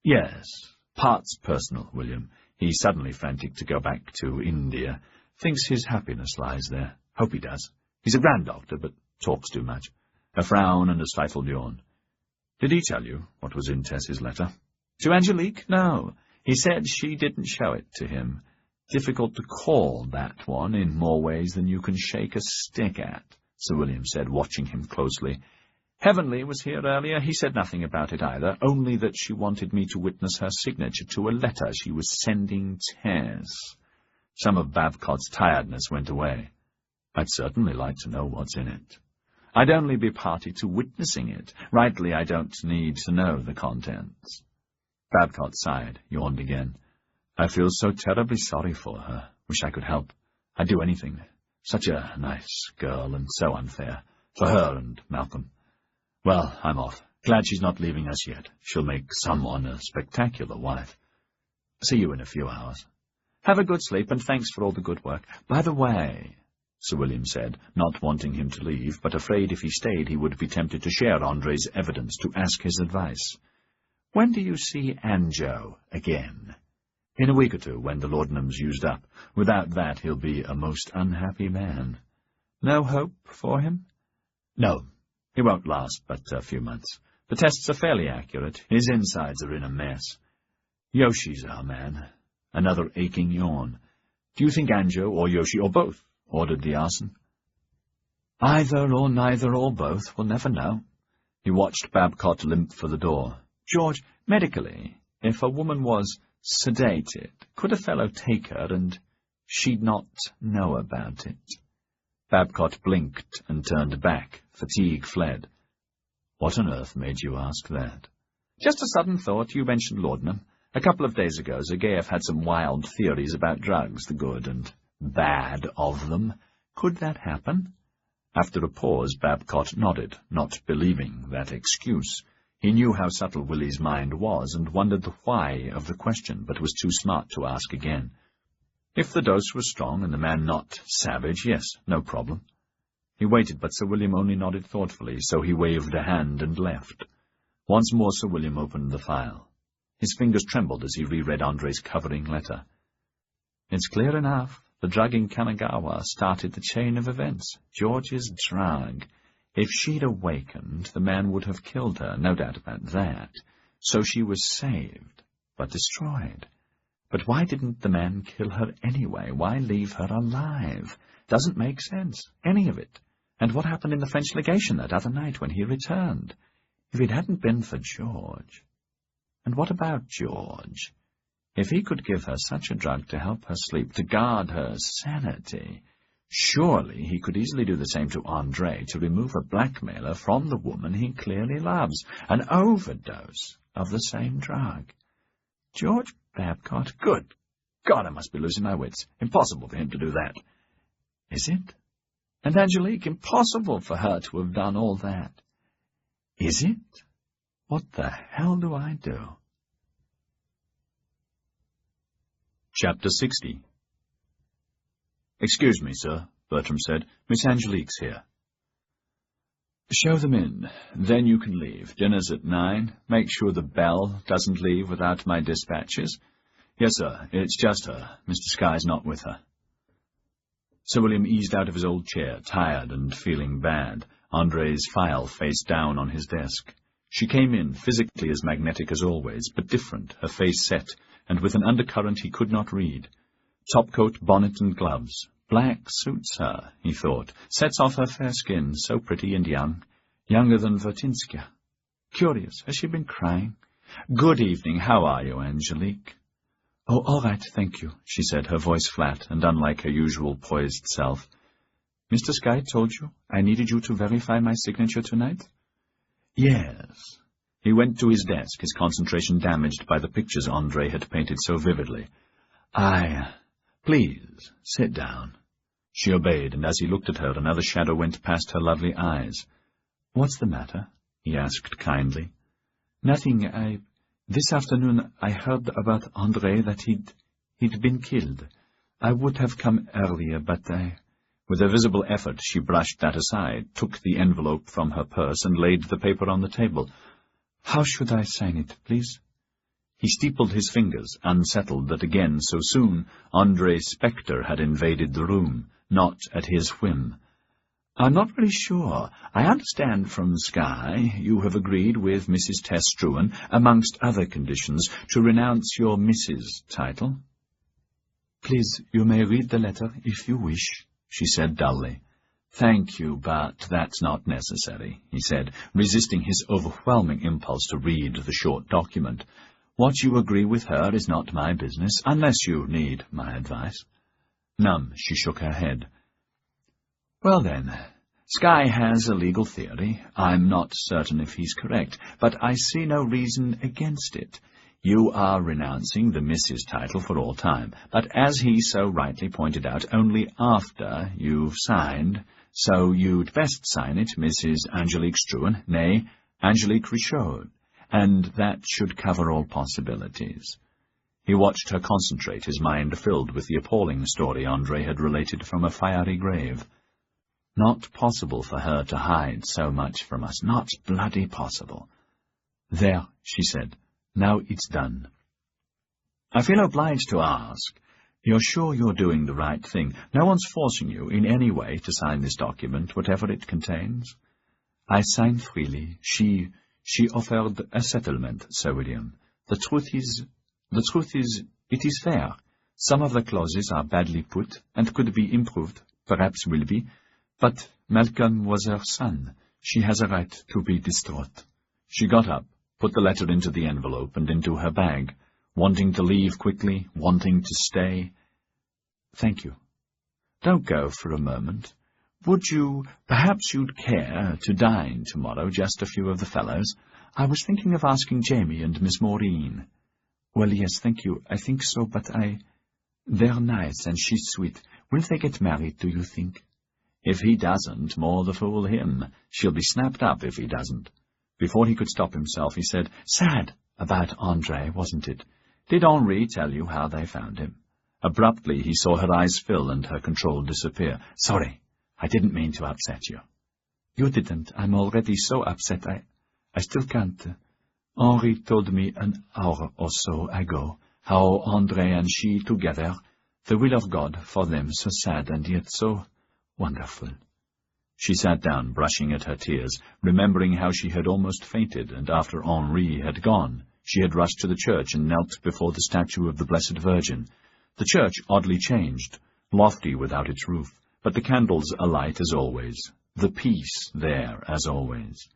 Yes, part's personal, William. He's suddenly frantic to go back to India. Thinks his happiness lies there. Hope he does. He's a grand doctor, but talks too much. A frown and a stifled yawn. Did he tell you what was in Tess's letter? To Angelique? No. He said she didn't show it to him. Difficult to call that one in more ways than you can shake a stick at, Sir William said, watching him closely. Heavenly was here earlier. He said nothing about it either, only that she wanted me to witness her signature to a letter she was sending Tess. Some of Babcock's tiredness went away. I'd certainly like to know what's in it. I'd only be party to witnessing it. Rightly, I don't need to know the contents. Babcock sighed, yawned again. I feel so terribly sorry for her. Wish I could help. I'd do anything. Such a nice girl, and so unfair. For her and Malcolm. Well, I'm off. Glad she's not leaving us yet. She'll make someone a spectacular wife. See you in a few hours. Have a good sleep, and thanks for all the good work. By the way, Sir William said, not wanting him to leave, but afraid if he stayed he would be tempted to share Andre's evidence, to ask his advice. When do you see Anjo again? In a week or two, when the laudanum's used up. Without that, he'll be a most unhappy man. No hope for him? No. He won't last but a few months. The tests are fairly accurate. His insides are in a mess. Yoshi's our man. Another aching yawn. Do you think Anjo or Yoshi or both ordered the arson? Either or neither or both. We'll never know. He watched Babcock limp for the door. George, medically, if a woman was sedated, could a fellow take her and she'd not know about it? Babcock blinked and turned back. Fatigue fled. What on earth made you ask that? Just a sudden thought. You mentioned laudanum. A couple of days ago, Zagayev had some wild theories about drugs, the good and bad of them. Could that happen? After a pause, Babcock nodded, not believing that excuse. He knew how subtle Willie's mind was, and wondered the why of the question, but was too smart to ask again. If the dose was strong and the man not savage, yes, no problem. He waited, but Sir William only nodded thoughtfully, so he waved a hand and left. Once more Sir William opened the file. His fingers trembled as he reread Andre's covering letter. It's clear enough. The drug in Kanagawa started the chain of events. George's drug. If she'd awakened, the man would have killed her, no doubt about that. So she was saved, but destroyed. But why didn't the man kill her anyway? Why leave her alive? Doesn't make sense, any of it. And what happened in the French legation that other night when he returned? If it hadn't been for George... And what about George? If he could give her such a drug to help her sleep, to guard her sanity, surely he could easily do the same to Andre, to remove a blackmailer from the woman he clearly loves. An overdose of the same drug. George Babcock? Good God, I must be losing my wits. Impossible for him to do that. Is it? And Angelique? Impossible for her to have done all that. Is it? What the hell do I do? Chapter 60. Excuse me, sir, Bertram said. Miss Angelique's here. Show them in. Then you can leave. Dinner's at 9. Make sure the bell doesn't leave without my dispatches. Yes, sir. It's just her. Mr. Sky's not with her. Sir William eased out of his old chair, tired and feeling bad. Andre's file face down on his desk. She came in, physically as magnetic as always, but different, her face set, and with an undercurrent he could not read. Topcoat, bonnet, and gloves. Black suits her, he thought. Sets off her fair skin, so pretty and young. Younger than Vertinska. Curious, has she been crying? "Good evening. How are you, Angelique?" "Oh, all right, thank you," she said, her voice flat and unlike her usual poised self. "Mr. Sky told you I needed you to verify my signature tonight?" "Yes." He went to his desk, his concentration damaged by the pictures André had painted so vividly. Please, sit down." She obeyed, and as he looked at her, another shadow went past her lovely eyes. "What's the matter?" he asked kindly. "Nothing. This afternoon I heard about André, that he'd been killed. I would have come earlier, but With a visible effort, she brushed that aside, took the envelope from her purse, and laid the paper on the table. "How should I sign it, please?" He steepled his fingers, unsettled that again so soon André's spectre had invaded the room, not at his whim. "I'm not really sure. I understand from Sky you have agreed with Mrs. Tess Struan, amongst other conditions, to renounce your Mrs. title." "Please, you may read the letter if you wish," she said dully. "Thank you, but that's not necessary," he said, resisting his overwhelming impulse to read the short document. "What you agree with her is not my business, unless you need my advice." Numb, she shook her head. "Well then, Sky has a legal theory. I'm not certain if he's correct, but I see no reason against it. You are renouncing the Mrs. title for all time, but as he so rightly pointed out, only after you've signed, so you'd best sign it Mrs. Angelique Struan, nay, Angelique Richaud, and that should cover all possibilities." He watched her concentrate, his mind filled with the appalling story André had related from a fiery grave. Not possible for her to hide so much from us, not bloody possible. "There," she said. "Now it's done." "I feel obliged to ask. You're sure you're doing the right thing? No one's forcing you in any way to sign this document, whatever it contains?" "I sign freely. She offered a settlement, Sir William. The truth is, it is fair. Some of the clauses are badly put, and could be improved, perhaps will be, but Malcolm was her son. She has a right to be distraught." She got up, put the letter into the envelope and into her bag, wanting to leave quickly, wanting to stay. "Thank you. Don't go for a moment. Perhaps you'd care to dine tomorrow, just a few of the fellows? I was thinking of asking Jamie and Miss Maureen." "Well, yes, thank you. I think so, but They're nice, and she's sweet. Will they get married, do you think?" "If he doesn't, more the fool him. She'll be snapped up if he doesn't." Before he could stop himself, he said, "Sad about André, wasn't it? Did Henri tell you how they found him?" Abruptly, he saw her eyes fill and her control disappear. "Sorry, I didn't mean to upset you." "You didn't. I'm already so upset I still can't. Henri told me an hour or so ago how André and she together, the will of God for them, so sad and yet so wonderful." She sat down, brushing at her tears, remembering how she had almost fainted, and after Henri had gone, she had rushed to the church and knelt before the statue of the Blessed Virgin. The church oddly changed, lofty without its roof, but the candles alight as always, the peace there as always.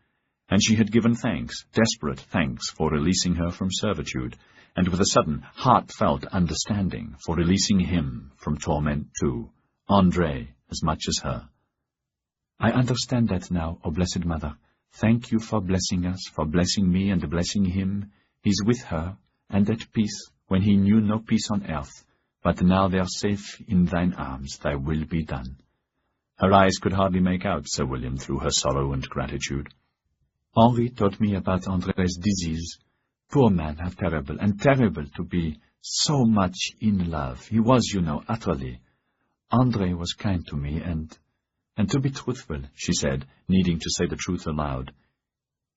And she had given thanks, desperate thanks, for releasing her from servitude, and with a sudden, heartfelt understanding for releasing him from torment too, André as much as her. "I understand that now, O Blessed Mother. Thank you for blessing us, for blessing me and blessing him. He's with her, and at peace, when he knew no peace on earth. But now they're safe in thine arms, thy will be done." Her eyes could hardly make out Sir William through her sorrow and gratitude. "Henri told me about André's disease. Poor man, how terrible, and terrible to be so much in love. He was, you know, utterly. André was kind to me, and to be truthful," she said, needing to say the truth aloud,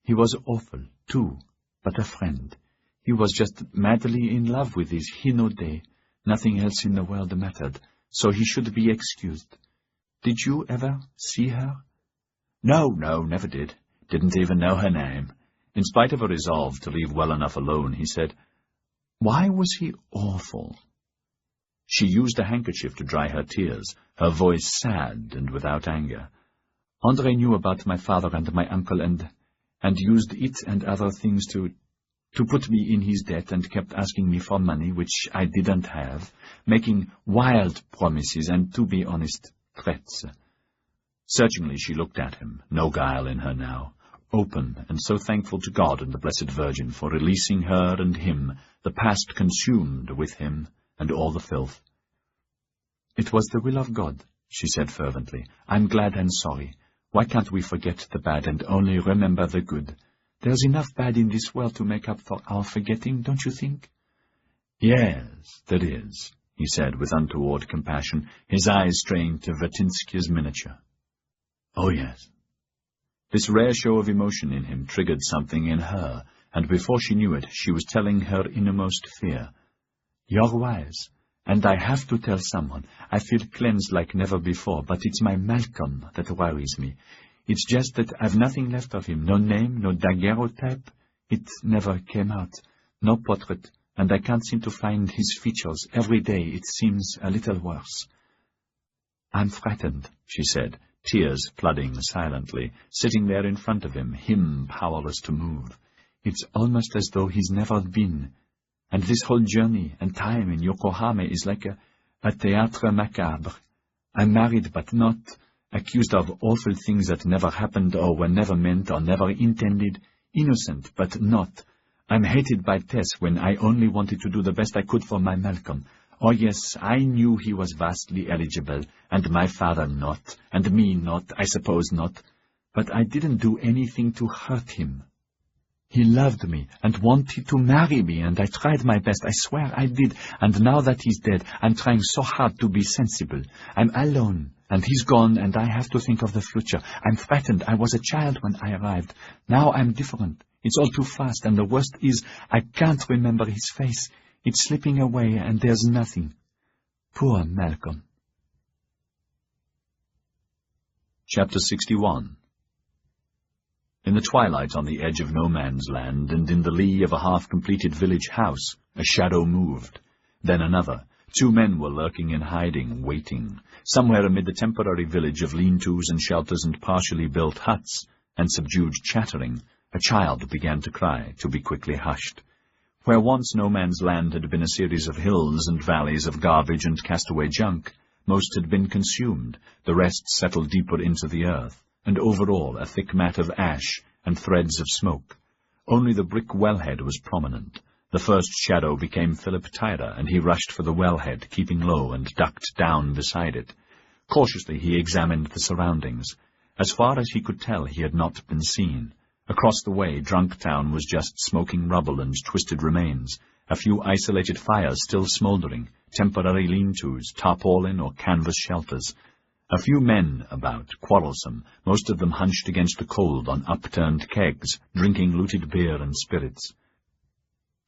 "he was awful, too, but a friend. He was just madly in love with his Hinode. Nothing else in the world mattered, so he should be excused. Did you ever see her?" No, never did. Didn't even know her name." In spite of a resolve to leave well enough alone, he said, "Why was he awful?" She used a handkerchief to dry her tears, her voice sad and without anger. "André knew about my father and my uncle and used it and other things to to put me in his debt and kept asking me for money which I didn't have, making wild promises and, to be honest, threats. Searchingly she looked at him, no guile in her now, open and so thankful to God and the Blessed Virgin for releasing her and him, the past consumed with him and all the filth. "It was the will of God," she said fervently. "I'm glad and sorry. Why can't we forget the bad and only remember the good? There's enough bad in this world to make up for our forgetting, don't you think?" "Yes, there is," he said with untoward compassion, his eyes straying to Vertinsky's miniature. "Oh, yes." This rare show of emotion in him triggered something in her, and before she knew it, she was telling her innermost fear. "You're wise, and I have to tell someone. I feel cleansed like never before, but it's my Malcolm that worries me. It's just that I've nothing left of him, no name, no daguerreotype. It never came out, no portrait, and I can't seem to find his features. Every day it seems a little worse." "I'm frightened," she said, tears flooding silently, sitting there in front of him powerless to move. "It's almost as though he's never been. And this whole journey and time in Yokohama is like a théâtre macabre. I'm married but not, accused of awful things that never happened or were never meant or never intended, innocent but not. I'm hated by Tess when I only wanted to do the best I could for my Malcolm. Oh yes, I knew he was vastly eligible, and my father not, and me not, I suppose not. But I didn't do anything to hurt him. He loved me and wanted to marry me, and I tried my best, I swear I did, and now that he's dead, I'm trying so hard to be sensible. I'm alone, and he's gone, and I have to think of the future. I'm frightened. I was a child when I arrived. Now I'm different. It's all too fast, and the worst is I can't remember his face. It's slipping away, and there's nothing. Poor Malcolm." Chapter 61. In the twilight on the edge of no man's land, and in the lee of a half-completed village house, a shadow moved. Then another. 2 men were lurking in hiding, waiting. Somewhere amid the temporary village of lean-tos and shelters and partially built huts, and subdued chattering, a child began to cry, to be quickly hushed. Where once no man's land had been a series of hills and valleys of garbage and castaway junk, most had been consumed, the rest settled deeper into the earth, and over all a thick mat of ash and threads of smoke. Only the brick wellhead was prominent. The first shadow became Philip Tyler, and he rushed for the wellhead, keeping low, and ducked down beside it. Cautiously he examined the surroundings. As far as he could tell, he had not been seen. Across the way, Drunk Town was just smoking rubble and twisted remains, a few isolated fires still smouldering, temporary lean-tos, tarpaulin or canvas shelters. A few men about, quarrelsome, most of them hunched against the cold on upturned kegs, drinking looted beer and spirits.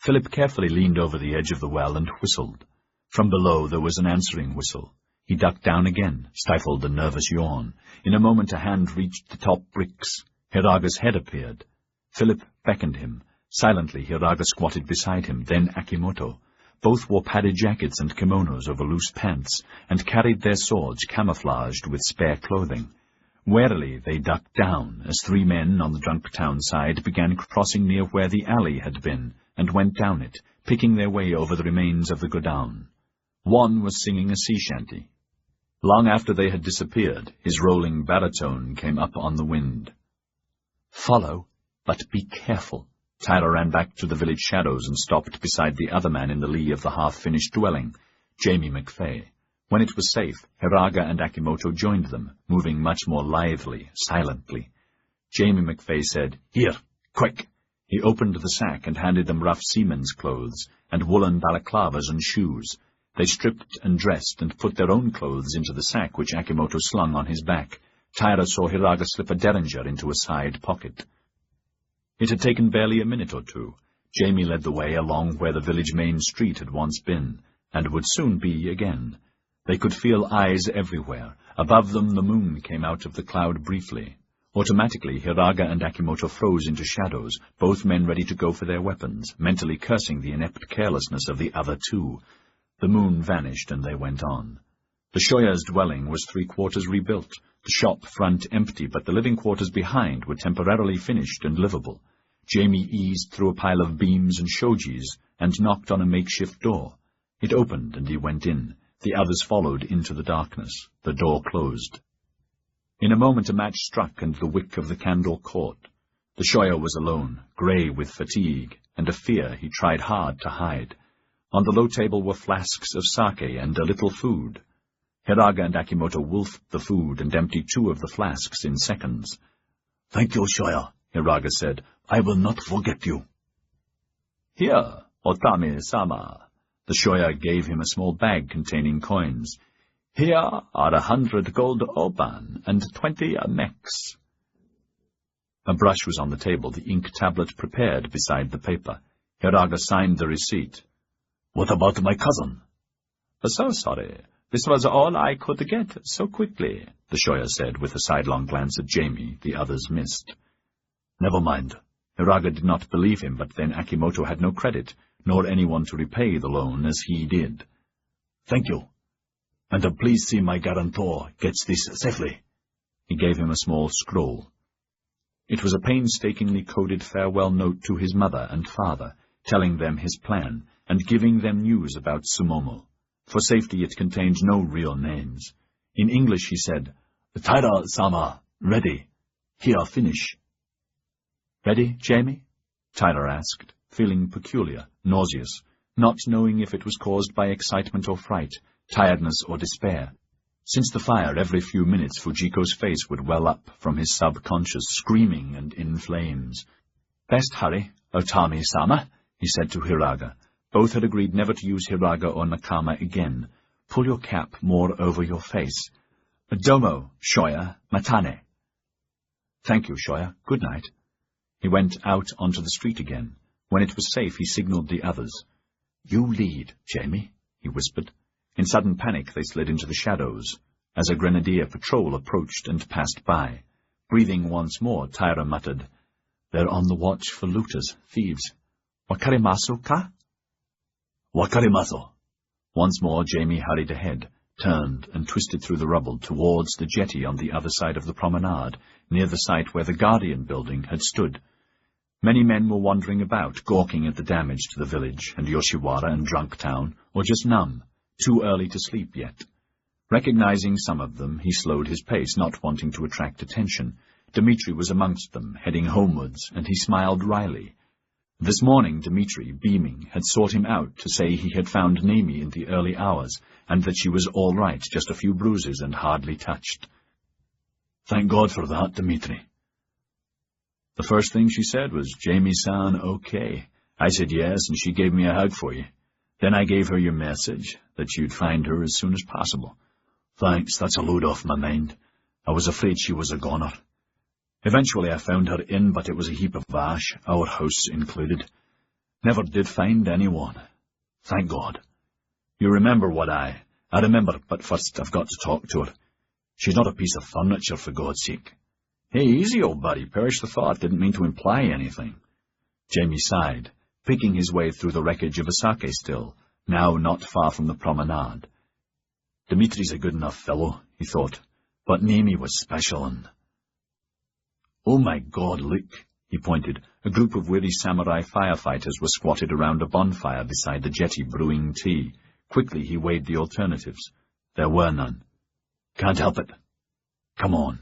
Philip carefully leaned over the edge of the well and whistled. From below there was an answering whistle. He ducked down again, stifled a nervous yawn. In a moment a hand reached the top bricks. Hiraga's head appeared. Philip beckoned him. Silently Hiraga squatted beside him, then Akimoto. Both wore padded jackets and kimonos over loose pants, and carried their swords camouflaged with spare clothing. Warily they ducked down, as 3 men on the Drunk Town side began crossing near where the alley had been, and went down it, picking their way over the remains of the godown. One was singing a sea shanty. Long after they had disappeared, his rolling baritone came up on the wind. "Follow, but be careful." Tyler ran back to the village shadows and stopped beside the other man in the lee of the half-finished dwelling, Jamie McFay. When it was safe, Hiraga and Akimoto joined them, moving much more lithely, silently. Jamie McFay said, "Here, quick!" He opened the sack and handed them rough seaman's clothes, and woolen balaclavas and shoes. They stripped and dressed and put their own clothes into the sack which Akimoto slung on his back. Tyler saw Hiraga slip a derringer into a side pocket. It had taken barely a minute or 2. Jamie led the way along where the village main street had once been, and would soon be again. They could feel eyes everywhere. Above them the moon came out of the cloud briefly. Automatically Hiraga and Akimoto froze into shadows, both men ready to go for their weapons, mentally cursing the inept carelessness of the other 2. The moon vanished, and they went on. The Shoya's dwelling was 3/4 rebuilt, the shop front empty, but the living quarters behind were temporarily finished and livable. Jamie eased through a pile of beams and shojis and knocked on a makeshift door. It opened and he went in. The others followed into the darkness. The door closed. In a moment a match struck and the wick of the candle caught. The Shoya was alone, grey with fatigue, and a fear he tried hard to hide. On the low table were flasks of sake and a little food. Hiraga and Akimoto wolfed the food and emptied 2 of the flasks in seconds. "Thank you, Shoya," Hiraga said. "I will not forget you." "Here, Otame-sama." The Shoya gave him a small bag containing coins. "Here are 100 gold oban and 20 meks." A brush was on the table, the ink tablet prepared beside the paper. Hiraga signed the receipt. "What about my cousin?" "So sorry. This was all I could get so quickly," the Shoya said, with a sidelong glance at Jamie the others missed. "Never mind." Hiraga did not believe him, but then Akimoto had no credit, nor anyone to repay the loan as he did. "Thank you. And please see my guarantor gets this safely." He gave him a small scroll. It was a painstakingly coded farewell note to his mother and father, telling them his plan, and giving them news about Sumomo. For safety it contained no real names. In English he said, "Taira-sama, ready. Here, finish." "Ready, Jamie?" Tyler asked, feeling peculiar, nauseous, not knowing if it was caused by excitement or fright, tiredness or despair. Since the fire, every few minutes Fujiko's face would well up from his subconscious, screaming and in flames. "Best hurry, Otami-sama," he said to Hiraga. Both had agreed never to use Hiraga or Nakama again. "Pull your cap more over your face. Domo, Shoya, matane." "Thank you, Shoya. Good night." He went out onto the street again. When it was safe, he signaled the others. "You lead, Jamie," he whispered. In sudden panic, they slid into the shadows, as a grenadier patrol approached and passed by. Breathing once more, Taira muttered, "They're on the watch for looters, thieves. Wakarimasu ka?" "Wakarimasu." Once more, Jamie hurried ahead, turned, and twisted through the rubble towards the jetty on the other side of the promenade, near the site where the Guardian building had stood. Many men were wandering about, gawking at the damage to the village, and Yoshiwara and Drunk Town, or just numb, too early to sleep yet. Recognizing some of them, he slowed his pace, not wanting to attract attention. Dmitri was amongst them, heading homewards, and he smiled wryly. This morning, Dmitri, beaming, had sought him out to say he had found Nemi in the early hours, and that she was all right, just a few bruises and hardly touched. "Thank God for that, Dmitri." The first thing she said was, "Jamie-san, okay." I said yes, and she gave me a hug for you. Then I gave her your message, that you'd find her as soon as possible. "Thanks, that's a load off my mind. I was afraid she was a goner. Eventually I found her in, but it was a heap of ash, our house included. Never did find anyone. Thank God. You remember what I remember, but first I've got to talk to her. She's not a piece of furniture, for God's sake." "Hey, easy, old buddy. Perish the thought. Didn't mean to imply anything." Jamie sighed, picking his way through the wreckage of a sake still, now not far from the promenade. "Dimitri's a good enough fellow," he thought, "but Nemi was special and—" "Oh my God, look," he pointed. A group of weary samurai firefighters were squatted around a bonfire beside the jetty brewing tea. Quickly he weighed the alternatives. There were none. "Can't help it. Come on."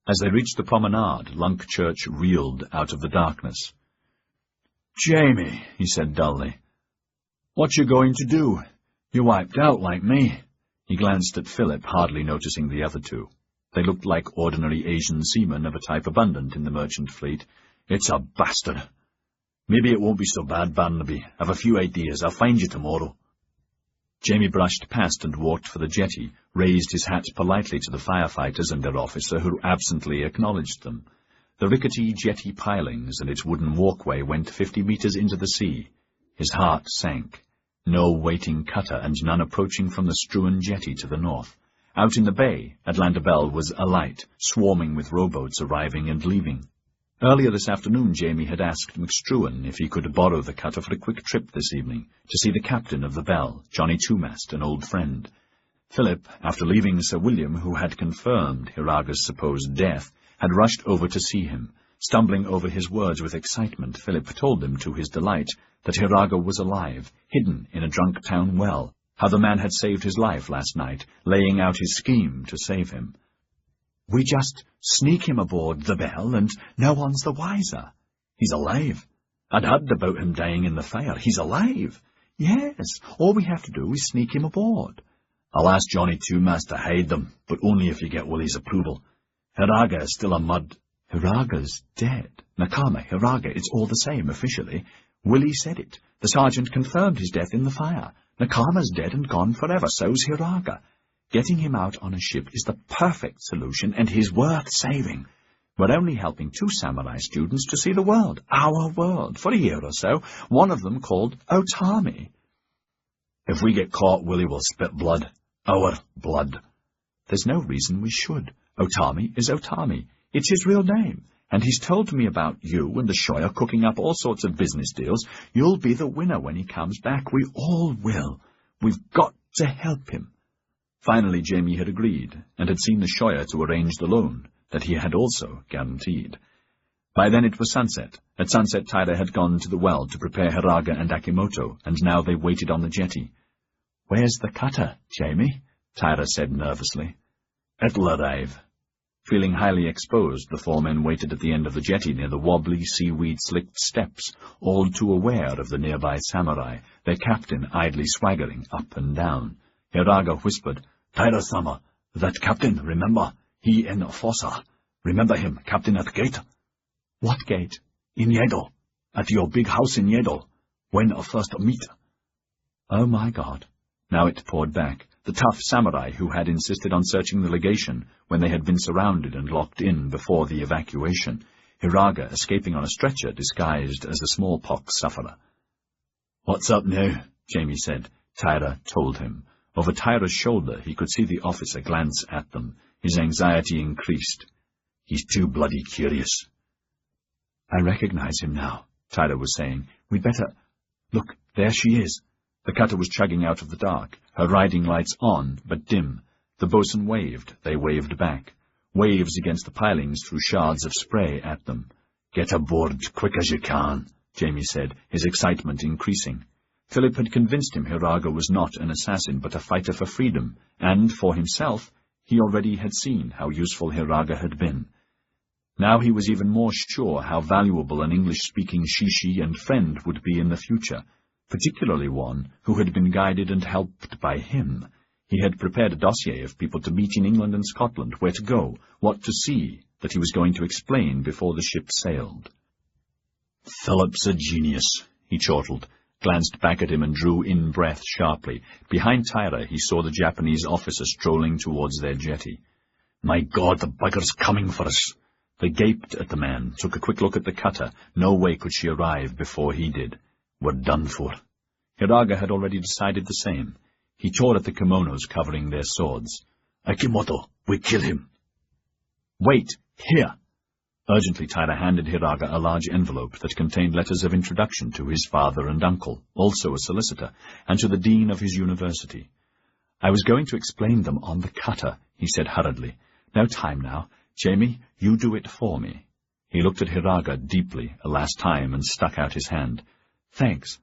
As they reached the promenade, Lunk Church reeled out of the darkness. "Jamie," he said dully, "what you going to do? You wiped out like me." He glanced at Philip, hardly noticing the other two. They looked like ordinary Asian seamen of a type abundant in the merchant fleet. "It's a bastard. Maybe it won't be so bad, Barnaby. I've a few ideas. I'll find you tomorrow." Jamie brushed past and walked for the jetty, raised his hat politely to the firefighters and their officer, who absently acknowledged them. The rickety jetty pilings and its wooden walkway went 50 meters into the sea. His heart sank. No waiting cutter and none approaching from the strewn jetty to the north. Out in the bay, Atlanta Bell was alight, swarming with rowboats arriving and leaving. Earlier this afternoon, Jamie had asked McStruan if he could borrow the cutter for a quick trip this evening, to see the captain of the Bell, Johnny Twomast, an old friend. Philip, after leaving Sir William, who had confirmed Hiraga's supposed death, had rushed over to see him, Stumbling over his words with excitement, Philip told them, to his delight, that Hiraga was alive, hidden in a drunk town well, how the man had saved his life last night, laying out his scheme to save him. "We just sneak him aboard the Bell, and no one's the wiser. He's alive. I'd heard about him dying in the fire. He's alive. Yes, all we have to do is sneak him aboard. I'll ask Johnny Two-Mas to hide them, but only if you get Willie's approval. Hiraga is still a mud—" "Hiraga's dead. Nakama, Hiraga, it's all the same, officially. Willie said it. The sergeant confirmed his death in the fire. Nakama's dead and gone forever, so's Hiraga. Getting him out on a ship is the perfect solution, and he's worth saving. We're only helping 2 samurai students to see the world, our world, for a year or so, one of them called Otami. If we get caught, Willie will spit blood. Our blood. There's no reason we should. Otami is Otami. It's his real name, and he's told me about you and the Shoya cooking up all sorts of business deals. You'll be the winner when he comes back. We all will. We've got to help him." Finally, Jamie had agreed, and had seen the Shoya to arrange the loan that he had also guaranteed. By then it was sunset. At sunset, Taira had gone to the well to prepare Hiraga and Akimoto, and now they waited on the jetty. "Where's the cutter, Jamie?" Taira said nervously. "It'll arrive." Feeling highly exposed, the 4 men waited at the end of the jetty near the wobbly, seaweed-slicked steps, all too aware of the nearby samurai, their captain idly swaggering up and down. Hiraga whispered, "Taira-sama, that captain, remember? He in Fossa. Remember him, captain at gate?" "What gate?" "In Yedo. At your big house in Yedo. When first meet." Oh my God. Now it poured back. The tough samurai who had insisted on searching the legation when they had been surrounded and locked in before the evacuation. Hiraga escaping on a stretcher disguised as a smallpox sufferer. "What's up now?" Jamie said. Taira told him. Over Taira's shoulder he could see the officer glance at them. His anxiety increased. "He's too bloody curious." "I recognize him now," Taira was saying. "We'd better— Look, there she is." The cutter was chugging out of the dark, her riding lights on, but dim. The boatswain waved. They waved back. Waves against the pilings threw shards of spray at them. "Get aboard quick as you can," Jamie said, his excitement increasing. Philip had convinced him Hiraga was not an assassin, but a fighter for freedom, and, for himself, he already had seen how useful Hiraga had been. Now he was even more sure how valuable an English-speaking shishi and friend would be in the future, particularly one who had been guided and helped by him. He had prepared a dossier of people to meet in England and Scotland, where to go, what to see, that he was going to explain before the ship sailed. "Philip's a genius," he chortled, glanced back at him and drew in breath sharply. Behind Taira he saw the Japanese officer strolling towards their jetty. "My God, the bugger's coming for us!" They gaped at the man, took a quick look at the cutter. No way could she arrive before he did. We're done for. Hiraga had already decided the same. He tore at the kimonos covering their swords. "Akimoto, we kill him." "Wait, here!" Urgently, Taira handed Hiraga a large envelope that contained letters of introduction to his father and uncle, also a solicitor, and to the dean of his university. "I was going to explain them on the cutter," he said hurriedly. "No time now. Jamie, you do it for me." He looked at Hiraga deeply a last time and stuck out his hand. "Thanks.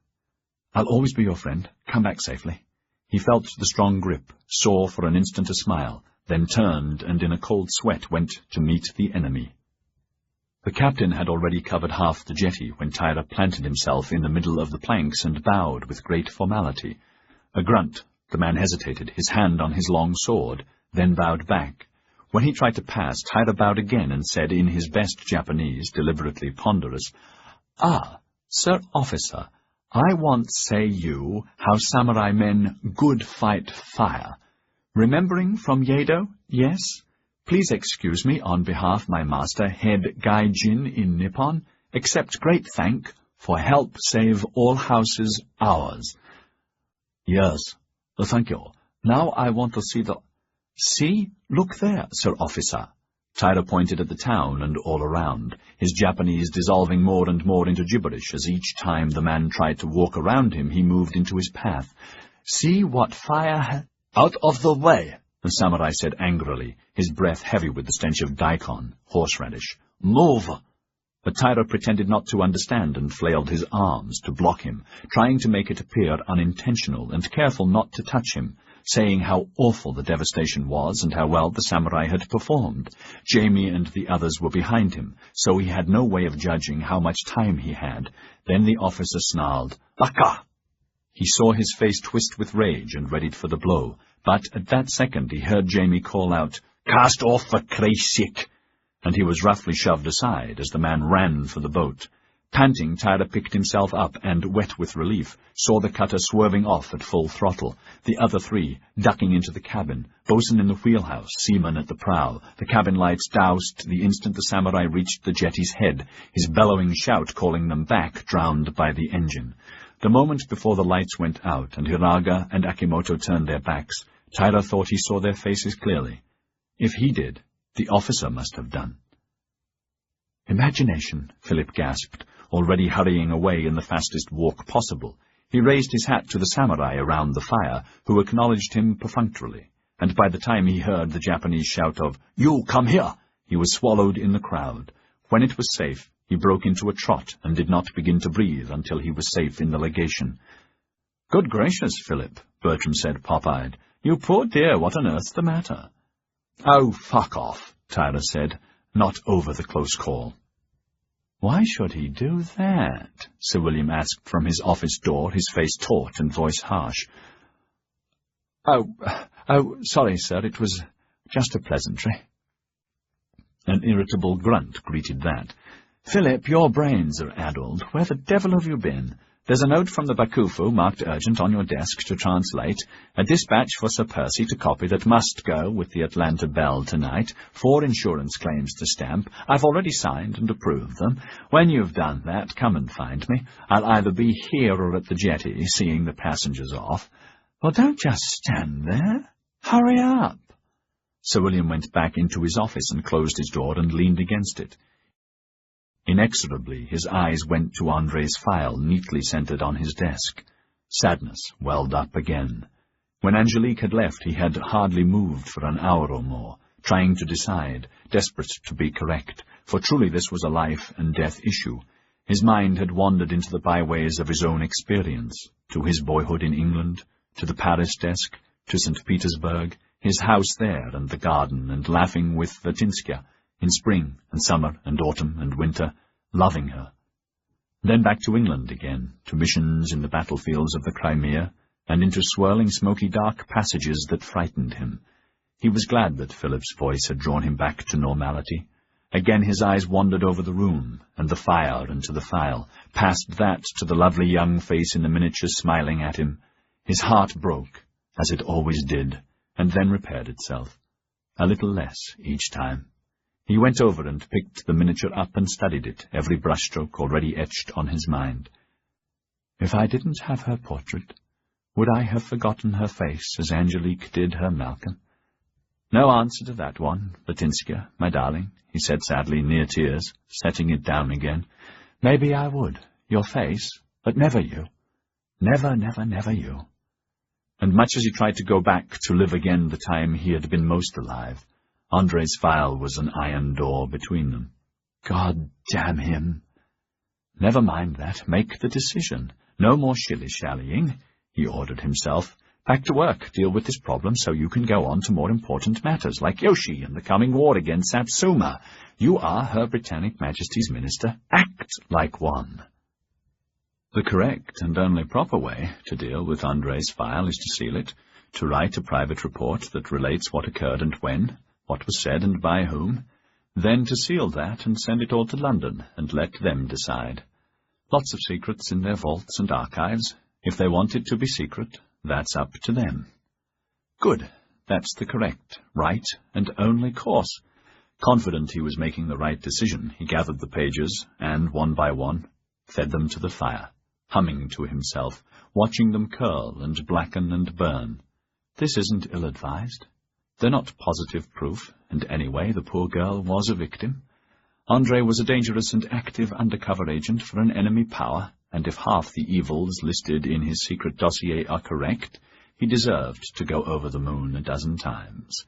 I'll always be your friend. Come back safely." He felt the strong grip, saw for an instant a smile, then turned and in a cold sweat went to meet the enemy. The captain had already covered half the jetty when Taira planted himself in the middle of the planks and bowed with great formality. A grunt. The man hesitated, his hand on his long sword, then bowed back. When he tried to pass, Taira bowed again and said in his best Japanese, deliberately ponderous, "Ah, Sir Officer, I once say you how samurai men good fight fire. Remembering from Yedo, yes? Please excuse me on behalf my master, head Gai Jin in Nippon. Accept great thank for help save all houses ours." "Yes, thank you. Now I want to see the—" "See? Look there, Sir Officer." Taira pointed at the town and all around, his Japanese dissolving more and more into gibberish as each time the man tried to walk around him he moved into his path. "See what fire Out of the way!" the samurai said angrily, his breath heavy with the stench of daikon, horseradish. "Move!" But Tyra pretended not to understand and flailed his arms to block him, trying to make it appear unintentional and careful not to touch him, saying how awful the devastation was and how well the samurai had performed. Jamie and the others were behind him, so he had no way of judging how much time he had. Then the officer snarled, "Baka!" He saw his face twist with rage and readied for the blow, but at that second he heard Jamie call out, "Cast off, for Christ's sake!" and he was roughly shoved aside as the man ran for the boat. Panting, Tyra picked himself up and, wet with relief, saw the cutter swerving off at full throttle, the other three ducking into the cabin, bosun in the wheelhouse, seaman at the prow. The cabin lights doused the instant the samurai reached the jetty's head, his bellowing shout calling them back, drowned by the engine. The moment before the lights went out and Hiraga and Akimoto turned their backs, Tyra thought he saw their faces clearly. If he did, the officer must have done. "Imagination," Philip gasped, already hurrying away in the fastest walk possible. He raised his hat to the samurai around the fire, who acknowledged him perfunctorily, and by the time he heard the Japanese shout of, "You, come here!" he was swallowed in the crowd. When it was safe, he broke into a trot and did not begin to breathe until he was safe in the legation. "Good gracious, Philip," Bertram said pop-eyed. "You poor dear, what on earth's the matter?" "Oh, fuck off," Tyra said, not over the close call. "Why should he do that?" Sir William asked from his office door, his face taut and voice harsh. Oh, sorry, sir, it was just a pleasantry." An irritable grunt greeted that. "Philip, your brains are addled. Where the devil have you been? There's a note from the Bakufu marked urgent on your desk to translate, a dispatch for Sir Percy to copy that must go with the Atlanta Bell tonight, 4 insurance claims to stamp. I've already signed and approved them. When you've done that, come and find me. I'll either be here or at the jetty, seeing the passengers off." "Well, don't just stand there. Hurry up." Sir William went back into his office and closed his door and leaned against it. Inexorably, his eyes went to Andre's file, neatly centered on his desk. Sadness welled up again. When Angelique had left, he had hardly moved for an hour or more, trying to decide, desperate to be correct, for truly this was a life-and-death issue. His mind had wandered into the byways of his own experience, to his boyhood in England, to the Paris desk, to St. Petersburg, his house there and the garden, and laughing with Vatinska, in spring and summer and autumn and winter, loving her. Then back to England again, to missions in the battlefields of the Crimea, and into swirling, smoky, dark passages that frightened him. He was glad that Philip's voice had drawn him back to normality. Again his eyes wandered over the room, and the fire, and to the file, past that to the lovely young face in the miniature smiling at him. His heart broke, as it always did, and then repaired itself, a little less each time. He went over and picked the miniature up and studied it, every brushstroke already etched on his mind. If I didn't have her portrait, would I have forgotten her face as Angelique did her Malcolm? No answer to that one, Batinska, my darling, he said sadly, near tears, setting it down again. Maybe I would, your face, but never you. Never, never, never you. And much as he tried to go back to live again the time he had been most alive, Andre's file was an iron door between them. God damn him! Never mind that. Make the decision. No more shilly-shallying, he ordered himself. Back to work. Deal with this problem so you can go on to more important matters, like Yoshi and the coming war against Satsuma. You are Her Britannic Majesty's Minister. Act like one. The correct and only proper way to deal with Andre's file is to seal it, to write a private report that relates what occurred and when, what was said and by whom, then to seal that and send it all to London and let them decide. Lots of secrets in their vaults and archives. If they want it to be secret, that's up to them. Good. That's the correct, right, and only course. Confident he was making the right decision, he gathered the pages and, one by one, fed them to the fire, humming to himself, watching them curl and blacken and burn. This isn't ill-advised. They're not positive proof, and anyway, the poor girl was a victim. Andre was a dangerous and active undercover agent for an enemy power, and if half the evils listed in his secret dossier are correct, he deserved to go over the moon a dozen times.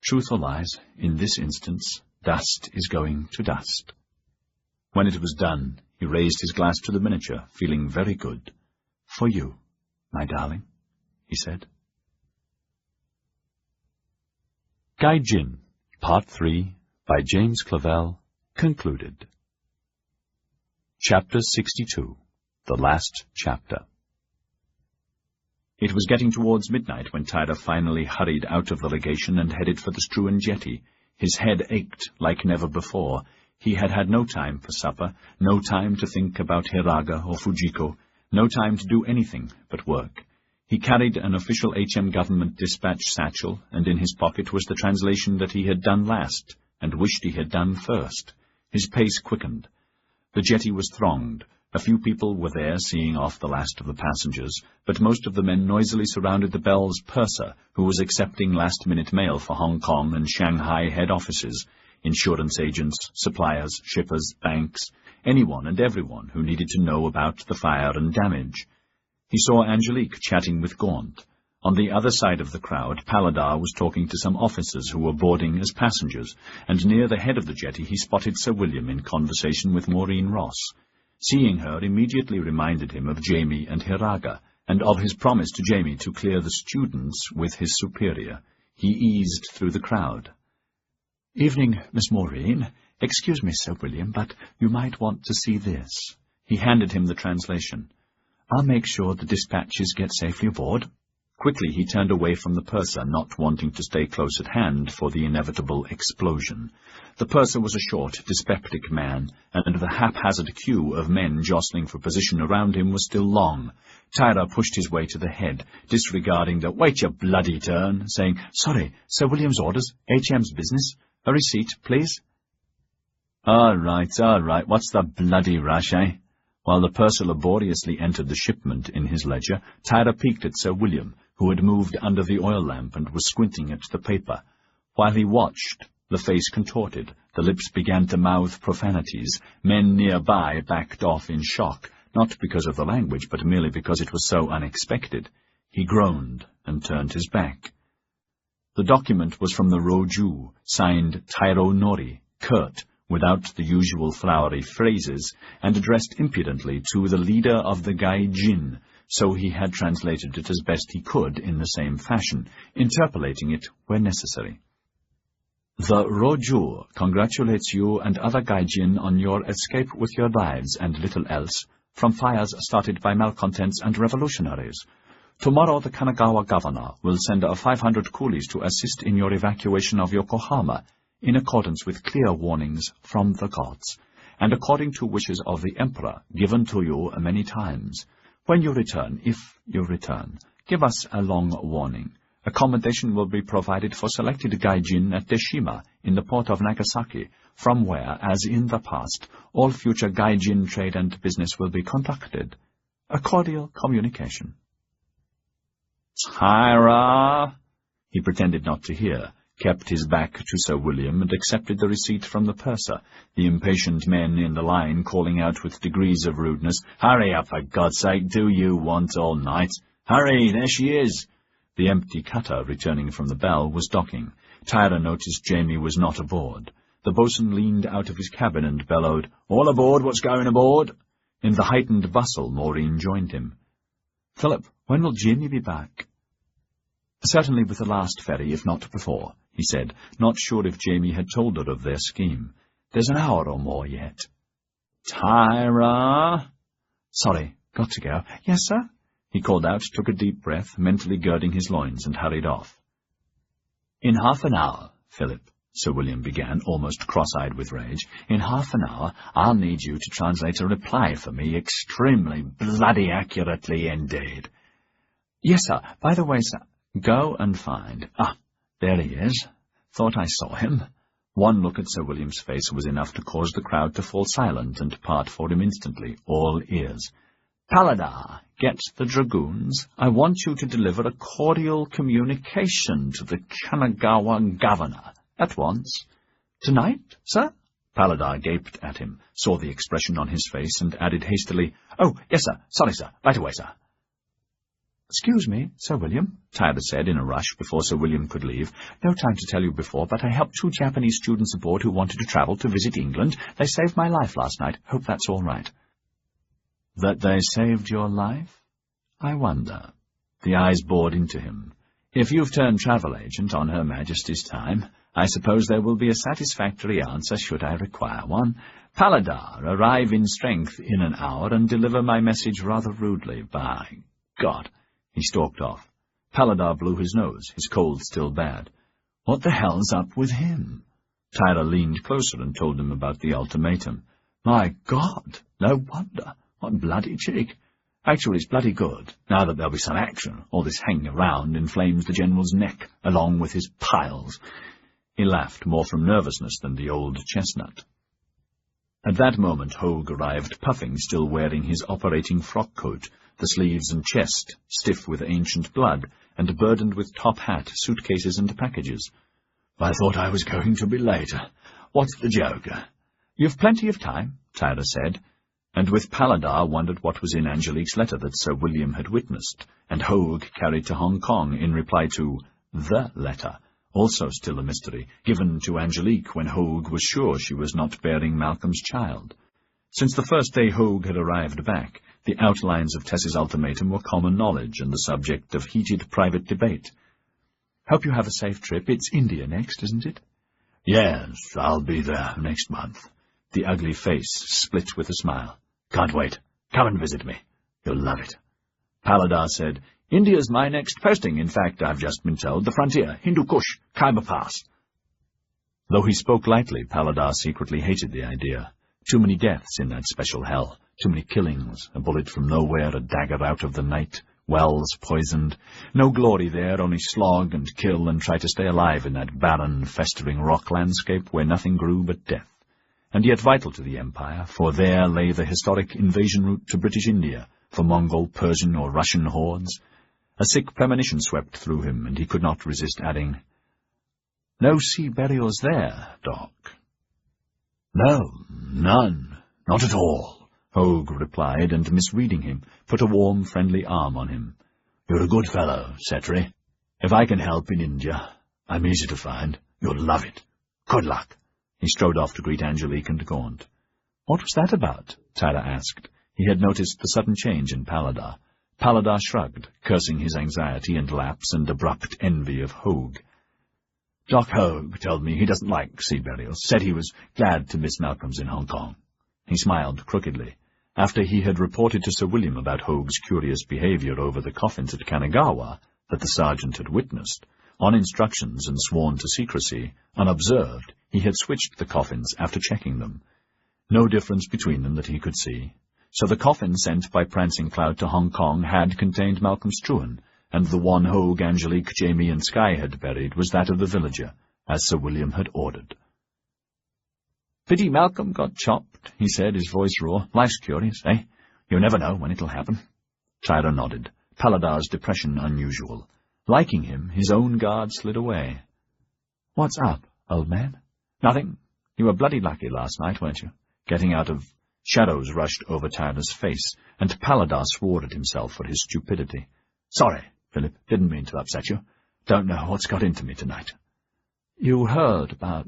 Truth or lies, in this instance, dust is going to dust. When it was done, he raised his glass to the miniature, feeling very good. "For you, my darling," he said. Gai Jin, Part 3, by James Clavell, concluded. Chapter 62, the last chapter. It was getting towards midnight when Tyra finally hurried out of the legation and headed for the strewn jetty. His head ached like never before. He had had no time for supper, no time to think about Hiraga or Fujiko, no time to do anything but work. He carried an official HM government dispatch satchel, and in his pocket was the translation that he had done last, and wished he had done first. His pace quickened. The jetty was thronged. A few people were there seeing off the last of the passengers, but most of the men noisily surrounded the Bell's purser, who was accepting last-minute mail for Hong Kong and Shanghai head offices, insurance agents, suppliers, shippers, banks, anyone and everyone who needed to know about the fire and damage. He saw Angelique chatting with Gaunt. On the other side of the crowd, Paladar was talking to some officers who were boarding as passengers, and near the head of the jetty he spotted Sir William in conversation with Maureen Ross. Seeing her immediately reminded him of Jamie and Hiraga, and of his promise to Jamie to clear the students with his superior. He eased through the crowd. "Evening, Miss Maureen. Excuse me, Sir William, but you might want to see this." He handed him the translation. "I'll make sure the dispatches get safely aboard." Quickly he turned away from the purser, not wanting to stay close at hand for the inevitable explosion. The purser was a short, dyspeptic man, and the haphazard queue of men jostling for position around him was still long. Tyra pushed his way to the head, disregarding the "wait your bloody turn," saying, "Sorry, Sir William's orders, HM's business. A receipt, please." All right, what's the bloody rush, eh?" While the purser laboriously entered the shipment in his ledger, Tyra peeked at Sir William, who had moved under the oil lamp and was squinting at the paper. While he watched, the face contorted, the lips began to mouth profanities. Men nearby backed off in shock, not because of the language, but merely because it was so unexpected. He groaned and turned his back. The document was from the Roju, signed Tairo Nori, curt, without the usual flowery phrases, and addressed impudently to the leader of the Gai Jin, so he had translated it as best he could in the same fashion, interpolating it where necessary. "The Roju congratulates you and other Gai Jin on your escape with your lives and little else from fires started by malcontents and revolutionaries. Tomorrow the Kanagawa governor will send 500 coolies to assist in your evacuation of Yokohama, in accordance with clear warnings from the gods, and according to wishes of the Emperor given to you many times. When you return, if you return, give us a long warning. Accommodation will be provided for selected Gai Jin at Deshima, in the port of Nagasaki, from where, as in the past, all future Gai Jin trade and business will be conducted. A cordial communication." "Tyra!" He pretended not to hear, kept his back to Sir William, and accepted the receipt from the purser, the impatient men in the line calling out with degrees of rudeness, "Hurry up, for God's sake, do you want all night? Hurry, there she is!" The empty cutter returning from the Bell was docking. Tyra noticed Jamie was not aboard. The boatswain leaned out of his cabin and bellowed, "All aboard, what's going aboard?" In the heightened bustle, Maureen joined him. "Philip, when will Jamie be back?" "Certainly with the last ferry, if not before," he said, not sure if Jamie had told her of their scheme. "There's an hour or more yet." "Tyra!" "Sorry, got to go." "Yes, sir?" he called out, took a deep breath, mentally girding his loins, and hurried off. "In half an hour, Philip," Sir William began, almost cross-eyed with rage, "in half an hour I'll need you to translate a reply for me extremely bloody accurately indeed." "Yes, sir. By the way, sir—" "Go and find—" "Ah, there he is. Thought I saw him." One look at Sir William's face was enough to cause the crowd to fall silent and part for him instantly, all ears. "Paladar, get the dragoons. I want you to deliver a cordial communication to the Kanagawa governor. At once." "Tonight, sir?" Paladar gaped at him, saw the expression on his face, and added hastily, "Oh, yes, sir. Sorry, sir. Right away, sir." "Excuse me, Sir William," Tyler said in a rush before Sir William could leave. "No time to tell you before, but I helped 2 Japanese students aboard who wanted to travel to visit England. They saved my life last night. Hope that's all right." "That they saved your life? I wonder." The eyes bored into him. "If you've turned travel agent on Her Majesty's time, I suppose there will be a satisfactory answer should I require one. Paladar, arrive in strength in an hour and deliver my message rather rudely. By God!" He stalked off. Paladar blew his nose, his cold still bad. What the hell's up with him? Tyler leaned closer and told him about the ultimatum. My God, no wonder. What bloody cheek. Actually, it's bloody good. Now that there'll be some action, all this hanging around inflames the general's neck, along with his piles. He laughed, more from nervousness than the old chestnut. At that moment Hogue arrived, puffing, still wearing his operating frock coat, the sleeves and chest stiff with ancient blood, and burdened with top hat, suitcases and packages. I thought I was going to be late. What's the joke? You've plenty of time, Tyler said, and with Paladar wondered what was in Angelique's letter that Sir William had witnessed, and Hogue carried to Hong Kong in reply to the letter, also still a mystery, given to Angelique when Hogue was sure she was not bearing Malcolm's child. Since the first day Hogue had arrived back, the outlines of Tess's ultimatum were common knowledge and the subject of heated private debate. Hope you have a safe trip. It's India next, isn't it? Yes, I'll be there next month. The ugly face split with a smile. Can't wait. Come and visit me. You'll love it. Paladar said, India's my next posting. In fact, I've just been told the frontier, Hindu Kush, Khyber Pass. Though he spoke lightly, Paladar secretly hated the idea. Too many deaths in that special hell. Too many killings, a bullet from nowhere, a dagger out of the night, wells poisoned. No glory there, only slog and kill and try to stay alive in that barren, festering rock landscape where nothing grew but death. And yet vital to the empire, for there lay the historic invasion route to British India, for Mongol, Persian or Russian hordes. A sick premonition swept through him, and he could not resist adding, No sea burials there, Doc. No, none, not at all, Hogue replied, and misreading him, put a warm, friendly arm on him. You're a good fellow, Setri. If I can help in India, I'm easy to find. You'll love it. Good luck. He strode off to greet Angelique and Gaunt. What was that about? Tyler asked. He had noticed the sudden change in Paladar. Paladar shrugged, cursing his anxiety and lapse and abrupt envy of Hogue. Doc Hogue told me he doesn't like sea burials, said he was glad to miss Malcolm's in Hong Kong. He smiled crookedly. After he had reported to Sir William about Hogue's curious behaviour over the coffins at Kanagawa that the sergeant had witnessed, on instructions and sworn to secrecy, unobserved, he had switched the coffins after checking them. No difference between them that he could see. So the coffin sent by Prancing Cloud to Hong Kong had contained Malcolm Struan, and the one Hogue, Angelique, Jamie, and Skye had buried was that of the villager, as Sir William had ordered. Pity Malcolm got chopped, he said, his voice raw. Life's curious, eh? You never know when it'll happen. Tyler nodded, Paladar's depression unusual. Liking him, his own guard slid away. What's up, old man? Nothing. You were bloody lucky last night, weren't you? Getting out of... Shadows rushed over Tyler's face, and Paladar swore at himself for his stupidity. Sorry, Philip, didn't mean to upset you. Don't know what's got into me tonight. You heard about...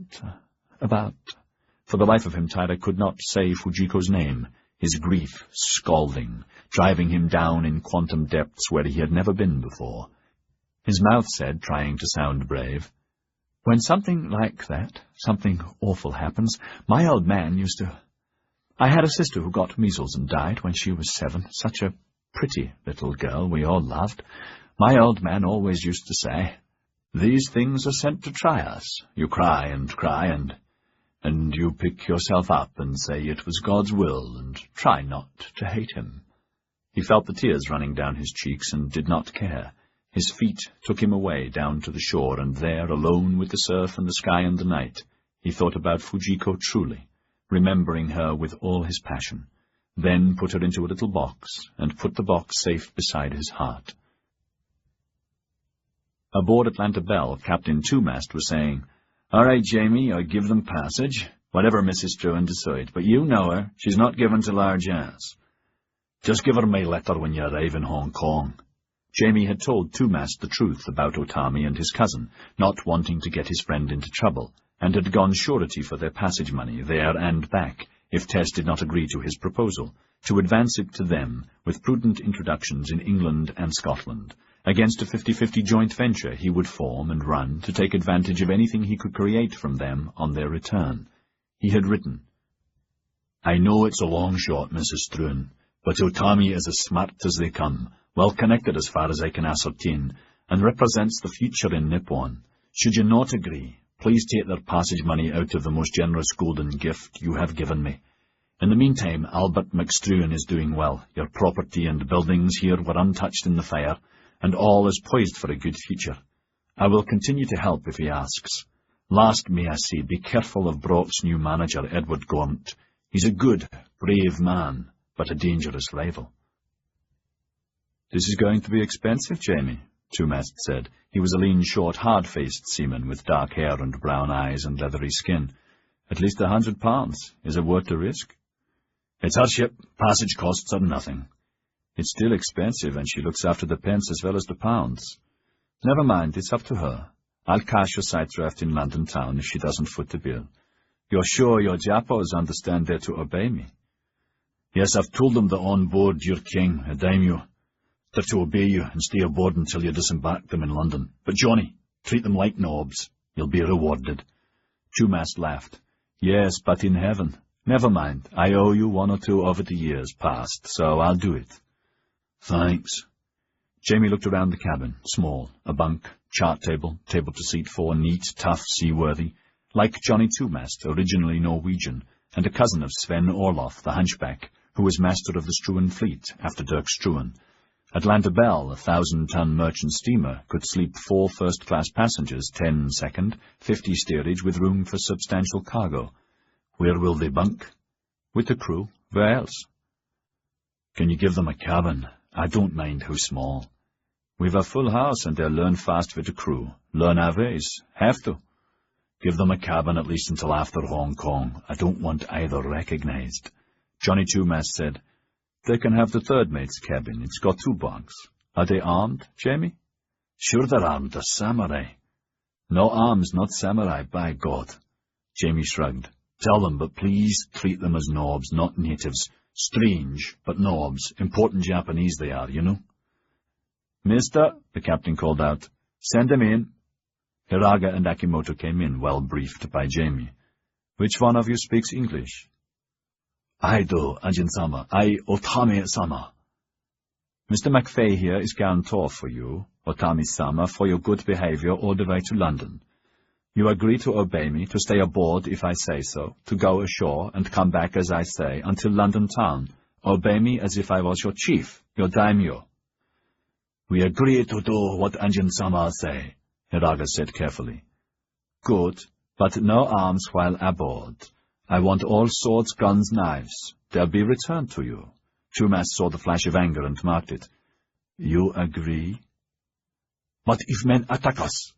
For the life of him, Tyler could not say Fujiko's name, his grief scalding, driving him down in quantum depths where he had never been before. His mouth said, trying to sound brave, When something like that, something awful happens, my old man used to... I had a sister who got measles and died when she was 7, such a pretty little girl we all loved. My old man always used to say, These things are sent to try us. You cry, and you pick yourself up and say it was God's will, and try not to hate him. He felt the tears running down his cheeks and did not care. His feet took him away down to the shore, and there, alone with the surf and the sky and the night, he thought about Fujiko truly, remembering her with all his passion, then put her into a little box, and put the box safe beside his heart. Aboard Atlanta Bell, Captain Two-Mast was saying, All right, Jamie, I give them passage, whatever Mrs. Struan decide, but you know her, she's not given to large ass. Just give her my letter when you arrive in Hong Kong. Jamie had told Two-Mast the truth about Otami and his cousin, not wanting to get his friend into trouble, and had gone surety for their passage money there and back, if Tess did not agree to his proposal, to advance it to them with prudent introductions in England and Scotland, against a 50-50 joint venture he would form and run to take advantage of anything he could create from them on their return. He had written, "I know it's a long shot, Mrs. Struan, but Otami is as smart as they come, well connected as far as I can ascertain, and represents the future in Nippon. Should you not agree, please take their passage money out of the most generous golden gift you have given me. In the meantime, Albert McStruan is doing well. Your property and buildings here were untouched in the fire, and all is poised for a good future. I will continue to help if he asks. Last, may I say, be careful of Brock's new manager, Edward Gaunt. He's a good, brave man, but a dangerous rival." "This is going to be expensive, Jamie," Two-Mast said. He was a lean, short, hard-faced seaman with dark hair and brown eyes and leathery skin. "At least £100. Is it worth the risk?" "It's her ship. Passage costs are nothing." "It's still expensive, and she looks after the pence as well as the pounds." "Never mind, it's up to her. I'll cash your sight draft in London town if she doesn't foot the bill. You're sure your Japos understand they're to obey me?" "Yes, I've told them that on board your king, a daimyo. They're to obey you and stay aboard until you disembark them in London. But, Johnny, treat them like nobs. You'll be rewarded." Two-Mast laughed. "Yes, but in heaven. Never mind, I owe you 1 or 2 over the years past, so I'll do it." "Thanks." Jamie looked around the cabin. Small, a bunk, chart table, table to seat 4, neat, tough, seaworthy, like Johnny Two-Mast, originally Norwegian, and a cousin of Sven Orloff, the hunchback, who was master of the Struan fleet after Dirk Struan. Atlanta Belle, a 1,000-ton merchant steamer, could sleep 4 first-class passengers, 10 second, 50 steerage, with room for substantial cargo. "Where will they bunk?" "With the crew. Where else?" "Can you give them a cabin? I don't mind how small." "We've a full house, and they'll learn fast with the crew. Learn our ways. Have to." "Give them a cabin at least until after Hong Kong. I don't want either recognized." Johnny Two-Mast said, "They can have the third mate's cabin. It's got 2 bunks. Are they armed, Jamie?" "Sure they're armed. They're samurai." "No arms, not samurai, by God." Jamie shrugged. "Tell them, but please treat them as nobs, not natives. Strange, but nobs. Important Japanese they are, you know." "Mister," the captain called out, "send them in." Hiraga and Akimoto came in, well briefed by Jamie. "Which one of you speaks English?" "I do, Ajin-sama. Otami-sama." "Mr. McFay here is guarantor for you, Otami-sama, for your good behavior all the way to London. You agree to obey me, to stay aboard if I say so, to go ashore and come back as I say, until London town. Obey me as if I was your chief, your daimyo." "We agree to do what Anjin-sama say," Hiraga said carefully. "Good, but no arms while aboard. I want all swords, guns, knives. They'll be returned to you." Two-Mast saw the flash of anger and marked it. "You agree?" "What if men attack us?"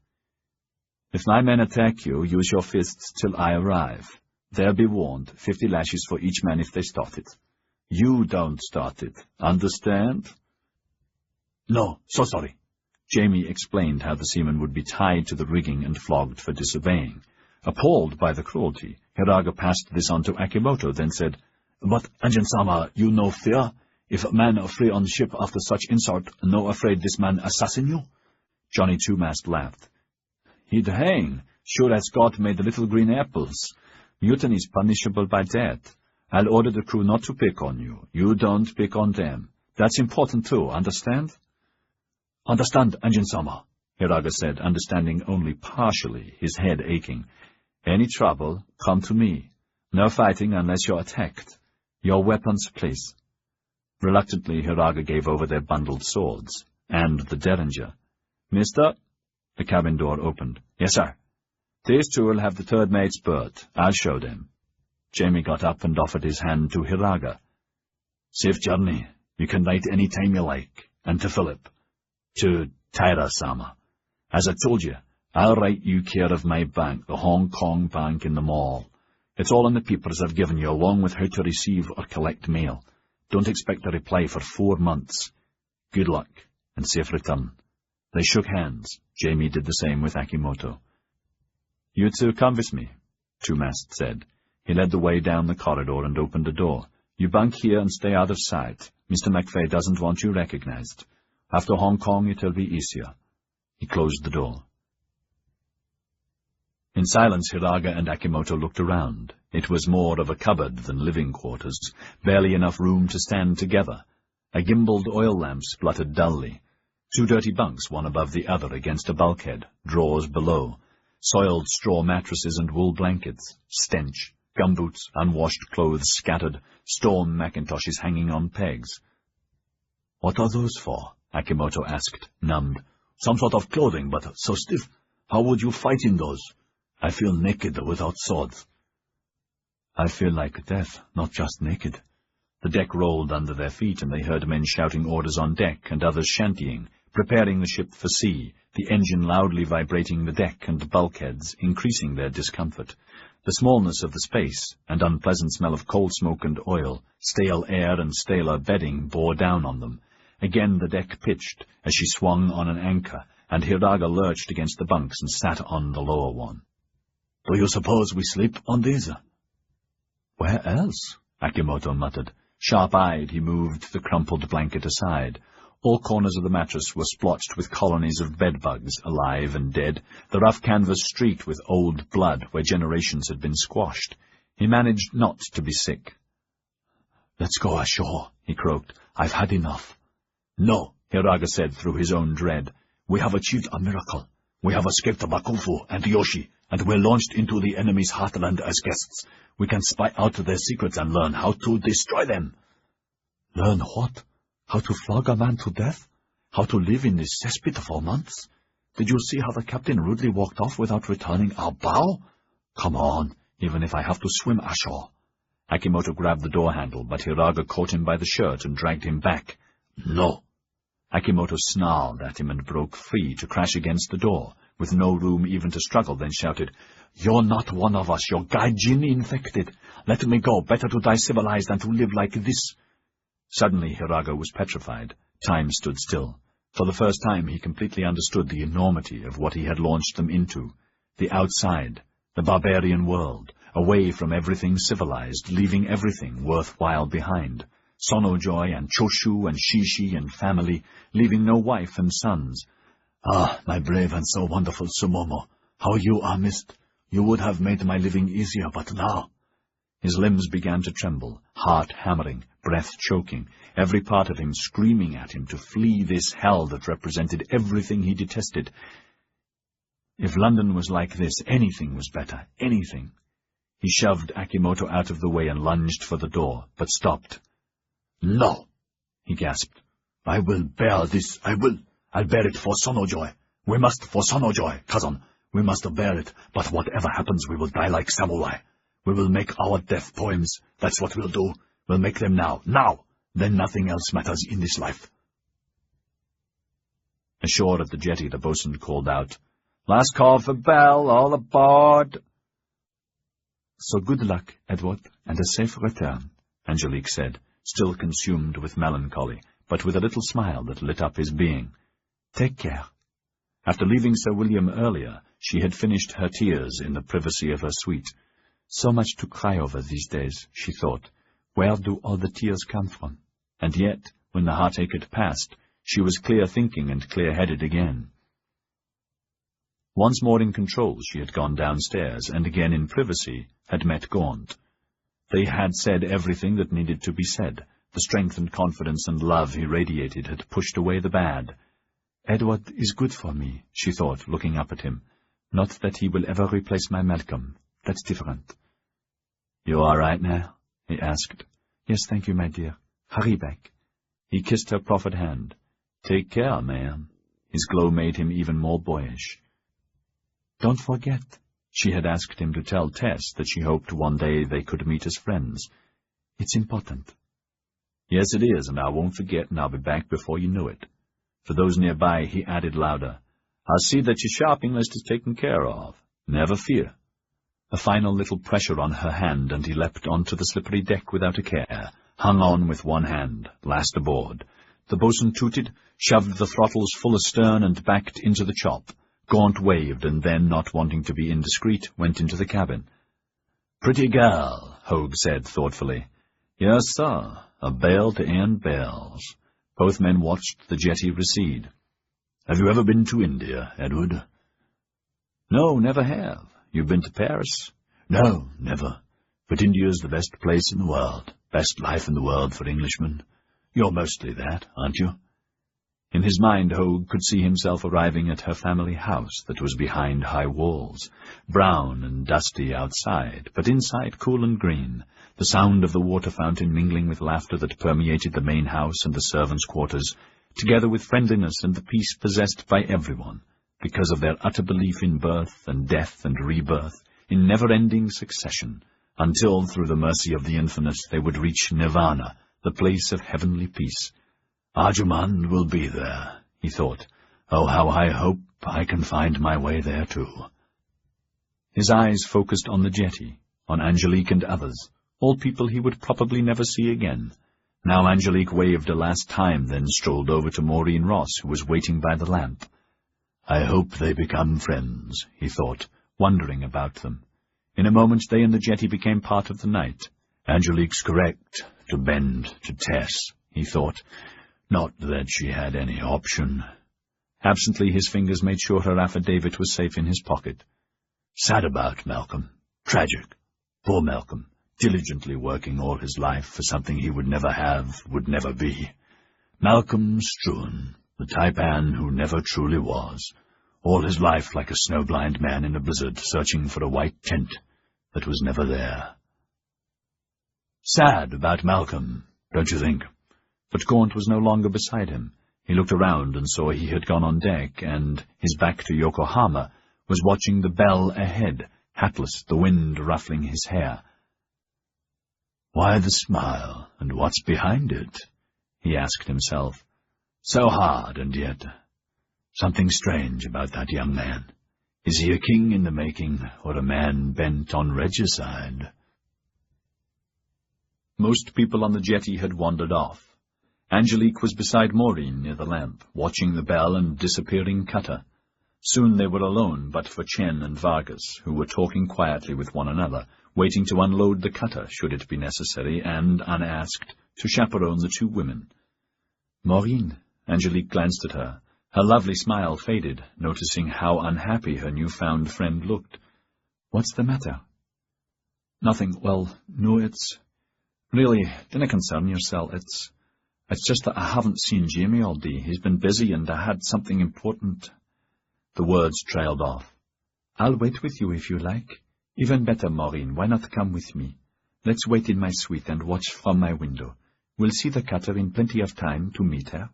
"If my men attack you, use your fists till I arrive. They'll be warned, 50 lashes for each man if they start it. You don't start it. Understand?" "No, so sorry." Jamie explained how the seaman would be tied to the rigging and flogged for disobeying. Appalled by the cruelty, Hiraga passed this on to Akimoto, then said, "But, Anjin-sama, you no fear? If men are free on ship after such insult, no afraid this man assassin you?" Johnny Two-Mast laughed. "He'd hang, sure as God made the little green apples. Mutiny's punishable by death. I'll order the crew not to pick on you. You don't pick on them. That's important too, understand?" "Understand, Anjin-sama," Hiraga said, understanding only partially, his head aching. "Any trouble, come to me. No fighting unless you're attacked. Your weapons, please." Reluctantly, Hiraga gave over their bundled swords, and the derringer. "Mister?" The cabin door opened. "Yes, sir." "These 2 will have the third mate's berth. I'll show them." Jamie got up and offered his hand to Hiraga. "Safe journey. You can write any time you like. And to Philip. To Taira-sama. As I told you, I'll write you care of my bank, the Hong Kong bank in the mall. It's all in the papers I've given you, along with how to receive or collect mail. Don't expect a reply for 4 months. Good luck." and safe return. They shook hands. Jamie did the same with Akimoto. You two come with me, Two-Mast said. He led the way down the corridor and opened a door. You bunk here and stay out of sight. Mr. McVeigh doesn't want you recognized. After Hong Kong, it'll be easier. He closed the door. In silence, Hiraga and Akimoto looked around. It was more of a cupboard than living quarters, barely enough room to stand together. A gimbaled oil lamp spluttered dully. 2 dirty bunks, one above the other, against a bulkhead, drawers below. Soiled straw mattresses and wool blankets. Stench. Gumboots, unwashed clothes scattered. Storm macintoshes hanging on pegs. What are those for? Akimoto asked, numbed. Some sort of clothing, but so stiff. How would you fight in those? I feel naked without swords. I feel like death, not just naked. The deck rolled under their feet, and they heard men shouting orders on deck and others shantying, preparing the ship for sea, the engine loudly vibrating the deck and bulkheads, increasing their discomfort. The smallness of the space and unpleasant smell of coal smoke and oil, stale air and staler bedding bore down on them. Again the deck pitched as she swung on an anchor, and Hiraga lurched against the bunks and sat on the lower one. Do you suppose we sleep on these? Where else? Akimoto muttered. Sharp-eyed, he moved the crumpled blanket aside. All corners of the mattress were splotched with colonies of bedbugs, alive and dead, the rough canvas streaked with old blood where generations had been squashed. He managed not to be sick. Let's go ashore, he croaked. I've had enough. No, Hiraga said through his own dread. We have achieved a miracle. We have escaped Bakufu and Yoshi, and we're launched into the enemy's heartland as guests. We can spy out their secrets and learn how to destroy them. Learn what? How to flog a man to death? How to live in this cesspit for months? Did you see how the captain rudely walked off without returning our bow? Come on, even if I have to swim ashore. Akimoto grabbed the door handle, but Hiraga caught him by the shirt and dragged him back. No. Akimoto snarled at him and broke free to crash against the door, with no room even to struggle, then shouted, You're not one of us, you're Gai Jin infected. Let me go, better to die civilized than to live like this. Suddenly Hiraga was petrified. Time stood still. For the first time he completely understood the enormity of what he had launched them into. The outside, the barbarian world, away from everything civilized, leaving everything worthwhile behind. Sonojoy and Choshu and Shishi and family, leaving no wife and sons. Ah, my brave and so wonderful Sumomo, how you are missed. You would have made my living easier, but now... His limbs began to tremble, heart hammering, breath choking, every part of him screaming at him to flee this hell that represented everything he detested. If London was like this, anything was better, anything. He shoved Akimoto out of the way and lunged for the door, but stopped. No, he gasped. I will bear this, I will. I'll bear it for Sonojoy. We must for Sonojoy, cousin. We must bear it, but whatever happens, we will die like samurai. We will make our death poems. That's what we'll do. We'll make them now. Now! Then nothing else matters in this life. Ashore at the jetty, the boatswain called out, Last call for bell, all aboard! So good luck, Edward, and a safe return, Angelique said, still consumed with melancholy, but with a little smile that lit up his being. Take care. After leaving Sir William earlier, she had finished her tears in the privacy of her suite. So much to cry over these days, she thought. Where do all the tears come from? And yet, when the heartache had passed, she was clear-thinking and clear-headed again. Once more in control, she had gone downstairs, and again in privacy had met Gaunt. They had said everything that needed to be said. The strength and confidence and love he radiated had pushed away the bad. Edward is good for me, she thought, looking up at him. Not that he will ever replace my Malcolm. That's different. You all right now? He asked. Yes, thank you, my dear. Hurry back. He kissed her proffered hand. Take care, ma'am. His glow made him even more boyish. Don't forget. She had asked him to tell Tess that she hoped one day they could meet as friends. It's important. Yes, it is, and I won't forget, and I'll be back before you know it. For those nearby, he added louder, I'll see that your shopping list is taken care of. Never fear. A final little pressure on her hand, and he leapt onto the slippery deck without a care, hung on with one hand, last aboard. The boatswain tooted, shoved the throttles full astern, and backed into the chop. Gaunt waved, and then, not wanting to be indiscreet, went into the cabin. "Pretty girl," Hogue said thoughtfully. "Yes, sir. A bale to end bales." Both men watched the jetty recede. "Have you ever been to India, Edward?" "No, never have. You've been to Paris?" "No, never. But India's the best place in the world. Best life in the world for Englishmen. You're mostly that, aren't you?" In his mind, Hogue could see himself arriving at her family house that was behind high walls, brown and dusty outside, but inside cool and green, the sound of the water fountain mingling with laughter that permeated the main house and the servants' quarters, together with friendliness and the peace possessed by everyone, because of their utter belief in birth and death and rebirth, in never-ending succession, until, through the mercy of the Infinite, they would reach Nirvana, the place of heavenly peace. "Arjumand will be there," he thought. "Oh, how I hope I can find my way there, too." His eyes focused on the jetty, on Angelique and others, all people he would probably never see again. Now Angelique waved a last time, then strolled over to Maureen Ross, who was waiting by the lamp. "I hope they become friends," he thought, wondering about them. In a moment they and the jetty became part of the night. "Angelique's correct, to bend to Tess," he thought. Not that she had any option. Absently his fingers made sure her affidavit was safe in his pocket. Sad about Malcolm. Tragic. Poor Malcolm, diligently working all his life for something he would never have, would never be. Malcolm Struan, the taipan who never truly was, all his life like a snowblind man in a blizzard, searching for a white tent that was never there. Sad about Malcolm, don't you think? But Gaunt was no longer beside him. He looked around and saw he had gone on deck, and, his back to Yokohama, was watching the bell ahead, hatless, the wind ruffling his hair. Why the smile, and what's behind it? He asked himself. So hard, and yet something strange about that young man. Is he a king in the making, or a man bent on regicide? Most people on the jetty had wandered off. Angelique was beside Maureen near the lamp, watching the bell and disappearing cutter. Soon they were alone, but for Chen and Vargas, who were talking quietly with one another, waiting to unload the cutter, should it be necessary, and, unasked, to chaperone the two women. Maureen, Angelique glanced at her. Her lovely smile faded, noticing how unhappy her new-found friend looked. What's the matter? Nothing. Well, no, it's... Really, dinna concern yourself. It's just that I haven't seen Jamie all day. He's been busy, and I had something important. The words trailed off. I'll wait with you if you like. Even better, Maureen, why not come with me? Let's wait in my suite and watch from my window. We'll see the cutter in plenty of time to meet her.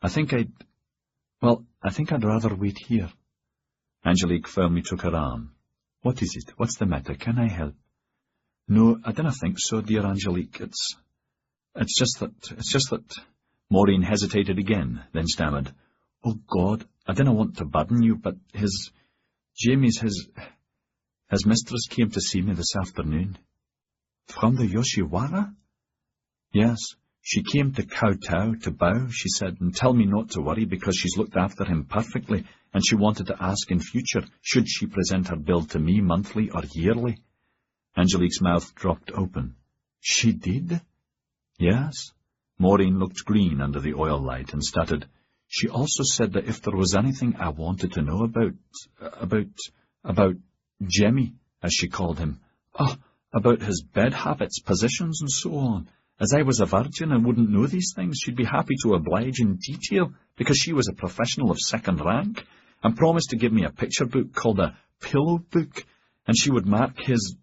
I think I'd rather wait here. Angelique firmly took her arm. What is it? What's the matter? Can I help? No, I don't think so, dear Angelique. It's just that... Maureen hesitated again, then stammered. Oh, God, I didn't want to burden you, but his mistress came to see me this afternoon. From the Yoshiwara? Yes, she came to kowtow, to bow, she said, and tell me not to worry because she's looked after him perfectly, and she wanted to ask in future, should she present her bill to me monthly or yearly? Angelique's mouth dropped open. She did? Yes. Maureen looked green under the oil light and stuttered. She also said that if there was anything I wanted to know about Jemmy, as she called him, about his bed habits, positions, and so on. As I was a virgin and wouldn't know these things, she'd be happy to oblige in detail, because she was a professional of second rank, and promised to give me a picture book called a pillow book, and she would mark his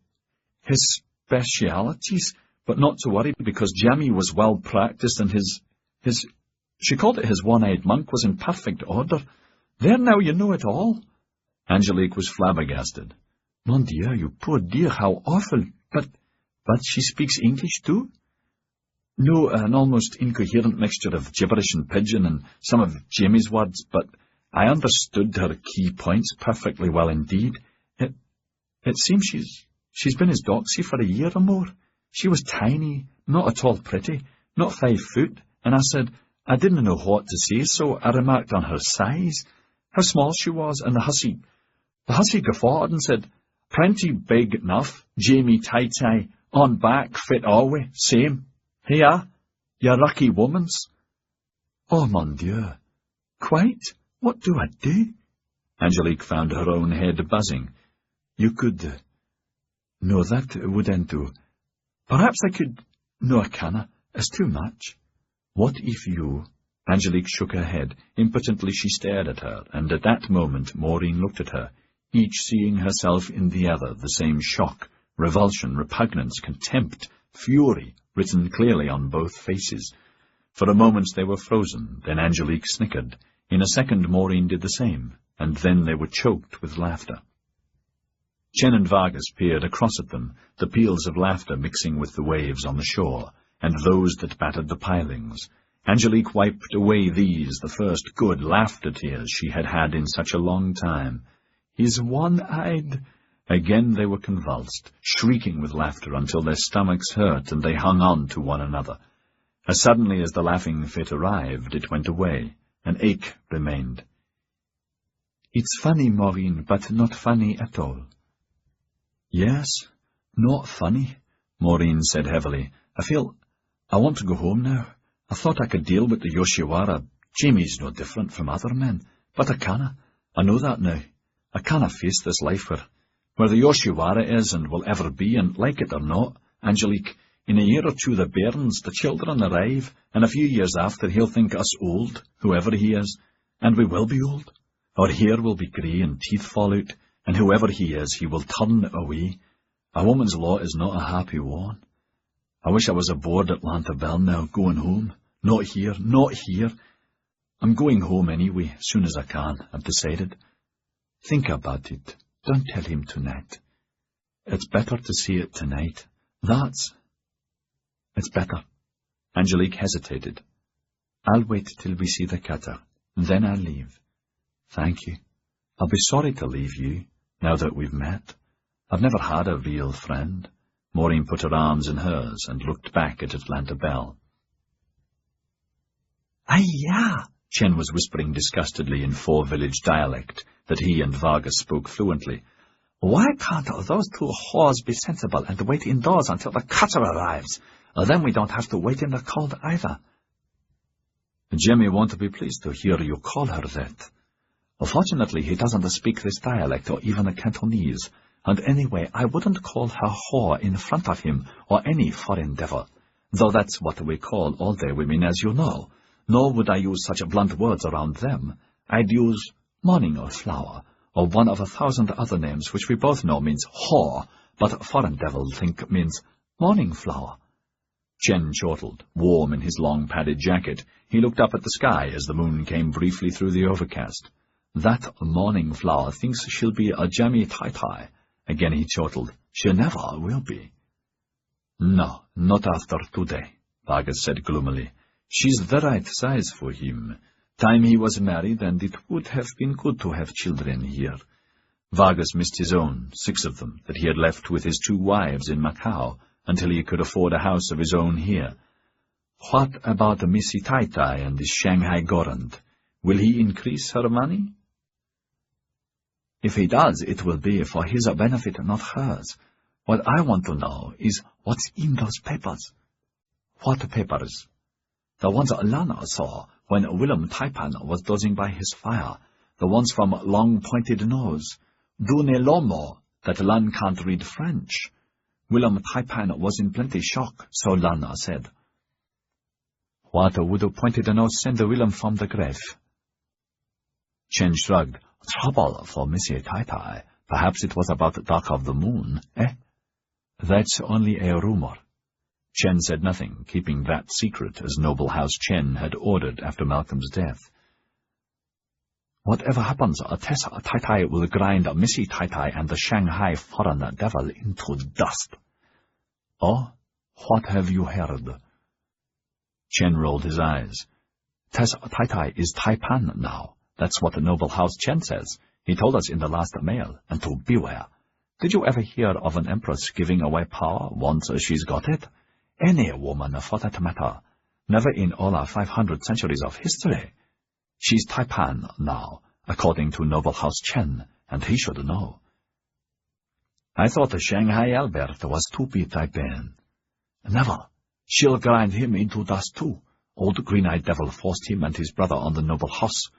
specialities, but not to worry, because Jemmy was well practiced, and she called it his one-eyed monk, was in perfect order. There now, you know it all. Angelique was flabbergasted. Mon Dieu, you poor dear, how awful. But she speaks English too? No, an almost incoherent mixture of gibberish and pidgin and some of Jamie's words, but I understood her key points perfectly well indeed. It seems she's been his doxy for a year or more. She was tiny, not at all pretty, not 5 foot, and I said, I didn't know what to say, so I remarked on her size, how small she was, and the hussy guffawed and said, "Plenty big enough, Jamie tight-tie, on back, fit always, same. Here, you lucky womans." "Oh, mon Dieu. Quite? What do I do?" Angelique found her own head buzzing. "You could... No, that wouldn't do. Perhaps I could... No, I canna. It's too much. What if you..." Angelique shook her head. Impotently she stared at her, and at that moment Maureen looked at her, each seeing herself in the other, the same shock, revulsion, repugnance, contempt, fury, written clearly on both faces. For a moment they were frozen, then Angelique snickered. In a second Maureen did the same, and then they were choked with laughter. Chen and Vargas peered across at them, the peals of laughter mixing with the waves on the shore, and those that battered the pilings. Angelique wiped away these, the first good laughter tears she had had in such a long time. "He's one-eyed." Again they were convulsed, shrieking with laughter until their stomachs hurt and they hung on to one another. As suddenly as the laughing fit arrived, it went away. An ache remained. "It's funny, Maureen, but not funny at all." "Yes, not funny," Maureen said heavily. I want to go home now. I thought I could deal with the Yoshiwara. Jamie's no different from other men, but I canna. I know that now. I canna face this life where the Yoshiwara is and will ever be, and like it or not, Angelique, in a year or two the bairns, the children arrive, and a few years after he'll think us old, whoever he is, and we will be old. Our hair will be grey and teeth fall out, and whoever he is, he will turn away. A woman's lot is not a happy one. I wish I was aboard Atlanta Bell now, going home. Not here, not here. I'm going home anyway, as soon as I can, I've decided. Think about it. Don't tell him tonight. It's better to see it tonight. It's better. Angelique hesitated. I'll wait till we see the cutter, then I'll leave. Thank you. I'll be sorry to leave you, now that we've met. I've never had a real friend. Maureen put her arms in hers and looked back at Atlanta Bell. "Ay, yeah," Chen was whispering disgustedly in Four Village dialect that he and Vargas spoke fluently. "Why can't those two whores be sensible and wait indoors until the cutter arrives? Then we don't have to wait in the cold either." "Jimmy won't be pleased to hear you call her that. Fortunately, he doesn't speak this dialect or even the Cantonese, and anyway, I wouldn't call her whore in front of him or any foreign devil, though that's what we call all day women, as you know. Nor would I use such blunt words around them. I'd use morning or flower, or one of 1,000 other names which we both know means whore, but foreign devils think means morning flower." Chen chortled, warm in his long padded jacket. He looked up at the sky as the moon came briefly through the overcast. "That morning flower thinks she'll be a jammy tai-tai." Again he chortled. "She never will be." "No, not after today," Vargas said gloomily. "She's the right size for him. Time he was married, and it would have been good to have children here." Vargas missed his own, 6 of them, that he had left with his 2 wives in Macau, until he could afford a house of his own here. What about Missy Tai-Tai and the Shanghai Gorant? Will he increase her money? If he does, it will be for his benefit, not hers. What I want to know is what's in those papers. What papers? The ones Lana saw when Willem Taipan was dozing by his fire. The ones from Long Pointed Nose. Dune Lomo, that Lan can't read French. Willem Taipan was in plenty shock, so Lana said. What would Pointed Nose send Willem from the grave? Chen shrugged. Trouble for Monsieur Tai-Tai. Perhaps it was about Dark of the Moon, eh? That's only a rumor. Chen said nothing, keeping that secret as Noble House Chen had ordered after Malcolm's death. Whatever happens, Tessa Tai-Tai will grind Missy Tai-Tai and the Shanghai foreign devil into dust. Oh, what have you heard? Chen rolled his eyes. Tessa Tai-Tai is Taipan now. That's what the Noble House Chen says. He told us in the last mail, and to beware. Did you ever hear of an empress giving away power once she's got it? Any woman, for that matter. Never in all our 500 centuries of history. She's Taipan now, according to Noble House Chen, and he should know. I thought the Shanghai Albert was to be Taipan. Never. She'll grind him into dust too. Old Green-Eyed Devil forced him and his brother on the Noble House.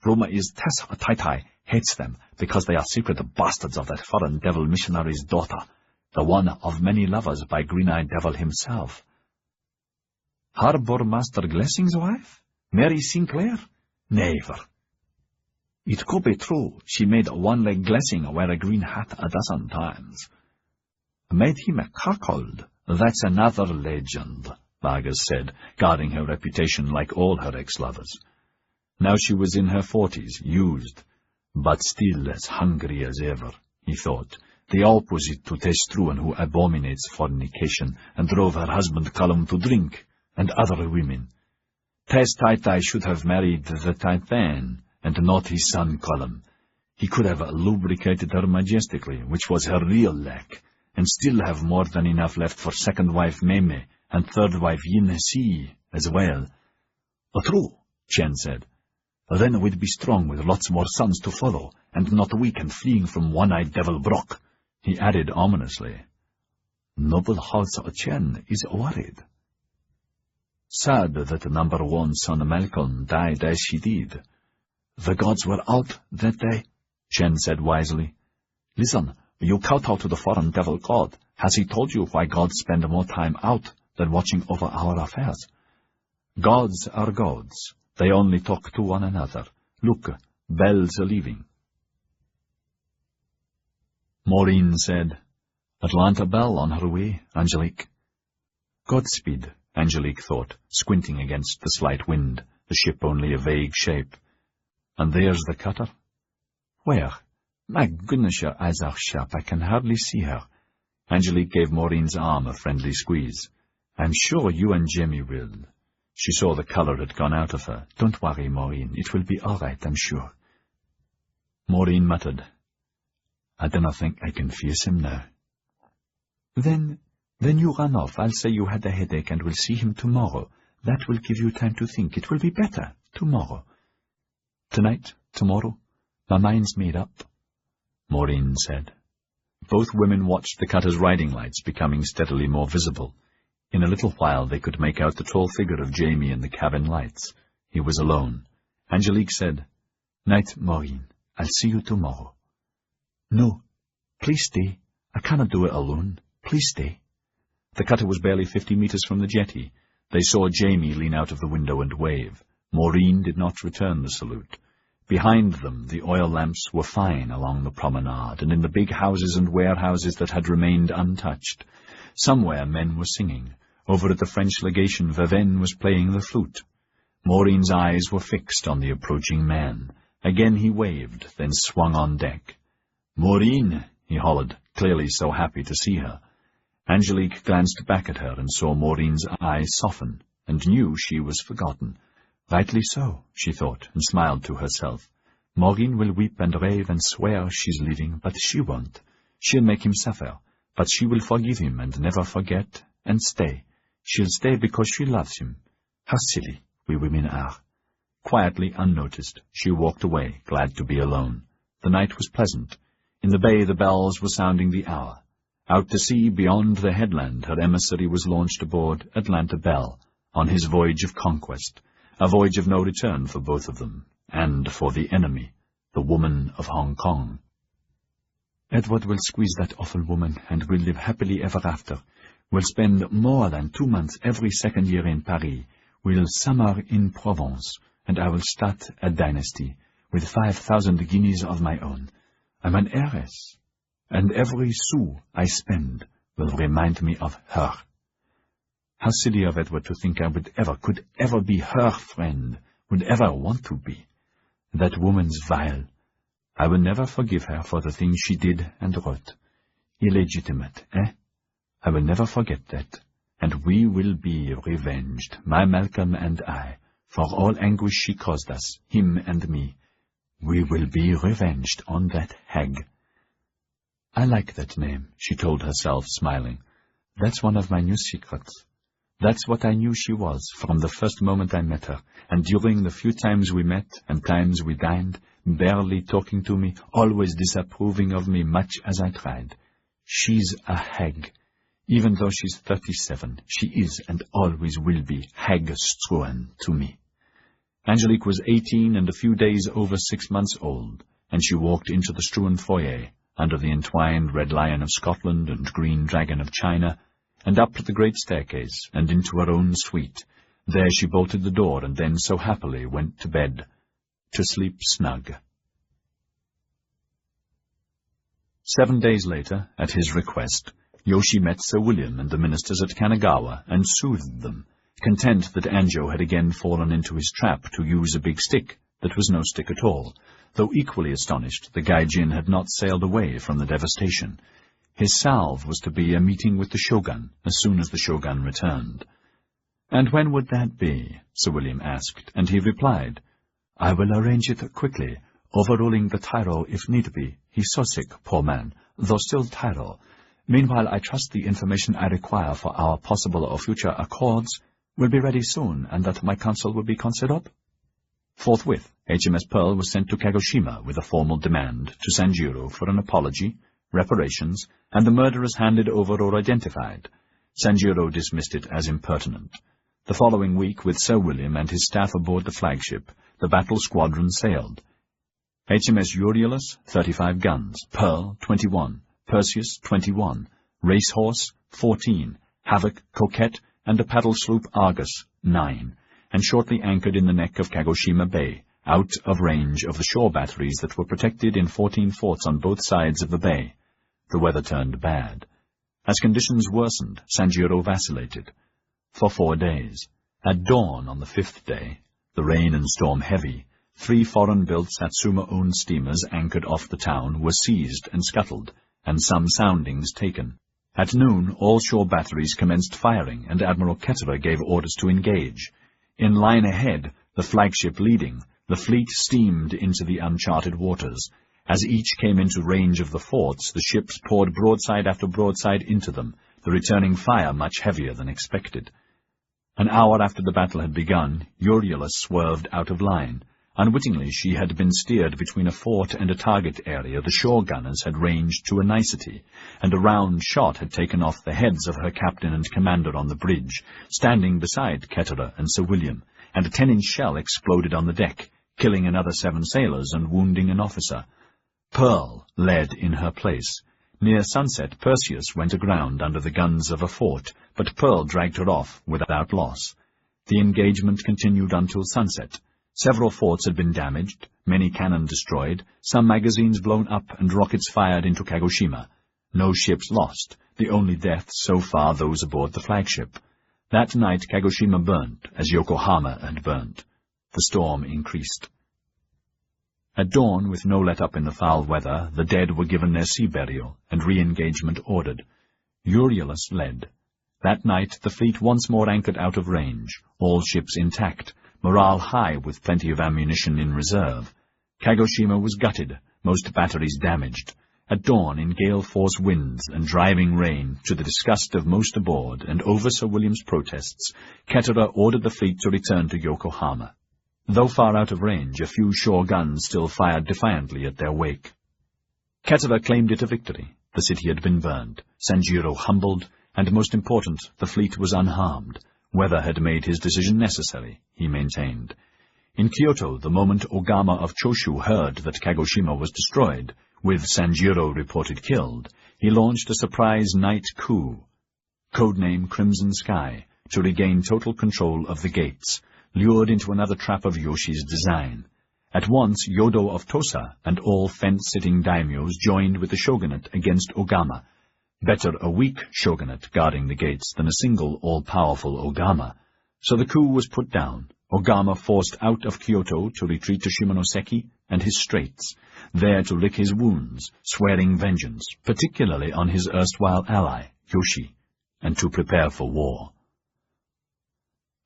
Rumor is Tess Tai hates them because they are secret bastards of that foreign devil missionary's daughter, the one of many lovers by Green-Eyed Devil himself. Harbour Master Glessing's wife? Mary Sinclair? Never. It could be true. She made one-leg Glessing wear a green hat a dozen times. Made him a cuckold. That's another legend, Vargas said, guarding her reputation like all her ex-lovers. Now she was in her 40s, used, but still as hungry as ever, he thought, the opposite to Tess Struan, who abominates fornication and drove her husband Callum to drink, and other women. Tess Tai should have married the Taipan, and not his son Callum. He could have lubricated her majestically, which was her real lack, and still have more than enough left for second wife Meme and third wife Yin Si as well. True, Chen said. Then we'd be strong with lots more sons to follow, and not weak and fleeing from one-eyed devil Brock, he added ominously. Noble House Chen is worried. Sad that number one son Malcolm died as he did. The gods were out that day, Chen said wisely. Listen, you kowtow to the foreign devil god. Has he told you why gods spend more time out than watching over our affairs? Gods are gods. They only talk to one another. Look, Belle's leaving. Maureen said, Atlanta Belle on her way, Angelique. Godspeed, Angelique thought, squinting against the slight wind, the ship only a vague shape. And there's the cutter. Where? My goodness, your eyes are sharp. I can hardly see her. Angelique gave Maureen's arm a friendly squeeze. I'm sure you and Jemmy will. She saw the color had gone out of her. Don't worry, Maureen. It will be all right, I'm sure. Maureen muttered, I do not think I can face him now. Then you run off. I'll say you had a headache and we'll see him tomorrow. That will give you time to think. It will be better tomorrow. Tonight, tomorrow, my mind's made up, Maureen said. Both women watched the cutter's riding lights becoming steadily more visible. In a little while they could make out the tall figure of Jamie in the cabin lights. He was alone. Angelique said, Night, Maureen. I'll see you tomorrow. No, please stay. I cannot do it alone. Please stay. The cutter was barely 50 meters from the jetty. They saw Jamie lean out of the window and wave. Maureen did not return the salute. Behind them, the oil lamps were fine along the promenade, and in the big houses and warehouses that had remained untouched. Somewhere men were singing. Over at the French legation, Vavin was playing the flute. Maureen's eyes were fixed on the approaching man. Again he waved, then swung on deck. Maureen, he hollered, clearly so happy to see her. Angelique glanced back at her and saw Maureen's eyes soften, and knew she was forgotten. Rightly so, she thought, and smiled to herself. Maureen will weep and rave and swear she's leaving, but she won't. She'll make him suffer, but she will forgive him and never forget, and stay. She'll stay because she loves him. How silly we women are. Quietly, unnoticed, she walked away, glad to be alone. The night was pleasant. In the bay the bells were sounding the hour. Out to sea, beyond the headland, her emissary was launched aboard Atlanta Belle, on his voyage of conquest, a voyage of no return for both of them, and for the enemy, the woman of Hong Kong. Edward will squeeze that awful woman, and we'll live happily ever after. We'll spend more than 2 months every second year in Paris. We'll summer in Provence, and I will start a dynasty, with 5,000 guineas of my own. I'm an heiress, and every sou I spend will remind me of her. How silly of Edward to think I could ever be her friend, would ever want to be. That woman's vile. I will never forgive her for the things she did and wrote. Illegitimate, eh? I will never forget that, and we will be revenged, my Malcolm and I, for all anguish she caused us, him and me. We will be revenged on that hag. I like that name, she told herself, smiling. That's one of my new secrets. That's what I knew she was from the first moment I met her, and during the few times we met and times we dined, barely talking to me, always disapproving of me much as I tried. She's a hag. Even though she's 37, she is and always will be Hag Struan to me. Angelique was 18 and a few days over 6 months old, and she walked into the Struan foyer, under the entwined Red Lion of Scotland and Green Dragon of China, and up the great staircase, and into her own suite. There she bolted the door, and then so happily went to bed, to sleep snug. 7 days later, at his request, Yoshi met Sir William and the ministers at Kanagawa, and soothed them, content that Anjo had again fallen into his trap to use a big stick that was no stick at all, though equally astonished the Gai Jin had not sailed away from the devastation. His salve was to be a meeting with the Shogun, as soon as the Shogun returned. "And when would that be?" Sir William asked, and he replied, "I will arrange it quickly, overruling the tyro if need be. He's so sick, poor man, though still tyro. Meanwhile, I trust the information I require for our possible or future accords will be ready soon, and that my counsel will be considered." Forthwith, HMS Pearl was sent to Kagoshima with a formal demand to Sanjiro for an apology, reparations, and the murderers handed over or identified. Sanjiro dismissed it as impertinent. The following week, with Sir William and his staff aboard the flagship, the battle squadron sailed. HMS Euryalus, 35 guns, Pearl, 21, Perseus, 21, Racehorse, 14, Havoc, Coquette, and the paddle sloop Argus, 9, and shortly anchored in the neck of Kagoshima Bay, out of range of the shore batteries that were protected in 14 forts on both sides of the bay. The weather turned bad. As conditions worsened, Sanjiro vacillated. For 4 days. At dawn on the 5th day, the rain and storm heavy, 3 foreign-built Satsuma-owned steamers anchored off the town were seized and scuttled, and some soundings taken. At noon, all shore batteries commenced firing, and Admiral Ketterer gave orders to engage. In line ahead, the flagship leading, the fleet steamed into the uncharted waters. As each came into range of the forts, the ships poured broadside after broadside into them, the returning fire much heavier than expected. An hour after the battle had begun, Euryalus swerved out of line. Unwittingly, she had been steered between a fort and a target area the shore gunners had ranged to a nicety, and a round shot had taken off the heads of her captain and commander on the bridge, standing beside Ketterer and Sir William, and a 10-inch shell exploded on the deck, killing another 7 sailors and wounding an officer. Pearl led in her place. Near sunset, Perseus went aground under the guns of a fort, but Pearl dragged her off without loss. The engagement continued until sunset. Several forts had been damaged, many cannon destroyed, some magazines blown up and rockets fired into Kagoshima. No ships lost, the only deaths so far those aboard the flagship. That night Kagoshima burnt, as Yokohama had burnt. The storm increased. At dawn, with no let-up in the foul weather, the dead were given their sea burial, and re-engagement ordered. Euryalus led. That night the fleet once more anchored out of range, all ships intact, morale high with plenty of ammunition in reserve. Kagoshima was gutted, most batteries damaged. At dawn, in gale-force winds and driving rain, to the disgust of most aboard, and over Sir William's protests, Ketterer ordered the fleet to return to Yokohama. Though far out of range, a few shore guns still fired defiantly at their wake. Ketterer claimed it a victory. The city had been burned, Sanjiro humbled, and most important, the fleet was unharmed. Weather had made his decision necessary, he maintained. In Kyoto, the moment Ogama of Choshu heard that Kagoshima was destroyed, with Sanjiro reported killed, he launched a surprise night coup, codename Crimson Sky, to regain total control of the gates, lured into another trap of Yoshi's design. At once, Yodo of Tosa and all fence-sitting daimyos joined with the shogunate against Ogama. Better a weak shogunate guarding the gates than a single all-powerful Ogama. So the coup was put down. Ogama forced out of Kyoto to retreat to Shimonoseki and his straits, there to lick his wounds, swearing vengeance, particularly on his erstwhile ally, Yoshi, and to prepare for war.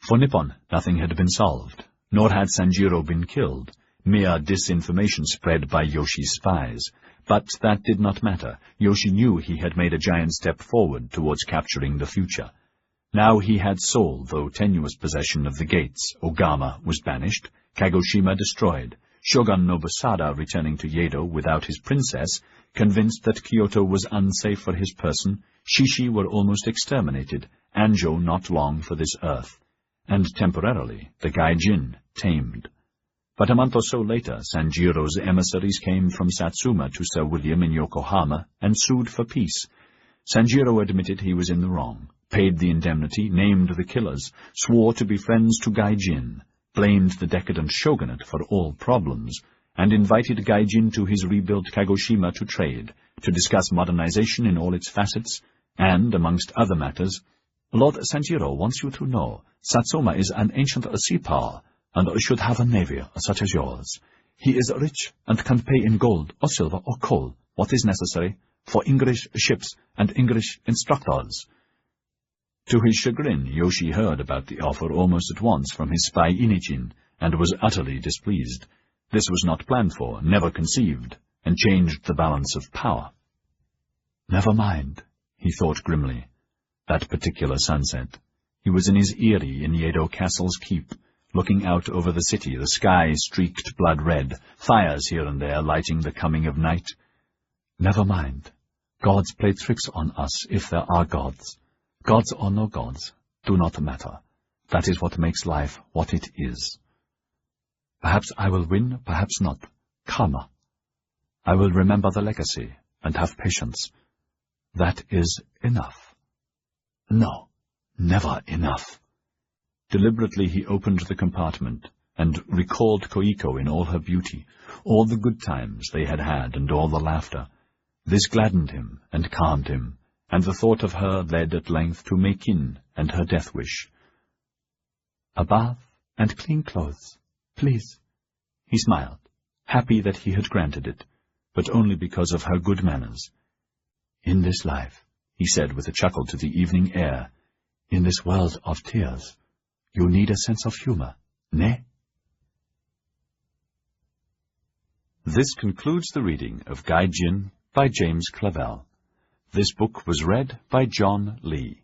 For Nippon, nothing had been solved, nor had Sanjiro been killed, mere disinformation spread by Yoshi's spies. But that did not matter. Yoshi knew he had made a giant step forward towards capturing the future. Now he had sole, though tenuous, possession of the gates. Ogama was banished, Kagoshima destroyed, Shogun Nobusada returning to Yedo without his princess, convinced that Kyoto was unsafe for his person, Shishi were almost exterminated, Anjo not long for this earth, and temporarily the Gai Jin tamed. But a month or so later, Sanjiro's emissaries came from Satsuma to Sir William in Yokohama and sued for peace. Sanjiro admitted he was in the wrong, paid the indemnity, named the killers, swore to be friends to Gai Jin, blamed the decadent shogunate for all problems, and invited Gai Jin to his rebuilt Kagoshima to trade, to discuss modernization in all its facets, and, amongst other matters, "Lord Sanjiro wants you to know Satsuma is an ancient sea power, and should have a navy such as yours. He is rich and can pay in gold or silver or coal what is necessary for English ships and English instructors." To his chagrin, Yoshi heard about the offer almost at once from his spy Inijin, and was utterly displeased. This was not planned for, never conceived, and changed the balance of power. Never mind, he thought grimly. That particular sunset. He was in his eyrie in Yedo Castle's keep, looking out over the city, the sky streaked blood-red, fires here and there lighting the coming of night. Never mind. Gods play tricks on us if there are gods. Gods or no gods do not matter. That is what makes life what it is. Perhaps I will win, perhaps not. Karma. I will remember the legacy and have patience. That is enough. No, never enough. Deliberately he opened the compartment and recalled Koiko in all her beauty, all the good times they had had and all the laughter. This gladdened him and calmed him, and the thought of her led at length to Meikin and her death wish. A bath and clean clothes, please. He smiled, happy that he had granted it, but only because of her good manners. In this life, he said with a chuckle to the evening air, in this world of tears, you need a sense of humor, ne? This concludes the reading of Gai Jin by James Clavell. This book was read by John Lee.